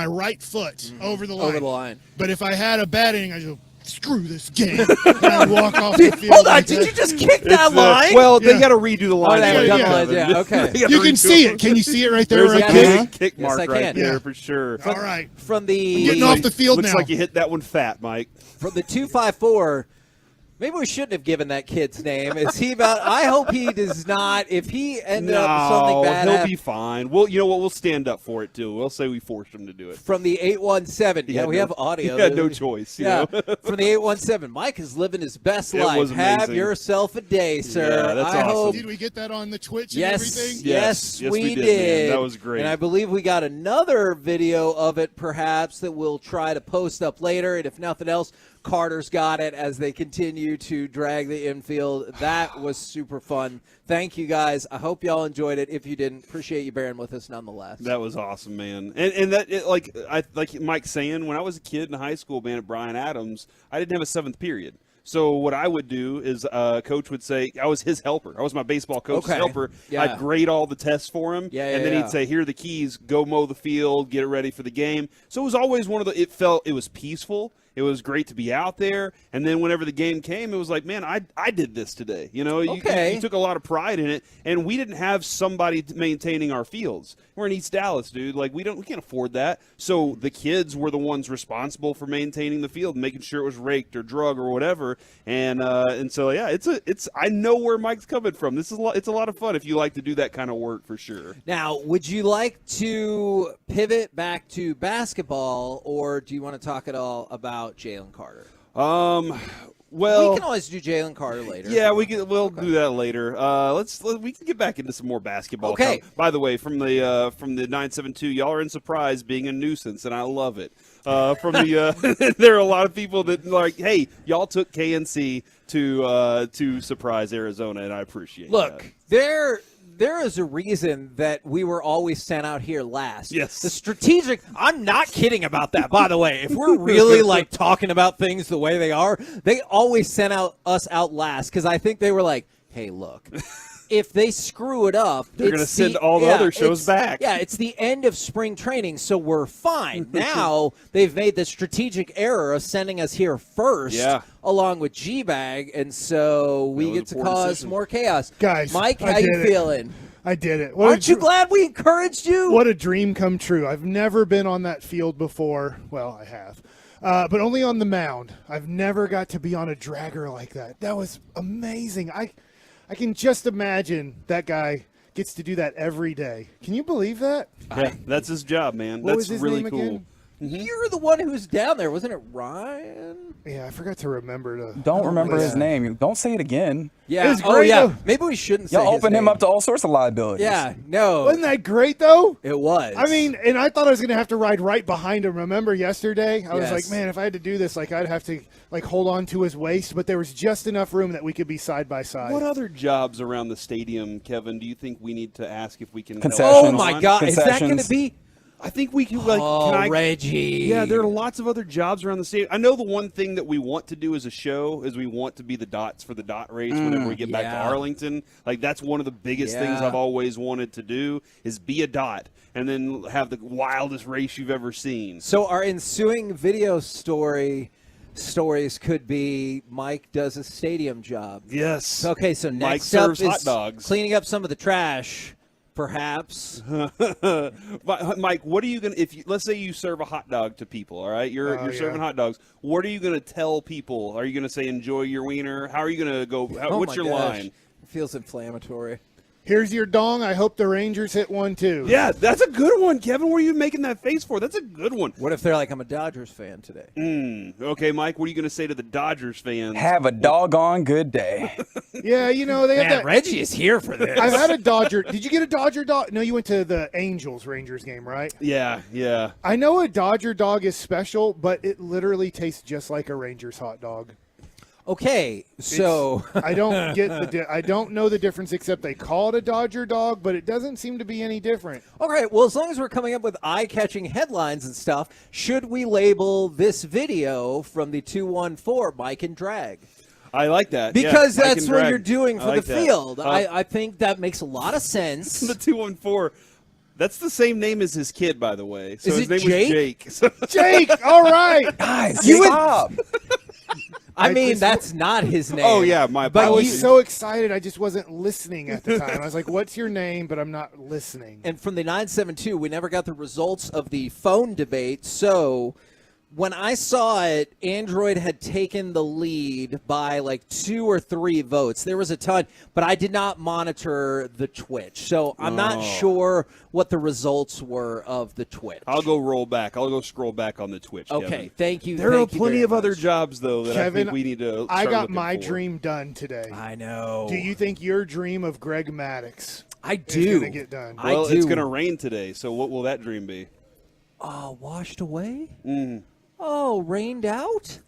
right foot over the line. Over the line. But if I had a bad inning, I just go screw this game. And I walk off the field. Hold on, like did that. you just kick that line? Well, they got to redo the line. Yeah, okay. You can see it. Can you see it right there? There's Right a there? kick mark I right can. there Yeah. for sure. All right. From the Getting off the field Looks now. like you hit that one fat, Mike. From the 254, maybe we shouldn't have given that kid's name. Is he about? I hope he does not. If he ended up with something bad, he'll be fine. Well, you know what? We'll stand up for it too. We'll say we forced him to do it. From the 817, He yeah, had we no- have audio. he had no choice, you Yeah, know? from the 817, Mike is living his best It life. was Have amazing. yourself a day, sir. Yeah, that's I awesome. hope. Did we get that on the Twitch and Yes, everything? yes, Yes, we we did, did. man. That was great. And I believe we got another video of it, perhaps, that we'll try to post up later. And if nothing else, Carter's got it as they continue to drag the infield. That was super fun. Thank you, guys. I hope y'all enjoyed it. If you didn't, appreciate you bearing with us nonetheless. That was awesome, man. And that like Mike's saying, when I was a kid in high school, man, at Bryan Adams, I didn't have a seventh period. So what I would do is coach would say, I was his helper. I was my baseball coach's Okay. helper. Yeah. I'd grade all the tests for him. Yeah, and then yeah. he'd say, here are the keys. Go mow the field. Get it ready for the game. So it was always it was peaceful. It was great to be out there. And then whenever the game came, it was like, man, I did this today. You know, Okay. you took a lot of pride in it. And we didn't have somebody maintaining our fields. We're in East Dallas, dude. Like, we can't afford that. So the kids were the ones responsible for maintaining the field, making sure it was raked or drug or whatever. And so, yeah, I know where Mike's coming from. It's a lot of fun if you like to do that kind of work, for sure. Now, would you like to pivot back to basketball, or do you want to talk at all about Jalen Carter? Well, we can always do Jalen Carter later. Yeah, we'll do that later. We can get back into some more basketball. Okay. By the way, from the 972, y'all are in surprise being a nuisance, and I love it. There are a lot of people that like, hey, y'all took KNC to surprise Arizona, and I appreciate that. Look, there is a reason that we were always sent out here last. Yes. The strategic, I'm not kidding about that, by the way. If we're really like talking about things the way they are, they always sent us out last because I think they were like, hey, look. If they screw it up, They're going to send all the other shows back. Yeah, it's the end of spring training, so we're fine. Now they've made the strategic error of sending us here first, along with G-Bag, and so we get to cause more chaos. Guys, Mike, I how you did it. feeling? I did it. Aren't you glad we encouraged you? What a dream come true. I've never been on that field before. Well, I have. But only on the mound. I've never got to be on a dragger like that. That was amazing. I can just imagine that guy gets to do that every day. Can you believe that? Yeah, that's his job, man. What That's was his really name cool. again? You're the one who's down there, wasn't it, Ryan? Yeah, I forgot to remember to. Don't remember his name. Don't say it again. Yeah. It was great, though. Maybe we shouldn't say Y'all his open him name. up to all sorts of liabilities. Yeah, no. Wasn't that great, though? It was. I mean, and I thought I was going to have to ride right behind him. Remember yesterday? I was Yes. like, man, if I had to do this, like I'd have to like hold on to his waist, but there was just enough room that we could be side by side. What other jobs around the stadium, Kevin, do you think we need to ask if we can help Concessions. Oh, my God. Is that going to Concessions. be? I think we can, like, Reggie. Yeah, there are lots of other jobs around the stadium. I know the one thing that we want to do as a show is we want to be the dots for the dot race whenever we get back to yeah. Arlington. Like, that's one of the biggest things Yeah. I've always wanted to do is be a dot and then have the wildest race you've ever seen. So our ensuing video stories could be Mike does a stadium job. Yes. Okay, so Mike next up serves is hot dogs. cleaning up some of the trash, perhaps. Mike, what are you gonna let's say you serve a hot dog to people, all right? You're serving hot dogs. What are you gonna tell people? Are you gonna say enjoy your wiener? How are you gonna go? What's my your gosh. line? It feels inflammatory. Here's your dong. I hope the Rangers hit one too. Yeah, that's a good one, Kevin. What are you making that face for? That's a good one. What if they're like, I'm a Dodgers fan today? Okay, Mike, what are you going to say to the Dodgers fans? Have a doggone good day. Yeah, you know they have Man, that. Reggie is here for this. I've had a Dodger. Did you get a Dodger dog? No, you went to the Angels Rangers game, right? Yeah. I know a Dodger dog is special, but it literally tastes just like a Rangers hot dog. Okay, so I don't get I don't know the difference except they call it a Dodger dog, but it doesn't seem to be any different. Okay, well, as long as we're coming up with eye-catching headlines and stuff, should we label this video from the 214 Mike and Drag? I like that. Because yeah, Mike that's and what Drag. you're doing for I like the that. field. I think that makes a lot of sense. The 214. That's the same name as his kid, by the way. So Is his it name Jake? was Jake. Jake, all right. Guys, You would- stop. I mean, that's not his name. Oh, yeah, my But I apologies. was so excited, I just wasn't listening at the time. I was like, what's your name? But I'm not listening. And from the 972, we never got the results of the phone debate. So when I saw it, Android had taken the lead by like 2 or 3 votes. There was a ton, but I did not monitor the Twitch. So I'm not sure what the results were of the Twitch. I'll go roll back. I'll go scroll back on the Twitch. Okay, Kevin. thank you. There thank are you plenty very of other much. jobs, though, that Kevin, I think we need to I start got looking my for. dream done today. I know. Do you think your dream of Greg Maddox I is do. going to get done? Well, it's going to rain today, so what will that dream be? Washed away? Mm. Oh, rained out?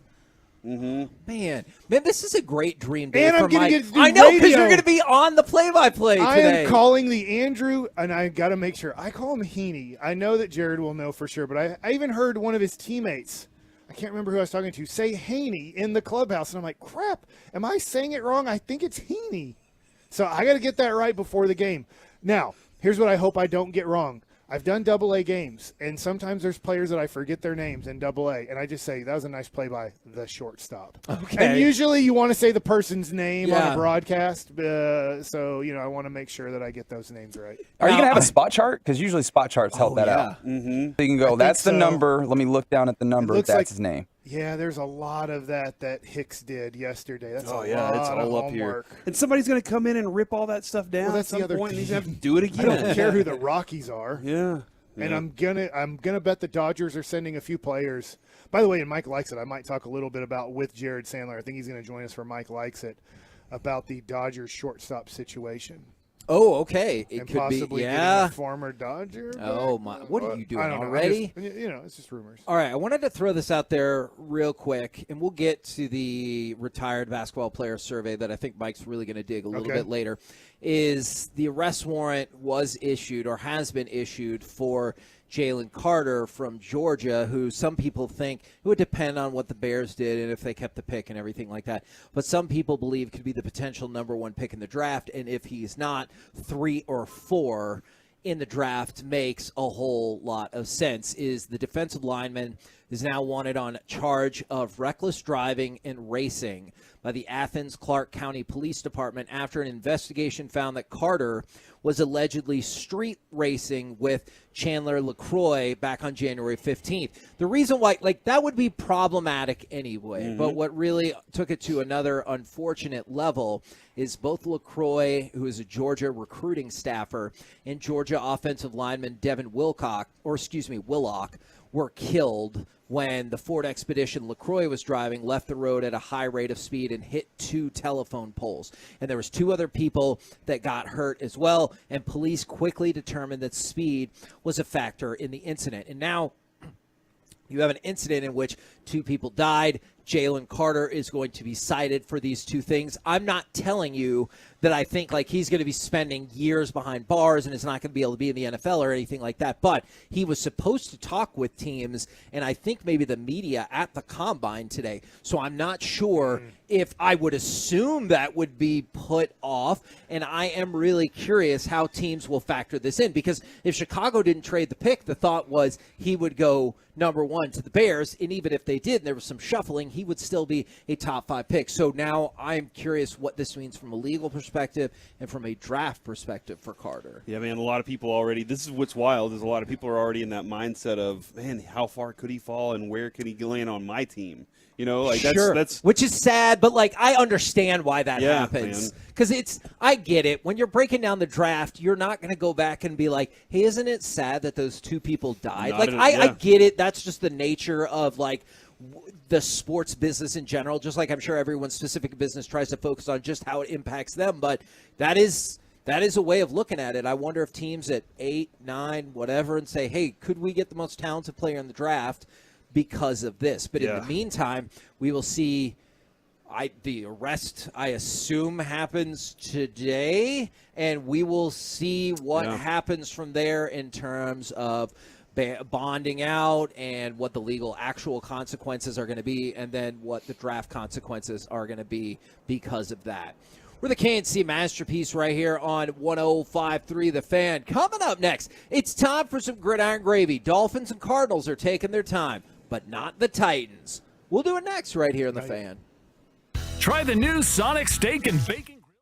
Mm-hmm. Man, this is a great dream day And for I'm going Mike. to get to do I know, because radio. you're going to be on the play-by-play I today. am calling the Andrew, and I got to make sure. I call him Heaney. I know that Jared will know for sure, but I even heard one of his teammates, I can't remember who I was talking to, say Haney in the clubhouse. And I'm like, crap, am I saying it wrong? I think it's Heaney. So I got to get that right before the game. Now, here's what I hope I don't get wrong. I've done AA games, and sometimes there's players that I forget their names in AA, and I just say, that was a nice play by the shortstop. Okay. And usually you want to say the person's name on Yeah. a broadcast, so, I want to make sure that I get those names right. Are you going to have a spot chart? Because usually spot charts help that out. Mm-hmm. So you can go, I that's the think so. number. Let me look down at the number. looks That's like- his name. Yeah, there's a lot of that Hicks did yesterday. That's Oh, a yeah, lot it's of all up here. homework. And somebody's going to come in and rip all that stuff down Well, that's at the some other point, and he's team. going to have to do it I again. don't care who the Rockies are. Yeah. And Yeah. I'm gonna bet the Dodgers are sending a few players. By the way, and Mike likes it. I might talk a little bit about with Jared Sandler. I think he's going to join us for Mike Likes It about the Dodgers shortstop situation. Oh, okay. It And could possibly be, getting yeah. a former Dodger. Oh, back. my. What are you doing I don't know. already? It's just rumors. All right, I wanted to throw this out there real quick, and we'll get to the retired basketball player survey that I think Mike's really going to dig a little Okay. bit later. Is the arrest warrant was issued or has been issued for Jalen Carter from Georgia, who some people think it would depend on what the Bears did and if they kept the pick and everything like that. But some people believe could be the potential number 1 pick in the draft, and if he's not, 3 or 4 in the draft makes a whole lot of sense. Is the defensive lineman is now wanted on charge of reckless driving and racing by the Athens-Clarke County Police Department after an investigation found that Carter was allegedly street racing with Chandler LaCroix back on January 15th. The reason why, that would be problematic anyway, but what really took it to another unfortunate level is both LaCroix, who is a Georgia recruiting staffer, and Georgia offensive lineman Devin Willock were killed when the Ford Expedition LaCroix was driving left the road at a high rate of speed and hit 2 telephone poles. And there was 2 other people that got hurt as well, and police quickly determined that speed was a factor in the incident. And now you have an incident in which 2 people died. Jalen Carter is going to be cited for these 2 things. I'm not telling you that I think he's going to be spending years behind bars and is not going to be able to be in the NFL or anything like that. But he was supposed to talk with teams, and I think maybe the media at the Combine today. So I'm not sure if I would assume that would be put off. And I am really curious how teams will factor this in, because if Chicago didn't trade the pick, the thought was he would go number 1 to the Bears. And even if they did, and there was some shuffling, he would still be a top 5 pick. So now I'm curious what this means from a legal perspective and from a draft perspective for Carter. Yeah, man, a lot of people already, this is what's wild, is a lot of people are already in that mindset of, man, how far could he fall and where could he land on my team? That's which is sad, but I understand why that Yeah, happens. man. Because I get it. When you're breaking down the draft, you're not going to go back and be like, hey, isn't it sad that those 2 people died? I get it. That's just the nature of the sports business in general, just like I'm sure everyone's specific business tries to focus on just how it impacts them. But that is a way of looking at it. I wonder if teams at 8, 9, whatever, and say, hey, could we get the most talented player in the draft because of this? But in the meantime, we will see the arrest, I assume, happens today, and we will see what happens from there in terms of bonding out and what the legal actual consequences are going to be, and then what the draft consequences are going to be because of that. We're the KNC Masterpiece right here on 105.3 The Fan. Coming up next, it's time for some gridiron gravy. Dolphins and Cardinals are taking their time, but not the Titans. We'll do it next right here on The Fan. Try the new Sonic Steak and Bacon Grill.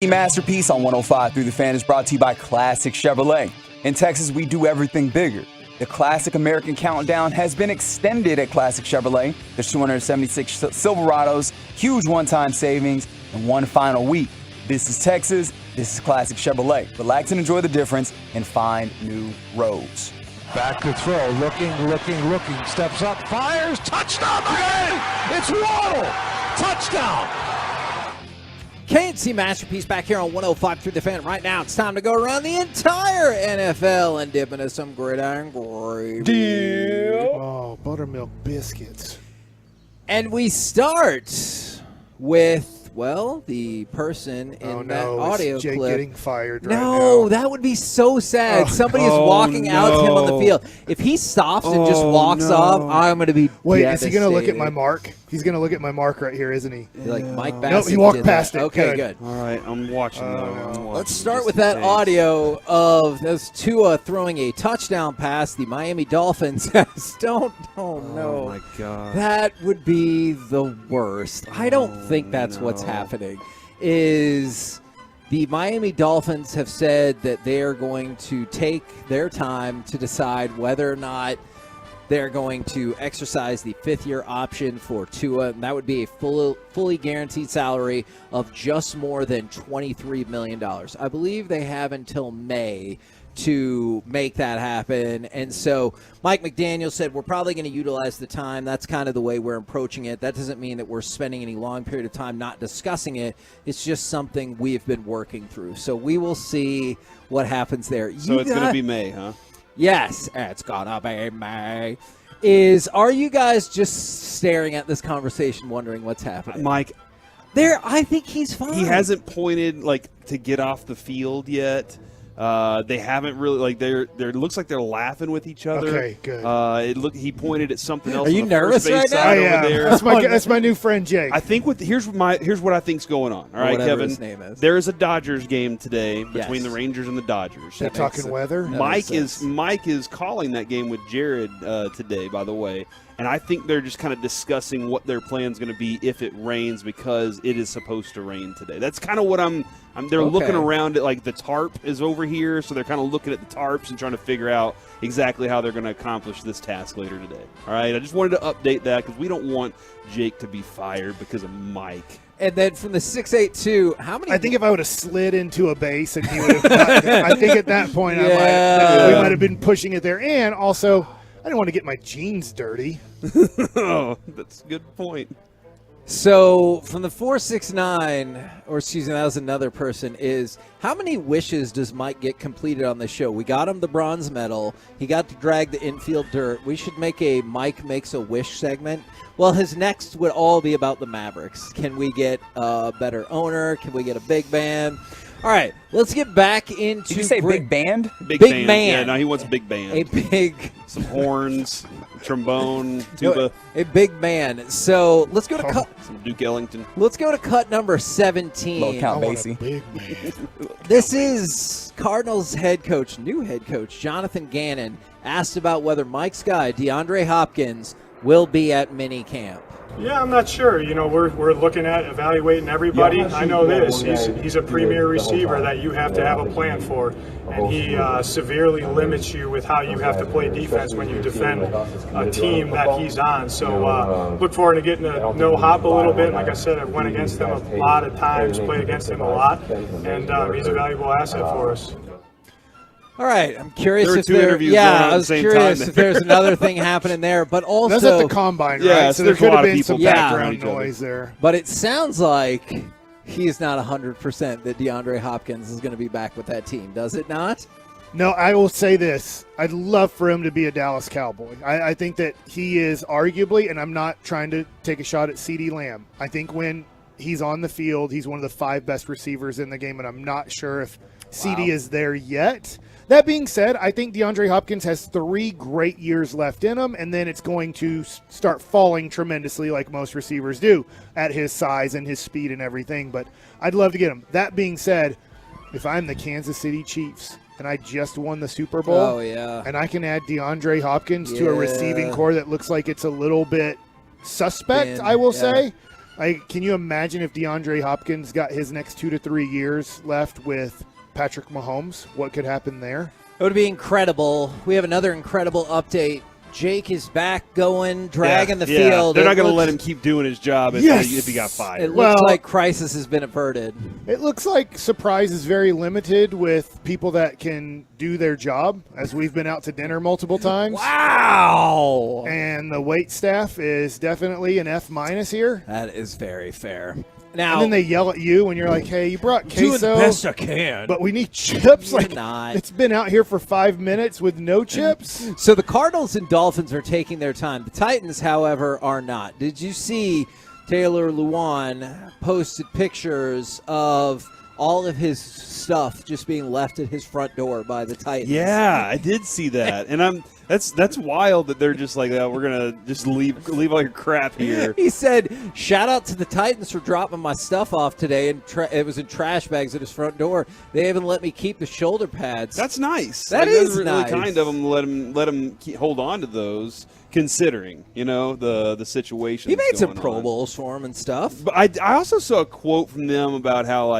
Masterpiece on 105 through the Fan is brought to you by Classic Chevrolet. In Texas, we do everything bigger. The Classic American Countdown has been extended at Classic Chevrolet. There's 276 Silverados, huge one-time savings, and one final week. This is Texas. This is Classic Chevrolet. Relax and enjoy the difference and find new roads. Back to throw, looking, steps up, fires, touchdown again! It's Waddle! Touchdown! KNC Masterpiece back here on 105 through the Fan. Right now, it's time to go around the entire NFL and dip into some gridiron gravy. Oh, buttermilk biscuits. And we start with, well, the person in that audio is Jake clip. getting fired right No, now. that would be so sad. Oh, Somebody is walking out to him on the field. If he stops and just walks off, I'm going to be Wait, devastated. is he going to look at my mark? He's going to look at my mark right here, isn't he? Like Mike Bassett. Nope, he walked did past that. it. Okay, good. All right, I'm watching. Let's start with that audio of those Tua throwing a touchdown pass. The Miami Dolphins don't know. Oh my God. That would be the worst. I don't think that's what's happening. Is the Miami Dolphins have said that they are going to take their time to decide whether or not they're going to exercise the fifth-year option for Tua, and that would be a fully guaranteed salary of just more than $23 million. I believe they have until May to make that happen. And so Mike McDaniel said we're probably going to utilize the time. That's kind of the way we're approaching it. That doesn't mean that we're spending any long period of time not discussing it. It's just something we've been working through. So we will see what happens there. So it's going to be May, huh? Yes, it's gonna be May. Are you guys just staring at this conversation wondering what's happening? Mike, I think he's fine. He hasn't pointed to get off the field yet. They haven't really there looks like they're laughing with each other. Okay, good. He pointed at something else. Are you on the nervous first base right now? side I am. over there. That's my new friend Jake. I think here's what I think's going on. All right, Whatever Kevin. his name is. There is a Dodgers game today between Yes. the Rangers and the Dodgers. They're talking weather. Mike is calling that game with Jared today, by the way, and I think they're just kind of discussing what their plan's going to be if it rains because it is supposed to rain today. That's kind of what they're looking around at, the tarp is over here, so they're kind of looking at the tarps and trying to figure out exactly how they're going to accomplish this task later today. All right, I just wanted to update that because we don't want Jake to be fired because of Mike. And then from the 682, how many? I think if I would have slid into a base and he would have, I think at that point we might have been pushing it there. And also, I didn't want to get my jeans dirty. Oh, that's a good point. So from the 469, or excuse me, that was another person, is how many wishes does Mike get completed on the show? We got him the bronze medal. He got to drag the infield dirt. We should make a Mike Makes a Wish segment. Well, his next would all be about the Mavericks. Can we get a better owner? Can we get a big band? All right, let's get back into... Did you say big band? Big band. Yeah, no, he wants a big band. A big... Some horns, trombone, tuba. A big band. So let's go to cut... Some Duke Ellington. Let's go to cut number 17. Low count Basie. This is Cardinals new head coach, Jonathan Gannon, asked about whether Mike's guy, DeAndre Hopkins, will be at minicamp. Yeah, I'm not sure. We're looking at evaluating everybody. I know this. He's a premier receiver that you have to have a plan for, and he severely limits you with how you have to play defense when you defend a team that he's on. So look forward to getting to know Hop a little bit. Like I said, I've went against him a lot of times, played against him a lot, and he's a valuable asset for us. All right, I'm curious there were if two interviews going on I was at the same curious time if there's another thing happening there, but also That's at the combine, right? So there there's a could lot have of been some people background noise there. But it sounds like he is not 100% that DeAndre Hopkins is going to be back with that team, does it not? No, I will say this. I'd love for him to be a Dallas Cowboy. I think that he is arguably, and I'm not trying to take a shot at CeeDee Lamb. I think when he's on the field, he's one of the 5 best receivers in the game, and I'm not sure if CeeDee is there yet. That being said, I think DeAndre Hopkins has 3 great years left in him, and then it's going to start falling tremendously like most receivers do at his size and his speed and everything. But I'd love to get him. That being said, if I'm the Kansas City Chiefs and I just won the Super Bowl, and I can add DeAndre Hopkins to a receiving core that looks like it's a little bit suspect, I will say, Can you imagine if DeAndre Hopkins got his next 2 to 3 years left with Patrick Mahomes? What could happen there? It would be incredible. We have another incredible update. Jake is back going, dragging the field. They're not going to let him keep doing his job if he got fired. It looks like crisis has been averted. It looks like surprise is very limited with people that can do their job, as we've been out to dinner multiple times. Wow! And the wait staff is definitely an F- here. That is very fair. Now, and then they yell at you when you're like, "Hey, you brought queso, doing the best I can, but we need chips." You're Like, not. It's been out here for 5 minutes with no chips. So the Cardinals and Dolphins are taking their time. The Titans, however, are not. Did you see Taylor Lewan posted pictures of all of his stuff just being left at his front door by the Titans? Yeah, I did see that, and that's wild that they're just like, we're gonna just leave all your crap here. He said, "Shout out to the Titans for dropping my stuff off today, and it was in trash bags at his front door. They even let me keep the shoulder pads." That's nice. That is really nice. kind of them. Let him hold on to those, considering the situation. He made some Pro Bowls for him and stuff. But I also saw a quote from them about how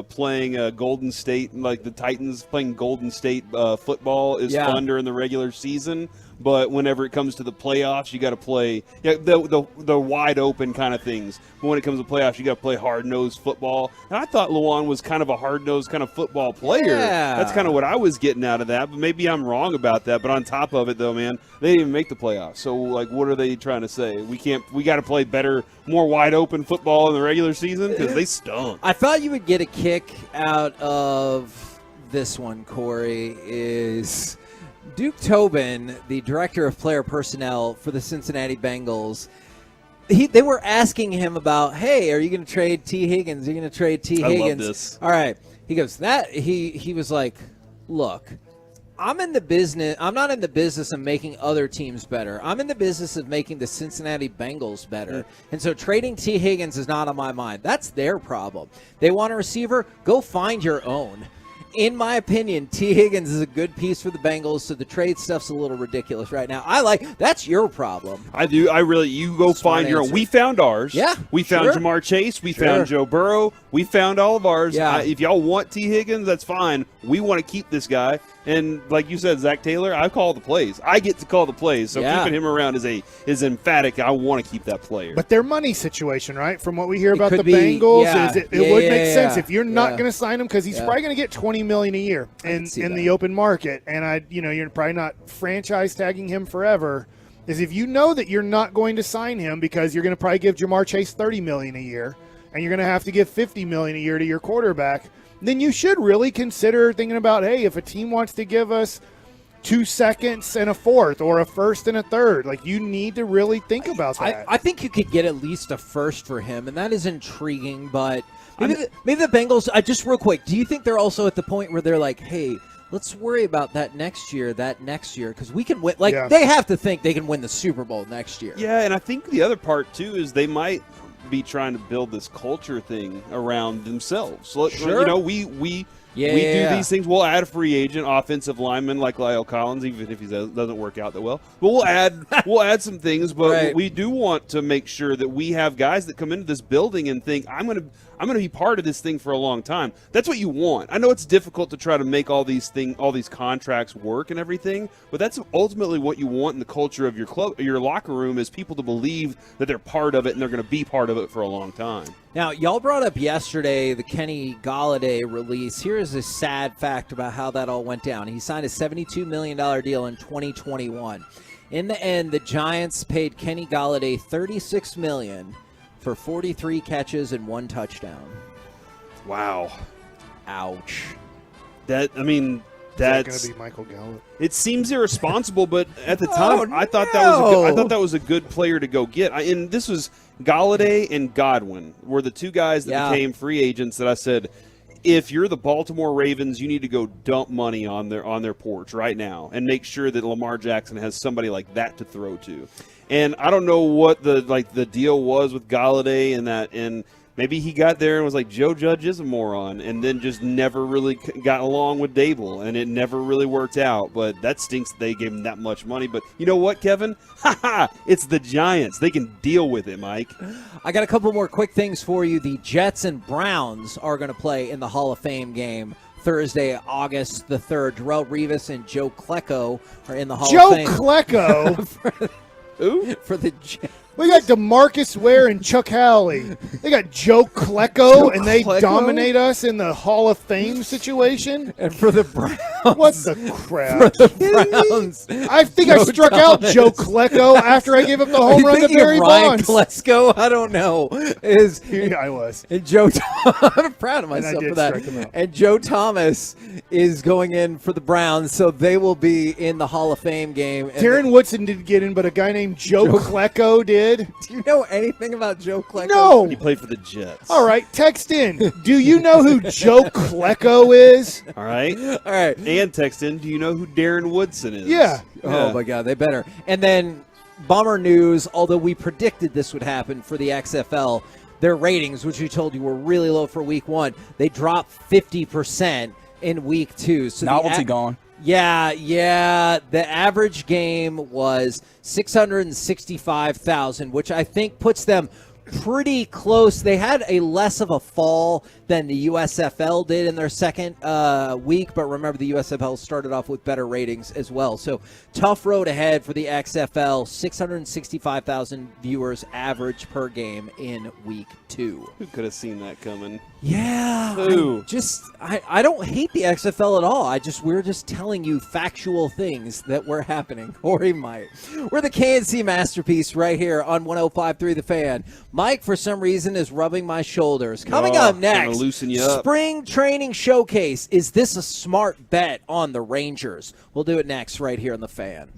playing Golden State, like the Titans playing Golden State football is fun during the regular season. But whenever it comes to the playoffs, you got to play the wide open kind of things. But when it comes to playoffs, you got to play hard-nosed football. And I thought Lewan was kind of a hard-nosed kind of football player. Yeah. That's kind of what I was getting out of that. But maybe I'm wrong about that. But on top of it, though, man, they didn't even make the playoffs. So what are they trying to say? We got to play better, more wide open football in the regular season because they stunk. I thought you would get a kick out of this one, Corey. Is Duke Tobin, the director of player personnel for the Cincinnati Bengals, they were asking him about, hey, are you going to trade T. Higgins? Are you going to trade T. Higgins? I love this. All right. He goes, he was like, look, I'm not in the business of making other teams better. I'm in the business of making the Cincinnati Bengals better. And so trading T. Higgins is not on my mind. That's their problem. They want a receiver? Go find your own. In my opinion, T. Higgins is a good piece for the Bengals, so the trade stuff's a little ridiculous right now. That's your problem. I do. You go find your own. We found ours. Yeah. We found Jamar Chase. We found Joe Burrow. We found all of ours. Yeah. If y'all want T. Higgins, that's fine. We want to keep this guy. And like you said, Zach Taylor, I call the plays. I get to call the plays. So keeping him around is emphatic. I want to keep that player. But their money situation, right? From what we hear about the Bengals, it would make sense if you're not going to sign him because he's probably going to get $20 million a year in the open market, and you're probably not franchise tagging him forever. Is if you know that you're not going to sign him because you're going to probably give Jamar Chase $30 million a year, and you're going to have to give $50 million a year to your quarterback, then you should really consider thinking about, hey, if a team wants to give us 2 seconds and a fourth or a first and a third, you need to really think about that. I think you could get at least a first for him, and that is intriguing, but maybe the Bengals, just real quick, do you think they're also at the point where they're like, hey, let's worry about that next year, because we can win. They have to think they can win the Super Bowl next year. Yeah, and I think the other part, too, is they might be trying to build this culture thing around themselves. So, we do these things. We'll add a free agent offensive lineman like Lyle Collins, even if he doesn't work out that well. But we'll add some things. But we do want to make sure that we have guys that come into this building and think, I'm going to be part of this thing for a long time. That's what you want. I know it's difficult to try to make all these contracts work and everything, but that's ultimately what you want in the culture of your club, your locker room, is people to believe that they're part of it and they're going to be part of it for a long time. Now, y'all brought up yesterday the Kenny Golladay release. Here is a sad fact about how that all went down. He signed a $72 million deal in 2021. In the end, the Giants paid Kenny Golladay $36 million for 43 catches and 1 touchdown. Wow. Ouch. That's going to be Michael Gallup. It seems irresponsible, but at the time, I thought that was a good player to go get. And this was Golladay and Godwin were the two guys that became free agents that I said, if you're the Baltimore Ravens, you need to go dump money on their porch right now and make sure that Lamar Jackson has somebody like that to throw to. And I don't know what the deal was with Golladay and maybe he got there and was like, Joe Judge is a moron, and then just never really got along with Dable, and it never really worked out. But that stinks that they gave him that much money. But you know what, Kevin? It's the Giants. They can deal with it, Mike. I got a couple more quick things for you. The Jets and Browns are going to play in the Hall of Fame game Thursday, August the 3rd. Darrelle Revis and Joe Klecko are in the Hall of Fame. Joe Klecko? Who? For the Jets. We got DeMarcus Ware and Chuck Howley. They got Joe Klecko, and they dominate us in the Hall of Fame situation. And for the Browns. What the crap? For the Browns. I think I struck out Joe Klecko after I gave up the home run to Barry Ryan Bonds. Klesko? I don't know. Yeah, I was. And Joe, I'm proud of myself did for that. strike him out. And Joe Thomas is going in for the Browns, so they will be in the Hall of Fame game. And Darren Woodson didn't get in, but a guy named Joe Klecko did. do you know anything about Joe Klecko? No. He played for the Jets. All right, text in. Do you know who Joe Klecko is? All right. All right. And text in, do you know who Darren Woodson is? Yeah. Oh, my God, they better. And then bummer news, although we predicted this would happen for the XFL, their ratings, which we told you were really low for week 1, they dropped 50% in week 2. So Novelty gone. Yeah. The average game was 665,000, which I think puts them pretty close. They had a less of a fall than the USFL did in their second week, but remember the USFL started off with better ratings as well. So tough road ahead for the XFL. 665,000 viewers average per game in week 2. Who could have seen that coming? Yeah, Who? I don't hate the XFL at all. We're just telling you factual things that were happening, or he might. We're the KNC Masterpiece right here on 105.3 The Fan. Mike, for some reason, is rubbing my shoulders. Coming up next, loosen you up. Spring Training Showcase. Is this a smart bet on the Rangers? We'll do it next right here on The Fan.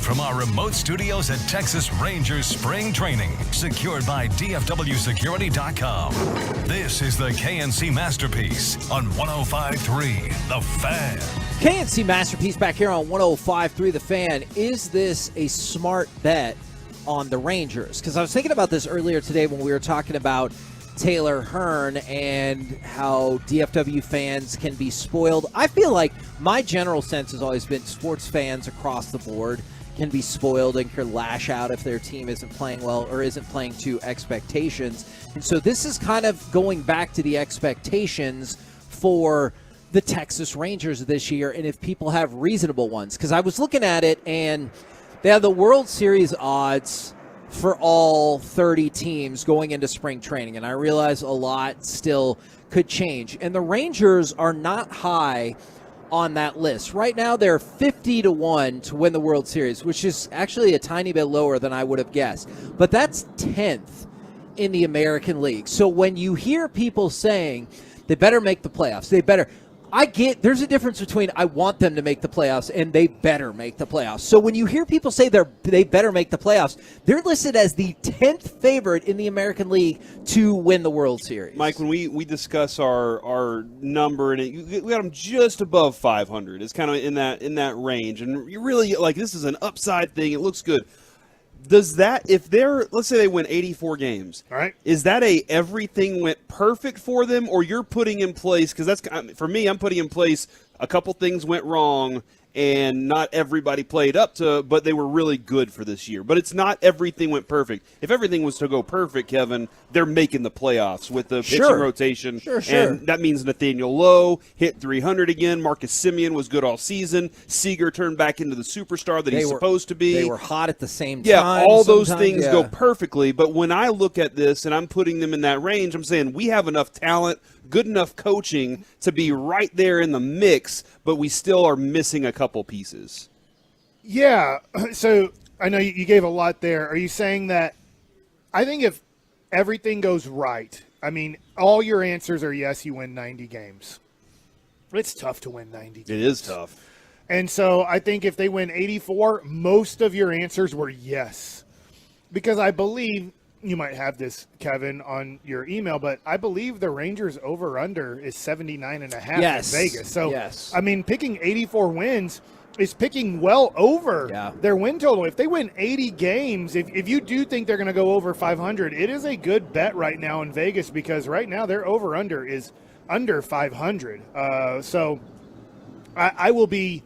from our remote studios at Texas Rangers Spring Training, secured by DFWSecurity.com. This is the KNC Masterpiece on 105.3 The Fan. KNC Masterpiece back here on 105.3 The Fan. Is this a smart bet on the Rangers? Because I was thinking about this earlier today when we were talking about Taylor Hearn and how DFW fans can be spoiled. I feel like my general sense has always been sports fans across the board can be spoiled and can lash out if their team isn't playing well or isn't playing to expectations. And so this is kind of going back to the expectations for the Texas Rangers this year, and if people have reasonable ones. Because I was looking at it, and they have the World Series odds for all 30 teams going into spring training, and I realize a lot still could change. And the Rangers are not high on that list. Right now, they're 50-1 to win the World Series, which is actually a tiny bit lower than I would have guessed. But that's 10th in the American League. So when you hear people saying they better make the playoffs, they better... I get there's a difference between I want them to make the playoffs and they better make the playoffs. So when you hear people say they better make the playoffs, they're listed as the 10th favorite in the American League to win the World Series. Mike, when we discuss our number, and we got them just above 500. It's kind of in that range, and you really like this is an upside thing. It looks good. Does that, if they're, let's say they win 84 games, all right, is that everything went perfect for them, or you're putting in place, because that's, for me, I'm putting in place a couple things went wrong and not everybody played up to, but they were really good for this year. But it's not everything went perfect. If everything was to go perfect, Kevin, they're making the playoffs with the pitching rotation. Sure. And that means Nathaniel Lowe hit 300 again. Marcus Semien was good all season. Seager turned back into the superstar that he's supposed to be. They were hot at the same time. Yeah, all those things go perfectly. But when I look at this and I'm putting them in that range, I'm saying we have enough talent, good enough coaching to be right there in the mix, but we still are missing a couple pieces. Yeah, so I know you gave a lot there. Are you saying that I think if everything goes right, I mean, all your answers are yes, you win 90 games. It's tough to win 90 games. It is tough. And so I think if they win 84, most of your answers were yes. Because I believe, you might have this, Kevin, on your email, but I believe the Rangers over-under is 79.5 in Vegas. So, I mean, picking 84 wins is picking well over their win total. If they win 80 games, if you do think they're going to go over 500, it is a good bet right now in Vegas because right now their over-under is under 500. So I will be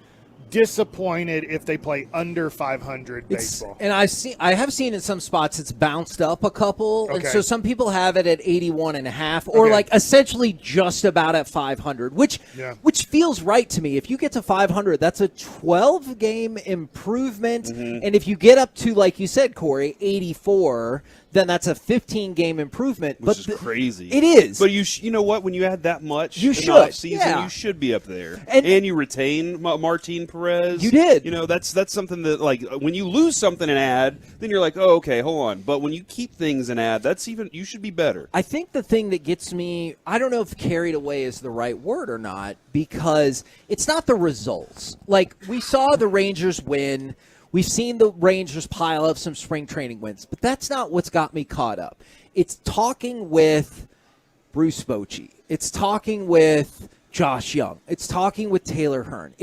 disappointed if they play under 500 baseball. And I have seen in some spots it's bounced up a couple. Okay. And so some people have it at 81.5 or like essentially just about at 500, which feels right to me. If you get to 500, that's a 12-game improvement. And if you get up to, like you said, Corey, 84, then that's a 15-game improvement. Which is crazy. It is. But you know what? When you add that much you in should. the offseason, Yeah. you should be up there. And you retain Martin Perez. You did. You know, that's something that, like, when you lose something in ad, then you're like, oh, okay, hold on. But when you keep things in ad, you should be better. I think the thing that gets me, I don't know if carried away is the right word or not, because it's not the results. Like, we saw the Rangers win. We've seen the Rangers pile up some spring training wins, but that's not what's got me caught up. It's talking with Bruce Bochy. It's talking with Josh Young. It's talking with Taylor Hearn.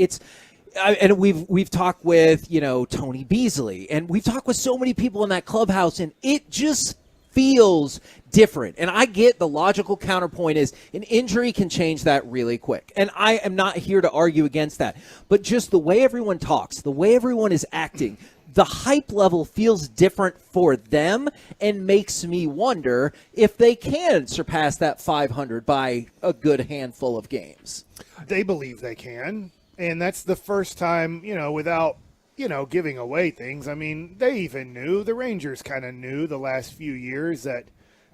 And we've talked with, Tony Beasley, and we've talked with so many people in that clubhouse, and it just feels different. And I get the logical counterpoint is an injury can change that really quick. And I am not here to argue against that. But just the way everyone talks, the way everyone is acting, the hype level feels different for them and makes me wonder if they can surpass that 500 by a good handful of games. They believe they can. And that's the first time, without giving away things. I mean, they even knew, the Rangers kind of knew the last few years that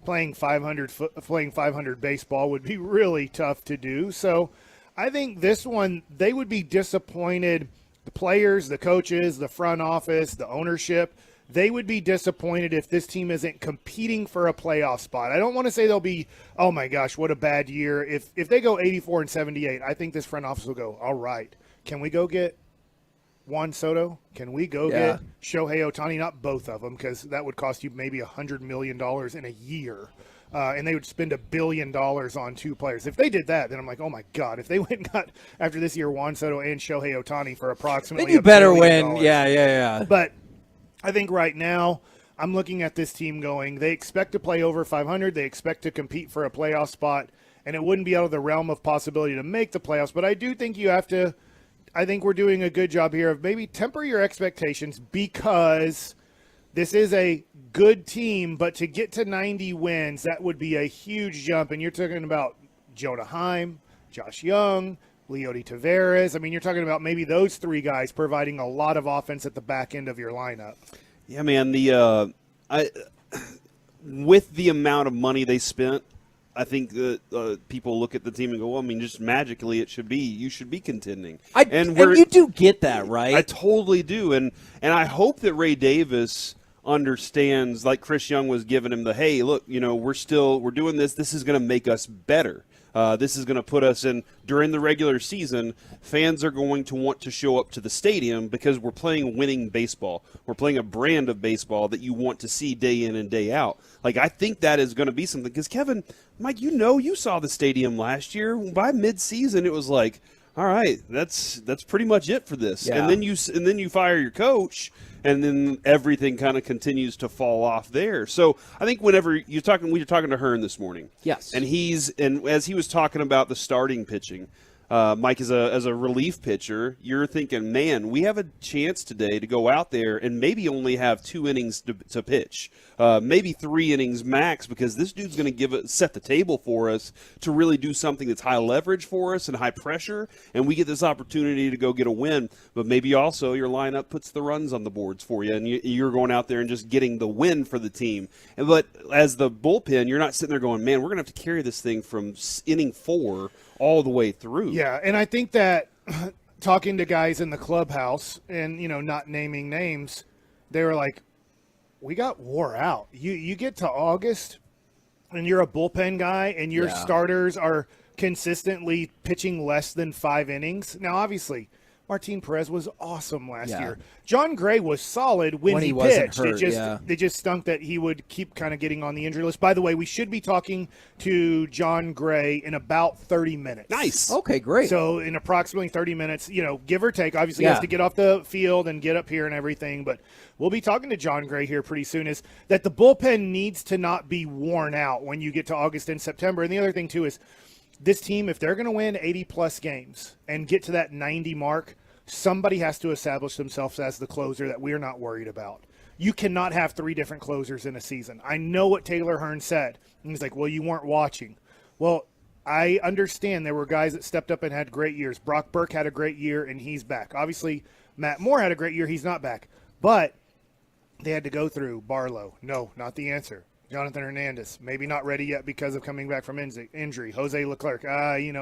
playing 500 baseball would be really tough to do. So I think this one, they would be disappointed. The players, the coaches, the front office, the ownership, they would be disappointed if this team isn't competing for a playoff spot. I don't want to say they'll be, oh my gosh, what a bad year. If they go 84 and 78, I think this front office will go, all right, can we go get Juan Soto? Can we go Yeah. get Shohei Ohtani? Not both of them, because that would cost you maybe $100 million in a year. And they would spend $1 billion on 2 players. If they did that, then I'm like, oh my God, if they went and got, after this year, Juan Soto and Shohei Ohtani for approximately Then you $1 better billion. win. Yeah. But I think right now, I'm looking at this team going, they expect to play over 500. They expect to compete for a playoff spot. And it wouldn't be out of the realm of possibility to make the playoffs. But I do think you have to, I think we're doing a good job here of maybe temper your expectations, because this is a good team, but to get to 90 wins, that would be a huge jump. And you're talking about Jonah Heim, Josh Young, Leody Taveras. I mean, you're talking about maybe those 3 guys providing a lot of offense at the back end of your lineup. Yeah, man. With the amount of money they spent, I think that people look at the team and go, well, I mean, just magically you should be contending. And you do get that, right? I totally do. And I hope that Ray Davis understands, like Chris Young was giving him the, hey, look, we're doing this. This is going to make us better. This is going to put us in, during the regular season, fans are going to want to show up to the stadium because we're playing winning baseball. We're playing a brand of baseball that you want to see day in and day out. Like, I think that is going to be something. Because, Kevin, Mike, you saw the stadium last year. By mid-season, it was like, all right, that's pretty much it for this. Yeah. And then you fire your coach, and then everything kind of continues to fall off there. So I think whenever we were talking to Hearn this morning. Yes. And as he was talking about the starting pitching, Mike, as a relief pitcher, you're thinking, man, we have a chance today to go out there and maybe only have 2 innings to pitch, maybe 3 innings max, because this dude's going to set the table for us to really do something that's high leverage for us and high pressure, and we get this opportunity to go get a win. But maybe also your lineup puts the runs on the boards for you, and you're going out there and just getting the win for the team. But as the bullpen, you're not sitting there going, man, we're going to have to carry this thing from inning 4 all the way through. Yeah, and I think that talking to guys in the clubhouse and, not naming names, they were like, we got wore out. You get to August and you're a bullpen guy and your starters are consistently pitching less than 5 innings. Now, obviously, Martin Perez was awesome last year. John Gray was solid when he pitched. Hurt, it just stunk that he would keep kind of getting on the injury list. By the way, we should be talking to John Gray in about 30 minutes. Nice. Okay, great. So in approximately 30 minutes, give or take. Obviously, he has to get off the field and get up here and everything. But we'll be talking to John Gray here pretty soon. Is that the bullpen needs to not be worn out when you get to August and September. And the other thing, too, is this team, if they're going to win 80-plus games and get to that 90 mark, somebody has to establish themselves as the closer that we're not worried about. You cannot have 3 different closers in a season. I know what Taylor Hearn said. He's like, well, you weren't watching. Well, I understand there were guys that stepped up and had great years. Brock Burke had a great year, and he's back. Obviously, Matt Moore had a great year. He's not back. But they had to go through Barlow. No, not the answer. Jonathan Hernandez, maybe not ready yet because of coming back from injury. Jose Leclerc,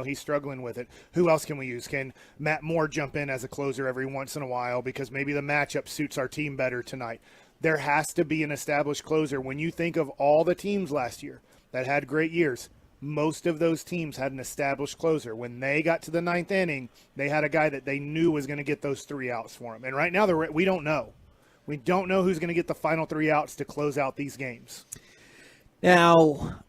he's struggling with it. Who else can we use? Can Matt Moore jump in as a closer every once in a while because maybe the matchup suits our team better tonight? There has to be an established closer. When you think of all the teams last year that had great years, most of those teams had an established closer. When they got to the 9th inning, they had a guy that they knew was going to get those 3 outs for them. And right now, we don't know. We don't know who's going to get the final 3 outs to close out these games. Now,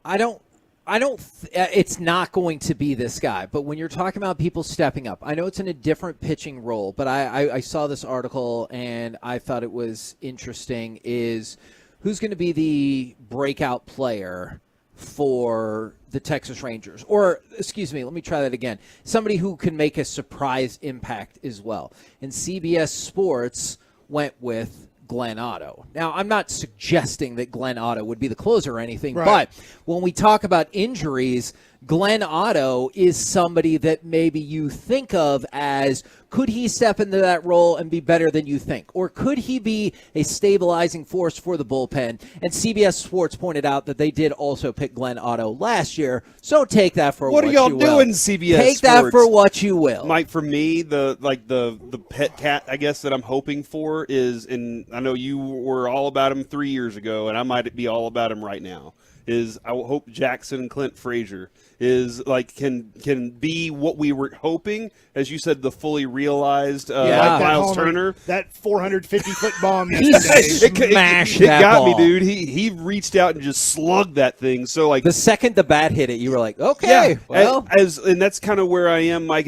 it's not going to be this guy, but when you're talking about people stepping up, I know it's in a different pitching role, but I saw this article and I thought it was interesting, is who's going to be the breakout player for the Texas Rangers? Or, excuse me, let me try that again. Somebody who can make a surprise impact as well. And CBS Sports went with Glenn Otto. Now, I'm not suggesting that Glenn Otto would be the closer or anything, but when we talk about injuries, Glenn Otto is somebody that maybe you think of as, could he step into that role and be better than you think? Or could he be a stabilizing force for the bullpen? And CBS Sports pointed out that they did also pick Glenn Otto last year, so take that for what you will. What are y'all doing, CBS Take Sports? that for what you will. Mike, for me, the pet cat, I guess, that I'm hoping for is, and I know you were all about him 3 years ago, and I might be all about him right now, is I hope Jackson Clint Frazier is like can be what we were hoping, as you said, the fully realized like Miles Turner. That 450-foot bomb He yesterday. smashed it that got ball. me, dude. He reached out and just slugged that thing. So like The second the bat hit it, you were like, okay, well. and that's kind of where I am, Mike.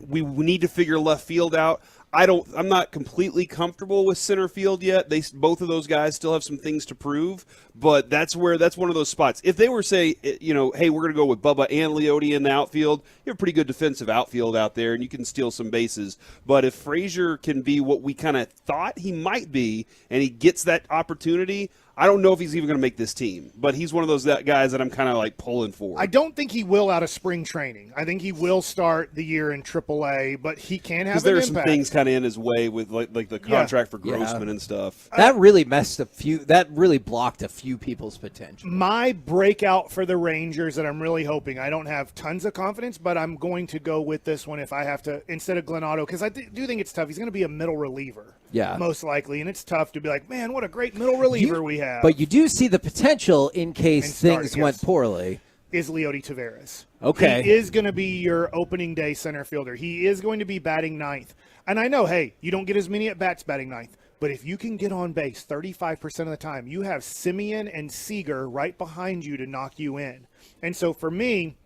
We need to figure left field out. I'm not completely comfortable with center field yet. Both of those guys still have some things to prove, but that's one of those spots. If they were say, hey, we're going to go with Bubba and Leote in the outfield, you have a pretty good defensive outfield out there, and you can steal some bases. But if Frazier can be what we kind of thought he might be, and he gets that opportunity, I don't know if he's even going to make this team, but he's one of those guys that I'm kind of like pulling for. I don't think he will out of spring training. I think he will start the year in AAA, but he can have an impact. Because there are some things kind of in his way with like the contract for Grossman and stuff. That really that really blocked a few people's potential. My breakout for the Rangers that I'm really hoping, I don't have tons of confidence, but I'm going to go with this one if I have to, instead of Glenn Otto, because I do think it's tough. He's going to be a middle reliever. Yeah. Most likely, and it's tough to be like, man, what a great middle reliever we have. But you do see the potential in case things went poorly. Is Leote Taveras. Okay. He is going to be your opening day center fielder. He is going to be batting ninth. And I know, hey, you don't get as many at-bats batting ninth, but if you can get on base 35% of the time, you have Simeon and Seager right behind you to knock you in. And so for me,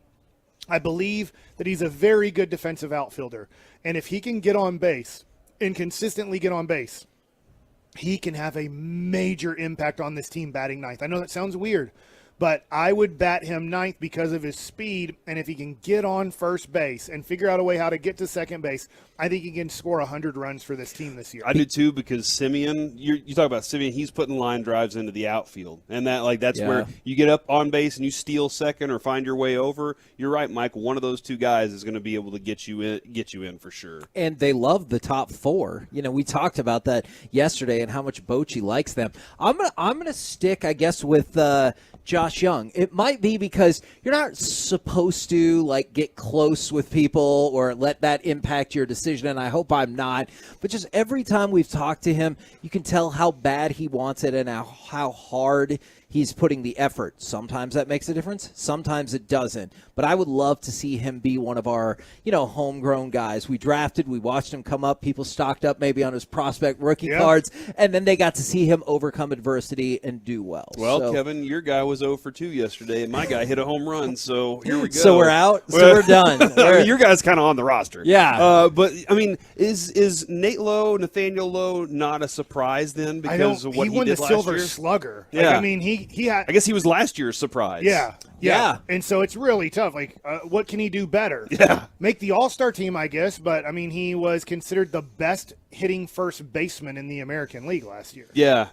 I believe that he's a very good defensive outfielder. And if he can get on base and consistently get on base, he can have a major impact on this team batting ninth. I know that sounds weird, but I would bat him ninth because of his speed, and if he can get on first base and figure out a way how to get to second base, I think he can score 100 runs for this team this year. I do too, because Simeon, you talk about Simeon, he's putting line drives into the outfield, and that's where you get up on base and you steal second or find your way over. You're right, Mike. One of those two guys is going to be able to get you in for sure. And they love the top four. We talked about that yesterday and how much Bochy likes them. I'm gonna stick, I guess, with Josh Young. It might be because you're not supposed to get close with people or let that impact your decision, and I hope I'm not. But just every time we've talked to him, you can tell how bad he wants it and how hard he's putting the effort. Sometimes that makes a difference. Sometimes it doesn't. But I would love to see him be one of our, homegrown guys. We drafted, we watched him come up. People stocked up maybe on his prospect rookie cards, and then they got to see him overcome adversity and do well. Well, Kevin, your guy was 0 for 2 yesterday, and my guy hit a home run, so here we go. So we're out? So we're done. Your guy's kind of on the roster. Yeah. But, is Nate Lowe, Nathaniel Lowe, not a surprise then because of what he won did the last Silver year? Slugger. Yeah. He had. I guess he was last year's surprise. Yeah. And so it's really tough. What can he do better? Yeah. Make the All-Star team, I guess, but, he was considered the best hitting first baseman in the American League last year. Yeah.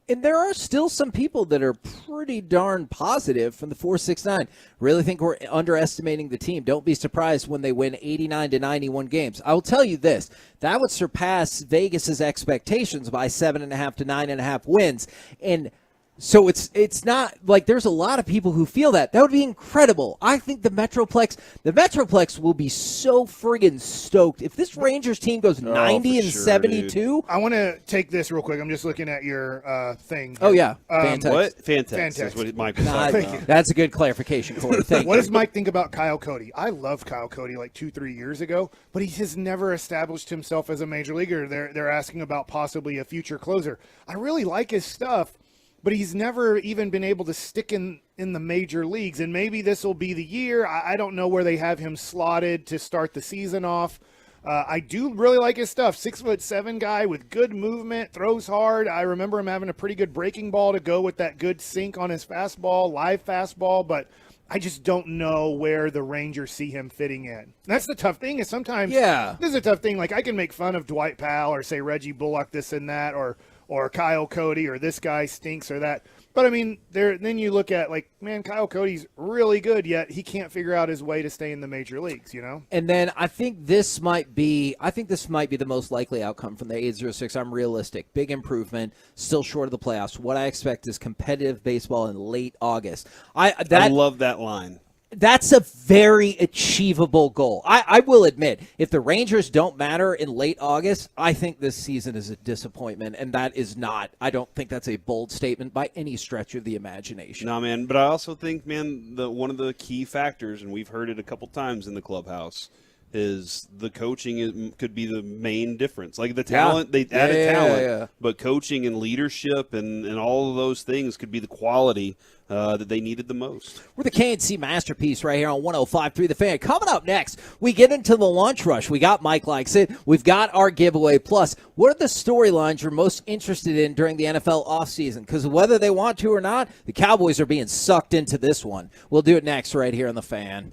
And there are still some people that are pretty darn positive from the 4-6-9. Really think we're underestimating the team. Don't be surprised when they win 89 to 91 games. I will tell you this. That would surpass Vegas's expectations by 7.5 to 9.5 wins. And so it's not like there's a lot of people who feel that. That would be incredible. I think the Metroplex will be so friggin' stoked. If this Rangers team goes 90 and 72. Dude. I want to take this real quick. I'm just looking at your thing. Oh, yeah. Fantex. What? Fantex. That's what Mike was talking about. That's a good clarification, Corey. Thank you. What does Mike think about Kyle Cody? I loved Kyle Cody 2-3 years ago, but he has never established himself as a major leaguer. They're asking about possibly a future closer. I really like his stuff, but he's never even been able to stick in the major leagues, and maybe this will be the year. I don't know where they have him slotted to start the season off. I do really like his stuff. 6'7" guy with good movement, throws hard. I remember him having a pretty good breaking ball to go with that good sink on his fastball, live fastball, but I just don't know where the Rangers see him fitting in. That's the tough thing is sometimes this is a tough thing. I can make fun of Dwight Powell or say Reggie Bullock this and that or Kyle Cody or this guy stinks or that. But, then you look at, Kyle Cody's really good, yet he can't figure out his way to stay in the major leagues, And then I think this might be the most likely outcome from the 806. I'm realistic. Big improvement, still short of the playoffs. What I expect is competitive baseball in late August. I love that line. That's a very achievable goal. I will admit, if the Rangers don't matter in late August, I think this season is a disappointment, and that is not. I don't think that's a bold statement by any stretch of the imagination. No, man, but I also think, man, one of the key factors, and we've heard it a couple times in the clubhouse, is the coaching could be the main difference. Like the talent, they added talent, but coaching and leadership and all of those things could be the quality that they needed the most. We're the KNC Masterpiece right here on 105.3 The Fan. Coming up next, we get into the lunch rush. We got Mike Likes It. We've got our giveaway. Plus, what are the storylines you're most interested in during the NFL offseason? Because whether they want to or not, the Cowboys are being sucked into this one. We'll do it next right here on The Fan.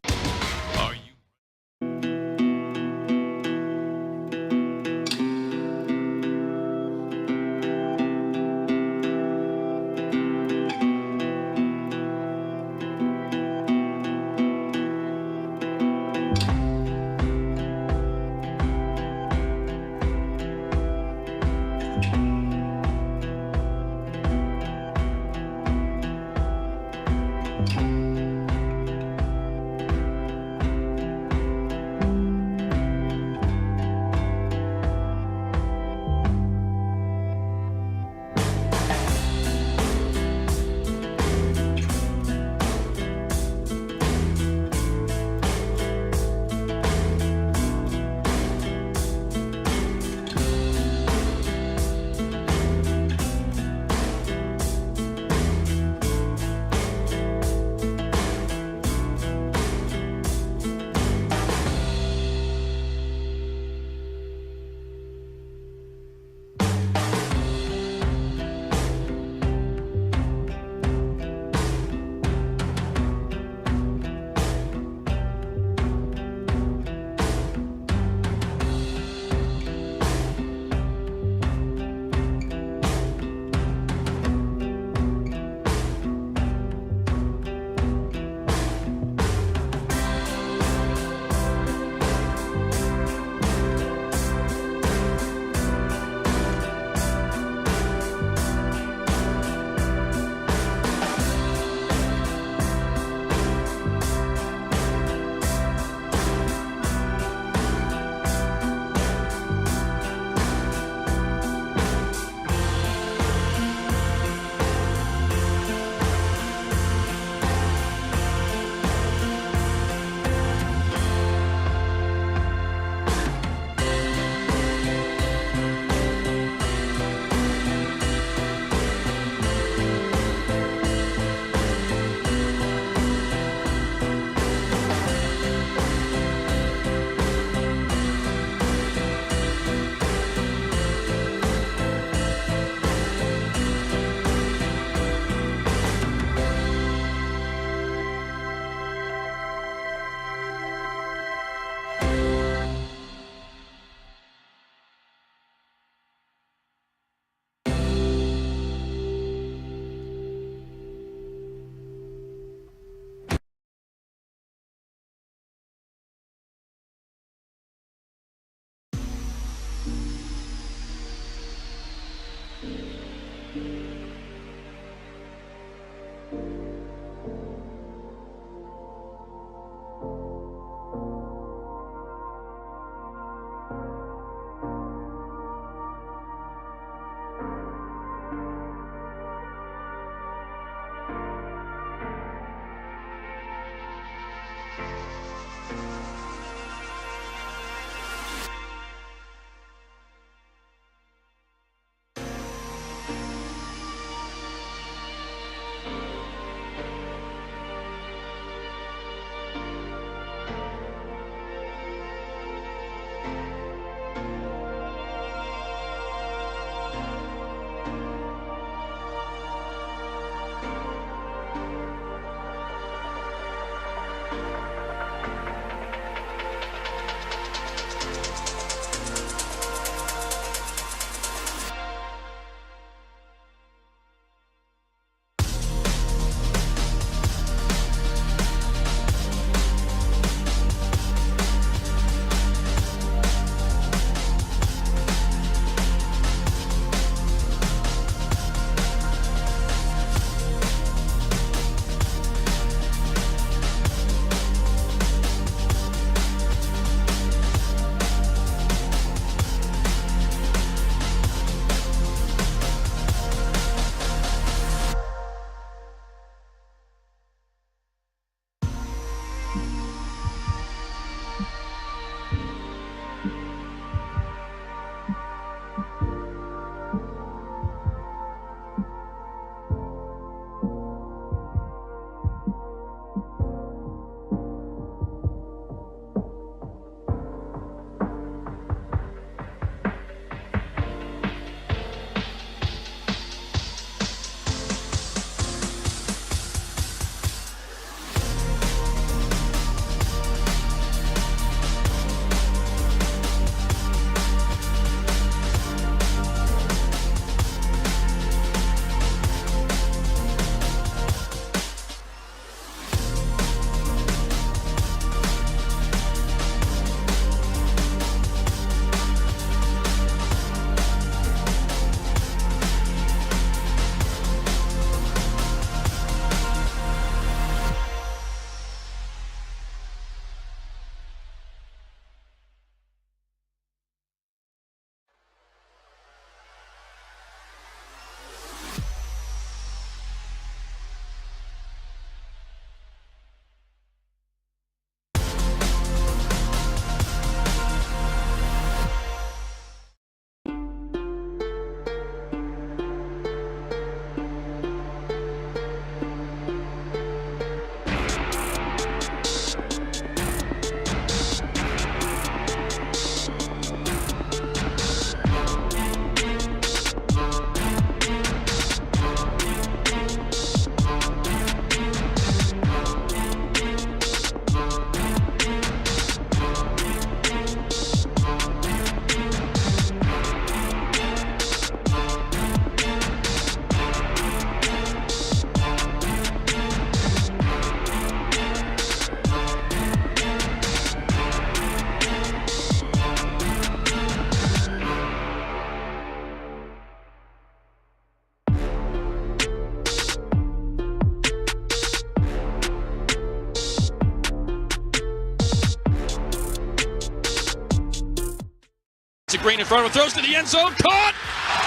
It's a Green in front of him, throws to the end zone, caught!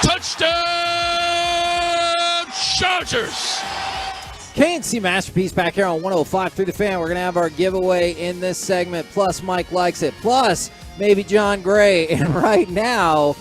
Touchdown, Chargers! KNC Masterpiece back here on 105 through the fan. We're going to have our giveaway in this segment. Plus, Mike likes it. Plus, maybe John Gray. And right now,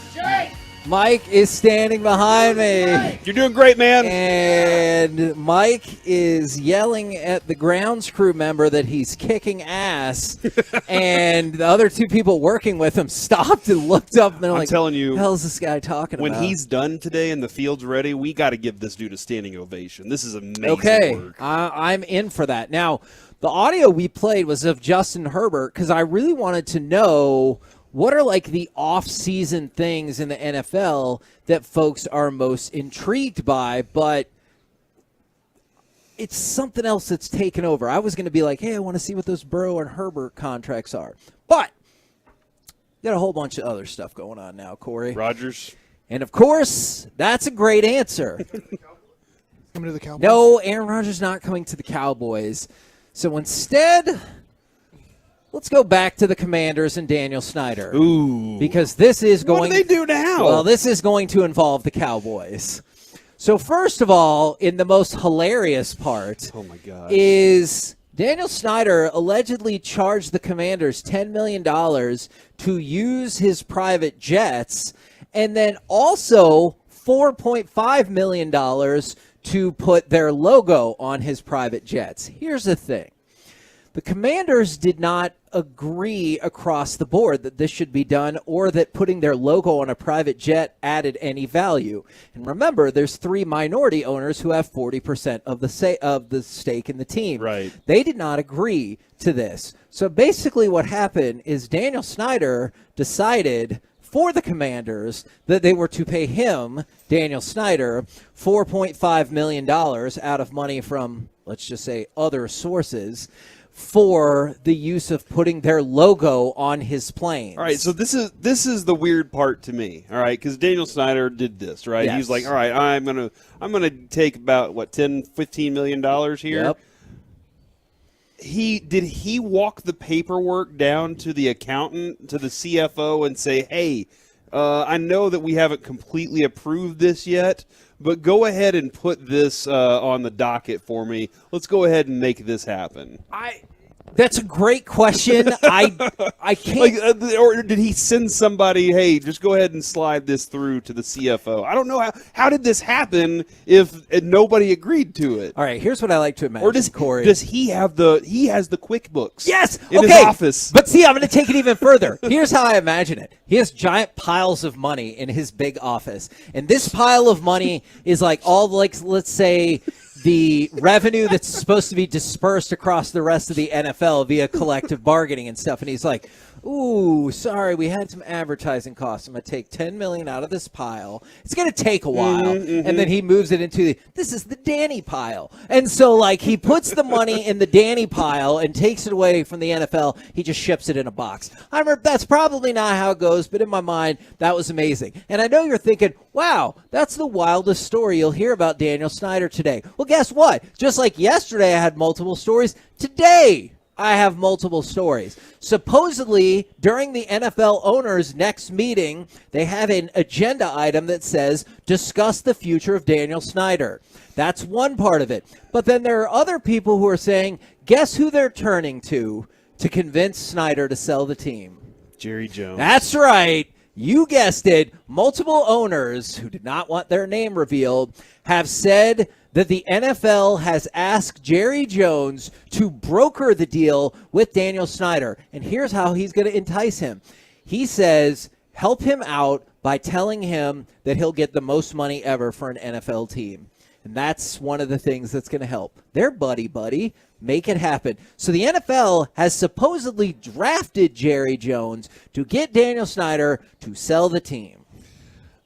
Mike is standing behind me. You're doing great, man. And Mike is yelling at the grounds crew member that he's kicking ass. And the other two people working with him stopped and looked up. And they're I'm like, telling you, what the hell is this guy talking when about? he's done today and the field's ready, we got to give this dude a standing ovation. This is amazing work. I'm in for that. Now, the audio we played was of Justin Herbert because I really wanted to know what are like the off-season things in the NFL that folks are most intrigued by, but it's something else that's taken over. I was going to be like, hey, I want to see what those Burrow and Herbert contracts are. But got a whole bunch of other stuff going on now, Corey. Rodgers. And, of course, that's a great answer. Coming to the Cowboys? No, Aaron Rodgers not coming to the Cowboys. So instead, let's go back to the Commanders and Daniel Snyder. Ooh. Because this is going... What do they do now? Well, this is going to involve the Cowboys. So first of all, in the most hilarious part, oh my gosh, is Daniel Snyder allegedly charged the Commanders $10 million to use his private jets, and then also $4.5 million to put their logo on his private jets. Here's the thing. The Commanders did not agree across the board that this should be done or that putting their logo on a private jet added any value. And remember, there's 3 minority owners who have 40% of the stake in the team. Right. They did not agree to this. So basically what happened is Daniel Snyder decided for the Commanders that they were to pay him, Daniel Snyder, $4.5 million out of money from, let's just say, other sources for the use of putting their logo on his planes. All right, so this is the weird part to me. All right, because Daniel Snyder did this, right? Yes. He's like, all right, I'm gonna take about what $10-15 million here. Yep. Did he walk the paperwork down to the accountant, to the CFO, and say, hey, I know that we haven't completely approved this yet, but go ahead and put this on the docket for me. Let's go ahead and make this happen. That's a great question. I can't. Or did he send somebody, hey, just go ahead and slide this through to the CFO? I don't know. How did this happen if nobody agreed to it? All right, here's what I like to imagine, Or does Corey. he has the QuickBooks? Yes. In okay. his office. But see, I'm going to take it even further. Here's how I imagine it. He has giant piles of money in his big office, and this pile of money is like all, like, let's say, the revenue that's supposed to be dispersed across the rest of the NFL via collective bargaining and stuff. And he's like, ooh, sorry, we had some advertising costs. I'm going to take $10 million out of this pile. It's going to take a while. And then he moves it into this is the Danny pile. And so, like, he puts the money in the Danny pile and takes it away from the NFL. He just ships it in a box. I remember that's probably not how it goes, but in my mind, that was amazing. And I know you're thinking, wow, that's the wildest story you'll hear about Daniel Snyder today. Well, guess what? Just like yesterday I had multiple stories, today I have multiple stories. Supposedly, during the NFL owners' next meeting, they have an agenda item that says, discuss the future of Daniel Snyder. That's one part of it. But then there are other people who are saying, guess who they're turning to convince Snyder to sell the team? Jerry Jones. That's right. You guessed it. Multiple owners who did not want their name revealed have said that the NFL has asked Jerry Jones to broker the deal with Daniel Snyder. And here's how he's going to entice him. He says, help him out by telling him that he'll get the most money ever for an NFL team. And that's one of the things that's going to help. They're buddy-buddy. Make it happen. So the NFL has supposedly drafted Jerry Jones to get Daniel Snyder to sell the team.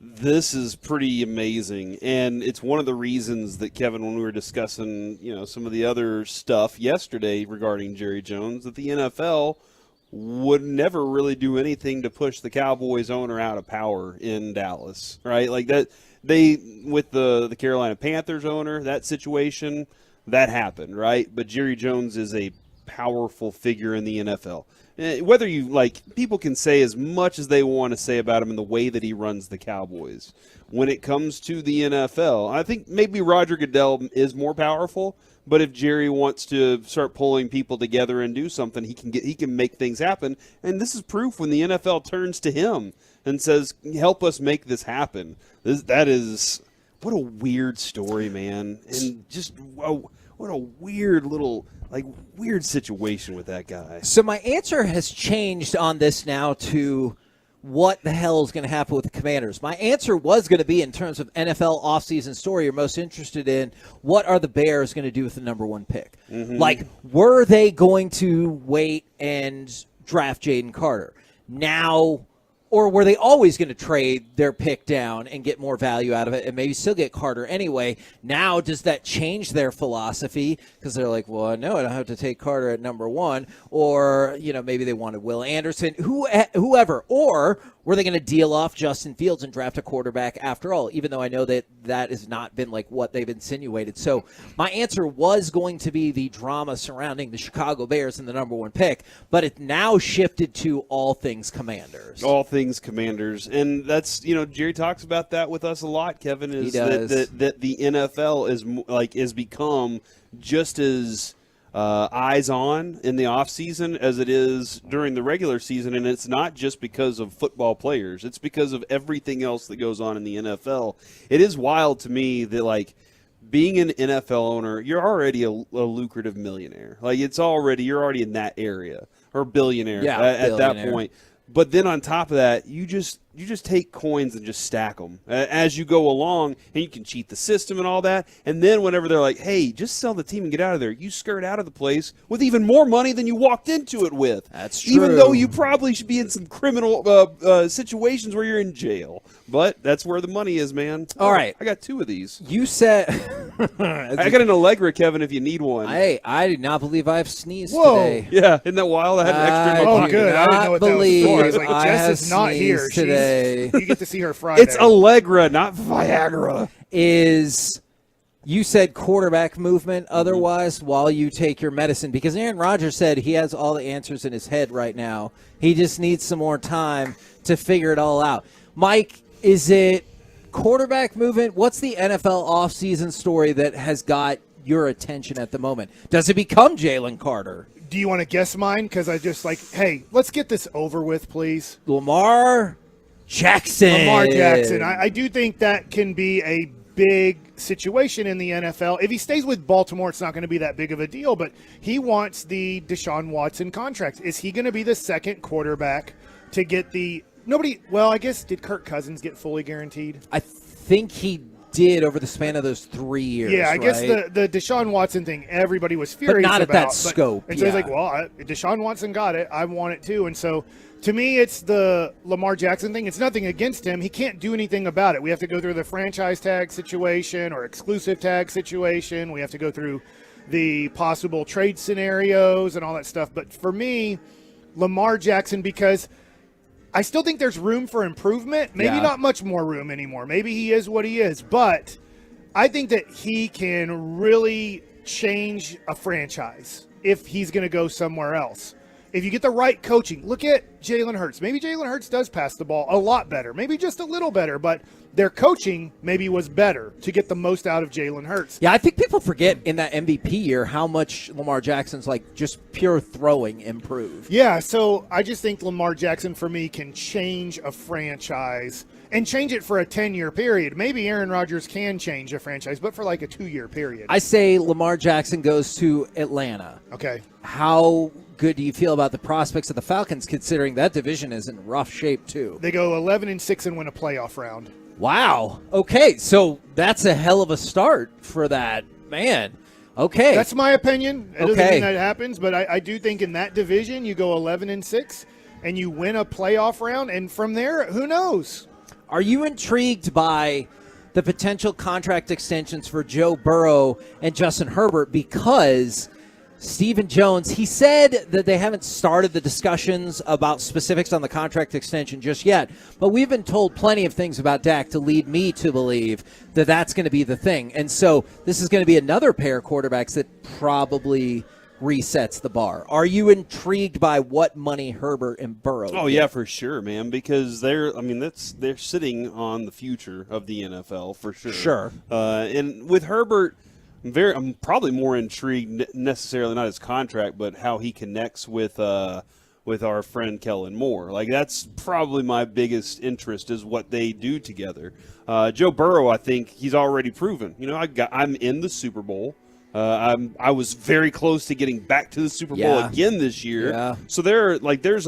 This is pretty amazing, and it's one of the reasons that, Kevin, when we were discussing, some of the other stuff yesterday regarding Jerry Jones, that the NFL would never really do anything to push the Cowboys owner out of power in Dallas, right? Like that, with the Carolina Panthers owner, that situation, that happened, right? But Jerry Jones is a powerful figure in the NFL. Whether you people can say as much as they want to say about him in the way that he runs the Cowboys. When it comes to the NFL, I think maybe Roger Goodell is more powerful. But if Jerry wants to start pulling people together and do something, he can make things happen. And this is proof when the NFL turns to him and says, "Help us make this happen." That is what a weird story, man, and just what a weird little weird situation with that guy. So my answer has changed on this now to what the hell is going to happen with the Commanders. My answer was going to be, in terms of NFL offseason story you're most interested in, what are the Bears going to do with the number 1 pick? Mm-hmm. Were they going to wait and draft Jaden Carter? Now, or were they always going to trade their pick down and get more value out of it and maybe still get Carter anyway? Now, does that change their philosophy? Because they're like, well, no, I don't have to take Carter at number 1. Or, maybe they wanted Will Anderson, whoever. Or were they going to deal off Justin Fields and draft a quarterback after all, even though I know that has not been what they've insinuated. So my answer was going to be the drama surrounding the Chicago Bears and the number 1 pick, but it now shifted to all things Commanders. All things Commanders. And that's, Jerry talks about that with us a lot, Kevin, is that the NFL is become just as eyes on in the offseason as it is during the regular season, and it's not just because of football players. It's because of everything else that goes on in the NFL. It is wild to me that, being an NFL owner, you're already a lucrative millionaire. You're already in that area, or billionaire at that point. But then on top of that, you just take coins and just stack them as you go along, and you can cheat the system and all that. And then whenever they're like, hey, just sell the team and get out of there, you skirt out of the place with even more money than you walked into it with. That's true. Even though you probably should be in some criminal situations where you're in jail. But that's where the money is, man. All right. I got 2 of these. You said... I got an Allegra, Kevin, if you need one. Hey, I did not believe I've sneezed today. Yeah, isn't that wild? I had an extra in my pocket. Good. I didn't know what that was for. I was like, Jess is not sneezed here. Today. You get to see her Friday. It's Allegra, not Viagra. You said quarterback movement otherwise while you take your medicine, because Aaron Rodgers said he has all the answers in his head right now. He just needs some more time to figure it all out. Mike, is it quarterback movement? What's the NFL offseason story that has got your attention at the moment? Does it become Jalen Carter? Do you want to guess mine? Because I just hey, let's get this over with, please. Lamar Jackson. I do think that can be a big situation in the NFL. If he stays with Baltimore, it's not going to be that big of a deal, but he wants the Deshaun Watson contract. Is he going to be the second quarterback to get the – I guess, did Kirk Cousins get fully guaranteed? I think he did over the span of those 3 years. Yeah, I guess the Deshaun Watson thing, everybody was furious about. But not at that scope. And so he's like, well, Deshaun Watson got it. I want it too. And so to me, it's the Lamar Jackson thing. It's nothing against him. He can't do anything about it. We have to go through the franchise tag situation or exclusive tag situation. We have to go through the possible trade scenarios and all that stuff. But for me, Lamar Jackson, because I still think there's room for improvement. Maybe not much more room anymore. Maybe he is what he is. But I think that he can really change a franchise if he's going to go somewhere else. If you get the right coaching, look at Jalen Hurts. Maybe Jalen Hurts does pass the ball a lot better, maybe just a little better, but their coaching maybe was better to get the most out of Jalen Hurts. Yeah, I think people forget in that MVP year how much Lamar Jackson's just pure throwing improved. Yeah, so I just think Lamar Jackson for me can change a franchise and change it for a 10-year period. Maybe Aaron Rodgers can change a franchise, but for a 2-year period. I say Lamar Jackson goes to Atlanta. Okay. How good do you feel about the prospects of the Falcons, considering that division is in rough shape too? They go 11-6 and win a playoff round. Wow. Okay, so that's a hell of a start for that. Man. Okay. That's my opinion. It doesn't mean that happens, but I do think in that division you go 11-6 and you win a playoff round, and from there, who knows? Are you intrigued by the potential contract extensions for Joe Burrow and Justin Herbert? Because Stephen Jones, he said that they haven't started the discussions about specifics on the contract extension just yet, but we've been told plenty of things about Dak to lead me to believe that that's going to be the thing. And so this is going to be another pair of quarterbacks that probably resets the bar. Are you intrigued by what money Herbert and Burrow Oh get? yeah, for sure, man. Because they're sitting on the future of the NFL for sure. Sure. And with Herbert, I'm probably more intrigued necessarily not his contract, but how he connects with our friend Kellen Moore. Like that's probably my biggest interest is what they do together. Joe Burrow, I think he's already proven. You know, I'm in the Super Bowl. I was very close to getting back to the Super Bowl again this year. Yeah. So there's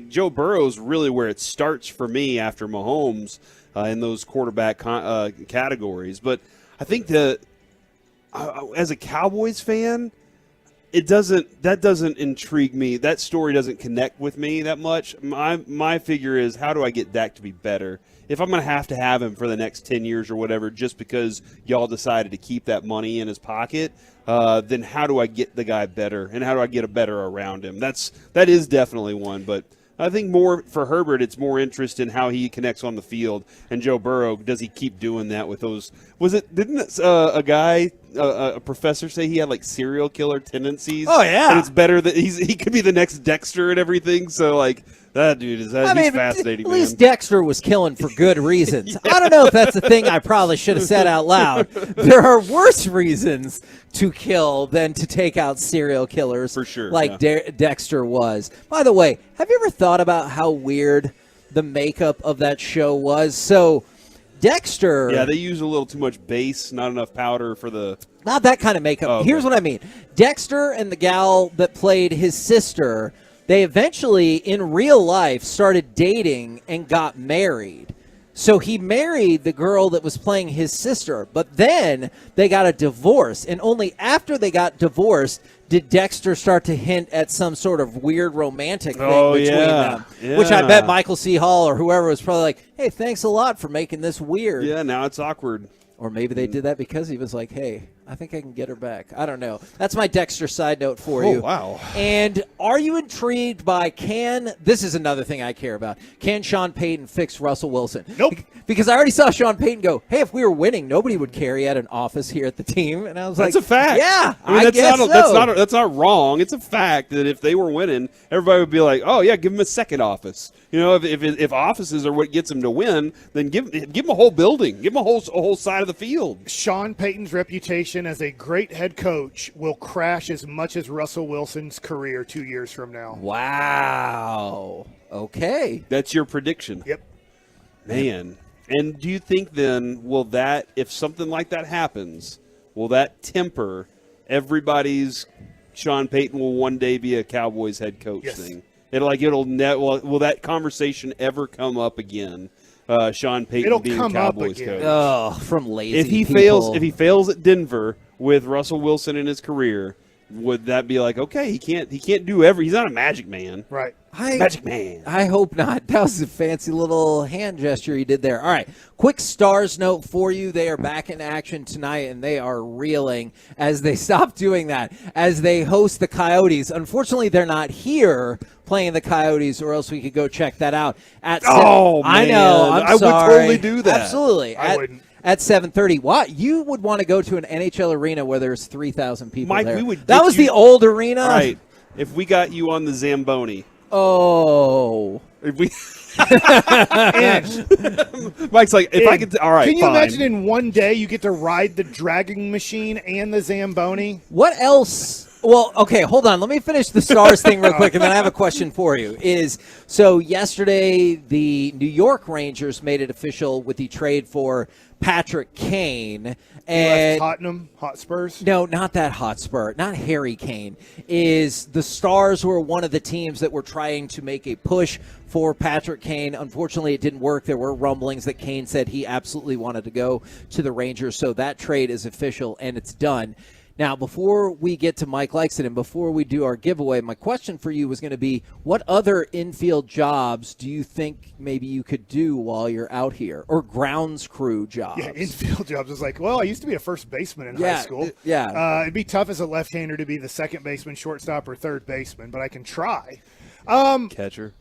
Joe Burrow's really where it starts for me after Mahomes in those quarterback categories. But I think that as a Cowboys fan, that doesn't intrigue me. That story doesn't connect with me that much. My figure is, how do I get Dak to be better? If I'm going to have him for the next 10 years or whatever, just because y'all decided to keep that money in his pocket, then how do I get the guy better, and how do I get a better around him? That is definitely one, but I think more for Herbert, it's more interest in how he connects on the field. And Joe Burrow, does he keep doing that with those? Didn't a guy, a professor, say he had like serial killer tendencies? Oh yeah, and it's better that he could be the next Dexter and everything. So like that dude he's fascinating. At least Dexter was killing for good reasons. I don't know if that's the thing I probably should have said out loud. There are worse reasons to kill than to take out serial killers, for sure, like Dexter was. By the way, have you ever thought about how weird the makeup of that show was? So Dexter, yeah, they use a little too much base, not enough powder for the. Not that kind of makeup. Oh, okay. Here's what I mean. Dexter and the gal that played his sister, they eventually, in real life, started dating and got married. So he married the girl that was playing his sister, but then they got a divorce. And only after they got divorced did Dexter start to hint at some sort of weird romantic thing between them. Yeah. Which I bet Michael C. Hall or whoever was probably like, hey, thanks a lot for making this weird. Yeah, now it's awkward. Or maybe they did that because he was like, hey, I think I can get her back. I don't know. That's my Dexter side note for you. Oh, wow. And are you intrigued by this is another thing I care about. Can Sean Payton fix Russell Wilson? Nope. Because I already saw Sean Payton go, hey, if we were winning, nobody would carry out an office here at the team. And I was like, that's a fact. Yeah, I mean, guess that's not wrong. It's a fact that if they were winning, everybody would be like, oh, yeah, give them a second office. You know, if offices are what gets them to win, then give them a whole building. Give them a whole side of the field. Sean Payton's reputation as a great head coach will crash as much as Russell Wilson's career 2 years from now. Wow. Okay. That's your prediction. Yep. Man. And do you think then, if something like that happens, will that temper everybody's Sean Payton will one day be a Cowboys head coach thing? Will that conversation ever come up again? Sean Payton being a Cowboys coach. Oh, from lazy if he fails at Denver with Russell Wilson in his career, would that be like, okay, he can't do he's not a magic man. Right. Magic man. I hope not. That was a fancy little hand gesture he did there. All right. Quick Stars note for you. They are back in action tonight, and they are reeling as they stop doing that, as they host the Coyotes. Unfortunately, they're not here playing the Coyotes, or else we could go check that out. Man. I know. I would totally do that. Absolutely. I wouldn't. At 7:30. What? You would want to go to an NHL arena where there's 3,000 people Mike, there. we would That was the old arena? Right. If we got you on the Zamboni. Oh. If we Mike's like, if I could, all right. Can you fine. imagine in one day you get to ride the dragging machine and the Zamboni? What else? Well, okay, hold on. Let me finish the Stars thing real quick, and then I have a question for you. So yesterday, the New York Rangers made it official with the trade for Patrick Kane. And Tottenham Hotspurs? No, not that Hotspur. Not Harry Kane. The Stars were one of the teams that were trying to make a push for Patrick Kane. Unfortunately, it didn't work. There were rumblings that Kane said he absolutely wanted to go to the Rangers. So that trade is official, and it's done. Now, before we get to Mike Lexington, and before we do our giveaway, my question for you was going to be, what other infield jobs do you think maybe you could do while you're out here? Or grounds crew jobs? Yeah, infield jobs. It's like, well, I used to be a first baseman in high school. It'd be tough as a left-hander to be the second baseman, shortstop, or third baseman, but I can try. Catcher.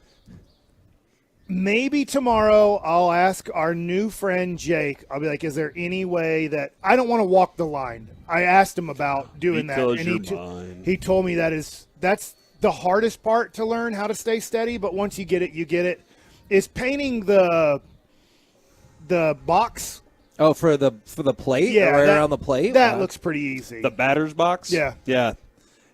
Maybe tomorrow I'll ask our new friend Jake. I'll be like, is there any way that I don't want to walk the line? I asked him about doing Because that, you're and mine. he told me that's the hardest part to learn how to stay steady. But once you get it, you get it. Is painting the box? Oh, for the plate? Yeah, right that- around the plate? That Wow. looks pretty easy. The batter's box? Yeah. Yeah.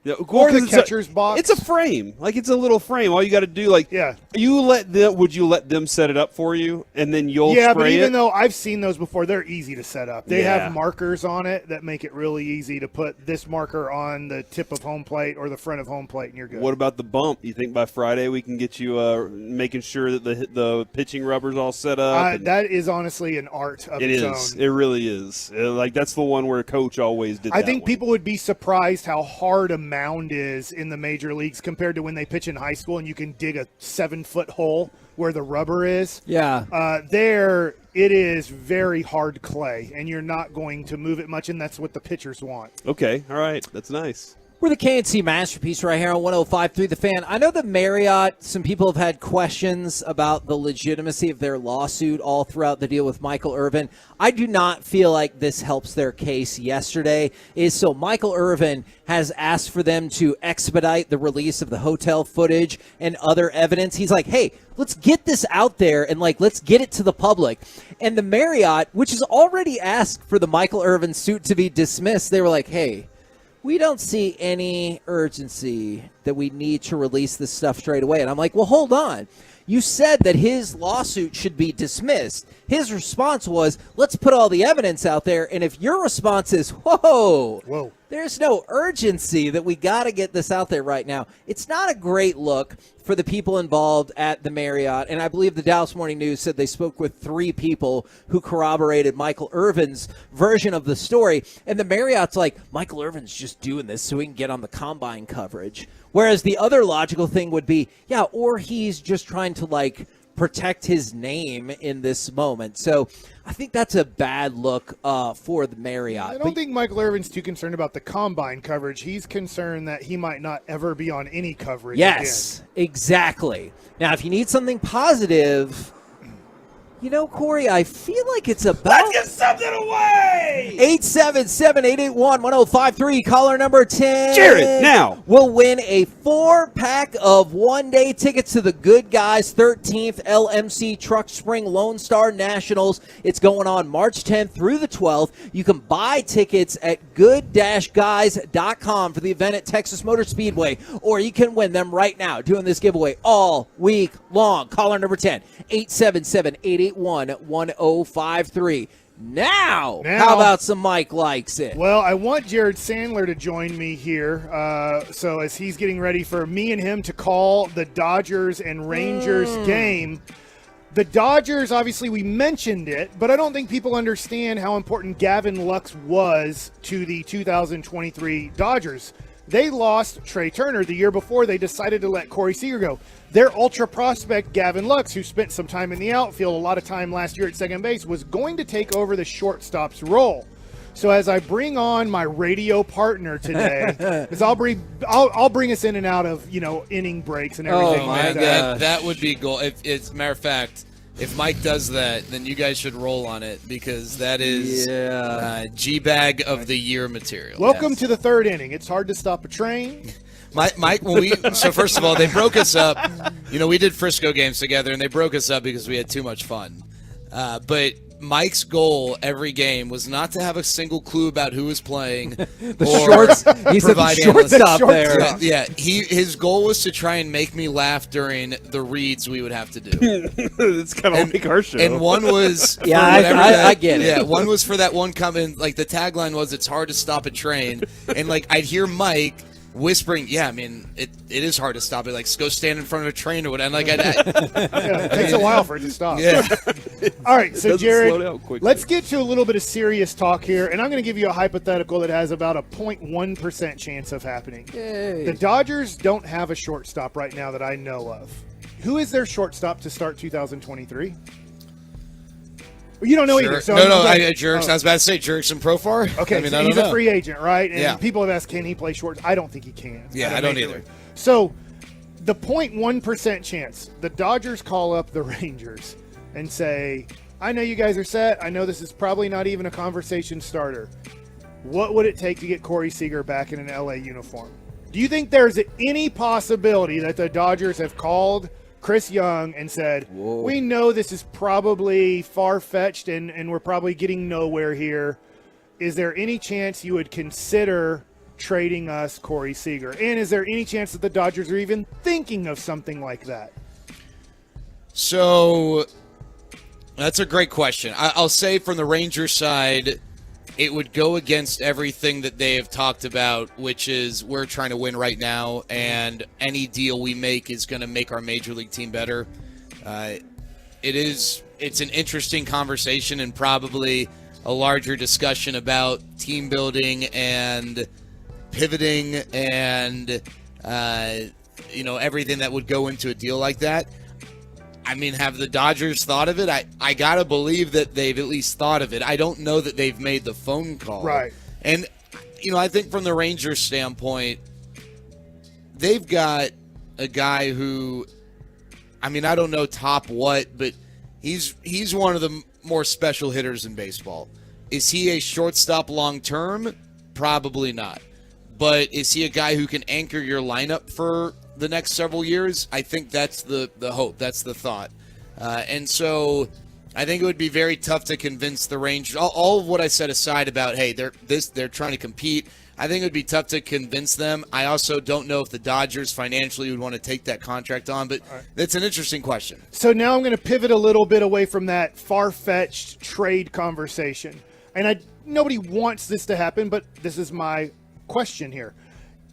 Yeah, Or the it's catcher's box. It's a frame. Like, it's a little frame. All you got to do, like, would you let them set it up for you, and then you'll Yeah, spray but even it? though I've seen those before, they're easy to set up. They Yeah. have markers on it that make it really easy to put this marker on the tip of home plate or the front of home plate, and you're good. What about the bump? You think by Friday we can get you making sure that the pitching rubber's all set up? and- That is honestly an art of It its is. own. It really is. Like, that's the one where Coach always did I that think one. people would be surprised how hard a mound is in the major leagues compared to when they pitch in high school and you can dig a 7-foot hole where the rubber is. Yeah. There, it is very hard clay, and you're not going to move it much, and that's what the pitchers want. Okay, all right. That's nice. We're the KNC Masterpiece right here on 105.3 The Fan. I know the Marriott, some people have had questions about the legitimacy of their lawsuit all throughout the deal with Michael Irvin. I do not feel like this helps their case yesterday. So Michael Irvin has asked for them to expedite the release of the hotel footage and other evidence. He's like, hey, let's get this out there and, like, let's get it to the public. And the Marriott, which has already asked for the Michael Irvin suit to be dismissed, they were like, hey, we don't see any urgency that we need to release this stuff straight away. And I'm like, well, hold on. You said that his lawsuit should be dismissed. His response was, let's put all the evidence out there. And if your response is, whoa, there's no urgency that we got to get this out there right now, it's not a great look for the people involved at the Marriott. And I believe the Dallas Morning News said they spoke with 3 people who corroborated Michael Irvin's version of the story. And the Marriott's like, Michael Irvin's just doing this so he can get on the combine coverage. Whereas the other logical thing would be, yeah, or he's just trying to, like, protect his name in this moment. So I think that's a bad look for the Marriott. I don't think Michael Irvin's too concerned about the combine coverage. He's concerned that he might not ever be on any coverage Yes, exactly. Now, if you need something positive, you know, Corey, I feel like it's about... Let's give something away! 877-881-1053, caller number 10. Jared, now. Will win a 4-pack of one-day tickets to the Good Guys 13th LMC Truck Spring Lone Star Nationals. It's going on March 10th through the 12th. You can buy tickets at good-guys.com for the event at Texas Motor Speedway, or you can win them right now doing this giveaway all week long. Caller number 10, 877-881-1053. Now, how about some Mike Likes It? Well, I want Jared Sandler to join me here. So as he's getting ready for me and him to call the Dodgers and Rangers game. The Dodgers, obviously, we mentioned it, but I don't think people understand how important Gavin Lux was to the 2023 Dodgers. They lost Trey Turner the year before. They decided to let Corey Seager go. Their ultra prospect, Gavin Lux, who spent some time in the outfield, a lot of time last year at second base, was going to take over the shortstop's role. So as I bring on my radio partner today, because I'll bring us in and out of, you know, inning breaks and everything. Oh my God, that would be goal. If it's matter of fact, if Mike does that, then you guys should roll on it, because that is G-Bag of the Year material. Welcome to the third inning. It's hard to stop a train. Mike, so first of all, they broke us up. You know, we did Frisco games together, and they broke us up because we had too much fun. But Mike's goal every game was not to have a single clue about who was playing. He said the shortstop there. Yeah, his goal was to try and make me laugh during the reads we would have to do. It's kind of like our show. And one was Yeah, I get it. Yeah, one was for that one comment. Like, the tagline was, "It's hard to stop a train," and like I'd hear Mike whispering, "Yeah, I mean, it is hard to stop it. Like, go stand in front of a train or whatever." Like, it takes a while for it to stop. Yeah. All right, so Doesn't slow down Jared, quickly. let's get to a little bit of serious talk here, and I'm going to give you a hypothetical that has about a 0.1% chance of happening. Yay. The Dodgers don't have a shortstop right now that I know of. Who is their shortstop to start 2023? You don't know either. So Jerks. I was about to say Jerkson Profar. Okay, I mean, so I don't he's know. a free agent, right? And Yeah. people have asked, can he play short? I don't think he can. Yeah, at a I don't major either. league. So the 0.1% chance the Dodgers call up the Rangers and say, I know you guys are set. I know this is probably not even a conversation starter. What would it take to get Corey Seager back in an LA uniform? Do you think there's any possibility that the Dodgers have called Chris Young and said, we know this is probably far-fetched and we're probably getting nowhere here. Is there any chance you would consider trading us Corey Seager? And is there any chance that the Dodgers are even thinking of something like that? So that's a great question. I'll say from the Rangers side, it would go against everything that they have talked about, which is we're trying to win right now, and any deal we make is going to make our major league team better. It's an interesting conversation and probably a larger discussion about team building and pivoting and everything that would go into a deal like that. I mean, have the Dodgers thought of it? I got to believe that they've at least thought of it. I don't know that they've made the phone call. Right. And, I think from the Rangers standpoint, they've got a guy who, I don't know top what, but he's one of the more special hitters in baseball. Is he a shortstop long term? Probably not. But is he a guy who can anchor your lineup for the next several years? I think that's the hope. That's the thought. And so I think it would be very tough to convince the Rangers. All of what I said aside about, hey, they're trying to compete, I think it would be tough to convince them. I also don't know if the Dodgers financially would want to take that contract on, but that's an interesting question. So now I'm going to pivot a little bit away from that far-fetched trade conversation. And nobody wants this to happen, but this is my question here.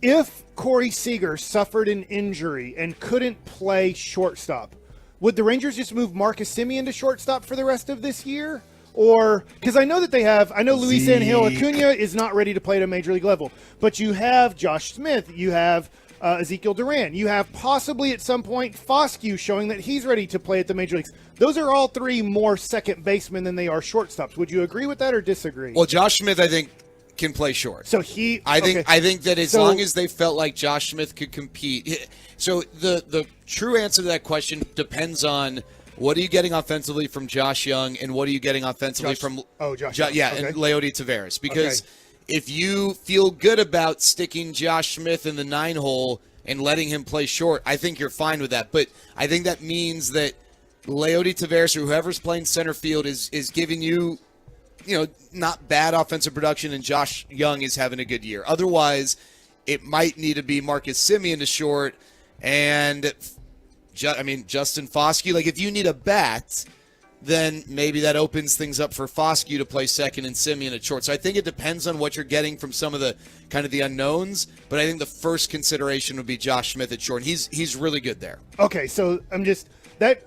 If Corey Seager suffered an injury and couldn't play shortstop, would the Rangers just move Marcus Semien to shortstop for the rest of this year? Or, because I know Luis Angel Acuna is not ready to play at a major league level, but you have Josh Smith, you have Ezekiel Duran, you have possibly at some point Foscue showing that he's ready to play at the major leagues. Those are all three more second basemen than they are shortstops. Would you agree with that or disagree? Well, Josh Smith, I think, can play short. So I think that as long as they felt like Josh Smith could compete. So the true answer to that question depends on what are you getting offensively from Josh Young and what are you getting offensively from Josh Young. And Leody Taveras. Because if you feel good about sticking Josh Smith in the 9-hole and letting him play short, I think you're fine with that. But I think that means that Leody Taveras or whoever's playing center field is giving you not bad offensive production, and Josh Young is having a good year. Otherwise, it might need to be Marcus Semien to short and, Justin Foscue. Like, if you need a bat, then maybe that opens things up for Foscue to play second and Semien at short. So I think it depends on what you're getting from some of the kind of the unknowns, but I think the first consideration would be Josh Smith at short. He's really good there. Okay, so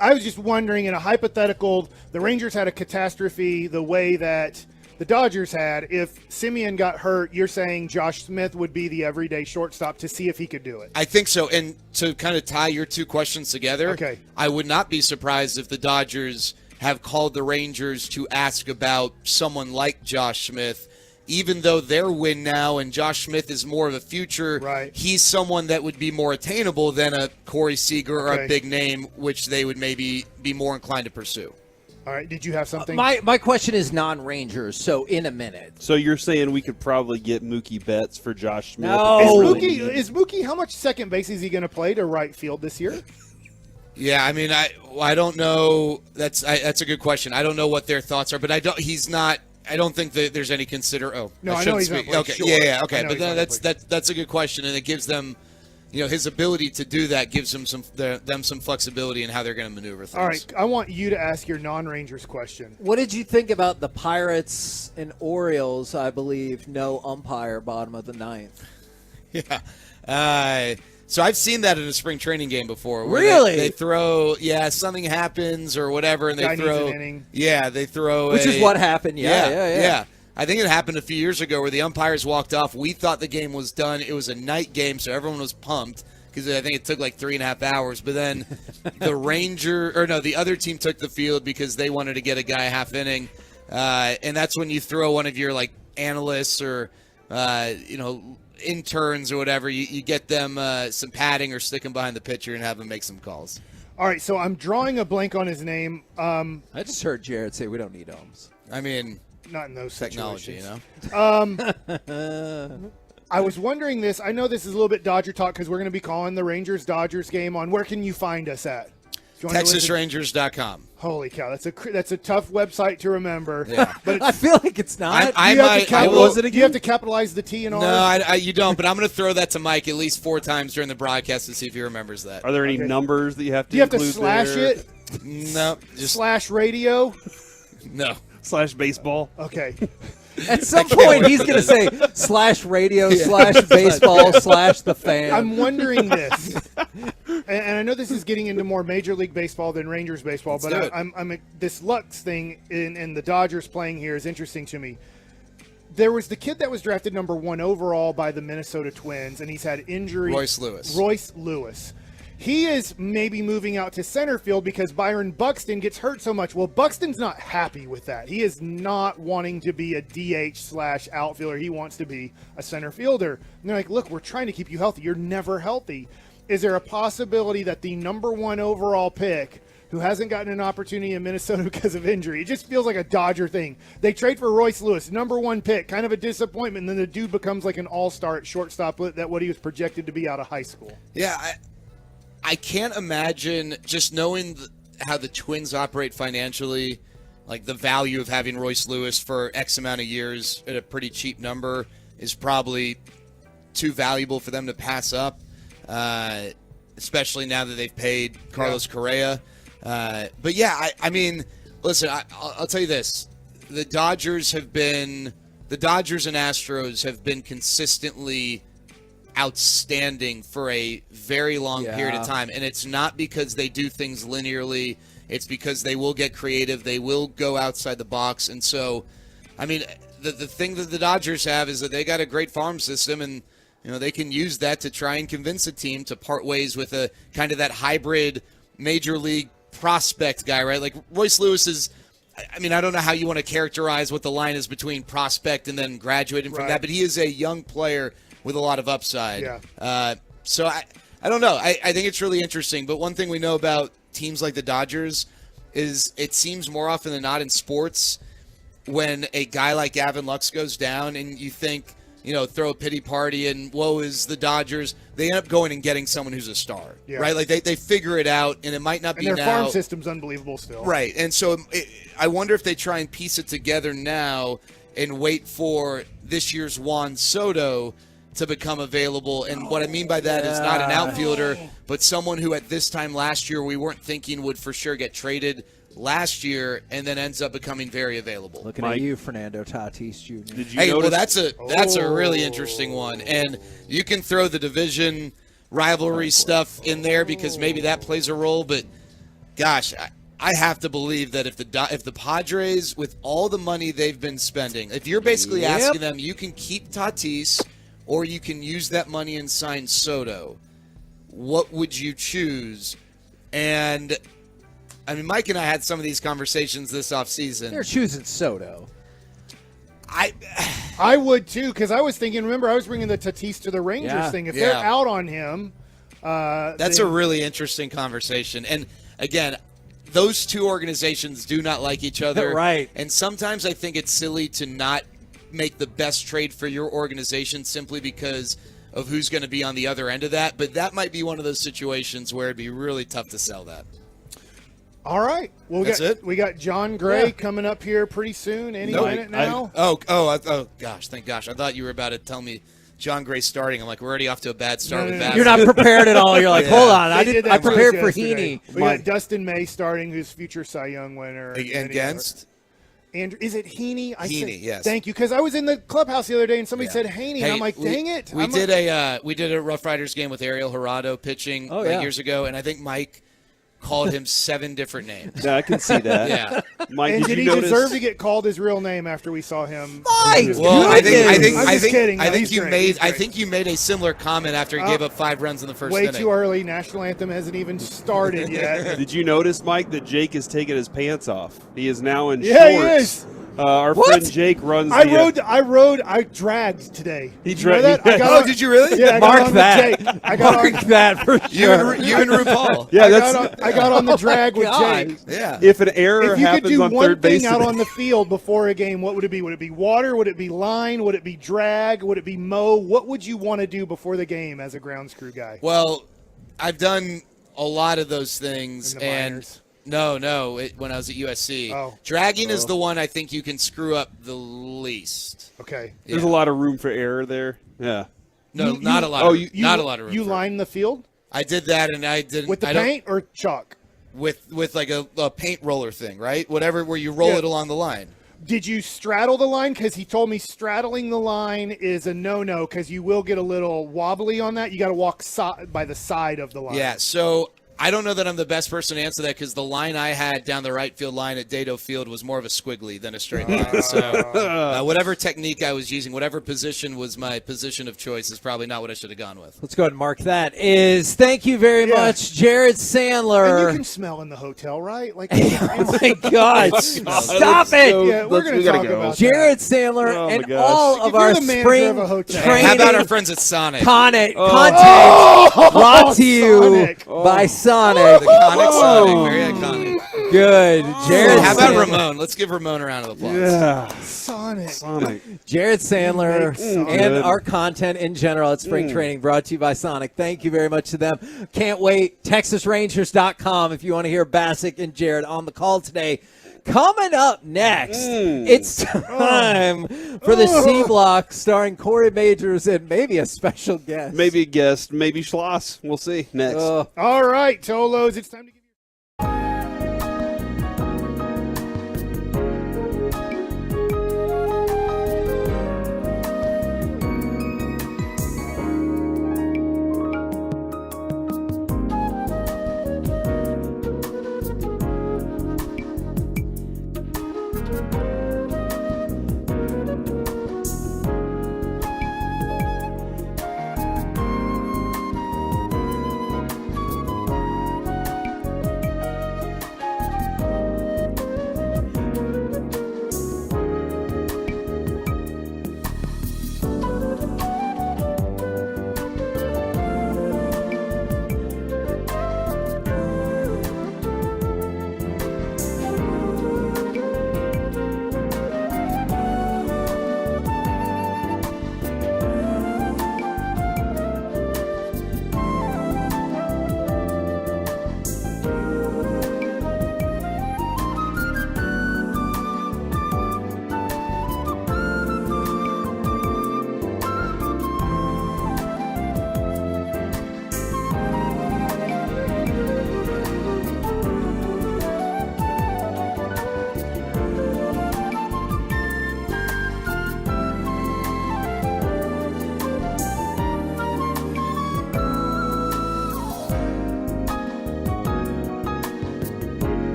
I was just wondering, in a hypothetical, the Rangers had a catastrophe the way that the Dodgers had. If Semien got hurt, you're saying Josh Smith would be the everyday shortstop to see if he could do it. I think so. And to kind of tie your two questions together, I would not be surprised if the Dodgers have called the Rangers to ask about someone like Josh Smith. Even though they're win now and Josh Smith is more of a future, he's someone that would be more attainable than a Corey Seager or a big name, which they would maybe be more inclined to pursue. All right. Did you have something? My question is non-Rangers, so in a minute. So you're saying we could probably get Mookie Betts for Josh Smith? No. Is Mookie, how much second base is he going to play to right field this year? Yeah, I don't know. That's a good question. I don't know what their thoughts are, but I don't think that there's any No, I know he's not playing short. Yeah, okay. But that's a good question, and it gives them, his ability to do that gives them some flexibility in how they're going to maneuver things. All right, I want you to ask your non-Rangers question. What did you think about the Pirates and Orioles? I believe no umpire bottom of the ninth. Yeah. So I've seen that in a spring training game before. Where really? They throw, something happens or whatever, and they throw. They throw. Which is what happened. Yeah. I think it happened a few years ago where the umpires walked off. We thought the game was done. It was a night game, so everyone was pumped because I think it took like 3.5 hours. But then the other team took the field because they wanted to get a guy a half inning, and that's when you throw one of your like analysts or interns or whatever, you get them some padding or stick them behind the pitcher and have them make some calls. All right, so I'm drawing a blank on his name. I just heard Jared say we don't need Ohms. I mean, not in those technology, situations. I was wondering this. I know this is a little bit Dodger talk because we're going to be calling the Rangers-Dodgers game on. Where can you find us at? TexasRangers.com. Holy cow, that's a tough website to remember. Yeah. But I feel like it's not. Do you have to capitalize the T and R? No, you don't. But I'm going to throw that to Mike at least 4 times during the broadcast to see if he remembers that. Are there any numbers that you have to? Do you have to include slash there? it? No, just slash radio. No. Slash baseball. Okay. At some point, he's going to say slash radio, slash baseball, slash the fan. I'm wondering this, and I know this is getting into more Major League Baseball than Rangers baseball, but I'm this Lux thing in the Dodgers playing here is interesting to me. There was the kid that was drafted number 1 overall by the Minnesota Twins, and he's had injury. Royce Lewis. Royce Lewis. He is maybe moving out to center field because Byron Buxton gets hurt so much. Well, Buxton's not happy with that. He is not wanting to be a DH/outfielder. He wants to be a center fielder. And they're like, look, we're trying to keep you healthy. You're never healthy. Is there a possibility that the number 1 overall pick, who hasn't gotten an opportunity in Minnesota because of injury, it just feels like a Dodger thing. They trade for Royce Lewis, number 1 pick, kind of a disappointment, and then the dude becomes like an all-star at shortstop that what he was projected to be out of high school. Yeah, I can't imagine, just knowing how the Twins operate financially, like the value of having Royce Lewis for X amount of years at a pretty cheap number is probably too valuable for them to pass up, especially now that they've paid Carlos Correa. But yeah, I mean, listen, I'll tell you this. The Dodgers and Astros have been consistently outstanding for a very long period of time, and it's not because they do things linearly. It's because they will get creative, they will go outside the box. And so, I mean, the thing that the Dodgers have is that they got a great farm system, and they can use that to try and convince a team to part ways with a kind of that hybrid major league prospect guy, right? Like Royce Lewis is, I mean, I don't know how you want to characterize what the line is between prospect and then graduating from that, but he is a young player with a lot of upside. So I don't know. I think it's really interesting. But one thing we know about teams like the Dodgers is it seems more often than not in sports when a guy like Gavin Lux goes down and you think, throw a pity party and woe is the Dodgers, they end up going and getting someone who's a star, right? Like they figure it out, and it might not be their now. farm system's unbelievable still. Right. And so I wonder if they try and piece it together now and wait for this year's Juan Soto to become available. And what I mean by that is not an outfielder, but someone who at this time last year we weren't thinking would for sure get traded last year and then ends up becoming very available. Looking at you, Fernando Tatis Jr. Did you notice? Well, that's a really interesting one. And you can throw the division rivalry stuff in there because maybe that plays a role, but gosh, I have to believe that if the Padres, with all the money they've been spending, if you're basically asking them, you can keep Tatis or you can use that money and sign Soto, what would you choose? And, I mean, Mike and I had some of these conversations this offseason. They're choosing Soto. I would, too, because I was thinking, remember, I was bringing the Tatis to the Rangers thing. If they're out on him. That's a really interesting conversation. And, again, those two organizations do not like each other. Right. And sometimes I think it's silly to not make the best trade for your organization simply because of who's going to be on the other end of that. But that might be one of those situations where it'd be really tough to sell that. All right. Well, we got John Gray coming up here pretty soon. Any minute now. Oh, gosh, thank gosh. I thought you were about to tell me John Gray starting. I'm like, we're already off to a bad start with basketball. You're not prepared at all. You're like, hold on. I prepared for Heaney. We got Dustin May starting, who's future Cy Young winner. Against? Andrew, is it Heaney? Heaney, yes. Thank you, because I was in the clubhouse the other day and somebody said Heaney. And I'm like, dang it. We did a Rough Riders game with Ariel Gerardo pitching years ago, and I think Mike called him 7 different names. Yeah, I can see that. Yeah. Mike, and did he notice? deserve to get called his real name after we saw him? Well, I think you made a similar comment after he gave up 5 runs in the first way inning. Too early. National anthem hasn't even started yet. Did you notice, Mike, that Jake has taken his pants off? He is now in He shorts. is. Our What? friend Jake runs. I dragged today. He Did you know that? dragged. I got Oh, on- did you really? Yeah, I got Mark on that. with Jake. I got Mark on that for sure. You and RuPaul. Yeah, I got on the drag with God. Jake. Yeah. If an error If you could happens do on one third thing base, out on the field before a game, what would it be? Would it be water? Would it be line? Would it be drag? Would it be mow? What would you want to do before the game as a grounds crew guy? Well, I've done a lot of those things, In the and minors. when I was at USC. Oh. Dragging is the one I think you can screw up the least. Okay. there's a lot of room for error there. Yeah. No, You- not you- a lot. oh, of, you- not a lot of room. You for- line the field I did that, and I didn't with the I don't- paint or chalk? with like a paint roller thing, right? Whatever, where you roll Yeah. it along the line. Did you straddle the line? Because he told me straddling the line is a no-no because you will get a little wobbly on that. You got to walk by the side of the line. Yeah, so I don't know that I'm the best person to answer that because the line I had down the right field line at Dado Field was more of a squiggly than a straight line. So whatever technique I was using, whatever position was my position of choice is probably not what I should have gone with. Let's go ahead and mark that. Thank you very much, Jared Sandler. And you can smell in the hotel, right? Like, Oh my God! Stop it! Yeah, we're going to talk about Jared Sandler Oh, my and gosh. all If of you're our the manager spring of a hotel. training How about our friends at Sonic? content Oh, brought to you Sonic. by Sonic. The Conic Sonic, very iconic. Good, Jared. How about Sandler. Ramon? Let's give Ramon a round of applause. Yeah. Sonic. Jared Sandler Makes Sonic. and Good. our content in general at spring training brought to you by Sonic. Thank you very much to them. Can't wait. TexasRangers.com if you want to hear Bassick and Jared on the call today. Coming up next, it's time for the C Block starring Corey Majors and maybe a special guest. Maybe a guest, maybe Schloss. We'll see next. All right, Tolos, it's time to give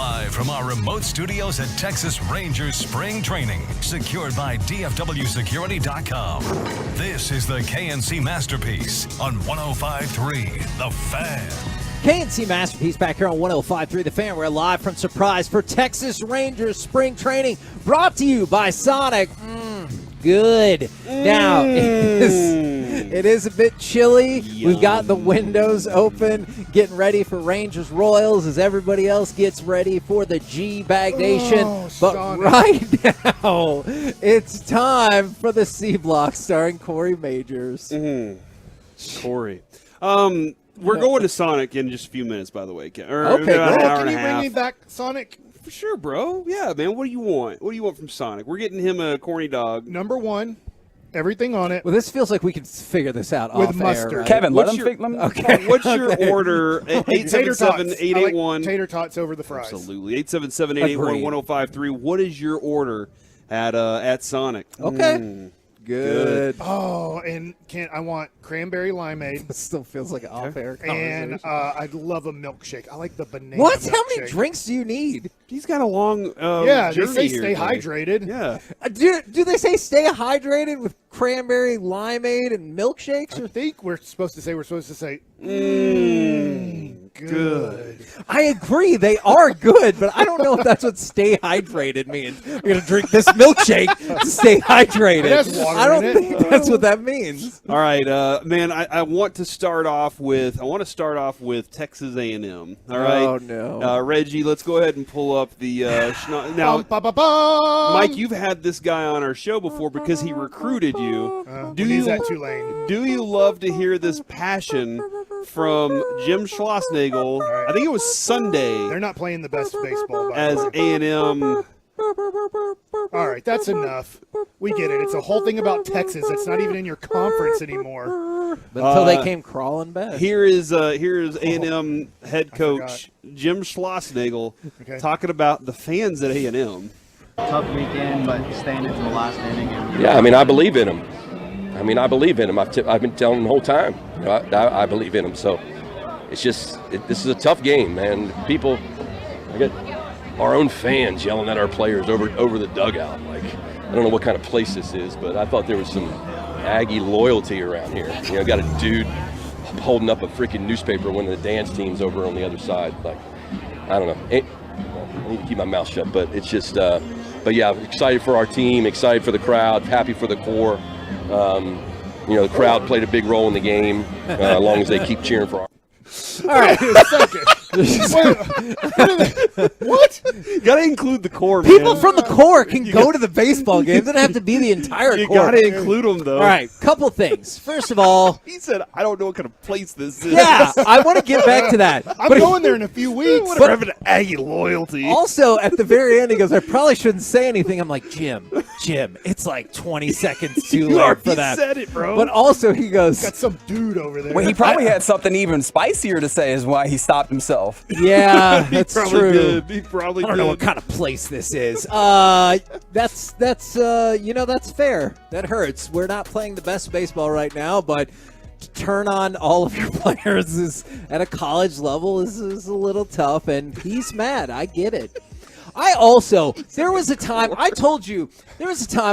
Live from our remote studios at Texas Rangers Spring Training, secured by DFWSecurity.com. This is the KNC Masterpiece on 105.3 The Fan. KNC Masterpiece back here on 105.3 The Fan. We're live from Surprise for Texas Rangers Spring Training, brought to you by Sonic. Good. Now, it is a bit chilly. Yum. We've got the windows open, getting ready for Rangers Royals as everybody else gets ready for the G-Bag Nation. But right now, it's time for the C Block starring Corey Majors. Corey. We're going to Sonic in just a few minutes, by the way. Or Okay, about an hour can and you a bring half. me back Sonic? For sure, bro. Yeah, man. What do you want? What do you want from Sonic? We're getting him a corny dog. Number one, everything on it. Well, this feels like we can figure this out With off mustard. air, right? Kevin, What's let your- him. Okay. What's your order? Tater tots. 877-881. I like tater tots over the fries. Absolutely. 877-881-1053. What is your order at Sonic? Okay. Good. Oh, and I want cranberry limeade. It still feels like an off-air conversation. And I'd love a milkshake. I like the banana. What? How many milkshake. drinks do you need? He's got a long Yeah, they journey say here stay today. hydrated. Yeah. Do they say stay hydrated with cranberry limeade and milkshakes? I think we're supposed to say, good. I agree, they are good, but I don't know if that's what stay hydrated means. We're going to drink this milkshake to stay hydrated. It has water I don't in it. think that's what that means. All right, man. I want to start off with Texas A&M. All right. Oh, no. Reggie, let's go ahead and pull up the now. Mike, you've had this guy on our show before because he recruited you. He's at Tulane. Do you love to hear this passion from Jim Schlossnagel? Right. I think it was Sunday. They're not playing the best baseball. By As the way. A&M. All right, that's enough. We get it. It's a whole thing about Texas. It's not even in your conference anymore. Until they came crawling back. Here is A&M head coach Jim Schlossnagel talking about the fans at A&M. Tough weekend, but staying into the last inning. Yeah, I mean, I believe in him. I've been telling him the whole time. You know, I believe in him. So it's just this is a tough game, man. People, I got our own fans yelling at our players over the dugout. Like, I don't know what kind of place this is, but I thought there was some Aggie loyalty around here. You know, got a dude holding up a freaking newspaper, one of the dance teams over on the other side. Like, I don't know. I need to keep my mouth shut, but it's just. But yeah, excited for our team, excited for the crowd, happy for the core. You know, the crowd played a big role in the game, as long as they keep cheering for our. All right, a second. What? Got to include the core, man. People from the core can go to the baseball game. It doesn't have to be the entire You core. got to include them, though. All right, couple things. First of all, He said, I don't know what kind of place this is. yeah, I want to get back to that. I'm But going there in a few weeks. Whatever happened to Aggie loyalty? also, at the very end, he goes, I probably shouldn't say anything. I'm like, Jim, it's like 20 seconds too You late already for that. said it, bro. But also, he goes, Got some dude over there. Well, he probably had something even spicier to say, is why he stopped himself. yeah, He that's probably true. did. He probably I don't know what did. kind of place this is. That's fair. That hurts. We're not playing the best baseball right now, but to turn on all of your players is at a college level is a little tough, and he's mad. I get it. There was a time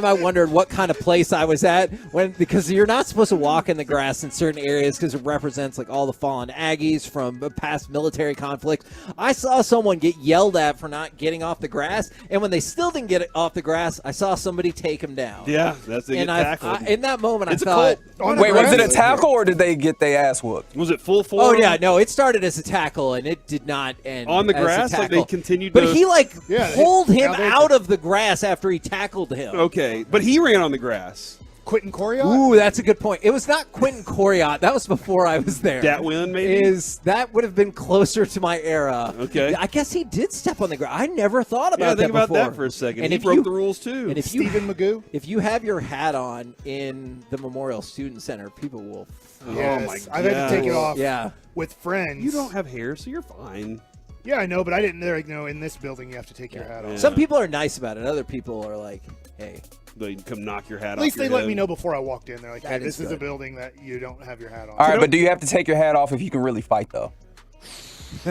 I wondered what kind of place I was at because you're not supposed to walk in the grass in certain areas because it represents like all the fallen Aggies from past military conflict. I saw someone get yelled at for not getting off the grass, and when they still didn't get off the grass, I saw somebody take him down. Yeah, that's the tackle. In that moment, It's a I thought, cult. Wait, was it a tackle or did they get their ass whooped? Was it full form? oh yeah, no, it started as a tackle and it did not end On the as a grass? Like they tackle. continued But to- he Yeah, pulled him now they- out of the grass after he tackled him. Okay, but he ran on the grass. Quentin Coriat? Ooh, that's a good point. It was not Quentin Coriat. That was before I was there. Datwin, maybe? That would have been closer to my era. Okay. I guess he did step on the grass. I never thought about Yeah, that think about before. that for a second. And He if broke you- the rules, too. And if Stephen Magoo? if you have your hat on in the Memorial Student Center, people will. Yes. Oh, my I've had to take it off Yeah. with friends. You don't have hair, so you're fine. Yeah, I know, but I didn't know in this building you have to take your hat off. Some people are nice about it. Other people are like, hey. They come knock your hat off. At least your they let head. me know before I walked in. They're like, hey, That this is is a good. building that you don't have your hat on. All right, but do you have to take your hat off if you can really fight, though?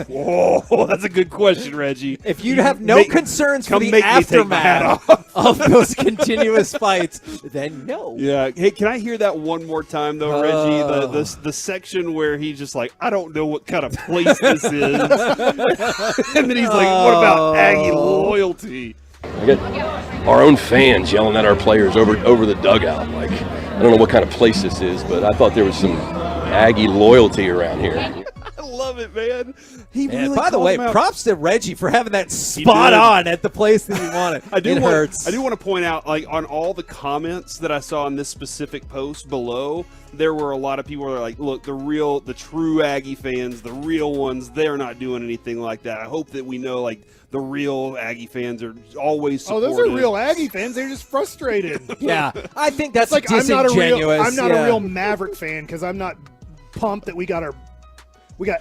Whoa, that's a good question, Reggie. If you have no concerns for the aftermath of those continuous fights, then no. Yeah. Hey, can I hear that one more time, though, Reggie? The section where he's just like, I don't know what kind of place this is. And then he's like, what about Aggie loyalty? I got our own fans yelling at our players over the dugout. Like, I don't know what kind of place this is, but I thought there was some Aggie loyalty around here. I love it, man. He And really by the called way, him out. props to Reggie for having that spot on at the place that you wanted. I do want to point out, like, on all the comments that I saw on this specific post below, there were a lot of people that are like, look, the true Aggie fans, the real ones, they're not doing anything like that. I hope that we know, like, the real Aggie fans are always supportive. Oh, those are real Aggie fans. They're just frustrated. Yeah, I think that's like I'm not disingenuous. a real Maverick fan because I'm not pumped that we got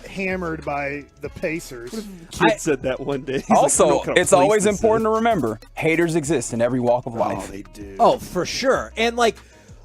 hammered by the Pacers. Kid said that one day. He's Also, like, "I don't know it's what always place this important is." to remember, haters exist in every walk of life. Oh, they do. Oh, for sure. And like,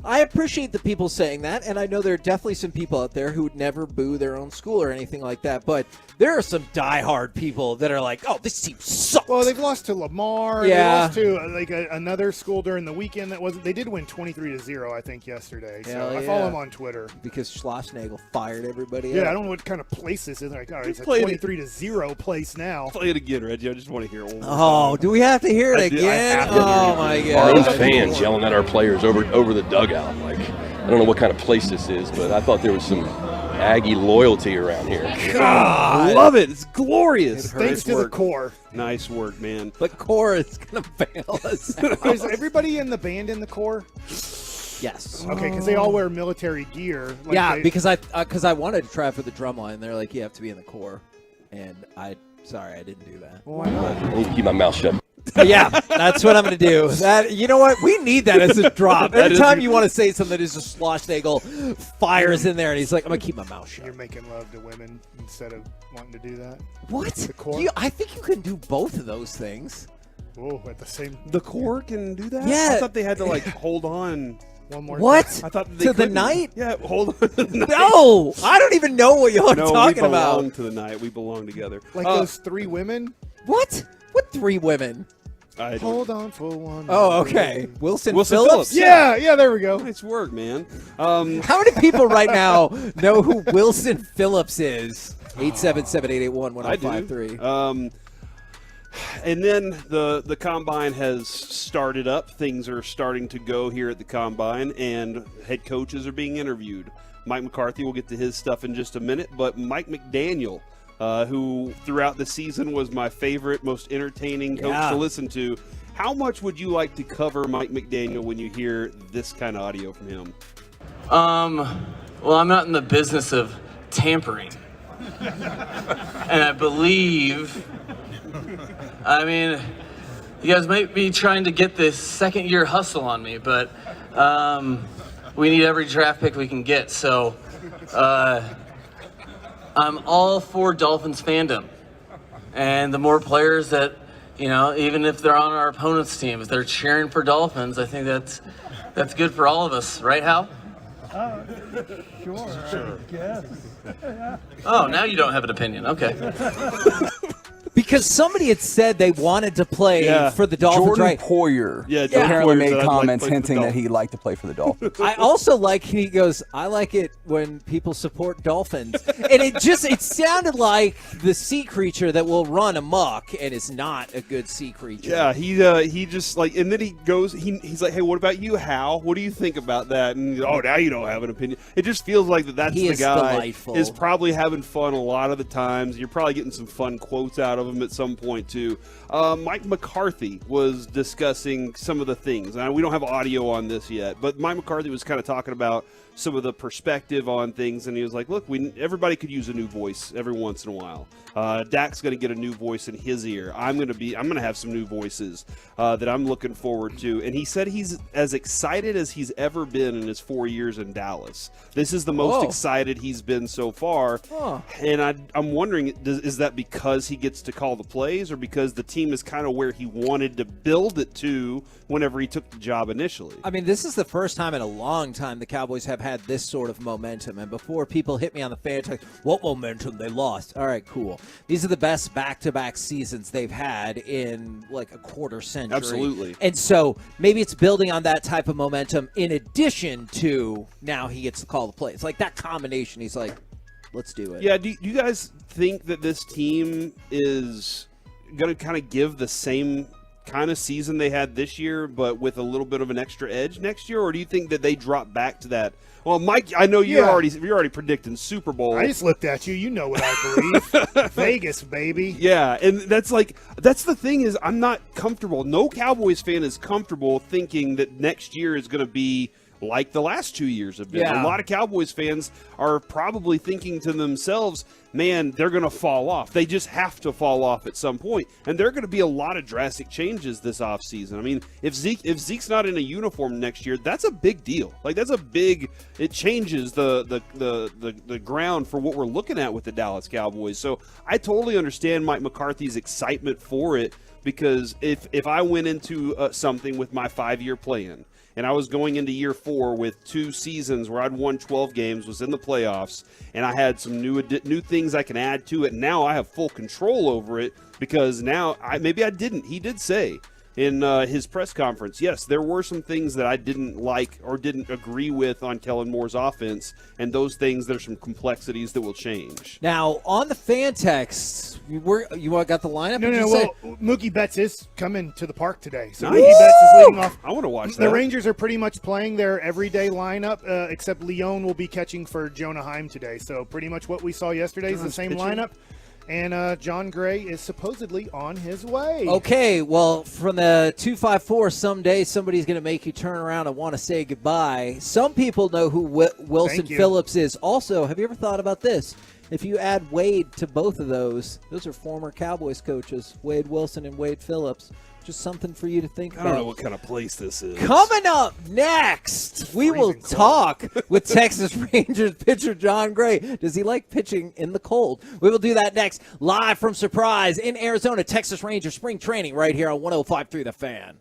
I appreciate the people saying that, and I know there are definitely some people out there who would never boo their own school or anything like that, but there are some diehard people that are like, oh, this team sucks. Well, they've lost to Lamar. Yeah. They lost to another school during the weekend that wasn't. They did win 23-0, I think, yesterday. So Hell I yeah. follow him on Twitter. Because Schlossnagel fired everybody Yeah, out. I don't know what kind of place this is. Like, all right, it's a Play it. 23-0 place now. Play it again, Reggie. I just want to hear it one more Oh, time. do we have to hear it I do. I again? have to hear Oh, it. my Our God. own fans yelling at our players over the dugout. Like, I don't know what kind of place this is, but I thought there was some Aggie loyalty around here. God, I love it. It's glorious. Thanks to the core. Nice work, man. But core is going to fail us out. Is everybody in the band in the core? Yes. Okay, because they all wear military gear. Like Yeah, they- because I wanted to try for the drum line. They're like, you have to be in the core. And sorry, I didn't do that. Why not? I need to keep my mouth shut. Yeah, that's what I'm going to do. That, you know what? We need that as a drop. That Every is time a- you want to say something, there's a Schlossnagel fires in there, and he's like, I'm going to keep my mouth shut. You're making love to women instead of wanting to do that. What? The core? I think you can do both of those things. Whoa, at the same. The core can do that? Yeah. I thought they had to, like, hold on. One more. What? I thought they To the couldn't. night? Yeah, hold on to the night. No, I don't even know what y'all are No, talking we about. belong to the night. We belong together. Like those three women. What? What three women? I don't- Hold on for one. Oh, okay. Wilson Wilson Phillips? Phillips. Yeah, there we go. Nice work, man. How many people right now know who Wilson Phillips is? 877-881-1053. And then the combine has started up. Things are starting to go here at the combine, and head coaches are being interviewed. Mike McCarthy, will get to his stuff in just a minute, but Mike McDaniel, who throughout the season was my favorite, most entertaining coach to listen to. How much would you like to cover Mike McDaniel when you hear this kind of audio from him? Well, I'm not in the business of tampering. And I believe, you guys might be trying to get this second-year hustle on me, but we need every draft pick we can get. So I'm all for Dolphins fandom. And the more players that, even if they're on our opponent's team, if they're cheering for Dolphins, I think that's good for all of us. Right, Hal? Sure. Yes. Oh, now you don't have an opinion. Okay. Because somebody had said they wanted to play for the Dolphins, Jordan right? Poyer Yeah, Jordan apparently Poyer made said, "I'd like to comments play for the hinting that Dolphins." he'd like to play for the Dolphins. I also he goes, I like it when people support dolphins. And it sounded like the sea creature that will run amok and is not a good sea creature. Yeah, he just like, and then he goes, he's like, hey, what about you, Hal? What do you think about that? And now you don't have an opinion. It just feels like that's He the is guy delightful. is probably having fun a lot of the times. You're probably getting some fun quotes out of him at some point too. Mike McCarthy was discussing some of the things. Now, we don't have audio on this yet, but Mike McCarthy was kind of talking about some of the perspective on things, and he was like, look, everybody could use a new voice every once in a while. Dak's going to get a new voice in his ear. I'm going to have some new voices that I'm looking forward to. And he said he's as excited as he's ever been in his 4 years in Dallas. This is the most excited he's been so far. Huh. And I'm wondering, is that because he gets to call call the plays or because the team is kind of where he wanted to build it to whenever he took the job initially? I mean, this is the first time in a long time the Cowboys have had this sort of momentum. And before people hit me on the fan text, what momentum? They lost. All right, cool. These are the best back-to-back seasons they've had in like a quarter century. Absolutely. And so maybe it's building on that type of momentum in addition to now he gets to call the plays. Like that combination, he's like, let's do it. Yeah, do you guys think that this team is going to kind of give the same kind of season they had this year, but with a little bit of an extra edge next year? Or do you think that they drop back to that? Well, Mike, I know you're already predicting Super Bowl. I just looked at you. You know what I believe. Vegas, baby. Yeah, and that's the thing is I'm not comfortable. No Cowboys fan is comfortable thinking that next year is going to be like the last 2 years have been. Yeah. A lot of Cowboys fans are probably thinking to themselves, man, they're going to fall off. They just have to fall off at some point. And there are going to be a lot of drastic changes this offseason. I mean, if Zeke's not in a uniform next year, that's a big deal. Like it changes the ground for what we're looking at with the Dallas Cowboys. So I totally understand Mike McCarthy's excitement for it, because if I went into something with my 5-year plan, and I was going into year 4 with 2 seasons where I'd won 12 games, was in the playoffs, and I had some new things I can add to it. Now I have full control over it, because now maybe I didn't. He did say in his press conference, yes, there were some things that I didn't like or didn't agree with on Kellen Moore's offense, and those things, there's some complexities that will change. Now, on the fan text, you got the lineup? No. Well, Mookie Betts is coming to the park today. So Mookie Betts is leading off. I want to watch that. The Rangers are pretty much playing their everyday lineup, except Leon will be catching for Jonah Heim today. So pretty much what we saw yesterday is the same lineup. And John Gray is supposedly on his way. Okay, well, from the 254, someday somebody's going to make you turn around and want to say goodbye. Some people know who Wilson Phillips is. Also, have you ever thought about this? If you add Wade to both of those are former Cowboys coaches, Wade Wilson and Wade Phillips. Just something for you to think about. I don't know what kind of place this is. Coming up next, we will talk with Texas Rangers pitcher John Gray. Does he like pitching in the cold? We will do that next, live from Surprise in Arizona. Texas Rangers spring training right here on 105.3 The Fan.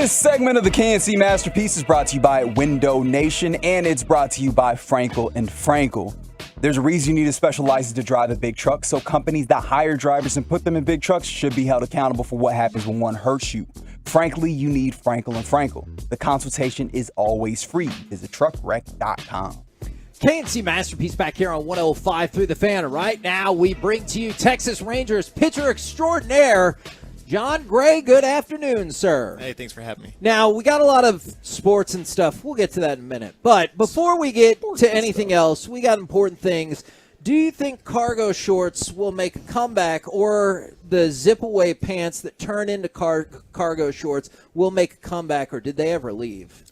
This segment of the KNC Masterpiece is brought to you by Window Nation, and it's brought to you by Frankel and Frankel. There's a reason you need a special license to drive a big truck, so companies that hire drivers and put them in big trucks should be held accountable for what happens when one hurts you. Frankly, you need Frankel and Frankel. The consultation is always free. Visit truckwreck.com. KNC Masterpiece back here on 105 through the fan. Right now, we bring to you Texas Rangers pitcher extraordinaire, John Gray. Good afternoon, sir. Hey, thanks for having me. Now, we got a lot of sports and stuff. We'll get to that in a minute. But before we get to anything else, we got important things. Do you think cargo shorts will make a comeback, or the zip-away pants that turn into cargo shorts will make a comeback, or did they ever leave?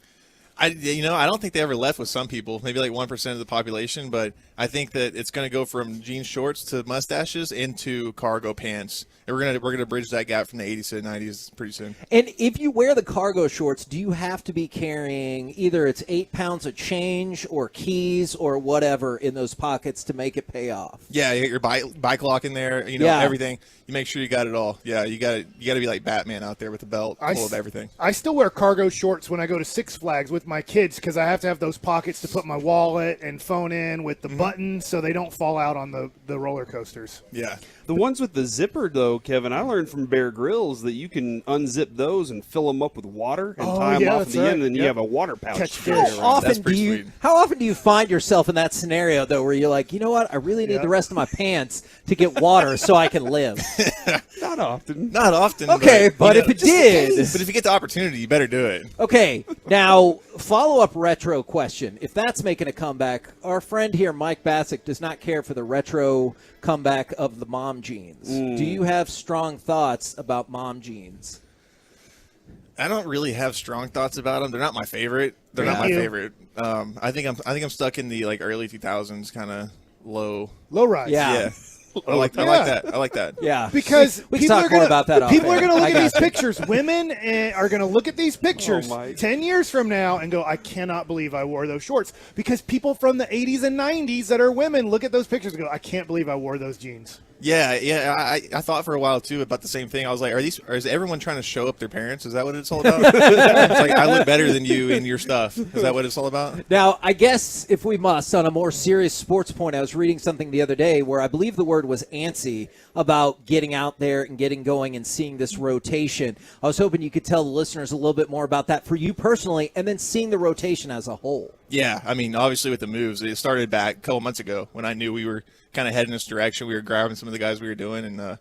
I don't think they ever left with some people, maybe like 1% of the population, but I think that it's going to go from jean shorts to mustaches into cargo pants. And we're gonna bridge that gap from the 80s to the 90s pretty soon. And if you wear the cargo shorts, do you have to be carrying either it's 8 pounds of change or keys or whatever in those pockets to make it pay off? Yeah, you get your bike lock in there, everything. You make sure you got it all. Yeah, you got to be like Batman out there with a belt full of everything. I still wear cargo shorts when I go to Six Flags with my kids because I have to have those pockets to put my wallet and phone in with the button so they don't fall out on the roller coasters. Yeah. The ones with the zipper, though, Kevin, I learned from Bear Grylls that you can unzip those and fill them up with water and tie them off at the end, and then you have a water pouch. How often do you find yourself in that scenario, though, where you're like, you know what, I really need the rest of my pants to get water so I can live? Not often. Not often. Okay, but if it did. But if you get the opportunity, you better do it. Okay, now, follow-up retro question. If that's making a comeback, our friend here, Mike Bassick, does not care for the retro comeback of the mom jeans. Do you have strong thoughts about mom jeans? I don't really have strong thoughts about them. They're not my favorite. They're not my favorite. I think I'm stuck in the early 2000s kind of low rise. Yeah. I like that. Yeah. Because we can talk more about that. People are going to look at these pictures. Women are going to look at these pictures 10 years from now and go, I cannot believe I wore those shorts. Because people from the 80s and 90s that are women look at those pictures and go, I can't believe I wore those jeans. Yeah. I thought for a while too about the same thing. I was like, is everyone trying to show up their parents? Is that what it's all about? It's like, I look better than you in your stuff. Is that what it's all about? Now, I guess if we must, on a more serious sports point, I was reading something the other day where I believe the word was antsy about getting out there and getting going and seeing this rotation. I was hoping you could tell the listeners a little bit more about that for you personally, and then seeing the rotation as a whole. Yeah, I mean, obviously with the moves, it started back a couple months ago when I knew we were kind of heading this direction. We were grabbing some of the guys we were doing, and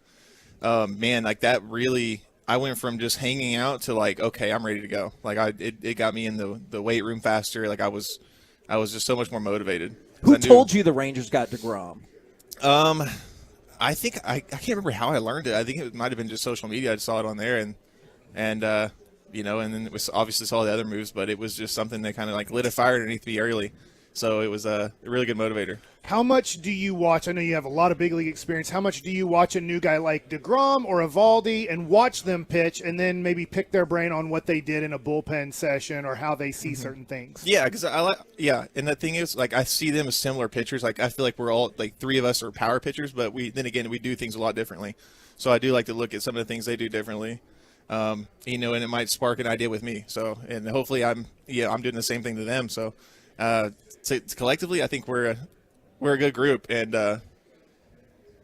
man, like that really, I went from just hanging out to like, okay, I'm ready to go. Like it got me in the weight room faster. Like I was just so much more motivated. Who told you the Rangers got DeGrom? I think I can't remember how I learned it. I think it might have been just social media. I saw it on there, and and then it was obviously saw the other moves, but it was just something that kind of like lit a fire underneath me early. So it was a really good motivator. How much do you watch? I know you have a lot of big league experience. How much do you watch a new guy like DeGrom or Evaldi and watch them pitch and then maybe pick their brain on what they did in a bullpen session or how they see certain things? Yeah, because and the thing is, like, I see them as similar pitchers. Like, I feel like we're all, like, three of us are power pitchers, but we do things a lot differently. So I do like to look at some of the things they do differently. And it might spark an idea with me. So, and hopefully I'm doing the same thing to them. So, collectively, I think we're a good group and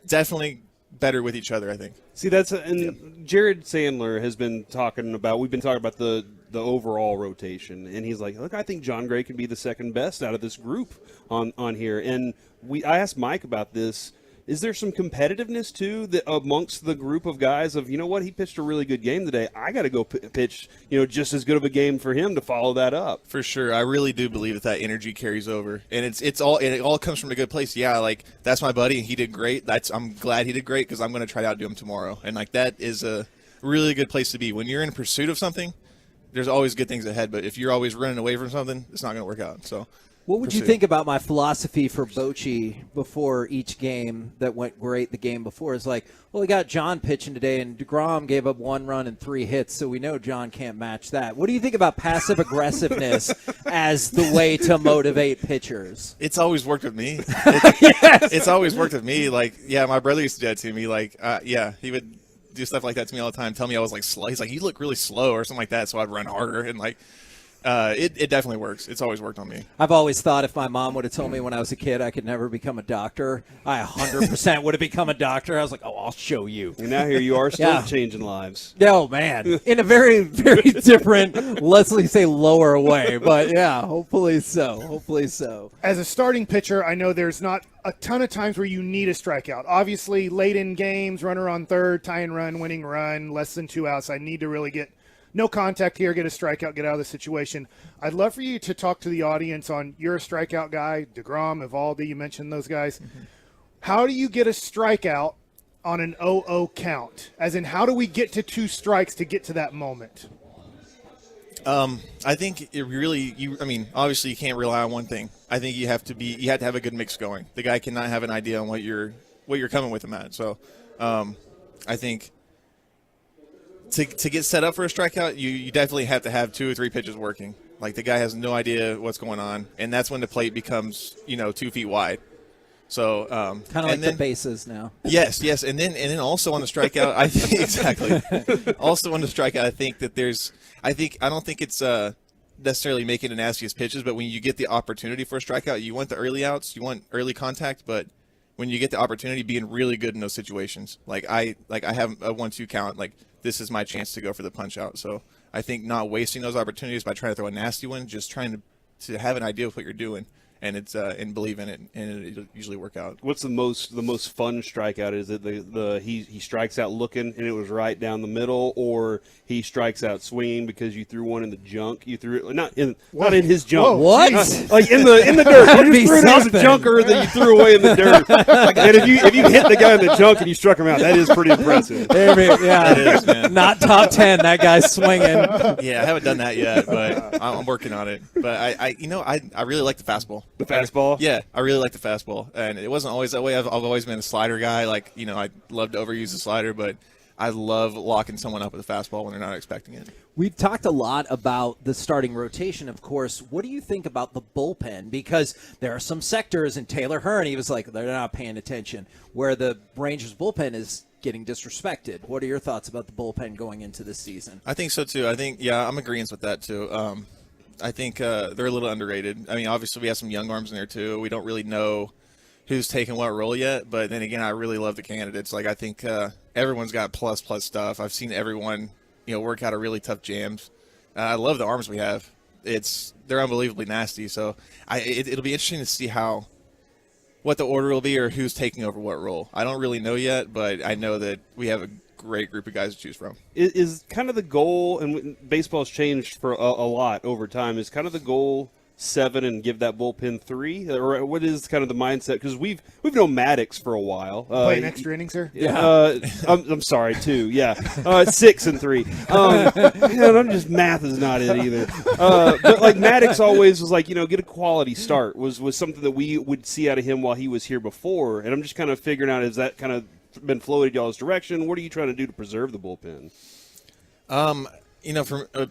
definitely better with each other, I think. See, Jared Sandler has been talking about. We've been talking about the overall rotation, and he's like, "Look, I think John Gray can be the second best out of this group on here." And I asked Mike about this. Is there some competitiveness too amongst the group of guys of, you know what, he pitched a really good game today. I got to go pitch, just as good of a game for him to follow that up. For sure, I really do believe that energy carries over, and it all comes from a good place. Yeah, like that's my buddy, and he did great. I'm glad he did great because I'm going to try to outdo him tomorrow, and like that is a really good place to be when you're in pursuit of something. There's always good things ahead, but if you're always running away from something, it's not going to work out. So. What would you think about my philosophy for Bochy before each game that went great the game before? It's like, well, we got John pitching today, and DeGrom gave up 1 run and 3 hits, so we know John can't match that. What do you think about passive aggressiveness as the way to motivate pitchers? It's always worked with me. It's always worked with me. Like, yeah, my brother used to do that to me. Like, he would do stuff like that to me all the time. Tell me I was like slow. He's like, you look really slow or something like that. So I'd run harder and like. It definitely works. It's always worked on me. I've always thought if my mom would have told me when I was a kid I could never become a doctor, I 100% would have become a doctor. I was like, oh, I'll show you. And now here you are still changing lives. Oh, man. In a very, very different, let's say lower way. But, yeah, hopefully so. Hopefully so. As a starting pitcher, I know there's not a ton of times where you need a strikeout. Obviously, late in games, runner on third, tie and run, winning run, less than 2 outs. I need to really get no contact here, get a strikeout, get out of the situation. I'd love for you to talk to the audience on, you're a strikeout guy, DeGrom, Evaldi, you mentioned those guys. Mm-hmm. How do you get a strikeout on an 0-0 count? As in, how do we get to 2 strikes to get to that moment? I think it really, obviously you can't rely on one thing. I think you have to have a good mix going. The guy cannot have an idea on what you're coming with him at. So, I think to get set up for a strikeout, you definitely have to have 2 or 3 pitches working. Like the guy has no idea what's going on, and that's when the plate becomes 2 feet wide. So kind of like the bases now. Yes, and then also on the strikeout, I think exactly. Also on the strikeout, I think that I don't think it's necessarily making the nastiest pitches, but when you get the opportunity for a strikeout, you want the early outs, you want early contact, but when you get the opportunity, being really good in those situations. Like I have a 1-2 count, like this is my chance to go for the punch out. So I think not wasting those opportunities by trying to throw a nasty one, just trying to have an idea of what you're doing. And it's and believe in it, and it'll usually work out. What's the most fun strikeout? Is it he strikes out looking and it was right down the middle, or he strikes out swinging because you threw one in the junk? You threw it not in his junk. Whoa, what? Like in the dirt. You just threw it as a junker that you threw away in the dirt. And if you hit the guy in the junk and you struck him out, that is pretty impressive. Yeah, it is, man. Not top 10. That guy's swinging. Yeah, I haven't done that yet, but I'm working on it. But I really like the fastball. The fastball? Yeah, I really like the fastball. And it wasn't always that way. I've always been a slider guy. Like, I love to overuse the slider, but I love locking someone up with a fastball when they're not expecting it. We've talked a lot about the starting rotation, of course. What do you think about the bullpen? Because there are some sectors, and Taylor Hearn, he was like, they're not paying attention, where the Rangers bullpen is getting disrespected. What are your thoughts about the bullpen going into this season? I think so, too. I'm agreeing with that, too. I think they're a little underrated. I mean, obviously we have some young arms in there too. We don't really know who's taking what role yet, but then again, I really love the candidates. Like I think everyone's got plus stuff. I've seen everyone, work out of really tough jams. I love the arms we have. They're unbelievably nasty. So it'll be interesting to see what the order will be or who's taking over what role. I don't really know yet, but I know that we have a great group of guys to choose from. Is kind of the goal, and baseball's changed for a lot over time, is kind of the goal 7 and give that bullpen 3? Or what is kind of the mindset? Because we've known Maddox for a while. Playing extra innings here? Yeah. I'm sorry, 2. Yeah. 6 and 3. Man, I'm just, math is not it either. But like Maddox always was like, get a quality start was something that we would see out of him while he was here before. And I'm just kind of figuring out, is that kind of been floated y'all's direction? What are you trying to do to preserve the bullpen?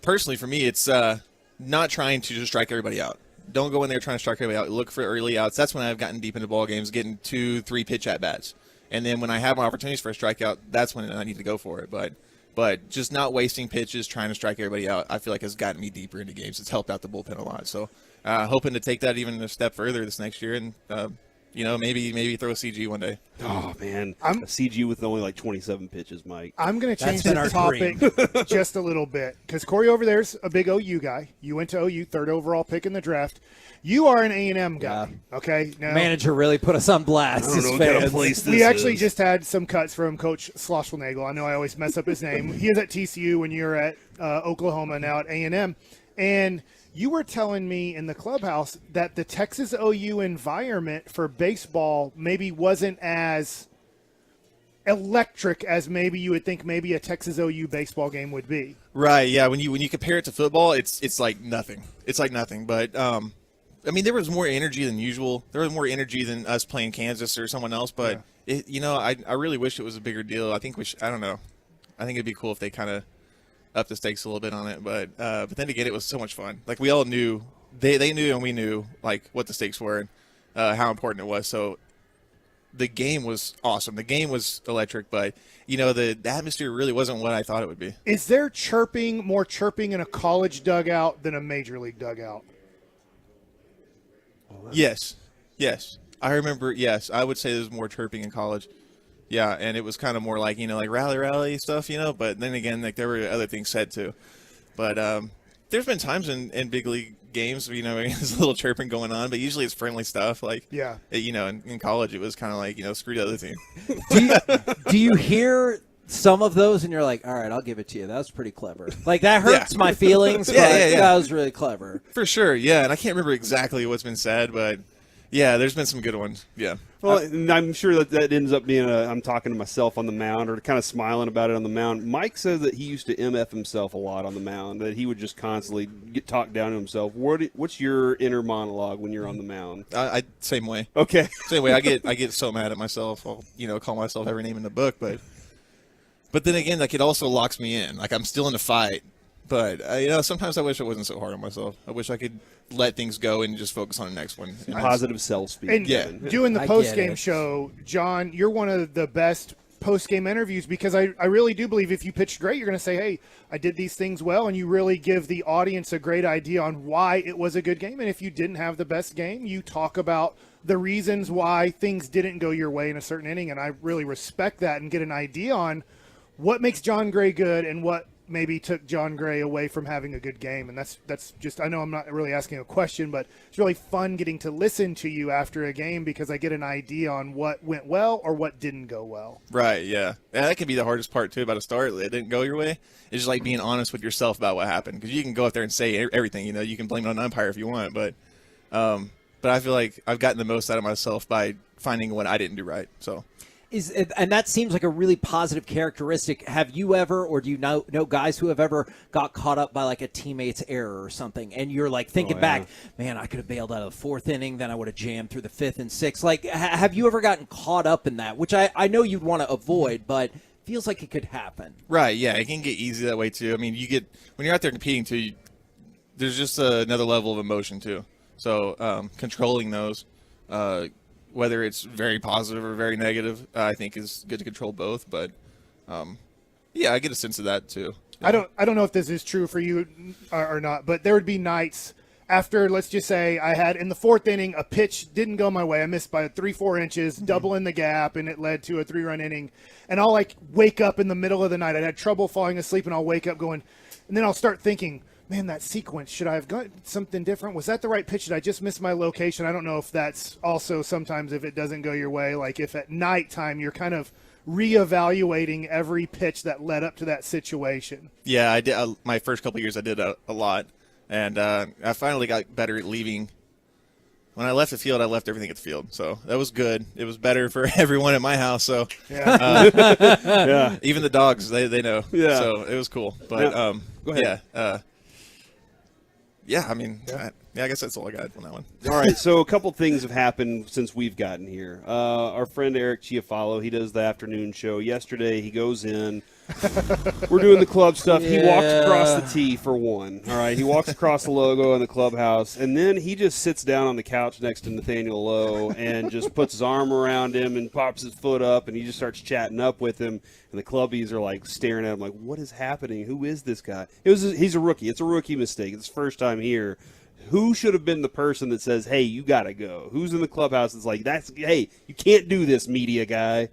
Personally for me, it's not trying to just strike everybody out. Don't go in there trying to strike everybody out. Look for early outs. That's when I've gotten deep into ball games, getting 2-3 pitch at bats. And then when I have my opportunities for a strikeout, that's when I need to go for it. But just not wasting pitches, trying to strike everybody out, I feel like has gotten me deeper into games. It's helped out the bullpen a lot. So hoping to take that even a step further this next year and maybe throw a CG one day. Oh, man. A CG with only like 27 pitches, Mike. I'm going to change the topic just a little bit because Corey over there's a big OU guy. You went to OU, 3rd overall pick in the draft. You are an A&M guy, okay? Now, manager really put us on blast. I don't know what kind of place this we actually is. Just had some cuts from Coach Schlossnagel. I know I always mess up his name. He is at TCU when you're at Oklahoma, now at A&M. And you were telling me in the clubhouse that the Texas OU environment for baseball maybe wasn't as electric as maybe you would think maybe a Texas OU baseball game would be. Right, yeah. When you compare it to football, it's like nothing. It's like nothing. But there was more energy than usual. There was more energy than us playing Kansas or someone else. But I really wish it was a bigger deal. I think I don't know. I think it'd be cool if they kind of up the stakes a little bit on it, but then again, it was so much fun. Like we all knew, they knew and we knew like what the stakes were and how important it was. So the game was awesome. The game was electric, but the atmosphere really wasn't what I thought it would be. Is there more chirping in a college dugout than a major league dugout? Yes. I remember. Yes, I would say there's more chirping in college. Yeah, and it was kind of more like like rally stuff, But then again, like there were other things said too. But there's been times in big league games, there's a little chirping going on, but usually it's friendly stuff. Like in college it was kind of like screw the other team. Do you hear some of those and you're like, all right, I'll give it to you. That was pretty clever. Like that hurts my feelings, but that was really clever. For sure, yeah. And I can't remember exactly what's been said, but yeah, there's been some good ones. Yeah. Well, and I'm sure that ends up being I'm talking to myself on the mound or kind of smiling about it on the mound. Mike says that he used to MF himself a lot on the mound, that he would just constantly get talked down to himself. What's your inner monologue when you're on the mound? I same way. Okay. Same way. I get so mad at myself. I'll, call myself every name in the book, but then again, like it also locks me in. Like I'm still in the fight. But, sometimes I wish I wasn't so hard on myself. I wish I could let things go and just focus on the next one. Positive self-speak. And doing the post-game show, John, you're one of the best post-game interviews because I really do believe if you pitched great, you're going to say, hey, I did these things well, and you really give the audience a great idea on why it was a good game. And if you didn't have the best game, you talk about the reasons why things didn't go your way in a certain inning, and I really respect that and get an idea on what makes John Gray good and what maybe took John Gray away from having a good game. And that's just, I know I'm not really asking a question, but it's really fun getting to listen to you after a game because I get an idea on what went well or what didn't go well. Right, yeah. And that can be the hardest part, too, about a start. It didn't go your way. It's just like being honest with yourself about what happened. Because you can go up there and say everything. You can blame it on an umpire if you want. But I feel like I've gotten the most out of myself by finding what I didn't do right. So. And that seems like a really positive characteristic. Have you ever, or do you know guys who have ever got caught up by like a teammate's error or something, and you're like thinking back, man, I could have bailed out of the fourth inning, then I would have jammed through the fifth and sixth. Like, have you ever gotten caught up in that? Which I know you'd want to avoid, but feels like it could happen. Right, yeah, it can get easy that way too. I mean, when you're out there competing too, there's just another level of emotion too. So controlling those. Whether it's very positive or very negative, I think is good to control both. But, I get a sense of that too. Yeah. I don't know if this is true for you or not, but there would be nights after, let's just say, I had in the fourth inning a pitch didn't go my way. I missed by 3-4 inches, doubling the gap, and it led to a 3-run inning. And I'll like wake up in the middle of the night. I had trouble falling asleep, and I'll wake up going, and then I'll start thinking, man, that sequence, should I have got something different? Was that the right pitch? Did I just miss my location? I don't know if that's also sometimes if it doesn't go your way, like if at nighttime you're kind of reevaluating every pitch that led up to that situation. Yeah, I did. My first couple of years I did a lot, and I finally got better at leaving. When I left the field, I left everything at the field, so that was good. It was better for everyone at my house. So, yeah. Even the dogs, they know. Yeah. So it was cool. But go ahead. Yeah, I mean, I guess that's all I got on that one. All right, so a couple things have happened since we've gotten here. Our friend Eric Chiafalo, he does the afternoon show. Yesterday, he goes in. We're doing the club stuff. He walked across the tee for one. All right, he walks across the logo in the clubhouse, and then he just sits down on the couch next to Nathaniel Lowe and just puts his arm around him and pops his foot up, and he just starts chatting up with him. And the clubbies are like staring at him like, what is happening? Who is this guy? He's a rookie. It's a rookie mistake. It's his first time here. Who should have been the person that says, hey, you got to go? Who's in the clubhouse that's like, hey, you can't do this, media guy?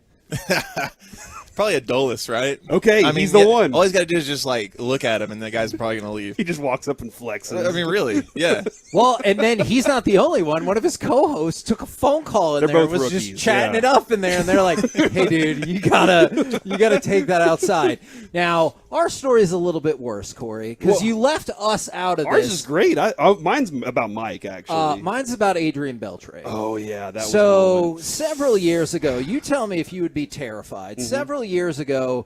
Probably a Dulles, right? Okay, he's the one. All he's got to do is just like look at him, and the guy's probably going to leave. He just walks up and flexes. I mean, really? Yeah. Well, and then he's not the only one. One of his co-hosts took a phone call in They're there and both was rookies, just chatting it up in there, and they're like, "Hey, dude, you gotta take that outside." Now, our story is a little bit worse, Corey, because you left us out of Ours this. is great. Mine's about Mike, actually. Mine's about Adrian Beltre. Oh, yeah. That was so several years ago, you tell me if you would be terrified. Mm-hmm. Several years ago,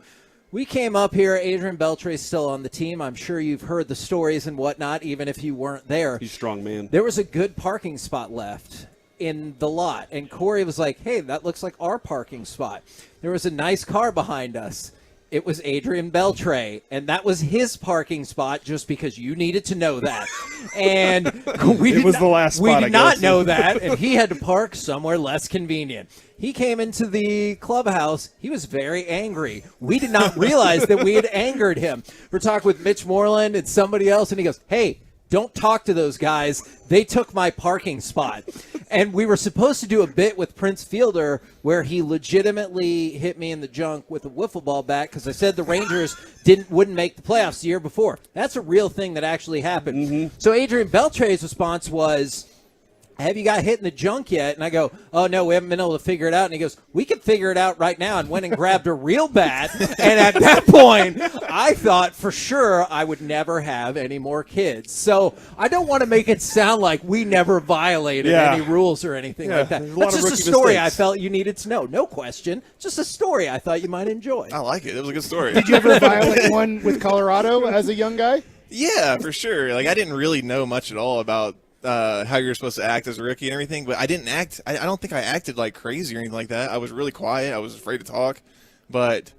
we came up here. Adrian Beltre is still on the team. I'm sure you've heard the stories and whatnot, even if you weren't there. He's a strong man. There was a good parking spot left in the lot, and Corey was like, hey, that looks like our parking spot. There was a nice car behind us. It was Adrian Beltre, and that was his parking spot just because you needed to know that. And It was the last we spot, did I not guess. know that, and he had to park somewhere less convenient. He came into the clubhouse. He was very angry. We did not realize that we had angered him. We're talking with Mitch Moreland and somebody else, and he goes, hey, don't talk to those guys. They took my parking spot. And we were supposed to do a bit with Prince Fielder where he legitimately hit me in the junk with a wiffle ball bat because I said the Rangers wouldn't make the playoffs the year before. That's a real thing that actually happened. So Adrian Beltre's response was, have you got hit in the junk yet? And I go, oh, no, we haven't been able to figure it out. And he goes, we can figure it out right now, and went and grabbed a real bat. And at that point, I thought for sure I would never have any more kids. So I don't want to make it sound like we never violated any rules or anything like that. That's just a story I felt you needed to know. No question. Just a story I thought you might enjoy. I like it. It was a good story. Did you ever violate one with Colorado as a young guy? Yeah, for sure. Like, I didn't really know much at all about how you're supposed to act as a rookie and everything, but I didn't act. I don't think I acted like crazy or anything like that. I was really quiet. I was afraid to talk, but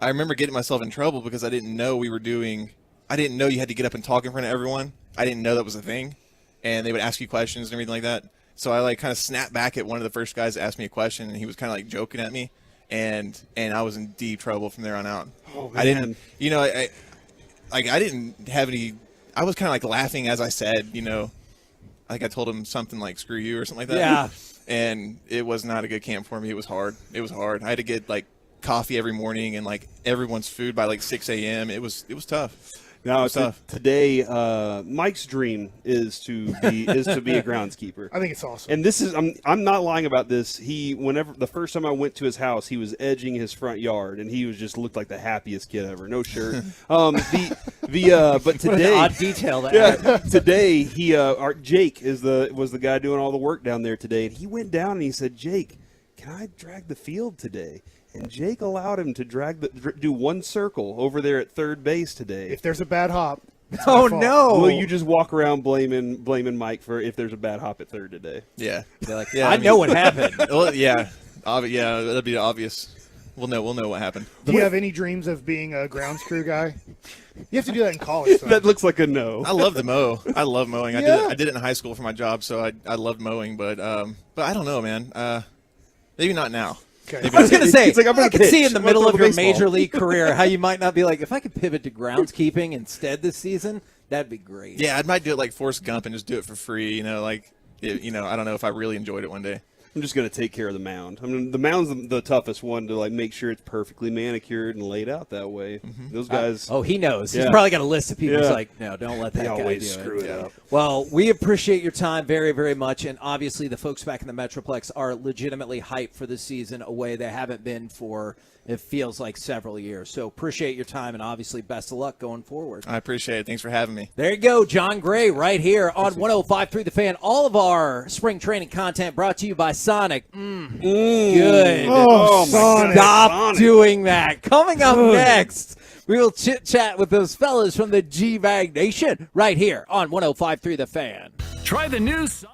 I remember getting myself in trouble because I didn't know I didn't know you had to get up and talk in front of everyone. I didn't know that was a thing, and they would ask you questions and everything like that. So I like kind of snapped back at one of the first guys that asked me a question, and he was kind of like joking at me, and I was in deep trouble from there on out. Oh, I didn't, I didn't have any. I was kind of like laughing as I said, like I told him something like "screw you" or something like that. Yeah. And it was not a good camp for me. It was hard. I had to get like coffee every morning and like everyone's food by like 6 a.m. It was tough. Now today, Mike's dream is to be a groundskeeper. I think it's awesome. And this is I'm not lying about this. Whenever the first time I went to his house, he was edging his front yard, and he was just looked like the happiest kid ever. No shirt. But today, what an odd detail that today Jake was the guy doing all the work down there today, and he went down and he said, Jake, can I drag the field today? And Jake allowed him to do one circle over there at third base today. If there's a bad hop. Oh, no. Will you just walk around blaming Mike for if there's a bad hop at third today? Yeah. Like, I know what happened. Well, yeah. Yeah, that'll be obvious. We'll know what happened. Do you have any dreams of being a grounds crew guy? You have to do that in college. Though. That looks like a no. I love to mow. I love mowing. Yeah. I did it in high school for my job, so I loved mowing. But I don't know, man. Maybe not now. Okay. I was going to say, like, I could see in the middle of your baseball. major league career how you might not be like, if I could pivot to groundskeeping instead this season, that'd be great. Yeah, I might do it like Forrest Gump and just do it for free. I don't know if I really enjoyed it one day. I'm just going to take care of the mound. I mean, the mound's the toughest one to make sure it's perfectly manicured and laid out that way. Those guys. He knows. Yeah. He's probably got a list of people who's Yeah. like, no, don't let that They guy always do screw it up. Well, we appreciate your time very, very much, and obviously the folks back in the Metroplex are legitimately hyped for the season, a way they haven't been for, it feels like, several years. So appreciate your time, and obviously best of luck going forward. I appreciate it. Thanks for having me. There you go, John Gray, right here on 105.3 The Fan. All of our spring training content brought to you by Sonic. Good. Oh, Sonic. Stop doing that. Coming up next, we will chit-chat with those fellas from the G-Bag Nation right here on 105.3 The Fan. Try the new Sonic.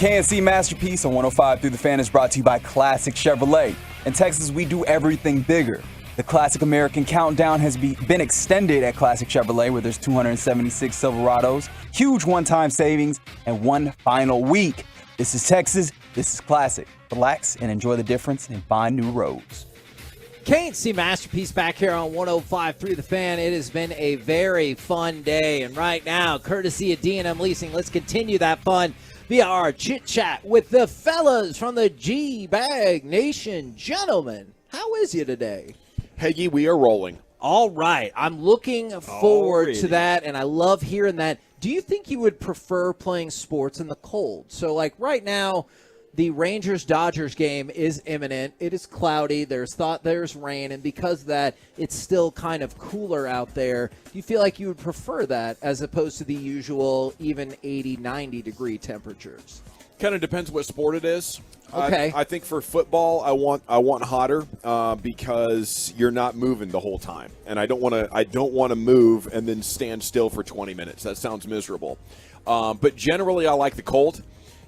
KNC Masterpiece on 105 Through the Fan is brought to you by Classic Chevrolet. In Texas, we do everything bigger. The Classic American Countdown has been extended at Classic Chevrolet, where there's 276 Silverados, huge one-time savings, and one final week. This is Texas. This is Classic. Relax and enjoy the difference and find new roads. KNC Masterpiece back here on 105 Through the Fan. It has been a very fun day. And right now, courtesy of D&M Leasing, let's continue that fun via our chit chat with the fellas from the G-Bag Nation. Gentlemen, how is you today? Peggy, we are rolling. All right. I'm looking forward to that, and I love hearing that. Do you think you would prefer playing sports in the cold? So, like right now, the Rangers-Dodgers game is imminent. It is cloudy. There's rain, and because of that, it's still kind of cooler out there. Do you feel like you would prefer that as opposed to the usual even 80, 90-degree temperatures? Kind of depends what sport it is. Okay. I think for football, I want hotter because you're not moving the whole time, and I don't want to move and then stand still for 20 minutes. That sounds miserable. But generally, I like the cold.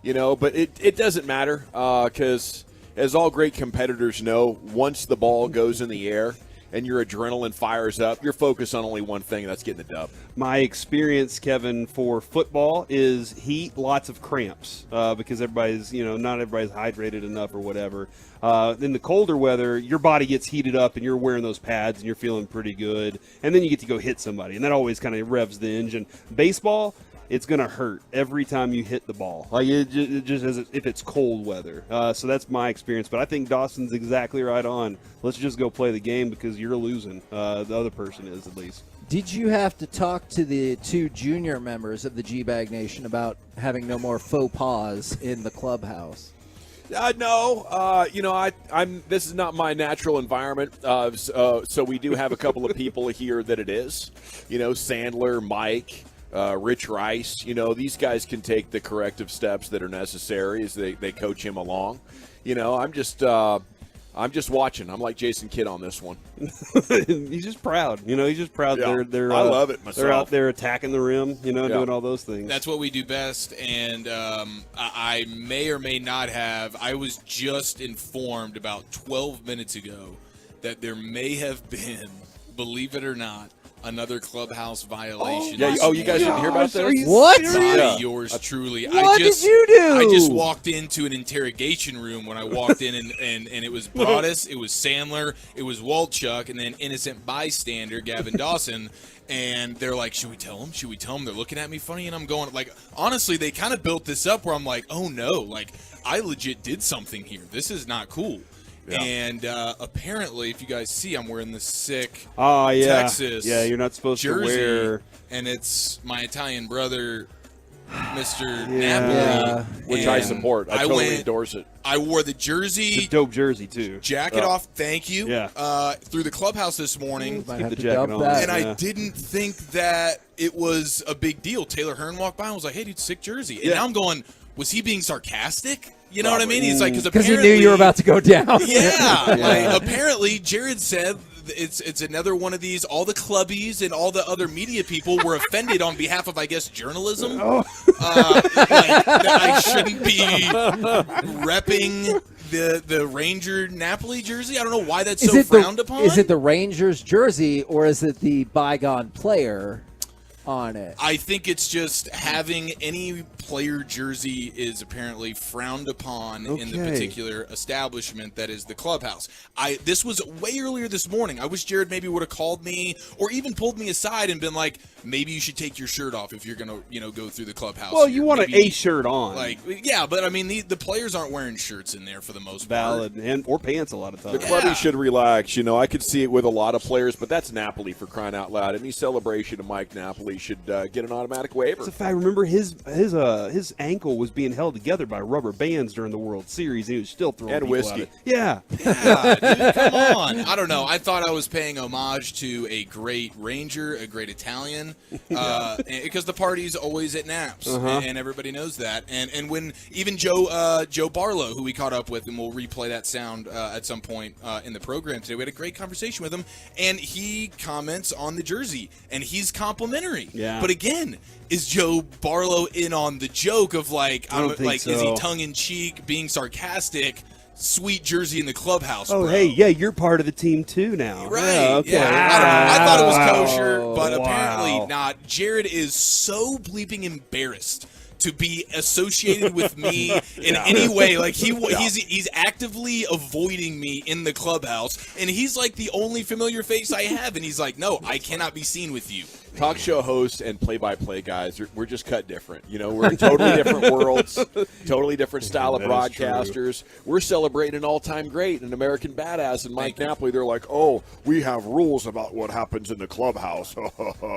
But it doesn't matter because, as all great competitors know, once the ball goes in the air and your adrenaline fires up, you're focused on only one thing, and that's getting the dub. My experience, Kevin, for football is heat, lots of cramps because everybody's, not everybody's hydrated enough or whatever. In the colder weather, your body gets heated up and you're wearing those pads and you're feeling pretty good. And then you get to go hit somebody, and that always kind of revs the engine. Baseball, it's going to hurt every time you hit the ball. Like it just as if it's cold weather. So that's my experience. But I think Dawson's exactly right on. Let's just go play the game because you're losing. The other person is, at least. Did you have to talk to the two junior members of the G-Bag Nation about having no more faux pas in the clubhouse? No, I'm. This is not my natural environment. So we do have a couple of people here that it is. Sandler, Mike. Rich Rice, these guys can take the corrective steps that are necessary as they coach him along. I'm just watching. I'm like Jason Kidd on this one. He's just proud. He's just proud. Yeah, They're I love it myself. They're out there attacking the rim, doing all those things. That's what we do best. And I may or may not have. I was just informed about 12 minutes ago that there may have been, believe it or not, another clubhouse violation. You guys didn't hear about this? What? By yours truly. What did you do? I just walked into an interrogation room when I walked in, and it was Broadus, it was Sandler, it was Walchuk, and then innocent bystander Gavin Dawson. And they're like, should we tell them? Should we tell them? They're looking at me funny, and I'm going, like, honestly, they kind of built this up where I'm like, oh no, like, I legit did something here. This is not cool. Yeah. And apparently, if you guys see, I'm wearing the sick Texas you're not supposed jersey, to wear. And it's my Italian brother, Mr. Napoli. Yeah. Which I support. I totally endorse it. I wore the jersey. It's a dope jersey, too. Jacket off, thank you. Yeah. Through the clubhouse this morning. Keep the jacket on. And I didn't think that it was a big deal. Taylor Hearn walked by and was like, hey, dude, sick jersey. And now I'm going, was he being sarcastic? You know what I mean? He's like, because he knew you were about to go down. Yeah. Like, apparently, Jared said it's another one of these. All the clubbies and all the other media people were offended on behalf of, I guess, journalism. That I shouldn't be repping the Ranger Napoli jersey. I don't know why that's so frowned upon. Is it the Rangers jersey or is it the bygone player on it? I think it's just having any player jersey is apparently frowned upon in the particular establishment that is the clubhouse. This was way earlier this morning. I wish Jared maybe would have called me or even pulled me aside and been like, maybe you should take your shirt off if you're gonna go through the clubhouse. Well, you want a shirt on, but I mean the players aren't wearing shirts in there for the most part. Valid, or pants a lot of times. The clubby should relax. I could see it with a lot of players, but that's Napoli for crying out loud. Any celebration of Mike Napoli should get an automatic waiver. It's a fact. Remember his ankle was being held together by rubber bands during the World Series. And he was still throwing people whiskey. At it. Yeah, dude, come on. I don't know. I thought I was paying homage to a great Ranger, a great Italian, because the party's always at Naps, and everybody knows that. And when even Joe Barlow, who we caught up with, and we'll replay that sound at some point in the program today. We had a great conversation with him, and he comments on the jersey, and he's complimentary. Yeah. But again, is Joe Barlow in on the joke of like, so. Is he tongue in cheek, being sarcastic? Sweet jersey in the clubhouse. Oh, bro. hey, you're part of the team too now. Right. Yeah, okay. I thought it was kosher, but apparently not. Jared is so bleeping embarrassed to be associated with me in any way. Like he's actively avoiding me in the clubhouse, and he's like the only familiar face I have, and he's like, no, I cannot be seen with you. talk show hosts and play-by-play guys, we're just cut different. You know, we're in totally different worlds, totally different style of broadcasters. We're celebrating an all-time great, an American badass, and Mike Napoli. They're like, oh, we have rules about what happens in the clubhouse.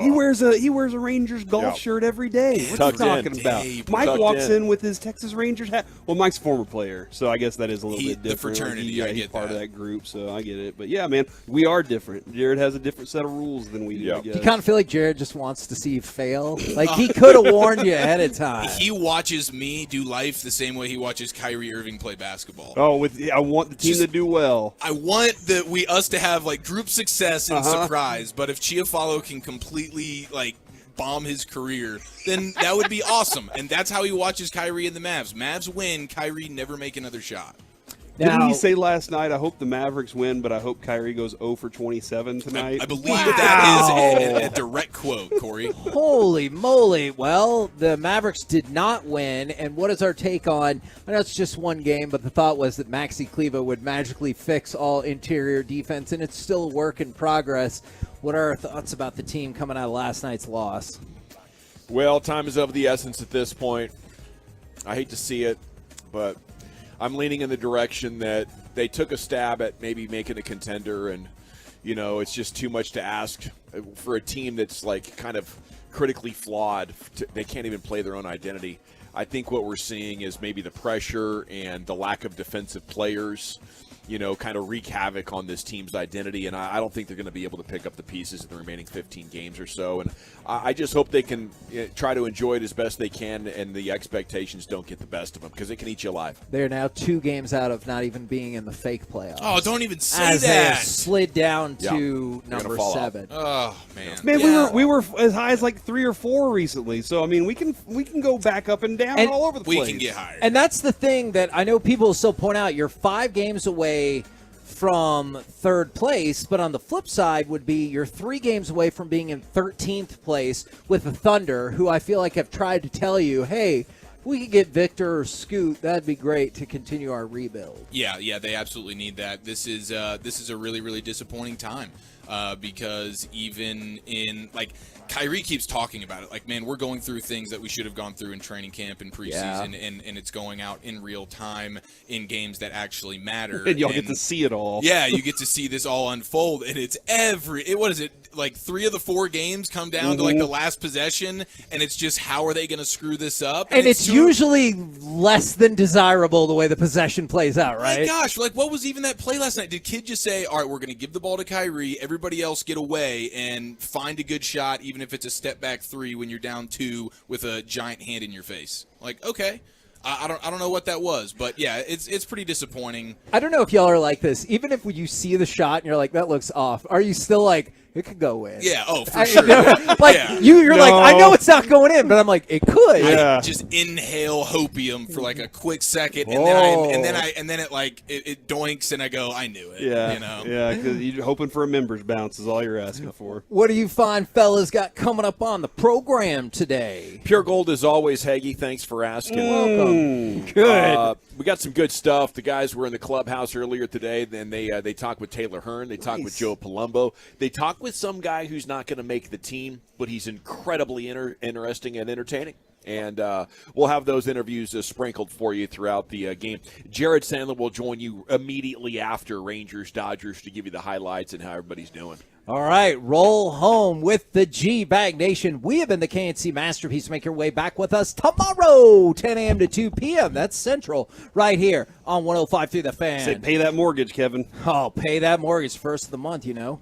He wears a Rangers golf shirt every day. What's he talking about? Mike walks in with his Texas Rangers hat. Well, Mike's a former player, so I guess that is a little bit different. The fraternity, he's part of that group, so I get it. But yeah, man, we are different. Jared has a different set of rules than we do. I guess. You kind of feel like Jared just wants to see you fail. Like he could have warned you ahead of time. He watches me do life the same way he watches Kyrie Irving play basketball. Oh, I want the team to do well. I want us to have like group success and surprise. But if Chiafalo can completely like bomb his career, then that would be awesome. And that's how he watches Kyrie and the Mavs. Mavs win, Kyrie never make another shot. Didn't he say last night, I hope the Mavericks win, but I hope Kyrie goes 0 for 27 tonight? I believe that is a direct quote, Corey. Holy moly. Well, the Mavericks did not win, and what is our take on, I know it's just one game, but the thought was that Maxi Kleber would magically fix all interior defense, and it's still a work in progress. What are our thoughts about the team coming out of last night's loss? Well, time is of the essence at this point. I hate to see it, but I'm leaning in the direction that they took a stab at maybe making a contender, and, you know, it's just too much to ask for a team that's, like, kind of critically flawed. They can't even play their own identity. I think what we're seeing is maybe the pressure and the lack of defensive players, you know, kind of wreak havoc on this team's identity, and I don't think they're going to be able to pick up the pieces in the remaining 15 games or so. And I just hope they can try to enjoy it as best they can, and the expectations don't get the best of them, because it can eat you alive. They're now 2 games out of not even being in the fake playoffs. Oh, don't even say as that. They have slid down to number 7. Oh, man. Man, we were as high as like 3 or 4 recently. So I mean, we can go back up and down all over the place. We can get higher. And that's the thing that I know people still point out. You're 5 games away from 3rd place, but on the flip side would be you're 3 games away from being in 13th place with the Thunder, who I feel like have tried to tell you, hey, if we could get Victor or Scoot, that'd be great to continue our rebuild. Yeah, they absolutely need that. This is a really, really disappointing time because even in, like, Kyrie keeps talking about it. Like, man, we're going through things that we should have gone through in training camp and preseason, and it's going out in real time in games that actually matter. And y'all get to see it all. Yeah, you get to see this all unfold, and it's what is it? Like 3 of the 4 games come down to like the last possession, and it's just how are they going to screw this up? And it's usually less than desirable the way the possession plays out, right? My gosh, like what was even that play last night? Did Kid just say, all right, we're going to give the ball to Kyrie, everybody else get away and find a good shot, even if it's a step back 3 when you're down 2 with a giant hand in your face? Like, okay. I don't know what that was, but yeah, it's pretty disappointing. I don't know if y'all are like this. Even if you see the shot and you're like, that looks off, are you still like, it could go in? Yeah, for sure. You're like, I know it's not going in, but I'm like, it could. I just inhale hopium for like a quick second, and then it doinks, and I go, I knew it. Yeah, you know? Yeah, because you're hoping for a members bounce is all you're asking for. What do you find fellas got coming up on the program today? Pure Gold as always, Hagee. Thanks for asking. Welcome. Good. We got some good stuff. The guys were in the clubhouse earlier today. Then they talked with Taylor Hearn. They talked with Joe Palumbo. They talked with some guy who's not going to make the team, but he's incredibly interesting and entertaining. And we'll have those interviews sprinkled for you throughout the game. Jared Sandler will join you immediately after Rangers-Dodgers to give you the highlights and how everybody's doing. All right, roll home with the G-Bag Nation. We have been the KNC Masterpiece. Make your way back with us tomorrow, 10 a.m. to 2 p.m. That's Central, right here on 105.3 The Fan. Say, pay that mortgage, Kevin. Oh, pay that mortgage first of the month, you know.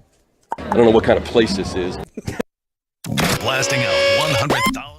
I don't know what kind of place this is. Blasting out 100,000.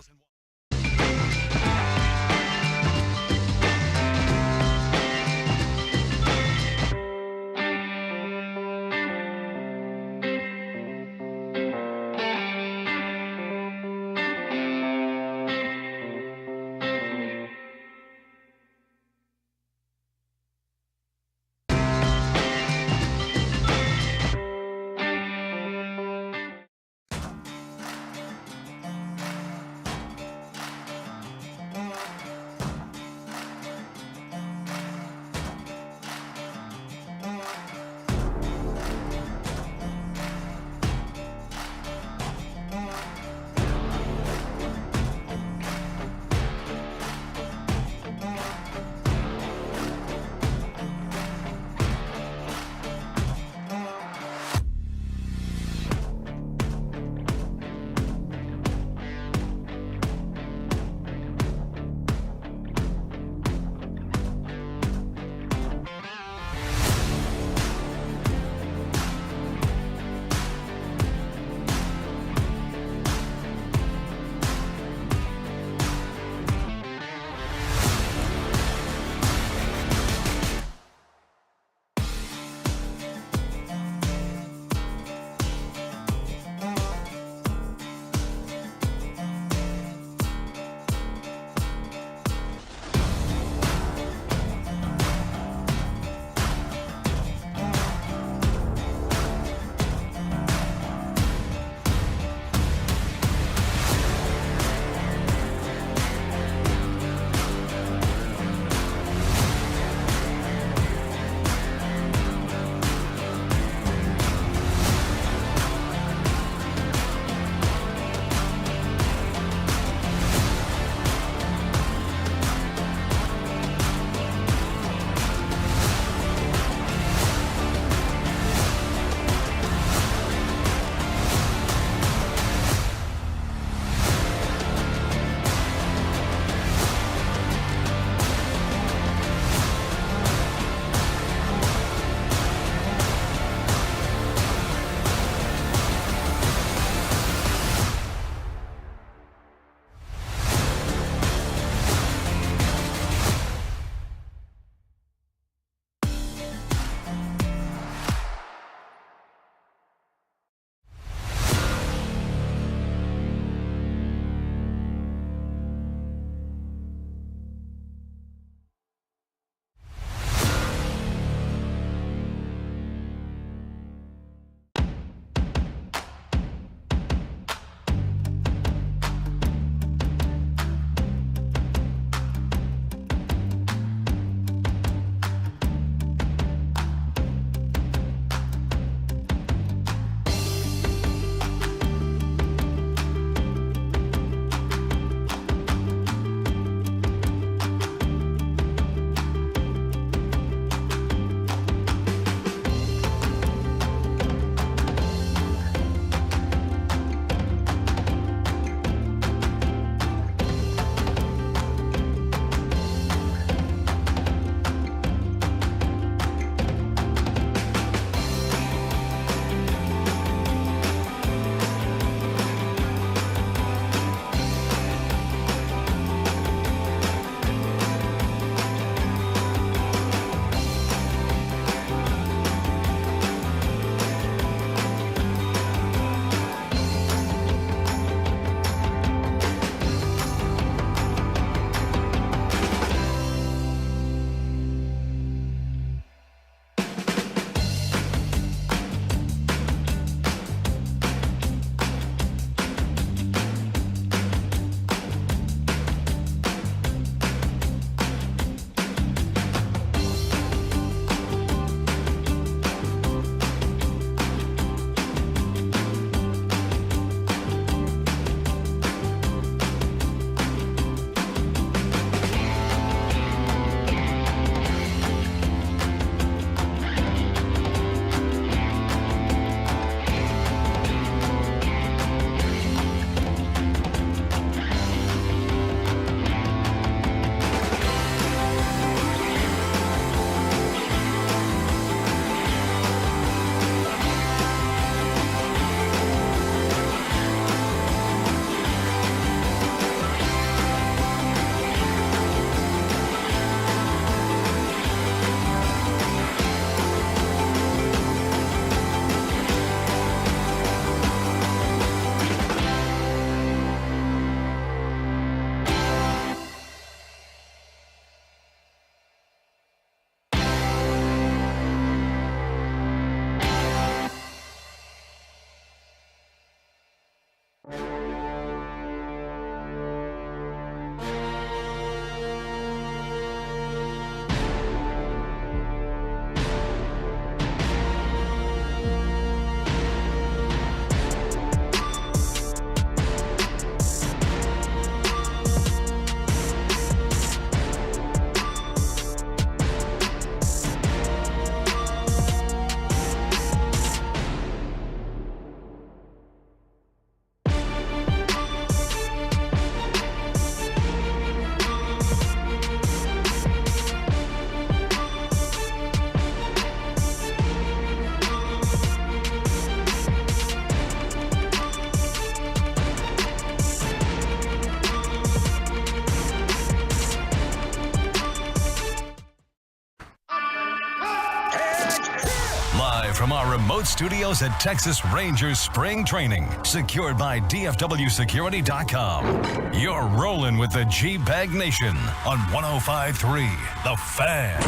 Live from our remote studios at Texas Rangers Spring Training, secured by DFWSecurity.com. You're rolling with the G-Bag Nation on 105.3 The Fan.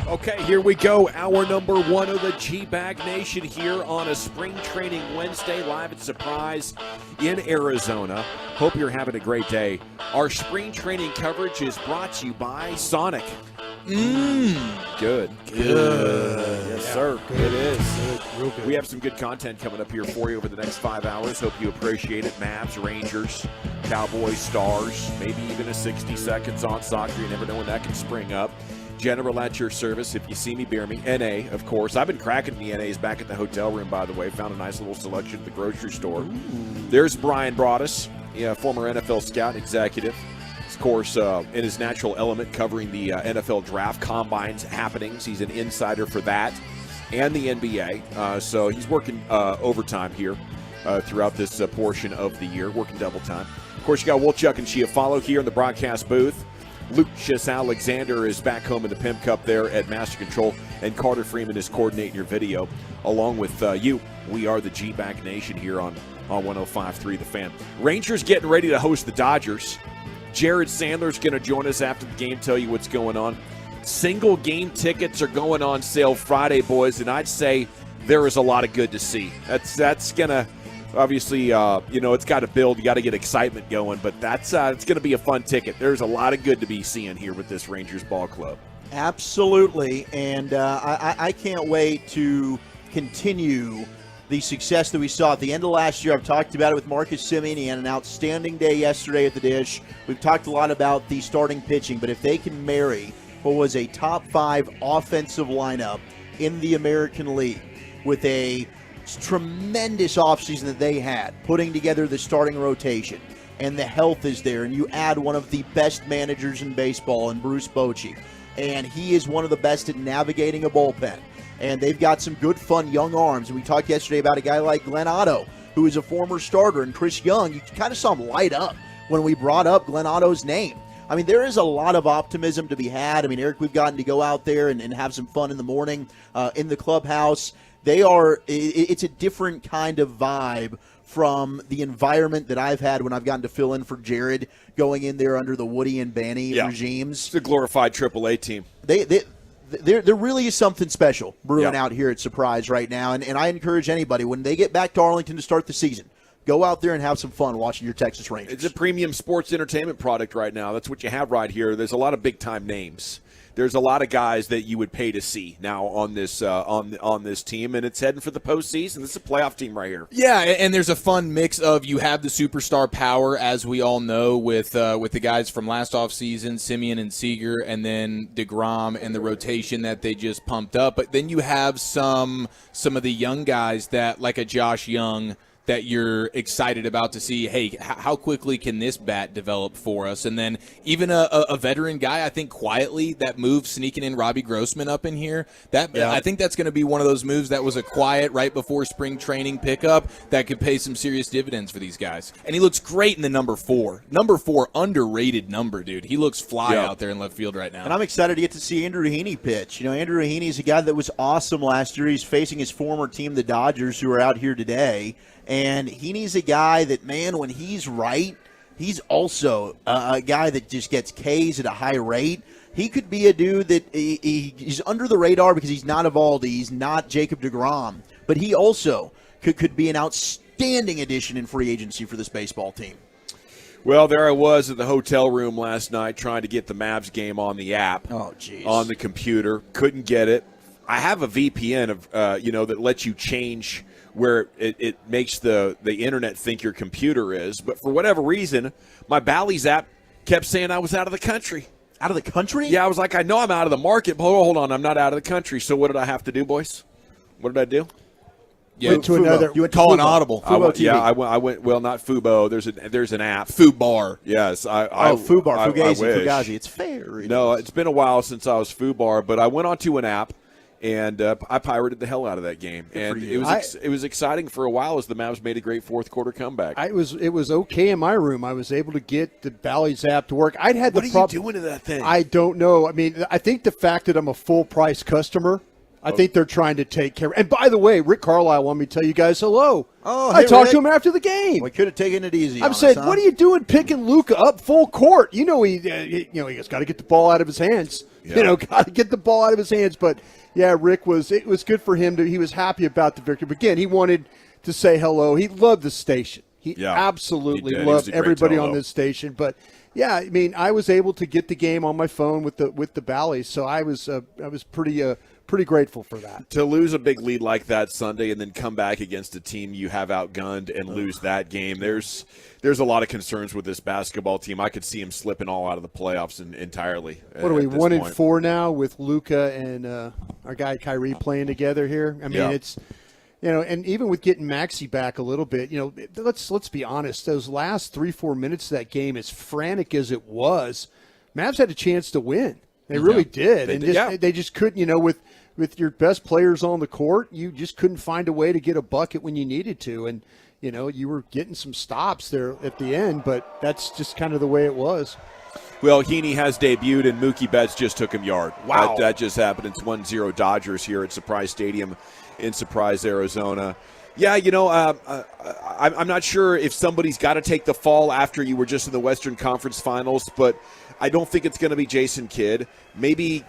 Okay, here we go. Hour number 1 of the G-Bag Nation here on a Spring Training Wednesday, live at Surprise in Arizona. Hope you're having a great day. Our spring training coverage is brought to you by Sonic. Good. Yes, sir. It is. Good. Real good. We have some good content coming up here for you over the next 5 hours. Hope you appreciate it. Mavs, Rangers, Cowboys, Stars, maybe even a 60 seconds on soccer. You never know when that can spring up. General at your service. If you see me, bear me. NA, of course. I've been cracking the NAs back at the hotel room, by the way. Found a nice little selection at the grocery store. There's Brian Broaddus, former NFL scout and executive. Of course, in his natural element, covering the NFL draft combines happenings. He's an insider for that and the NBA. So he's working overtime here throughout this portion of the year, working double time. Of course, you got Wolchuk and Chiafalo here in the broadcast booth. Lucius Alexander is back home in the Pimp Cup there at Master Control, and Carter Freeman is coordinating your video along with you. We are the G-Bag Nation here on 105.3 The Fan. Rangers getting ready to host the Dodgers. Jared Sandler's going to join us after the game, tell you what's going on. Single game tickets are going on sale Friday, boys, and I'd say there is a lot of good to see. That's going to, obviously, it's got to build. You got to get excitement going, but it's going to be a fun ticket. There's a lot of good to be seeing here with this Rangers ball club. Absolutely, and I can't wait to continue the success that we saw at the end of last year. I've talked about it with Marcus Semien. He had an outstanding day yesterday at the Dish. We've talked a lot about the starting pitching, but if they can marry what was a top 5 offensive lineup in the American League with a tremendous offseason that they had, putting together the starting rotation, and the health is there, and you add one of the best managers in baseball in Bruce Bochy, and he is one of the best at navigating a bullpen. And they've got some good, fun young arms. And we talked yesterday about a guy like Glenn Otto, who is a former starter, and Chris Young. You kind of saw him light up when we brought up Glenn Otto's name. I mean, there is a lot of optimism to be had. I mean, Eric, we've gotten to go out there and have some fun in the morning in the clubhouse. It's a different kind of vibe from the environment that I've had when I've gotten to fill in for Jared going in there under the Woody and Banny regimes. It's a glorified AAA team. There really is something special brewing out here at Surprise right now, and I encourage anybody, when they get back to Arlington to start the season, go out there and have some fun watching your Texas Rangers. It's a premium sports entertainment product right now. That's what you have right here. There's a lot of big-time names. There's a lot of guys that you would pay to see now on this on this team, and it's heading for the postseason. This is a playoff team right here. Yeah, and there's a fun mix of, you have the superstar power, as we all know, with the guys from last offseason, Semien and Seager, and then DeGrom and the rotation that they just pumped up. But then you have some of the young guys that, like a Josh Young, that you're excited about to see, hey, how quickly can this bat develop for us? And then even a veteran guy, I think quietly, that move sneaking in Robbie Grossman up in here, I think that's going to be one of those moves that was a quiet right before spring training pickup that could pay some serious dividends for these guys. And he looks great in the number 4. Number 4, underrated number, dude. He looks fly out there in left field right now. And I'm excited to get to see Andrew Heaney pitch. You know, Andrew Heaney is a guy that was awesome last year. He's facing his former team, the Dodgers, who are out here today. And Heaney's a guy that, man, when he's right, he's also a guy that just gets Ks at a high rate. He could be a dude that he's under the radar because he's not Evaldi, he's not Jacob deGrom, but he also could be an outstanding addition in free agency for this baseball team. Well, there I was in the hotel room last night trying to get the Mavs game on the app. Oh, jeez. On the computer. Couldn't get it. I have a VPN that lets you change where it makes the internet think your computer is. But for whatever reason, my Bally's app kept saying I was out of the country. Out of the country? Yeah, I was like, I know I'm out of the market, but hold on, I'm not out of the country. So what did I have to do, boys? What did I do? Yeah, went to another. You went to call an Fubo. audible. Fubo TV. Yeah, I went. Well, not Fubo. There's an app. Fubar. Yes, Fubar, I Fugazi, wish. Fugazi. It's fair. No, it's been a while since I was Fubar, but I went onto an app. And I pirated the hell out of that game, and it was exciting for a while as the Mavs made a great fourth quarter comeback. It was okay in my room. I was able to get the Bally's app to work. What are you doing to that thing? I don't know. I mean, I think the fact that I'm a full price customer, I think they're trying to take care. And by the way, Rick Carlisle wanted me to tell you guys hello. Oh, I hey, talked Rick. to him after the game. We could have taken it easy. I'm saying, what are you doing picking Luka up full court? You know he's got to get the ball out of his hands. Yeah. Got to get the ball out of his hands. But yeah, it was good for him. He was happy about the victory. But again, he wanted to say hello. He loved the station. He absolutely loved everybody on this station. But yeah, I mean, I was able to get the game on my phone with the Ballies, so I was pretty grateful for that. To lose a big lead like that Sunday and then come back against a team you have outgunned and lose that game, there's a lot of concerns with this basketball team. I could see him slipping all out of the playoffs entirely. What are we, 1-4 now with Luka and our guy Kyrie playing together here? I mean, it's – and even with getting Maxey back a little bit, let's be honest. Those last 3-4 minutes of that game, as frantic as it was, Mavs had a chance to win. They really did. They just couldn't, with your best players on the court, you just couldn't find a way to get a bucket when you needed to. And, you were getting some stops there at the end, but that's just kind of the way it was. Well, Heaney has debuted, and Mookie Betts just took him yard. Wow. That just happened. It's 1-0 Dodgers here at Surprise Stadium in Surprise, Arizona. Yeah, I'm not sure if somebody's got to take the fall after you were just in the Western Conference Finals, but I don't think it's going to be Jason Kidd. Maybe,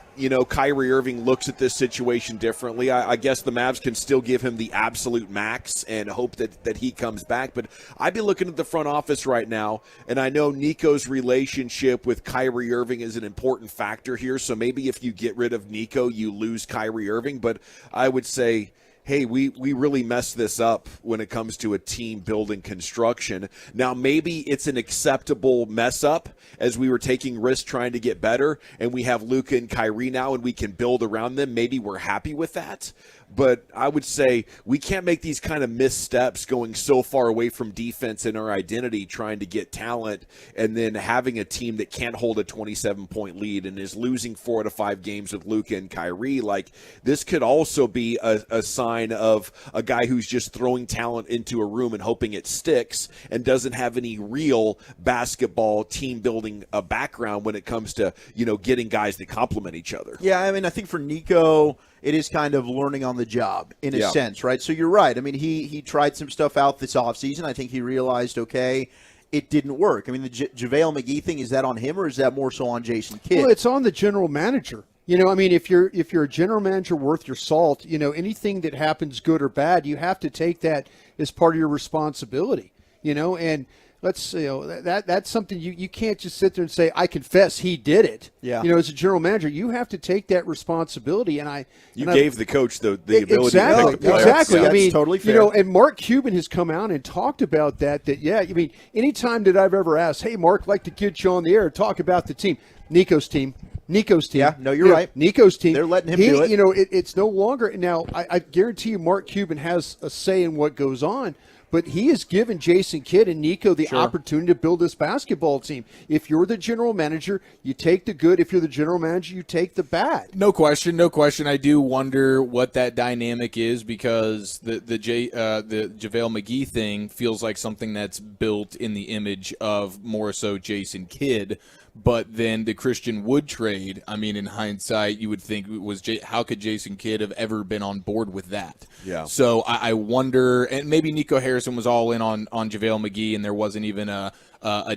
Kyrie Irving looks at this situation differently. I guess the Mavs can still give him the absolute max and hope that he comes back. But I'd be looking at the front office right now, and I know Nico's relationship with Kyrie Irving is an important factor here. So maybe if you get rid of Nico, you lose Kyrie Irving. But I would say, hey, we really messed this up when it comes to a team building construction. Now, maybe it's an acceptable mess up as we were taking risks trying to get better, and we have Luka and Kyrie now, and we can build around them. Maybe we're happy with that. But I would say we can't make these kind of missteps going so far away from defense and our identity trying to get talent and then having a team that can't hold a 27-point lead and is losing 4 out of 5 games with Luka and Kyrie. Like, this could also be a sign of a guy who's just throwing talent into a room and hoping it sticks and doesn't have any real basketball team building background when it comes to, getting guys that complement each other. Yeah, I mean, I think for Nico, it is kind of learning on the job in a sense, right? So you're right. I mean, he tried some stuff out this offseason. I think he realized, okay, it didn't work. I mean, the JaVale McGee thing, is that on him or is that more so on Jason Kidd? Well, it's on the general manager. I mean, if you're a general manager worth your salt, anything that happens good or bad, you have to take that as part of your responsibility, and that's something you can't just sit there and say, I confess he did it. Yeah. As a general manager, you have to take that responsibility. And you gave the coach the ability exactly, to pick the players. Exactly. Yeah, I mean, totally fair. And Mark Cuban has come out and talked about that, I mean, anytime that I've ever asked, hey, Mark, I'd like to get you on the air, talk about the team, Nico's team. Yeah, no, you're right. Nico's team. They're letting him do it. It's no longer. Now, I guarantee you Mark Cuban has a say in what goes on, but he has given Jason Kidd and Nico the opportunity to build this basketball team. If you're the general manager, you take the good. If you're the general manager, you take the bad. No question. I do wonder what that dynamic is because the JaVale McGee thing feels like something that's built in the image of more so Jason Kidd. But then the Christian Wood trade, I mean, in hindsight, you would think it was how could Jason Kidd have ever been on board with that? Yeah. So I wonder, and maybe Nico Harrison was all in on JaVale McGee, and there wasn't even a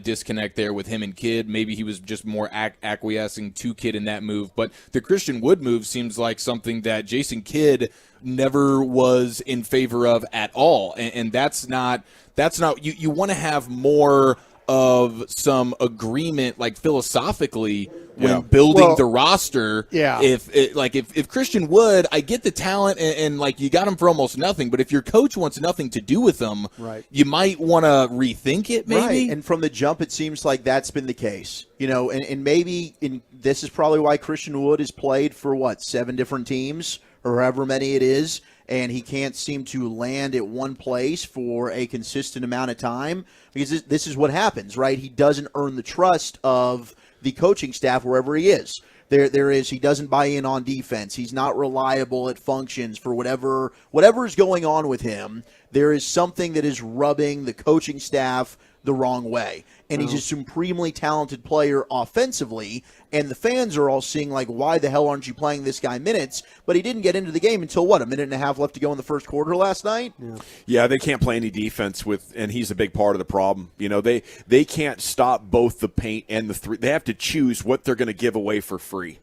disconnect there with him and Kidd. Maybe he was just more acquiescing to Kidd in that move. But the Christian Wood move seems like something that Jason Kidd never was in favor of at all, and that's not you want to have more of some agreement, like philosophically, when building the roster. Yeah. If Christian Wood, I get the talent and like you got him for almost nothing, but if your coach wants nothing to do with him, you might want to rethink it. Maybe. Right. And from the jump, it seems like that's been the case. And maybe this is probably why Christian Wood has played for 7 different teams or however many it is. And he can't seem to land at one place for a consistent amount of time because this is what happens, right? He doesn't earn the trust of the coaching staff wherever he is. He doesn't buy in on defense. He's not reliable at functions for whatever is going on with him. There is something that is rubbing the coaching staff the wrong way. And he's a supremely talented player offensively, and the fans are all seeing, like, why the hell aren't you playing this guy minutes? But he didn't get into the game until, a minute and a half left to go in the first quarter last night? Yeah, they can't play any defense and he's a big part of the problem. They can't stop both the paint and the three. They have to choose what they're going to give away for free.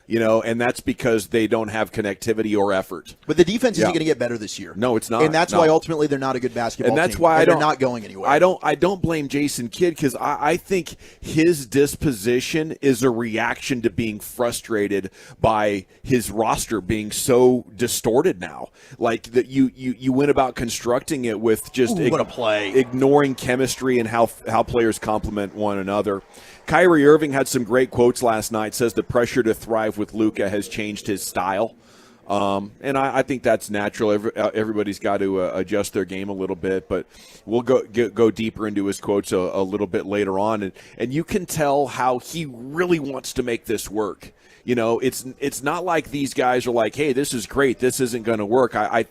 And that's because they don't have connectivity or effort. But the defense isn't going to get better this year. No, it's not. And that's why ultimately they're not a good basketball team. And that's why they're not going anywhere. I don't blame Jason Kidd because I think his disposition is a reaction to being frustrated by his roster being so distorted now. Like that you went about constructing it with just what a play. Ignoring chemistry and how players complement one another. Kyrie Irving had some great quotes last night. Says the pressure to thrive with Luka has changed his style. And I think that's natural. Everybody's got to adjust their game a little bit, but we'll go deeper into his quotes a little bit later on. And you can tell how he really wants to make this work. It's not like these guys are like, hey, this is great, this isn't going to work. I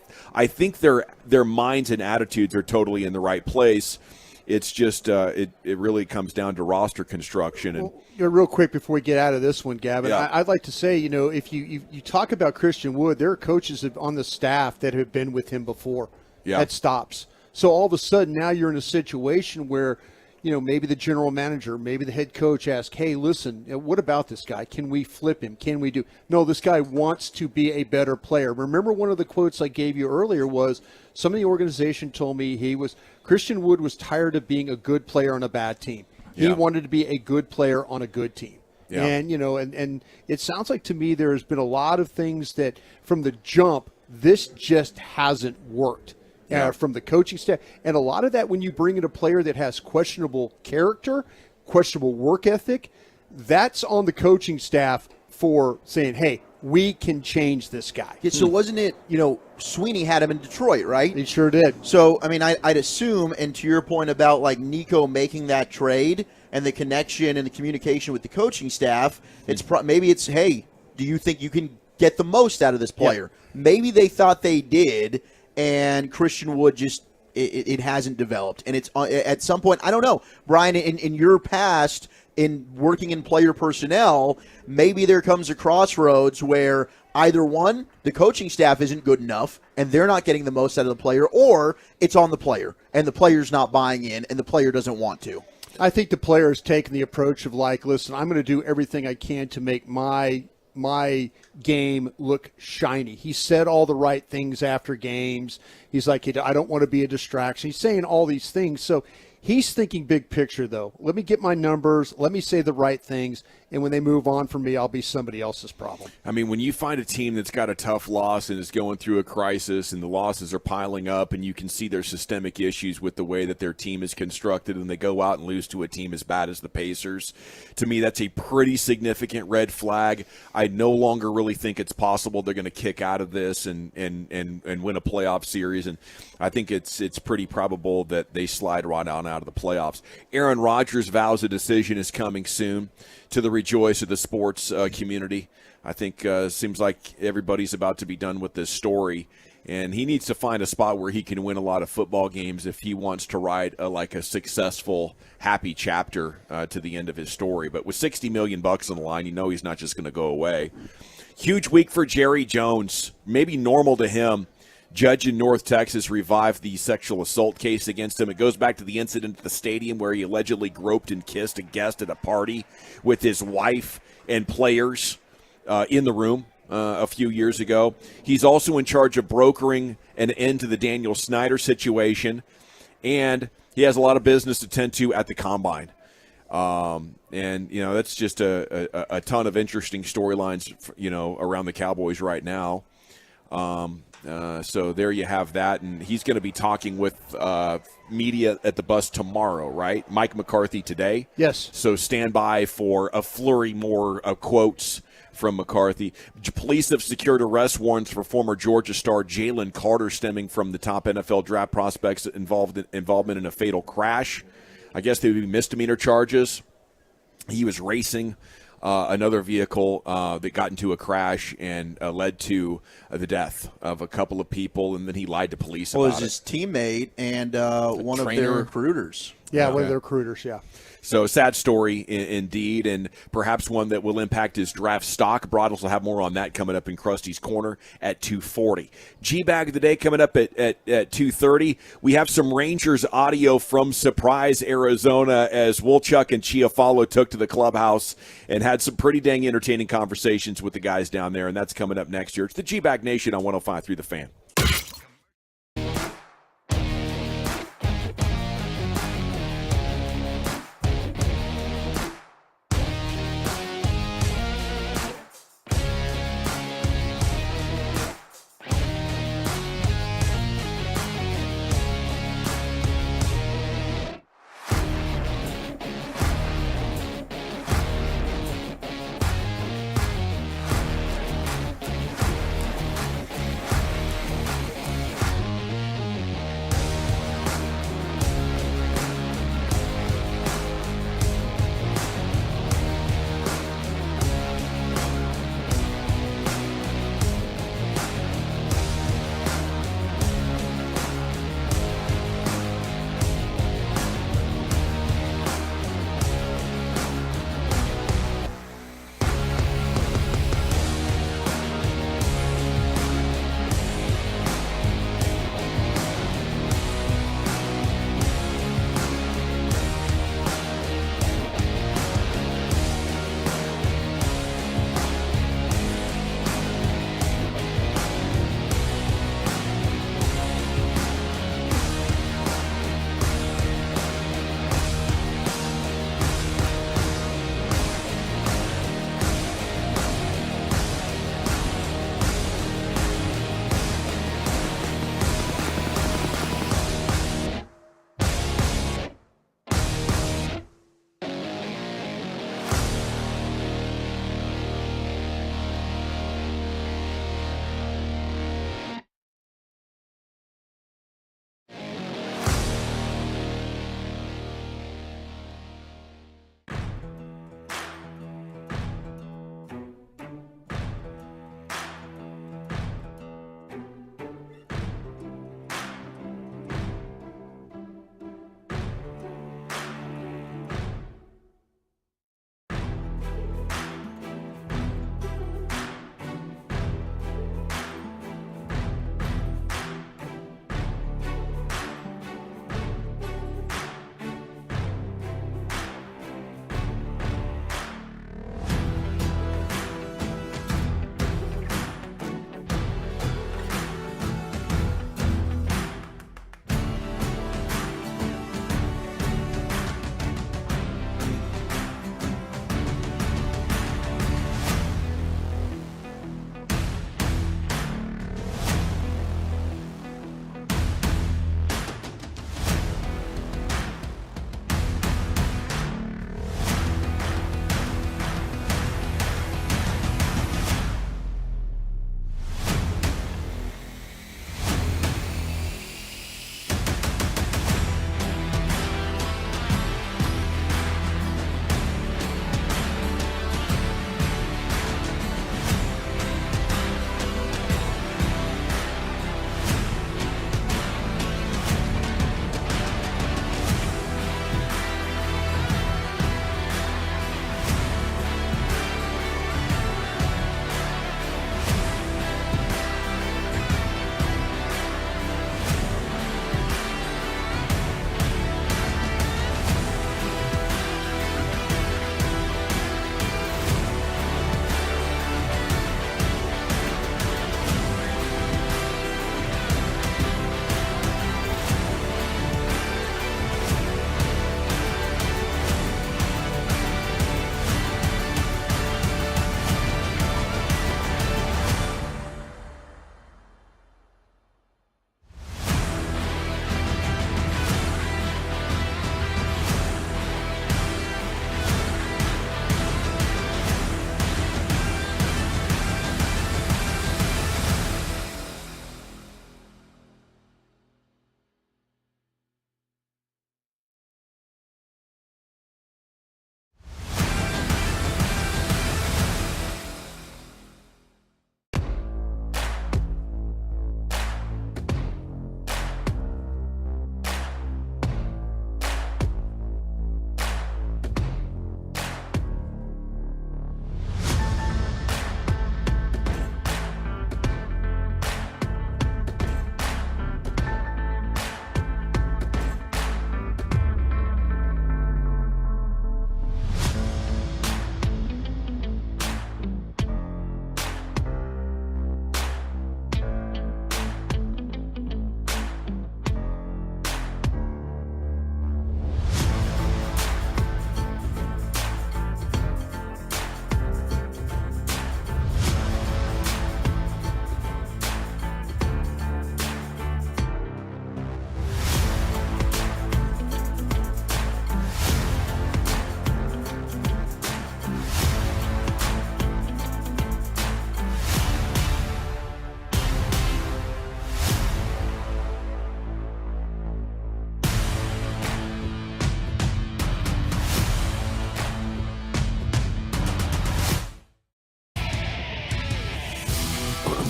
think their minds and attitudes are totally in the right place. It's just it really comes down to roster construction. And real quick before we get out of this one, Gavin, Yeah. I'd like to say, if you talk about Christian Wood, there are coaches on the staff that have been with him before at stops. So all of a sudden now you're in a situation where, maybe the general manager, maybe the head coach asks, hey, listen, what about this guy? Can we flip him? Can we do? No, this guy wants to be a better player. Remember one of the quotes I gave you earlier was some of the organization told me Christian Wood was tired of being a good player on a bad team. He wanted to be a good player on a good team. Yeah. And, and it sounds like to me there's been a lot of things that from the jump, this just hasn't worked. From the coaching staff. And a lot of that when you bring in a player that has questionable character, questionable work ethic, that's on the coaching staff for saying, hey, we can change this guy. Yeah, so wasn't it, Sweeney had him in Detroit, right? He sure did. So, I'd assume, and to your point about, like, Nico making that trade and the connection and the communication with the coaching staff, maybe it's, hey, do you think you can get the most out of this player? Yeah. Maybe they thought they did, and Christian Wood just it hasn't developed. And it's at some point, I don't know, Brian, in your past in working in player personnel, maybe there comes a crossroads where either one, the coaching staff isn't good enough and they're not getting the most out of the player, or it's on the player and the player's not buying in and the player doesn't want to. I think the player has taken the approach of like, listen, I'm going to do everything I can to make my game look shiny. He said all the right things after games. He's like, I don't want to be a distraction. He's saying all these things. So he's thinking big picture, though. Let me get my numbers. Let me say the right things. And when they move on from me, I'll be somebody else's problem. When you find a team that's got a tough loss and is going through a crisis and the losses are piling up and you can see their systemic issues with the way that their team is constructed and they go out and lose to a team as bad as the Pacers, to me that's a pretty significant red flag. I no longer really think it's possible they're going to kick out of this and win a playoff series. And I think it's pretty probable that they slide right on out of the playoffs. Aaron Rodgers vows a decision is coming soon to the rejoice of the sports community. I think seems like everybody's about to be done with this story, and he needs to find a spot where he can win a lot of football games if he wants to write a successful, happy chapter to the end of his story. But with $60 million on the line, he's not just going to go away. Huge week for Jerry Jones. Maybe normal to him. Judge in North Texas revived the sexual assault case against him. It goes back to the incident at the stadium where he allegedly groped and kissed a guest at a party with his wife and players in the room a few years ago. He's also in charge of brokering an end to the Daniel Snyder situation, and he has a lot of business to tend to at the Combine. And that's just a ton of interesting storylines, around the Cowboys right now. So there you have that, and he's going to be talking with media at the bus tomorrow, right? Mike McCarthy today. Yes. So stand by for a flurry more quotes from McCarthy. Police have secured arrest warrants for former Georgia star Jalen Carter stemming from the top NFL draft prospects involvement in a fatal crash. I guess they would be misdemeanor charges. He was racing another vehicle that got into a crash and led to the death of a couple of people, and then he lied to police about it. It was his teammate and one of their recruiters. Yeah, one of the recruiters, yeah. So sad story indeed, and perhaps one that will impact his draft stock. Broadus will have more on that coming up in Krusty's Corner at 2:40. G-Bag of the day coming up at 2:30. We have some Rangers audio from Surprise, Arizona, as Wolchuk and Chiafalo took to the clubhouse and had some pretty dang entertaining conversations with the guys down there, and that's coming up next year. It's the G-Bag Nation on 105.3 The Fan.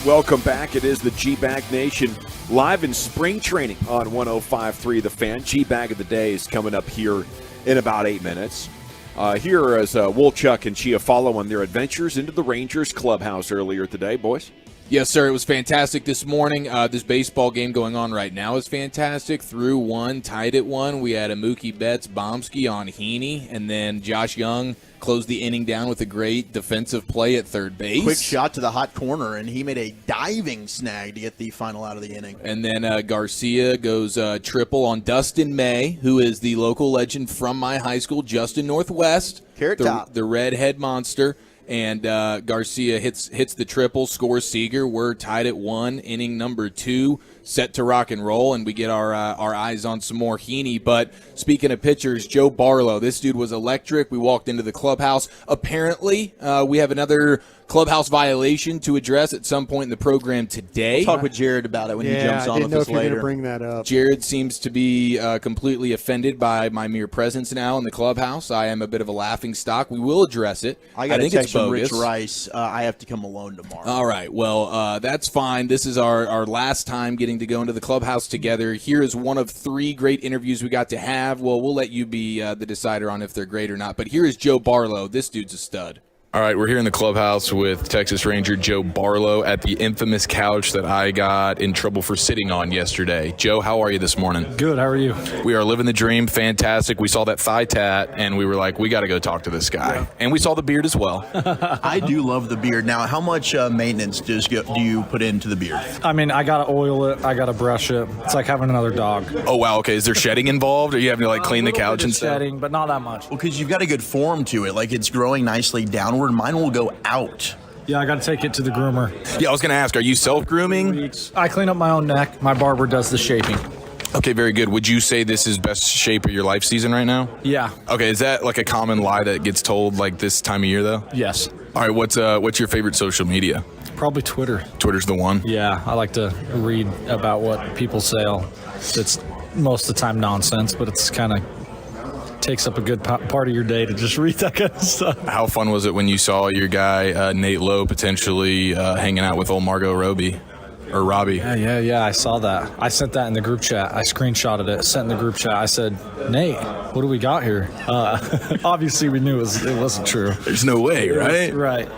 Welcome back. It is the G-Bag Nation live in spring training on 105.3 The Fan. G-Bag of the Day is coming up here in about 8 minutes. Here as Wolchuk and Chia follow on their adventures into the Rangers clubhouse earlier today, boys. Yes, sir. It was fantastic this morning. This baseball game going on right now is fantastic. Through one, tied at one. We had a Mookie Betts Bomsky on Heaney, and then Josh Young closed the inning down with a great defensive play at third base. Quick shot to the hot corner, and he made a diving snag to get the final out of the inning. And then Garcia goes triple on Dustin May, who is the local legend from my high school, Justin Northwest. Carrot top. The redhead monster. And Garcia hits the triple, scores Seager. We're tied at 1, inning number 2, set to rock and roll, and we get our eyes on some more Heaney. But speaking of pitchers, Joe Barlow, this dude was electric. We walked into the clubhouse. Apparently, we have another clubhouse violation to address at some point in the program today. We'll talk with Jared about it when he jumps on with us later. I didn't know if you were going to bring that up. Jared seems to be completely offended by my mere presence now in the clubhouse. I am a bit of a laughing stock. We will address it. I got think a it's text from bogus. Rich Rice. I have to come alone tomorrow. All right. Well, that's fine. This is our last time getting to go into the clubhouse together. Here is one of 3 great interviews we got to have. Well, we'll let you be the decider on if they're great or not. But here is Joe Barlow. This dude's a stud. All right, we're here in the clubhouse with Texas Ranger Joe Barlow at the infamous couch that I got in trouble for sitting on yesterday. Joe, how are you this morning? Good, how are you? We are living the dream, fantastic. We saw that thigh tat, and we were like, we got to go talk to this guy. Yeah. And we saw the beard as well. I do love the beard. Now, how much maintenance do you put into the beard? I mean, I got to oil it. I got to brush it. It's like having another dog. Oh, wow, okay. Is there shedding involved? Are you having to, clean the couch and stuff? Shedding, but not that much. Well, because you've got a good form to it. Like, it's growing nicely downward. Mine will go out. Yeah, I got to take it to the groomer. Yeah, I was going to ask, are you self-grooming? I clean up my own neck. My barber does the shaping. Okay, very good. Would you say this is best shape of your life season right now? Yeah. Okay, is that like a common lie that gets told like this time of year though? Yes. All right, what's your favorite social media? Probably Twitter. Twitter's the one? Yeah, I like to read about what people say. It's most of the time nonsense, but it's kind of takes up a good part of your day to just read that kind of stuff. How fun was it when you saw your guy Nate Lowe potentially hanging out with old Margot Robbie? Or Robbie? Yeah, I saw that. I sent that in the group chat. I screenshotted it, sent in the group chat. I said, Nate, what do we got here? Obviously, we knew it wasn't true. There's no way, right? Right.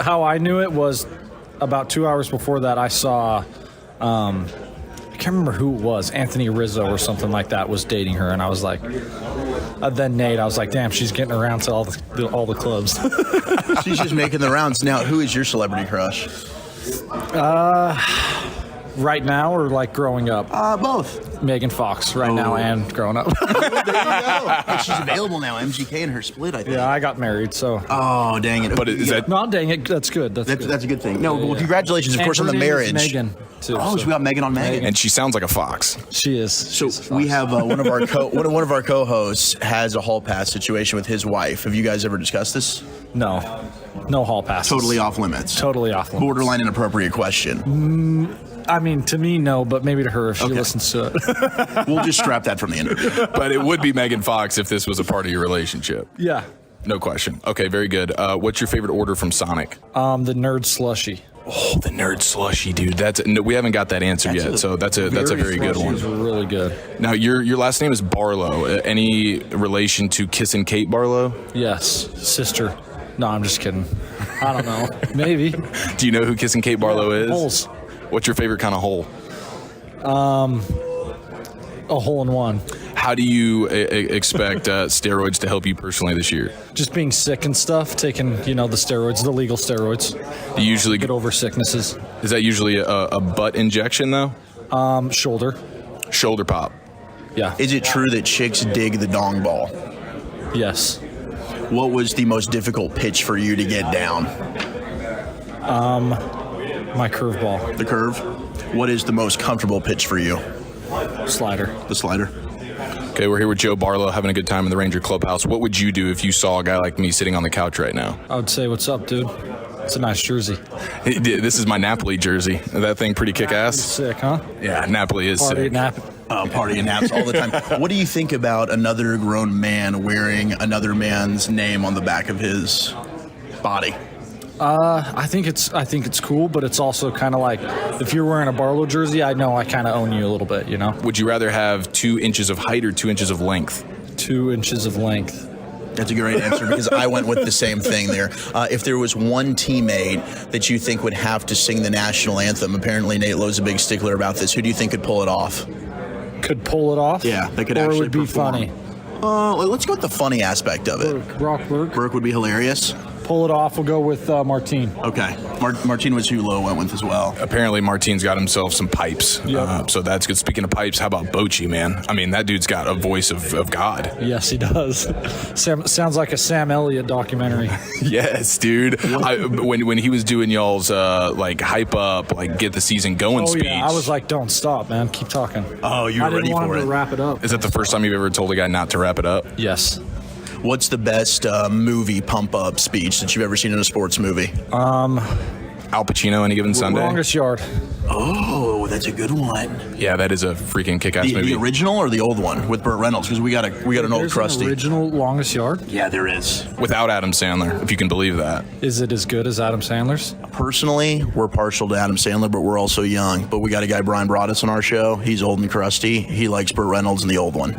How I knew it was about 2 hours before that. I saw, I can't remember who it was. Anthony Rizzo or something like that was dating her, and I was like, then Nate, I was like, damn, she's getting around to all the clubs. She's just making the rounds. Now, who is your celebrity crush? Right now or like growing up? Both. Megan Fox right now and growing up. There you go. Hey, she's available now. MGK and her split, I think. Yeah, I got married, so. Oh, dang it. But is that... No, dang it. That's good. That's a good thing. No, well, congratulations, of course, on the marriage. Megan, too. So we got Megan on Megan. And she sounds like a fox. She is. So we have one of our co-hosts has a hall pass situation with his wife. Have you guys ever discussed this? No. No hall passes. Totally off limits. Totally off limits. Borderline inappropriate question. I mean, to me, no, but maybe to her if she listens to it. We'll just scrap that from the interview. But it would be Megan Fox if this was a part of your relationship. Yeah. No question. Okay, very good. What's your favorite order from Sonic? The Nerd Slushy. Oh, the Nerd Slushy, dude. We haven't got that answer yet, so that's a very good one. It's really good. Now, your last name is Barlow. Any relation to Kissin' Kate Barlow? Yes, sister. No, I'm just kidding. I don't know. Maybe. Do you know who Kissin' Kate Barlow is? Holes. What's your favorite kind of hole? A hole in one. How do you expect steroids to help you personally this year? Just being sick and stuff, taking, the steroids, the legal steroids. Do you usually get over sicknesses? Is that usually a butt injection, though? Shoulder. Shoulder pop. Yeah. Is it true that chicks dig the dong ball? Yes. What was the most difficult pitch for you to get down? My curveball. The curve? What is the most comfortable pitch for you? Slider. The slider. Okay, we're here with Joe Barlow having a good time in the Ranger Clubhouse. What would you do if you saw a guy like me sitting on the couch right now? I would say, what's up, dude? It's a nice jersey. This is my Napoli jersey. That thing pretty kick-ass? Sick, huh? Yeah, Napoli is Party sick. Party and naps all the time. What do you think about another grown man wearing another man's name on the back of his body? I think it's cool, but it's also kind of like if you're wearing a Barlow jersey, I know I kind of own you a little bit, you know. Would you rather have 2 inches of height or 2 inches of length? 2 inches of length. That's a great answer because I went with the same thing there. If there was one teammate that you think would have to sing the national anthem, apparently Nate Lowe's a big stickler about this. Who do you think could pull it off? Could pull it off? Yeah, that could or actually it would be perform. funny. Let's go with the funny aspect of it. Burke would be hilarious. Pull it off. We'll go with Martine. Okay. Martine was who Lowe went with as well. Apparently, Martine's got himself some pipes. So that's good. Speaking of pipes, how about Bochy, man? I mean, that dude's got a voice of God. Yes, he does. Sounds like a Sam Elliott documentary. Yes, dude. When he was doing y'all's like hype up, like get the season going speech. Yeah, I was like, don't stop, man. Keep talking. Oh, you were ready for it. I didn't want him to wrap it up. Is that the first time you've ever told a guy not to wrap it up? Yes. What's the best movie pump-up speech that you've ever seen in a sports movie? Al Pacino, Any Given Sunday. Longest Yard. Oh, that's a good one. Yeah, that is a freaking kick-ass movie. The original or the old one with Burt Reynolds? Because we got an old crusty. Original Longest Yard? Yeah, there is. Without Adam Sandler, if you can believe that. Is it as good as Adam Sandler's? Personally, we're partial to Adam Sandler, but we're also young. But we got a guy, Brian Broaddus, on our show. He's old and crusty. He likes Burt Reynolds in the old one.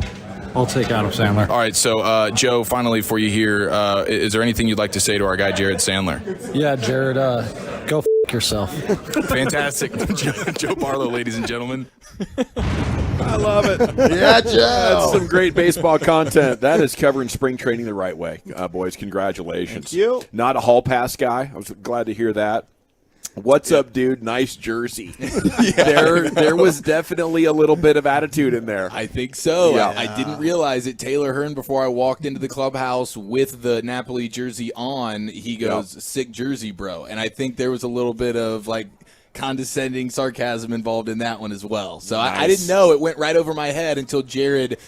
I'll take Adam Sandler. All right, so Joe, finally for you here, is there anything you'd like to say to our guy, Jared Sandler? Yeah, Jared, go yourself. Fantastic. Joe Barlow, ladies and gentlemen. I love it. Yeah, Joe. That's some great baseball content. That is covering spring training the right way. Boys, congratulations. Thank you. Not a hall pass guy. I was glad to hear that. What's up, dude? Nice jersey. There was definitely a little bit of attitude in there. I think so. Yeah. I didn't realize it. Taylor Hearn, before I walked into the clubhouse with the Napoli jersey on, he goes, "Sick jersey, bro." And I think there was a little bit of like condescending sarcasm involved in that one as well. So Nice. I didn't know. It went right over my head until Jared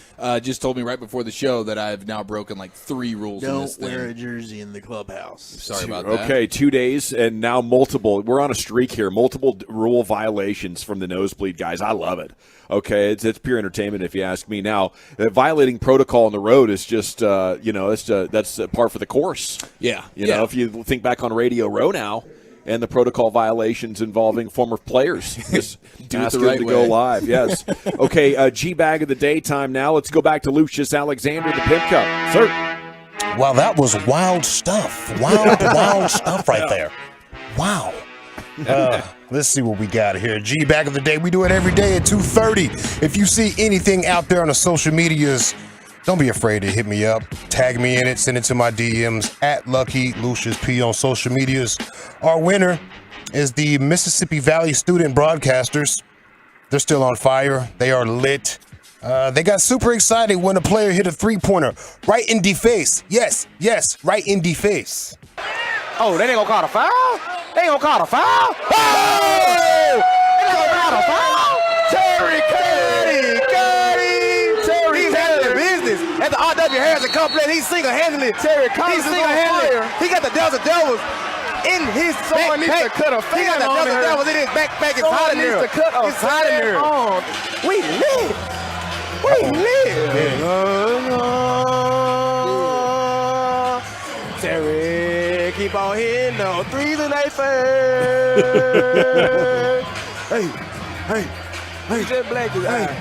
just told me right before the show that I've now broken like 3 rules in this Don't thing. wear a jersey in the clubhouse. Sorry about that. Okay, 2 days and now multiple. We're on a streak here. Multiple rule violations from the nosebleed guys. I love it. Okay, it's pure entertainment if you ask me. Now, violating protocol on the road is just that's par for the course. Yeah. You know, if you think back on Radio Row now. And the protocol violations involving former players. Just Do it ask the them right to way. go live. Yes. Okay, G-Bag of the Daytime now. Let's go back to Lucius Alexander, the Pimp Cup. Sir. Wow, that was wild stuff. Wild stuff right there. Wow. Let's see what we got here. G-Bag of the Day. We do it every day at 2:30. If you see anything out there on the social medias, don't be afraid to hit me up. Tag me in it. Send it to my DMs at Lucky Lucius P on social medias. Our winner is the Mississippi Valley Student Broadcasters. They're still on fire. They are lit. They got super excited when a player hit a three-pointer right in the face. Yes, right in the face. Oh, they ain't gonna call a foul? They ain't gonna call a foul? Oh! They ain't gonna call a foul? Terry Cuddy! He's handling business. At the R.W. Harrison complex, he's single-handedly. Terry Cuddy He got the Delta Devils in his backpack. Needs to cut a fan. He got the Delta Devils in his backpack. It's hot in there. It's hot in there. We lit. Terry, keep on hitting those threes and they fair. Hey. He just blacked his eye.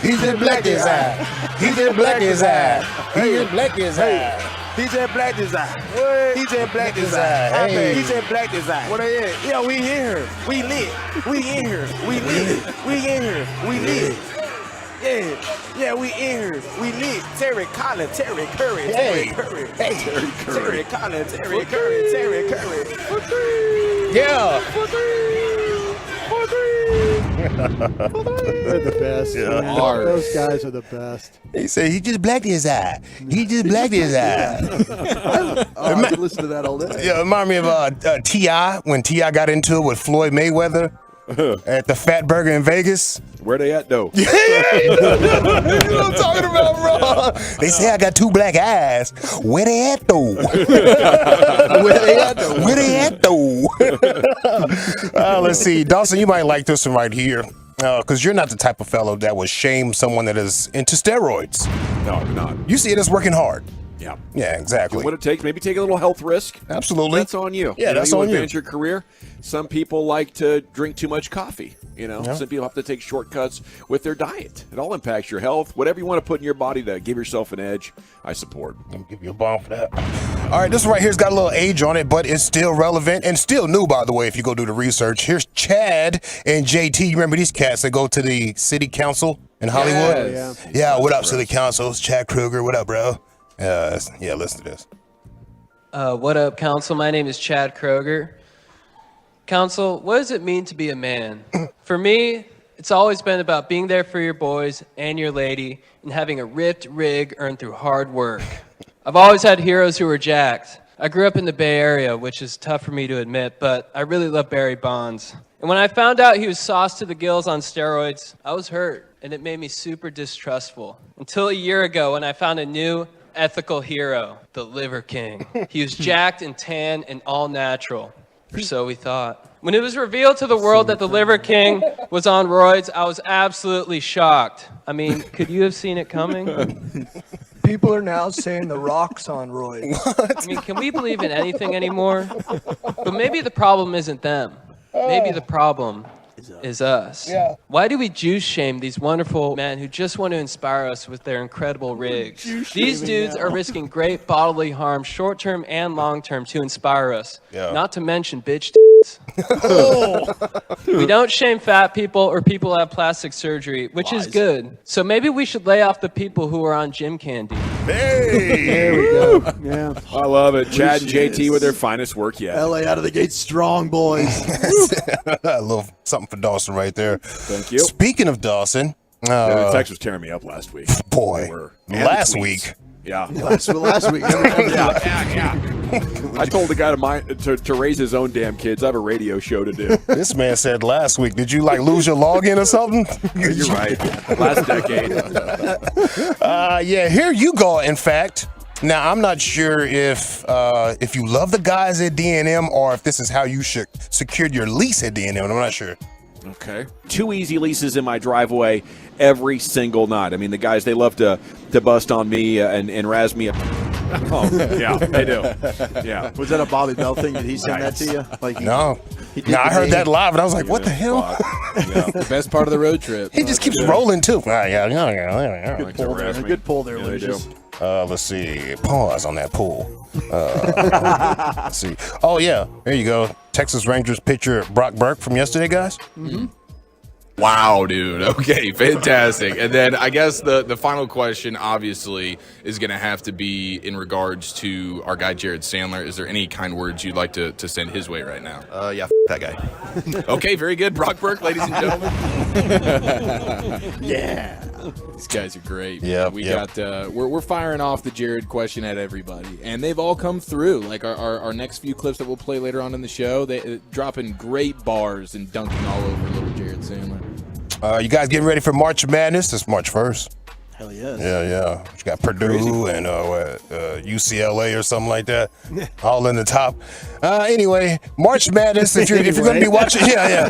He just blacked his eye. He just blacked his eye. He just blacked his eye. He just blacked his eye. What? He just blacked his eye. Hey. He just blacked his eye. What they at? Yeah, we in here. We lit. We in here. We lit. We in here. We lit. Yeah, we in here. We lit. Terry Collins, Terry Curry, Terry Curry. Hey, Terry Collins, Terry Curry, Terry Curry. Yeah. They're the best. Yeah. Man. Those guys are the best. He said he just blacked his eye. He just blacked his eye. I could listen to that all day. Yeah, remind me of T.I. when T.I. got into it with Floyd Mayweather at the Fat Burger in Vegas. Where they at, though? You know what I'm talking about, bro? They say I got 2 black eyes. Where they at, though? Where they at, though? Let's see. Dawson, you might like this one right here. Because you're not the type of fellow that would shame someone that is into steroids. No, I'm not. You see it as working hard. Yeah. Yeah, exactly. What it takes, maybe take a little health risk. Absolutely. That's on you. Yeah, that's you on you. advance your career. Some people like to drink too much coffee. Yeah. Some people have to take shortcuts with their diet. It all impacts your health. Whatever you want to put in your body to give yourself an edge, I support. I'll give you a bomb for that. All right, this one right here's got a little age on it, but it's still relevant and still new, by the way, if you go do the research. Here's Chad and JT. You remember these cats that go to the city council in Hollywood? Yes. Yeah, what up, city council? It's Chad Kruger. What up, bro? Yeah, listen to this. What up, Council? My name is Chad Kroger. Council, what does it mean to be a man? For me, it's always been about being there for your boys and your lady and having a ripped rig earned through hard work. I've always had heroes who were jacked. I grew up in the Bay Area, which is tough for me to admit, but I really love Barry Bonds. And when I found out he was sauced to the gills on steroids, I was hurt, and it made me super distrustful. Until a year ago when I found a new ethical hero, the Liver King. He was jacked and tan and all natural. Or so we thought. When it was revealed to the world that the Liver King was on roids, I was absolutely shocked. I mean, could you have seen it coming? People are now saying The Rock's on roids. I mean, can we believe in anything anymore? But maybe the problem isn't them. Maybe the problem is us. Yeah. Why do we juice shame these wonderful men who just want to inspire us with their incredible rigs? These dudes are risking great bodily harm, short-term and long-term, to inspire us. Yeah. Not to mention bitch We don't shame fat people or people who have plastic surgery, which is good. So maybe we should lay off the people who are on gym candy. Hey! There we go. Yeah. I love it. Chad and JT with their finest work yet. LA out of the gate strong, boys. A little something for Dawson right there. Thank you. Speaking of Dawson, the text was tearing me up last week. Boy, And last the tweets. week. Yeah. Last week. I told the guy to raise his own damn kids. I have a radio show to do. This man said last week, did you lose your login or something? You're right. Last decade. Yeah, here you go, in fact. Now, I'm not sure if you love the guys at D&M or if this is how you secured your lease at D&M. I'm not sure. Okay. 2 easy leases in my driveway every single night. I mean, the guys, they love to bust on me and razz me. Oh, yeah, they do. Yeah. Was that a Bobby Bell thing? Did he send that to you? No. I heard that live, and I was like, what the hell? The best part of the road trip. He just keeps rolling, too. Good pull there. Good pull there, Lucius. Let's see. Pause on that pull. Let's see. Oh, yeah. There you go. Texas Rangers pitcher Brock Burke from yesterday, guys. Mm-hmm. Wow, dude. Okay, fantastic. And then I guess the final question, obviously, is going to have to be in regards to our guy Jared Sandler. Is there any kind words you'd like to send his way right now? Yeah, that guy. Okay, very good. Brock Burke, ladies and gentlemen. Yeah. These guys are great. Yeah, we got we're firing off the Jared question at everybody, and they've all come through. Like our next few clips that we'll play later on in the show, they dropping great bars and dunking all over little Jared Sandler. You guys getting ready for March Madness? It's March 1st. Hell yes. Yeah. You got Purdue and UCLA or something like that, all in the top. Anyway, March Madness. If you're going to be watching, I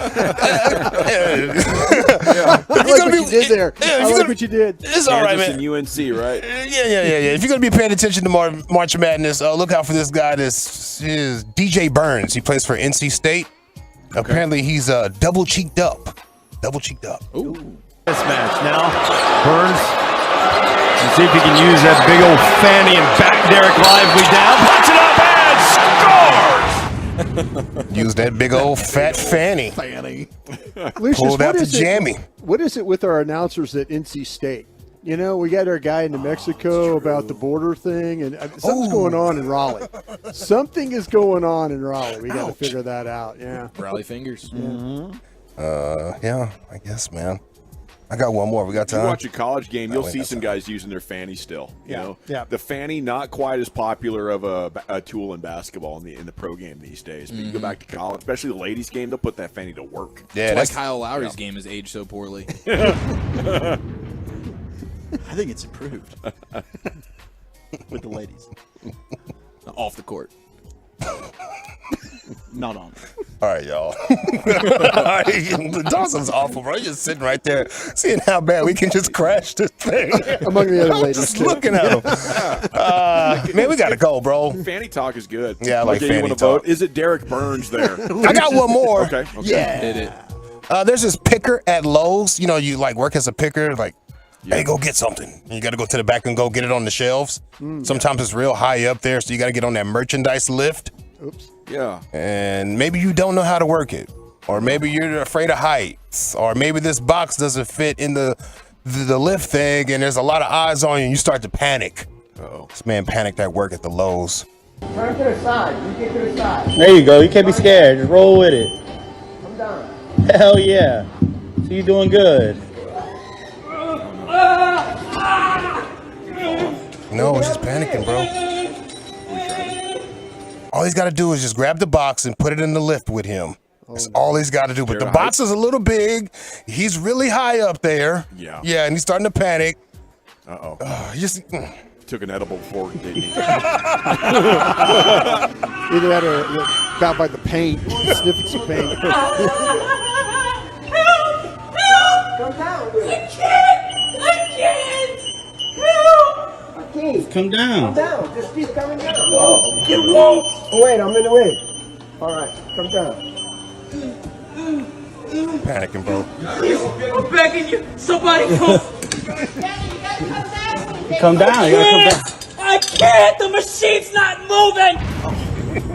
like what you did there. I like what you did. It's all right, man. And UNC, right? Yeah. If you're going to be paying attention to March Madness, look out for this guy. This is DJ Burns. He plays for NC State. Okay. Apparently, he's double cheeked up. Ooh. This match now. Burns. And see if he can use that big old fanny and back Derek Lively down. Puts it up and scores! Use that big old fat fanny. Lucius, pulled out the jammy. What is it with our announcers at NC State? You know, we got our guy in New Mexico about the border thing, and something's going on in Raleigh. Something is going on in Raleigh. We got to figure that out. Yeah. Raleigh fingers. Mm-hmm. Yeah, I guess, man. I got one more. We got time. You watch a college game, you'll see some guys using their fanny still. You know? The fanny, not quite as popular of a tool in basketball in the pro game these days. But you go back to college, especially the ladies' game, they'll put that fanny to work. Yeah, that's why Kyle Lowry's game has aged so poorly. I think it's improved with the ladies. Off the court. Not on. All right, y'all. Dawson's awful, bro. You're just sitting right there, seeing how bad we can just crash this thing. Among the other I'm ladies, just too. looking at him. Man, we got to go, bro. Fanny talk is good. Yeah, I like okay, fanny you want to talk. vote? Is it Derek Burns there? I got one more. Okay. Yeah. Hit it. There's this picker at Lowe's. You know, you like work as a picker, like, hey, go get something. And you got to go to the back and go get it on the shelves. Sometimes it's real high up there, so you got to get on that merchandise lift. Oops. Yeah. And maybe you don't know how to work it. Or maybe you're afraid of heights. Or maybe this box doesn't fit in the lift thing and there's a lot of eyes on you and you start to panic. Uh-oh. This man panicked at work at the Lowe's. Turn to the side. You get to the side. There you go. You can't be scared. Just roll with it. Come down. Hell yeah. So you're doing good. No, he's just panicking, bro. All he's got to do is just grab the box and put it in the lift with him. That's all he's got to do. But the box is a little big. He's really high up there. Yeah. Yeah, and he's starting to panic. Uh-oh. He just took an edible before, didn't he? Either that or got by the paint, sniffing some paint. Come down. I can't. Help. I can't. Come down. Come down. Just keep coming down. It won't. Oh, wait, I'm in the way. All right, come down. panicking, bro. I'm begging you. Somebody come. Come down. You gotta come down. I can't. The machine's not moving.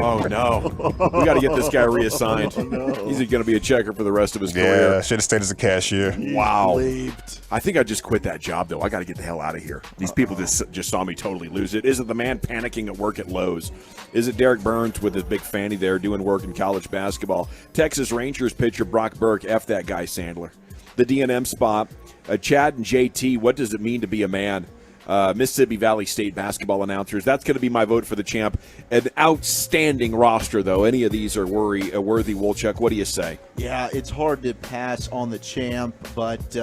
Oh, no. We got to get this guy reassigned. He's going to be a checker for the rest of his career. Yeah, should have stayed as a cashier. Wow. I think I just quit that job, though. I got to get the hell out of here. These people just saw me totally lose it. Is it the man panicking at work at Lowe's? Is it Derek Burns with his big fanny there doing work in college basketball? Texas Rangers pitcher Brock Burke, F that guy Sandler. The D&M spot. Chad and JT, what does it mean to be a man? Mississippi Valley State basketball announcers. That's going to be my vote for the champ. An outstanding roster, though. Any of these are worthy. Wolchuk, what do you say? Yeah, it's hard to pass on the champ, but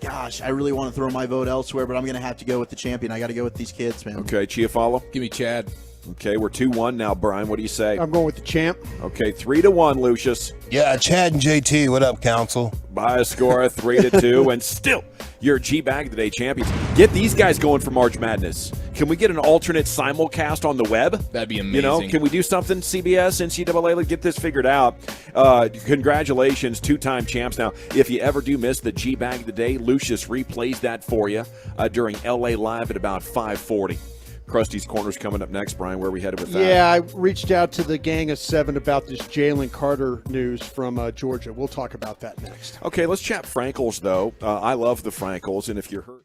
gosh, I really want to throw my vote elsewhere, but I'm going to have to go with the champion. I got to go with these kids, man. Okay, Chiafalo? Give me Chad. Okay, we're 2-1 now, Brian. What do you say? I'm going with the champ. Okay, 3-1, Lucius. Yeah, Chad and JT, what up, council? By a score of 3-2, and still your G-Bag of the Day champions. Get these guys going for March Madness. Can we get an alternate simulcast on the web? That'd be amazing. You know, can we do something, CBS, NCAA? Let's get this figured out. Congratulations, two-time champs. Now, if you ever do miss the G-Bag of the Day, Lucius replays that for you during LA Live at about 5:40. Krusty's Corner's coming up next. Brian, where are we headed with that? Yeah, I reached out to the Gang of Seven about this Jalen Carter news from Georgia. We'll talk about that next. Okay, let's chat Frankels, though. I love the Frankels, and if you're hurt.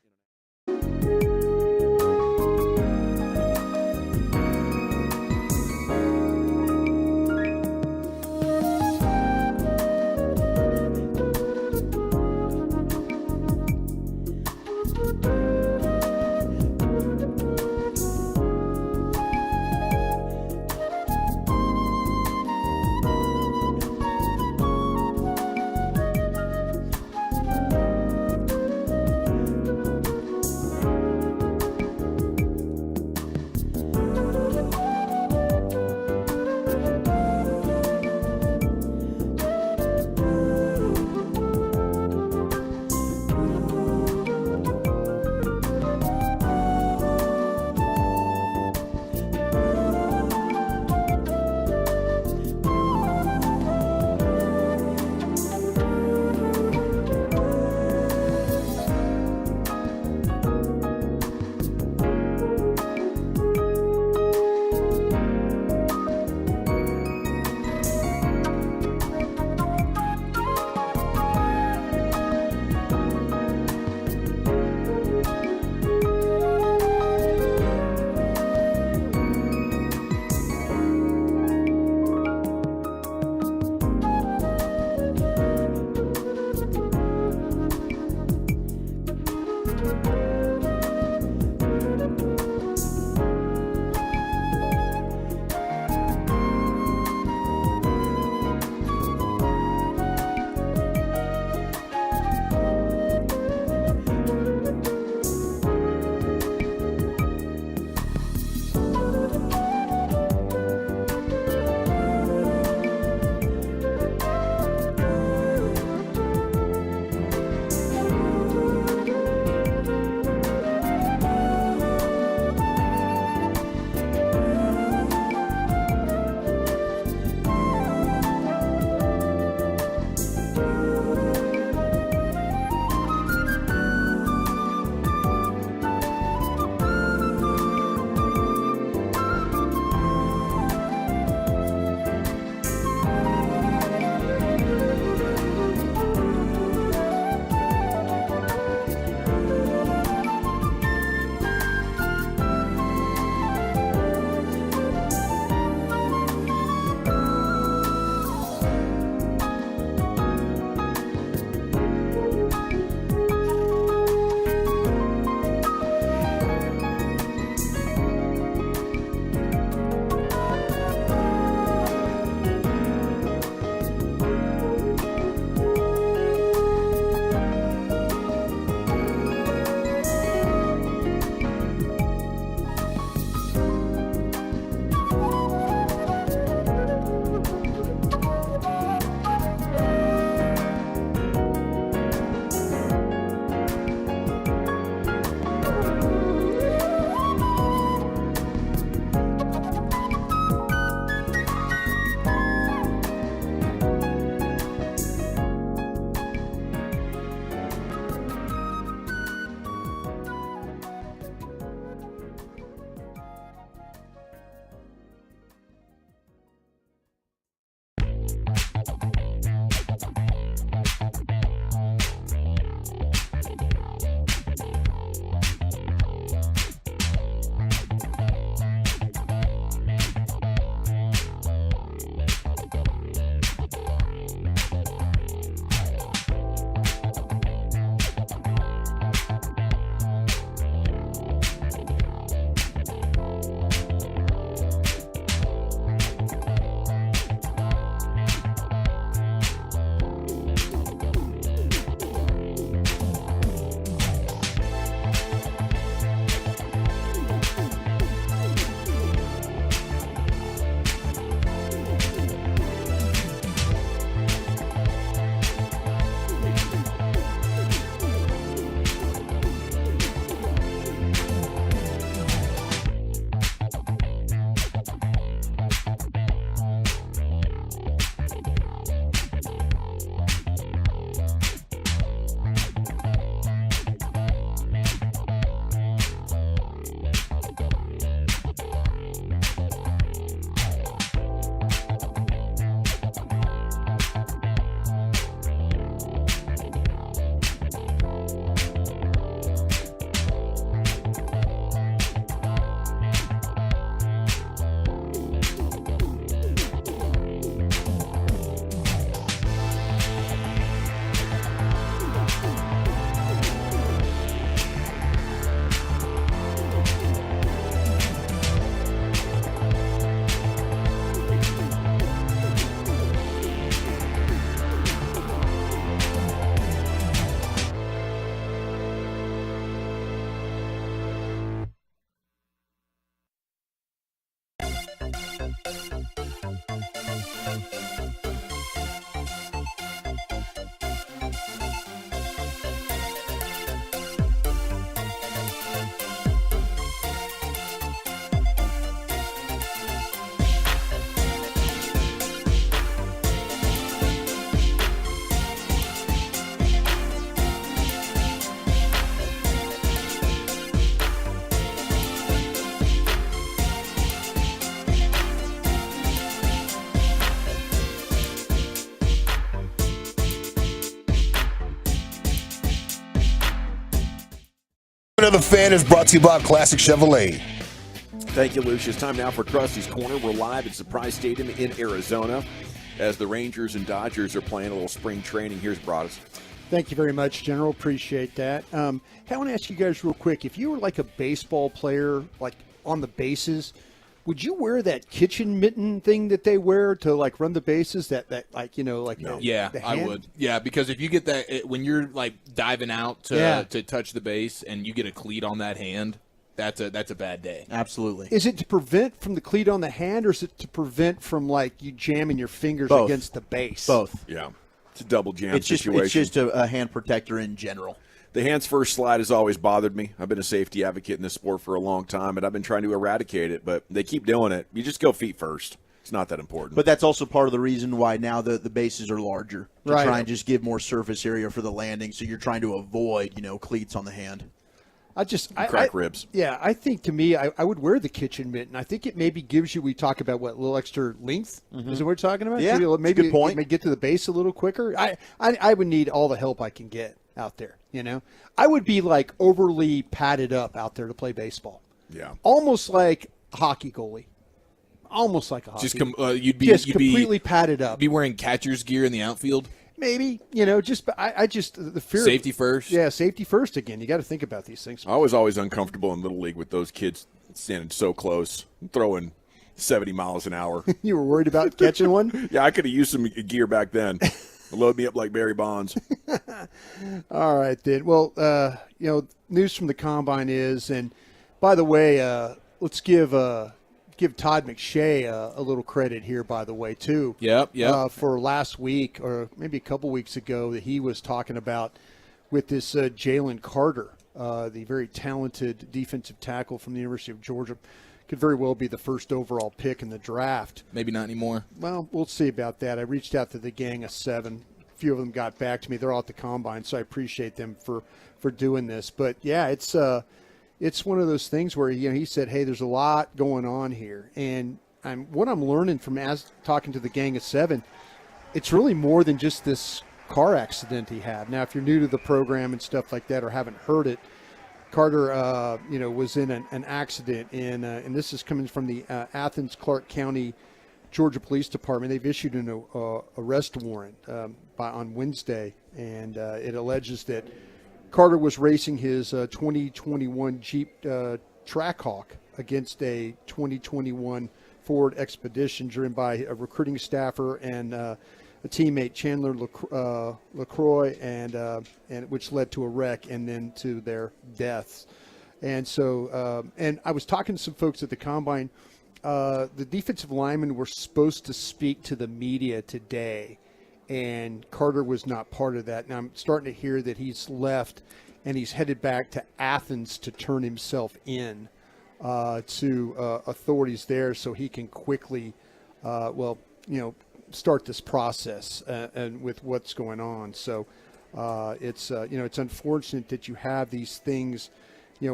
Another Fan is brought to you by Classic Chevrolet. Thank you, Lucia. It's time now for Krusty's Corner. We're live at Surprise Stadium in Arizona as the Rangers and Dodgers are playing a little spring training. Here's Broadus. Thank you very much, General. Appreciate that. I want to ask you guys real quick. If you were like a baseball player, like on the bases, would you wear that kitchen mitten thing that they wear to like run the bases? That like, you know, like No. Yeah, the I hand? would. Yeah, because if you get that when you're like diving out to touch the base and you get a cleat on that hand, that's a bad day. Absolutely. Is it to prevent from the cleat on the hand, or is it to prevent from like you jamming your fingers Both. against the base? Both. Yeah. It's a double jam It's situation. just a hand protector in general. The hands first slide has always bothered me. I've been a safety advocate in this sport for a long time, and I've been trying to eradicate it, but they keep doing it. You just go feet first. It's not that important. But that's also part of the reason why now the bases are larger, to Right. try and just give more surface area for the landing, so you're trying to avoid, cleats on the hand. Crack ribs. Yeah, I think to me, I would wear the kitchen mitten. I think it maybe gives you, we talk about what, a little extra length? Is what we're talking about? Yeah, So maybe that's a good point. It may get to the base a little quicker. I would need all the help I can get out there, I would be like overly padded up out there to play baseball. Yeah. Almost like a hockey goalie. Almost like a hockey Just goalie. you'd be completely padded up. Be wearing catcher's gear in the outfield. Maybe, just the fear. Safety first. Yeah, safety first again. You got to think about these things. I was always uncomfortable in Little League with those kids standing so close, throwing 70 miles an hour. You were worried about catching one? Yeah, I could have used some gear back then. Load me up like Barry Bonds. All right, then. Well, news from the Combine is, and by the way, let's give Todd McShay a little credit here, by the way, too. Yep. For last week, or maybe a couple weeks ago, that he was talking about with this Jalen Carter, the very talented defensive tackle from the University of Georgia. Could very well be the first overall pick in the draft. Maybe not anymore. Well, we'll see about that. I reached out to the gang of 7. A few of them got back to me. They're all at the Combine, so I appreciate them for doing this. But, yeah, it's one of those things where, he said, hey, there's a lot going on here. And what I'm learning from talking to the gang of 7, it's really more than just this car accident he had. Now, if you're new to the program and stuff like that or haven't heard it, Carter, was in an accident, and this is coming from the Athens, Clark County, Georgia Police Department. They've issued an arrest warrant on Wednesday, and it alleges that Carter was racing his 2021 Jeep Trackhawk against a 2021 Ford Expedition driven by a recruiting staffer and a teammate, Chandler LaCroix, and which led to a wreck and then to their deaths. And so, and I was talking to some folks at the Combine. The defensive linemen were supposed to speak to the media today, and Carter was not part of that. Now I'm starting to hear that he's left and he's headed back to Athens to turn himself in to authorities there so he can quickly, start this process and with what's going on. So it's unfortunate that you have these things,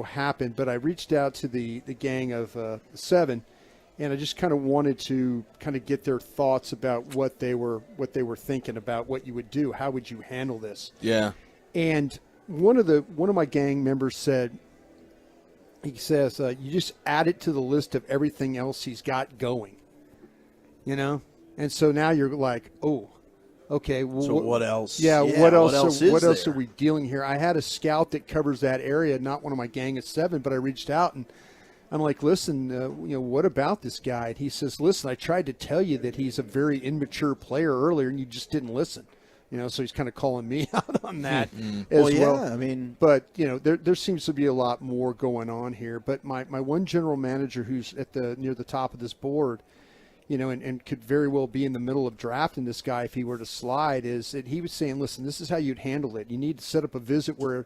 happen. But I reached out to the gang of 7, and I just kind of wanted to kind of get their thoughts about what they were thinking about what you would do. How would you handle this? Yeah. And one of my gang members said, he says, you just add it to the list of everything else he's got going, And so now you're like, oh, okay. Well, So what else? Yeah, Yeah, what else? what else What is else are there? we dealing here? I had a scout that covers that area, not one of my gang of 7, but I reached out and I'm like, listen, what about this guy? And he says, listen, I tried to tell you that he's a very immature player earlier, and you just didn't listen. So he's kind of calling me out on that as Well, well. yeah, I mean, But, there seems to be a lot more going on here. But my one general manager who's near the top of this board, and could very well be in the middle of drafting this guy if he were to slide, is that he was saying, listen, this is how you'd handle it. You need to set up a visit where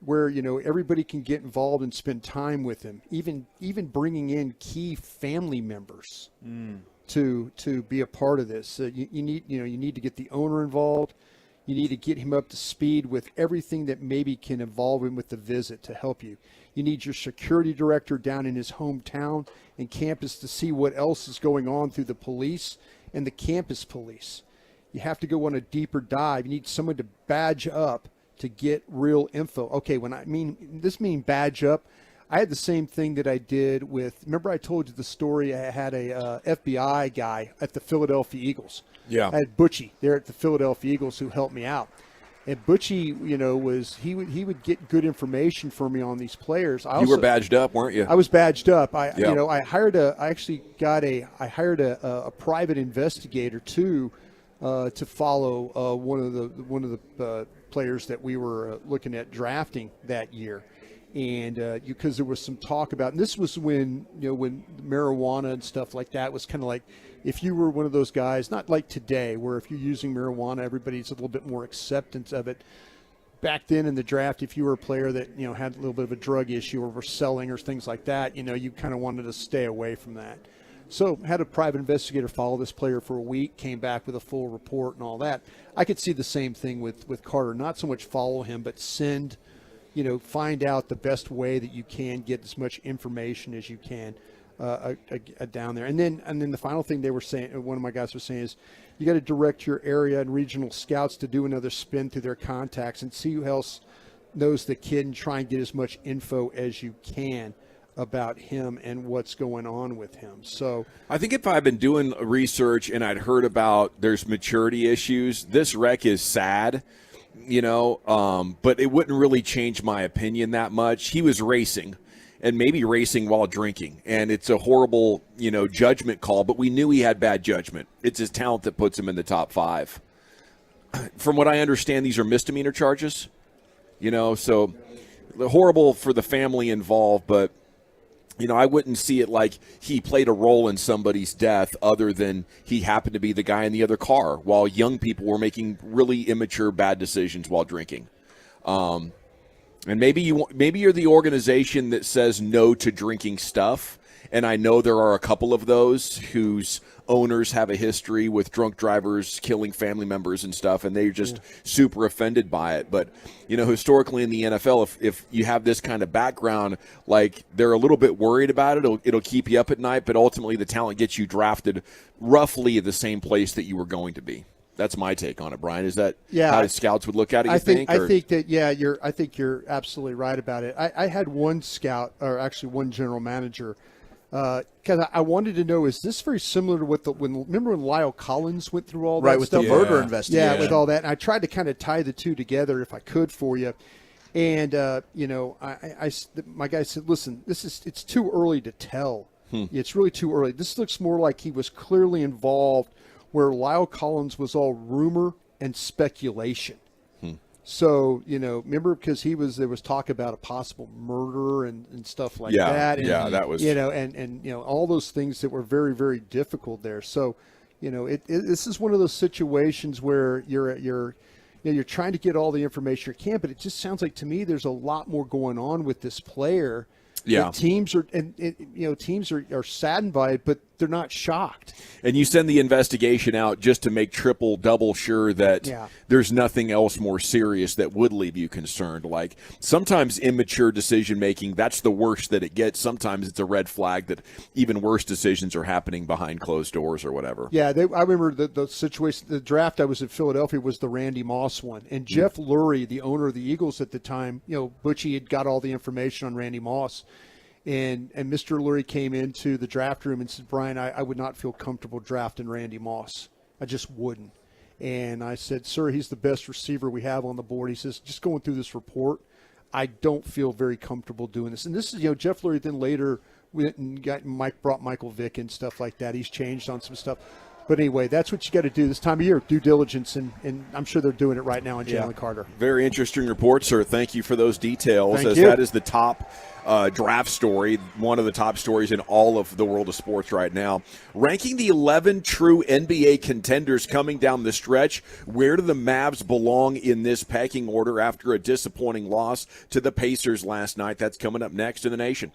everybody can get involved and spend time with him, even bringing in key family members to be a part of this. You need to get the owner involved. You need to get him up to speed with everything that maybe can involve him with the visit to help you. You need your security director down in his hometown and campus to see what else is going on through the police and the campus police. You have to go on a deeper dive. You need someone to badge up to get real info. Okay, when I mean badge up, I had the same thing that I did with. Remember, I told you the story. I had a FBI guy at the Philadelphia Eagles. Yeah, I had Butchie there at the Philadelphia Eagles who helped me out. And Butchie, he would get good information for me on these players. You were badged up, weren't you? I was badged up. I hired a private investigator too, to follow one of the players that we were looking at drafting that year, and because there was some talk about, and this was when marijuana and stuff like that was kind of like, if you were one of those guys, not like today, where if you're using marijuana, everybody's a little bit more acceptance of it. Back then in the draft, if you were a player that had a little bit of a drug issue or were selling or things like that, you kind of wanted to stay away from that. So had a private investigator follow this player for a week, came back with a full report and all that. I could see the same thing with Carter. Not so much follow him, but find out the best way that you can get as much information as you can down there. And then the final thing they were saying, one of my guys was saying, is you got to direct your area and regional scouts to do another spin through their contacts and see who else knows the kid and try and get as much info as you can about him and what's going on with him. So I think if I've been doing research and I'd heard about there's maturity issues, this wreck is sad, but it wouldn't really change my opinion that much. He was racing, and maybe racing while drinking, and it's a horrible, judgment call, but we knew he had bad judgment. It's his talent that puts him in the top 5. From what I understand, these are misdemeanor charges, so horrible for the family involved, but I wouldn't see it like he played a role in somebody's death other than he happened to be the guy in the other car while young people were making really immature, bad decisions while drinking. And maybe you're the organization that says no to drinking stuff, and I know there are a couple of those whose owners have a history with drunk drivers killing family members and stuff, and they're just super offended by it. But, historically in the NFL, if you have this kind of background, like they're a little bit worried about it, it'll keep you up at night, but ultimately the talent gets you drafted roughly at the same place that you were going to be. That's my take on it, Brian. Is that how the scouts would look at it, I think you're absolutely right about it. I had one scout, or actually one general manager, because I wanted to know, is this very similar to remember when Lyle Collins went through all that right, with stuff? the murder investigation. Yeah, with all that. And I tried to kind of tie the two together if I could for you. And, my guy said, listen, it's too early to tell. It's really too early. This looks more like he was clearly involved where Lyle Collins was all rumor and speculation. So, remember, because there was talk about a possible murder and stuff like that. And, that was. And all those things that were very, very difficult there. So, this is one of those situations where you're trying to get all the information you can, but it just sounds like to me there's a lot more going on with this player. Yeah, teams are saddened by it, but they're not shocked. And you send the investigation out just to make triple, double sure that there's nothing else more serious that would leave you concerned. Like sometimes immature decision making, that's the worst that it gets. Sometimes it's a red flag that even worse decisions are happening behind closed doors or whatever. Yeah, I remember the situation. The draft I was in Philadelphia was the Randy Moss one, and Jeff Lurie, the owner of the Eagles at the time, Butchie had got all the information on Randy Moss. And Mr. Lurie came into the draft room and said, Brian, I would not feel comfortable drafting Randy Moss. I just wouldn't. And I said, sir, he's the best receiver we have on the board. He says, just going through this report, I don't feel very comfortable doing this. And this is, Jeff Lurie then later went and brought Michael Vick and stuff like that. He's changed on some stuff. But anyway, that's what you got to do this time of year, due diligence, and I'm sure they're doing it right now on Jalen Carter. Very interesting report, sir. Thank you for those details. Thank you. That is the top draft story, one of the top stories in all of the world of sports right now. Ranking the 11 true NBA contenders coming down the stretch. Where do the Mavs belong in this pecking order after a disappointing loss to the Pacers last night? That's coming up next in the Nation.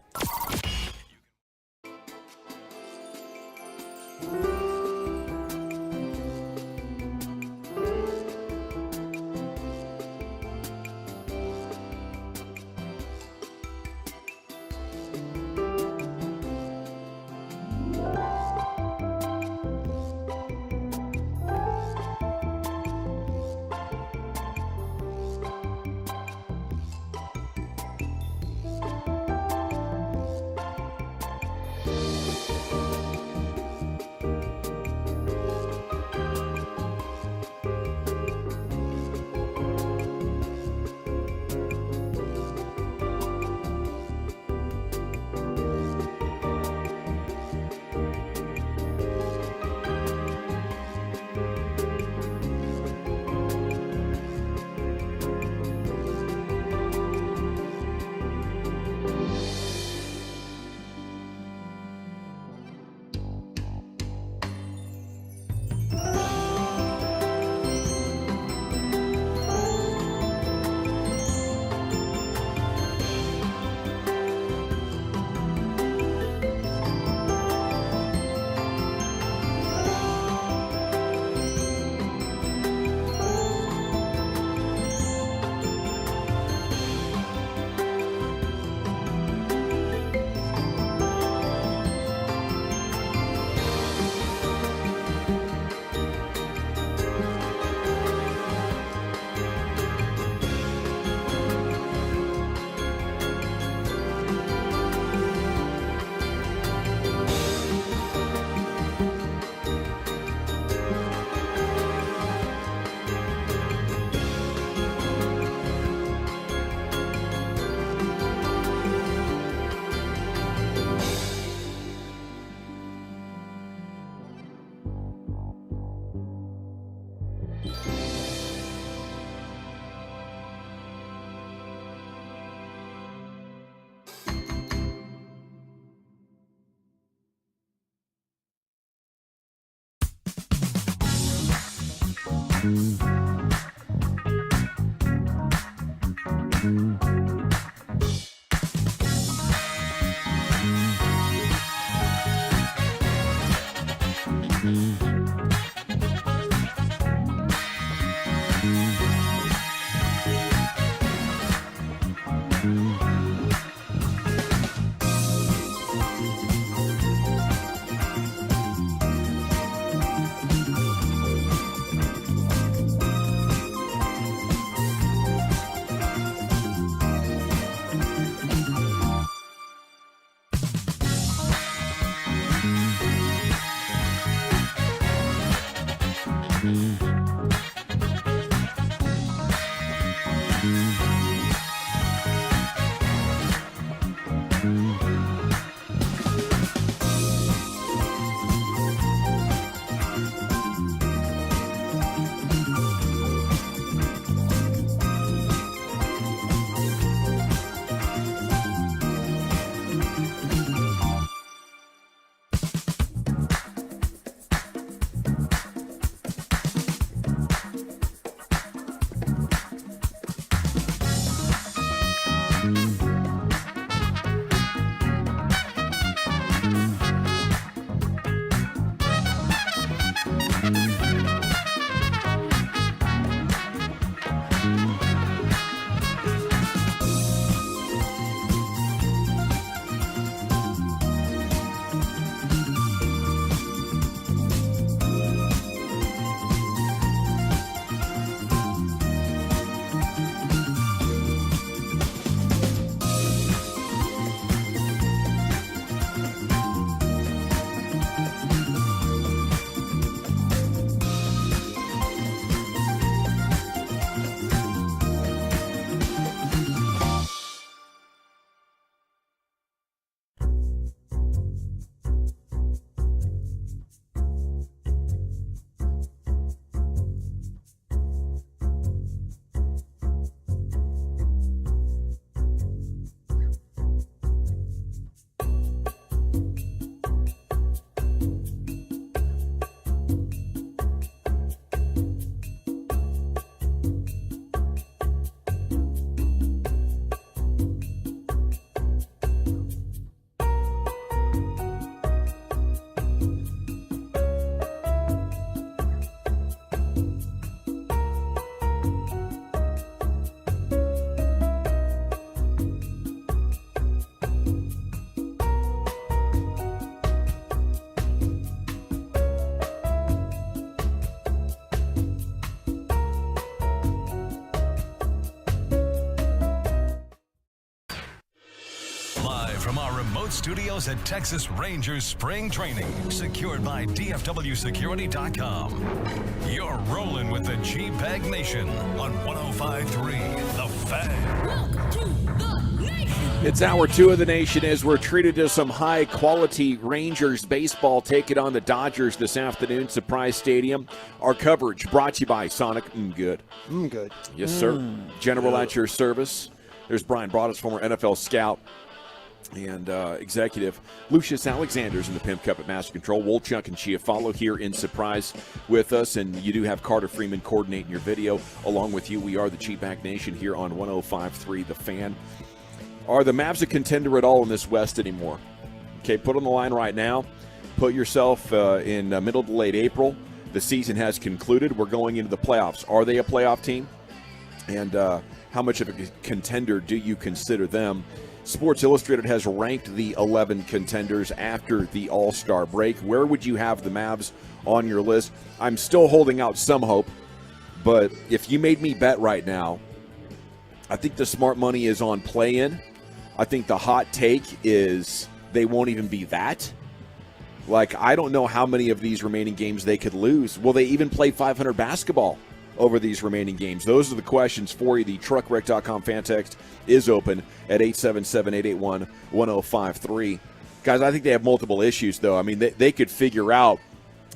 From our remote studios at Texas Rangers Spring Training, secured by DFWSecurity.com. You're rolling with the G-Bag Nation on 105.3 The Fan. Welcome to the Nation. It's hour 2 of the Nation as we're treated to some high-quality Rangers baseball. Take it on the Dodgers this afternoon, Surprise Stadium. Our coverage brought to you by Sonic. Good. Good. Yes, sir. General at your service. There's Brian Broaddus, former NFL scout and executive. Lucius Alexander's in the Pimp Cup at Master Control. Wolchuk and Chiafalo here in Surprise with us, and you do have Carter Freeman coordinating your video. Along with you, we are the G-Bag Nation here on 105.3 The Fan. Are the Mavs a contender at all in this West anymore? Okay, put on the line right now. Put yourself in middle to late April. The season has concluded. We're going into the playoffs. Are they a playoff team? And how much of a contender do you consider them? Sports Illustrated has ranked the 11 contenders after the All-Star break. Where would you have the Mavs on your list? I'm still holding out some hope, but if you made me bet right now, I think the smart money is on play-in. I think the hot take is they won't even be that. Like, I don't know how many of these remaining games they could lose. Will they even play 500 basketball over these remaining games? Those are the questions for you. The truckwreck.com fan text is open at 877-881-1053. Guys, I think they have multiple issues, though. I mean, they could figure out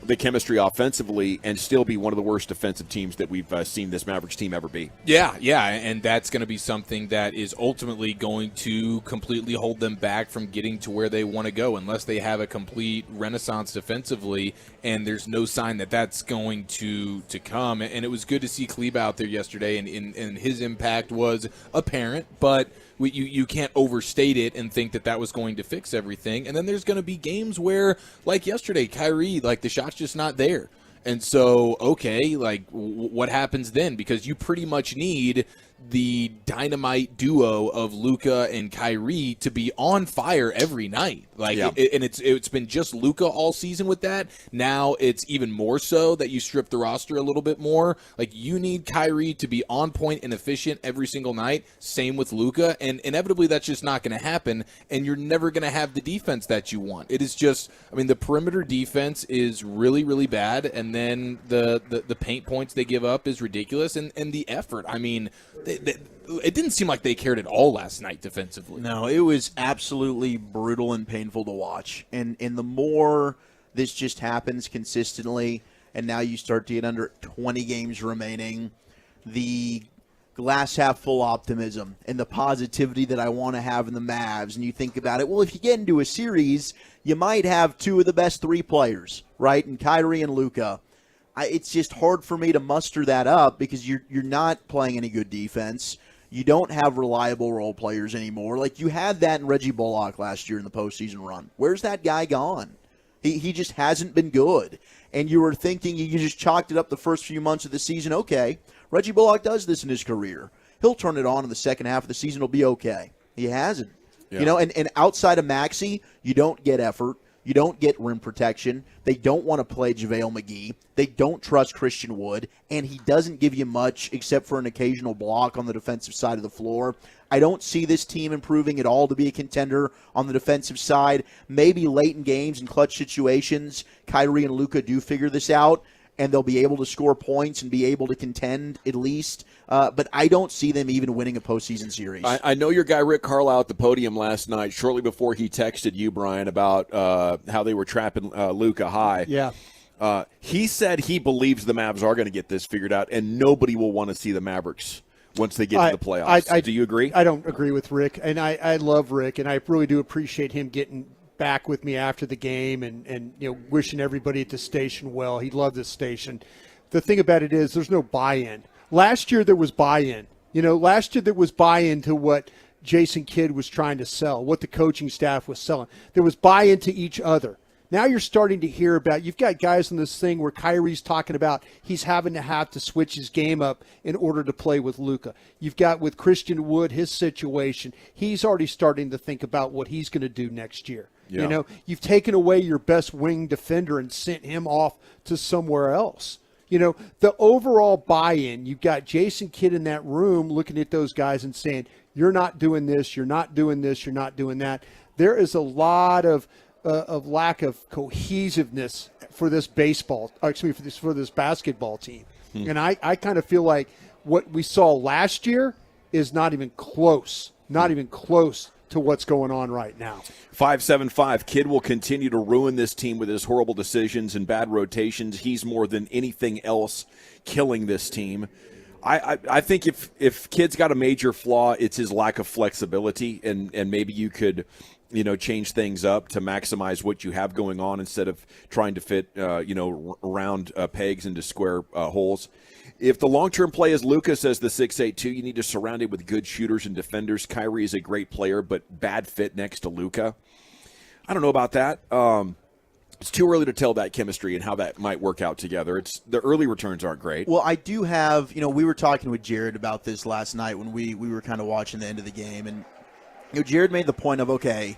the chemistry offensively and still be one of the worst defensive teams that we've seen this Mavericks team ever be. Yeah, and that's going to be something that is ultimately going to completely hold them back from getting to where they want to go unless they have a complete renaissance defensively, and there's no sign that that's going to come. And it was good to see Kleba out there yesterday, and his impact was apparent, but you can't overstate it and think that was going to fix everything. And then there's going to be games where, like yesterday, Kyrie, like the shot's just not there. And so, okay, like what happens then? Because you pretty much need the dynamite duo of Luka and Kyrie to be on fire every night. Like, Yeah. and it's been just Luka all season with that. Now it's even more so that you strip the roster a little bit more. Like, you need Kyrie to be on point and efficient every single night. Same with Luka, and inevitably that's just not going to happen. And you're never going to have the defense that you want. It is just, I mean, the perimeter defense is really, really bad, and then the paint points they give up is ridiculous, and the effort. I mean, it didn't seem like they cared at all last night defensively. No, it was absolutely brutal and painful to watch. And the more this just happens consistently, and now you start to get under 20 games remaining, the glass half full optimism and the positivity that I want to have in the Mavs, and you think about it, well, if you get into a series, you might have two of the best three players, right? And Kyrie and Luka. It's just hard for me to muster that up because you're not playing any good defense. You don't have reliable role players anymore. Like, you had that in Reggie Bullock last year in the postseason run. Where's that guy gone? He just hasn't been good. And you were thinking you just chalked it up the first few months of the season. Okay, Reggie Bullock does this in his career. He'll turn it on in the second half of the season. It'll be okay. He hasn't. Yeah. You know, and outside of Maxey, you don't get effort. You don't get rim protection. They don't want to play JaVale McGee. They don't trust Christian Wood, and he doesn't give you much except for an occasional block on the defensive side of the floor. I don't see this team improving at all to be a contender on the defensive side. Maybe late in games and clutch situations, Kyrie and Luka do figure this out, and they'll be able to score points and be able to contend at least. But I don't see them even winning a postseason series. I know your guy Rick Carlisle at the podium last night, shortly before he texted you, Brian, about how they were trapping Luka high. Yeah. He said he believes the Mavs are going to get this figured out, and nobody will want to see the Mavericks once they get to the playoffs. Do you agree? I don't agree with Rick, and I love Rick, and I really do appreciate him getting back with me after the game and you know, wishing everybody at the station well. He loved this station. The thing about it is there's no buy-in. Last year there was buy-in. You know, last year there was buy-in to what Jason Kidd was trying to sell, what the coaching staff was selling. There was buy-in to each other. Now you're starting to hear about, you've got guys in this thing where Kyrie's talking about he's having to switch his game up in order to play with Luka. You've got with Christian Wood, his situation, he's already starting to think about what he's going to do next year. Yeah. You know, you've taken away your best wing defender and sent him off to somewhere else. You know, the overall buy-in, you've got Jason Kidd in that room looking at those guys and saying, you're not doing this, you're not doing this, you're not doing that. There is a lot of lack of cohesiveness for this for this basketball team. And I kind of feel like what we saw last year is not even close to what's going on right now. 575, Kidd will continue to ruin this team with his horrible decisions and bad rotations. He's more than anything else killing this team. I think if Kidd's got a major flaw, it's his lack of flexibility, and maybe you could, you know, change things up to maximize what you have going on instead of trying to fit, round pegs into square holes. If the long-term play is Lucas as the 6'8", you need to surround him with good shooters and defenders. Kyrie is a great player, but bad fit next to Luka. I don't know about that. It's too early to tell that chemistry and how that might work out together. The early returns aren't great. Well, I do have, we were talking with Jared about this last night when we were kind of watching the end of the game, and Jared made the point of, okay,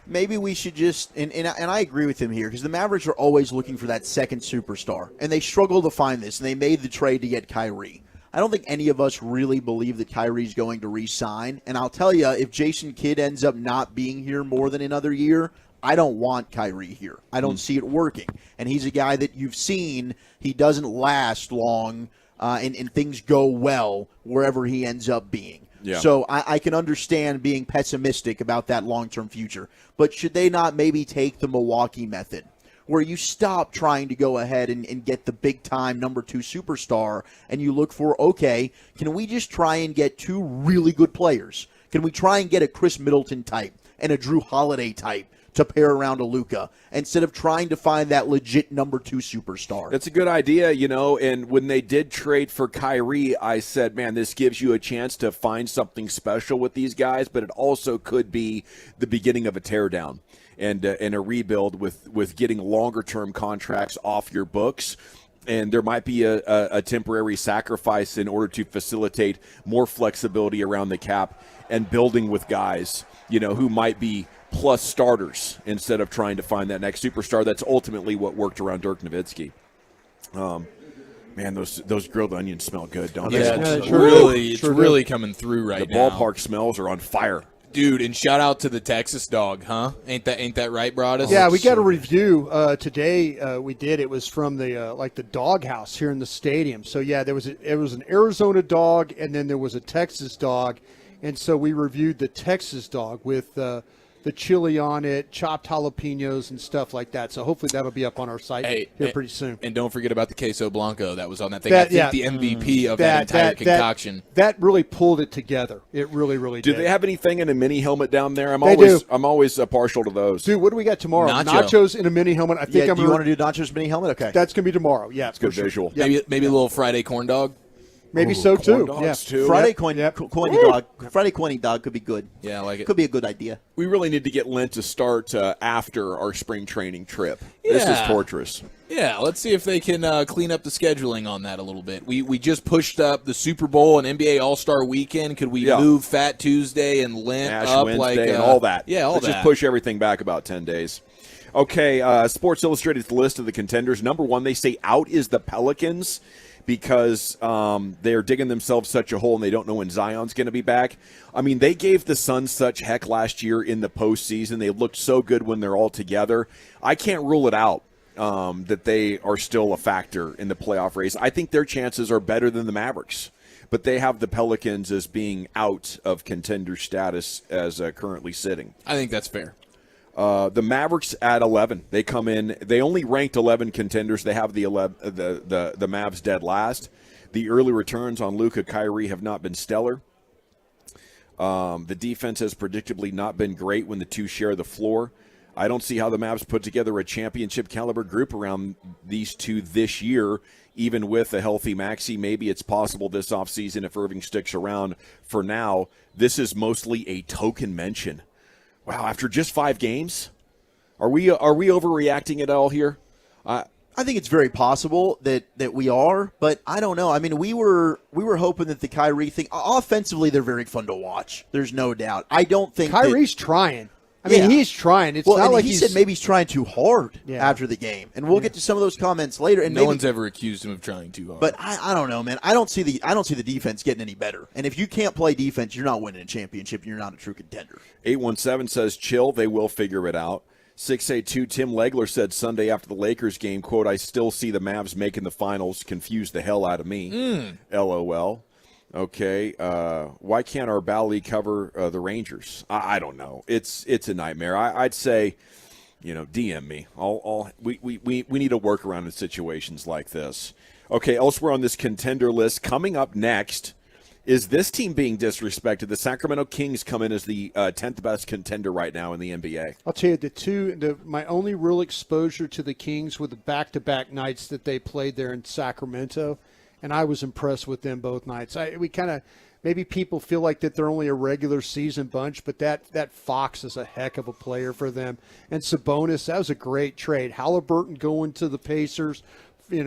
maybe we should just, and I agree with him here, because the Mavericks are always looking for that second superstar, and they struggle to find this, and they made the trade to get Kyrie. I don't think any of us really believe that Kyrie's going to re-sign, and I'll tell you, if Jason Kidd ends up not being here more than another year, I don't want Kyrie here. I don't see it working, and he's a guy that you've seen, he doesn't last long, and things go well wherever he ends up being. Yeah. So I can understand being pessimistic about that long-term future. But should they not maybe take the Milwaukee method, where you stop trying to go ahead and get the big-time number 2 superstar, and you look for, okay, can we just try and get 2 really good players? Can we try and get a Chris Middleton type and a Drew Holiday type to pair around a Luka instead of trying to find that legit number 2 superstar? That's a good idea, and when they did trade for Kyrie, I said, man, this gives you a chance to find something special with these guys, but it also could be the beginning of a teardown and a rebuild with getting longer-term contracts off your books. And there might be a temporary sacrifice in order to facilitate more flexibility around the cap and building with guys, who might be plus starters instead of trying to find that next superstar. That's ultimately what worked around Dirk Nowitzki. Man, those grilled onions smell good, don't they? It's really coming through right now. The ballpark smells are on fire. Dude, and shout out to the Texas dog, huh? Ain't that right, Broadus? Yeah, we got a review today. We did. It was from the dog house here in the stadium. So yeah, it was an Arizona dog, and then there was a Texas dog, and so we reviewed the Texas dog with the chili on it, chopped jalapenos, and stuff like that. So hopefully that'll be up on our site here pretty soon. And don't forget about the queso blanco that was on that thing. I think the MVP of that entire concoction. That really pulled it together. It really, really did. Do they have anything in a mini helmet down there? I'm always partial to those. Dude, what do we got tomorrow? Nachos in a mini helmet. I think do you want to do nachos mini helmet? Okay. That's going to be tomorrow. Yeah, it's good visual. Yeah. Maybe a little Friday corn dog. Maybe so too. Yeah. Friday corny dog. Friday corny dog could be good. Yeah, I like it. Could be a good idea. We really need to get Lent to start after our spring training trip. Yeah. This is torturous. Yeah, let's see if they can clean up the scheduling on that a little bit. We just pushed up the Super Bowl and NBA All-Star Weekend. Could we move Fat Tuesday and Lent Ash up Wednesday and all that? Yeah, Let's just push everything back about 10 days. Okay, Sports Illustrated's list of the contenders. Number 1, they say out is the Pelicans, because they're digging themselves such a hole and they don't know when Zion's going to be back. I mean, they gave the Suns such heck last year in the postseason. They looked so good when they're all together. I can't rule it out that they are still a factor in the playoff race. I think their chances are better than the Mavericks, but they have the Pelicans as being out of contender status as currently sitting. I think that's fair. The Mavericks at 11. They come in. They only ranked 11 contenders. They have the Mavs dead last. The early returns on Luka, Kyrie have not been stellar. The defense has predictably not been great when the two share the floor. I don't see how the Mavs put together a championship caliber group around these two this year, even with a healthy Maxey. Maybe it's possible this offseason if Irving sticks around. For now, this is mostly a token mention. Wow, after just 5 games? Are we overreacting at all here? I think it's very possible that we are, but I don't know. I mean, we were hoping that the Kyrie thing, offensively, they're very fun to watch. There's no doubt. I don't think Kyrie's trying. I mean, he's trying. It's not like he said maybe he's trying too hard after the game, and we'll get to some of those comments later. And no one's ever accused him of trying too hard. But I don't know, man. I don't see the defense getting any better. And if you can't play defense, you're not winning a championship. You're not a true contender. 817 says, chill. They will figure it out. 682 Tim Legler said Sunday after the Lakers game, quote, I still see the Mavs making the finals. Confused the hell out of me. LOL. Okay, why can't our Bally cover the Rangers? I don't know. It's a nightmare. I'd say, DM me. We need a workaround in situations like this. Okay, elsewhere on this contender list, coming up next, is this team being disrespected? The Sacramento Kings come in as the 10th best contender right now in the NBA. I'll tell you, my only real exposure to the Kings were the back-to-back nights that they played there in Sacramento. And I was impressed with them both nights. We kind of maybe people feel like that they're only a regular season bunch, but that Fox is a heck of a player for them. And Sabonis, that was a great trade. Halliburton going to the Pacers, and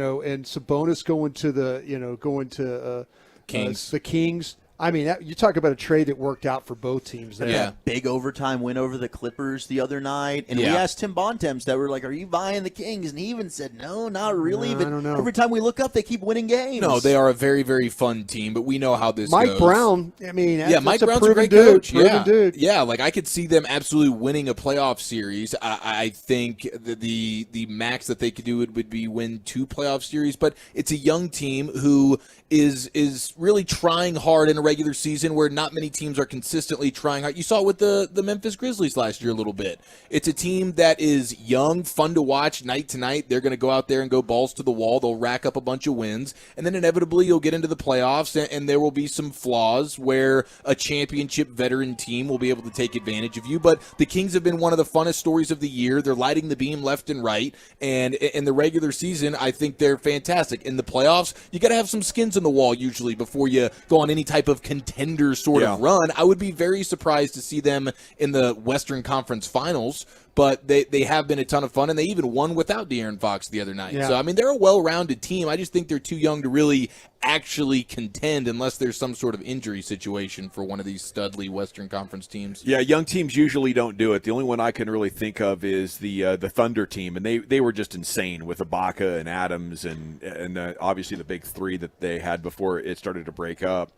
Sabonis going to the Kings. The Kings. I mean, you talk about a trade that worked out for both teams there. Yeah, big overtime win over the Clippers the other night. And we asked Tim Bontemps that we're like, are you buying the Kings? And he even said, no, not really. But I don't know. Every time we look up, they keep winning games. No, they are a very, very fun team, but we know how this Mike goes. Brown, I mean, Mike Brown's a great coach. Yeah, like I could see them absolutely winning a playoff series. I think the max that they could do would be win 2 playoff series, but it's a young team who is really trying hard and regular season where not many teams are consistently trying hard. You saw it with the Memphis Grizzlies last year a little bit. It's a team that is young, fun to watch night to night. They're going to go out there and go balls to the wall. They'll rack up a bunch of wins, and then inevitably you'll get into the playoffs, and there will be some flaws where a championship veteran team will be able to take advantage of you. But the Kings have been one of the funnest stories of the year. They're lighting the beam left and right, and in the regular season, I think they're fantastic. In the playoffs, you got to have some skins on the wall usually before you go on any type of contender sort of run. I would be very surprised to see them in the Western Conference Finals, but they have been a ton of fun, and they even won without De'Aaron Fox the other night. Yeah. So, I mean, they're a well-rounded team. I just think they're too young to really actually contend unless there's some sort of injury situation for one of these studly Western Conference teams. Yeah, young teams usually don't do it. The only one I can really think of is the Thunder team, and they were just insane with Ibaka and Adams and obviously the big three that they had before it started to break up.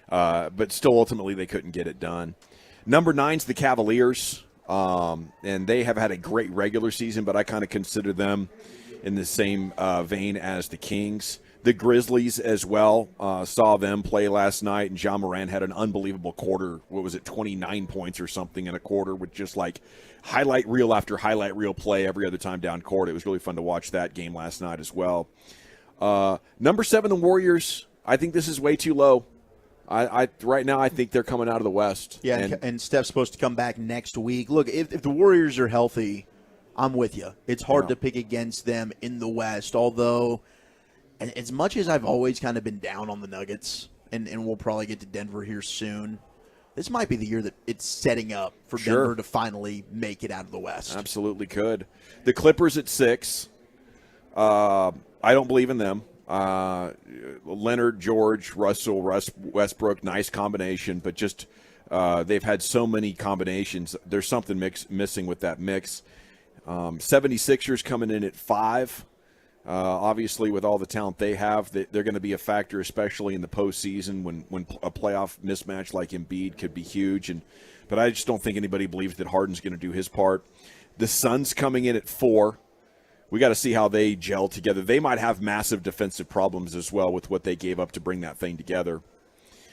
But still, ultimately, they couldn't get it done. Number 9's the Cavaliers, and they have had a great regular season, but I kind of consider them in the same vein as the Kings. The Grizzlies as well, saw them play last night, and Ja Morant had an unbelievable quarter. What was it, 29 points or something in a quarter with just like highlight reel after highlight reel play every other time down court. It was really fun to watch that game last night as well. Number 7, the Warriors. I think this is way too low. I right now I think they're coming out of the West. Yeah, and Steph's supposed to come back next week. Look, if the Warriors are healthy, I'm with you. It's hard to pick against them in the West, although and as much as I've always kind of been down on the Nuggets, and we'll probably get to Denver here soon, this might be the year that it's setting up for Denver to finally make it out of the West. Absolutely could. The Clippers at 6. I don't believe in them. Leonard, George, Russell, Westbrook, nice combination, but just they've had so many combinations. There's something missing with that mix. 76ers coming in at 5. Obviously, with all the talent they have, they're going to be a factor, especially in the postseason when a playoff mismatch like Embiid could be huge. But I just don't think anybody believes that Harden's going to do his part. The Suns coming in at 4. We got to see how they gel together. They might have massive defensive problems as well with what they gave up to bring that thing together.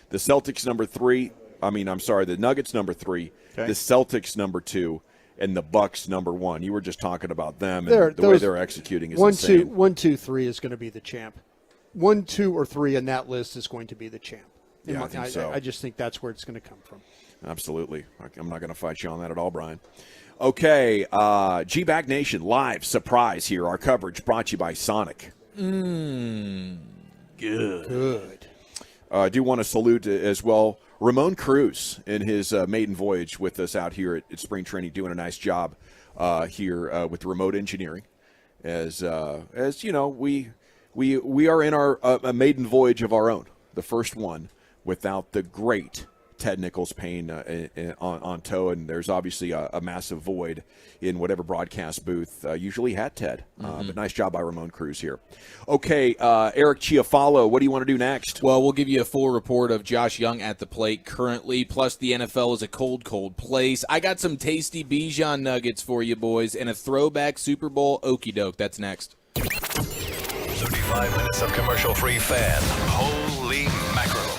The Celtics number 3. The Nuggets number 3. Okay. The Celtics number 2. And the Bucks number 1. You were just talking about them and the way they're executing is insane. 1, 2, 3 is going to be the champ. 1, 2, or 3 on that list is going to be the champ. Yeah, I think so. I just think that's where it's going to come from. Absolutely. I'm not going to fight you on that at all, Brian. Okay, G-Bag Nation, live surprise here. Our coverage brought to you by Sonic. Good. I do want to salute as well Ramon Cruz in his maiden voyage with us out here at spring training, doing a nice job here with remote engineering. As you know, we are in our a maiden voyage of our own, the first one without the great Ted Nichols paying on tow, and there's obviously a massive void in whatever broadcast booth usually had Ted. But nice job by Ramon Cruz here. Okay, Eric Chiafalo, what do you want to do next? Well, we'll give you a full report of Josh Young at the plate currently, plus the NFL is a cold, cold place. I got some tasty Bijan nuggets for you boys and a throwback Super Bowl okie doke. That's next. 35 minutes of commercial-free fan. Holy mackerel.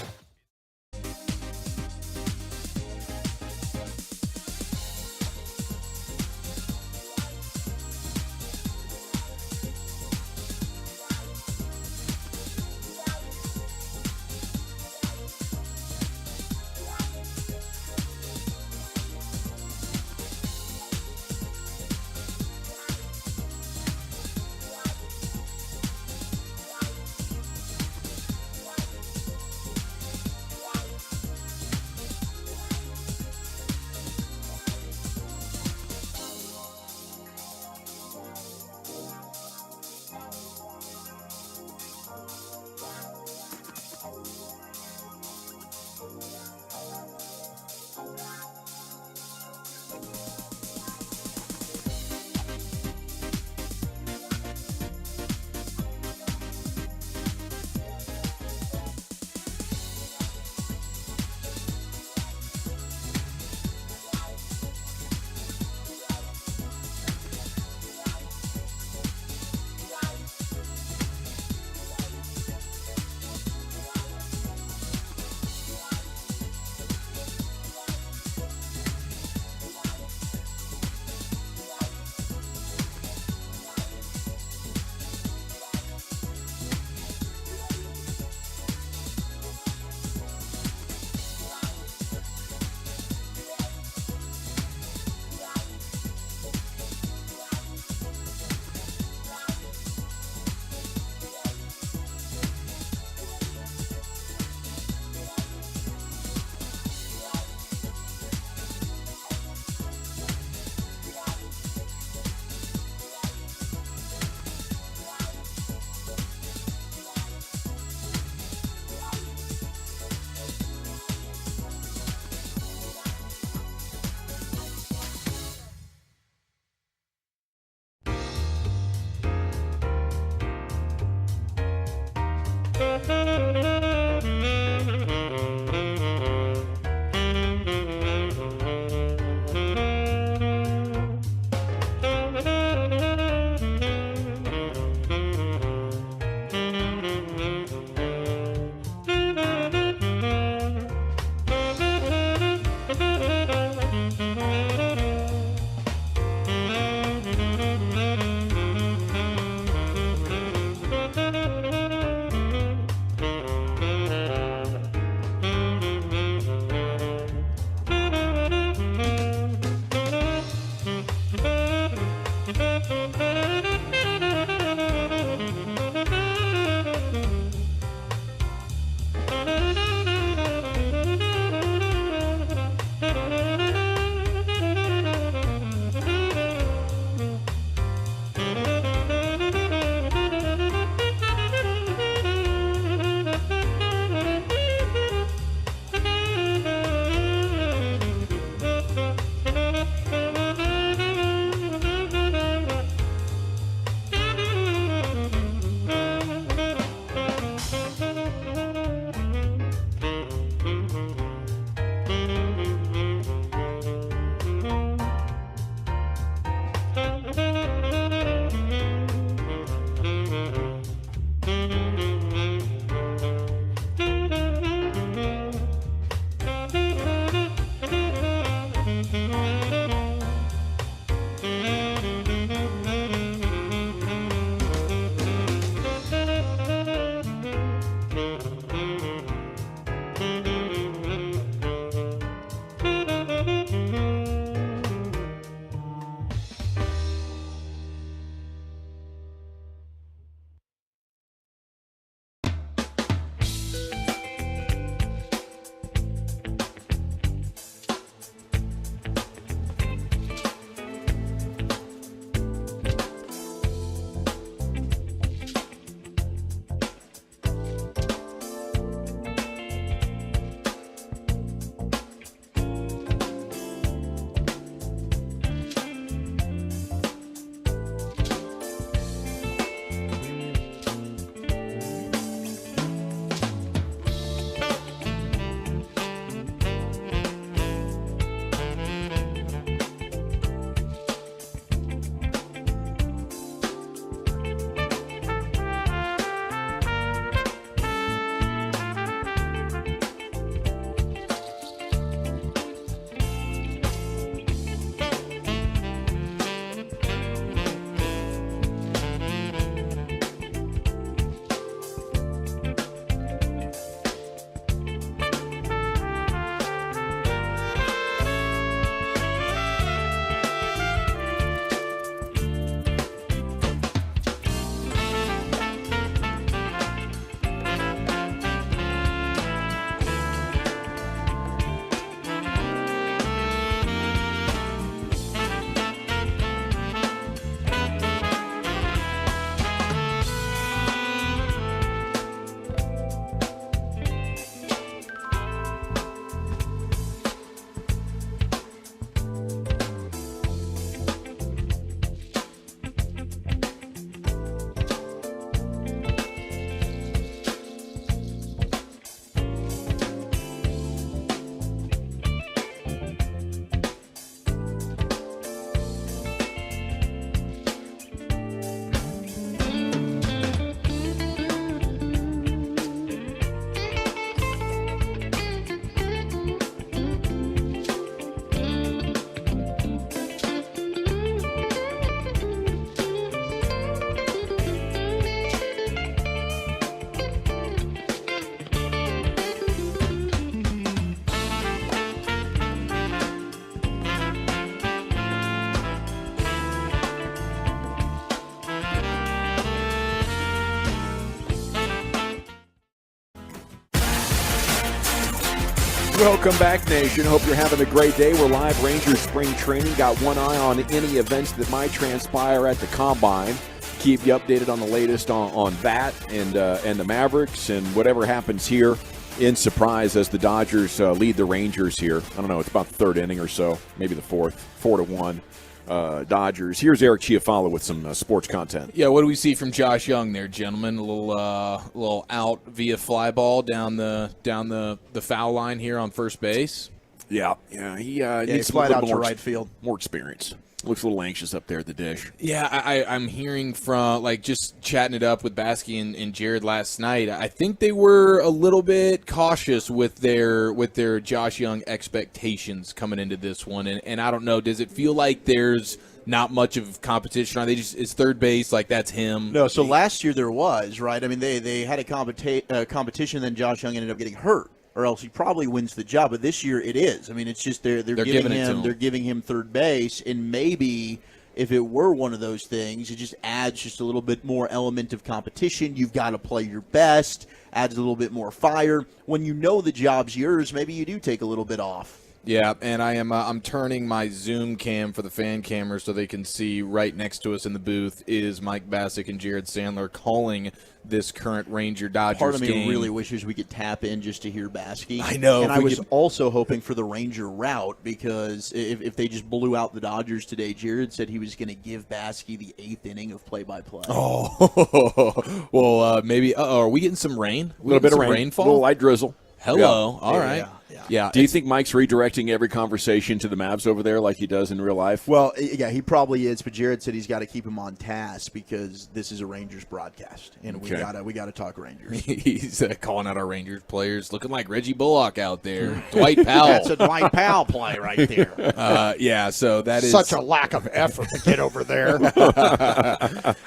Welcome back, Nation. Hope you're having a great day. We're live Rangers spring training. Got one eye on any events that might transpire at the Combine. Keep you updated on the latest on that and the Mavericks and whatever happens here in Surprise as the Dodgers lead the Rangers here. I don't know. It's about the third inning or so, maybe the fourth, 4-1. Dodgers. Here's Eric Chiafalo with some sports content. Yeah, what do we see from Josh Young there, gentlemen? A little out via fly ball down the foul line here on first base. Yeah, he needs flied out to more, right field. More experience. Looks a little anxious up there at the dish. Yeah, I'm hearing from, just chatting it up with Baskey and Jared last night. I think they were a little bit cautious with their Josh Young expectations coming into this one. And I don't know, does it feel like there's not much of competition? Are they just, is third base, that's him? No, so last year there was, right? I mean, they had a competition, then Josh Young ended up getting hurt, or else he probably wins the job. But this year it is. I mean, it's just they're giving him third base, and maybe if it were one of those things, it just adds just a little bit more element of competition. You've got to play your best, adds a little bit more fire. When you know the job's yours, maybe you do take a little bit off. Yeah, and I'm turning my Zoom cam for the fan camera so they can see right next to us in the booth is Mike Bassick and Jared Sandler calling this current Ranger-Dodgers Part of me game. really wishes we could tap in just to hear Baskey. I know. And I was also hoping for the Ranger route, because if they just blew out the Dodgers today, Jared said he was going to give Baskey the 8th inning of play-by-play. Oh, well, maybe. Are we getting some rain? A little bit of rain. Rainfall? A little light drizzle. Hello. Yeah. All right. Yeah. Do you think Mike's redirecting every conversation to the Mavs over there like he does in real life? Well, yeah, he probably is, but Jared said he's got to keep him on task because this is a Rangers broadcast, and we gotta talk Rangers. He's calling out our Rangers players, looking like Reggie Bullock out there. Dwight Powell. That's a Dwight Powell play right there. Yeah, so that is such a lack of effort to get over there.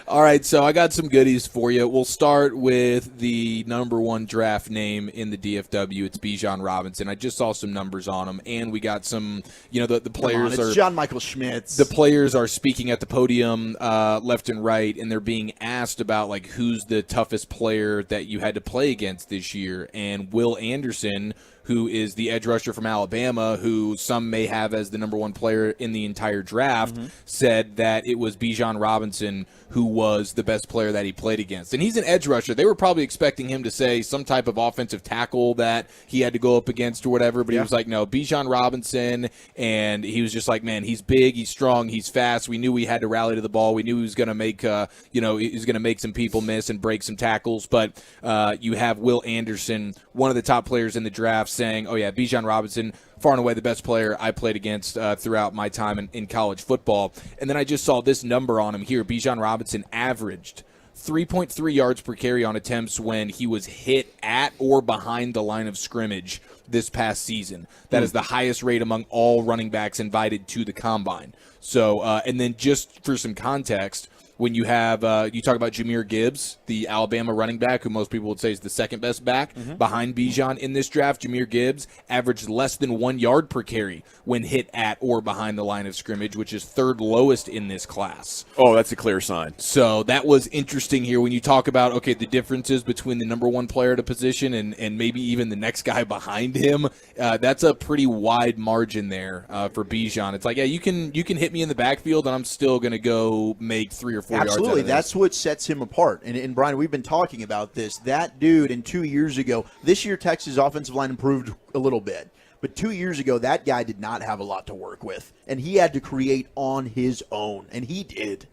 All right, so I got some goodies for you. We'll start with the number one draft name in the DFW. It's Bijan Robinson. I just saw some numbers on him, and we got some, the players it's John Michael Schmitz. The players are speaking at the podium left and right, and they're being asked about, who's the toughest player that you had to play against this year, and Will Anderson, who is the edge rusher from Alabama, who some may have as the number one player in the entire draft, said that it was Bijan Robinson who was the best player that he played against. And he's an edge rusher. They were probably expecting him to say some type of offensive tackle that he had to go up against or whatever, but he was like, no, Bijan Robinson, and he was just like, man, he's big, he's strong, he's fast. We knew we had to rally to the ball. We knew he was going to make, he was going to make some people miss and break some tackles, but you have Will Anderson, one of the top players in the draft, saying, oh yeah, Bijan Robinson, far and away the best player I played against throughout my time in college football. And then I just saw this number on him here. Bijan Robinson averaged 3.3 yards per carry on attempts when he was hit at or behind the line of scrimmage this past season. That is the highest rate among all running backs invited to the Combine. So, and then just for some context, when you have, you talk about Jahmyr Gibbs, the Alabama running back, who most people would say is the second best back behind Bijan in this draft. Jahmyr Gibbs averaged less than 1 yard per carry when hit at or behind the line of scrimmage, which is third lowest in this class. Oh, that's a clear sign. So that was interesting here when you talk about, okay, the differences between the number one player at a position and maybe even the next guy behind him. That's a pretty wide margin there for Bijan. It's like, yeah, you can hit me in the backfield and I'm still going to go make 3 or 4 yards. Absolutely, that's what sets him apart. And Brian, we've been talking about this. That dude, and 2 years ago, this year Texas' offensive line improved a little bit. But 2 years ago, that guy did not have a lot to work with. And he had to create on his own. And he did.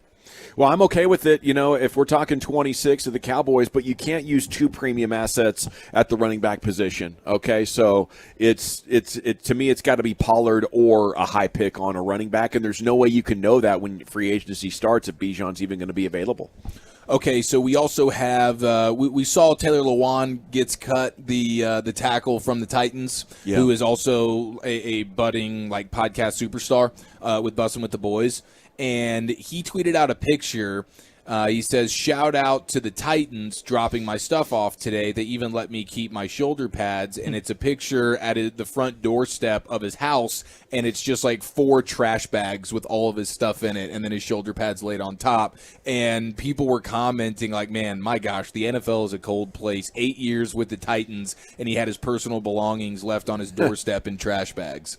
Well, I'm okay with it, if we're talking 26 of the Cowboys, but you can't use 2 premium assets at the running back position, okay? So it's to me, it's got to be Pollard or a high pick on a running back, and there's no way you can know that when free agency starts if Bijan's even going to be available. Okay, so we also have we saw Taylor Lewan gets cut, the tackle from the Titans, who is also a budding podcast superstar with Bussin' with the Boys. And he tweeted out a picture He says, shout out to the Titans dropping my stuff off today. They even let me keep my shoulder pads, and it's a picture at the front doorstep of his house, and it's just like 4 trash bags with all of his stuff in it, and then his shoulder pads laid on top. And people were commenting like, man, my gosh, the NFL is a cold place. 8 years with the Titans, and he had his personal belongings left on his doorstep in trash bags.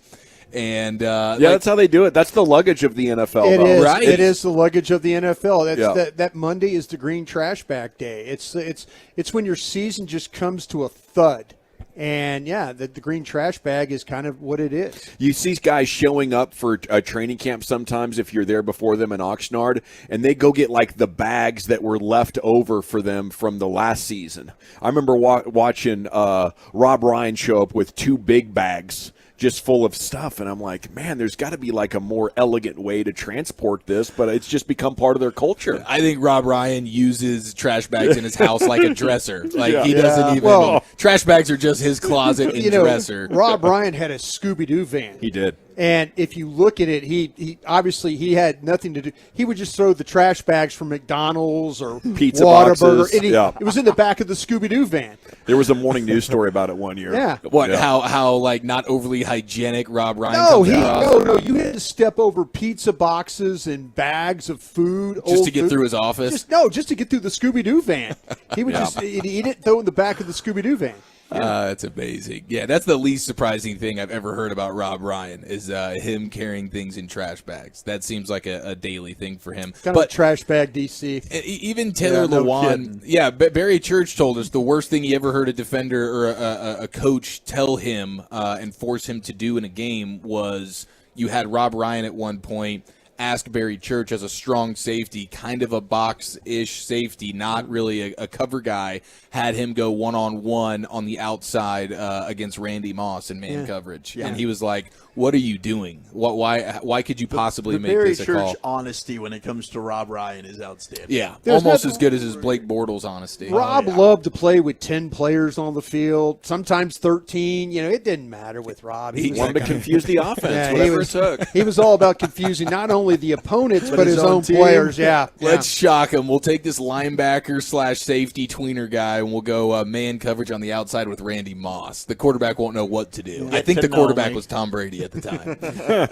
And that's how they do it. That's the luggage of the NFL. It is. Right? It is the luggage of the NFL. That's that Monday is the green trash bag day. It's when your season just comes to a thud. And, the green trash bag is kind of what it is. You see guys showing up for a training camp sometimes if you're there before them in Oxnard, and they go get, like, the bags that were left over for them from the last season. I remember watching Rob Ryan show up with 2 big bags just full of stuff, and I'm like, man, there's got to be like a more elegant way to transport this, but it's just become part of their culture. I think Rob Ryan uses trash bags in his house like a dresser. Like he doesn't even. Trash bags are just his closet and dresser. Rob Ryan had a Scooby-Doo van. He did. And if you look at it, he obviously he had nothing to do. He would just throw the trash bags from McDonald's or Pizza Whataburger. boxes. It was in the back of the Scooby-Doo van. There was a morning news story about it one year. Yeah. What? Yeah. How like not overly hygienic Rob Ryan? No, comes no. You had to step over pizza boxes and bags of food just to get through his office. Just to get through the Scooby-Doo van. He would just eat it, throw it in the back of the Scooby-Doo van. That's amazing. Yeah, that's the least surprising thing I've ever heard about Rob Ryan is him carrying things in trash bags. That seems like a daily thing for him. Kind of a trash bag DC. Even Taylor Lewan, Barry Church told us the worst thing he ever heard a defender or a coach tell him and force him to do in a game was you had Rob Ryan at one point ask Barry Church as a strong safety, kind of a box-ish safety, not really a cover guy, had him go one-on-one on the outside against Randy Moss in man coverage. Yeah. And he was like, what are you doing? Why could you possibly make this a call? The Barry Church honesty when it comes to Rob Ryan is outstanding. Yeah, almost as good as his Blake Bortles honesty. Rob loved to play with 10 players on the field, sometimes 13. It didn't matter with Rob. He wanted to confuse the offense, whatever it took. He was all about confusing not only the opponents, but his own players. Yeah. Let's shock him. We'll take this linebacker/safety tweener guy, and we'll go man coverage on the outside with Randy Moss. The quarterback won't know what to do. I think the quarterback was Tom Brady at the time.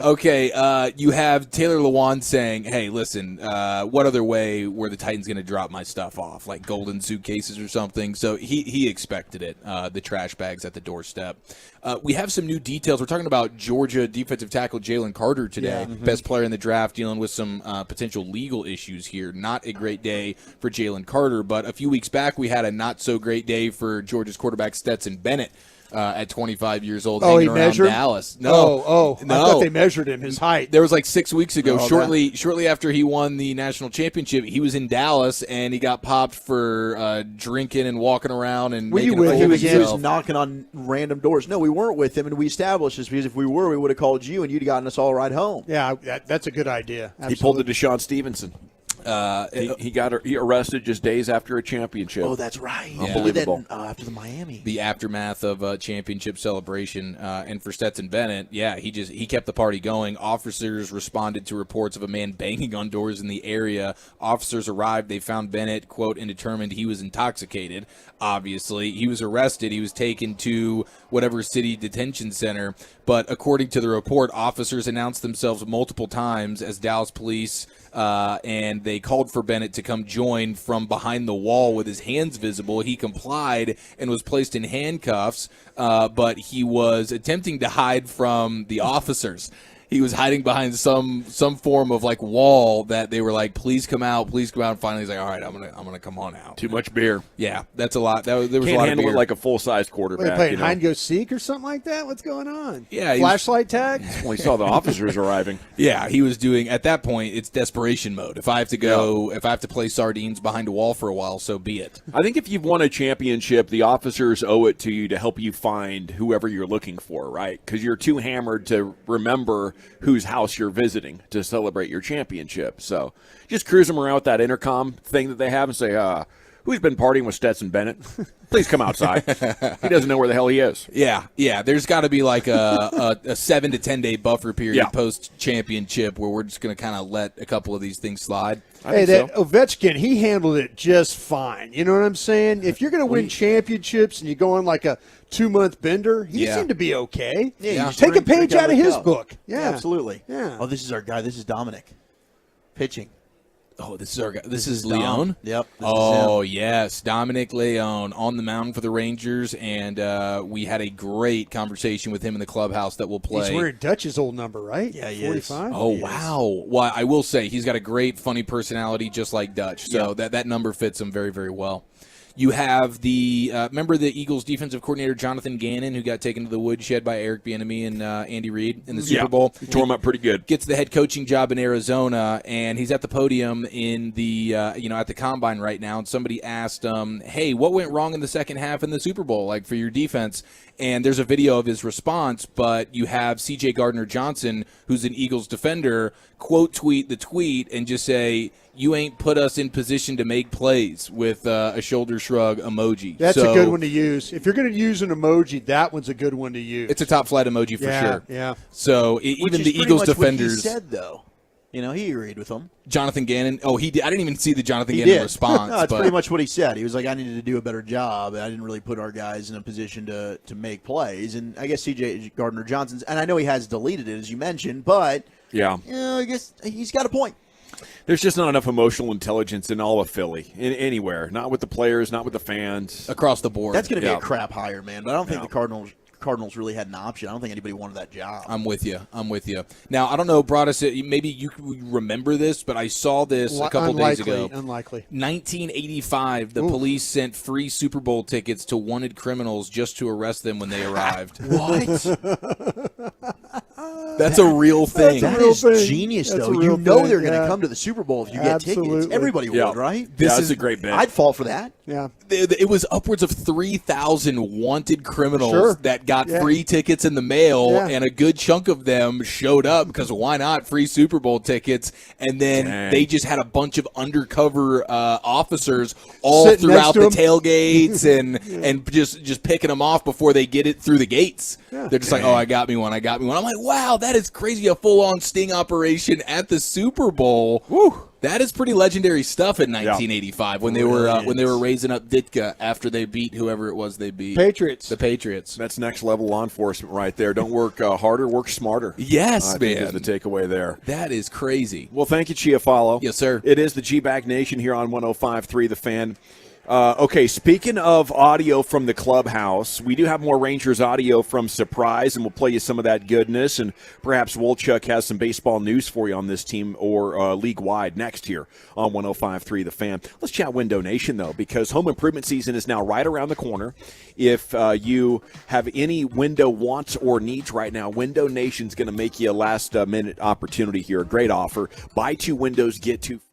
Okay, you have Taylor Lewan saying, hey, listen, what other way were the Titans going to drop my stuff off? Like golden suitcases or something? So he expected it, the trash bags at the doorstep. We have some new details. We're talking about Georgia defensive tackle Jalen Carter today, best player in the draft, dealing with some potential legal issues here. Not a great day for Jalen Carter, but a few weeks back we had a not-so-great day for Georgia's quarterback Stetson Bennett. At 25 years old, hanging around Dallas. No. I thought they measured him, his height. There was like 6 weeks ago, shortly after he won the national championship, he was in Dallas and he got popped for drinking and walking around and making a fool of himself. He was knocking on random doors. No, we weren't with him, and we established this because if we were, we would have called you and you'd gotten us all right home. Yeah, that's a good idea. Absolutely. He pulled the Deshaun Stevenson. He got arrested just days after a championship. Oh, that's right. Unbelievable. Then, after the Miami. The aftermath of a championship celebration. And for Stetson Bennett, he kept the party going. Officers responded to reports of a man banging on doors in the area. Officers arrived. They found Bennett, quote, and determined he was intoxicated. Obviously, he was arrested. He was taken to whatever city detention center. But according to the report, officers announced themselves multiple times as Dallas police, and they called for Bennett to come join from behind the wall with his hands visible. He complied and was placed in handcuffs, but he was attempting to hide from the officers. He was hiding behind some form of like wall that they were like, please come out. And finally he's like, all right, I'm gonna come on out. Too much beer. Yeah, that's a lot. There was Can't a lot handle of beer. it like a full-size quarterback. Playing hide and go seek or something like that. What's going on? Yeah, flashlight tag. Well, he saw the officers arriving. Yeah, he was doing at that point. It's desperation mode. If I have to go, if I have to play sardines behind a wall for a while, so be it. I think if you've won a championship, the officers owe it to you to help you find whoever you're looking for, right? Because you're too hammered to remember whose house you're visiting to celebrate your championship. So just cruise them around with that intercom thing that they have and say, who's been partying with Stetson Bennett, please come outside. He doesn't know where the hell he is. Yeah. There's got to be like a 7 to 10 day buffer period post championship where we're just going to kind of let a couple of these things slide. Hey, that Ovechkin, he handled it just fine. You know what I'm saying? If you're going to win championships and you go on like a 2-month bender, he seemed to be okay. Yeah, Take a page out of his book. Yeah, absolutely. Yeah. Oh, this is our guy. This is Dominic pitching. Oh, this is our guy. This is Leon? Yep. Oh, yes. Dominic Leon on the mound for the Rangers, and we had a great conversation with him in the clubhouse that we'll play. He's wearing Dutch's old number, right? Yeah, he 45? is. Oh, wow. Well, I will say he's got a great, funny personality just like Dutch, so that number fits him very, very well. You have the remember the Eagles defensive coordinator Jonathan Gannon, who got taken to the woodshed by Eric Bieniemy and Andy Reid in the Super Bowl. He tore him up pretty good. Gets the head coaching job in Arizona, and he's at the podium in the at the combine right now. And somebody asked him, "Hey, what went wrong in the second half in the Super Bowl, like for your defense?" And there's a video of his response, but you have C.J. Gardner-Johnson, who's an Eagles defender, quote tweet the tweet and just say, "You ain't put us in position to make plays," with a shoulder shrug emoji. That's a good one to use. If you're going to use an emoji, that one's a good one to use. It's a top flight emoji for sure. Yeah. So even the Eagles defenders. What he said, though. He agreed with him. Jonathan Gannon. Oh, he did. I didn't even see the Jonathan Gannon response. No, that's pretty much what he said. He was like, "I needed to do a better job. I didn't really put our guys in a position to make plays." And I guess C.J. Gardner-Johnson's, and I know he has deleted it, as you mentioned, but I guess he's got a point. There's just not enough emotional intelligence in all of Philly, anywhere. Not with the players, not with the fans. Across the board. That's going to be a crap hire, man. But I don't think the Cardinals really had an option. I don't think anybody wanted that job. I'm with you. Now, I don't know, Broadus, maybe you remember this, but I saw this a couple days ago. Unlikely. 1985, the police sent free Super Bowl tickets to wanted criminals just to arrest them when they arrived. What? That's a real thing. That is genius, though. You know they're going to come to the Super Bowl if you get tickets. Everybody would, right? This is a great bet. I'd fall for that. Yeah. It was upwards of 3,000 wanted criminals that got free tickets in the mail, and a good chunk of them showed up because why not? Free Super Bowl tickets. And then they just had a bunch of undercover officers all sitting throughout the them. tailgates and just picking them off before they get it through the gates. Yeah. They're just like, "Oh, I got me one. I'm like, wow, that is crazy. A full-on sting operation at the Super Bowl. Woo. That is pretty legendary stuff in 1985 when they were raising up Ditka after they beat whoever it was they beat. Patriots. The Patriots. That's next level law enforcement right there. Don't work harder, work smarter. Yes, I think is the takeaway there. That is crazy. Well, thank you, Chiafalo. Yes, sir. It is the G-Bag Nation here on 105.3 The Fan. Okay, speaking of audio from the clubhouse, we do have more Rangers audio from Surprise, and we'll play you some of that goodness, and perhaps Wolchuk has some baseball news for you on this team or league-wide next here on 105.3 The Fan. Let's chat Window Nation, though, because home improvement season is now right around the corner. If you have any window wants or needs right now, Window Nation's going to make you a last-minute opportunity here. A great offer. Buy 2 windows, get 2 free.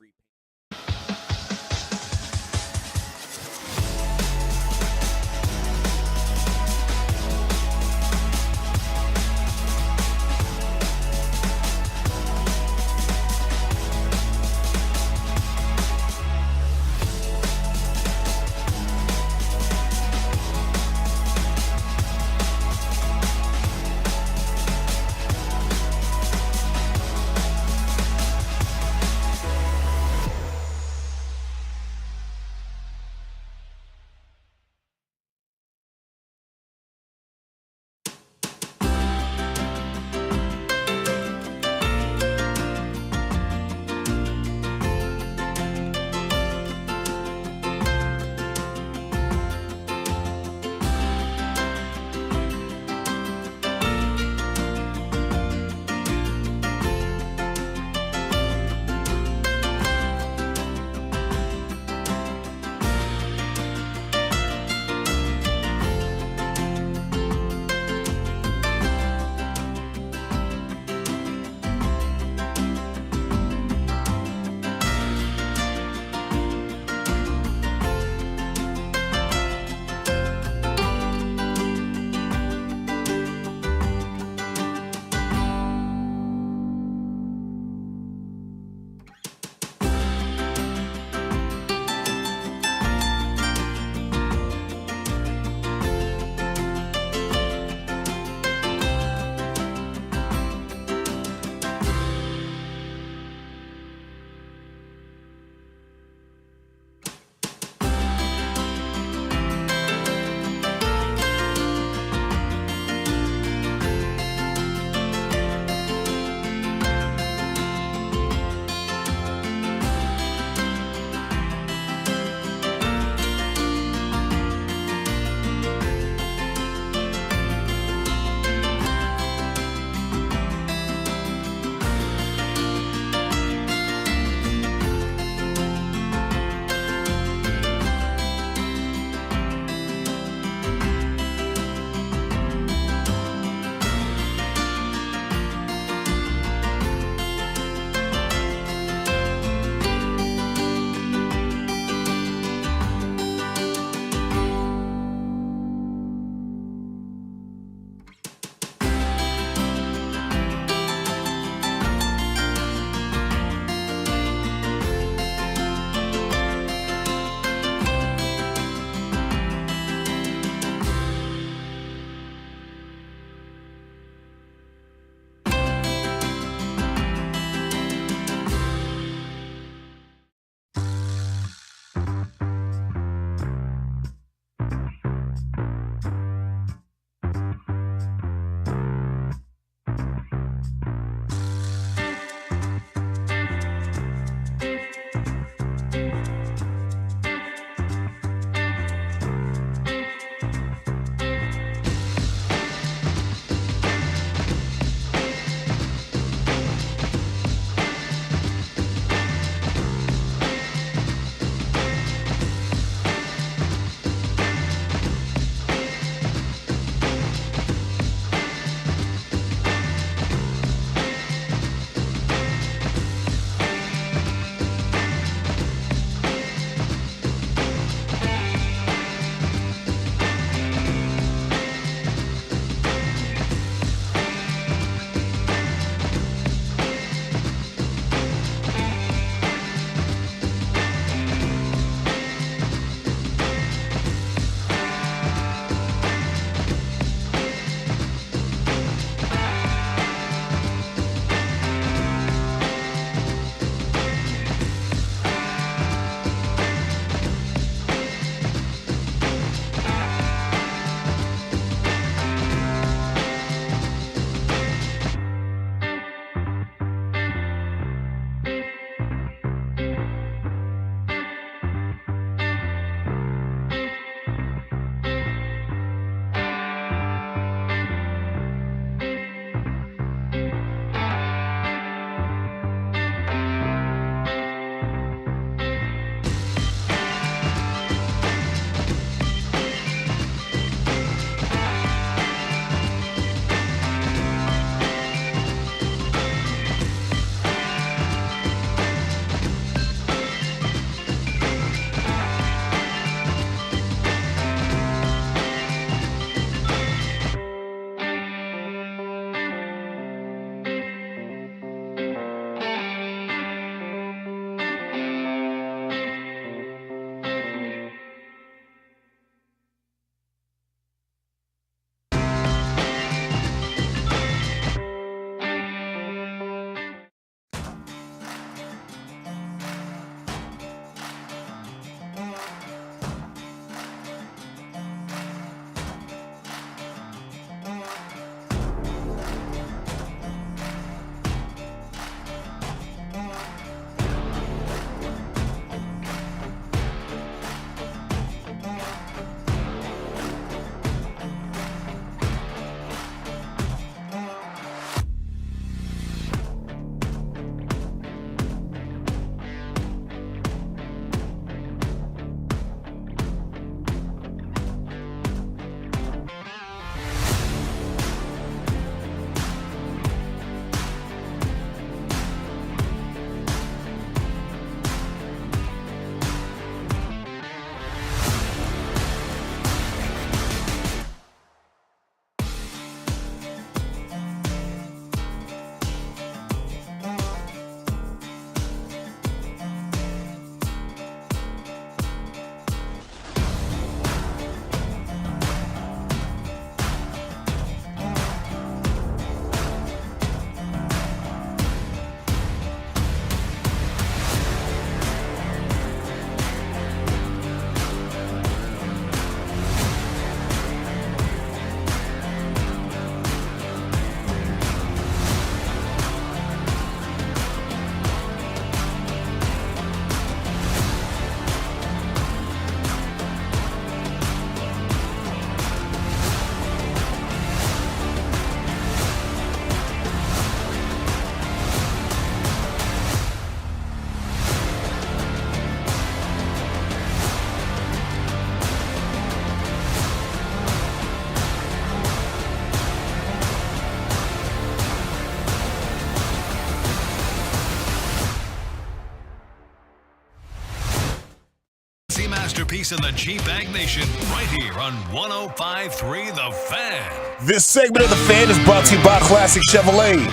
masterpiece in the G-Bag Nation right here on 105.3 The Fan. This segment of The Fan is brought to you by Classic Chevrolet.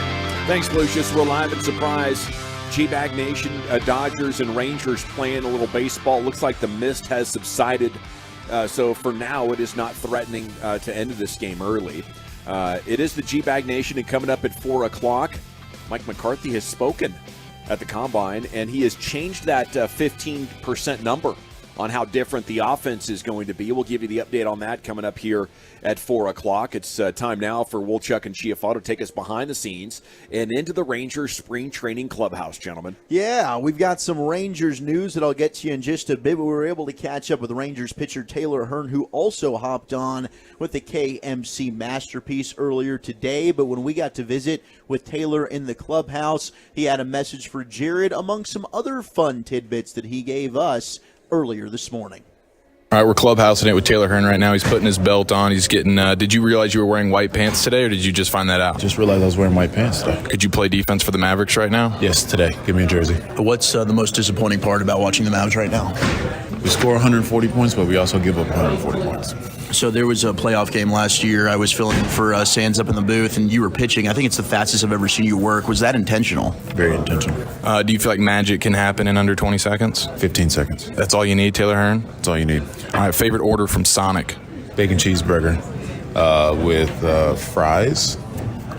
Thanks, Lucius. We're live in Surprise. G-Bag Nation, Dodgers and Rangers playing a little baseball. Looks like the mist has subsided. So for now, it is not threatening to end this game early. It is the G-Bag Nation, and coming up at 4 o'clock, Mike McCarthy has spoken at the Combine, and he has changed that 15% number on how different the offense is going to be. We'll give you the update on that coming up here at 4 o'clock. It's time now for Wolchuk and Chiafalo to take us behind the scenes and into the Rangers spring training clubhouse, gentlemen. Yeah, we've got some Rangers news that I'll get to you in just a bit, but we were able to catch up with Rangers pitcher Taylor Hearn, who also hopped on with the KMC Masterpiece earlier today. But when we got to visit with Taylor in the clubhouse, he had a message for Jared among some other fun tidbits that he gave us earlier this morning. All right, we're clubhousing it with Taylor Hearn right now. He's putting his belt on. He's getting. Did you realize you were wearing white pants today, or did you just find that out? Just realized I was wearing white pants today. Could you play defense for the Mavericks right now? Yes, today. Give me a jersey. What's the most disappointing part about watching the Mavs right now? We score 140 points, but we also give up 140 points. So there was a playoff game last year. I was filling in for Sands up in the booth, and you were pitching. I think it's the fastest I've ever seen you work. Was that intentional? Very intentional. Do you feel like magic can happen in under 20 seconds? 15 seconds. That's all you need, Taylor Hearn? That's all you need. All right, favorite order from Sonic? Bacon cheeseburger with fries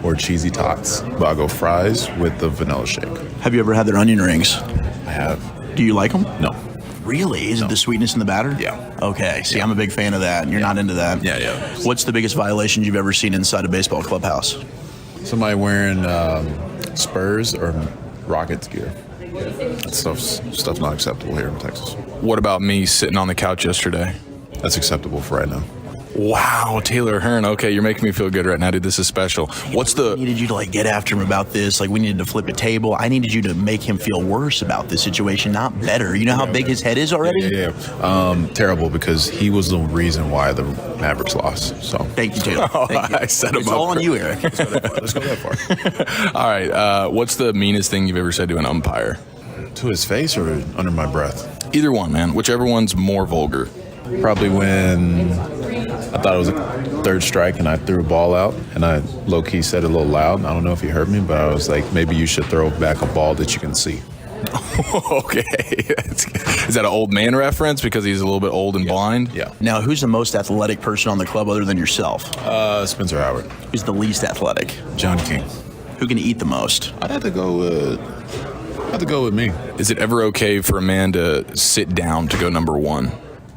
or cheesy tots. But I'll go fries with the vanilla shake. Have you ever had their onion rings? I have. Do you like them? No. Really? Is it the sweetness in the batter? Yeah. Okay. See, I'm a big fan of that. You're not into that. Yeah. What's the biggest violation you've ever seen inside a baseball clubhouse? Somebody wearing Spurs or Rockets gear. That stuff's not acceptable here in Texas. What about me sitting on the couch yesterday? That's acceptable for right now. Wow, Taylor Hearn. Okay, you're making me feel good right now, dude. This is special. What's the... I needed you to get after him about this. We needed to flip a table. I needed you to make him feel worse about this situation, not better. You know how big his head is already? Yeah. Terrible, because he was the reason why the Mavericks lost. So thank you, Taylor. Thank you. I set him it's up. all on you, Eric. Let's go that far. All right. What's the meanest thing you've ever said to an umpire? To his face or under my breath? Either one, man. Whichever one's more vulgar. Probably when I thought it was a third strike and I threw a ball out and I low-key said it a little loud. I don't know if you heard me, but I was like, maybe you should throw back a ball that you can see. Okay. Is that an old man reference because he's a little bit old and blind? Yeah. Now, who's the most athletic person on the club other than yourself? Spencer Howard. Who's the least athletic? John King. Who can eat the most? I'd have to go with me. Is it ever okay for a man to sit down to go number one?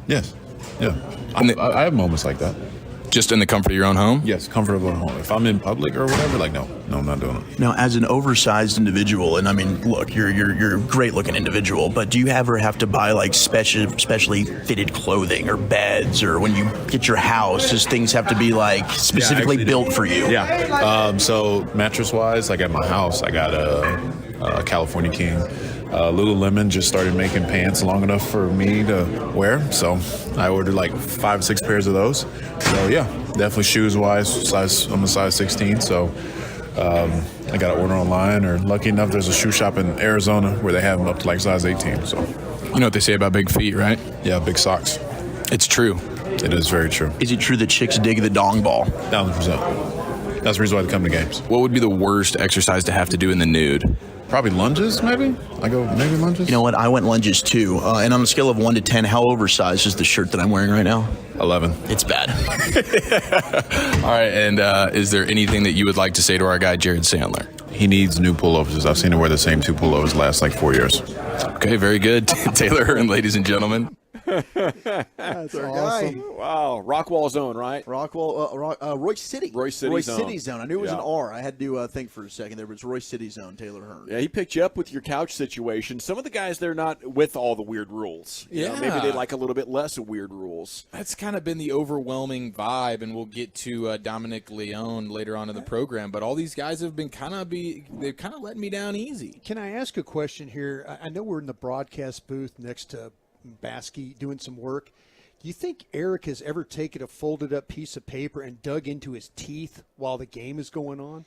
Yes. Yeah. I have moments like that. Just in the comfort of your own home? Yes, comfort of own home. If I'm in public or whatever, no, I'm not doing it. Now, as an oversized individual, and I mean, look, you're a great-looking individual, but do you ever have to buy specially fitted clothing or beds, or when you get your house, does things have to be specifically built for you? Yeah. So mattress-wise, at my house, I got a California King. Lululemon just started making pants long enough for me to wear, so I ordered 5 or 6 pairs of those. So yeah, definitely shoes-wise, I'm a size 16, so I got to order online, or lucky enough, there's a shoe shop in Arizona where they have them up to size 18. So you know what they say about big feet, right? Yeah, big socks. It's true. It is very true. Is it true that chicks dig the dong ball? 1,000%. That's the reason why they come to games. What would be the worst exercise to have to do in the nude? Probably lunges, maybe? I go maybe lunges? You know what? I went lunges too. And on a scale of 1 to 10, how oversized is the shirt that I'm wearing right now? 11. It's bad. All right, and is there anything that you would like to say to our guy, Jared Sandler? He needs new pullovers. I've seen him wear the same 2 pullovers the last 4 years. Okay, very good. Taylor Hearn, ladies and gentlemen. That's our guy. Wow, Rockwall Zone, right? Royce City. Royce City Zone. I knew it was an R. I had to think for a second there, but it's Royce City Zone, Taylor Hearn. Yeah, he picked you up with your couch situation. Some of the guys, they're not with all the weird rules. You know, maybe they like a little bit less of weird rules. That's kind of been the overwhelming vibe, and we'll get to Dominic Leone later on in the program. But all these guys have been they've kind of letting me down easy. Can I ask a question here? I know we're in the broadcast booth next to Baskey doing some work. Do you think Eric has ever taken a folded up piece of paper and dug into his teeth while the game is going on?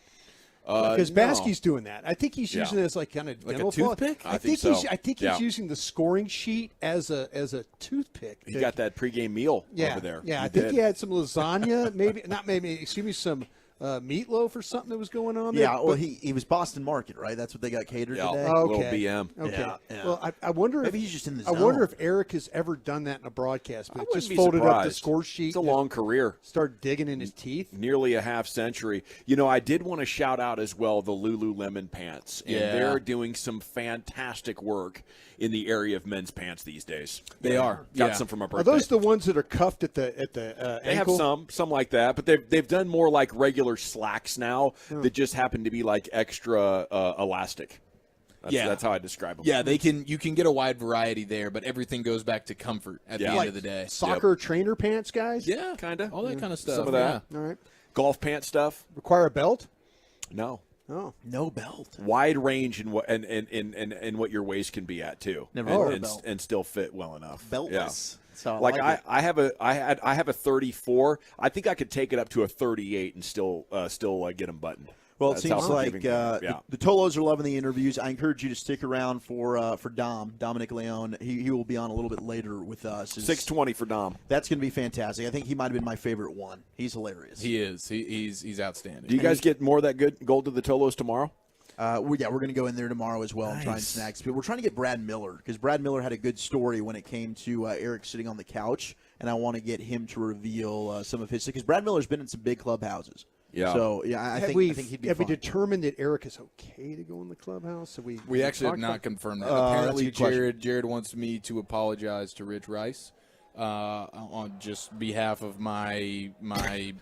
Because no. Baskey's doing that. I think he's using it as like kind of Like a dental floss. toothpick? I think think so. he's Yeah. using the scoring sheet as a toothpick. He got that pregame meal yeah, over there. Yeah, He I think did. he had some lasagna, some meatloaf or something that was going on there. Yeah, well, he was Boston Market, right? That's what they got catered today. Okay. Little BM. Okay. Yeah. Well, I wonder Maybe if he's just in the I zone. wonder if Eric has ever done that in a broadcast, but wouldn't just be folded up the surprised. score sheet. It's a and long career. Start digging in his teeth. Nearly a half century. You know, I did want to shout out as well the Lululemon pants. And Yeah. they're doing some fantastic work in the area of men's pants these days. They are. Got Yeah. some from our Are birthday. those the ones that are cuffed at the They have ankle? some like that, but they've done more like regular slacks now that just happen to be like extra elastic. That's how I describe them. Yeah, you can get a wide variety there, but everything goes back to comfort at the end of the day. Soccer trainer pants, guys? Yeah, kind of. all that kind of stuff. Some of that. All right. Golf pant stuff. Require a belt? No. Oh. No belt. Wide range in what and what your waist can be at too. Never heard of a and, belt. and still fit well enough. Beltless. Yeah. That's how I Like like it. I have a 34. I think I could take it up to a 38 and still get them buttoned. Well, it That's seems how like forgiving I am. the Tolos are loving the interviews. I encourage you to stick around for Dominic Leone. He will be on a little bit later with us. 6:20 for Dom. That's going to be fantastic. I think he might have been my favorite one. He's hilarious. He is. He's outstanding. Do you guys get more of that good gold to the Tolos tomorrow? We're going to go in there tomorrow as well and try and snag some people. We're trying to get Brad Miller because Brad Miller had a good story when it came to Eric sitting on the couch, and I want to get him to reveal some of his – because Brad Miller's been in some big clubhouses. Yeah. So, yeah, I think he'd be Have we fine. determined that Eric is okay to go in the clubhouse? Have We actually have talked not about- confirmed that. that's a Apparently, good question. Jared wants me to apologize to Rich Rice on just behalf of my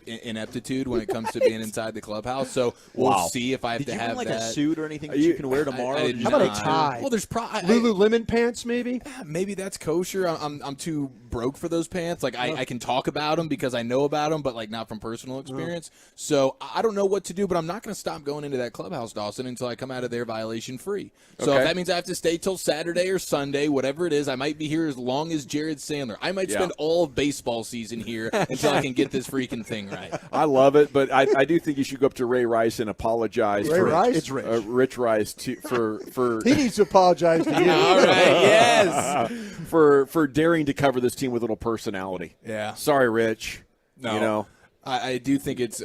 ineptitude when it comes to being inside the clubhouse. So we'll see if I have Did to you have bring like that. a suit or anything that you can wear tomorrow? I did How about a not. tie? Well, there's Lululemon pants, maybe? maybe that's kosher. I'm too broke for those pants. Like I can talk about them because I know about them, but like not from personal experience. So I don't know what to do, but I'm not going to stop going into that clubhouse, Dawson, until I come out of there violation free. So Okay. if that means I have to stay till Saturday or Sunday, whatever it is, I might be here as long as Jared Sandler. I might spend all of baseball season here until I can get this freaking thing right. I love it, but I do think you should go up to Ray Rice and apologize Ray for Rice? It's Rich. Rich Rice for He needs to apologize to you. All right, yes. for daring to cover this team with a little personality. Yeah. Sorry, Rich. No. You know. I do think it's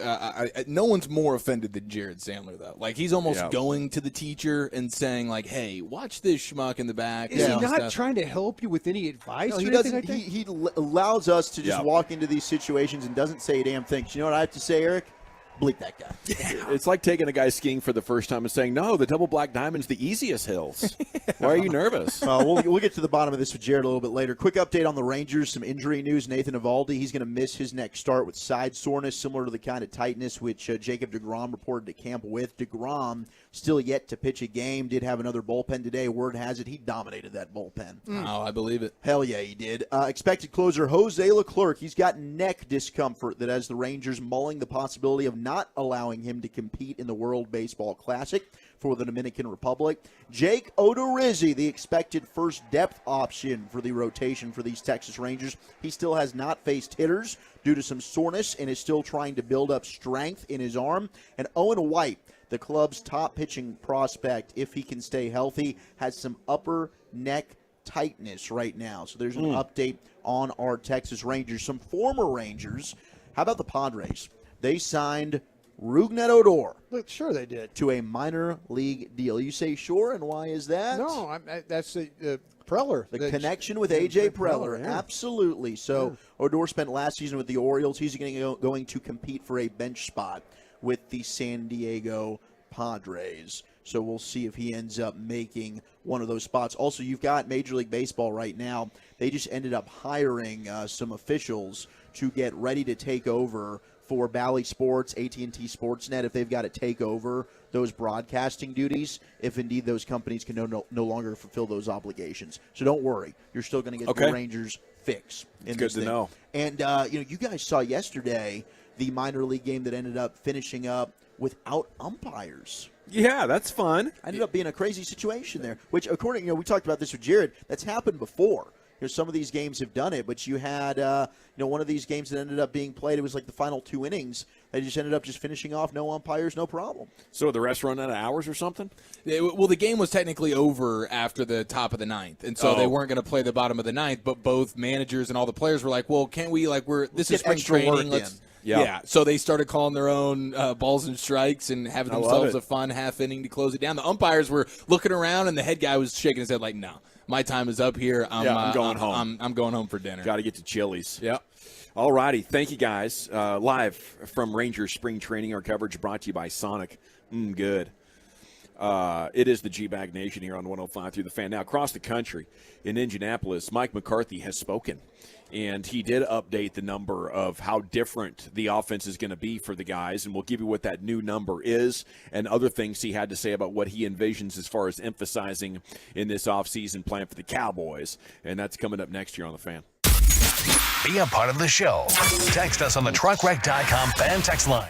no one's more offended than Jared Sandler though. Like he's almost Yeah. going to the teacher and saying like, "Hey, watch this schmuck in the back." Is he and not stuff. trying to help you with any advice No, or he anything doesn't. like that? He allows us to just Yeah. walk into these situations and doesn't say a damn thing. You know what I have to say, Eric? Bleep that guy. It's like taking a guy skiing for the first time and saying, "No, the Double Black Diamond's the easiest hills." Why are you nervous? We'll get to the bottom of this with Jared a little bit later. Quick update on the Rangers. Some injury news. Nathan Eovaldi, he's going to miss his next start with side soreness, similar to the kind of tightness which Jacob deGrom reported to camp with. deGrom still yet to pitch a game. Did have another bullpen today. Word has it he dominated that bullpen. Oh, I believe it. Hell yeah, he did. Expected closer Jose Leclerc. He's got neck discomfort that has the Rangers mulling the possibility of not allowing him to compete in the World Baseball Classic for the Dominican Republic. Jake Odorizzi, the expected first depth option for the rotation for these Texas Rangers. He still has not faced hitters due to some soreness and is still trying to build up strength in his arm. And Owen White, the club's top pitching prospect, if he can stay healthy, has some upper neck tightness right now. So there's an update on our Texas Rangers. Some former Rangers. How about the Padres? They signed Rougned Odor Look, sure they did. to a minor league deal. You say sure, and why is that? No, that's Preller. The connection with A.J. Preller, yeah. absolutely. So Odor spent last season with the Orioles. He's going to compete for a bench spot with the San Diego Padres. So we'll see if he ends up making one of those spots. Also, you've got Major League Baseball right now. They just ended up hiring some officials to get ready to take over for Bally Sports, AT&T Sportsnet, if they've got to take over those broadcasting duties, if indeed those companies can no longer fulfill those obligations. So don't worry. You're still going to get the Rangers fix. It's good to know. And, you guys saw yesterday the minor league game that ended up finishing up without umpires. Yeah, that's fun. Ended up being a crazy situation there, which according, we talked about this with Jared, that's happened before. some of these games have done it, but you had one of these games that ended up being played. It was like the final 2 innings. They just ended up just finishing off, no umpires, no problem. So the rest run out of hours or something? Well, the game was technically over after the top of the ninth, and so they weren't going to play the bottom of the ninth. But both managers and all the players were like, "Well, can't we? This is spring training. Yeah. So they started calling their own balls and strikes and having themselves a fun half inning to close it down. The umpires were looking around, and the head guy was shaking his head like, "No, my time is up here. I'm going home. I'm going home for dinner. Got to get to Chili's." Yeah. All righty. Thank you, guys. Live from Rangers spring training. Our coverage brought to you by Sonic. Good. It is the G-Bag Nation here on 105 through the Fan. Now, across the country in Indianapolis, Mike McCarthy has spoken, and he did update the number of how different the offense is going to be for the guys, and we'll give you what that new number is and other things he had to say about what he envisions as far as emphasizing in this offseason plan for the Cowboys, and that's coming up next year on the Fan. Be a part of the show. Text us on the truckwreck.com fan text line.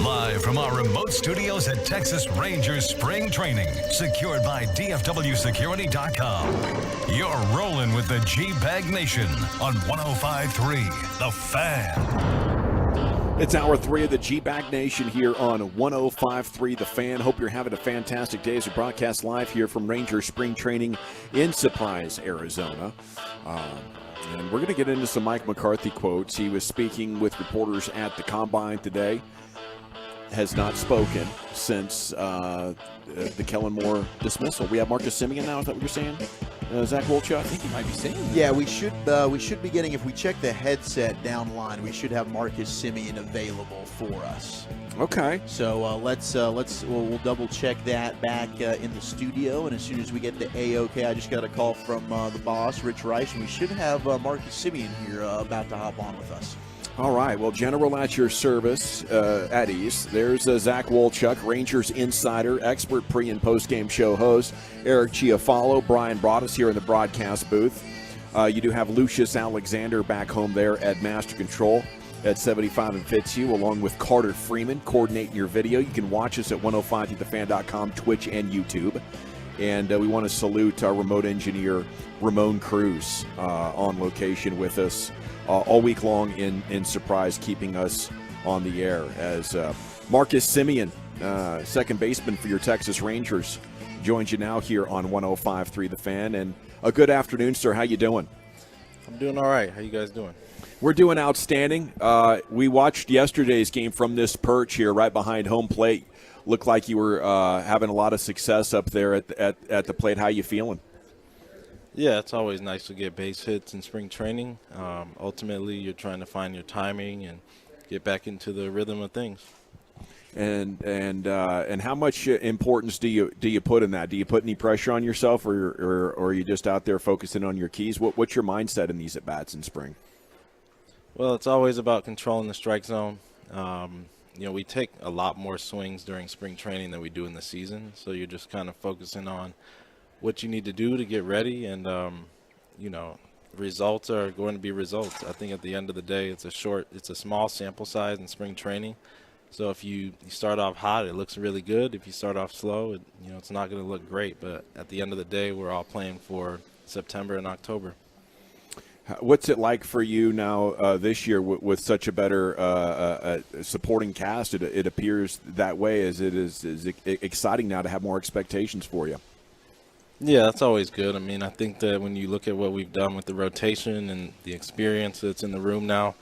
Live from our remote studios at Texas Rangers Spring Training, secured by DFWSecurity.com. You're rolling with the G-Bag Nation on 105.3 The Fan. It's hour 3 of the G-Bag Nation here on 105.3 The Fan. Hope you're having a fantastic day as we broadcast live here from Rangers Spring Training in Surprise, Arizona. And we're going to get into some Mike McCarthy quotes. He was speaking with reporters at the Combine today. Has not spoken since the Kellen Moore dismissal. We have Marcus Semien now. Is that what you're saying? Zach Wolchuk? I think he might be saying that. Yeah, we should be getting, if we check the headset down line, we should have Marcus Semien available for us. Okay. So we'll double check that back in the studio, and as soon as we get the A-OK, I just got a call from the boss, Rich Rice, and we should have Marcus Semien here about to hop on with us. All right. Well, General at your service at ease. There's Zach Wolchuk, Rangers insider, expert pre- and post-game show host. Eric Chiafalo, Brian Broaddus here in the broadcast booth. You do have Lucius Alexander back home there at Master Control at 75 and Fitzhugh, along with Carter Freeman coordinating your video. You can watch us at 105thethefan.com, Twitch, and YouTube. And we want to salute our remote engineer, Ramon Cruz, on location with us all week long in Surprise, keeping us on the air as Marcus Semien, second baseman for your Texas Rangers, joins you now here on 105.3 The Fan. And a good afternoon, sir. How you doing? I'm doing all right. How you guys doing? We're doing outstanding. We watched yesterday's game from this perch here right behind home plate. Looked like you were having a lot of success up there at the plate. How you feeling? Yeah, it's always nice to get base hits in spring training. Ultimately, you're trying to find your timing and get back into the rhythm of things. And how much importance do you put in that? Do you put any pressure on yourself, or are you just out there focusing on your keys? What's your mindset in these at bats in spring? Well, it's always about controlling the strike zone. We take a lot more swings during spring training than we do in the season, so you're just kind of focusing on what you need to do to get ready, and results are going to be results. I think at the end of the day, it's a small sample size in spring training. So if you start off hot, it looks really good. If you start off slow, it's not going to look great. But at the end of the day, we're all playing for September and October. What's it like for you now this year with such a better supporting cast? It appears that way, as it is exciting now to have more expectations for you. Yeah, that's always good. I mean, I think that when you look at what we've done with the rotation and the experience that's in the room now,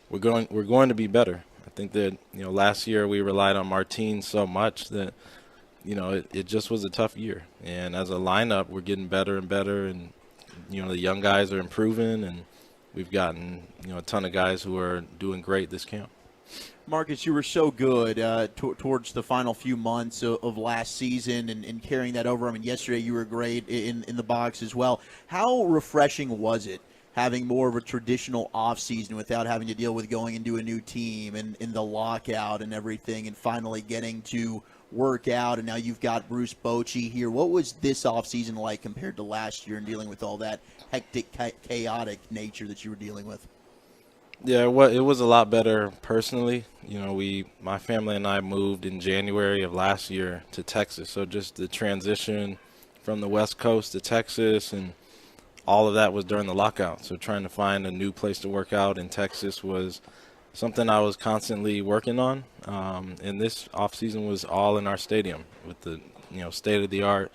we're going to be better. I think that last year we relied on Martin so much that it just was a tough year. And as a lineup, we're getting better and better, and the young guys are improving, and we've gotten a ton of guys who are doing great this camp. Marcus, you were so good towards the final few months of last season and carrying that over. I mean, yesterday you were great in the box as well. How refreshing was it having more of a traditional offseason without having to deal with going into a new team and in the lockout and everything, and finally getting to work out, and now you've got Bruce Bochy here. What was this offseason like compared to last year and dealing with all that hectic, chaotic nature that you were dealing with? Yeah, it was a lot better personally. My family and I moved in January of last year to Texas, so just the transition from the West Coast to Texas, and all of that was during the lockout. So trying to find a new place to work out in Texas was something I was constantly working on. And this offseason was all in our stadium with the state-of-the-art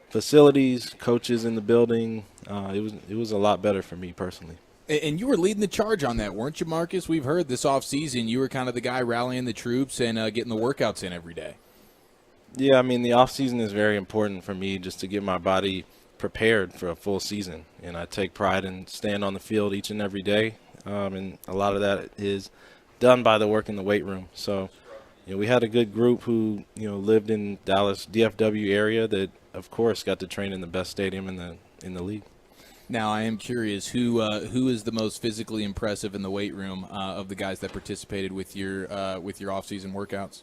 facilities, coaches in the building. It was a lot better for me personally. And you were leading the charge on that, weren't you, Marcus? We've heard this offseason you were kind of the guy rallying the troops and getting the workouts in every day. Yeah, I mean, the offseason is very important for me just to get my body prepared for a full season. And I take pride in staying on the field each and every day. And a lot of that is done by the work in the weight room. So, we had a good group who, lived in Dallas DFW area that, of course, got to train in the best stadium in the league. Now, I am curious, who is the most physically impressive in the weight room of the guys that participated with your off-season workouts?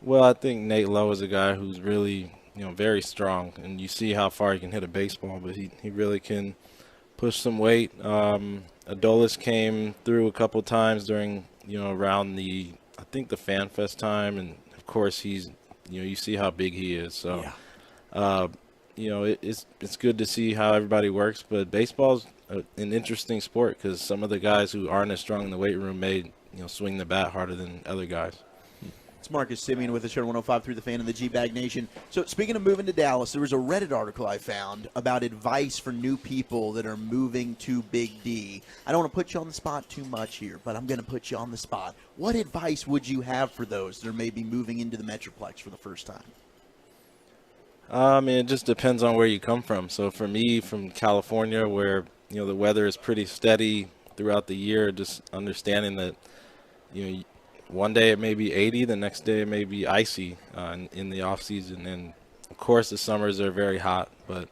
Well, I think Nate Lowe is a guy who's really, very strong, and you see how far he can hit a baseball, but he really can push some weight. Adolis came through a couple times during, around the Fan Fest time, and of course he's, you see how big he is. So, it's good to see how everybody works, but baseball's an interesting sport because some of the guys who aren't as strong in the weight room may, swing the bat harder than other guys. It's Marcus Simeon with us here on 105.3 The Fan and the G-Bag Nation. So speaking of moving to Dallas, there was a Reddit article I found about advice for new people that are moving to Big D. I don't want to put you on the spot too much here, but I'm going to put you on the spot. What advice would you have for those that are maybe moving into the Metroplex for the first time? It just depends on where you come from. So for me, from California, where the weather is pretty steady throughout the year, just understanding that one day it may be 80, the next day it may be icy in the off season, and of course the summers are very hot. But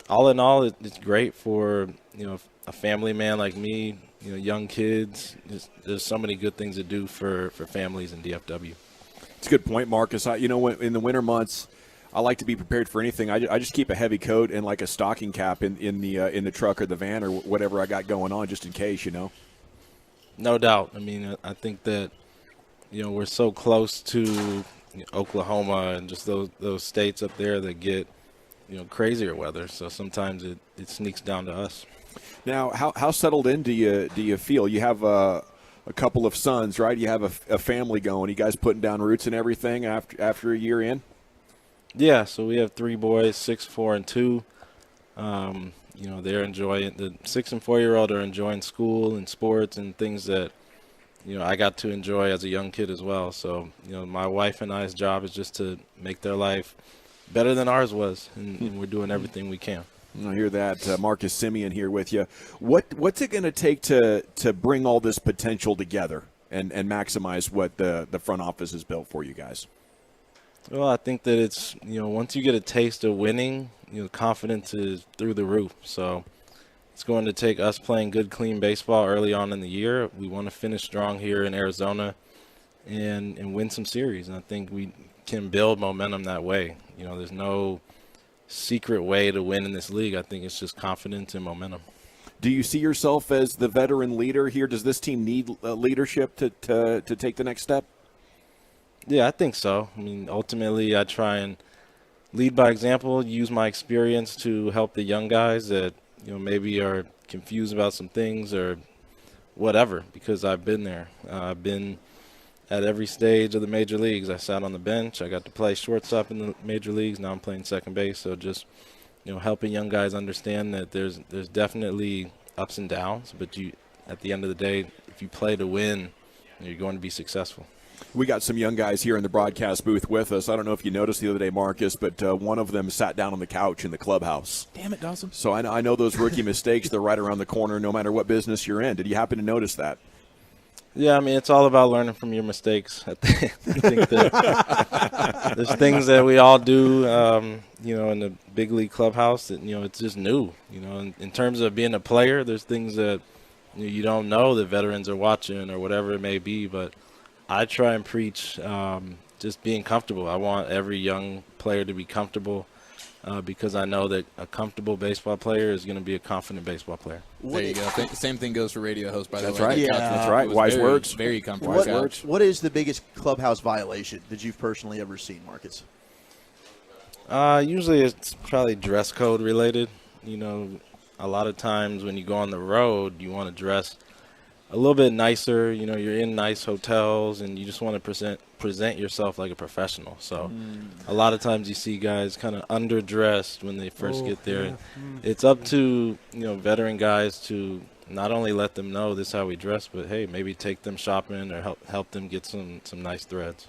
all in all, it's great for a family man like me, young kids. There's so many good things to do for families in DFW. It's a good point, Marcus. In the winter months, I like to be prepared for anything. I just keep a heavy coat and like a stocking cap in the truck or the van or whatever I got going on, just in case. No doubt. I mean, I think that we're so close to Oklahoma and just those states up there that get crazier weather. So sometimes it sneaks down to us. Now, how settled in do you feel? You have a couple of sons, right? You have a family going. You guys putting down roots and everything after a year in? Yeah, so we have 3 boys, 6, 4, and 2. They're enjoying the 6 and 4-year-old are enjoying school and sports and things that I got to enjoy as a young kid as well. So my wife and I's job is just to make their life better than ours was, and we're doing everything we can. I hear that. Marcus Simeon here with you. What's it going to take to bring all this potential together and maximize what the front office has built for you guys? Well, I think that it's, once you get a taste of winning, confidence is through the roof. So it's going to take us playing good, clean baseball early on in the year. We want to finish strong here in Arizona and win some series. And I think we can build momentum that way. There's no secret way to win in this league. I think it's just confidence and momentum. Do you see yourself as the veteran leader here? Does this team need leadership to take the next step? Yeah, I think so. I mean, ultimately, I try and lead by example, use my experience to help the young guys that, maybe are confused about some things or whatever, because I've been there. I've been at every stage of the major leagues. I sat on the bench. I got to play shortstop in the major leagues. Now I'm playing second base. So just, helping young guys understand that there's definitely ups and downs, but at the end of the day, if you play to win, you're going to be successful. We got some young guys here in the broadcast booth with us. I don't know if you noticed the other day, Marcus, but one of them sat down on the couch in the clubhouse. Damn it, Dawson. So I know those rookie mistakes, they're right around the corner no matter what business you're in. Did you happen to notice that? Yeah, I mean, it's all about learning from your mistakes. I think that there's things that we all do, in the big league clubhouse that, it's just new. In terms of being a player, there's things that you don't know that veterans are watching or whatever it may be, but I try and preach just being comfortable. I want every young player to be comfortable because I know that a comfortable baseball player is going to be a confident baseball player. There you go. Same thing goes for radio host, by the way. That's right. Yeah. That's right. Wise words. Very comfortable. Wise words. What is the biggest clubhouse violation that you've personally ever seen, Marcus? Usually it's probably dress code related. A lot of times when you go on the road, you want to dress a little bit nicer. You're in nice hotels and you just want to present yourself like a professional. So a lot of times you see guys kind of underdressed when they first get there. Yeah. It's up to, veteran guys to not only let them know this is how we dress, but hey, maybe take them shopping or help them get some nice threads.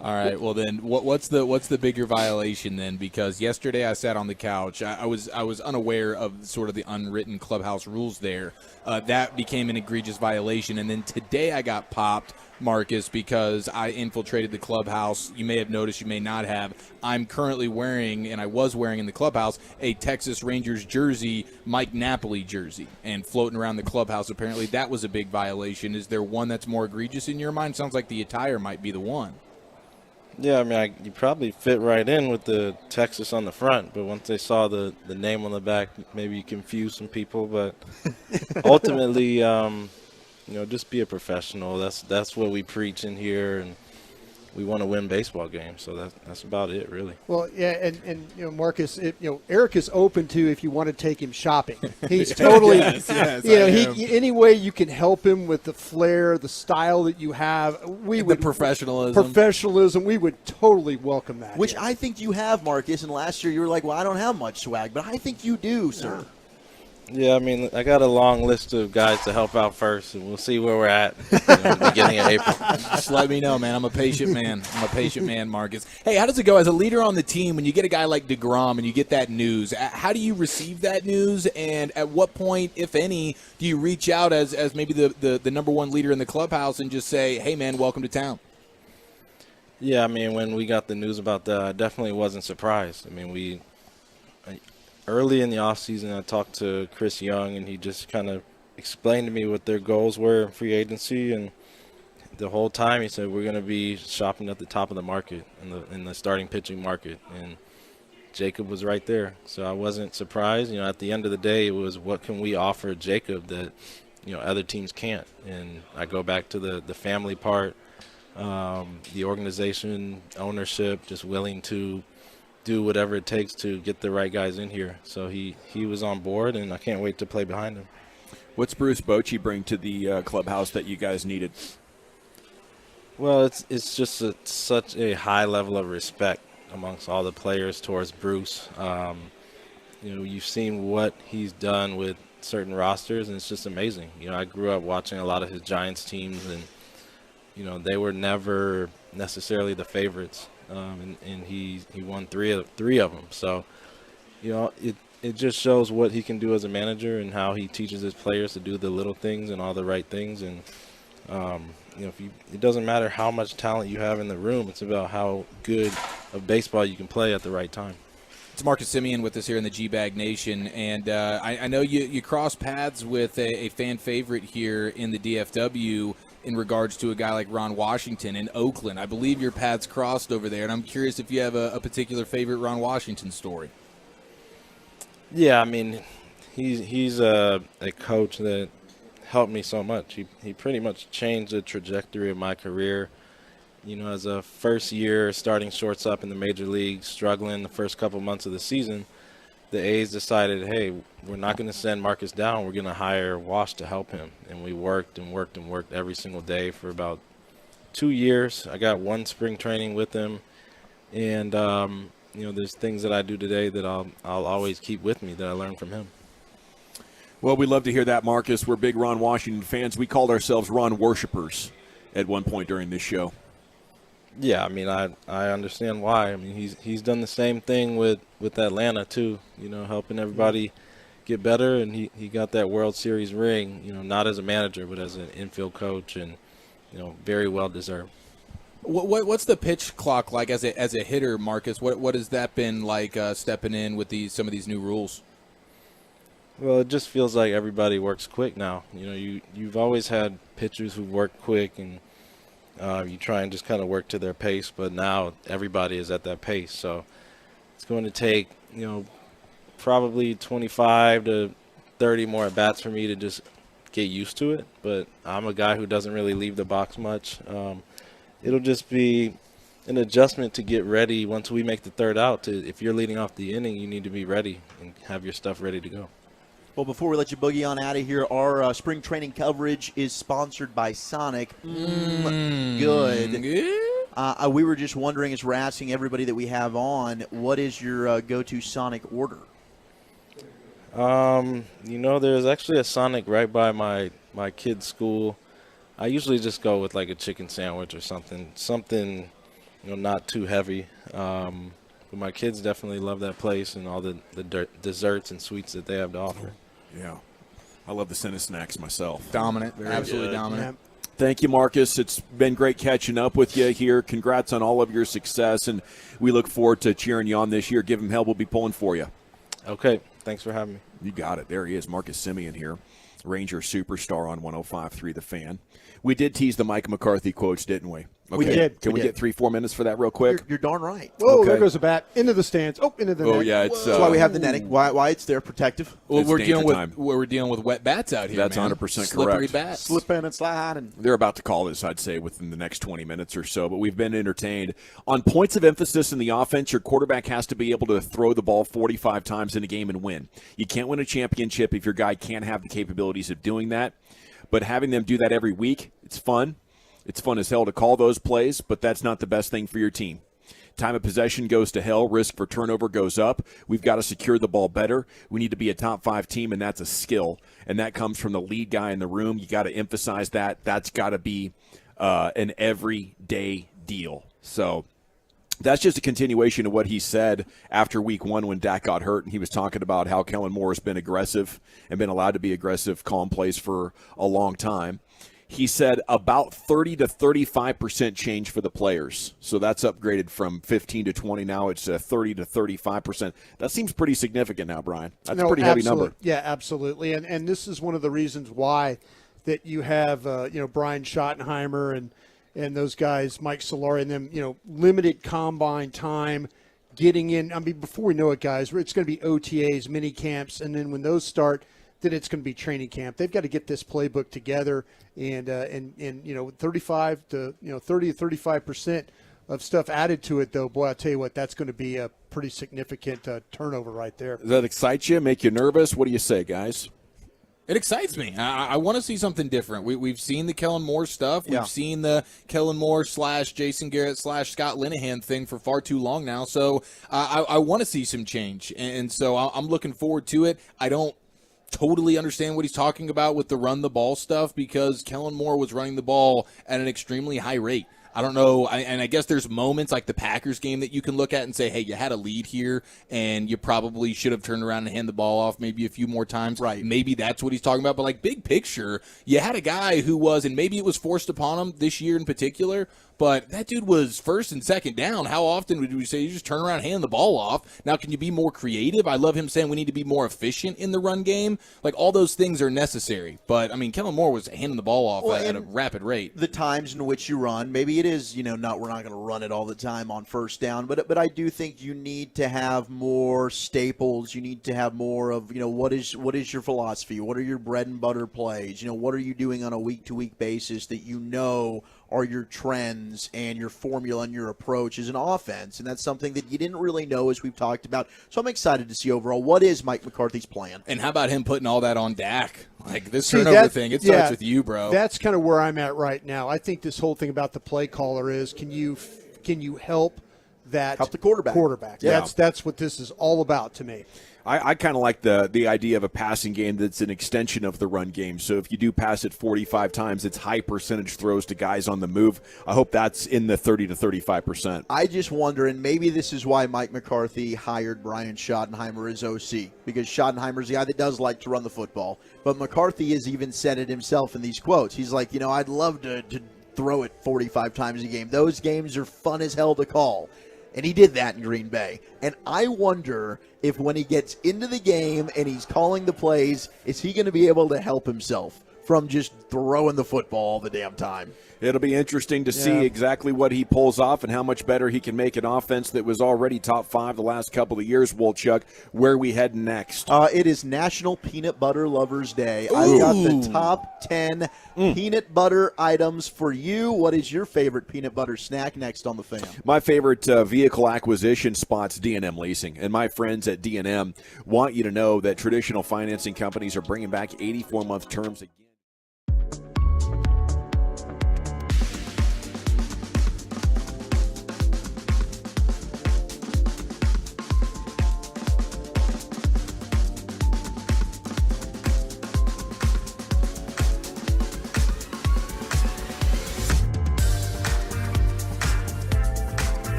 All right. Well, then, what's the bigger violation then? Because yesterday I sat on the couch. I was unaware of sort of the unwritten clubhouse rules there. That became an egregious violation, and then today I got popped, Marcus, because I infiltrated the clubhouse. You may have noticed, you may not have. I'm currently wearing, and I was wearing in the clubhouse, a Texas Rangers jersey, Mike Napoli jersey, and floating around the clubhouse. Apparently, that was a big violation. Is there one that's more egregious in your mind? Sounds like the attire might be the one. Yeah, I mean, you probably fit right in with the Texas on the front, but once they saw the name on the back, maybe you confused some people. But ultimately, just be a professional. That's what we preach in here, and we want to win baseball games. So that's about it, really. Well, yeah, and Marcus, Eric is open to if you want to take him shopping. He's totally, yes, any way you can help him with the flair, the style that you have. The professionalism. We would totally welcome that. Which I think you have, Marcus. And last year you were like, well, I don't have much swag, but I think you do, sir. Yeah, I mean, I got a long list of guys to help out first, and we'll see where we're at the beginning of April. Just let me know, man. I'm a patient man. Marcus. Hey, how does it go as a leader on the team when you get a guy like DeGrom and you get that news? How do you receive that news, and at what point, if any, do you reach out as maybe the number one leader in the clubhouse and just say, hey, man, welcome to town? Yeah, I mean, when we got the news about that, I definitely wasn't surprised. I mean, early in the offseason, I talked to Chris Young, and he just kind of explained to me what their goals were in free agency. And the whole time he said, we're going to be shopping at the top of the market, in the starting pitching market. And Jacob was right there. So I wasn't surprised. At the end of the day, it was what can we offer Jacob that, other teams can't. And I go back to the family part, the organization, ownership, just willing to do whatever it takes to get the right guys in here. So he was on board, and I can't wait to play behind him. What's Bruce Bochy bring to the clubhouse that you guys needed? Well, it's just such a high level of respect amongst all the players towards Bruce. You've seen what he's done with certain rosters, and it's just amazing. I grew up watching a lot of his Giants teams, and they were never necessarily the favorites. And he won three of them. So, it just shows what he can do as a manager and how he teaches his players to do the little things and all the right things. And, it doesn't matter how much talent you have in the room. It's about how good of baseball you can play at the right time. It's Marcus Semien with us here in the G-Bag Nation, and I know you cross paths with a fan favorite here in the DFW in regards to a guy like Ron Washington in Oakland. I believe your paths crossed over there, and I'm curious if you have a particular favorite Ron Washington story. Yeah, I mean, he's a coach that helped me so much. He pretty much changed the trajectory of my career. As a first-year starting shortstop in the major leagues, struggling the first couple months of the season, the A's decided, hey, we're not going to send Marcus down. We're going to hire Wash to help him. And we worked and worked and worked every single day for about 2 years. I got one spring training with him. And, there's things that I do today that I'll always keep with me that I learned from him. Well, we love to hear that, Marcus. We're big Ron Washington fans. We called ourselves Ron worshipers at one point during this show. Yeah, I mean, I understand why. I mean, he's done the same thing with Atlanta too. Helping everybody get better, and he got that World Series ring. Not as a manager, but as an infield coach, and very well deserved. What's the pitch clock like as a hitter, Marcus? What has that been like stepping in with some of these new rules? Well, it just feels like everybody works quick now. You've always had pitchers who work quick and. You try and just kind of work to their pace, but now everybody is at that pace. So it's going to take, probably 25 to 30 more at-bats for me to just get used to it. But I'm a guy who doesn't really leave the box much. It'll just be an adjustment to get ready once we make the third out. If you're leading off the inning, you need to be ready and have your stuff ready to go. Well, before we let you boogie on out of here, our spring training coverage is sponsored by Sonic. Good. We were just wondering, as we're asking everybody that we have on, what is your go-to Sonic order? There's actually a Sonic right by my kid's school. I usually just go with like a chicken sandwich or something, not too heavy. But my kids definitely love that place and all the desserts and sweets that they have to offer. Yeah. I love the Cine Snacks myself. Dominant. Absolutely dominant. Thank you, Marcus. It's been great catching up with you here. Congrats on all of your success, and we look forward to cheering you on this year. Give him hell. We'll be pulling for you. Okay. Thanks for having me. You got it. There he is, Marcus Simeon here, Ranger superstar on 105.3 The Fan. We did tease the Mike McCarthy quotes, didn't we? Okay. We did. Can we get 3-4 minutes for that real quick? You're darn right. Whoa, Okay. there goes the bat. Into the stands. Oh, into the net. Oh, yeah. It's, That's why we have the netting. Why it's there, protective. Well, It's we're danger dealing time. with wet bats out here. That's man. 100% Slippery correct. bats. Slipping and sliding. They're about to call this, I'd say, within the next 20 minutes or so, but we've been entertained. On points of emphasis in the offense, your quarterback has to be able to throw the ball 45 times in a game and win. You can't win a championship if your guy can't have the capabilities of doing that, but having them do that every week, it's fun. It's fun as hell to call those plays, but that's not the best thing for your team. Time of possession goes to hell. Risk for turnover goes up. We've got to secure the ball better. We need to be a top 5 team, and that's a skill. And that comes from the lead guy in the room. You got to emphasize that. That's got to be an everyday deal. So that's just a continuation of what he said after week 1 when Dak got hurt, and he was talking about how Kellen Moore has been aggressive and been allowed to be aggressive, calling plays for a long time. He said about 30 to 35% change for the players. So that's upgraded from 15 to 20. Now it's 30 to 35%. That seems pretty significant now, Brian. That's a pretty heavy number. Yeah, absolutely. And this is one of the reasons why that you have, Brian Schottenheimer and those guys, Mike Solari, and them, limited combine time getting in. I mean, before we know it, guys, it's going to be OTAs, mini camps, and then when those start, then it's going to be training camp. They've got to get this playbook together, and 35 to 30 to 35% of stuff added to it. Though, boy, I'll tell you what, that's going to be a pretty significant turnover right there. Does that excite you? Make you nervous? What do you say, guys? It excites me. I want to see something different. We've seen the Kellen Moore stuff. We've seen the Kellen Moore / Jason Garrett / Scott Linehan thing for far too long now. So I want to see some change, and so I'm looking forward to it. I don't totally understand what he's talking about with the run the ball stuff because Kellen Moore was running the ball at an extremely high rate. I don't know, and I guess there's moments like the Packers game that you can look at and say, hey, you had a lead here, and you probably should have turned around and handed the ball off maybe a few more times. Right. Maybe that's what he's talking about. But, like, big picture, you had a guy who was, and maybe it was forced upon him this year in particular, but that dude was first and second down. How often would we say you just turn around and hand the ball off? Now, can you be more creative? I love him saying we need to be more efficient in the run game. Like, all those things are necessary. But, I mean, Kellen Moore was handing the ball off at a rapid rate. The times in which you run, maybe it is, we're not going to run it all the time on first down, but I do think you need to have more staples. You need to have more of, what is your philosophy? What are your bread and butter plays? What are you doing on a week-to-week basis that are your trends and your formula and your approach as an offense? And that's something that you didn't really know, as we've talked about. So I'm excited to see overall what is Mike McCarthy's plan. And how about him putting all that on Dak? Like this turnover thing, it starts with you, bro. That's kind of where I'm at right now. I think this whole thing about the play caller is can you help the quarterback? Yeah. That's what this is all about to me. I kind of like the idea of a passing game that's an extension of the run game. So if you do pass it 45 times, it's high percentage throws to guys on the move. I hope that's in the 30 to 35%. I just wonder, and maybe this is why Mike McCarthy hired Brian Schottenheimer as OC, because Schottenheimer's the guy that does like to run the football. But McCarthy has even said it himself in these quotes. He's like, I'd love to throw it 45 times a game. Those games are fun as hell to call. And he did that in Green Bay. And I wonder if when he gets into the game and he's calling the plays, is he going to be able to help himself from just throwing the football all the damn time? It'll be interesting to see exactly what he pulls off and how much better he can make an offense that was already top 5 the last couple of years, Wolchuk. Where are we heading next? It is National Peanut Butter Lovers Day. I've got the top 10 peanut butter items for you. What is your favorite peanut butter snack next on the Fan? My favorite vehicle acquisition spot's D&M Leasing. And my friends at D&M want you to know that traditional financing companies are bringing back 84-month terms again.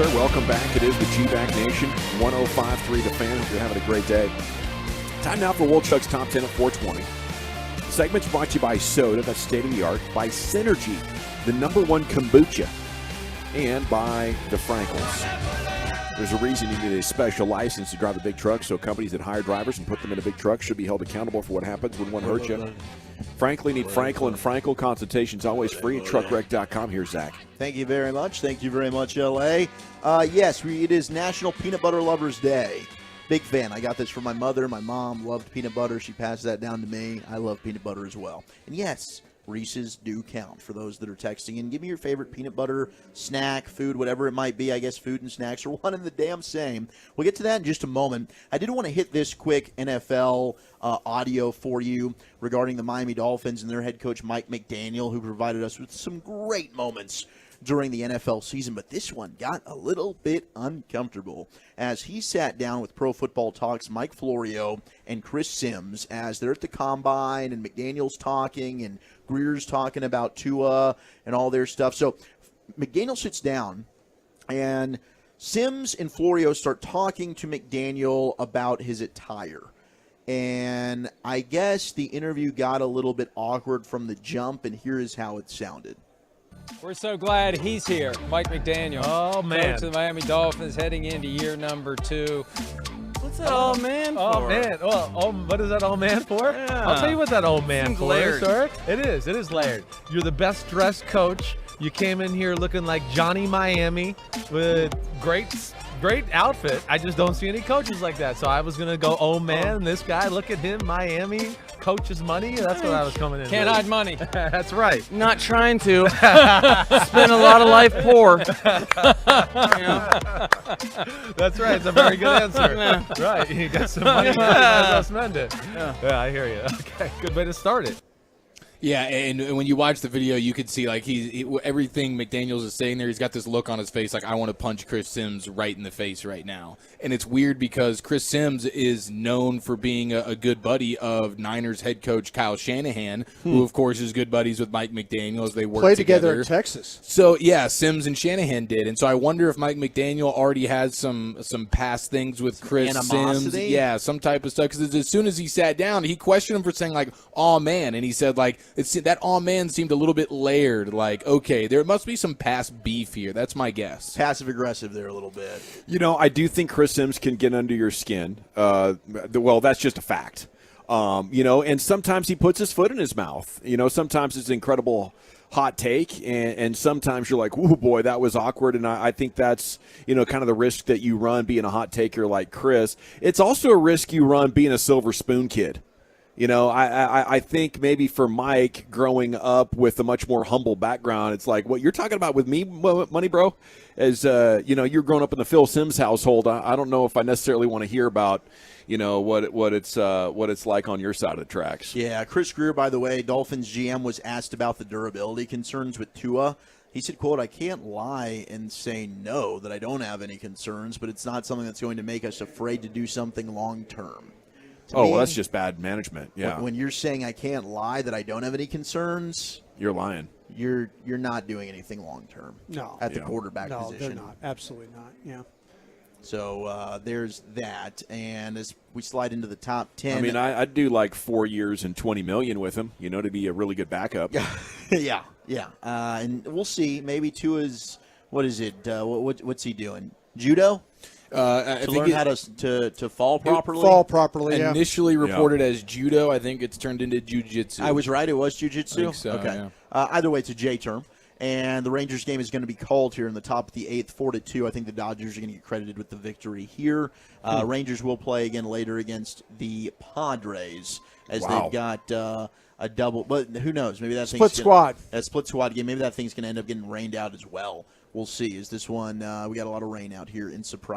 there. Welcome back. It is the G-Back Nation, 105.3 The Fan. Hope you're having a great day. Time now for Wolchuk's Top 10 at 420. Segment's brought to you by Soda, that's state-of-the-art, by Synergy, the #1 kombucha, and by the Frankels. There's a reason you need a special license to drive a big truck, so companies that hire drivers and put them in a big truck should be held accountable for what happens when one hurts you. Frankly, need Frankel and Frankel. Consultations always free at truckwreck.com. Here's Zach. Thank you very much. Thank you very much, L.A. Yes, it is National Peanut Butter Lovers Day. Big fan. I got this from my mother. My mom loved peanut butter. She passed that down to me. I love peanut butter as well. And yes, Reese's do count for those that are texting. And give me your favorite peanut butter snack, food, whatever it might be. I guess food and snacks are one and the damn same. We'll get to that in just a moment. I did want to hit this quick NFL audio for you regarding the Miami Dolphins and their head coach Mike McDaniel, who provided us with some great moments during the NFL season, but this one got a little bit uncomfortable as he sat down with Pro Football Talk's Mike Florio and Chris Sims as they're at the Combine and McDaniel's talking and Greer's talking about Tua and all their stuff. So McDaniel sits down and Sims and Florio start talking to McDaniel about his attire. And I guess the interview got a little bit awkward from the jump, and here is how it sounded. We're so glad he's here, Mike McDaniel. Oh, man. Coach of the Miami Dolphins heading into year number 2. What's that old man for? Oh, man. Well, what is that old man for? Yeah. I'll tell you what that old man Seems for layered. is, sir. It is. It is layered. You're the best dressed coach. You came in here looking like Johnny Miami with great outfit. I just don't see any coaches like that. So I was going to go, oh, man, this guy, look at him, Miami, coaches money. That's what I was coming in Can't with. hide money. That's right. Not trying to. Spend a lot of life poor. That's right. It's a very good answer. Yeah. Right. You got some money. You might as well spend it. Yeah, I hear you. Okay. Good way to start it. Yeah, and when you watch the video, you could see like everything McDaniels is saying there. He's got this look on his face like I want to punch Chris Sims right in the face right now. And it's weird because Chris Sims is known for being a good buddy of Niners head coach Kyle Shanahan, who of course is good buddies with Mike McDaniel as they work Played together at Texas. So yeah, Sims and Shanahan did, and so I wonder if Mike McDaniel already has some past things with Chris animosity? Sims. Yeah, some type of stuff. Because as soon as he sat down, he questioned him for saying like, "Oh man," and he said like, that "oh man" seemed a little bit layered. Like, okay, there must be some past beef here. That's my guess. Passive aggressive there a little bit. You know, I do think Chris Sims can get under your skin. Well, that's just a fact. And sometimes he puts his foot in his mouth. Sometimes it's an incredible hot take, and sometimes you're like, "Ooh, boy, that was awkward." And I think that's, kind of the risk that you run being a hot taker like Chris. It's also a risk you run being a silver spoon kid. I think maybe for Mike, growing up with a much more humble background, it's like what you're talking about with me, money, bro, is, you're growing up in the Phil Sims household. I don't know if I necessarily want to hear about, what it's like on your side of the tracks. Yeah, Chris Greer, by the way, Dolphins GM, was asked about the durability concerns with Tua. He said, quote, "I can't lie and say no, that I don't have any concerns, but it's not something that's going to make us afraid to do something long term." Well, that's just bad management. Yeah. When you're saying I can't lie that I don't have any concerns, you're lying. You're not doing anything long term. No. At the quarterback no, position. they're not. Absolutely not. Yeah. So there's that, and as we slide into the top 10, I mean, I'd do like 4 years and $20 million with him, to be a really good backup. yeah. And we'll see. Maybe Tua's, what is it? What's he doing? Judo? I to think learn how to fall properly. Fall properly. Yeah. Initially reported as judo. I think it's turned into jiu-jitsu. I was right. It was jiu-jitsu. I think so, okay. yeah. Either way, it's a J term. And the Rangers game is going to be called here in the top of the 8th, 4-2. I think the Dodgers are going to get credited with the victory here. Rangers will play again later against the Padres as they've got a double. But who knows? Maybe that split squad. That split squad game. Maybe that thing's going to end up getting rained out as well. We'll see. Is this one? We got a lot of rain out here in Surprise,